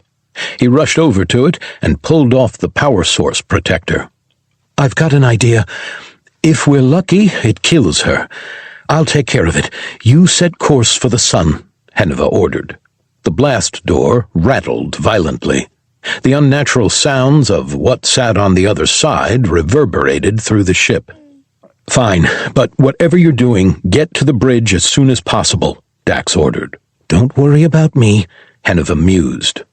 He rushed over to it and pulled off the power source protector. "I've got an idea. If we're lucky, it kills her. I'll take care of it. You set course for the sun," Henuva ordered. The blast door rattled violently. The unnatural sounds of what sat on the other side reverberated through the ship. "Fine, but whatever you're doing, get to the bridge as soon as possible," Dax ordered. "Don't worry about me," Henuva mused.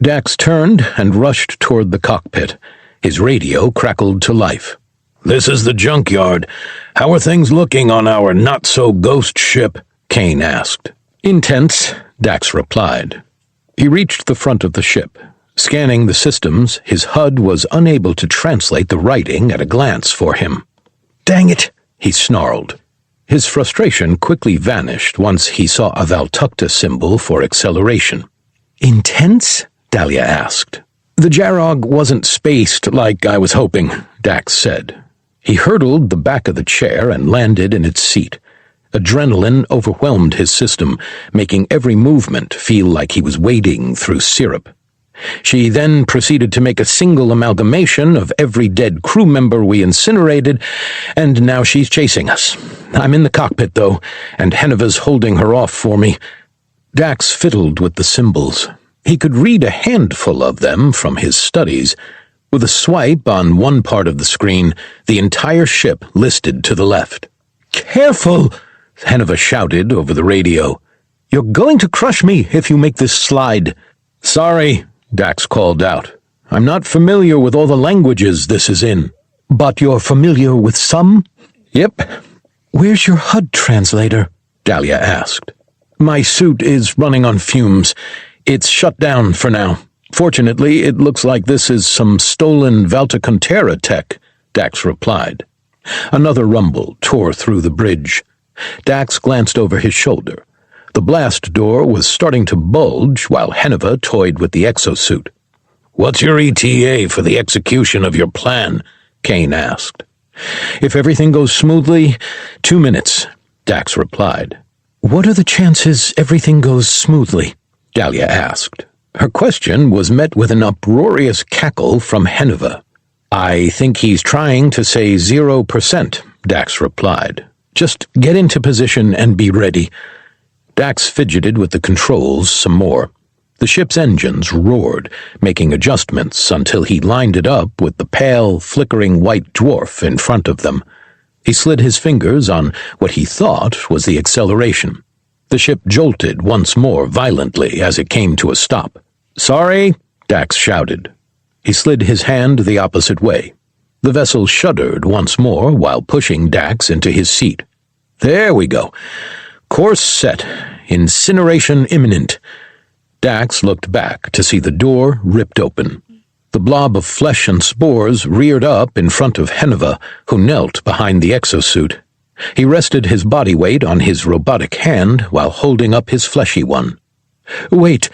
Dax turned and rushed toward the cockpit. His radio crackled to life. "This is the Junkyard. How are things looking on our not-so-ghost ship?" Kane asked. "Intense," Dax replied. He reached the front of the ship. Scanning the systems, his HUD was unable to translate the writing at a glance for him. "Dang it," he snarled. His frustration quickly vanished once he saw a Valtakuntera symbol for acceleration. "Intense?" Dalia asked. "The Jarog wasn't spaced like I was hoping," Dax said. He hurtled the back of the chair and landed in its seat. Adrenaline overwhelmed his system, making every movement feel like he was wading through syrup. She then proceeded to make a single amalgamation of every dead crew member we incinerated, and now she's chasing us. I'm in the cockpit, though, and Henuva's holding her off for me. Dax fiddled with the symbols. He could read a handful of them from his studies. With a swipe on one part of the screen, the entire ship listed to the left. "Careful!" Henuva shouted over the radio. "You're going to crush me if you make this slide." "Sorry," Dax called out. "I'm not familiar with all the languages this is in." "But you're familiar with some?" "Yep." "Where's your HUD translator?" Dalia asked. "My suit is running on fumes. It's shut down for now. Fortunately, it looks like this is some stolen Valtakuntera tech," Dax replied. Another rumble tore through the bridge. Dax glanced over his shoulder. The blast door was starting to bulge while Henuva toyed with the exosuit. "What's your ETA for the execution of your plan?" Kane asked. "If everything goes smoothly, 2 minutes," Dax replied. "What are the chances everything goes smoothly?" Dalia asked. Her question was met with an uproarious cackle from Henuva. "I think he's trying to say 0%, Dax replied. "Just get into position and be ready." Dax fidgeted with the controls some more. The ship's engines roared, making adjustments until he lined it up with the pale, flickering white dwarf in front of them. He slid his fingers on what he thought was the acceleration. The ship jolted once more violently as it came to a stop. "Sorry," Dax shouted. He slid his hand the opposite way. The vessel shuddered once more while pushing Dax into his seat. "There we go. Course set. Incineration imminent." Dax looked back to see the door ripped open. The blob of flesh and spores reared up in front of Henuva, who knelt behind the exosuit. He rested his body weight on his robotic hand while holding up his fleshy one. "Wait,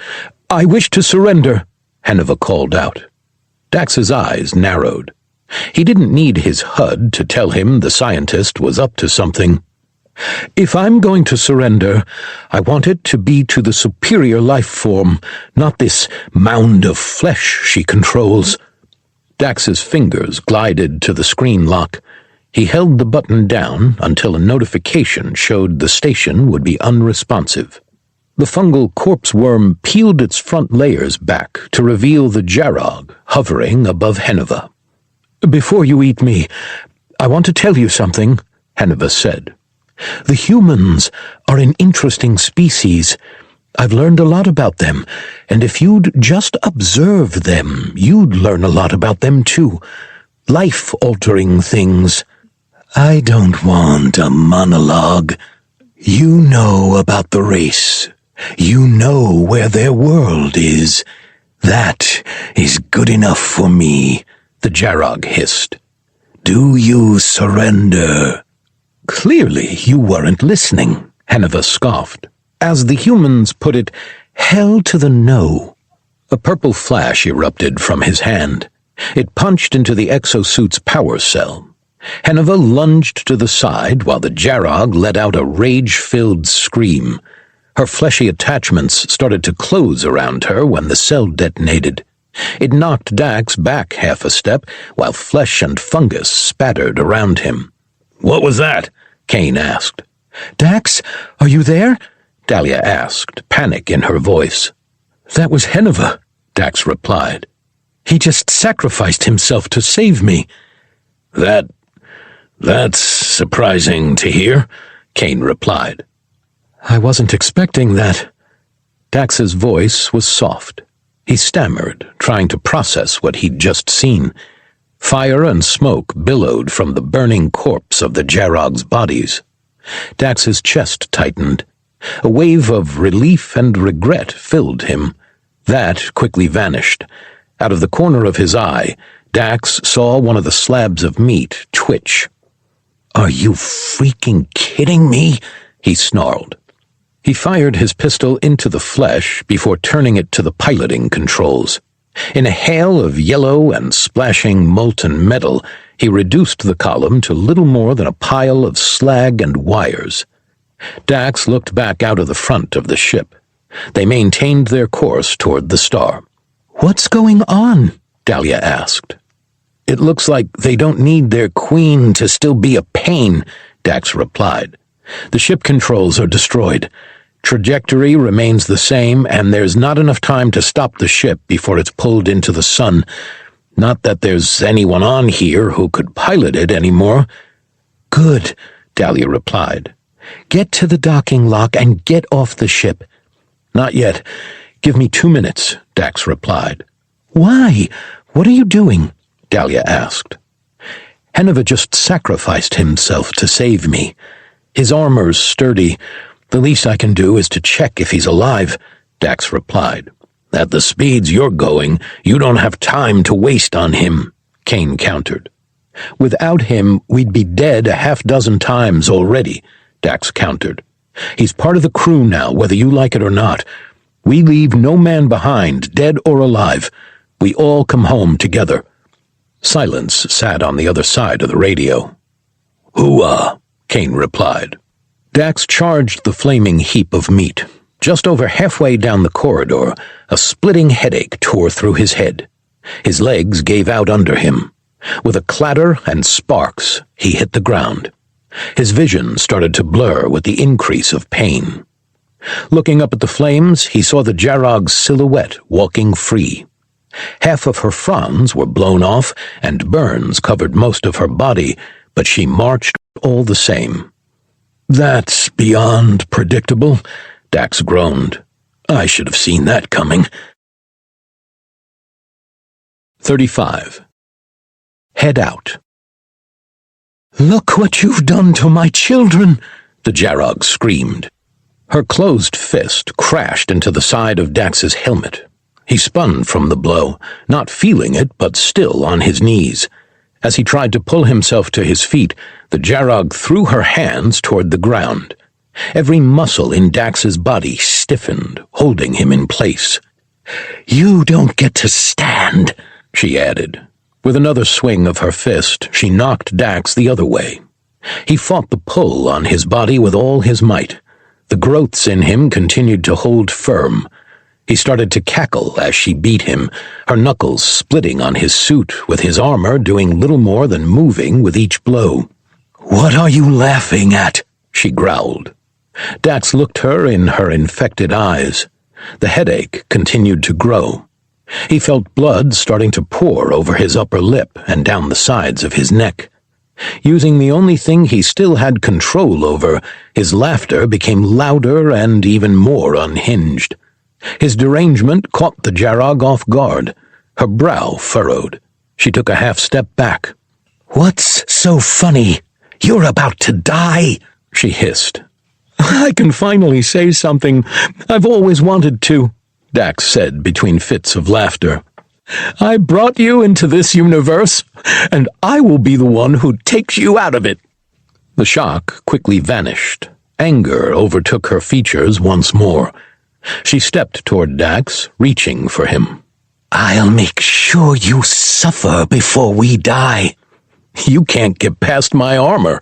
I wish to surrender," Henuva called out. Dax's eyes narrowed. He didn't need his HUD to tell him the scientist was up to something. "If I'm going to surrender, I want it to be to the superior life form, not this mound of flesh she controls." Dax's fingers glided to the screen lock. He held the button down until a notification showed the station would be unresponsive. The fungal corpse worm peeled its front layers back to reveal the Jarog hovering above Henuva. "Before you eat me, I want to tell you something," Henuva said. "The humans are an interesting species. I've learned a lot about them, and if you'd just observe them, you'd learn a lot about them too. Life-altering things." "I don't want a monologue. You know about the race. You know where their world is. That is good enough for me," the Jarog hissed. "Do you surrender?" "Clearly you weren't listening," Henuva scoffed. As the humans put it, hell to the no. A purple flash erupted from his hand. It punched into the exosuit's power cell. Henuva lunged to the side while the Jarog let out a rage-filled scream. Her fleshy attachments started to close around her when the cell detonated. It knocked Dax back half a step while flesh and fungus spattered around him. "What was that?" Kane asked. "Dax, are you there?" Dalia asked, panic in her voice. "That was Henuva," Dax replied. "He just sacrificed himself to save me." That's surprising to hear," Kane replied. "I wasn't expecting that." Dax's voice was soft. He stammered, trying to process what he'd just seen. Fire and smoke billowed from the burning corpse of the Jarog's bodies. Dax's chest tightened. A wave of relief and regret filled him. That quickly vanished. Out of the corner of his eye, Dax saw one of the slabs of meat twitch. "Are you freaking kidding me?" he snarled. He fired his pistol into the flesh before turning it to the piloting controls. In a hail of yellow and splashing molten metal, he reduced the column to little more than a pile of slag and wires. Dax looked back out of the front of the ship. They maintained their course toward the star. "What's going on?" Dalia asked. "It looks like they don't need their queen to still be a pain," Dax replied. "The ship controls are destroyed. Trajectory remains the same, and there's not enough time to stop the ship before it's pulled into the sun. Not that there's anyone on here who could pilot it anymore." "Good," Dalia replied. "Get to the docking lock and get off the ship." "Not yet. Give me 2 minutes," Dax replied. "Why? What are you doing?" Dalia asked. "Henuva just sacrificed himself to save me. His armor's sturdy. The least I can do is to check if he's alive," Dax replied. "At the speeds you're going, you don't have time to waste on him," Kane countered. "Without him, we'd be dead a half-dozen times already," Dax countered. "He's part of the crew now, whether you like it or not. We leave no man behind, dead or alive. We all come home together." Silence sat on the other side of the radio. "Hooah," Kane replied. Dax charged the flaming heap of meat. Just over halfway down the corridor, a splitting headache tore through his head. His legs gave out under him. With a clatter and sparks, he hit the ground. His vision started to blur with the increase of pain. Looking up at the flames, he saw the Jarog's silhouette walking free. Half of her fronds were blown off, and burns covered most of her body, but she marched all the same. "That's beyond predictable," Dax groaned. "I should have seen that coming." 35. Head out. "Look what you've done to my children," the Jarog screamed. Her closed fist crashed into the side of Dax's helmet. He spun from the blow, not feeling it but still on his knees. As he tried to pull himself to his feet, the Jarog threw her hands toward the ground. Every muscle in Dax's body stiffened, holding him in place. "You don't get to stand," she added. With another swing of her fist, she knocked Dax the other way. He fought the pull on his body with all his might. The growths in him continued to hold firm. He started to cackle as she beat him, her knuckles splitting on his suit, with his armor doing little more than moving with each blow. "What are you laughing at?" she growled. Dax looked her in her infected eyes. The headache continued to grow. He felt blood starting to pour over his upper lip and down the sides of his neck. Using the only thing he still had control over, his laughter became louder and even more unhinged. His derangement caught the Jarog off guard. Her brow furrowed. She took a half-step back. "What's so funny? You're about to die," she hissed. "I can finally say something I've always wanted to," Dax said between fits of laughter. "I brought you into this universe, and I will be the one who takes you out of it." The shock quickly vanished. Anger overtook her features once more. She stepped toward Dax, reaching for him. I'll make sure you suffer before we die. You can't get past my armor.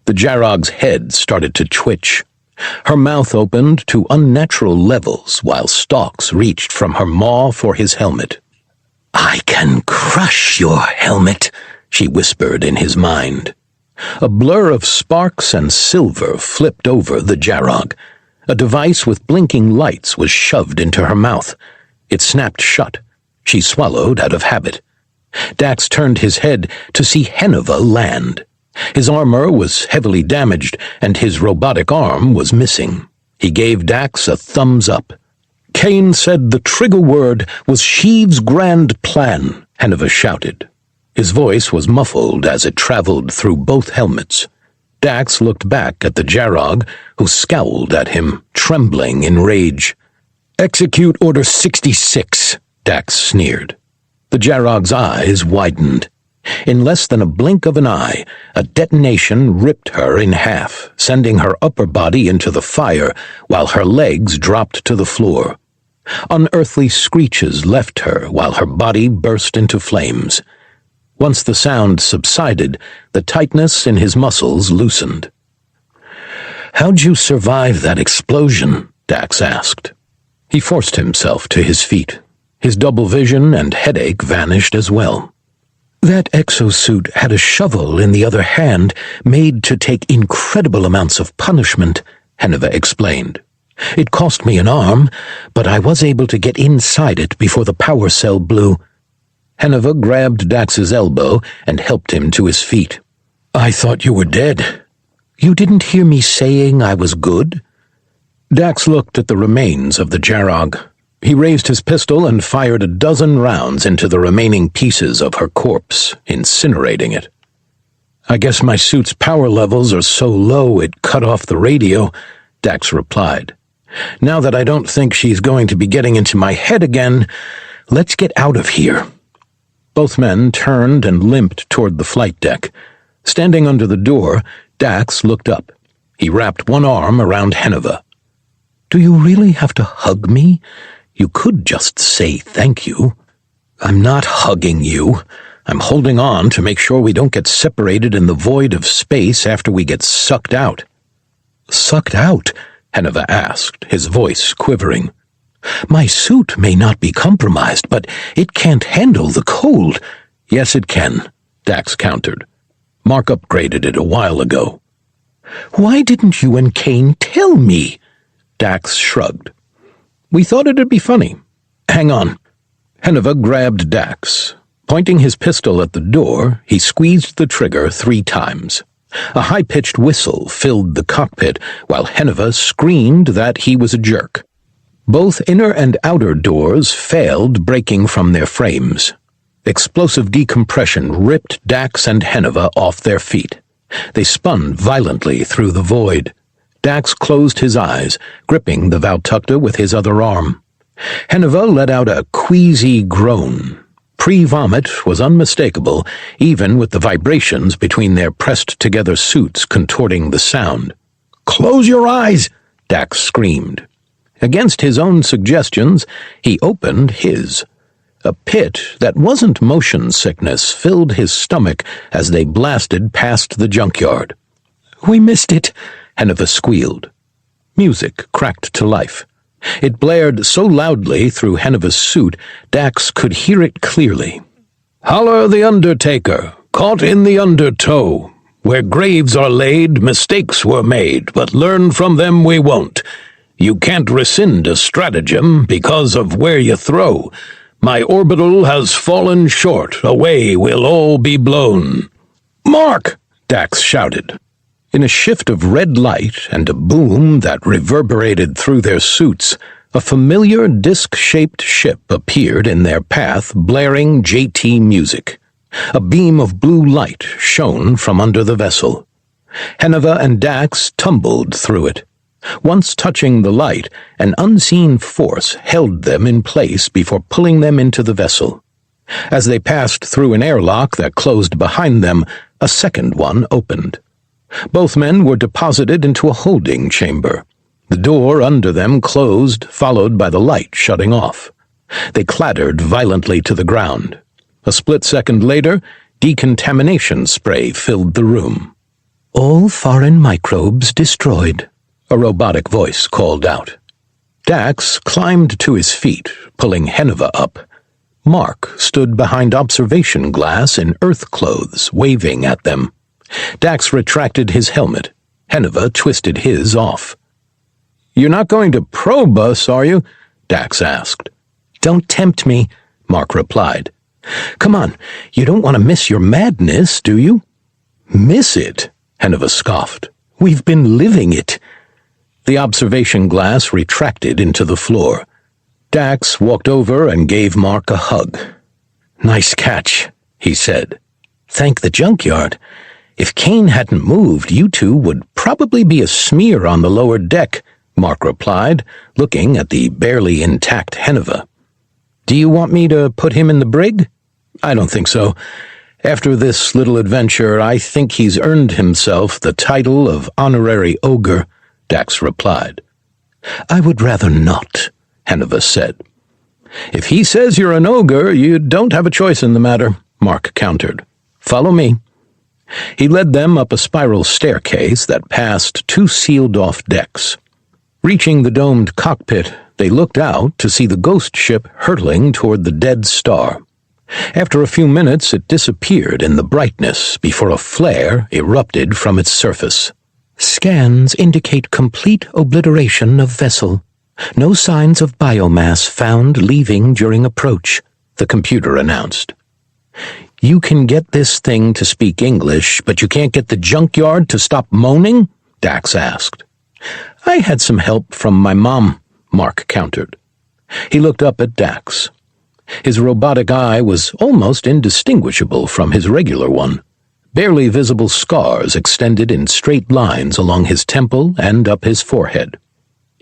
The Jarog's head started to twitch. Her mouth opened to unnatural levels while stalks reached from her maw for his helmet. I can crush your helmet, she whispered in his mind. A blur of sparks and silver flipped over the Jarog. A device with blinking lights was shoved into her mouth. It snapped shut. She swallowed out of habit. Dax turned his head to see Henuva land. His armor was heavily damaged, and his robotic arm was missing. He gave Dax a thumbs up. Kane said the trigger word was Sheev's grand plan, Henuva shouted. His voice was muffled as it traveled through both helmets. Dax looked back at the Jarog, who scowled at him, trembling in rage. "Execute Order 66, Dax sneered. The Jarog's eyes widened. In less than a blink of an eye, a detonation ripped her in half, sending her upper body into the fire while her legs dropped to the floor. Unearthly screeches left her while her body burst into flames. Once the sound subsided, the tightness in his muscles loosened. "How'd you survive that explosion?" Dax asked. He forced himself to his feet. His double vision and headache vanished as well. "That exosuit had a shovel in the other hand, made to take incredible amounts of punishment," Henuva explained. "It cost me an arm, but I was able to get inside it before the power cell blew." Henuva grabbed Dax's elbow and helped him to his feet. "I thought you were dead." "You didn't hear me saying I was good?" Dax looked at the remains of the Jarog. He raised his pistol and fired a dozen rounds into the remaining pieces of her corpse, incinerating it. "I guess my suit's power levels are so low it cut off the radio," Dax replied. "Now that I don't think she's going to be getting into my head again, let's get out of here." Both men turned and limped toward the flight deck. Standing under the door, Dax looked up. He wrapped one arm around Henuva. "Do you really have to hug me? You could just say thank you." "I'm not hugging you. I'm holding on to make sure we don't get separated in the void of space after we get sucked out." "Sucked out?" Henuva asked, his voice quivering. "My suit may not be compromised, but it can't handle the cold." "Yes, it can," Dax countered. "Mark upgraded it a while ago." "Why didn't you and Kane tell me?" Dax shrugged. "We thought it'd be funny. Hang on." Henuva grabbed Dax. Pointing his pistol at the door, he squeezed the trigger 3 times. A high-pitched whistle filled the cockpit while Henuva screamed that he was a jerk. Both inner and outer doors failed, breaking from their frames. Explosive decompression ripped Dax and Henuva off their feet. They spun violently through the void. Dax closed his eyes, gripping the Valtakuntera with his other arm. Henuva let out a queasy groan. Pre-vomit was unmistakable, even with the vibrations between their pressed-together suits contorting the sound. "Close your eyes!" Dax screamed. Against his own suggestions, he opened his. A pit that wasn't motion sickness filled his stomach as they blasted past the junkyard. "We missed it," Henuva squealed. Music cracked to life. It blared so loudly through Henuva's suit, Dax could hear it clearly. "Holler the Undertaker, caught in the undertow. Where graves are laid, mistakes were made, but learn from them we won't. You can't rescind a stratagem because of where you throw. My orbital has fallen short, away we'll all be blown." "Mark!" Dax shouted. In a shift of red light and a boom that reverberated through their suits, a familiar disc-shaped ship appeared in their path, blaring JT music. A beam of blue light shone from under the vessel. Henuva and Dax tumbled through it. Once touching the light, an unseen force held them in place before pulling them into the vessel. As they passed through an airlock that closed behind them, a second one opened. Both men were deposited into a holding chamber. The door under them closed, followed by the light shutting off. They clattered violently to the ground. A split second later, decontamination spray filled the room. "All foreign microbes destroyed," a robotic voice called out. Dax climbed to his feet, pulling Henuva up. Mark stood behind observation glass in earth clothes, waving at them. Dax retracted his helmet. Henuva twisted his off. "You're not going to probe us, are you?" Dax asked. "Don't tempt me," Mark replied. "Come on, you don't want to miss your madness, do you?" "Miss it?" Henuva scoffed. "We've been living it." The observation glass retracted into the floor. Dax walked over and gave Mark a hug. "Nice catch," he said. "Thank the Junkyard. If Kane hadn't moved, you two would probably be a smear on the lower deck," Mark replied, looking at the barely intact Henuva. "Do you want me to put him in the brig?" "I don't think so. After this little adventure, I think he's earned himself the title of honorary ogre," Dax replied. "I would rather not," Henuva said. "If he says you're an ogre, you don't have a choice in the matter," Mark countered. "Follow me." He led them up a spiral staircase that passed 2 sealed-off decks. Reaching the domed cockpit, they looked out to see the ghost ship hurtling toward the dead star. After a few minutes, it disappeared in the brightness before a flare erupted from its surface. "Scans indicate complete obliteration of vessel. No signs of biomass found leaving during approach," the computer announced. "You can get this thing to speak English, but you can't get the Junkyard to stop moaning?" Dax asked. "I had some help from my mom," Mark countered. He looked up at Dax. His robotic eye was almost indistinguishable from his regular one. Barely visible scars extended in straight lines along his temple and up his forehead.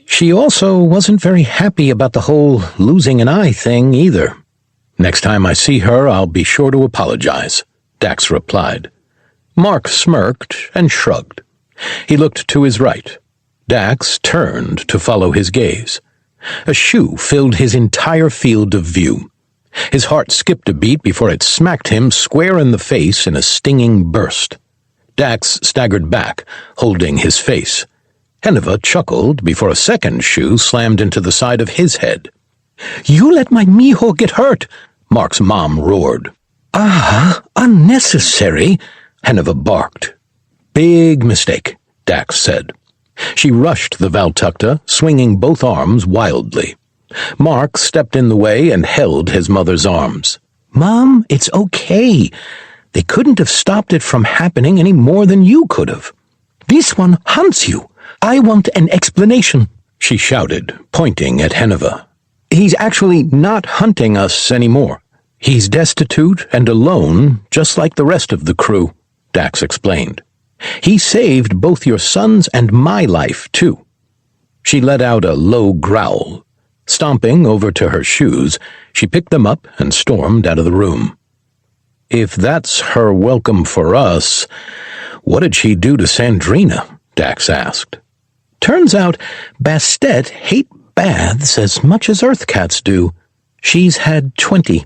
"She also wasn't very happy about the whole losing an eye thing either." "Next time I see her, I'll be sure to apologize," Dax replied. Mark smirked and shrugged. He looked to his right. Dax turned to follow his gaze. A shoe filled his entire field of view. His heart skipped a beat before it smacked him square in the face in a stinging burst. Dax staggered back, holding his face. Henuva chuckled before a second shoe slammed into the side of his head. "You let my mijo get hurt!" Mark's mom roared. "Ah, unnecessary," Henuva barked. "Big mistake," Dax said. She rushed the Valtakuntera, swinging both arms wildly. Mark stepped in the way and held his mother's arms. "Mom, it's okay. They couldn't have stopped it from happening any more than you could have. This one hunts you. I want an explanation," she shouted, pointing at Henuva. "He's actually not hunting us anymore. He's destitute and alone, just like the rest of the crew," Dax explained. "He saved both your son's and my life, too." She let out a low growl. Stomping over to her shoes, she picked them up and stormed out of the room. "If that's her welcome for us, what did she do to Sandrina?" Dax asked. "Turns out Bastet hate baths as much as Earth cats do. She's had 20.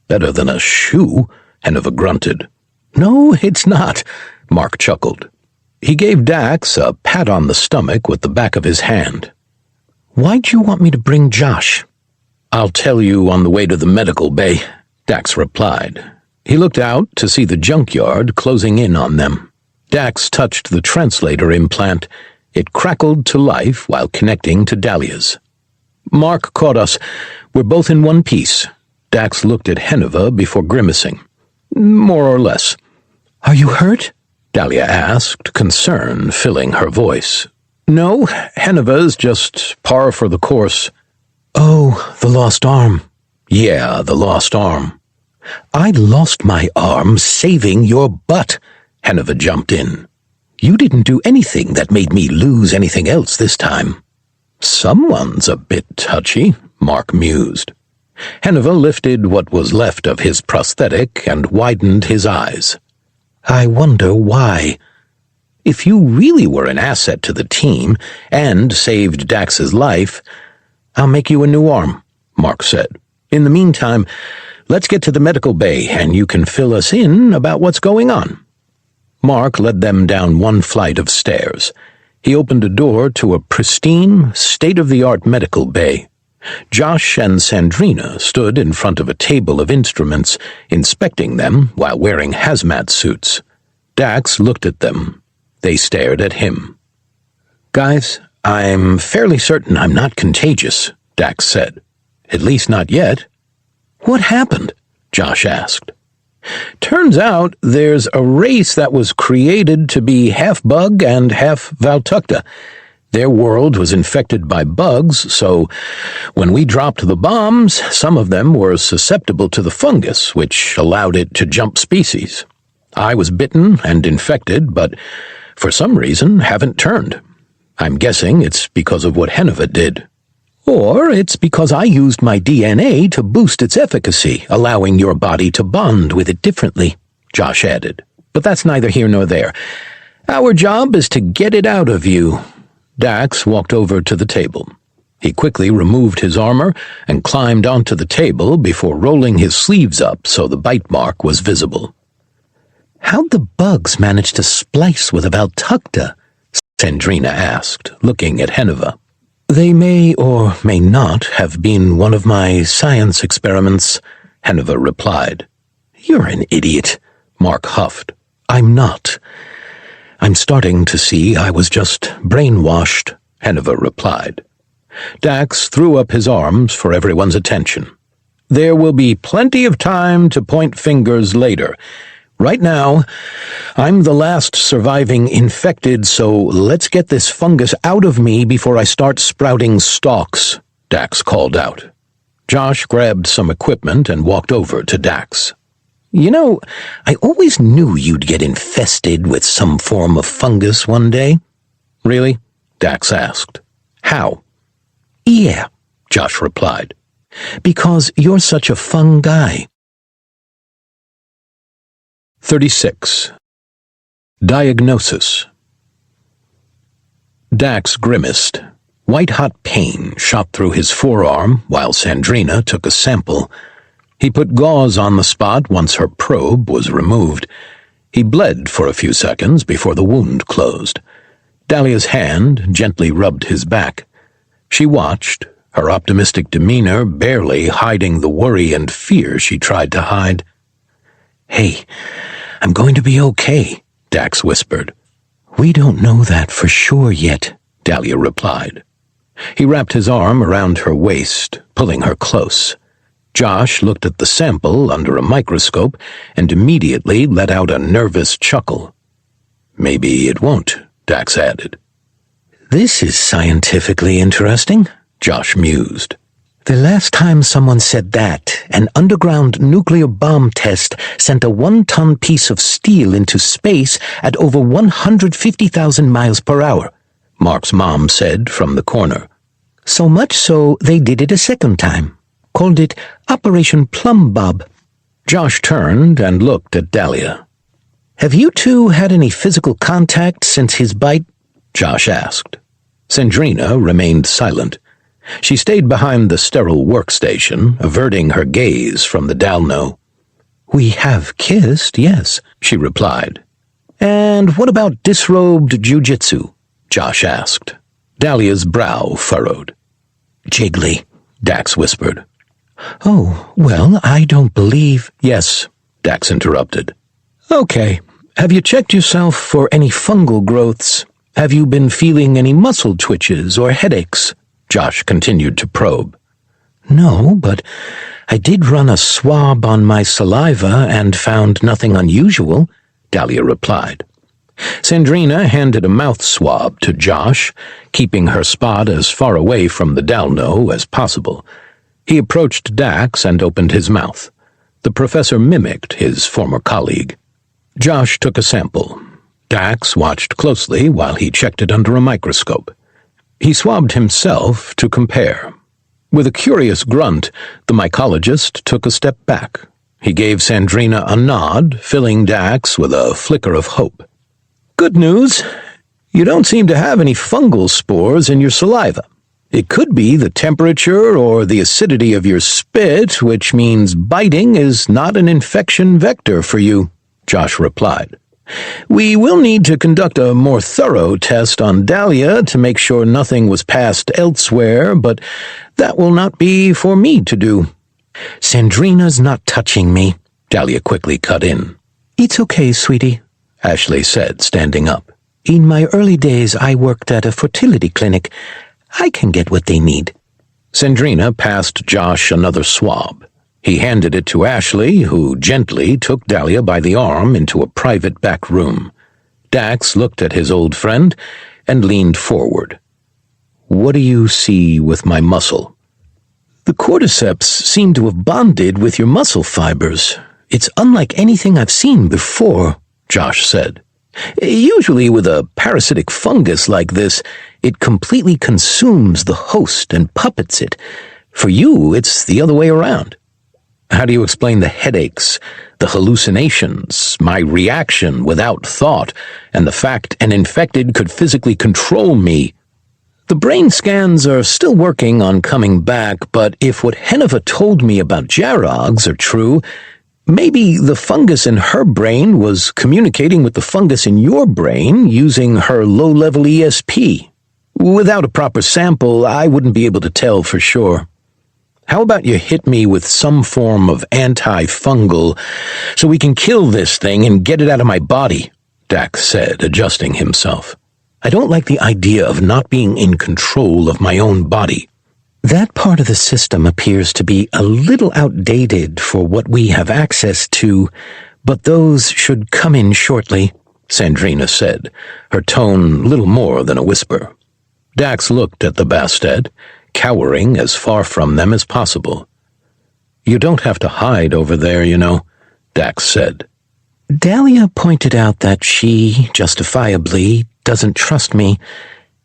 "Better than a shoe," Henuva grunted. "No, it's not," Mark chuckled. He gave Dax a pat on the stomach with the back of his hand. "Why'd you want me to bring Josh?" "I'll tell you on the way to the medical bay," Dax replied. He looked out to see the Junkyard closing in on them. Dax touched the translator implant. It crackled to life while connecting to Dalia's. "Mark caught us. We're both in one piece." Dax looked at Henuva before grimacing. "More or less." "Are you hurt?" Dalia asked, concern filling her voice. "No, Henuva's just par for the course." "Oh, the lost arm." "Yeah, the lost arm." "I lost my arm saving your butt," Henuva jumped in. "You didn't do anything that made me lose anything else this time." "Someone's a bit touchy," Mark mused. Henuva lifted what was left of his prosthetic and widened his eyes. "I wonder why." "If you really were an asset to the team and saved Dax's life, I'll make you a new arm," Mark said. "In the meantime, let's get to the medical bay and you can fill us in about what's going on." Mark led them down one flight of stairs. He opened a door to a pristine, state-of-the-art medical bay. Josh and Sandrina stood in front of a table of instruments, inspecting them while wearing hazmat suits. Dax looked at them. They stared at him. "Guys, I'm fairly certain I'm not contagious," Dax said. "At least not yet." "What happened?" Josh asked. "Turns out there's a race that was created to be half bug and half Valtakuntera. Their world was infected by bugs, so when we dropped the bombs, some of them were susceptible to the fungus, which allowed it to jump species. I was bitten and infected, but for some reason haven't turned. I'm guessing it's because of what Henuva did. Or it's because I used my DNA to boost its efficacy, allowing your body to bond with it differently," Josh added. "But that's neither here nor there. Our job is to get it out of you." Dax walked over to the table. He quickly removed his armor and climbed onto the table before rolling his sleeves up so the bite mark was visible. "How'd the bugs manage to splice with a Valtakuntera?" Sandrina asked, looking at Henuva. "They may or may not have been one of my science experiments," Henuva replied. "You're an idiot," Mark huffed. "I'm not. I'm starting to see I was just brainwashed," Henuva replied. Dax threw up his arms for everyone's attention. "There will be plenty of time to point fingers later. Right now, I'm the last surviving infected, so let's get this fungus out of me before I start sprouting stalks," Dax called out. Josh grabbed some equipment and walked over to Dax. "You know, I always knew you'd get infested with some form of fungus one day." "Really?" Dax asked. "How?" "Yeah," Josh replied. "Because you're such a fun guy." 36. Diagnosis. Dax grimaced. White-hot pain shot through his forearm while Sandrina took a sample. He put gauze on the spot once her probe was removed. He bled for a few seconds before the wound closed. Dalia's hand gently rubbed his back. She watched, her optimistic demeanor barely hiding the worry and fear she tried to hide. "Hey, I'm going to be okay," Dax whispered. "We don't know that for sure yet," Dalia replied. He wrapped his arm around her waist, pulling her close. Josh looked at the sample under a microscope and immediately let out a nervous chuckle. "Maybe it won't," Dax added. "This is scientifically interesting," Josh mused. "The last time someone said that, an underground nuclear bomb test sent a 1-ton piece of steel into space at over 150,000 miles per hour, Mark's mom said from the corner. "So much so they did it a second time. Called it Operation Plum Bob." Josh turned and looked at Dalia. "Have you two had any physical contact since his bite?" Josh asked. Sandrina remained silent. She stayed behind the sterile workstation, averting her gaze from the Dalno. "We have kissed, yes," she replied. "And what about disrobed jujitsu?" Josh asked. Dalia's brow furrowed. "Jiggly," Dax whispered. "Oh, well, I don't believe—" "Yes," Dax interrupted. "Okay. Have you checked yourself for any fungal growths? Have you been feeling any muscle twitches or headaches?" Josh continued to probe. "No, but I did run a swab on my saliva and found nothing unusual," Dalia replied. Sandrina handed a mouth swab to Josh, keeping her spot as far away from the Dalno as possible. He approached Dax and opened his mouth. The professor mimicked his former colleague. Josh took a sample. Dax watched closely while he checked it under a microscope. He swabbed himself to compare. With a curious grunt, the mycologist took a step back. He gave Sandrina a nod, filling Dax with a flicker of hope. "Good news. You don't seem to have any fungal spores in your saliva. It could be the temperature or the acidity of your spit, which means biting is not an infection vector for you, Josh replied. We will need to conduct a more thorough test on Dalia to make sure nothing was passed elsewhere, but that will not be for me to do. Sandrina's not touching me, Dalia quickly cut in. It's okay, sweetie, Ashley said, standing up. In my early days, I worked at a fertility clinic. I can get what they need. Sandrina passed Josh another swab. He handed it to Ashley, who gently took Dalia by the arm into a private back room. Dax looked at his old friend and leaned forward. What do you see with my muscle? The cordyceps seem to have bonded with your muscle fibers. It's unlike anything I've seen before, Josh said. Usually with a parasitic fungus like this, it completely consumes the host and puppets it. For you, it's the other way around. How do you explain the headaches, the hallucinations, my reaction without thought, and the fact an infected could physically control me? The brain scans are still working on coming back, but if what Henuva told me about Jarrogs are true, maybe the fungus in her brain was communicating with the fungus in your brain using her low-level ESP. Without a proper sample, I wouldn't be able to tell for sure. How about you hit me with some form of anti-fungal so we can kill this thing and get it out of my body, Dax said, adjusting himself. I don't like the idea of not being in control of my own body. That part of the system appears to be a little outdated for what we have access to, but those should come in shortly, Sandrina said, her tone little more than a whisper. Dax looked at the Bastet, cowering as far from them as possible. You don't have to hide over there, you know, Dax said. Dalia pointed out that she, justifiably, doesn't trust me.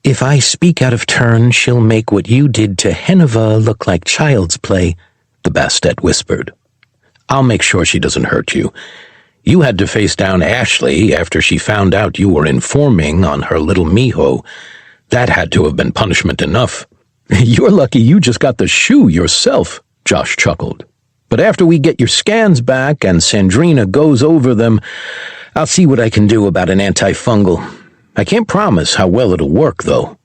If I speak out of turn, she'll make what you did to Henuva look like child's play, the Bastet whispered. I'll make sure she doesn't hurt you. You had to face down Ashley after she found out you were informing on her little Miho. That had to have been punishment enough. You're lucky you just got the shoe yourself, Josh chuckled. But after we get your scans back and Sandrina goes over them, I'll see what I can do about an antifungal. I can't promise how well it'll work, though.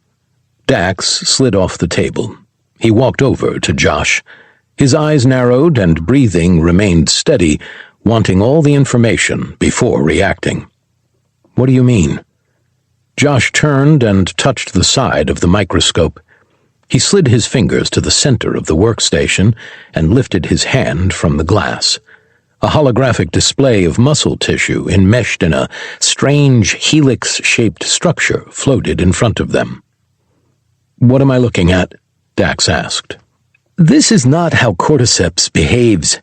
Dax slid off the table. He walked over to Josh. His eyes narrowed and breathing remained steady, wanting all the information before reacting. What do you mean? Josh turned and touched the side of the microscope. He slid his fingers to the center of the workstation and lifted his hand from the glass. A holographic display of muscle tissue enmeshed in a strange helix-shaped structure floated in front of them. What am I looking at? Dax asked. This is not how cordyceps behaves.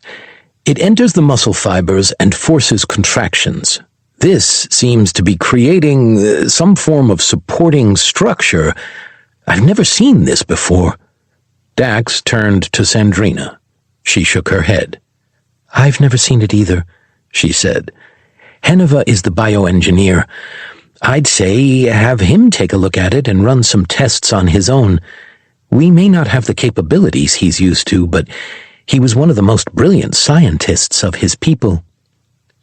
It enters the muscle fibers and forces contractions. This seems to be creating some form of supporting structure. I've never seen this before. Dax turned to Sandrina. She shook her head. I've never seen it either, she said. Henuva is the bioengineer. I'd say have him take a look at it and run some tests on his own. We may not have the capabilities he's used to, but he was one of the most brilliant scientists of his people.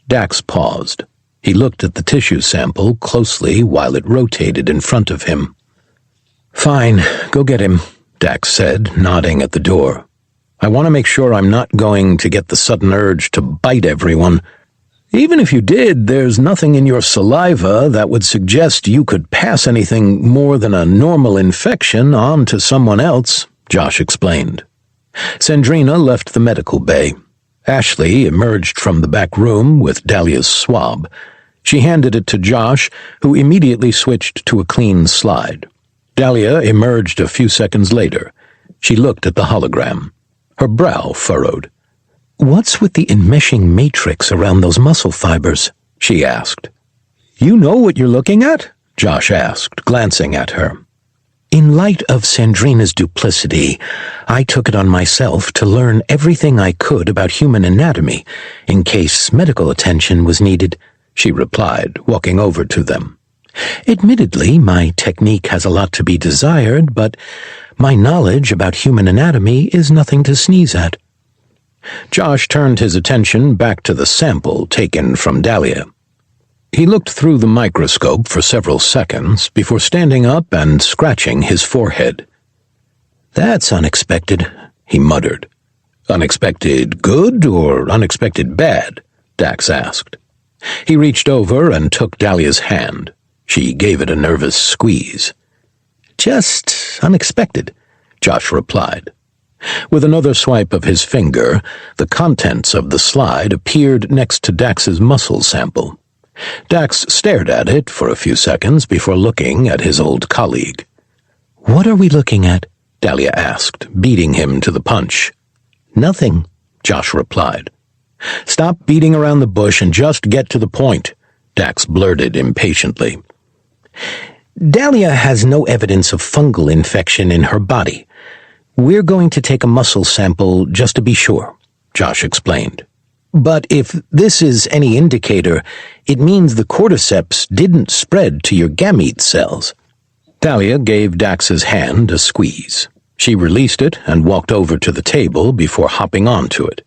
Dax paused. He looked at the tissue sample closely while it rotated in front of him. Fine, go get him, Dax said, nodding at the door. I want to make sure I'm not going to get the sudden urge to bite everyone. Even if you did, there's nothing in your saliva that would suggest you could pass anything more than a normal infection on to someone else, Josh explained. Sandrina left the medical bay. Ashley emerged from the back room with Dalia's swab. She handed it to Josh, who immediately switched to a clean slide. Dalia emerged a few seconds later. She looked at the hologram. Her brow furrowed. What's with the enmeshing matrix around those muscle fibers? She asked. You know what you're looking at? Josh asked, glancing at her. In light of Sandrina's duplicity, I took it on myself to learn everything I could about human anatomy, in case medical attention was needed, she replied, walking over to them. Admittedly, my technique has a lot to be desired, but My knowledge about human anatomy is nothing to sneeze at. Josh turned his attention back to the sample taken from Dalia. He looked through the microscope for several seconds before standing up and scratching his forehead. "That's unexpected," he muttered. "Unexpected good or unexpected bad?" Dax asked. He reached over and took Dalia's hand. She gave it a nervous squeeze. "Just unexpected," Josh replied. With another swipe of his finger, the contents of the slide appeared next to Dax's muscle sample. Dax stared at it for a few seconds before looking at his old colleague. "What are we looking at?" Dalia asked, beating him to the punch. "Nothing," Josh replied. "Stop beating around the bush and just get to the point," Dax blurted impatiently. "Dalia has no evidence of fungal infection in her body. We're going to take a muscle sample just to be sure," Josh explained. "But if this is any indicator, it means the cordyceps didn't spread to your gamete cells." Dalia gave Dax's hand a squeeze. She released it and walked over to the table before hopping onto it.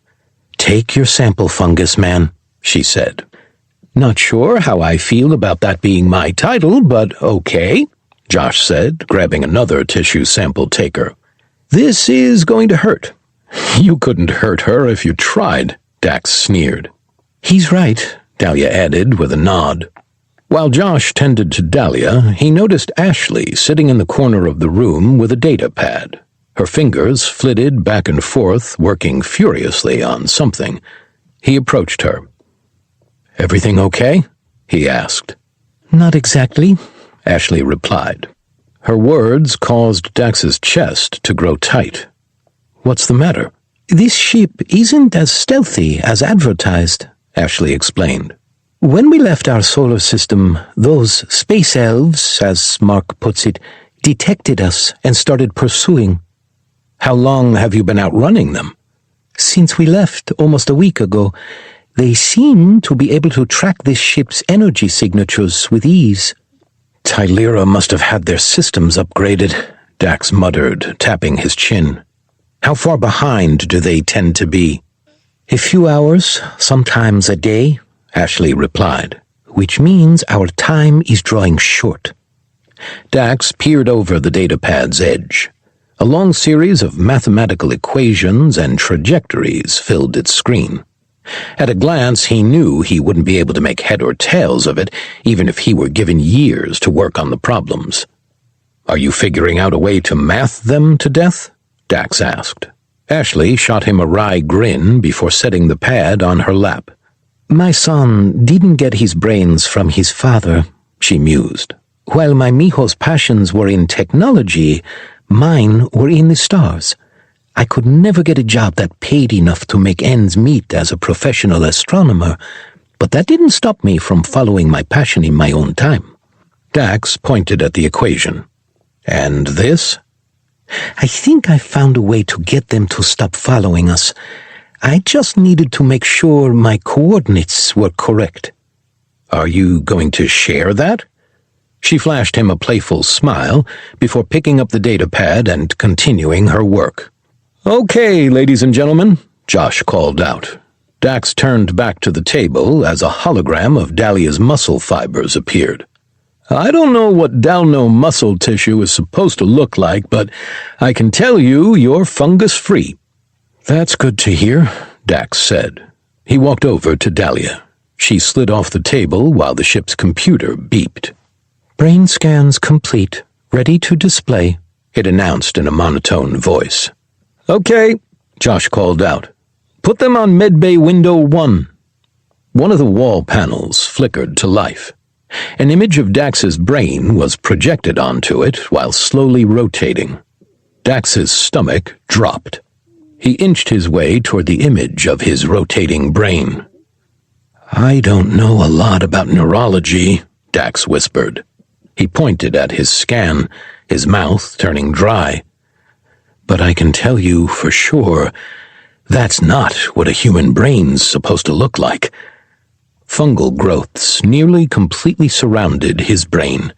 "Take your sample, fungus man," she said. "Not sure how I feel about that being my title, but okay," Josh said, grabbing another tissue sample taker. "This is going to hurt." "You couldn't hurt her if you tried," Dax sneered. "He's right," Dalia added with a nod. While Josh tended to Dalia, he noticed Ashley sitting in the corner of the room with a data pad. Her fingers flitted back and forth, working furiously on something. He approached her. "Everything okay?" he asked. "Not exactly," Ashley replied. Her words caused Dax's chest to grow tight. "What's the matter?" "This ship isn't as stealthy as advertised," Ashley explained. "When we left our solar system, those space elves, as Mark puts it, detected us and started pursuing." "How long have you been outrunning them?" "Since we left, almost a week ago. They seem to be able to track this ship's energy signatures with ease." "Tylira must have had their systems upgraded," Dax muttered, tapping his chin. "How far behind do they tend to be?" "A few hours, sometimes a day," Ashley replied, "which means our time is drawing short." Dax peered over the datapad's edge. A long series of mathematical equations and trajectories filled its screen. At a glance, he knew he wouldn't be able to make head or tails of it, even if he were given years to work on the problems. "Are you figuring out a way to math them to death?" Dax asked. Ashley shot him a wry grin before setting the pad on her lap. "My son didn't get his brains from his father," she mused. "While my mijo's passions were in technology, mine were in the stars. I could never get a job that paid enough to make ends meet as a professional astronomer, but that didn't stop me from following my passion in my own time." Dax pointed at the equation. "And this?" "I think I found a way to get them to stop following us. I just needed to make sure my coordinates were correct." "Are you going to share that?" She flashed him a playful smile before picking up the datapad and continuing her work. "Okay, ladies and gentlemen," Josh called out. Dax turned back to the table as a hologram of Dalia's muscle fibers appeared. "I don't know what Dalno muscle tissue is supposed to look like, but I can tell you you're fungus-free." "That's good to hear," Dax said. He walked over to Dalia. She slid off the table while the ship's computer beeped. "Brain scans complete, ready to display," it announced in a monotone voice. "Okay," Josh called out. "Put them on medbay window 1. One of the wall panels flickered to life. An image of Dax's brain was projected onto it while slowly rotating. Dax's stomach dropped. He inched his way toward the image of his rotating brain. "I don't know a lot about neurology," Dax whispered. He pointed at his scan, his mouth turning dry. "But I can tell you for sure, that's not what a human brain's supposed to look like." Fungal growths nearly completely surrounded his brain.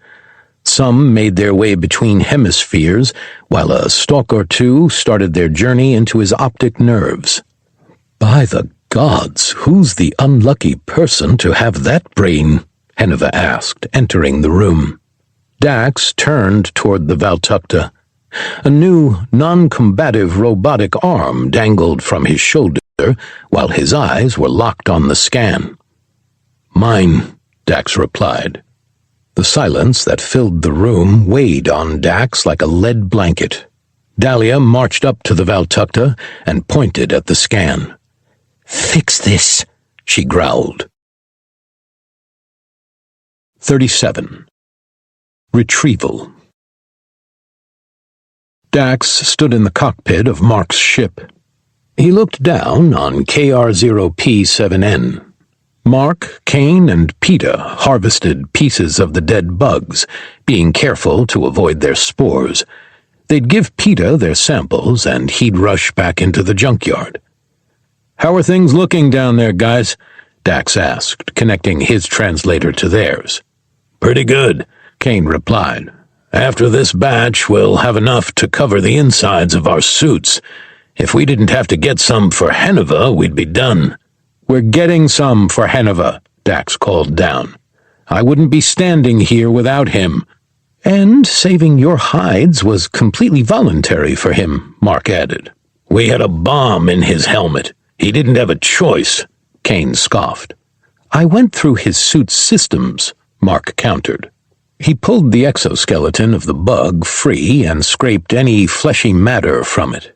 Some made their way between hemispheres, while a stalk or two started their journey into his optic nerves. "By the gods, who's the unlucky person to have that brain?" Henuva asked, entering the room. Dax turned toward the Valtakuntera. A new, non-combative robotic arm dangled from his shoulder, while his eyes were locked on the scan. "Mine," Dax replied. The silence that filled the room weighed on Dax like a lead blanket. Dalia marched up to the Valtakuntera and pointed at the scan. "Fix this," she growled. 37. Retrieval. Dax stood in the cockpit of Mark's ship. He looked down on KR0P7N. Mark, Kane, and PETA harvested pieces of the dead bugs, being careful to avoid their spores. They'd give PETA their samples, and he'd rush back into the junkyard. "How are things looking down there, guys?" Dax asked, connecting his translator to theirs. "Pretty good," Kane replied. "After this batch, we'll have enough to cover the insides of our suits. If we didn't have to get some for Henuva, we'd be done." "We're getting some for Henuva," Dax called down. "I wouldn't be standing here without him." "And saving your hides was completely voluntary for him," Mark added. "We had a bomb in his helmet. He didn't have a choice," Kane scoffed. "I went through his suit's systems," Mark countered. He pulled the exoskeleton of the bug free and scraped any fleshy matter from it.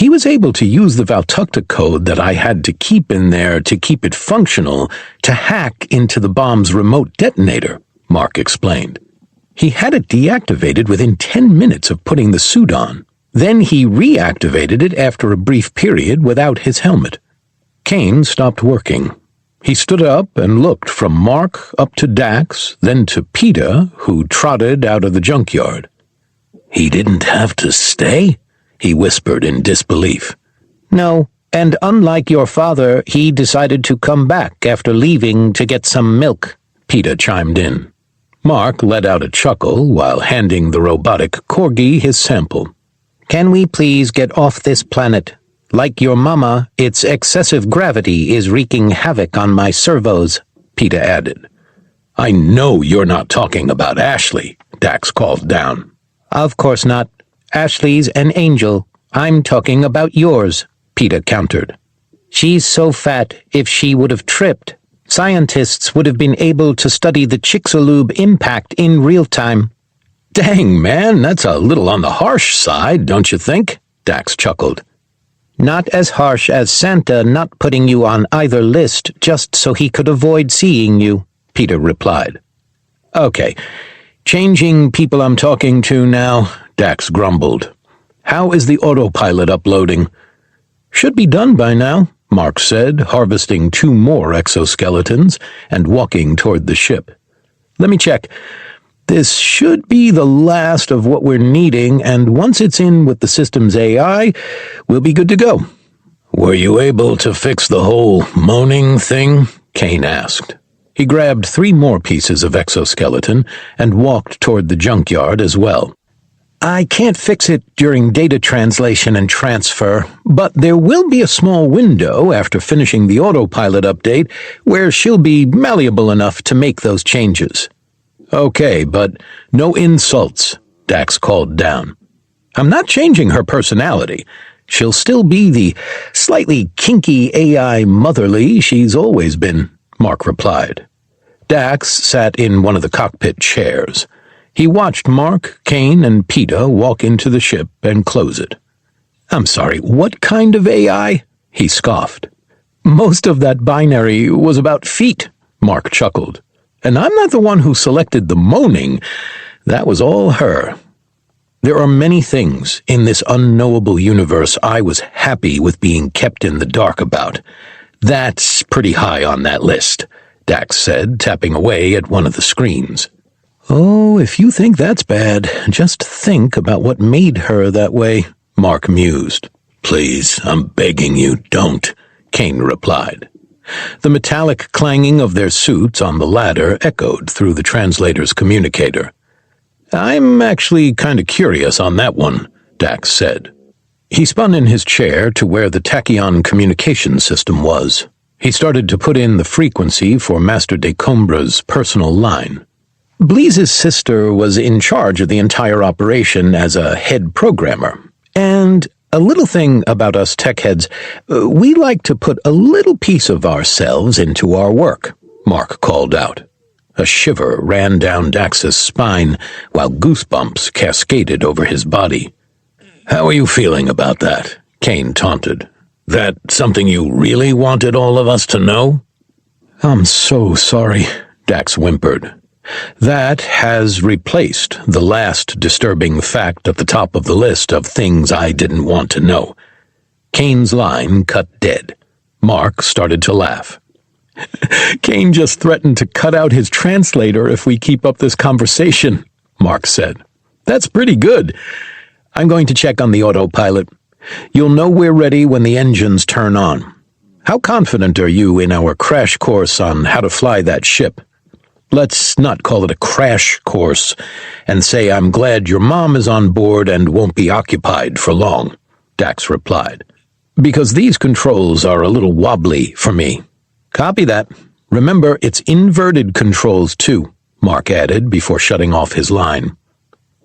He was able to use the Valtakuntera code that I had to keep in there to keep it functional to hack into the bomb's remote detonator, Mark explained. He had it deactivated within 10 minutes of putting the suit on. Then he reactivated it after a brief period without his helmet. Kane stopped working. He stood up and looked from Mark up to Dax, then to PETA, who trotted out of the junkyard. "He didn't have to stay?" he whispered in disbelief. "No, and unlike your father, he decided to come back after leaving to get some milk," PETA chimed in. Mark let out a chuckle while handing the robotic corgi his sample. "Can we please get off this planet? Like your mama, its excessive gravity is wreaking havoc on my servos," PETA added. "I know you're not talking about Ashley," Dax called down. "Of course not. Ashley's an angel. I'm talking about yours," PETA countered. "She's so fat, if she would have tripped, scientists would have been able to study the Chicxulub impact in real time." "Dang, man, that's a little on the harsh side, don't you think?" Dax chuckled. "Not as harsh as Santa not putting you on either list just so he could avoid seeing you," PETA replied. "Okay, changing people I'm talking to now," Dax grumbled. "How is the autopilot uploading?" "Should be done by now," Mark said, harvesting 2 more exoskeletons and walking toward the ship. "Let me check. This should be the last of what we're needing, and once it's in with the system's AI, we'll be good to go." "Were you able to fix the whole moaning thing?" Kane asked. He grabbed 3 more pieces of exoskeleton and walked toward the junkyard as well. "I can't fix it during data translation and transfer, but there will be a small window after finishing the autopilot update where she'll be malleable enough to make those changes." "Okay, but no insults," Dax called down. "I'm not changing her personality. She'll still be the slightly kinky AI motherly she's always been," Mark replied. Dax sat in one of the cockpit chairs. He watched Mark, Kane, and PETA walk into the ship and close it. "I'm sorry, what kind of AI?" he scoffed. "Most of that binary was about feet," Mark chuckled. "And I'm not the one who selected the moaning. That was all her. There are many things in this unknowable universe I was happy with being kept in the dark about. That's pretty high on that list," Dax said, tapping away at one of the screens. "Oh, if you think that's bad, just think about what made her that way," Mark mused. "Please, I'm begging you, don't," Kane replied. The metallic clanging of their suits on the ladder echoed through the translator's communicator. I'm actually kind of curious on that one, Dax said. He spun in his chair to where the tachyon communication system was. He started to put in the frequency for Master Decombres' personal line. Bleeze's sister was in charge of the entire operation as a head programmer. And a little thing about us tech heads, we like to put a little piece of ourselves into our work, Mark called out. A shiver ran down Dax's spine while goosebumps cascaded over his body. How are you feeling about that? Kane taunted. That something you really wanted all of us to know? I'm so sorry, Dax whimpered. That has replaced the last disturbing fact at the top of the list of things I didn't want to know. Kane's line cut dead. Mark started to laugh. Kane just threatened to cut out his translator if we keep up this conversation, Mark said. That's pretty good. I'm going to check on the autopilot. You'll know we're ready when the engines turn on. How confident are you in our crash course on how to fly that ship? Let's not call it a crash course and say I'm glad your mom is on board and won't be occupied for long, Dax replied. Because these controls are a little wobbly for me. Copy that. Remember, it's inverted controls too, Mark added before shutting off his line.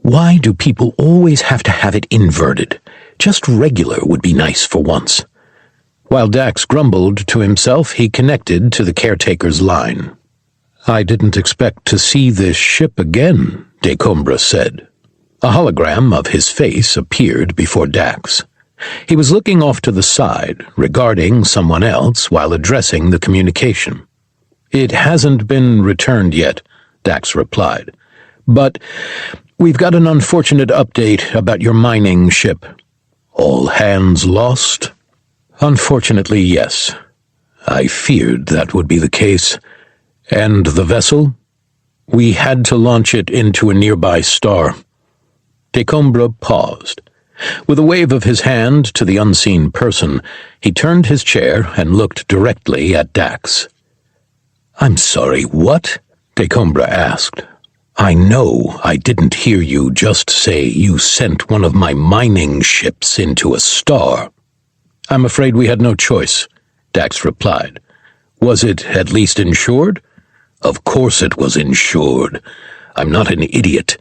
Why do people always have to have it inverted? Just regular would be nice for once. While Dax grumbled to himself, he connected to the caretaker's line. I didn't expect to see this ship again, Decombres said. A hologram of his face appeared before Dax. He was looking off to the side, regarding someone else while addressing the communication. It hasn't been returned yet, Dax replied. But we've got an unfortunate update about your mining ship. All hands lost? Unfortunately, yes. I feared that would be the case. And the vessel? We had to launch it into a nearby star. Decombres paused. With a wave of his hand to the unseen person, he turned his chair and looked directly at Dax. I'm sorry, what? Decombres asked. I know I didn't hear you just say you sent one of my mining ships into a star. I'm afraid we had no choice, Dax replied. Was it at least insured? Of course it was insured. I'm not an idiot.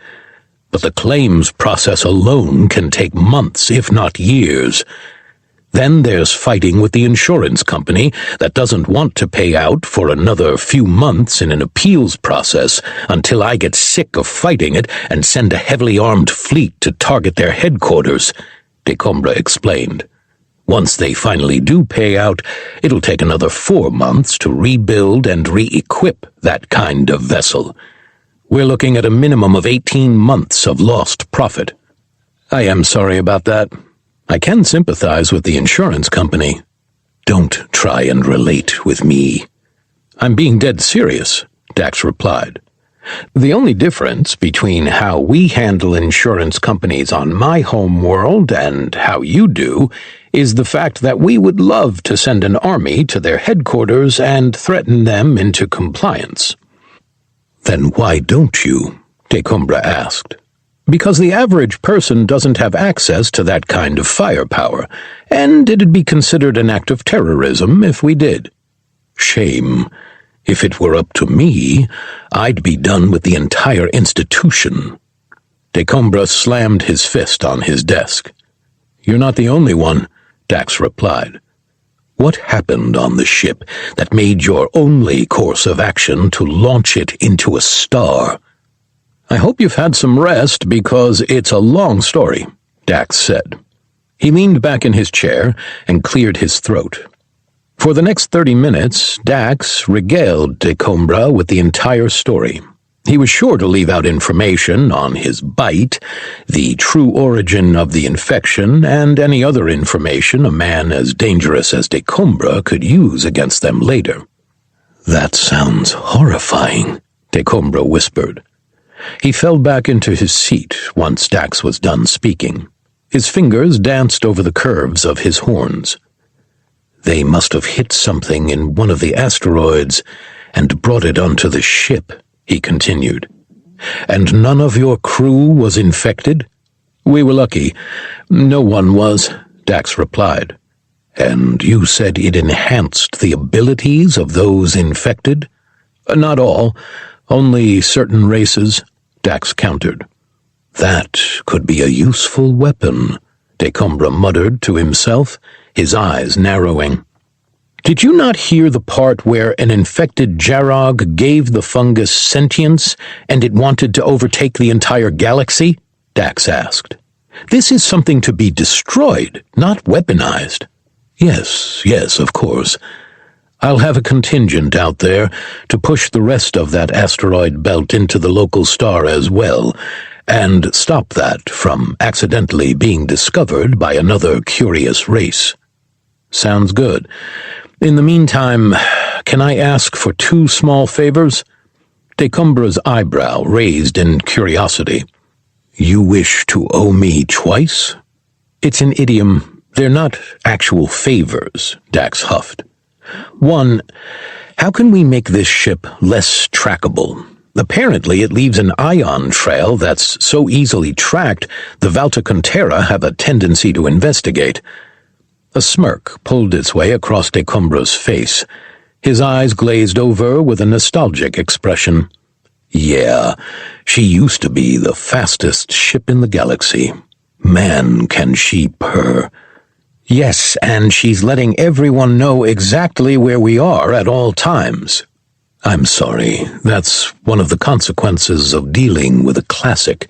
But the claims process alone can take months, if not years. Then there's fighting with the insurance company that doesn't want to pay out for another few months in an appeals process until I get sick of fighting it and send a heavily armed fleet to target their headquarters, Decombres explained. Once they finally do pay out, it'll take another 4 months to rebuild and re-equip that kind of vessel. We're looking at a minimum of 18 months of lost profit. I am sorry about that. I can sympathize with the insurance company. Don't try and relate with me. I'm being dead serious, Dax replied. The only difference between how we handle insurance companies on my home world and how you do is the fact that we would love to send an army to their headquarters and threaten them into compliance. Then why don't you? Decombres asked. Because the average person doesn't have access to that kind of firepower, and it'd be considered an act of terrorism if we did. Shame. If it were up to me, I'd be done with the entire institution. Decombres slammed his fist on his desk. You're not the only one, Dax replied. What happened on the ship that made your only course of action to launch it into a star? I hope you've had some rest because it's a long story, Dax said. He leaned back in his chair and cleared his throat. For the next 30 minutes, Dax regaled Decombres with the entire story. He was sure to leave out information on his bite, the true origin of the infection, and any other information a man as dangerous as Decombres could use against them later. That sounds horrifying, Decombres whispered. He fell back into his seat once Dax was done speaking. His fingers danced over the curves of his horns. They must have hit something in one of the asteroids and brought it onto the ship, he continued. And none of your crew was infected? We were lucky. No one was, Dax replied. And you said it enhanced the abilities of those infected? Not all. Only certain races, Dax countered. That could be a useful weapon, Decombres muttered to himself, his eyes narrowing. Did you not hear the part where an infected Jarrog gave the fungus sentience and it wanted to overtake the entire galaxy? Dax asked. This is something to be destroyed, not weaponized. Yes, of course. I'll have a contingent out there to push the rest of that asteroid belt into the local star as well, and stop that from accidentally being discovered by another curious race. Sounds good. In the meantime, can I ask for 2 small favors? Decombres' eyebrow raised in curiosity. You wish to owe me twice? It's an idiom. They're not actual favors, Dax huffed. 1, how can we make this ship less trackable? Apparently it leaves an ion trail that's so easily tracked the Valtakuntera have a tendency to investigate. A smirk pulled its way across Decombres' face. His eyes glazed over with a nostalgic expression. Yeah, she used to be the fastest ship in the galaxy. Man, can she purr. Yes, and she's letting everyone know exactly where we are at all times. I'm sorry, that's one of the consequences of dealing with a classic.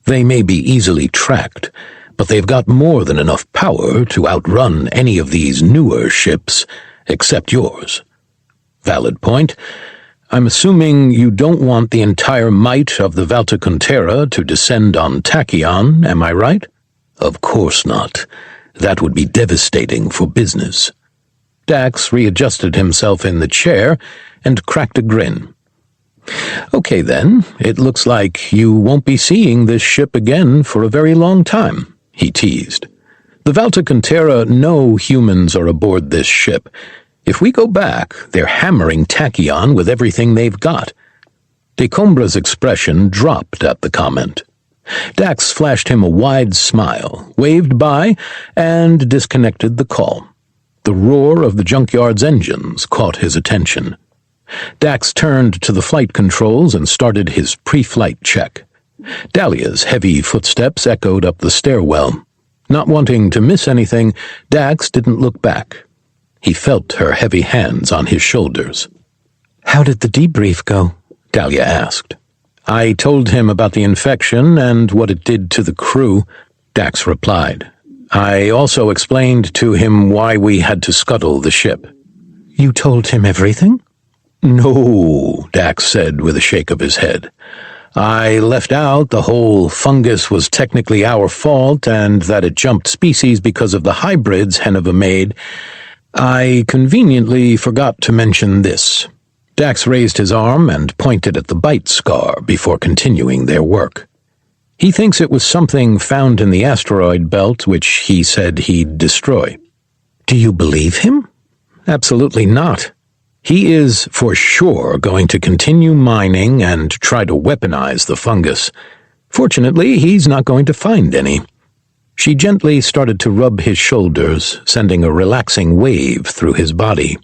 They may be easily tracked, but they've got more than enough power to outrun any of these newer ships, except yours. Valid point. I'm assuming you don't want the entire might of the Valtakuntera to descend on Tachyon, am I right? Of course not. That would be devastating for business. Dax readjusted himself in the chair and cracked a grin. Okay then, it looks like you won't be seeing this ship again for a very long time, he teased. The Valtakuntera know humans are aboard this ship. If we go back, they're hammering Tachyon with everything they've got. Decombres' expression dropped at the comment. Dax flashed him a wide smile, waved by, and disconnected the call. The roar of the Junkyard's engines caught his attention. Dax turned to the flight controls and started his pre-flight check. Dalia's heavy footsteps echoed up the stairwell. Not wanting to miss anything, Dax didn't look back. He felt her heavy hands on his shoulders. How did the debrief go? Dalia asked. I told him about the infection and what it did to the crew, Dax replied. I also explained to him why we had to scuttle the ship. You told him everything? No, Dax said with a shake of his head. I left out the whole fungus was technically our fault and that it jumped species because of the hybrids Henuva made. I conveniently forgot to mention this. Dax raised his arm and pointed at the bite scar before continuing their work. He thinks it was something found in the asteroid belt which he said he'd destroy. Do you believe him? Absolutely not. He is, for sure, going to continue mining and try to weaponize the fungus. Fortunately, he's not going to find any. She gently started to rub his shoulders, sending a relaxing wave through his body.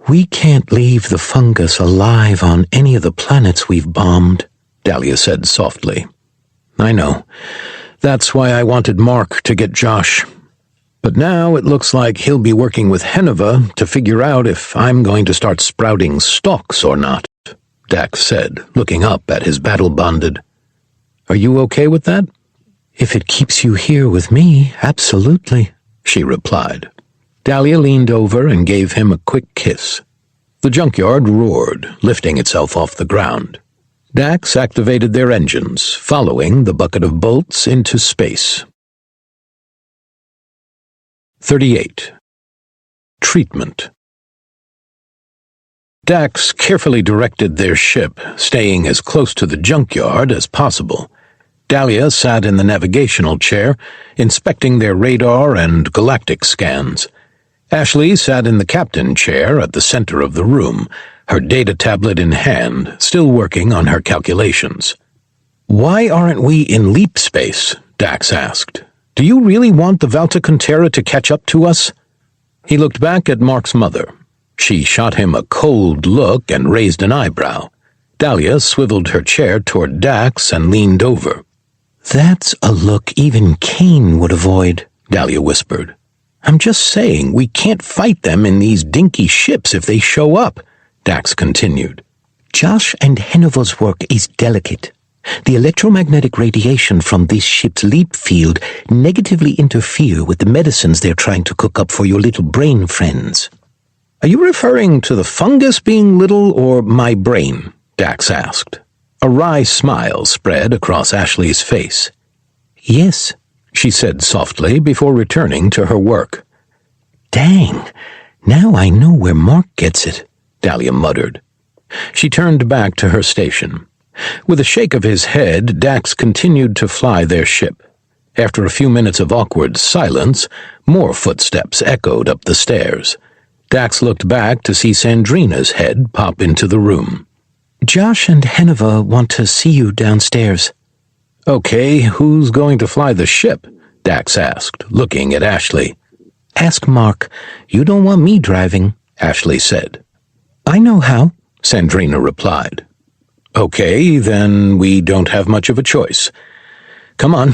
We can't leave the fungus alive on any of the planets we've bombed, Dalia said softly. I know. That's why I wanted Mark to get Josh. But now it looks like he'll be working with Henuva to figure out if I'm going to start sprouting stalks or not, Dax said, looking up at his battle-bonded. Are you okay with that? If it keeps you here with me, absolutely, she replied. Dalia leaned over and gave him a quick kiss. The Junkyard roared, lifting itself off the ground. Dax activated their engines, following the bucket of bolts into space. 38. Treatment. Dax carefully directed their ship, staying as close to the Junkyard as possible. Dalia sat in the navigational chair, inspecting their radar and galactic scans. Ashley sat in the captain chair at the center of the room, her data tablet in hand, still working on her calculations. Why aren't we in leap space? Dax asked. Do you really want the Valtakuntera to catch up to us? He looked back at Mark's mother. She shot him a cold look and raised an eyebrow. Dalia swiveled her chair toward Dax and leaned over. That's a look even Kane would avoid, Dalia whispered. I'm just saying we can't fight them in these dinky ships if they show up, Dax continued. Josh and Henuva's work is delicate. The electromagnetic radiation from this ship's leap field negatively interfere with the medicines they're trying to cook up for your little brain friends. Are you referring to the fungus being little or my brain? Dax asked. A wry smile spread across Ashley's face. Yes, she said softly before returning to her work. Dang, now I know where Mark gets it, Dalia muttered. She turned back to her station. With a shake of his head, Dax continued to fly their ship. After a few minutes of awkward silence, more footsteps echoed up the stairs. Dax looked back to see Sandrina's head pop into the room. Josh and Henuva want to see you downstairs. Okay, who's going to fly the ship? Dax asked, looking at Ashley. Ask Mark. You don't want me driving, Ashley said. I know how, Sandrina replied. Okay, then we don't have much of a choice. Come on.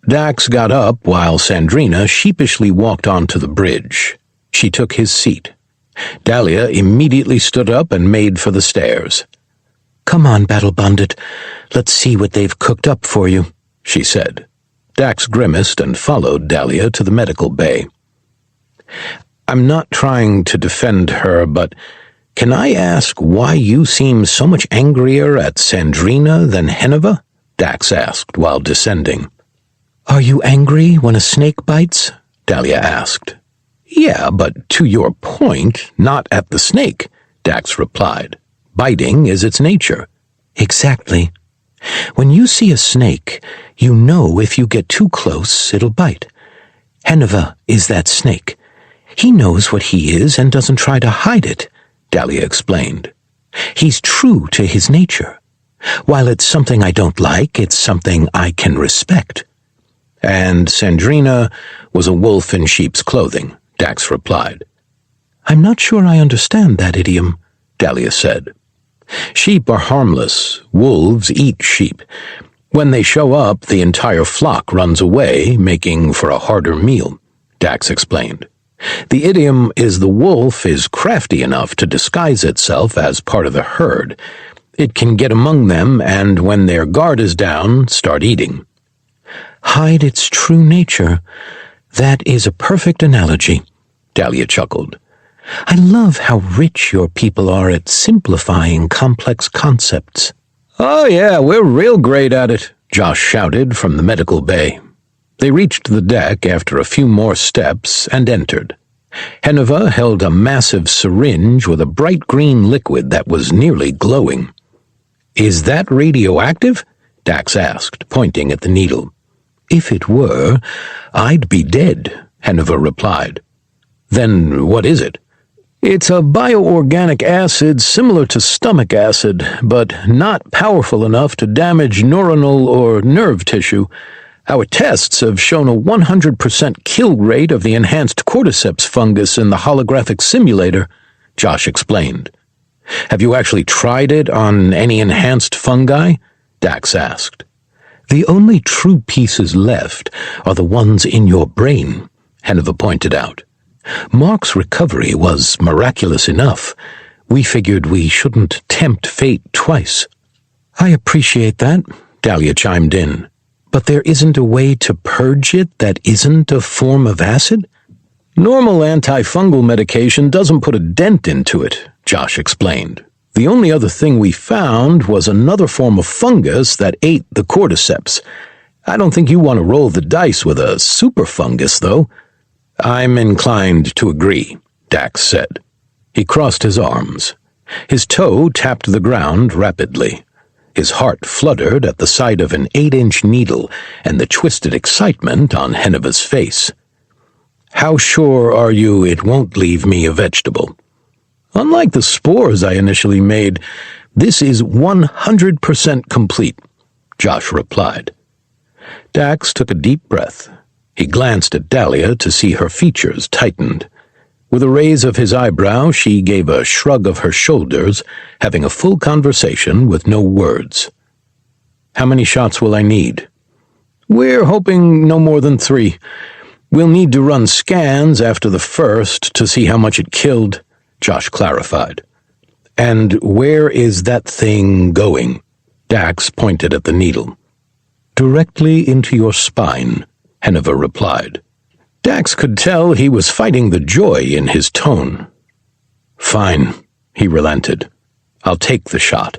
Dax got up while Sandrina sheepishly walked onto the bridge. She took his seat. Dalia immediately stood up and made for the stairs. Come on, Battle Bandit. Let's see what they've cooked up for you, she said. Dax grimaced and followed Dalia to the medical bay. I'm not trying to defend her, but can I ask why you seem so much angrier at Sandrina than Henuva? Dax asked while descending. Are you angry when a snake bites? Dalia asked. Yeah, but to your point, not at the snake, Dax replied. Biting is its nature. Exactly. When you see a snake, you know if you get too close, it'll bite. Henuva is that snake. He knows what he is and doesn't try to hide it, Dalia explained. He's true to his nature. While it's something I don't like, it's something I can respect. And Sandrina was a wolf in sheep's clothing, Dax replied. I'm not sure I understand that idiom, Dalia said. Sheep are harmless. Wolves eat sheep. When they show up, the entire flock runs away, making for a harder meal, Dax explained. The idiom is the wolf is crafty enough to disguise itself as part of the herd. It can get among them and, when their guard is down, start eating. Hide its true nature. That is a perfect analogy, Dalia chuckled. I love how rich your people are at simplifying complex concepts. Oh yeah, we're real great at it, Josh shouted from the medical bay. They reached the deck after a few more steps and entered. Henuva held a massive syringe with a bright green liquid that was nearly glowing. Is that radioactive? Dax asked, pointing at the needle. If it were, I'd be dead, Henuva replied. Then what is it? It's a bioorganic acid similar to stomach acid, but not powerful enough to damage neuronal or nerve tissue. Our tests have shown a 100% kill rate of the enhanced cordyceps fungus in the holographic simulator, Josh explained. Have you actually tried it on any enhanced fungi? Dax asked. The only true pieces left are the ones in your brain, Henuva pointed out. Mark's recovery was miraculous enough. We figured we shouldn't tempt fate twice. I appreciate that, Dalia chimed in. But there isn't a way to purge it that isn't a form of acid? Normal antifungal medication doesn't put a dent into it, Josh explained. The only other thing we found was another form of fungus that ate the cordyceps. I don't think you want to roll the dice with a super fungus, though. I'm inclined to agree, Dax said. He crossed his arms. His toe tapped the ground rapidly. His heart fluttered at the sight of an 8-inch needle and the twisted excitement on Henuva's face. How sure are you it won't leave me a vegetable? Unlike the spores I initially made, this is 100% complete, Josh replied. Dax took a deep breath. He glanced at Dalia to see her features tightened. With a raise of his eyebrow, she gave a shrug of her shoulders, having a full conversation with no words. "How many shots will I need?" "We're hoping no more than 3. We'll need to run scans after the first to see how much it killed," Josh clarified. "And where is that thing going?" Dax pointed at the needle. "Directly into your spine," Henuva replied. Dax could tell he was fighting the joy in his tone. "Fine," he relented. "I'll take the shot,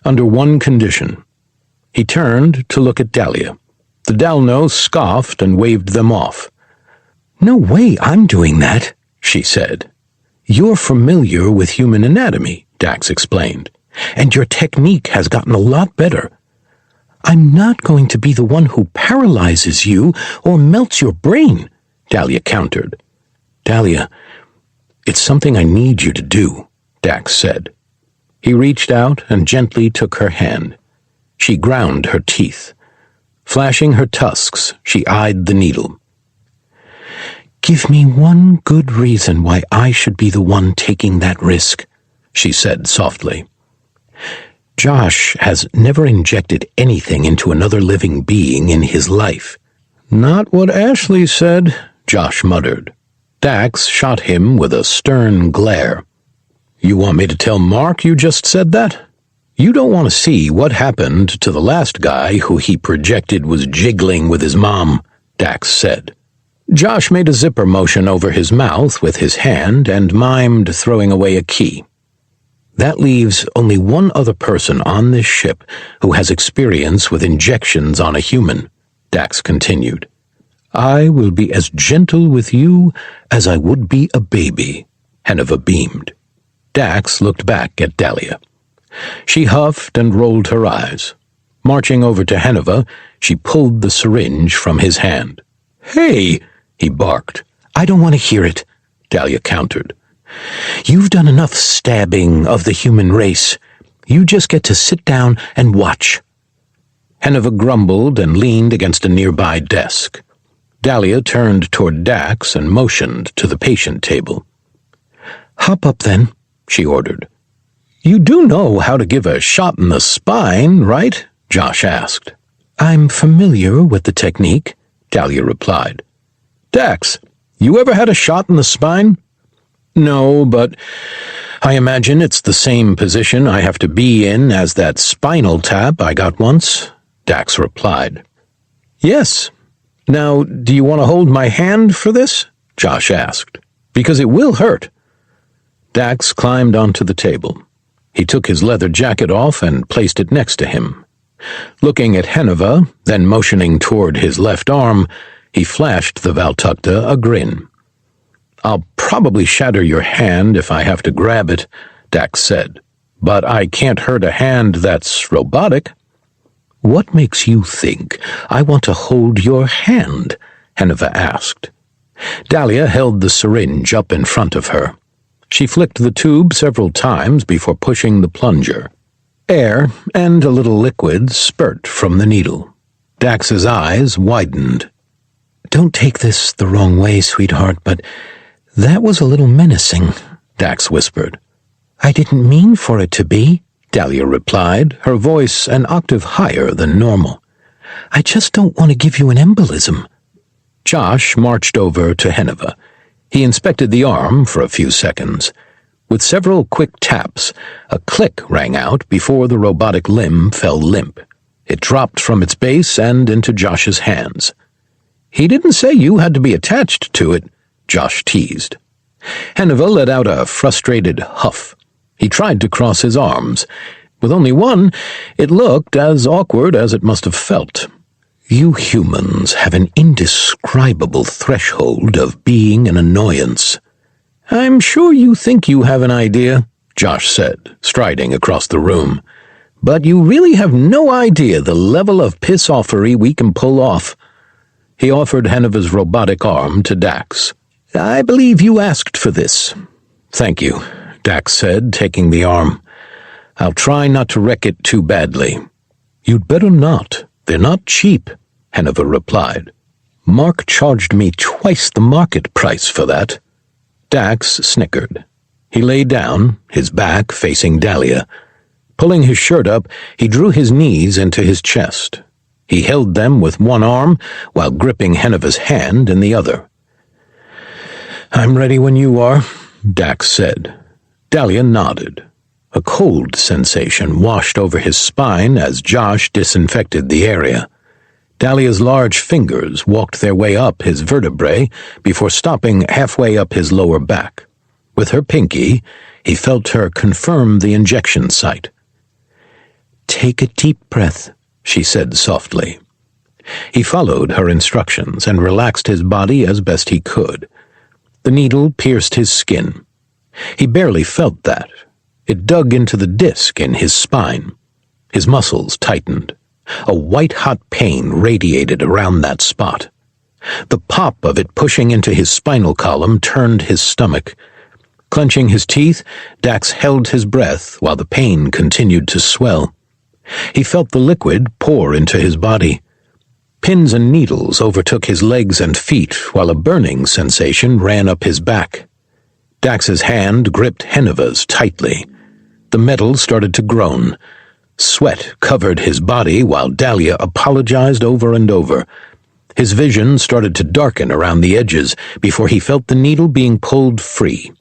under one condition." He turned to look at Dalia. The Dalno scoffed and waved them off. "No way I'm doing that," she said. "You're familiar with human anatomy," Dax explained, "and your technique has gotten a lot better. I'm not going to be the one who paralyzes you or melts your brain," Dalia countered. "Dalia, it's something I need you to do," Dax said. He reached out and gently took her hand. She ground her teeth. Flashing her tusks, she eyed the needle. "Give me one good reason why I should be the one taking that risk," she said softly. "Josh has never injected anything into another living being in his life." "Not what Ashley said," Josh muttered. Dax shot him with a stern glare. "You want me to tell Mark you just said that? You don't want to see what happened to the last guy who he projected was jiggling with his mom," Dax said. Josh made a zipper motion over his mouth with his hand and mimed throwing away a key. "That leaves only one other person on this ship who has experience with injections on a human," Dax continued. "I will be as gentle with you as I would be a baby," Henuva beamed. Dax looked back at Dalia. She huffed and rolled her eyes. Marching over to Henuva, she pulled the syringe from his hand. "Hey!" he barked. "I don't want to hear it," Dalia countered. "You've done enough stabbing of the human race. You just get to sit down and watch." Henuva grumbled and leaned against a nearby desk. Dalia turned toward Dax and motioned to the patient table. "Hop up then," she ordered. "You do know how to give a shot in the spine, right?" Josh asked. "I'm familiar with the technique," Dalia replied. "Dax, you ever had a shot in the spine?" "No, but I imagine it's the same position I have to be in as that spinal tap I got once," Dax replied. "Yes. Now, do you want to hold my hand for this?" Josh asked. "Because it will hurt." Dax climbed onto the table. He took his leather jacket off and placed it next to him. Looking at Henuva, then motioning toward his left arm, he flashed the Valtakuntera a grin. "I'll probably shatter your hand if I have to grab it," Dax said. "But I can't hurt a hand that's robotic." "What makes you think I want to hold your hand?" Henuva asked. Dalia held the syringe up in front of her. She flicked the tube several times before pushing the plunger. Air and a little liquid spurt from the needle. Dax's eyes widened. "Don't take this the wrong way, sweetheart, but that was a little menacing," Dax whispered. "I didn't mean for it to be," Dalia replied, her voice an octave higher than normal. "I just don't want to give you an embolism." Josh marched over to Henuva. He inspected the arm for a few seconds. With several quick taps, a click rang out before the robotic limb fell limp. It dropped from its base and into Josh's hands. "He didn't say you had to be attached to it," Josh teased. Henuva let out a frustrated huff. He tried to cross his arms. With only one, it looked as awkward as it must have felt. "You humans have an indescribable threshold of being an annoyance." "I'm sure you think you have an idea," Josh said, striding across the room. "But you really have no idea the level of piss-offery we can pull off." He offered Henuva's robotic arm to Dax. "I believe you asked for this." "Thank you," Dax said, taking the arm. "I'll try not to wreck it too badly." You'd better not. They're not cheap, Henuva replied. Mark charged me twice the market price for that. Dax snickered. He lay down, his back facing Dalia. Pulling his shirt up, he drew his knees into his chest. He held them with one arm while gripping Henuva's hand in the other. "I'm ready when you are," Dax said. Dalia nodded. A cold sensation washed over his spine as Josh disinfected the area. Dalia's large fingers walked their way up his vertebrae before stopping halfway up his lower back. With her pinky, he felt her confirm the injection site. "Take a deep breath," she said softly. He followed her instructions and relaxed his body as best he could. The needle pierced his skin. He barely felt that. It dug into the disc in his spine. His muscles tightened. A white-hot pain radiated around that spot. The pop of it pushing into his spinal column turned his stomach. Clenching his teeth, Dax held his breath while the pain continued to swell. He felt the liquid pour into his body. Pins and needles overtook his legs and feet while a burning sensation ran up his back. Dax's hand gripped Henuva's tightly. The metal started to groan. Sweat covered his body while Dalia apologized over and over. His vision started to darken around the edges before he felt the needle being pulled free.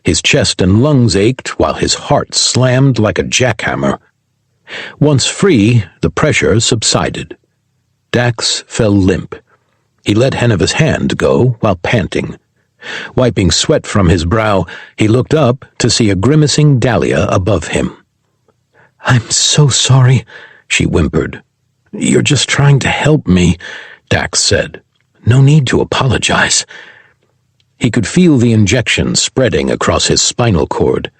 His chest and lungs ached while his heart slammed like a jackhammer. Once free, the pressure subsided. Dax fell limp. He let Henuva's hand go while panting. Wiping sweat from his brow, he looked up to see a grimacing Dalia above him. "I'm so sorry," she whimpered. "You're just trying to help me," Dax said. "No need to apologize." He could feel the injection spreading across his spinal cord.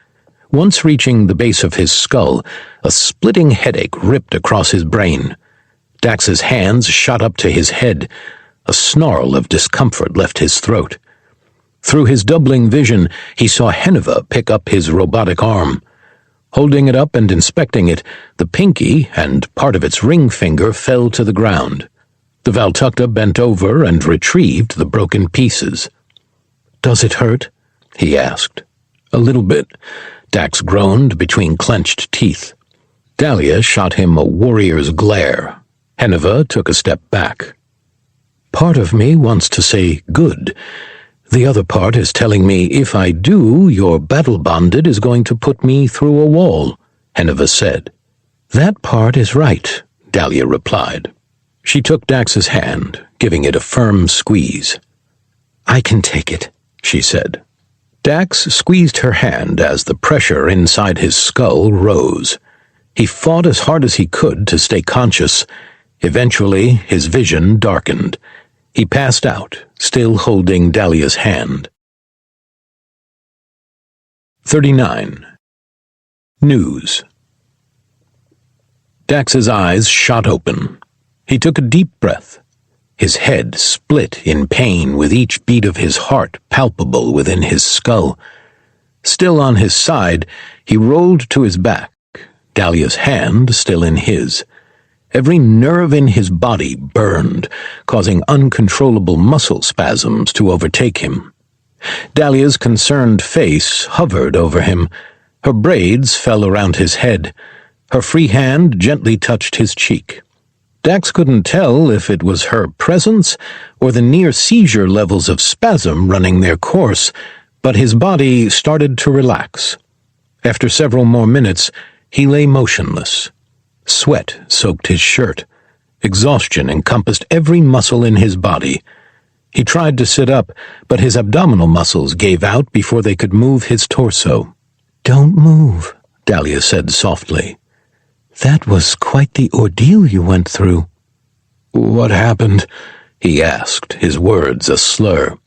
Once reaching the base of his skull, a splitting headache ripped across his brain. Dax's hands shot up to his head. A snarl of discomfort left his throat. Through his doubling vision, he saw Henuva pick up his robotic arm. Holding it up and inspecting it, the pinky and part of its ring finger fell to the ground. The Valtakuntera bent over and retrieved the broken pieces. "Does it hurt?" he asked. "A little bit," Dax groaned between clenched teeth. Dalia shot him a warrior's glare. Henuva took a step back. "Part of me wants to say good. The other part is telling me if I do, your battle-bonded is going to put me through a wall," Henuva said. "That part is right," Dalia replied. She took Dax's hand, giving it a firm squeeze. "I can take it," she said. Dax squeezed her hand as the pressure inside his skull rose. He fought as hard as he could to stay conscious. Eventually, his vision darkened. He passed out, still holding Dalia's hand. 39. News. Dax's eyes shot open. He took a deep breath. His head split in pain with each beat of his heart palpable within his skull. Still on his side, he rolled to his back, Dalia's hand still in his. Every nerve in his body burned, causing uncontrollable muscle spasms to overtake him. Dalia's concerned face hovered over him. Her braids fell around his head. Her free hand gently touched his cheek. Dax couldn't tell if it was her presence or the near-seizure levels of spasm running their course, but his body started to relax. After several more minutes, he lay motionless. Sweat soaked his shirt. Exhaustion encompassed every muscle in his body. He tried to sit up, but his abdominal muscles gave out before they could move his torso. "Don't move," Dalia said softly. "That was quite the ordeal you went through." "What happened?" he asked, his words a slur.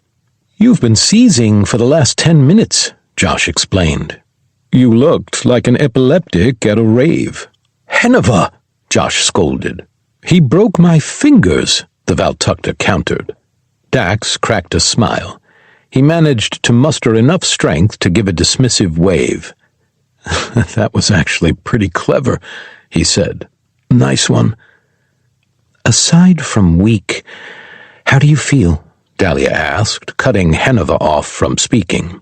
"You've been seizing for the last 10 minutes, Josh explained. You looked like an epileptic at a rave." "Henuva!" Josh scolded. "He broke my fingers," the Valtakuntera countered. Dax cracked a smile. He managed to muster enough strength to give a dismissive wave. "That was actually pretty clever," he said. Nice one. Aside from weak, how do you feel? Dalia asked, cutting Henuva off from speaking.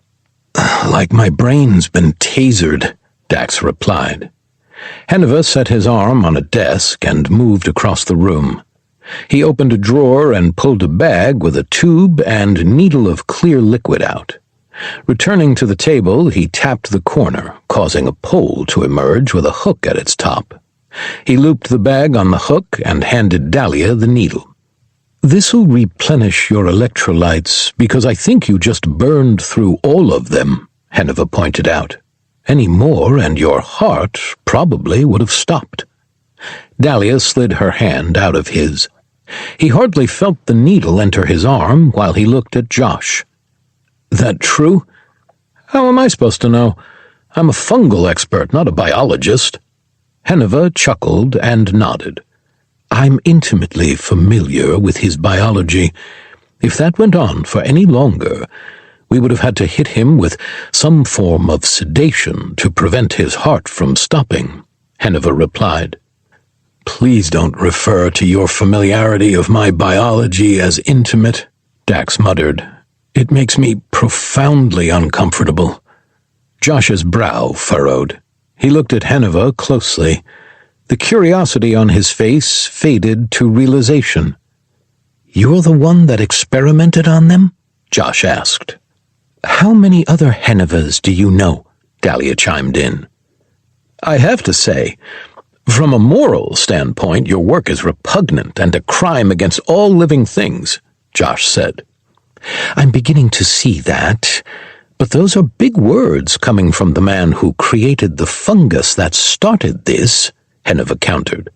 Like my brain's been tasered, Dax replied. Henuva set his arm on a desk and moved across the room. He opened a drawer and pulled a bag with a tube and needle of clear liquid out. Returning to the table, he tapped the corner, causing a pole to emerge with a hook at its top. He looped the bag on the hook and handed Dalia the needle. "This'll replenish your electrolytes, because I think you just burned through all of them," Henuva pointed out. "Any more and your heart probably would have stopped." Dalia slid her hand out of his. He hardly felt the needle enter his arm while he looked at Josh. "That true? How am I supposed to know? I'm a fungal expert, not a biologist." Henuva chuckled and nodded. "I'm intimately familiar with his biology. If that went on for any longer, we would have had to hit him with some form of sedation to prevent his heart from stopping," Henuva replied. "Please don't refer to your familiarity of my biology as intimate," Dax muttered. "It makes me profoundly uncomfortable." Josh's brow furrowed. He looked at Henuva closely. The curiosity on his face faded to realization. "You're the one that experimented on them?" Josh asked. "How many other Henuvas do you know?" Dalia chimed in. "I have to say, from a moral standpoint, your work is repugnant and a crime against all living things," Josh said. "I'm beginning to see that, but those are big words coming from the man who created the fungus that started this," Henuva countered.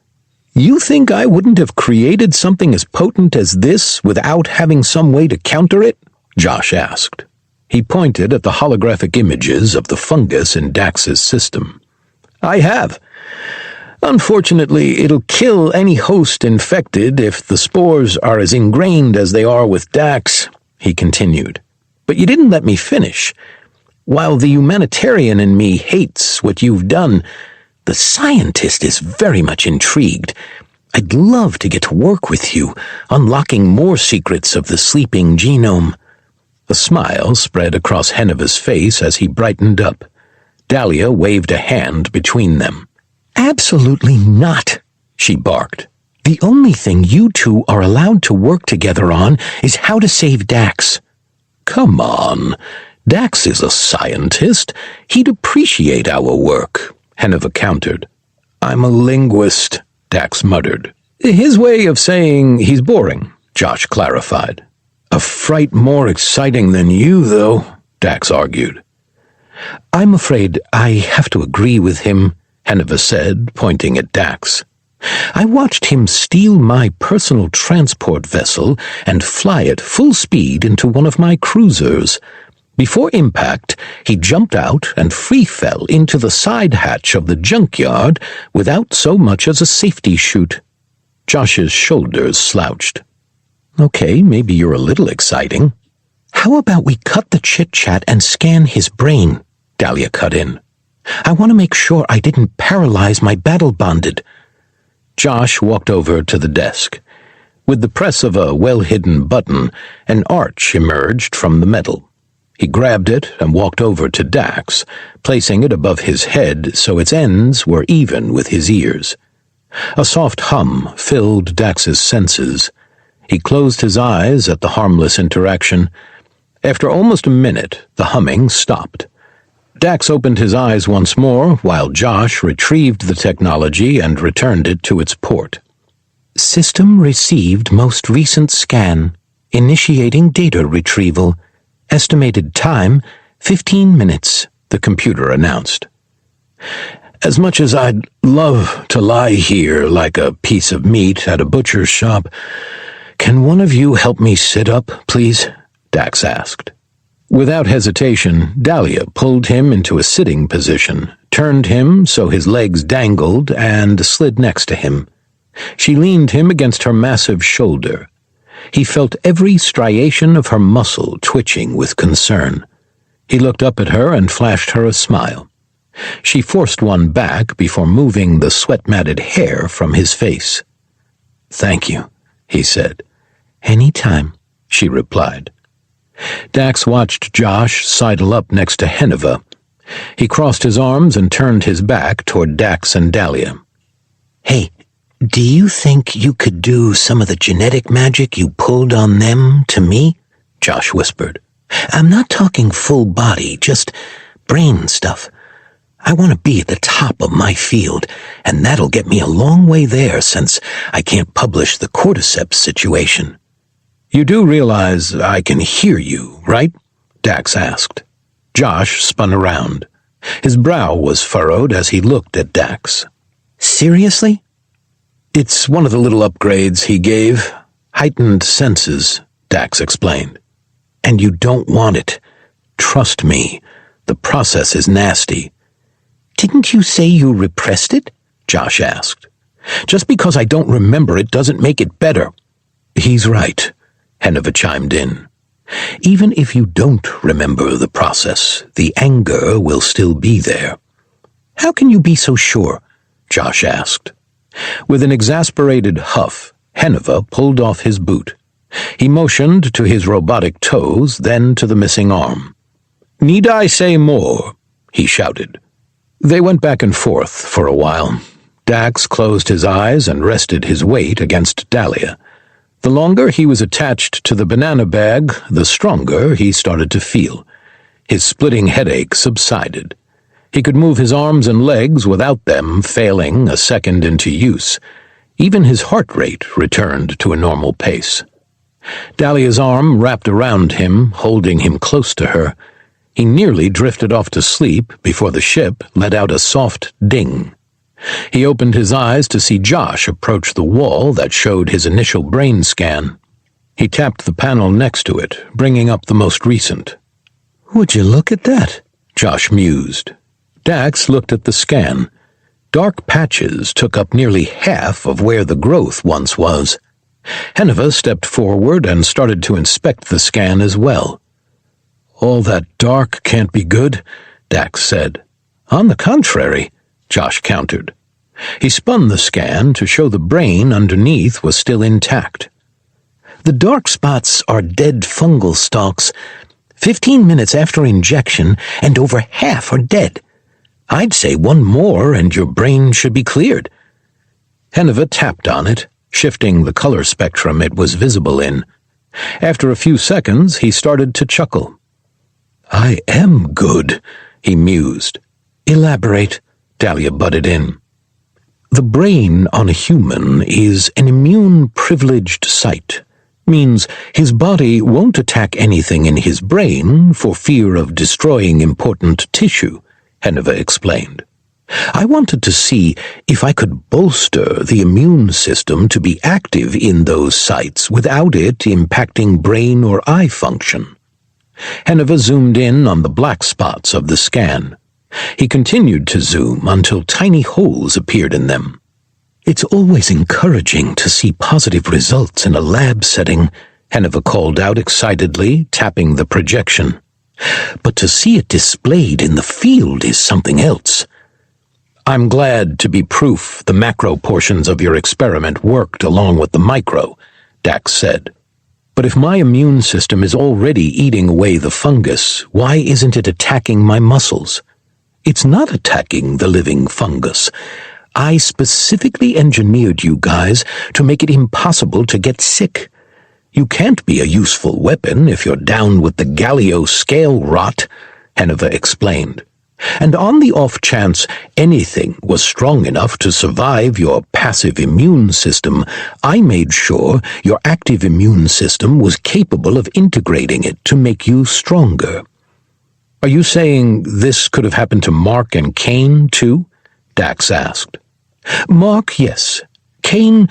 "You think I wouldn't have created something as potent as this without having some way to counter it?" Josh asked. He pointed at the holographic images of the fungus in Dax's system. "I have. Unfortunately, it'll kill any host infected if the spores are as ingrained as they are with Dax," he continued. "But you didn't let me finish. While the humanitarian in me hates what you've done, the scientist is very much intrigued. I'd love to get to work with you, unlocking more secrets of the sleeping genome." A smile spread across Henuva's face as he brightened up. Dalia waved a hand between them. "Absolutely not," she barked. "The only thing you two are allowed to work together on is how to save Dax." "Come on. Dax is a scientist. He'd appreciate our work," Henuva countered. "I'm a linguist," Dax muttered. "His way of saying he's boring," Josh clarified. "A fright more exciting than you, though," Dax argued. "I'm afraid I have to agree with him," Henuva said, pointing at Dax. "I watched him steal my personal transport vessel and fly it full speed into one of my cruisers. Before impact, he jumped out and free fell into the side hatch of the Junkyard without so much as a safety chute." Josh's shoulders slouched. "Okay, maybe you're a little exciting." "How about we cut the chit-chat and scan his brain?" Dalia cut in. "I want to make sure I didn't paralyze my battle-bonded." Josh walked over to the desk. With the press of a well-hidden button, an arch emerged from the metal. He grabbed it and walked over to Dax, placing it above his head so its ends were even with his ears. A soft hum filled Dax's senses. He closed his eyes at the harmless interaction. After almost a minute, the humming stopped. Dax opened his eyes once more while Josh retrieved the technology and returned it to its port. "System received most recent scan. Initiating data retrieval. Estimated time, 15 minutes, the computer announced. "As much as I'd love to lie here like a piece of meat at a butcher's shop, can one of you help me sit up, please?" Dax asked. Without hesitation, Dalia pulled him into a sitting position, turned him so his legs dangled, and slid next to him. She leaned him against her massive shoulder. He felt every striation of her muscle twitching with concern. He looked up at her and flashed her a smile. She forced one back before moving the sweat-matted hair from his face. "Thank you," he said. "Any time," she replied. Dax watched Josh sidle up next to Henuva. He crossed his arms and turned his back toward Dax and Dalia. "Hey, do you think you could do some of the genetic magic you pulled on them to me?" Josh whispered. "I'm not talking full body, just brain stuff. I want to be at the top of my field, and that'll get me a long way there since I can't publish the cordyceps situation." "You do realize I can hear you, right?" Dax asked. Josh spun around. His brow was furrowed as he looked at Dax. "Seriously?" "It's one of the little upgrades he gave. Heightened senses," Dax explained. "And you don't want it. Trust me, the process is nasty." "Didn't you say you repressed it?" Josh asked. "Just because I don't remember it doesn't make it better." "He's right," Henuva chimed in. "Even if you don't remember the process, the anger will still be there." "How can you be so sure?" Josh asked. With an exasperated huff, Henuva pulled off his boot. He motioned to his robotic toes, then to the missing arm. "Need I say more?" he shouted. They went back and forth for a while. Dax closed his eyes and rested his weight against Dalia. The longer he was attached to the banana bag, the stronger he started to feel. His splitting headache subsided. He could move his arms and legs without them failing a second into use. Even his heart rate returned to a normal pace. Dalia's arm wrapped around him, holding him close to her. He nearly drifted off to sleep before the ship let out a soft ding. He opened his eyes to see Josh approach the wall that showed his initial brain scan. He tapped the panel next to it, bringing up the most recent. "Would you look at that?" Josh mused. Dax looked at the scan. Dark patches took up nearly half of where the growth once was. Henuva stepped forward and started to inspect the scan as well. "All that dark can't be good," Dax said. "On the contrary," Josh countered. He spun the scan to show the brain underneath was still intact. "The dark spots are dead fungal stalks. 15 minutes after injection, and over half are dead. I'd say one more and your brain should be cleared." Henuva tapped on it, shifting the color spectrum it was visible in. After a few seconds, he started to chuckle. "I am good," he mused. "Elaborate," Dalia butted in. "The brain on a human is an immune-privileged site. Means his body won't attack anything in his brain for fear of destroying important tissue," Henuva explained. "I wanted to see if I could bolster the immune system to be active in those sites without it impacting brain or eye function." Henuva zoomed in on the black spots of the scan. He continued to zoom until tiny holes appeared in them. "It's always encouraging to see positive results in a lab setting," Henuva called out excitedly, tapping the projection. "But to see it displayed in the field is something else." "I'm glad to be proof the macro portions of your experiment worked along with the micro," Dax said. "But if my immune system is already eating away the fungus, why isn't it attacking my muscles?" "It's not attacking the living fungus. I specifically engineered you guys to make it impossible to get sick. You can't be a useful weapon if you're down with the Gallio scale rot," Henuva explained. "And on the off chance anything was strong enough to survive your passive immune system, I made sure your active immune system was capable of integrating it to make you stronger." "Are you saying this could have happened to Mark and Kane, too?" Dax asked. "Mark, yes. Kane,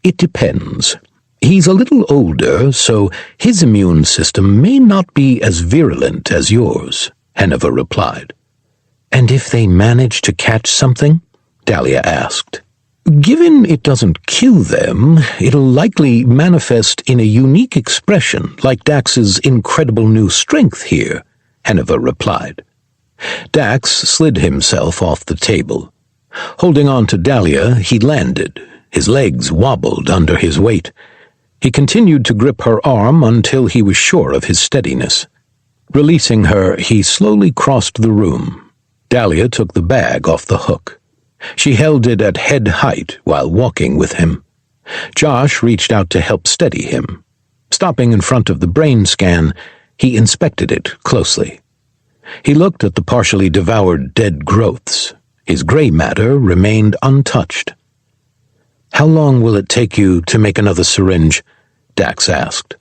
it depends. He's a little older, so his immune system may not be as virulent as yours," Henuva replied. "And if they manage to catch something?" Dalia asked. "Given it doesn't kill them, it'll likely manifest in a unique expression like Dax's incredible new strength here," Henuva replied. Dax slid himself off the table. Holding on to Dalia, he landed. His legs wobbled under his weight. He continued to grip her arm until he was sure of his steadiness. Releasing her, he slowly crossed the room. Dalia took the bag off the hook. She held it at head height while walking with him. Josh reached out to help steady him. Stopping in front of the brain scan, he inspected it closely. He looked at the partially devoured dead growths. His gray matter remained untouched. "How long will it take you to make another syringe?" Dax asked.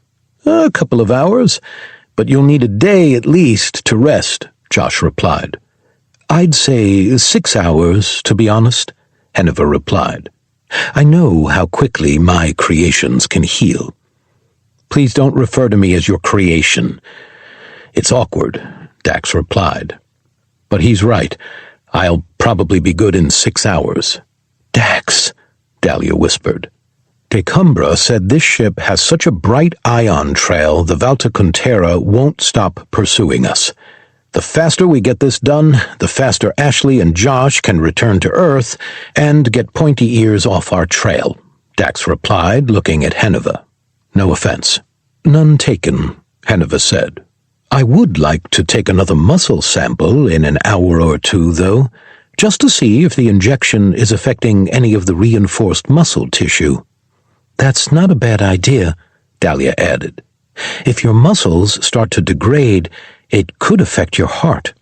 "A couple of hours, but you'll need a day at least to rest," Josh replied. "I'd say 6 hours, to be honest," Henuva replied. "I know how quickly my creations can heal." "Please don't refer to me as your creation. It's awkward," Dax replied. "But he's right. I'll probably be good in 6 hours." "Dax," Dalia whispered. "Decombres said this ship has such a bright ion trail the Valtakuntera won't stop pursuing us. The faster we get this done, the faster Ashley and Josh can return to Earth and get pointy ears off our trail," Dax replied, looking at Henuva. "No offense." "None taken," Henuva said. "I would like to take another muscle sample in an hour or two, though, just to see if the injection is affecting any of the reinforced muscle tissue." "That's not a bad idea," Dalia added. "If your muscles start to degrade, it could affect your heart."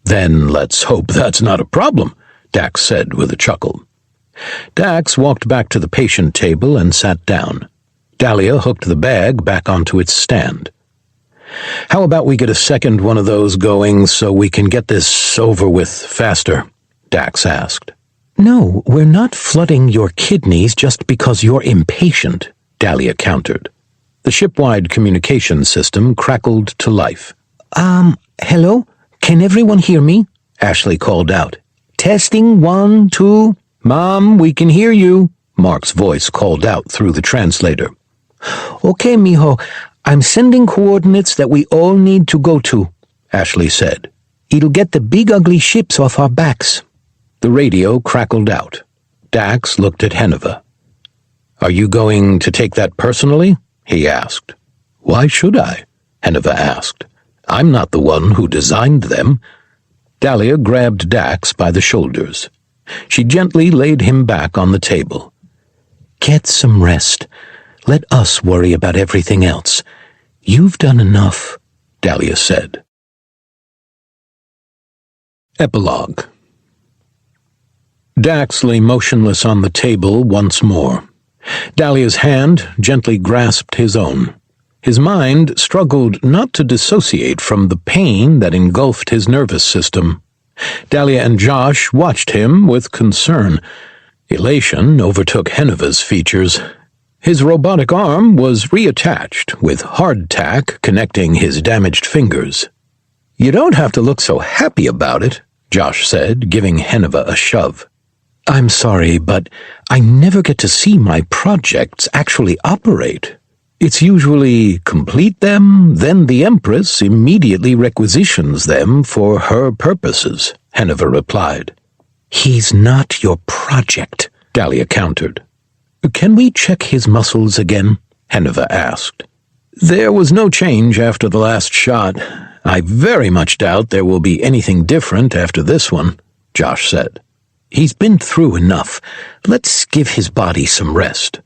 "Then let's hope that's not a problem," Dax said with a chuckle. Dax walked back to the patient table and sat down. Dalia hooked the bag back onto its stand. "How about we get a second one of those going so we can get this over with faster?" Dax asked. "No, we're not flooding your kidneys just because you're impatient," Dalia countered. The ship-wide communication system crackled to life. Hello? Can everyone hear me?" Ashley called out. "Testing 1, 2. "Mom, we can hear you," Mark's voice called out through the translator. "Okay, mijo. I'm sending coordinates that we all need to go to," Ashley said. "It'll get the big ugly ships off our backs." The radio crackled out. Dax looked at Henuva. "Are you going to take that personally?" he asked. "Why should I?" Henuva asked. "I'm not the one who designed them." Dalia grabbed Dax by the shoulders. She gently laid him back on the table. "Get some rest. Let us worry about everything else. You've done enough," Dalia said. Epilogue. Dax lay motionless on the table once more. Dalia's hand gently grasped his own. His mind struggled not to dissociate from the pain that engulfed his nervous system. Dalia and Josh watched him with concern. Elation overtook Henuva's features. His robotic arm was reattached, with hardtack connecting his damaged fingers. "You don't have to look so happy about it," Josh said, giving Henuva a shove. "I'm sorry, but I never get to see my projects actually operate. It's usually complete them, then the Empress immediately requisitions them for her purposes," Henuva replied. "He's not your project," Dalia countered. "Can we check his muscles again?" Henuva asked. "There was no change after the last shot. I very much doubt there will be anything different after this one," Josh said. "He's been through enough. Let's give his body some rest."